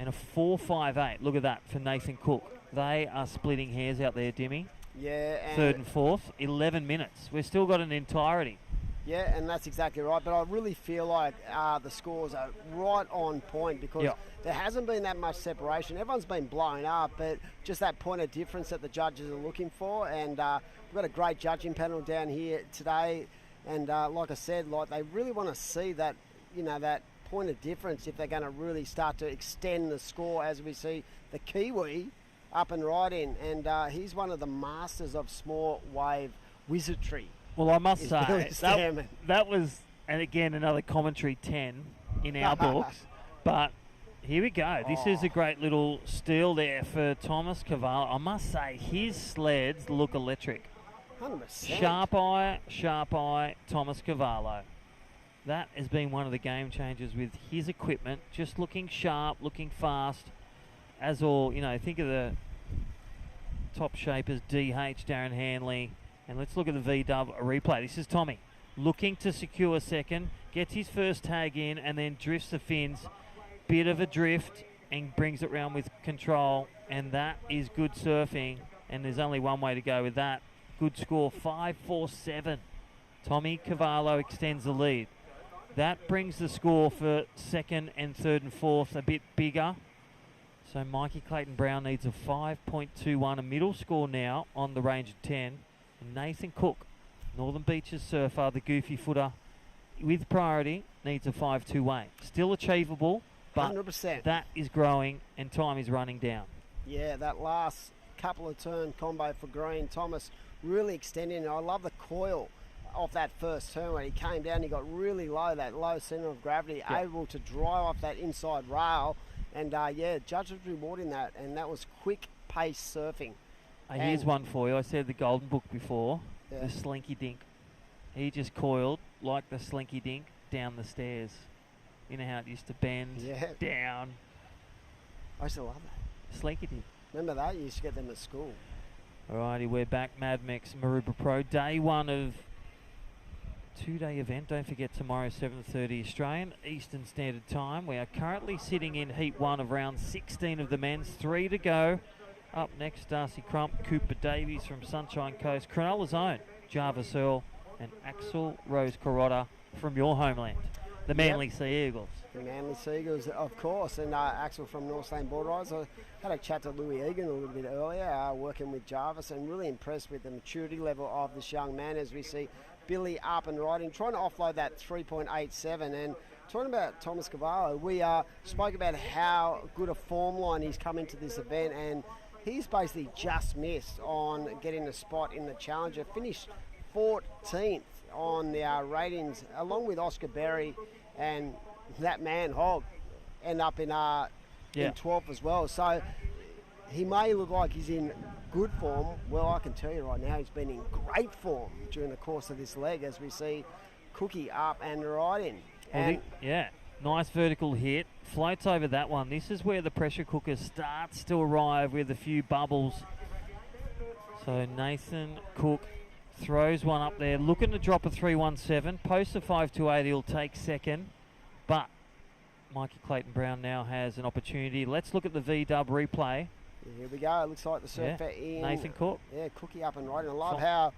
and a 4.58. Look at that for Nathan Cook. They are splitting hairs out there, Dimmy. Yeah. And third and fourth, 11 minutes. We've still got an entirety. Yeah, and that's exactly right. But I really feel like the scores are right on point because there hasn't been that much separation. Everyone's been blown up, but just that point of difference that the judges are looking for. And we've got a great judging panel down here today. And like I said, like they really want to see that, that point of difference if they're going to really start to extend the score as we see the Kiwi up and right in. And he's one of the masters of small wave wizardry. Well, I must say, that was, and again, another commentary 10 in our books. But here we go. This is a great little steal there for Thomas Cavallo. I must say, his sleds look electric. 100%. Sharp eye, Thomas Cavallo. That has been one of the game changers with his equipment. Just looking sharp, looking fast. As all, think of the top shapers, DH, Darren Hanley. And let's look at the V-dub replay. This is Tommy looking to secure second, gets his first tag in, and then drifts the fins. Bit of a drift and brings it round with control. And that is good surfing. And there's only one way to go with that. Good score, 5-4-7. Tommy Cavallo extends the lead. That brings the score for second and third and fourth a bit bigger. So Mikey Clayton Brown needs a 5.21, a middle score now on the range of 10. And Nathan Cook, Northern Beaches surfer, the goofy footer, with priority, needs a 5.28. Still achievable, but 100%. That is growing and time is running down. Yeah, that last couple of turn combo for Green, Thomas really extending. And I love the coil off that first turn when he came down. He got really low, that low centre of gravity, able to drive off that inside rail. And judge was rewarding that, and that was quick pace surfing. Here's one for you. I said the Golden Book before, the Slinky Dink. He just coiled like the Slinky Dink down the stairs. You know how it used to bend down. I used to love that. Slinky Dink. Remember that? You used to get them at school. Alrighty, we're back. Mad Mex Maroubra Pro. Day one of two-day event. Don't forget tomorrow, 7:30 Australian Eastern Standard Time. We are currently sitting in Heat 1 of round 16 of the men's. 3 to go. Up next, Darcy Crump, Cooper Davies from Sunshine Coast, Cronulla's own Jarvis Earl, and Axel Rose Carrotta from your homeland, the Manly Sea Eagles. The Manly Sea Eagles, of course, and Axel from North Lane Border Riders. I had a chat to Louis Egan a little bit earlier, working with Jarvis, and really impressed with the maturity level of this young man as we see Billy up and riding, trying to offload that 3.87. And talking about Thomas Cavallo, we spoke about how good a form line he's come into this event, and he's basically just missed on getting a spot in the Challenger. Finished 14th on the ratings, along with Oscar Berry and that man Hogg, end up in 12th as well. So he may look like he's in good form. Well, I can tell you right now, he's been in great form during the course of this leg as we see Cookie up and riding. Nice vertical hit. Floats over that one. This is where the pressure cooker starts to arrive with a few bubbles. So Nathan Cook throws one up there, looking to drop a 3.17. Posts a 5.28. He'll take second. But Mikey Clayton Brown now has an opportunity. Let's look at the V-dub replay. Here we go. It looks like the surfer in. Nathan Cook. Yeah, Cookie up and riding. I love how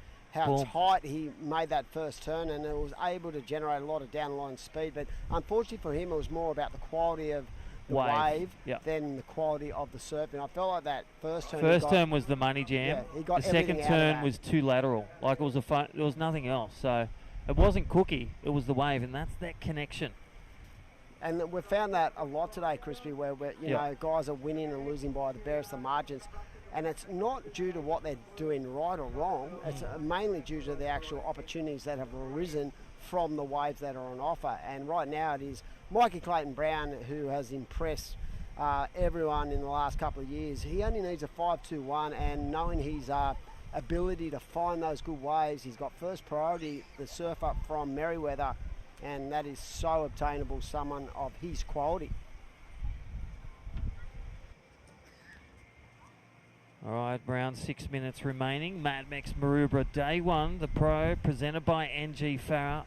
tight he made that first turn, and it was able to generate a lot of downline speed. But unfortunately for him, it was more about the quality of the wave than the quality of the surfing. I felt like that first turn. First turn was the money jam. Yeah, he got the second turn was too lateral. Like it was there was nothing else. So it wasn't Cookie. It was the wave, and that's that connection. And we've found that a lot today, Crispy, where you know guys are winning and losing by the barest of margins. And it's not due to what they're doing right or wrong. It's mainly due to the actual opportunities that have arisen from the waves that are on offer. And right now it is Mikey Clayton Brown who has impressed everyone in the last couple of years. He only needs a 5.21, and knowing his ability to find those good waves, he's got first priority, the surf up from Merriweather, and that is so obtainable, someone of his quality. All right, Brown, 6 minutes remaining. Mad Mex Maroubra Day 1, the Pro, presented by NG Farah.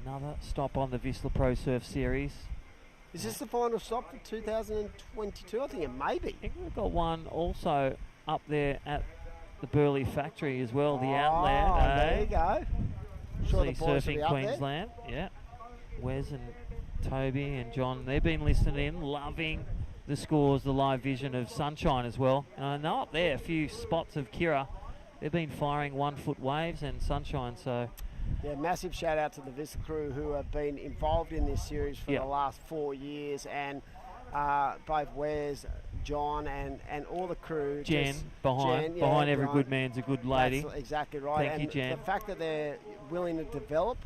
Another stop on the VISSLA Pro Surf Series. Is this the final stop for 2022? I think it may be. I think we've got one also up there at the Burleigh factory as well, the outlet. There you go. Sure, See the boys will Surfing be up there. Queensland. Yeah. Wes and Toby and John, they've been listening in, loving the scores, the live vision of Sunshine as well. And I know up there a few spots of Kira. They've been firing 1 foot waves and Sunshine, so... Yeah, massive shout out to the VISSLA crew who have been involved in this series for the last 4 years, and both Wes, John, and all the crew. Jen, behind every good man's a good lady. That's exactly right. Thank you, Jen. The fact that they're willing to develop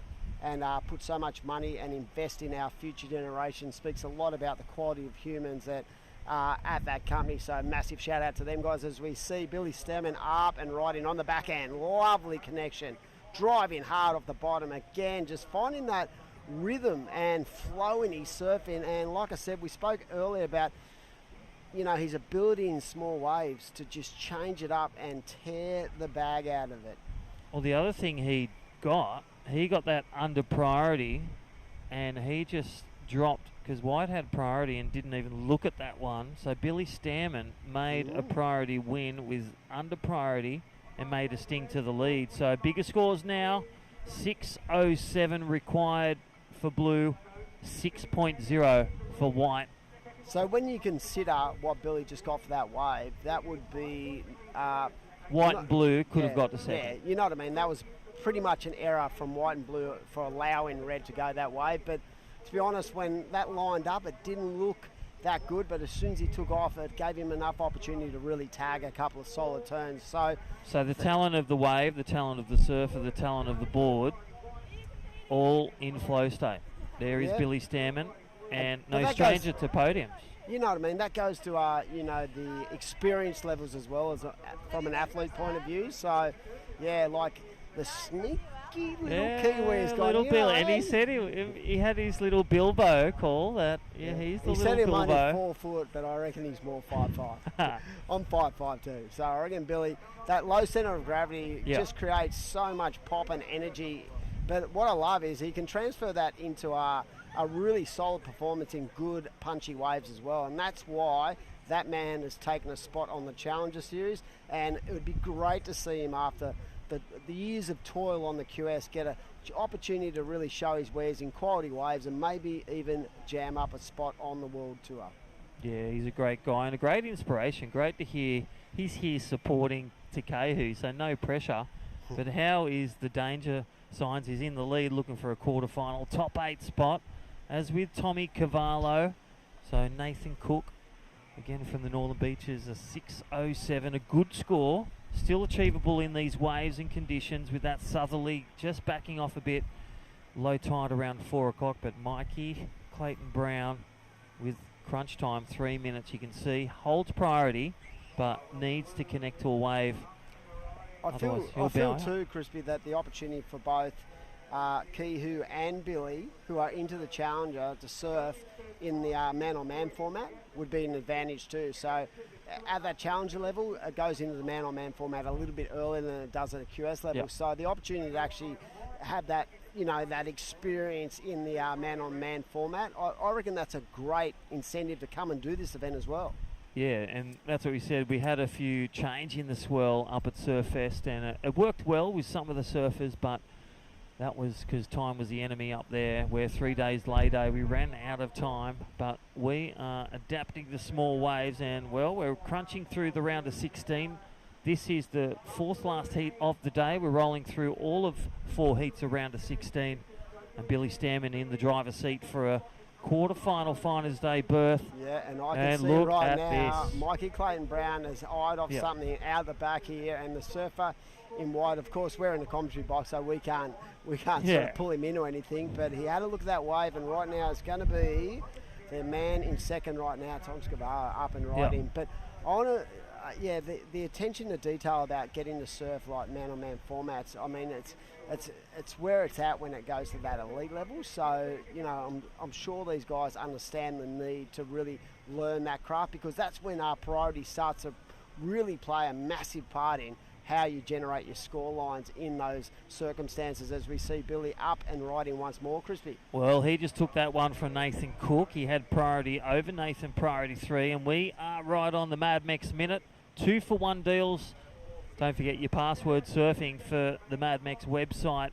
and put so much money and invest in our future generation speaks a lot about the quality of humans that are at that company. So massive shout out to them guys as we see Billy Stemmen up and riding on the backhand. Lovely connection. Driving hard off the bottom again, just finding that rhythm and flow in his surfing. And like I said, we spoke earlier about, you know, his ability in small waves to just change it up and tear the bag out of it. Well, the other thing he got that under priority, and he just dropped because White had priority and didn't even look at that one. So Billy Stammen made a priority win with under priority and made a sting to the lead. So bigger scores now, 6.07 required for Blue, 6.0 for White. So when you consider what Billy just got for that wave, that would be... White and Blue could have got to second. Yeah, you know what I mean? That was pretty much an error from White and Blue for allowing Red to go that way. But to be honest, when that lined up, it didn't look that good, but as soon as he took off, it gave him enough opportunity to really tag a couple of solid turns. So the talent of the wave, the talent of the surfer, the talent of the board, all in flow state. There is Billy Stammen, and no stranger to podiums. You know what I mean? That goes to you know, the experience levels as well as from an athlete point of view. So yeah, like the sneaky little Kiwi's got. Little Bill, and he said he had his little Bilbo call that. Yeah, he's the he little said he Bilbo. might be 4 foot, but I reckon he's more 5'5". I'm 5'5" too. So I reckon Billy, that low centre of gravity just creates so much pop and energy. But what I love is he can transfer that into a really solid performance in good punchy waves as well, and that's why that man has taken a spot on the Challenger Series. And it would be great to see him after the years of toil on the QS get an opportunity to really show his wares in quality waves and maybe even jam up a spot on the World Tour. Yeah, he's a great guy and a great inspiration. Great to hear he's here supporting Takehu, so no pressure. But how is the danger signs? He's in the lead looking for a quarterfinal top 8 spot, as with Tommy Cavallo. So Nathan Cook, again from the Northern Beaches, a 6.07, a good score. Still achievable in these waves and conditions with that southerly just backing off a bit. Low tide around 4 o'clock, but Mikey Clayton Brown with crunch time, 3 minutes, you can see, holds priority, but needs to connect to a wave. I feel too, Crispy, that the opportunity for both Kihu and Billy, who are into the Challenger, to surf in the man-on-man format would be an advantage too. So at that Challenger level, it goes into the man-on-man format a little bit earlier than it does at a QS level. Yep. So the opportunity to actually have that, you know, that experience in the man-on-man format, I reckon that's a great incentive to come and do this event as well. Yeah, and that's what we said. We had a few change in the swell up at Surffest, and it worked well with some of the surfers, but that was because time was the enemy up there. We're 3 days later. We ran out of time, but we are adapting to small waves, and, well, we're crunching through the round of 16. This is the 4th last heat of the day. We're rolling through all of 4 heats around to 16, and Billy Stammen in the driver's seat for a quarterfinal finals day berth. Yeah, and I can see right now Mikey Clayton Brown has eyed off something out the back here, and the surfer in white, of course, we're in the commentary box, so we can't sort of pull him into anything, but he had a look at that wave, and right now it's going to be the man in second right now, Tom Scavara, up and riding. But I want to the attention to detail about getting to surf like man-on-man formats, I mean, it's where it's at when it goes to that elite level. So, you know, I'm sure these guys understand the need to really learn that craft, because that's when our priority starts to really play a massive part in how you generate your score lines in those circumstances, as we see Billy up and riding once more, Crispy. Well, he just took that one from Nathan Cook. He had priority over Nathan, priority 3, and we are right on the Mad Mex minute. 2-for-1 deals. Don't forget your password surfing for the Mad Mex website.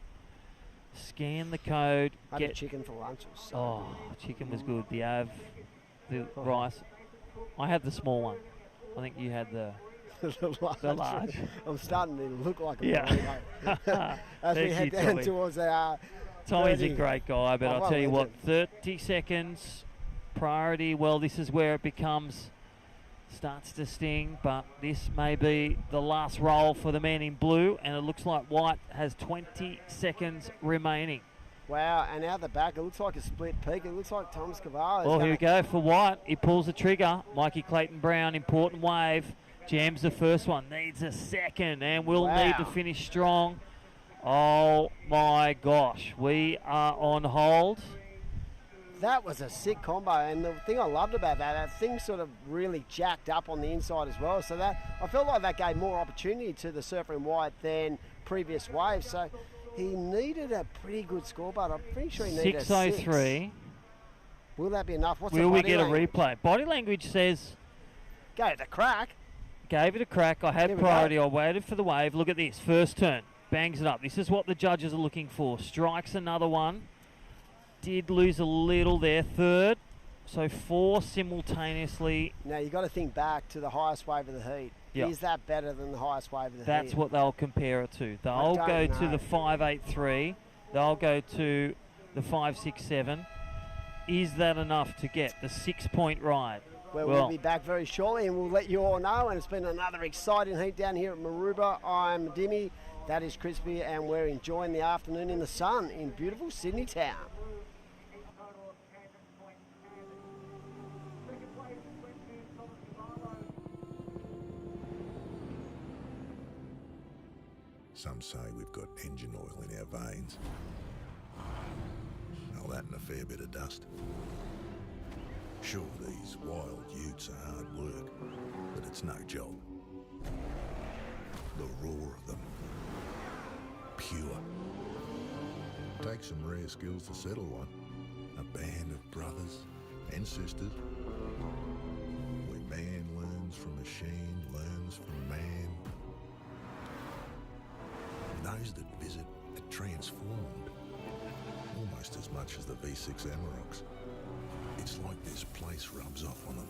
scan the code, Had get a chicken for lunch. It was so Oh, good. chicken was good. The rice. I had the small one. I think you had the the large. I'm starting to look like a Yeah. burrito. As we Thank head you, down Tommy. towards our Tommy's a 30. great guy, but Oh, I'll what tell a you what, legend. 30 seconds priority. Well, this is where it starts to sting, but this may be the last roll for the man in blue, and it looks like White has 20 seconds remaining. Wow, and out the back, it looks like a split peak. It looks like Thomas Cavallo. Well, here we go for White. He pulls the trigger. Mikey Clayton-Brown, important wave. Jams the first one. Needs a second and will need to finish strong. Oh, my gosh. We are on hold. That was a sick combo, and the thing I loved about that thing sort of really jacked up on the inside as well. So that I felt like that gave more opportunity to the surfer in white than previous waves. So he needed a pretty good score, but I'm pretty sure he needed a 6:03. Will that be enough? What's Will the we body get language? a replay? Body language says Gave it a crack. Gave it a crack. I had Here we priority. go. I waited for the wave. Look at this. First turn. Bangs it up. This is what the judges are looking for. Strikes another one. Did lose a little there. Third. So 4 simultaneously. Now, you got to think back to the highest wave of the heat. Yep. Is that better than the highest wave of the heat? That's what they'll compare it to. They'll don't go to know. the 5.83. They'll go to the 5.67. Is that enough to get the 6-point ride? Well, we'll be back very shortly and we'll let you all know. And it's been another exciting heat down here at Maroubra. I'm Dimmy, that is Crispy, and we're enjoying the afternoon in the sun in beautiful Sydney town. Some say we've got engine oil in our veins. All that and a fair bit of dust. Sure, these wild utes are hard work, but it's no job. The roar of them. Pure. Takes some rare skills to settle one. A band of brothers and sisters. Where man learns from machine, learns from man. Those that visit are transformed, almost as much as the V6 Amaroks. It's like this place rubs off on them.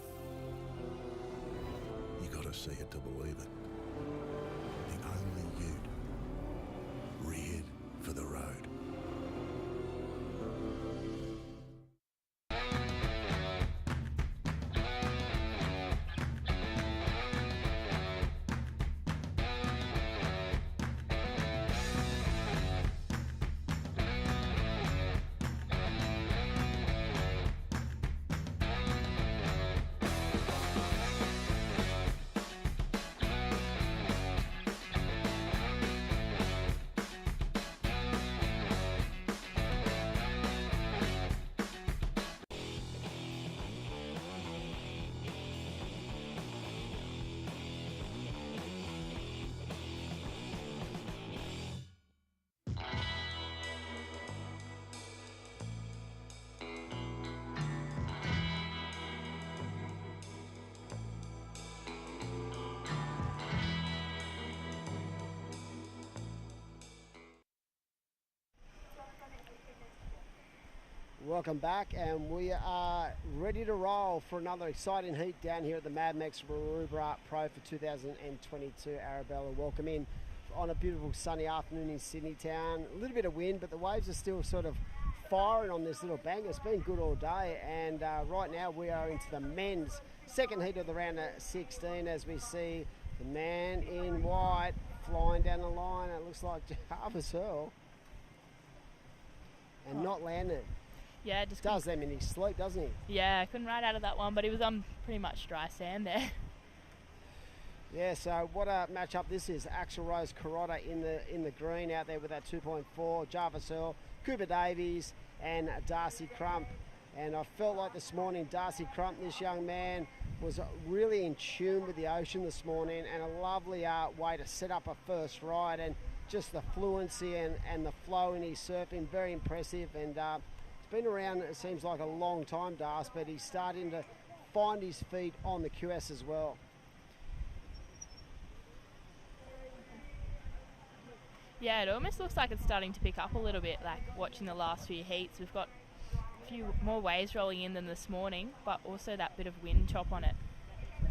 You gotta see it to believe it. The only ute, reared for the road. Welcome back, and we are ready to roll for another exciting heat down here at the Mad Mex Maroubra Pro for 2022 Arabella. Welcome in on a beautiful sunny afternoon in Sydney town. A little bit of wind, but the waves are still sort of firing on this little bank. It's been good all day, and right now we are into the men's second heat of the round of 16 as we see the man in white flying down the line. It looks like Jarvis Earl, and not landed. Yeah, just does them in his sleep, doesn't he? Yeah, I couldn't ride out of that one, but he was on pretty much dry sand there. Yeah, so what a matchup this is. Axel Rose Carota in the green out there with that 2.4, Jarvis Earl, Cooper Davies and Darcy Crump. And I felt like this morning Darcy Crump, this young man, was really in tune with the ocean this morning, and a lovely way to set up a first ride, and just the fluency and the flow in his surfing, very impressive. And been around, it seems like a long time, Das, but he's starting to find his feet on the QS as well. Yeah, it almost looks like it's starting to pick up a little bit, like watching the last few heats. We've got a few more waves rolling in than this morning, but also that bit of wind chop on it,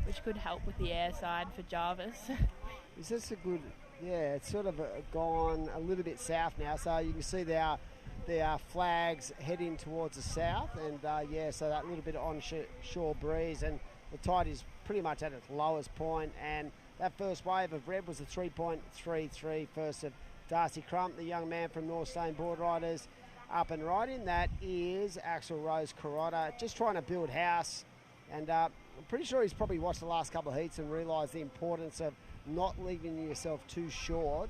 which could help with the air side for Jarvis. Is this a good... Yeah, it's sort of gone a little bit south now, so you can see there are flags heading towards the south, and so that little bit of onshore breeze, and the tide is pretty much at its lowest point, and that first wave of red was a 3.33 first of Darcy Crump, the young man from North Stone Board Riders, up and riding. That is Axel Rose Carrotta, just trying to build house, and I'm pretty sure he's probably watched the last couple of heats and realised the importance of not leaving yourself too short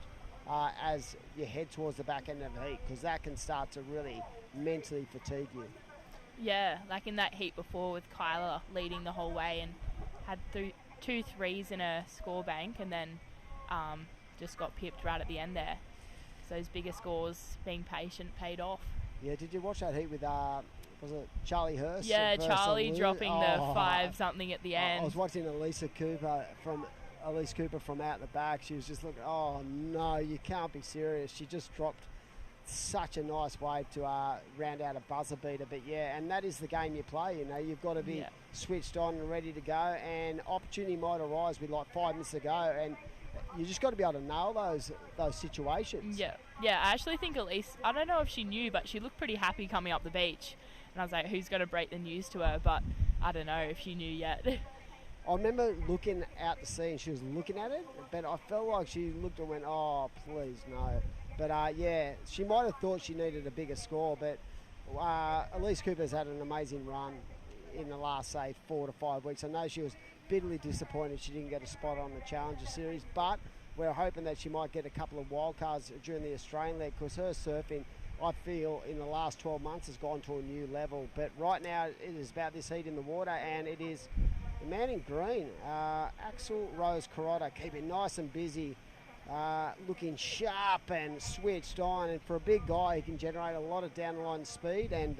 as you head towards the back end of the heat, because that can start to really mentally fatigue you. Yeah, like in that heat before with Kyla leading the whole way and had 2 threes in a score bank, and then just got pipped right at the end there. So those bigger scores, being patient, paid off. Yeah, did you watch that heat with, was it Charlie Hurst? Yeah, Charlie dropping the 5-something at the end. I was watching Elise Cooper from out the back. She was just looking, oh no, you can't be serious. She just dropped such a nice wave to round out a buzzer beater. But yeah, and that is the game you play. You know, you've got to be switched on and ready to go, and opportunity might arise with like 5 minutes to go, and you just got to be able to nail those situations. Yeah, I actually think Elise, I don't know if she knew, but she looked pretty happy coming up the beach, and I was like, who's going to break the news to her? But I don't know if she knew yet. I remember looking out to sea and she was looking at it, but I felt like she looked and went, oh, please, no. But, she might have thought she needed a bigger score, but Elise Cooper's had an amazing run in the last, say, 4 to 5 weeks. I know she was bitterly disappointed she didn't get a spot on the Challenger Series, but we're hoping that she might get a couple of wild cards during the Australian leg, because her surfing, I feel, in the last 12 months has gone to a new level. But right now it is about this heat in the water, and it is... The man in green, Axel Rose Carrotta, keeping nice and busy, looking sharp and switched on. And for a big guy, he can generate a lot of down-the-line speed. And,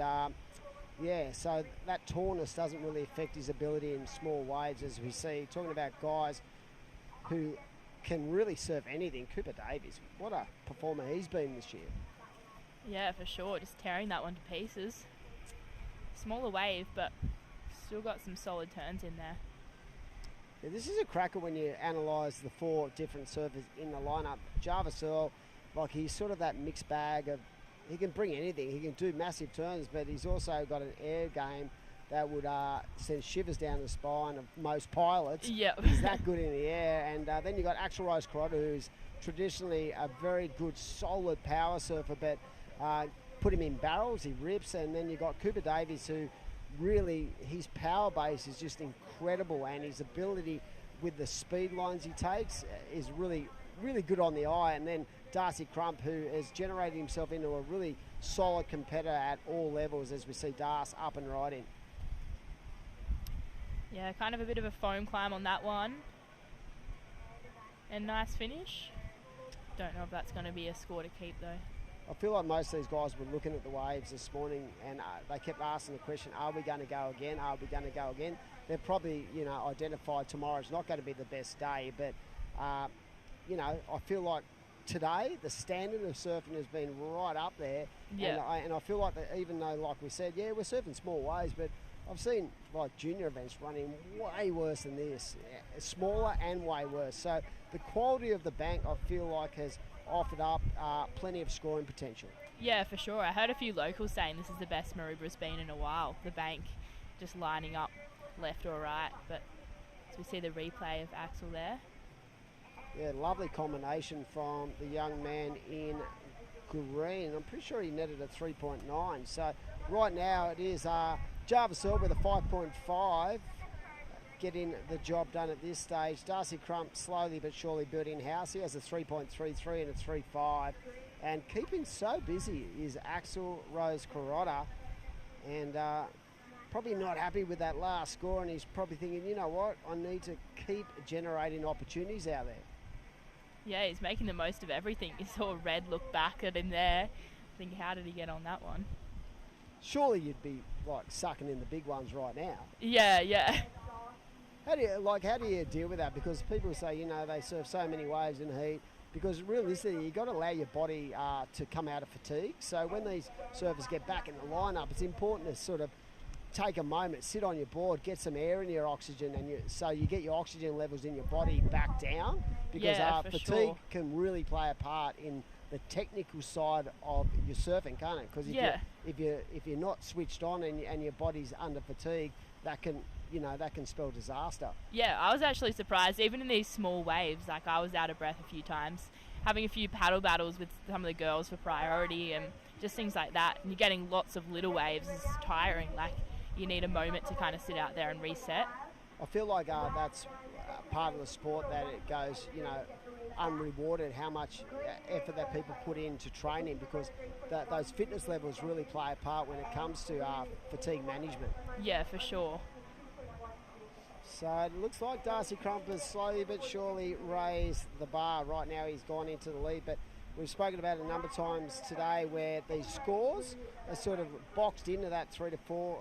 so that tallness doesn't really affect his ability in small waves, as we see. Talking about guys who can really surf anything. Cooper Davies, what a performer he's been this year. Yeah, for sure. Just tearing that one to pieces. Smaller wave, but... still got some solid turns in there. Yeah, this is a cracker when you analyse the 4 different surfers in the lineup. Jarvis Earl, like he's sort of that mixed bag of, he can bring anything. He can do massive turns, but he's also got an air game that would send shivers down the spine of most pilots. Yep. He's that good in the air. And then you've got Axel Rose Carrotta, who's traditionally a very good, solid power surfer, but put him in barrels, he rips. And then you've got Cooper Davies, who really, his power base is just incredible, and his ability with the speed lines he takes is really, really good on the eye. And then Darcy Crump, who has generated himself into a really solid competitor at all levels, as we see Darce up and riding. Yeah, kind of a bit of a foam climb on that one. And nice finish. Don't know if that's going to be a score to keep though. I feel like most of these guys were looking at the waves this morning, and they kept asking the question, are we going to go again? Are we going to go again? They've probably, identified tomorrow's not going to be the best day, but, I feel like today the standard of surfing has been right up there. Yeah. And I feel like that, even though, like we said, yeah, we're surfing small waves, but I've seen like junior events running way worse than this, smaller and way worse. So the quality of the bank, I feel like, has offered up plenty of scoring potential. Yeah, for sure. I heard a few locals saying this is the best Maroubra's been in a while. The bank just lining up left or right. But as we see the replay of Axel there. Yeah, lovely combination from the young man in green. I'm pretty sure he netted a 3.9. So right now it is Jarvis Earl with a 5.5. Getting the job done at this stage. Darcy Crump slowly but surely building house. He has a 3.33 and a 3.5. And keeping so busy is Axel Rose Carrotta. And probably not happy with that last score. And he's probably thinking, you know what, I need to keep generating opportunities out there. Yeah, he's making the most of everything. You saw Red look back at him there. Think, how did he get on that one? Surely you'd be like sucking in the big ones right now. Yeah. How do you deal with that? Because people say, they surf so many waves in the heat, because realistically you've got to allow your body to come out of fatigue. So when these surfers get back in the lineup, it's important to sort of take a moment, sit on your board, get some air in your oxygen, and so you get your oxygen levels in your body back down, because fatigue can really play a part in the technical side of your surfing, can't it? Because if you're not switched on and your body's under fatigue, that can spell disaster. Yeah, I was actually surprised, even in these small waves, like I was out of breath a few times, having a few paddle battles with some of the girls for priority and just things like that, and you're getting lots of little waves is tiring. Like, you need a moment to kind of sit out there and reset. I feel like that's part of the sport, that it goes, unrewarded, how much effort that people put into training, because those fitness levels really play a part when it comes to fatigue management. Yeah, for sure. So it looks like Darcy Crump has slowly but surely raised the bar. Right now he's gone into the lead, but we've spoken about it a number of times today where these scores are sort of boxed into that 3 to 4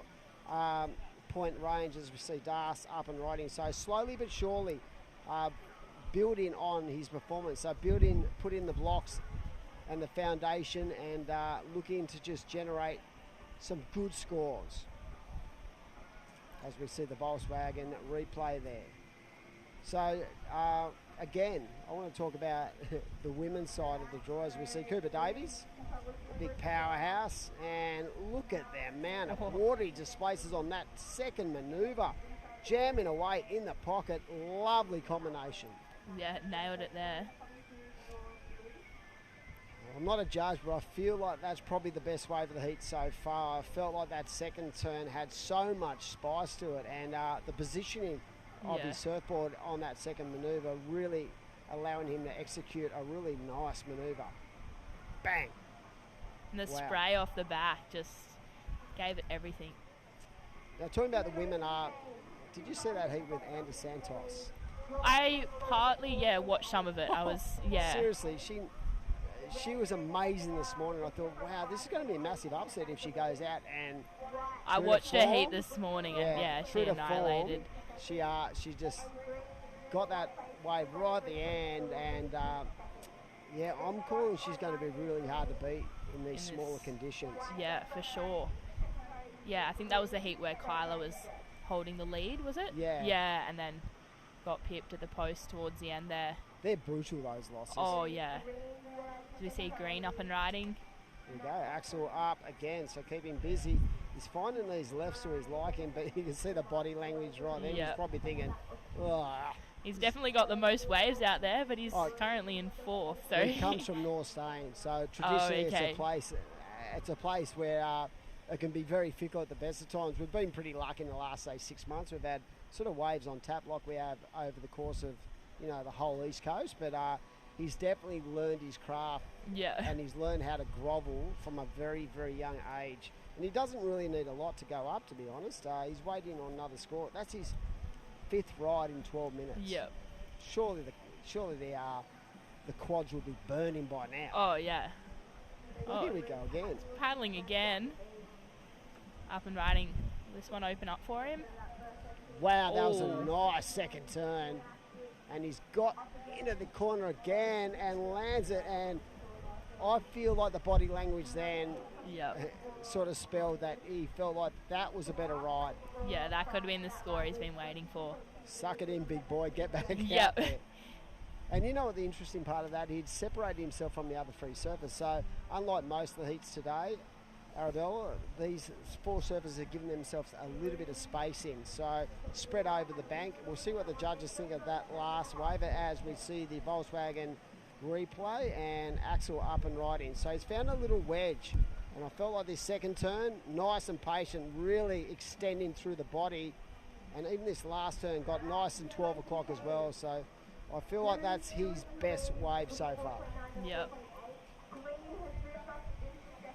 point range as we see Das up and riding. So slowly but surely building on his performance. So put in the blocks and the foundation, and looking to just generate some good scores. As we see the Volkswagen replay there. So again, I want to talk about the women's side of the draw, as we see Cooper Davies, a big powerhouse, and look at the amount of water he displaces on that second manoeuvre, jamming away in the pocket. Lovely combination. Yeah, nailed it there. I'm not a judge, but I feel like that's probably the best wave of the heat so far. I felt like that second turn had so much spice to it, and the positioning of his surfboard on that second manoeuvre really allowing him to execute a really nice manoeuvre. Bang! And the spray off the back just gave it everything. Now, talking about the women, did you see that heat with Andy Santos? I partly, watched some of it. I was, Seriously, she was amazing this morning. I thought, wow, this is going to be a massive upset if she goes out and... I watched her heat this morning, and she annihilated. She just got that wave right at the end, and I'm calling she's going to be really hard to beat in these smaller conditions. Yeah, for sure. Yeah, I think that was the heat where Kyla was holding the lead, was it? Yeah. Yeah, and then got pipped at the post towards the end there. They're brutal, those losses. Oh, yeah. Do we see Green up and riding? There we go, Axel up again, so keep him busy. He's finding these lefts to his liking, but you can see the body language right there. He's probably thinking, He's definitely got the most waves out there, but he's currently in 4th. So he comes from North Stain, so traditionally it's a place where it can be very fickle at the best of times. We've been pretty lucky in the last, say, 6 months. We've had sort of waves on tap like we have over the course of, the whole East Coast, but he's definitely learned his craft. Yeah. And he's learned how to grovel from a very, very young age. And he doesn't really need a lot to go up, to be honest. He's waiting on another score. That's his 5th ride in 12 minutes. Yep. Surely the quads will be burning by now. Oh, yeah. Here we go again. Paddling again. Up and riding. This one open up for him. Wow, that was a nice second turn. And he's got into the corner again and lands it. And I feel like the body language then sort of spelled that he felt like that was a better ride. Yeah, that could have been the score he's been waiting for. Suck it in, big boy. Get back out there. And you know what the interesting part of that? He'd separated himself from the other 3 surfers. So unlike most of the heats today, Arabella, these 4 surfers have given themselves a little bit of space in. So spread over the bank. We'll see what the judges think of that last wave as we see the Volkswagen replay and Axel up and riding. So he's found a little wedge. And I felt like this second turn, nice and patient, really extending through the body. And even this last turn got nice and 12 o'clock as well. So I feel like that's his best wave so far. Yep.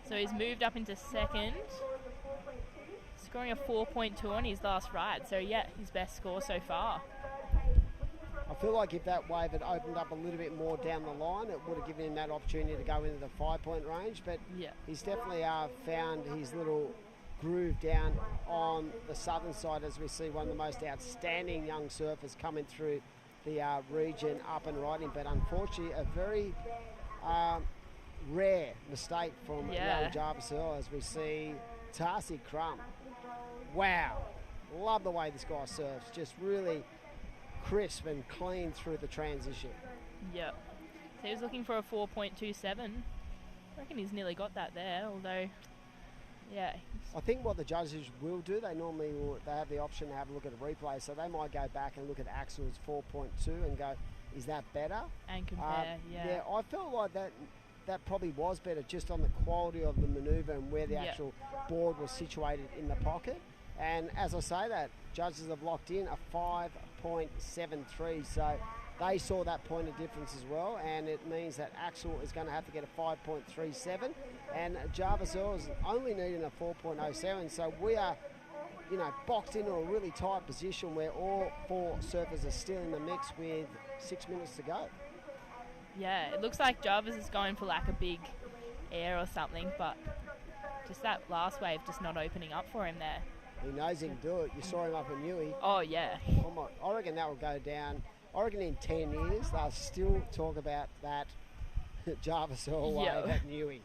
So he's moved up into 2nd, scoring a 4.2 on his last ride. So yeah, his best score so far. I feel like if that wave had opened up a little bit more down the line, it would have given him that opportunity to go into the 5-point range. But he's definitely found his little groove down on the southern side, as we see one of the most outstanding young surfers coming through the region up and riding, but unfortunately a very rare mistake from young Jarvis Earl as we see Darcy Crump. Wow, love the way this guy surfs, just really crisp and clean through the transition. Yep. So he was looking for a 4.27. I reckon he's nearly got that there, although, yeah. I think what the judges will do, they have the option to have a look at a replay, so they might go back and look at Axel's 4.2 and go, is that better? And compare, Yeah, I felt like that probably was better just on the quality of the manoeuvre and where the actual board was situated in the pocket. And as I say that, judges have locked in a 5.73, so they saw that point of difference as well, and it means that Axel is going to have to get a 5.37, and Jarvis Earl is only needing a 4.07, so we are, boxed into a really tight position where all four surfers are still in the mix with 6 minutes to go. Yeah, it looks like Jarvis is going for like a big air or something, but just that last wave just not opening up for him there. He knows he can do it. You saw him up in Newey. Oh, yeah. I reckon that will go down. I reckon in 10 years, they'll still talk about that Jarvis Earl wave at Newey.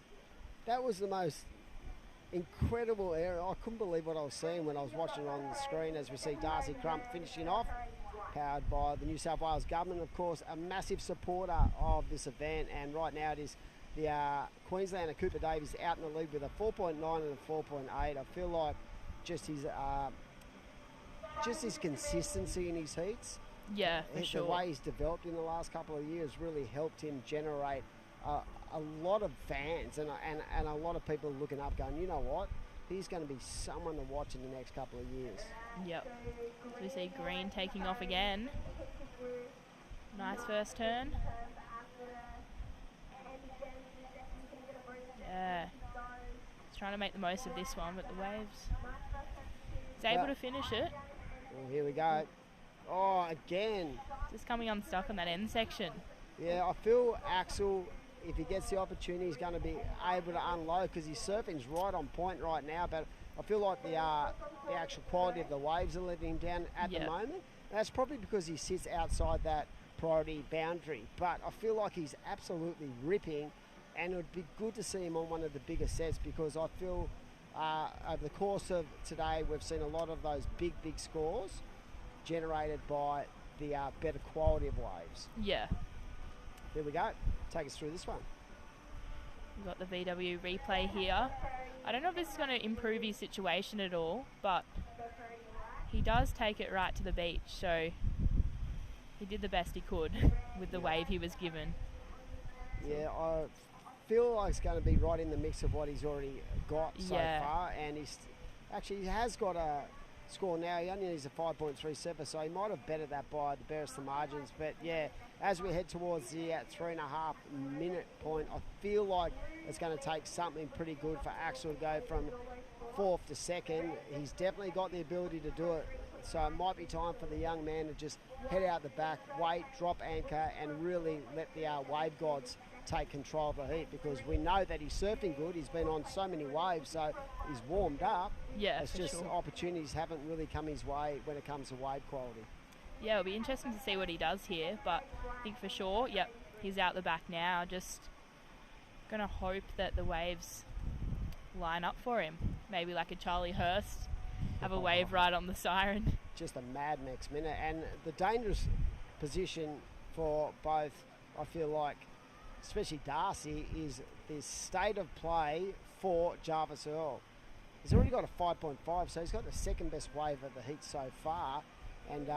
That was the most incredible area. I couldn't believe what I was seeing when I was watching on the screen as we see Darcy Crump finishing off, powered by the New South Wales government, of course, a massive supporter of this event. And right now it is the Queenslander Cooper Davies out in the lead with a 4.9 and a 4.8. I feel like just his consistency in his heats. Yeah, for sure. The way he's developed in the last couple of years really helped him generate a lot of fans and a lot of people looking up going, you know what, he's going to be someone to watch in the next couple of years. Yep. So we see Green taking off again. Nice first turn. Yeah. He's trying to make the most of this one, but the waves. He's able to finish it. Well, here we go. Oh, again. Just coming unstuck on that end section. Yeah, I feel Axel, if he gets the opportunity, he's going to be able to unload because his surfing's right on point right now. But I feel like the actual quality of the waves are letting him down at the moment. And that's probably because he sits outside that priority boundary. But I feel like he's absolutely ripping, and it would be good to see him on one of the bigger sets because I feel over the course of today we've seen a lot of those big scores generated by the better quality of waves. Yeah. There we go. Take us through this one. We've got the VW replay here. I don't know if this is going to improve his situation at all, but he does take it right to the beach, so he did the best he could with the wave he was given. Yeah, I feel like it's going to be right in the mix of what he's already got so far, and he has got a score now. He only needs a 5.37, so he might have bettered that by the barest of margins. But yeah, as we head towards the 3.5 minute point, I feel like it's going to take something pretty good for Axel to go from fourth to second. He's definitely got the ability to do it, so it might be time for the young man to just head out the back, wait, drop anchor, and really let the wave gods take control of the heat, because we know that he's surfing good. He's been on so many waves, so he's warmed up. Yeah, it's just opportunities haven't really come his way when it comes to wave quality. Yeah, it'll be interesting to see what he does here, but I think for sure, he's out the back now. Just gonna hope that the waves line up for him. Maybe like a Charlie Hurst, have a wave right on the siren. Just a Mad Mex minute, and the dangerous position for both, I feel like, especially Darcy, is the state of play for Jarvis Earl. He's already got a 5.5, so he's got the second best wave of the heat so far, and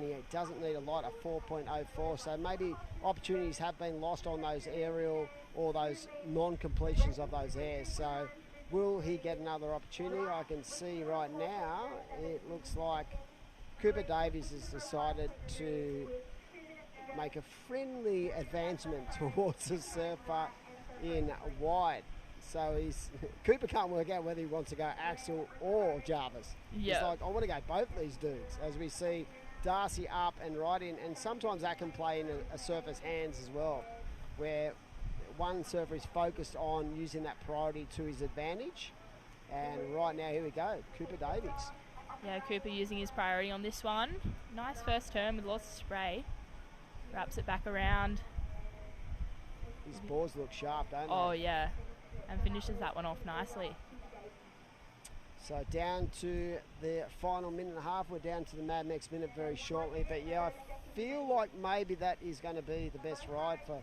he doesn't need a lot, a 4.04, so maybe opportunities have been lost on those aerial or those non-completions of those airs. So will he get another opportunity? I can see right now it looks like Cooper Davies has decided to make a friendly advancement towards the surfer in wide. So Cooper can't work out whether he wants to go Axel or Jarvis. Yeah. He's like, I want to go both these dudes, as we see Darcy up and right in, and sometimes that can play in a surfer's hands as well, where one surfer is focused on using that priority to his advantage. And right now, here we go, Cooper Davies. Yeah, Cooper using his priority on this one. Nice first turn with lots of spray. Wraps it back around. His balls look sharp, don't they? Oh, yeah. And finishes that one off nicely. So down to the final minute and a half. We're down to the Mad Mex minute very shortly. But yeah, I feel like maybe that is going to be the best ride for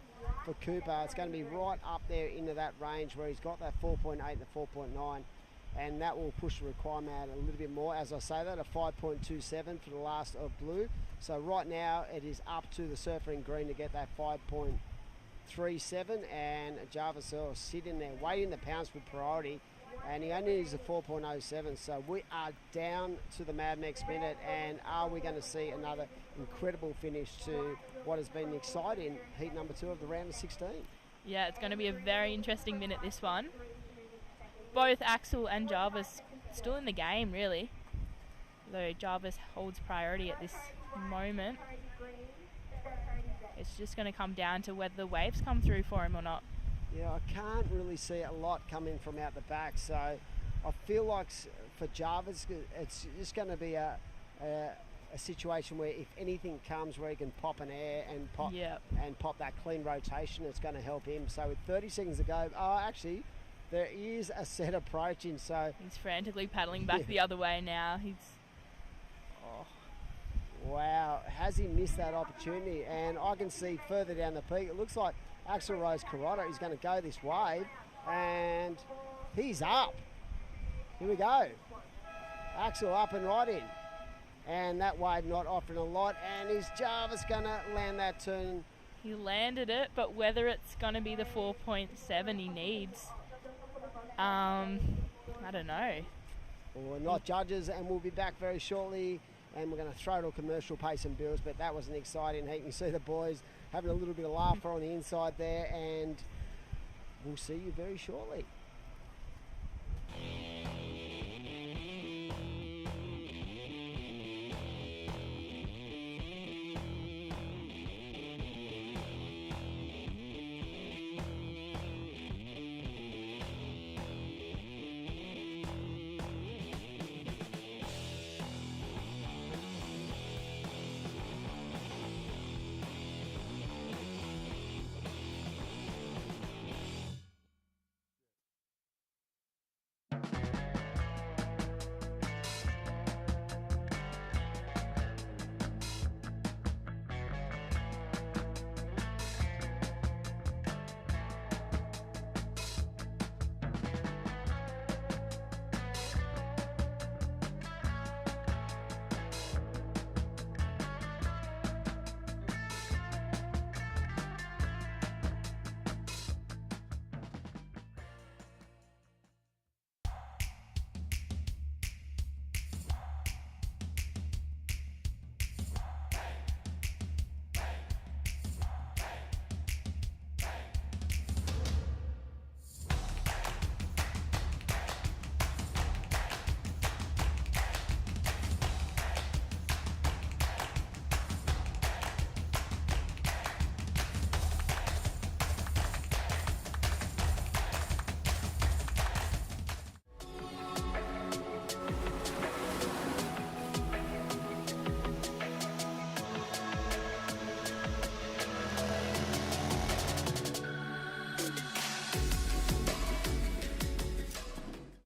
Cooper. It's going to be right up there into that range where he's got that 4.8 and the 4.9. And that will push the requirement out a little bit more. As I say that, a 5.27 for the last of blue. So right now it is up to the surfer in green to get that 5.37, and Jarvis Earl sitting there waiting to pounce with priority, and he only needs a 4.07. So we are down to the Mad Mex minute, and are we going to see another incredible finish to what has been exciting heat number 2 of the round of 16? Yeah, it's going to be a very interesting minute, this one. Both Axel and Jarvis still in the game, really. Though Jarvis holds priority at this moment. It's just going to come down to whether the waves come through for him or not. Yeah, I can't really see a lot coming from out the back, so I feel like for Jarvis, it's just going to be a situation where if anything comes where he can pop an air and pop that clean rotation, it's going to help him. So with 30 seconds to go, actually, there is a set approaching, so he's frantically paddling back the other way now. Wow, has he missed that opportunity? And I can see further down the peak, it looks like Axel Rose Carrotto is going to go this wave, and he's up. Here we go. Axel up and right in. And that wave not offering a lot, and is Jarvis going to land that turn? He landed it, but whether it's going to be the 4.7 he needs, I don't know. Well, we're not judges, and we'll be back very shortly, and we're going to throw to a commercial, pay some bills, but that was an exciting heat. You can see the boys having a little bit of laughter on the inside there, and we'll see you very shortly.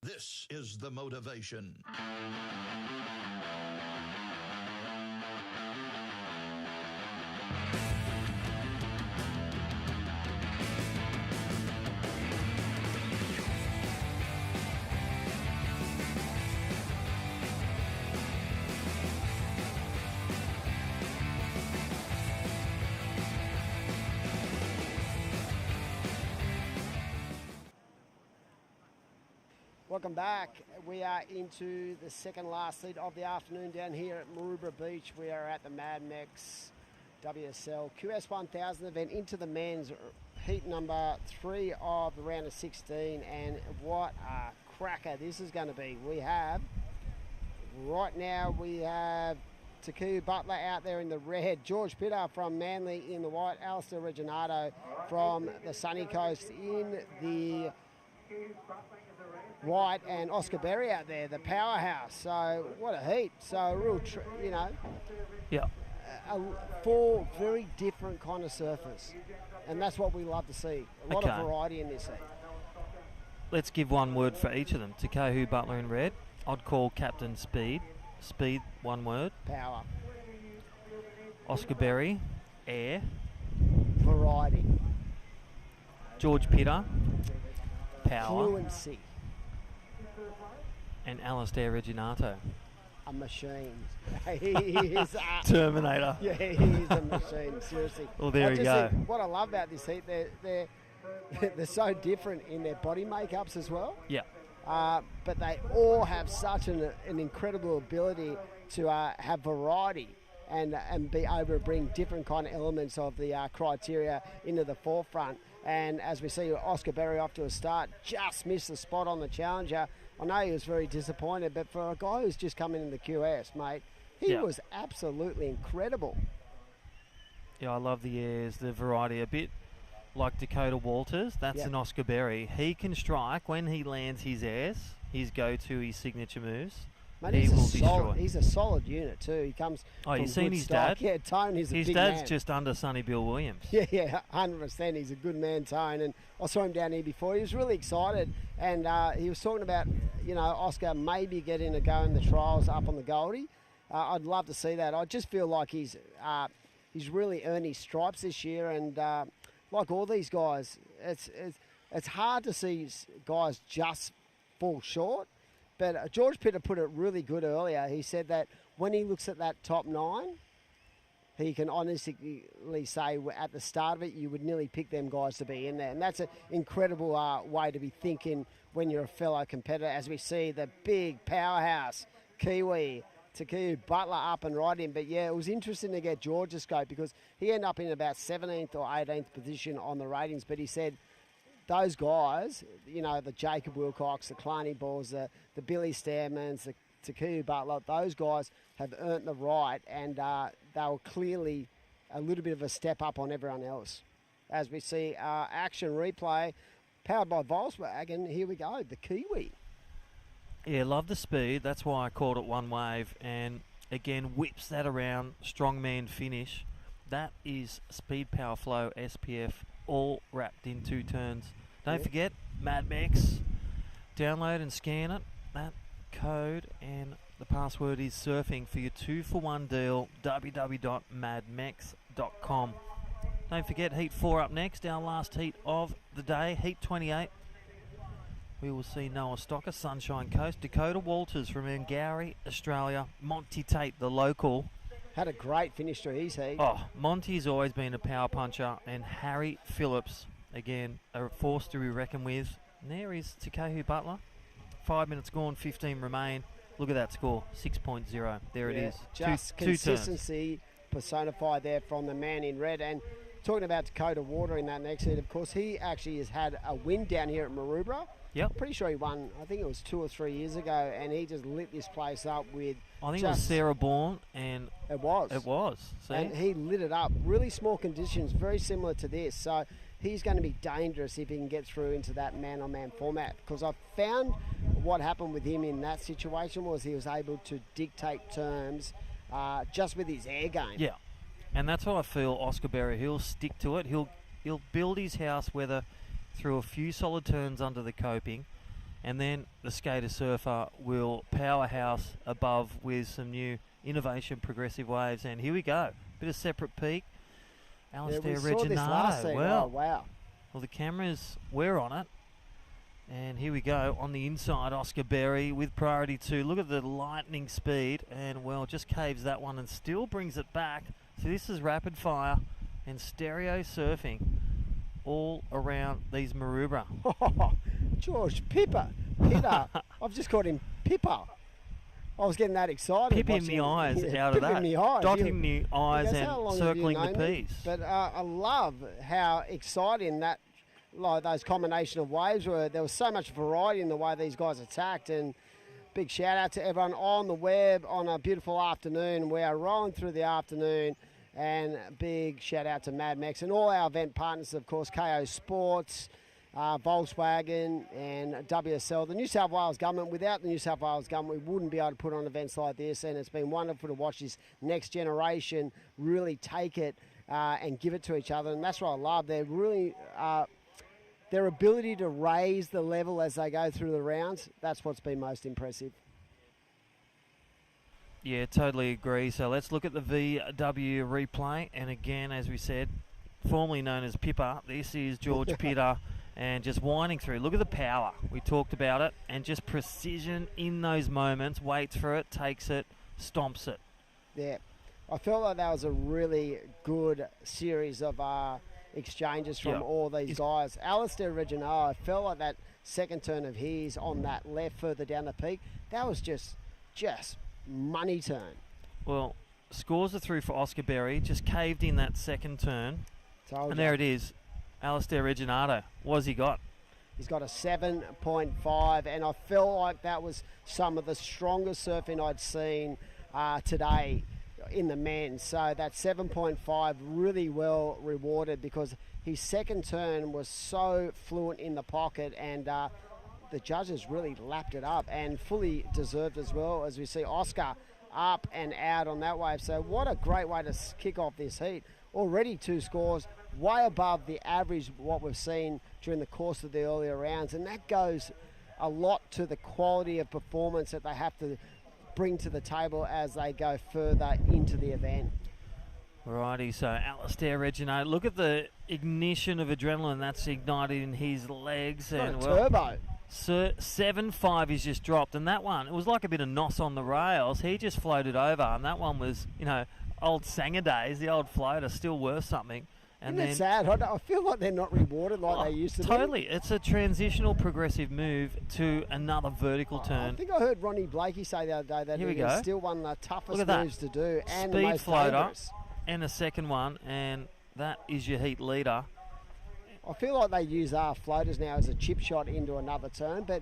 This is the motivation. Welcome back. We are into the second last heat of the afternoon down here at Maroubra Beach. We are at the Mad Mex WSL QS 1000 event into the men's heat number 3 of the round of 16, and what a cracker this is going to be. We have Taku Butler out there in the red, George Pitter from Manly in the white, Alistair Reginato from the sunny coast in the White and Oscar Berry out there, the powerhouse. So what a heat. So a real, Yeah. 4 very different kind of surfers. And that's what we love to see. A lot of variety in this heat. Let's give one word for each of them. Takahu Butler in red. I'd call Captain Speed. Speed, one word. Power. Oscar Berry, air. Variety. George Pitter, power. Fluency. And Alistair Reginato. A machine. He is Terminator. Yeah, he is a machine, seriously. Well, there you go. What I love about this heat, they're so different in their body makeups as well. Yeah. But they all have such an incredible ability to have variety and be able to bring different kind of elements of the criteria into the forefront. And as we see Oscar Berry off to a start, just missed the spot on the Challenger. I know he was very disappointed, but for a guy who's just come in the QS, mate, he was absolutely incredible. Yeah, I love the airs, the variety. A bit like Dakota Walters, that's an Oscar Berry. He can strike when he lands his airs, his go-to, his signature moves. Mate, he will destroy. He's a solid unit too. He comes. Oh, from you've seen good his stock. dad? Yeah, Tone is a his big dad's man. just under Sonny Bill Williams. Yeah, 100%. He's a good man, Tone, and I saw him down here before. He was really excited, and he was talking about, Oscar maybe getting a go in the trials up on the Goldie. I'd love to see that. I just feel like he's really earned his stripes this year, and like all these guys, it's hard to see guys just fall short. But George Pitter put it really good earlier. He said that when he looks at that top 9, he can honestly say at the start of it, you would nearly pick them guys to be in there. And that's an incredible way to be thinking when you're a fellow competitor. As we see the big powerhouse, Kiwi, Takahu Butler up and right in. But yeah, it was interesting to get George's scope because he ended up in about 17th or 18th position on the ratings. But he said those guys, the Jacob Wilcox, the Clarny Balls, the Billy Stairmans, the Takahu Butler, those guys have earned the right, and they were clearly a little bit of a step up on everyone else. As we see action replay, powered by Volkswagen, here we go, the Kiwi. Yeah, love the speed. That's why I called it one wave. And again, whips that around, strongman finish. That is Speed Power Flow SPF, all wrapped in 2 turns. Don't forget, Mad Mex. Download and scan it. That code and the password is surfing for your 2-for-1 deal. www.madmex.com. Don't forget, Heat 4 up next. Our last heat of the day, Heat 28. We will see Noah Stocker, Sunshine Coast. Dakota Walters from Ngowrie, Australia. Monty Tate, the local. Had a great finish to his heat. Oh, Monty's always been a power puncher. And Harry Phillips, again, a force to be reckoned with. And there is Takahu Butler. 5 minutes gone, 15 remain. Look at that score, 6.0. There it is. Just two consistency personified there from the man in red. And talking about Dakota Water in that next heat, of course, he actually has had a win down here at Maroubra. Yep. Pretty sure he won, I think it was 2 or 3 years ago, and he just lit this place up with... I think it was Sarah Bourne, and... It was. It was. See? And he lit it up. Really small conditions, very similar to this. So he's going to be dangerous if he can get through into that man-on-man format. Because I found what happened with him in that situation was he was able to dictate terms just with his air game. Yeah. And that's what I feel Oscar Berry, he'll stick to it. He'll build his house whether through a few solid turns under the coping, and then the skater surfer will powerhouse above with some new innovation progressive waves. And here we go, bit of separate peak. Alistair Reginato. Well, wow. Well, the cameras, we're on it. And here we go on the inside, Oscar Berry with priority 2. Look at the lightning speed, and well, just caves that one and still brings it back. So this is rapid fire and stereo surfing all around these Maroubra. George Pitter. I've just called him Pippa. I was getting that excited. Pipping the eyes out of that. Dotting the eyes and circling the P's. But I love how exciting that, like those combination of waves were. There was so much variety in the way these guys attacked, and big shout out to everyone on the web on a beautiful afternoon. We are rolling through the afternoon. And big shout out to Mad Mex and all our event partners, of course, KO Sports, Volkswagen and WSL. The New South Wales government, without the New South Wales government, we wouldn't be able to put on events like this, and it's been wonderful to watch this next generation really take it and give it to each other, and that's what I love. They're really... their ability to raise the level as they go through the rounds, that's what's been most impressive. Yeah, totally agree. So let's look at the VW replay. And again, as we said, formerly known as Pippa, this is George Pitter, and just winding through. Look at the power. We talked about it, and just precision in those moments. Waits for it, takes it, stomps it. Yeah, I felt like that was a really good series of exchanges from all these guys. Alistair Reginald, I felt like that second turn of his on that left further down the peak, that was just money turn. Well, scores are through for Oscar Berry, just caved in that second turn. And there it is, Alistair Reginaldo. What has he got? He's got a 7.5, and I felt like that was some of the strongest surfing I'd seen today in the men. So that 7.5 really well rewarded, because his second turn was so fluent in the pocket, and the judges really lapped it up, and fully deserved as well, as we see Oscar up and out on that wave. So what a great way to kick off this heat. Already 2 scores, way above the average what we've seen during the course of the earlier rounds, and that goes a lot to the quality of performance that they have to bring to the table as they go further into the event. Alrighty, so Alistair Reginald, look at the ignition of adrenaline that's ignited in his legs. It's and got a turbo. 7.5 he's just dropped, and that one, it was like a bit of nos on the rails. He just floated over, and that one was, old Sanger days, the old floater, still worth something. And Isn't it sad? I feel like they're not rewarded like they used to be. Totally. It's a transitional progressive move to another vertical turn. I think I heard Ronnie Blakey say the other day that it is still one of the toughest moves to do, and the most dangerous. And a second one, and that is your heat leader. I feel like they use floaters now as a chip shot into another turn, but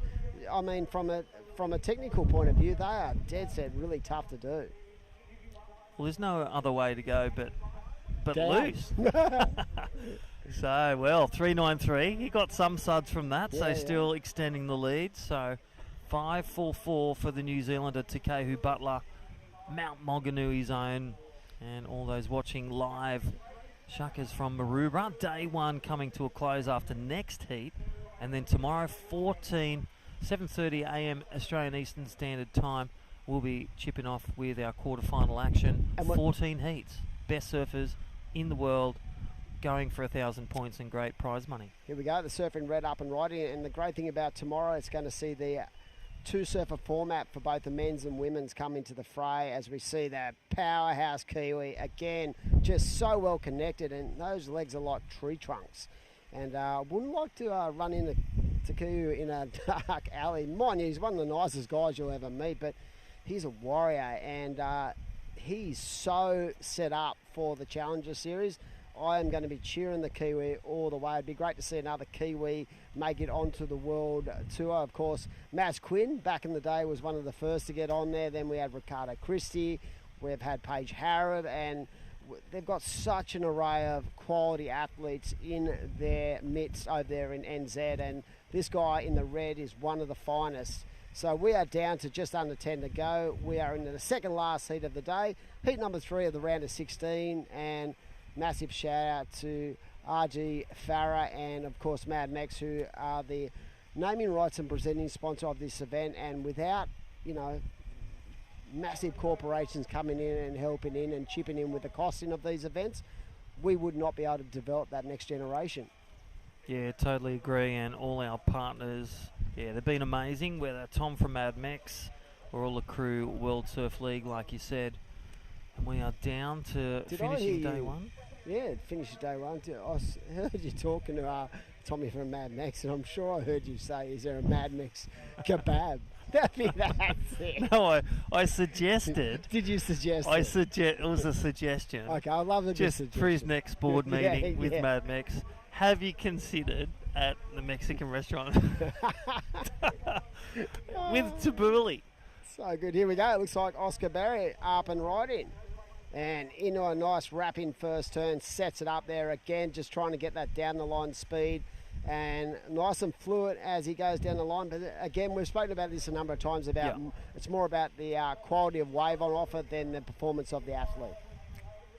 I mean, from a technical point of view, they are dead set really tough to do. Well, there's no other way to go but loose. So, 3.93. He got some suds from that, still extending the lead. So, 5.44 for the New Zealander Takehu Butler, Mount Mauganui's own, and all those watching live. Shuckers from Maroubra. Day 1 coming to a close after next heat, and then tomorrow 7:30 a.m. Australian Eastern Standard Time. We'll be chipping off with our quarterfinal action. And 14 heats. Best surfers in the world going for 1,000 points and great prize money. Here we go, the surfing red up and riding. And the great thing about tomorrow, it's going to see the 2-surfer format for both the men's and women's come into the fray, as we see that powerhouse Kiwi again, just so well connected, and those legs are like tree trunks. And I wouldn't like to run into Kiwi in a dark alley. Mind you, he's one of the nicest guys you'll ever meet, but he's a warrior, and he's so set up for the Challenger Series. I am going to be cheering the Kiwi all the way. It'd be great to see another Kiwi make it onto the World Tour. Of course, Maz Quinn back in the day was one of the first to get on there. Then we had Ricardo Christie. We've had Paige Harrod, and they've got such an array of quality athletes in their midst over there in NZ. And this guy in the red is one of the finest. So we are down to just under 10 to go. We are in the second last heat of the day. Heat number 3 of the round of 16, and massive shout out to RG Farah and of course Mad Mex, who are the naming rights and presenting sponsor of this event. And without, massive corporations coming in and helping in and chipping in with the costing of these events, we would not be able to develop that next generation. Yeah, totally agree. And all our partners, they've been amazing, whether Tom from Mad Mex or all the crew, World Surf League, like you said. And we are down to finishing day 1. Yeah, finish day 1. I heard you talking to Tommy from Mad Mex, and I'm sure I heard you say, is there a Mad Mex kebab? That's it. No, I suggested. Did you suggest it? It was a suggestion. Okay, I love the suggestion. For his next board meeting with Mad Mex, have you considered at the Mexican restaurant with tabbouleh? So good. Here we go. It looks like Oscar Berry up and riding. And into a nice wrap-in first turn, sets it up there again, just trying to get that down the line speed. and nice and fluid as he goes down the line. But again, we've spoken about this a number of times about it's more about the quality of wave on offer than the performance of the athlete.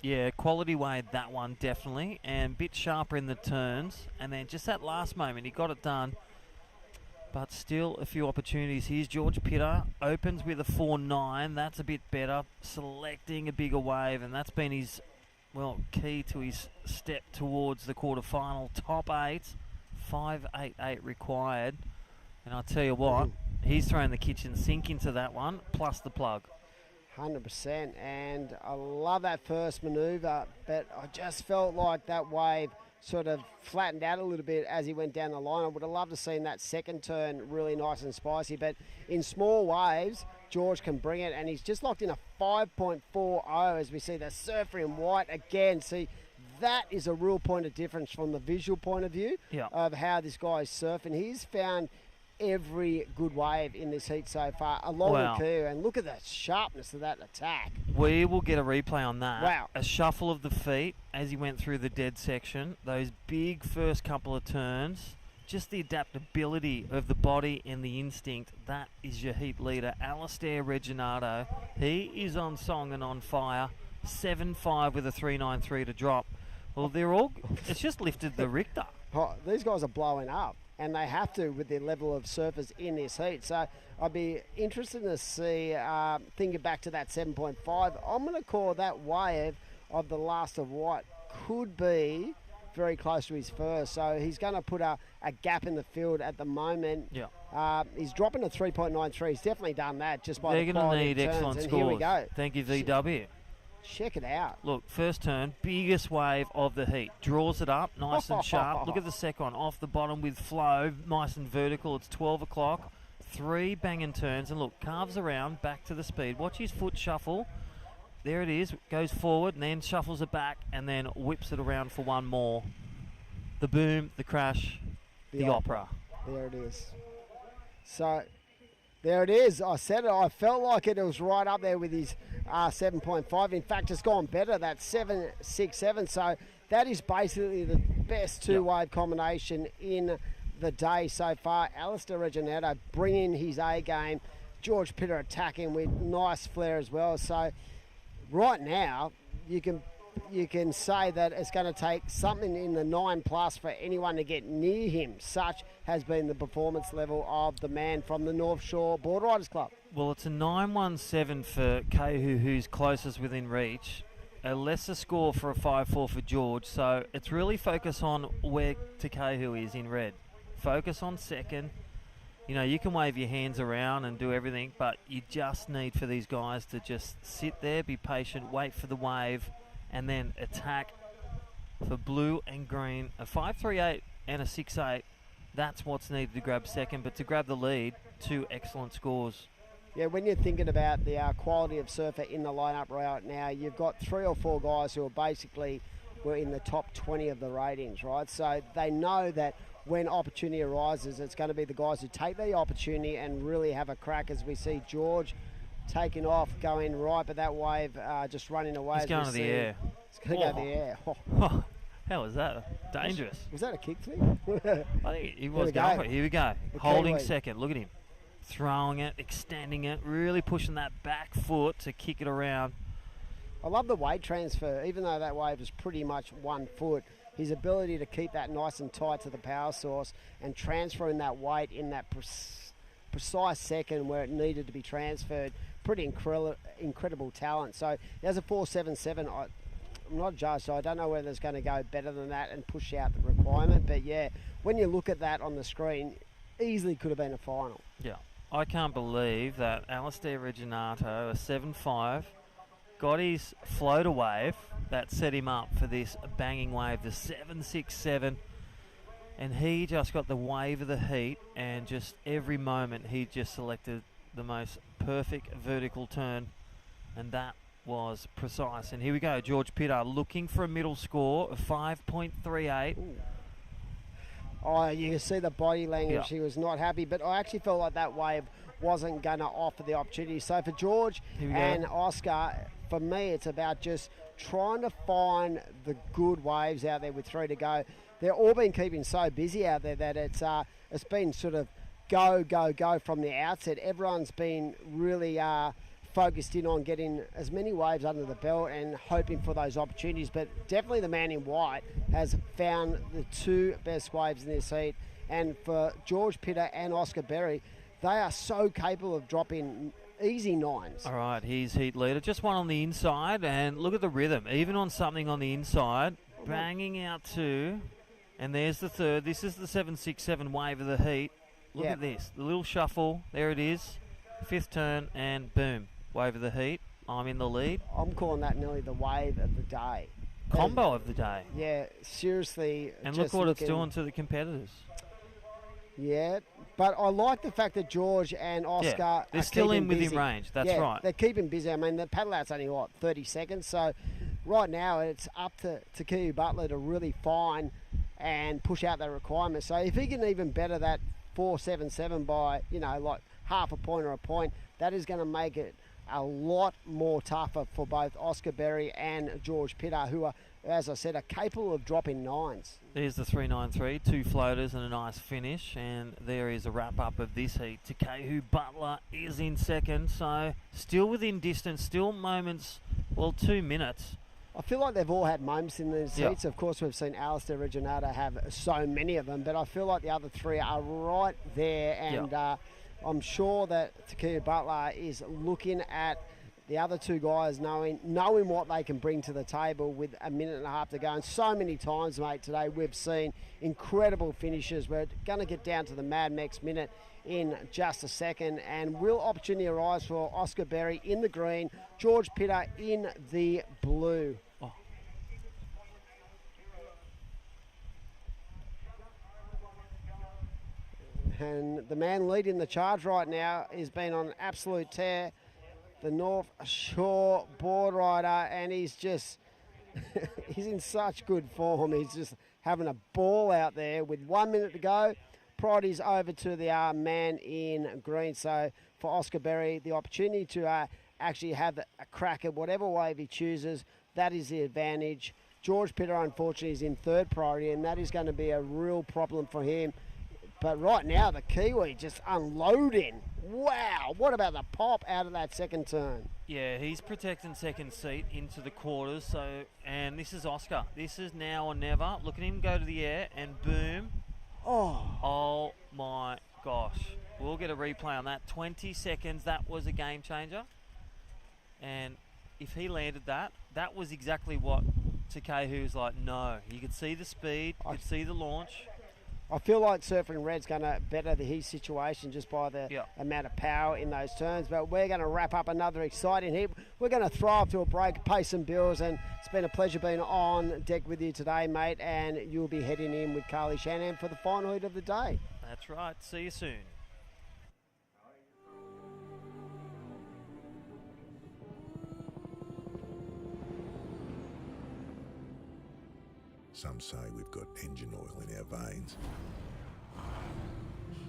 Yeah, quality wave, that one, definitely. And a bit sharper in the turns. And then just that last moment, he got it done. But still a few opportunities. Here's George Pitter. Opens with a 4.9. That's a bit better. Selecting a bigger wave. And that's been his, key to his step towards the quarterfinal. Top 8. 5.88 required. And I'll tell you what, he's thrown the kitchen sink into that one, plus the plug. 100%. And I love that first manoeuvre, but I just felt like that wave sort of flattened out a little bit as he went down the line. I would have loved to have seen that second turn really nice and spicy, but in small waves, George can bring it, and he's just locked in a 5.40 as we see the surfer in white again. See, that is a real point of difference from the visual point of view of how this guy is surfing. He's found every good wave in this heat so far along the queue, and look at the sharpness of that attack. We will get a replay on that. Wow. A shuffle of the feet as he went through the dead section. Those big first couple of turns. Just the adaptability of the body and the instinct. That is your heat leader, Alistair Reginato. He is on song and on fire. 7.5 with a 3.93 to drop. Well, it's just lifted the Richter. These guys are blowing up, and they have to with the level of surfers in this heat. So I'd be interested to see, thinking back to that 7.5, I'm going to call that wave of the last of what could be very close to his first. So he's going to put a gap in the field at the moment. Yeah. He's dropping a 3.93. He's definitely done that just by They're the going to quality need of turns. excellent And scores. here we go. Thank you, VW. Check it out. Look, first turn, biggest wave of the heat. Draws it up, nice and sharp. Look at the second one, off the bottom with flow, nice and vertical. It's 12 o'clock. 3 banging turns, and look, carves around, back to the speed. Watch his foot shuffle. There it is, goes forward, and then shuffles it back, and then whips it around for one more. The boom, the crash, the opera. There it is. So, there it is. I said it. I felt like it was right up there with his 7.5. In fact, it's gone better. That's 7.67. So that is basically the best two-wave combination in the day so far. Alistair Reginato bringing his A game. George Pitter attacking with nice flair as well. So right now, you can say that it's going to take something in the 9+ for anyone to get near him. Such has been the performance level of the man from the North Shore Board Riders Club. Well, it's a 9.17 for Kehu, who's closest within reach. A lesser score for a 5.4 for George. So it's really focus on where Kehu is in red. Focus on second. You know, you can wave your hands around and do everything, but you just need for these guys to just sit there, be patient, wait for the wave, and then attack for blue and green. A 5.38 and a 6.8, that's what's needed to grab second. But to grab the lead, 2 excellent scores. Yeah, when you're thinking about the quality of surfer in the lineup right now, you've got 3 or 4 guys who are basically were in the top 20 of the ratings, right? So they know that when opportunity arises, it's going to be the guys who take the opportunity and really have a crack, as we see George taking off, going right, but that wave just running away. He's going to the air. It's going to go to the air. Oh, how was that? Dangerous. Was that a kickflip? I think he was going for it. Here we go. Holding Kiwi. second. Look at him. Throwing it, extending it, really pushing that back foot to kick it around. I love the weight transfer, even though that wave is pretty much 1 foot. His ability to keep that nice and tight to the power source and transferring that weight in that precise second where it needed to be transferred. Pretty incredible talent. So he has a 4.77. I'm not judged, so I don't know whether it's going to go better than that and push out the requirement. But yeah, when you look at that on the screen, easily could have been a final. Yeah. I can't believe that Alistair Reginato, a 7.5, got his floater wave that set him up for this banging wave, the 7.67, and he just got the wave of the heat, and just every moment he just selected the most perfect vertical turn, and that was precise. And here we go, George Pitter looking for a middle score of 5.38. Oh, you can see the body language. Yeah. He was not happy, but I actually felt like that wave wasn't going to offer the opportunity. So for George and Oscar, for me, it's about just trying to find the good waves out there with 3 to go. They've all been keeping so busy out there that it's been sort of go, go, go from the outset. Everyone's been really focused in on getting as many waves under the belt and hoping for those opportunities. But definitely the man in white has found the 2 best waves in this heat. And for George Pitter and Oscar Berry, they are so capable of dropping easy 9s. All right, he's heat leader. Just one on the inside, and look at the rhythm. Even on something on the inside, banging out 2, and there's the 3rd. This is the 767 wave of the heat. Look at this. The little shuffle. There it is. 5th turn, and boom. Wave of the heat. I'm in the lead. I'm calling that nearly the wave of the day. Combo of the day. Yeah, seriously. And look what it's doing to the competitors. Yeah, but I like the fact that George and Oscar they're are still in keeping within busy. range. That's right. They're keeping busy. I mean, the paddle out's only, 30 seconds. So right now it's up to Kiwi Butler to really find and push out their requirements. So if he can even better that 4.77 by, like half a point or a point, that is going to make it a lot more tougher for both Oscar Berry and George Pitter, who are, as I said, are capable of dropping 9s. There's the 393, 2 floaters and a nice finish, and there is a wrap-up of this heat. Takehu Butler is in second, so still within distance, still moments, 2 minutes. I feel like they've all had moments in these heats. Of course, we've seen Alistair Reginata have so many of them, but I feel like the other 3 are right there, and I'm sure that Takehu Butler is looking at the other 2 guys knowing what they can bring to the table with a minute and a half to go. And so many times, mate, today we've seen incredible finishes. We're going to get down to the Mad Mex minute in just a second. And will opportunity arise for Oscar Berry in the green, George Pitter in the blue? And the man leading the charge right now has been on an absolute tear, the North Shore board rider, and he's just he's in such good form. He's just having a ball out there with 1 minute to go. Priority's over to the man in green. So for Oscar Berry, the opportunity to actually have a crack at whatever wave he chooses, that is the advantage. George Pitter, unfortunately, is in 3rd priority, and that is going to be a real problem for him. But right now, the Kiwi just unloading. Wow, what about the pop out of that second turn? Yeah, he's protecting second seat into the quarters. So, and this is Oscar. This is now or never. Look at him go to the air, and boom. Oh my gosh. We'll get a replay on that. 20 seconds, that was a game changer. And if he landed that, that was exactly what Takehu was like, no. You could see the speed, you could see the launch. I feel like Surfing Red's going to better his situation just by the amount of power in those turns. But we're going to wrap up another exciting heat. We're going to throw up to a break, pay some bills, and it's been a pleasure being on deck with you today, mate. And you'll be heading in with Carly Shanahan for the final heat of the day. That's right. See you soon. Some say we've got engine oil in our veins.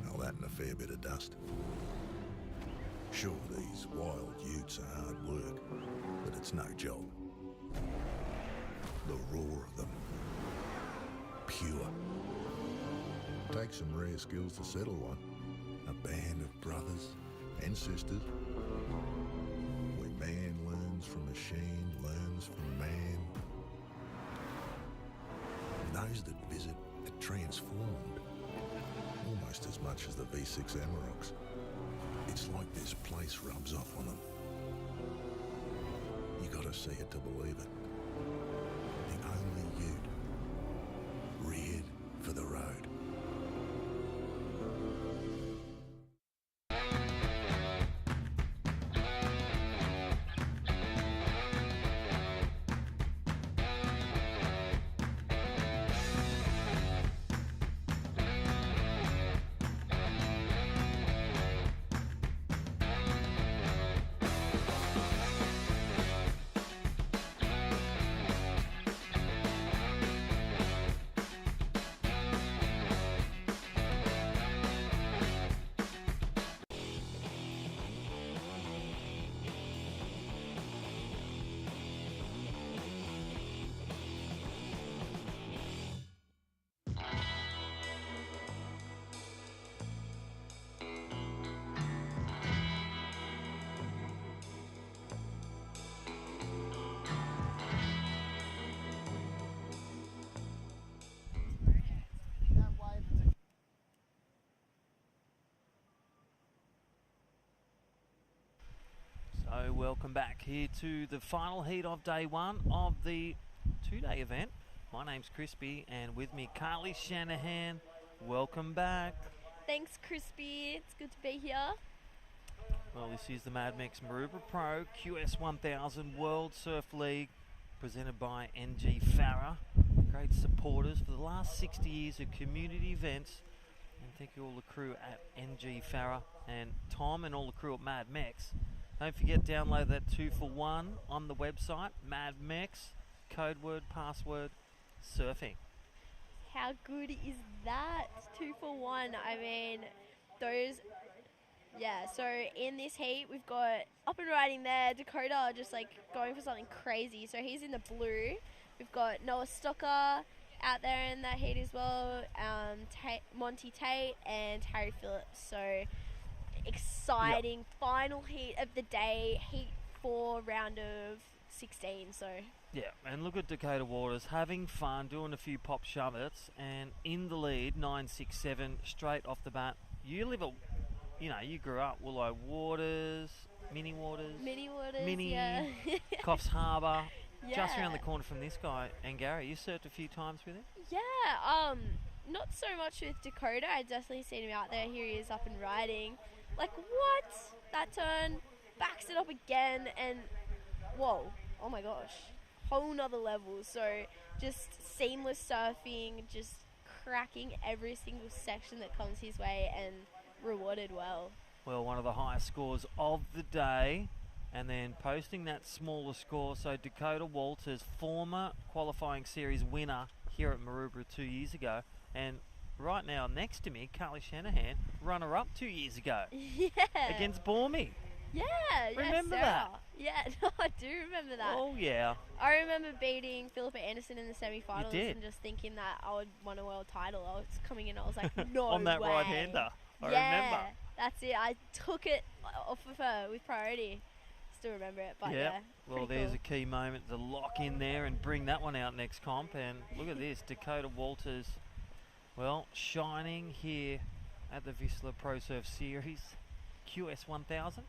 Well, that and a fair bit of dust. Sure, these wild utes are hard work, but it's no job. The roar of them. Pure. Takes some rare skills to settle one. A band of brothers and sisters. Where man learns from machine, learns from man. Those that visit are transformed, almost as much as the V6 Amaroks. It's like this place rubs off on them. You gotta see it to believe it. The only ute, reared for the road. Welcome back here to the final heat of day one of the two-day event. My name's Crispy, and with me, Carly Shanahan. Welcome back. Thanks, Crispy. It's good to be here. Well, this is the Mad Mex Maroubra Pro QS 1000 World Surf League, presented by NG Farah. Great supporters for the last 60 years of community events. And thank you all the crew at NG Farah and Tom and all the crew at Mad Mex. Don't forget, download that 2-for-1 on the website, Mad Mex, code word, password, surfing. How good is that? 2-for-1. I mean, those... Yeah, so in this heat, we've got up and riding there, Dakota just like going for something crazy. So he's in the blue. We've got Noah Stocker out there in that heat as well, Monty Tate and Harry Phillips. So exciting final heat of the day, heat 4, round of 16. So yeah, and look at Dakota Waters having fun, doing a few pop shove-its, and in the lead, 9.67 straight off the bat. You live a, you grew up Willow Waters, Mini Waters, yeah. Coffs Harbour, Yeah. just around the corner from this guy. And Gary, you surfed a few times with him? Yeah, not so much with Dakota. I definitely seen him out there. Here he is up and riding. Like, what? That turn, backs it up again, and whoa, oh my gosh, whole nother level. So just seamless surfing, just cracking every single section that comes his way and rewarded well. Well, one of the highest scores of the day, and then posting that smaller score. So Dakota Walters, former qualifying series winner here at Maroubra 2 years ago, and right now next to me, Carly Shanahan, runner-up 2 years ago. Yeah. Against Bormy. Yeah, Remember Sarah. that? Yeah, no, I do remember that. Oh, yeah. I remember beating Philippa Anderson in the semi-finals You did. and just thinking that I would win a world title. I was coming in, I was like, no On that way. right-hander. I yeah, remember. that's it. I took it off of her with priority. Still remember it, but yeah. Well, pretty there's cool. a key moment to lock in there and bring that one out next comp. And look at this, Dakota Walters, well, shining here at the VISSLA Pro Surf Series QS 1000.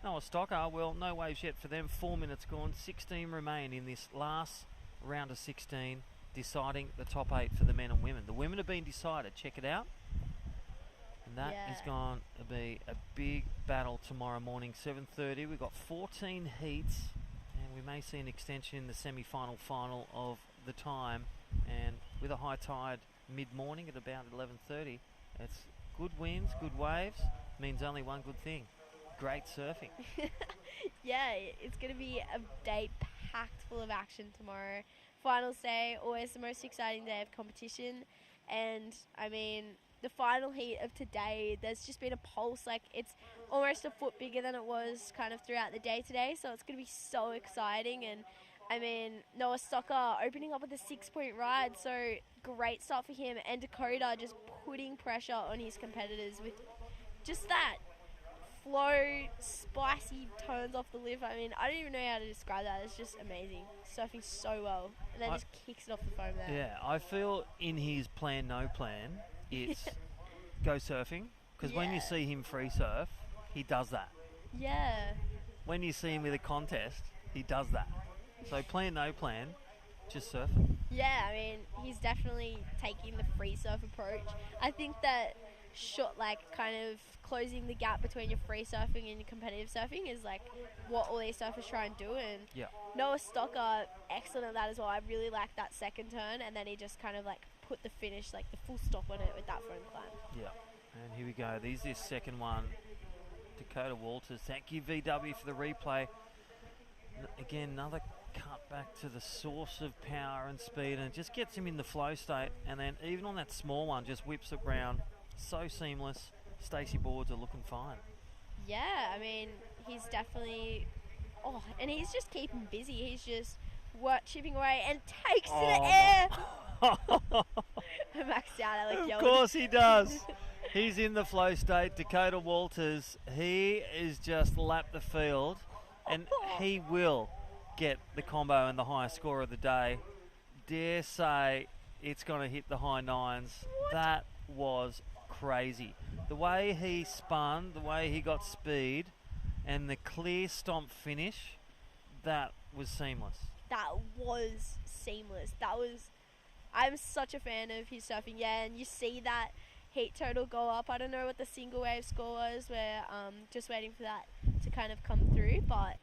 Noah Stocker, well, no waves yet for them. 4 minutes gone, 16 remain in this last round of 16, deciding the top 8 for the men and women. The women have been decided. Check it out. And that is going to be a big battle tomorrow morning, 7:30. We've got 14 heats, and we may see an extension in the semi-final final of the time. And with a high tide mid-morning at about 11:30, it's good winds, good waves, means only one good thing: great surfing. Yeah, it's going to be a day packed full of action tomorrow. Finals day, always the most exciting day of competition. And, I mean, the final heat of today, there's just been a pulse. Like, it's almost a foot bigger than it was kind of throughout the day today. So it's going to be so exciting. And, I mean, Noah Stocker opening up with a 6-point ride. So great start for him. And Dakota just putting pressure on his competitors with just that flow, spicy turns off the lift. I mean, I don't even know how to describe that. It's just amazing. Surfing so well. And then just kicks it off the foam there. Yeah, I feel in his plan, no plan, it's go surfing. Because when you see him free surf, he does that. Yeah. When you see him with a contest, he does that. So plan, no plan, just surf. Yeah, I mean, he's definitely taking the free surf approach. I think that kind of closing the gap between your free surfing and your competitive surfing is like what all these surfers try and do. And Noah Stocker, excellent at that as well. I really like that second turn, and then he just kind of like put the finish, like the full stop on it with that front climb. Yeah, and here we go. There's this second one. Dakota Walters, thank you VW for the replay. Again, another cut back to the source of power and speed, and it just gets him in the flow state. And then even on that small one, just whips it round. So seamless. Stacey boards are looking fine. Yeah, I mean, he's definitely... Oh, and he's just keeping busy. He's just chipping away and takes to the air. I maxed out. I Of course he does. He's in the flow state. Dakota Walters, he is just lapped the field, and he will get the combo and the highest score of the day. Dare say it's going to hit the high nines. That was crazy. The way he spun, the way he got speed, And the clear stomp finish, that was seamless. That was seamless. I'm such a fan of his surfing. Yeah, and you see that heat total go up. I don't know what the single wave score was. We're just waiting for that to kind of come through. But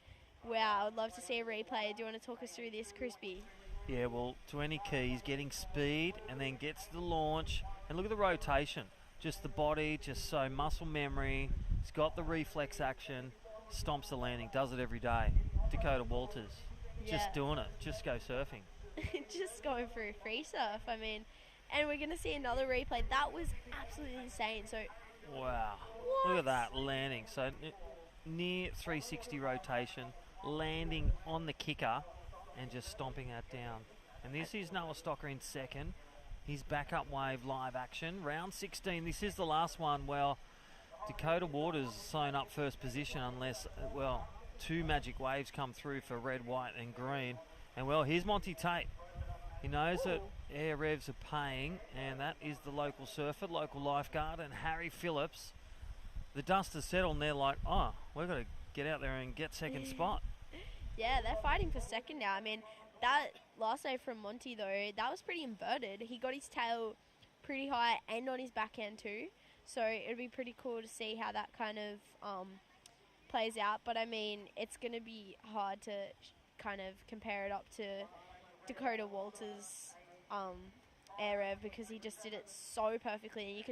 wow, I would love to see a replay. Do you want to talk us through this, Crispy? Yeah, well, to any keys, getting speed and then gets the launch. And look at the rotation. Just the body, just so muscle memory. It's got the reflex action. Stomps the landing. Does it every day. Dakota Walters. Just doing it. Just go surfing. Just going for a free surf. I mean, and we're going to see another replay. That was absolutely insane. So, wow. what? Look at that landing. So near 360 rotation, landing on the kicker and just stomping that down. And this is Noah Stocker in second. His backup wave live action. Round 16. This is the last one. Well, Dakota Waters sewn up first position unless, well, two magic waves come through for red, white and green. And well, here's Monty Tate. He knows that air revs are paying, and that is the local surfer, local lifeguard, and Harry Phillips. The dust has settled and they're like, oh, we've got to get out there and get second spot. Yeah, they're fighting for second now. I mean, that last wave from Monty, though, that was pretty inverted. He got his tail pretty high and on his backhand too. So it'd be pretty cool to see how that kind of plays out. But, I mean, it's going to be hard to kind of compare it up to Dakota Walters' air rev because he just did it so perfectly. And you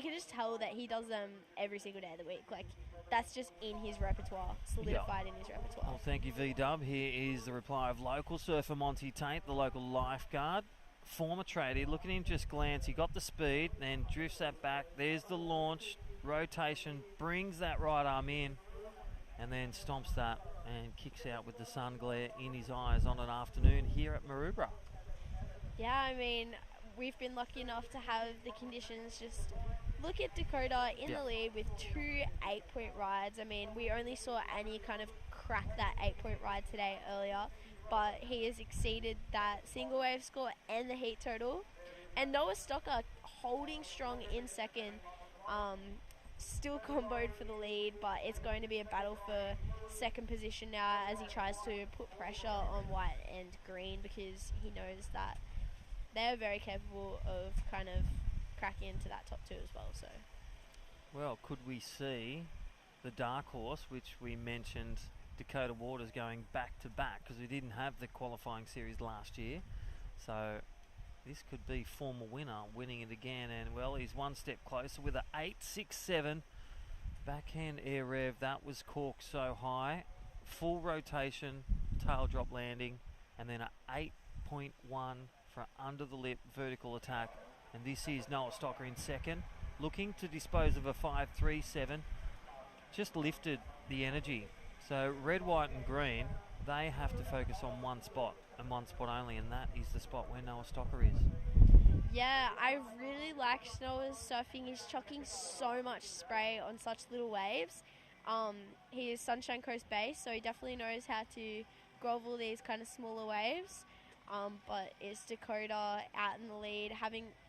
can just tell that he does them every single day of the week. Like, that's just in his repertoire, solidified in his repertoire. Well, thank you, V-Dub. Here is the reply of local surfer Monty Tate, the local lifeguard, former tradie. Look at him just glance. He got the speed, then drifts that back. There's the launch, rotation, brings that right arm in, and then stomps that and kicks out with the sun glare in his eyes on an afternoon here at Maroubra. Yeah, I mean, we've been lucky enough to have the conditions just... Look at Dakota in the lead with 2 8-point rides. I mean, we only saw Annie kind of crack that 8-point ride today earlier, but he has exceeded that single wave score and the heat total. And Noah Stocker holding strong in second, still comboed for the lead, but it's going to be a battle for second position now as he tries to put pressure on white and green because he knows that they're very capable of kind of cracking into that top two as well. So, well, could we see the dark horse, which we mentioned, Dakota Waters going back to back because we didn't have the qualifying series last year, so this could be former winner winning it again. And well, he's one step closer with a 8.67 backhand air rev. That was corked so high, full rotation, tail drop landing, and then a 8.1 for under the lip vertical attack. And this is Noah Stocker in second, looking to dispose of a 5.37. Just lifted the energy. So red, white and green, they have to focus on one spot and one spot only, and that is the spot where Noah Stocker is. Yeah, I really like Noah's surfing. He's chucking so much spray on such little waves. He is Sunshine Coast based, so he definitely knows how to grovel these kind of smaller waves. But it's Dakota out in the lead,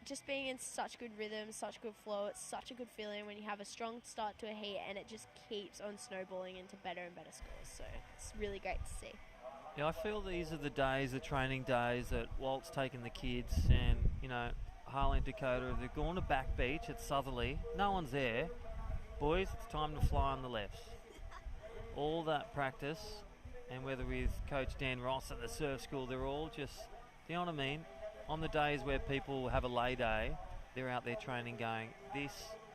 just being in such good rhythm, such good flow. It's such a good feeling when you have a strong start to a heat and it just keeps on snowballing into better and better scores. So it's really great to see. Yeah, I feel these are the days, the training days that Walt's taking the kids and, you know, Harley and Dakota, they're going to Back Beach at Southerly. No one's there. Boys, it's time to fly on the lefts. All that practice, and whether with Coach Dan Ross at the surf school, they're all just, you know what I mean? On the days where people have a lay day, they're out there training going, this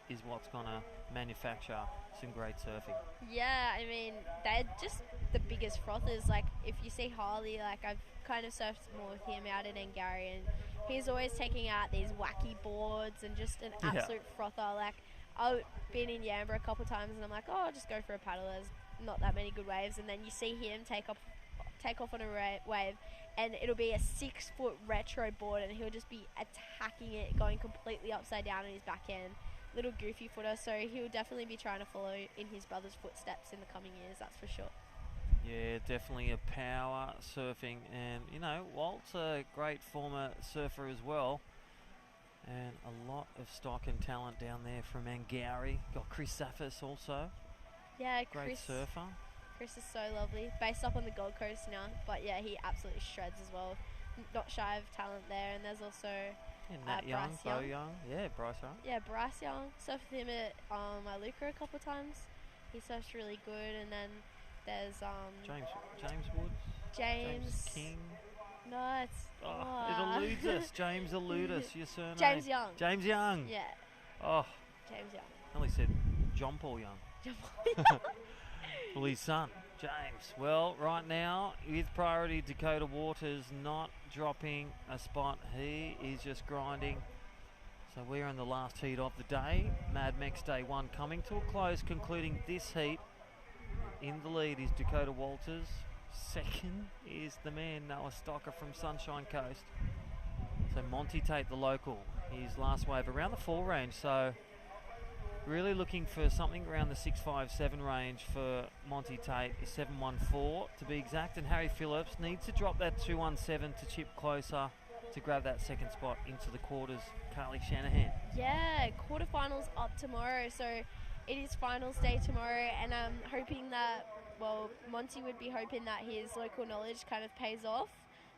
is what's going to manufacture some great surfing. Yeah, I mean, they're just the biggest frothers. Like, if you see Harley, like, I've kind of surfed more with him out at Ngari, and he's always taking out these wacky boards and just an absolute frother. Like, I've been in Yamba a couple times, and I'm like, oh, I'll just go for a paddle. There's not that many good waves, and then you see him take off on a wave, and it'll be a 6-foot retro board, and he'll just be attacking it, going completely upside down on his backhand. Little goofy footer, so he'll definitely be trying to follow in his brother's footsteps in the coming years, that's for sure. Yeah, definitely a power surfing, and you know, Walt's a great former surfer as well, and a lot of stock and talent down there from Angari. Got Chris Safis also. Yeah, Great surfer. Chris is so lovely. Based up on the Gold Coast now, but yeah, he absolutely shreds as well. Not shy of talent there, and there's also Nat Young, Bryce Bo Young. Young. Yeah, Bryce Young. Yeah, Bryce Young. Surfed with him at Iluka a couple of times. He surfs really good, and then there's James Woods. James King. No, it's It eludes us. James elude us. Your surname. James Young. James Young. Yeah. Oh. James Young. I only said John Paul Young. John Paul Young. Well, his son, James. Well, right now, with priority, Dakota Waters not dropping a spot. He is just grinding. So we're in the last heat of the day. Mad Mex Day 1 coming to a close, concluding this heat. In the lead is Dakota Walters. Second is the man, Noah Stocker from Sunshine Coast. So Monty Tate, the local, his last wave around the 4 range. So really looking for something around the 657 range for Monty Tate, the 714 to be exact. And Harry Phillips needs to drop that 217 to chip closer to grab that second spot into the quarters. Carly Shanahan. Yeah, quarterfinals up tomorrow, so it is finals day tomorrow, and I'm hoping that, well, Monty would be hoping that his local knowledge kind of pays off.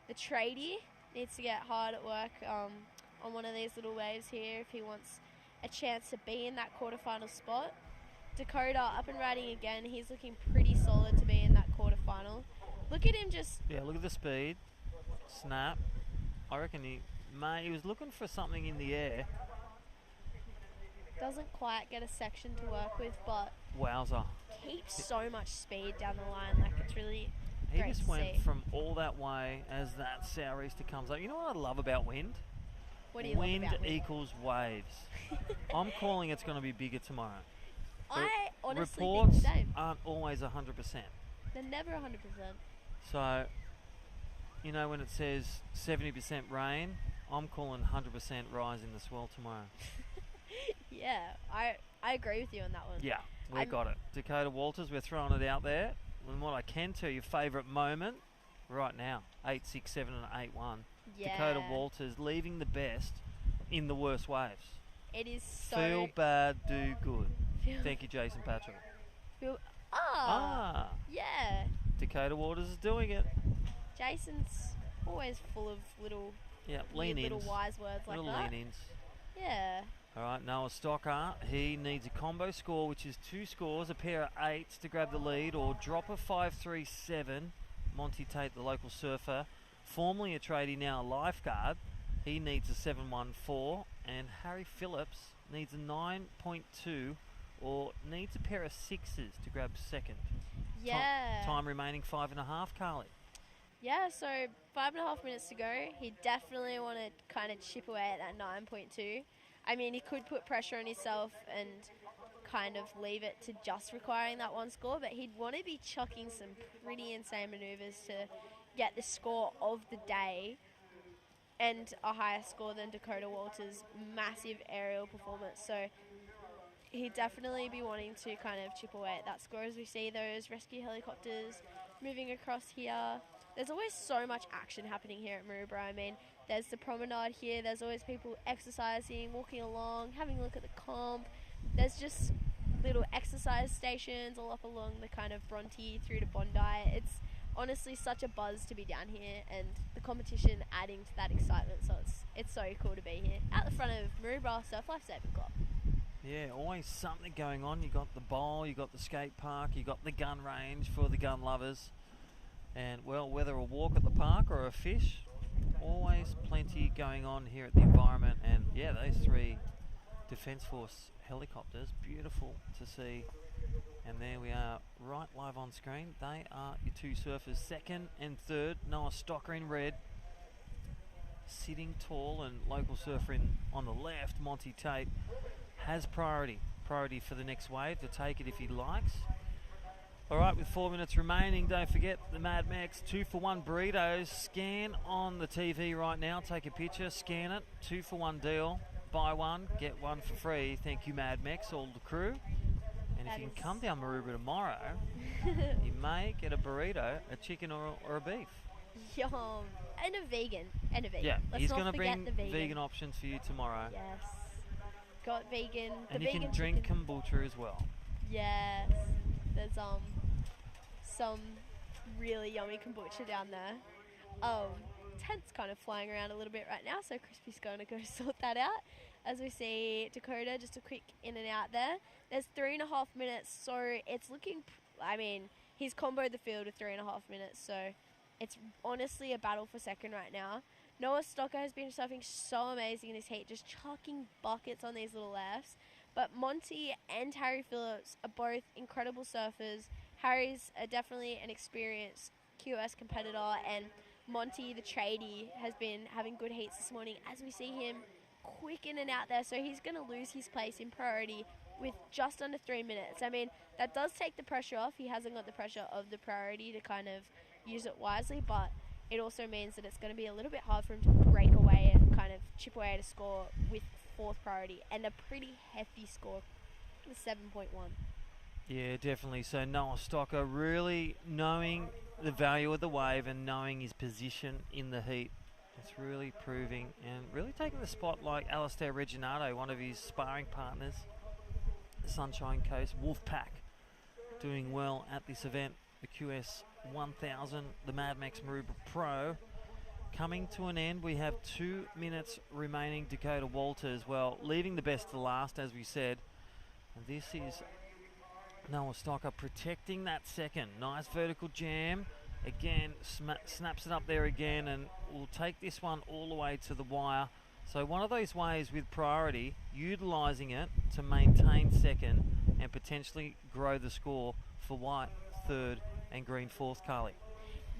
The tradie needs to get hard at work on one of these little waves here if he wants a chance to be in that quarterfinal spot. Dakota up and riding again. He's looking pretty solid to be in that quarterfinal. Look at him just... Yeah, look at the speed. Snap. I reckon he was looking for something in the air. Doesn't quite get a section to work with, but Wowza. keeps so much speed down the line. Like, it's really He great just to went see. from all that way as that southeaster comes up. You know what I love about wind? What do you love Wind about wind? equals waves. I'm calling it's going to be bigger tomorrow. I honestly Reports think the same. aren't always 100%. They're never 100%. So, you know, when it says 70% rain, I'm calling 100% rise in the swell tomorrow. Yeah, I agree with you on that one. Yeah, we got it. Dakota Walters, we're throwing it out there. And what I can tell you, favourite moment, right now, 8.67 and 8.1. Yeah. Dakota Walters leaving the best in the worst waves. It is so... Feel bad, do good. Thank you, Jason Patrick. Yeah. Dakota Waters is doing it. Jason's always full of little, weird little wise words like little that. lean-ins. Yeah. All right, Noah Stocker, he needs a combo score, which is 2 scores, a pair of 8s to grab the lead, or drop a 5.37. Monty Tate, the local surfer, formerly a tradie, now a lifeguard, he needs a 7.14, and Harry Phillips needs a 9.2, or needs a pair of 6s to grab second. Yeah. Time remaining 5.5, Carly. Yeah, so 5.5 minutes to go. He definitely want to kind of chip away at that 9.2. I mean, he could put pressure on himself and kind of leave it to just requiring that 1 score, but he'd want to be chucking some pretty insane maneuvers to get the score of the day and a higher score than Dakota Walters' massive aerial performance. So he'd definitely be wanting to kind of chip away at that score as we see those rescue helicopters moving across here. There's always so much action happening here at Maroubra. I mean, there's the promenade here. There's always people exercising, walking along, having a look at the comp. There's just little exercise stations all up along the kind of Bronte through to Bondi. It's honestly such a buzz to be down here, and the competition adding to that excitement. So it's so cool to be here at the front of Maroubra Surf Life Saving Club. Yeah, always something going on. You got the bowl, you got the skate park, you got the gun range for the gun lovers. And, well, whether a walk at the park or a fish, always plenty going on here at the environment. And, yeah, those 3 Defence Force helicopters, beautiful to see. And there we are, right live on screen. They are your 2 surfers, second and third. Noah Stocker in red, sitting tall, and local surfer on the left, Monty Tate, has priority for the next wave to take it if he likes. All right, with 4 minutes remaining, don't forget the Mad Mex 2-for-1 burritos. Scan on the TV right now, take a picture, scan it, 2-for-1 deal. Buy one, get one for free. Thank you, Mad Mex, all the crew. And if you can come down Maroubra tomorrow, you may get a burrito, a chicken or a beef. Yum. And a vegan. Yeah, Let's he's not going to forget bring the vegan options for you tomorrow. Yes. Got vegan. And the you vegan can drink chicken. kombucha as well. Yes. There's some really yummy kombucha down there. Tent's kind of flying around a little bit right now, so Crispy's going to go sort that out. As we see Dakota, just a quick in and out there. There's 3.5 minutes, so it's looking, he's comboed the field with 3.5 minutes, so it's honestly a battle for second right now. Noah Stocker has been surfing so amazing in his heat, just chucking buckets on these little lefts. But Monty and Harry Phillips are both incredible surfers. Harry's definitely an experienced QS competitor, and Monty, the tradie, has been having good heats this morning as we see him quick in and out there. So he's going to lose his place in priority with just under 3 minutes. That does take the pressure off. He hasn't got the pressure of the priority to kind of use it wisely, but it also means that it's going to be a little bit hard for him to break away and kind of chip away at a score with fourth priority, and a pretty hefty score with 7.1. Yeah, definitely. So Noah Stocker really knowing the value of the wave and knowing his position in the heat. It's really proving and really taking the spot like Alistair Reginato, one of his sparring partners, the Sunshine Coast Wolfpack, doing well at this event, the QS 1000, the Mad Mex Maroubra Pro. Coming to an end, we have 2 minutes remaining. Dakota Walters, well, leaving the best to last, as we said. And this is Noah Stocker protecting that second. Nice vertical jam. Again, snaps it up there again, and will take this one all the way to the wire. So one of those ways with priority, utilising it to maintain second and potentially grow the score for white third and green fourth, Carly.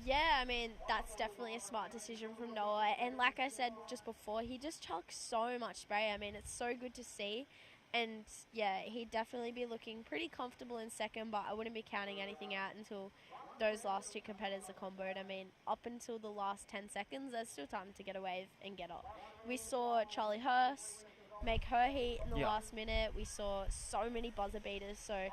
Yeah, that's definitely a smart decision from Noah. And like I said just before, he just chucks so much spray. It's so good to see. And yeah, he'd definitely be looking pretty comfortable in second, but I wouldn't be counting anything out until those last two competitors are comboed. Up until the last 10 seconds, there's still time to get a wave and get up. We saw Charlie Hurst make her heat in the last minute. We saw so many buzzer beaters, so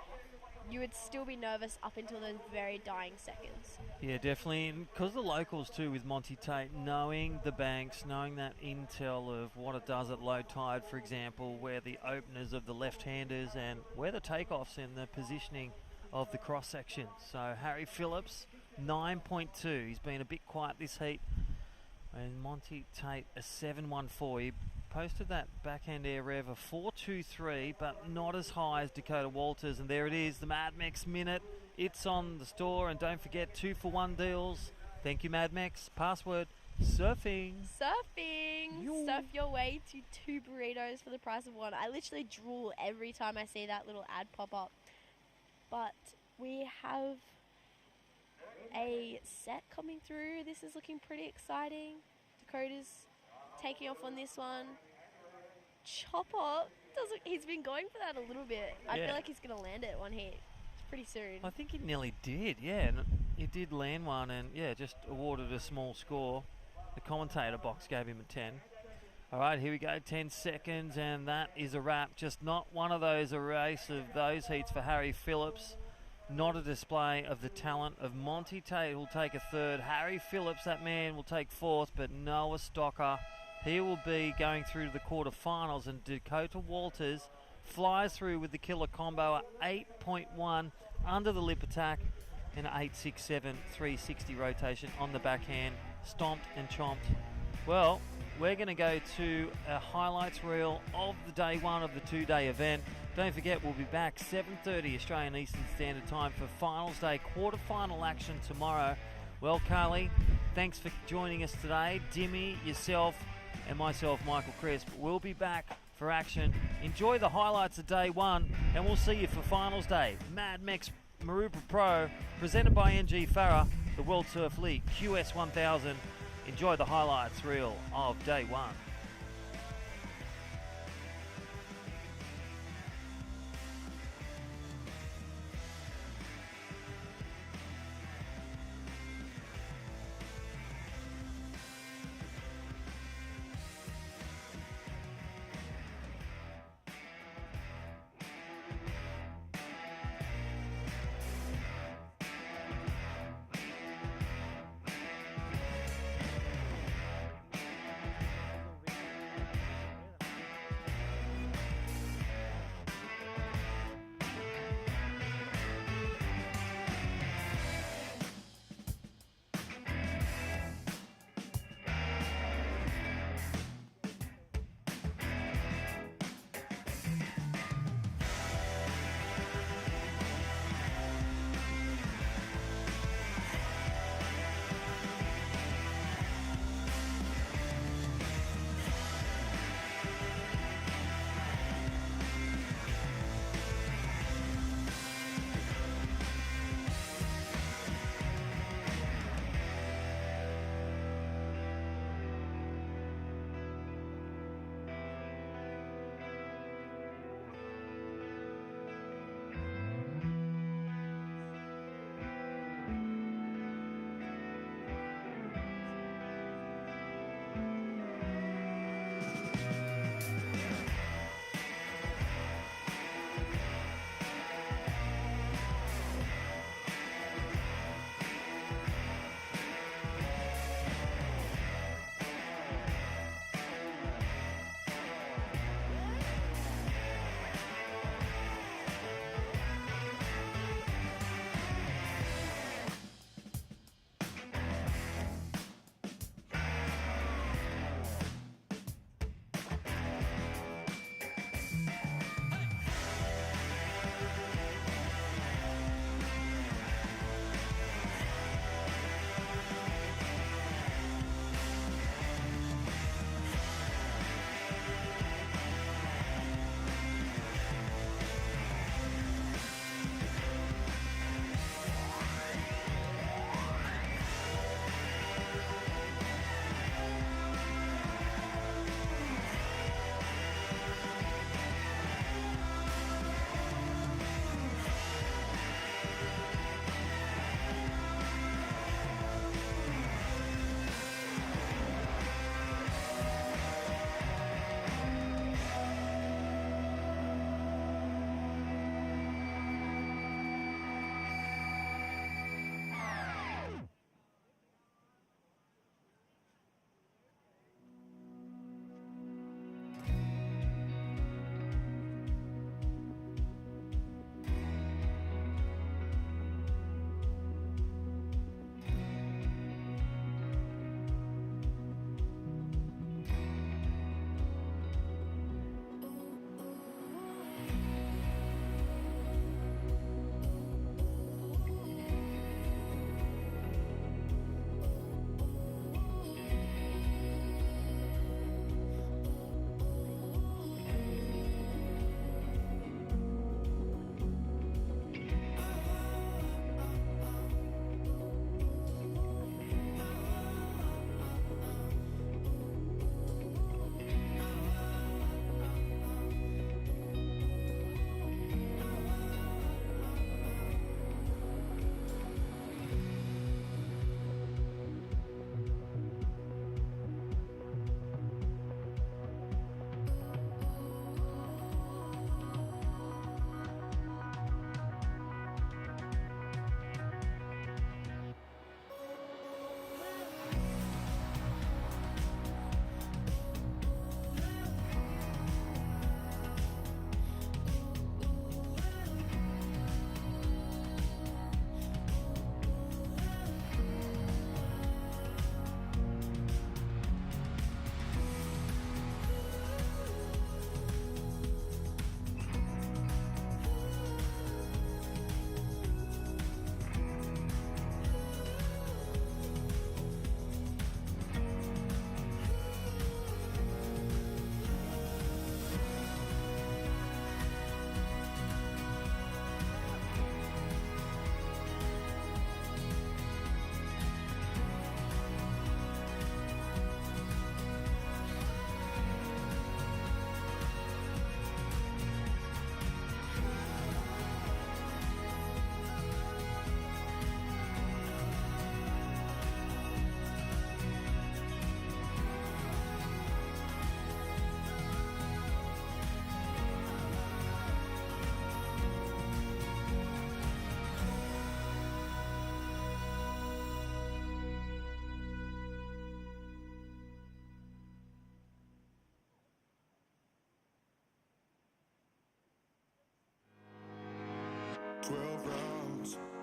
you would still be nervous up until those very dying seconds. Yeah, definitely. And because the locals too, with Monty Tate, knowing the banks, knowing that intel of what it does at low tide, for example, where the openers of the left-handers and where the takeoffs and the positioning of the cross-section. So Harry Phillips, 9.2. He's been a bit quiet this heat. And Monty Tate, a 7.14. He posted that backhand air rev of 4.23, but not as high as Dakota Walters. And there it is, the Mad Mex Minute. It's on the store, and don't forget 2-for-1 deals. Thank you, Mad Mex. Password, surfing. Surf your way to 2 burritos for the price of 1. I literally drool every time I see that little ad pop up. But we have a set coming through. This is looking pretty exciting. Dakota's taking off on this one. Chopper, he's been going for that a little bit. I feel like he's going to land it one hit pretty soon. I think he nearly did, and he did land one, and just awarded a small score. The commentator box gave him a 10. All right, here we go, 10 seconds, and that is a wrap. Just not one of those, a race of those heats for Harry Phillips. Not a display of the talent of Monty Tate, who'll take a third. Harry Phillips, that man, will take fourth, but Noah Stocker, he will be going through to the quarterfinals, and Dakota Walters flies through with the killer combo at 8.1 under the lip attack and an 8.67 360 rotation on the backhand, stomped and chomped. Well, we're going to go to a highlights reel of the day one of the 2-day event. Don't forget, we'll be back 7:30 Australian Eastern Standard Time for finals day, quarterfinal action tomorrow. Well, Carly, thanks for joining us today. Dimmy, yourself, and myself, Michael Crisp, will be back for action. Enjoy the highlights of day one, and we'll see you for finals day. Mad Mex Maroubra Pro, presented by NG Farah, the World Surf League QS 1000. Enjoy the highlights reel of day one.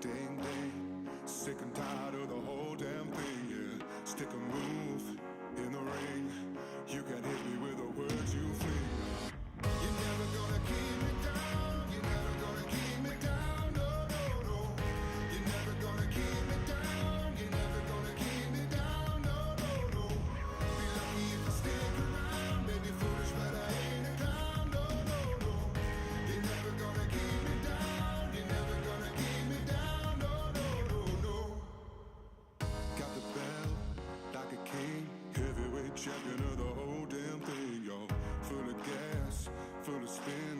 Ding, ding. Sick and tired of the whole damn thing, yeah. Stick a move in the ring. You can hit me with the words you fling. You're never gonna keep me down. You're never gonna keep me down. No, no, no. You're never gonna keep me down. You're never gonna keep me down. No, no, no. Be lucky if I stick around. Maybe foolish, but I ain't a clown. No, no, no. You're never gonna keep me down. You're never gonna keep me down. No, no, no, no. Got the belt like a king. Heavyweight champion of the whole damn thing, yo. Full of gas, full of spin.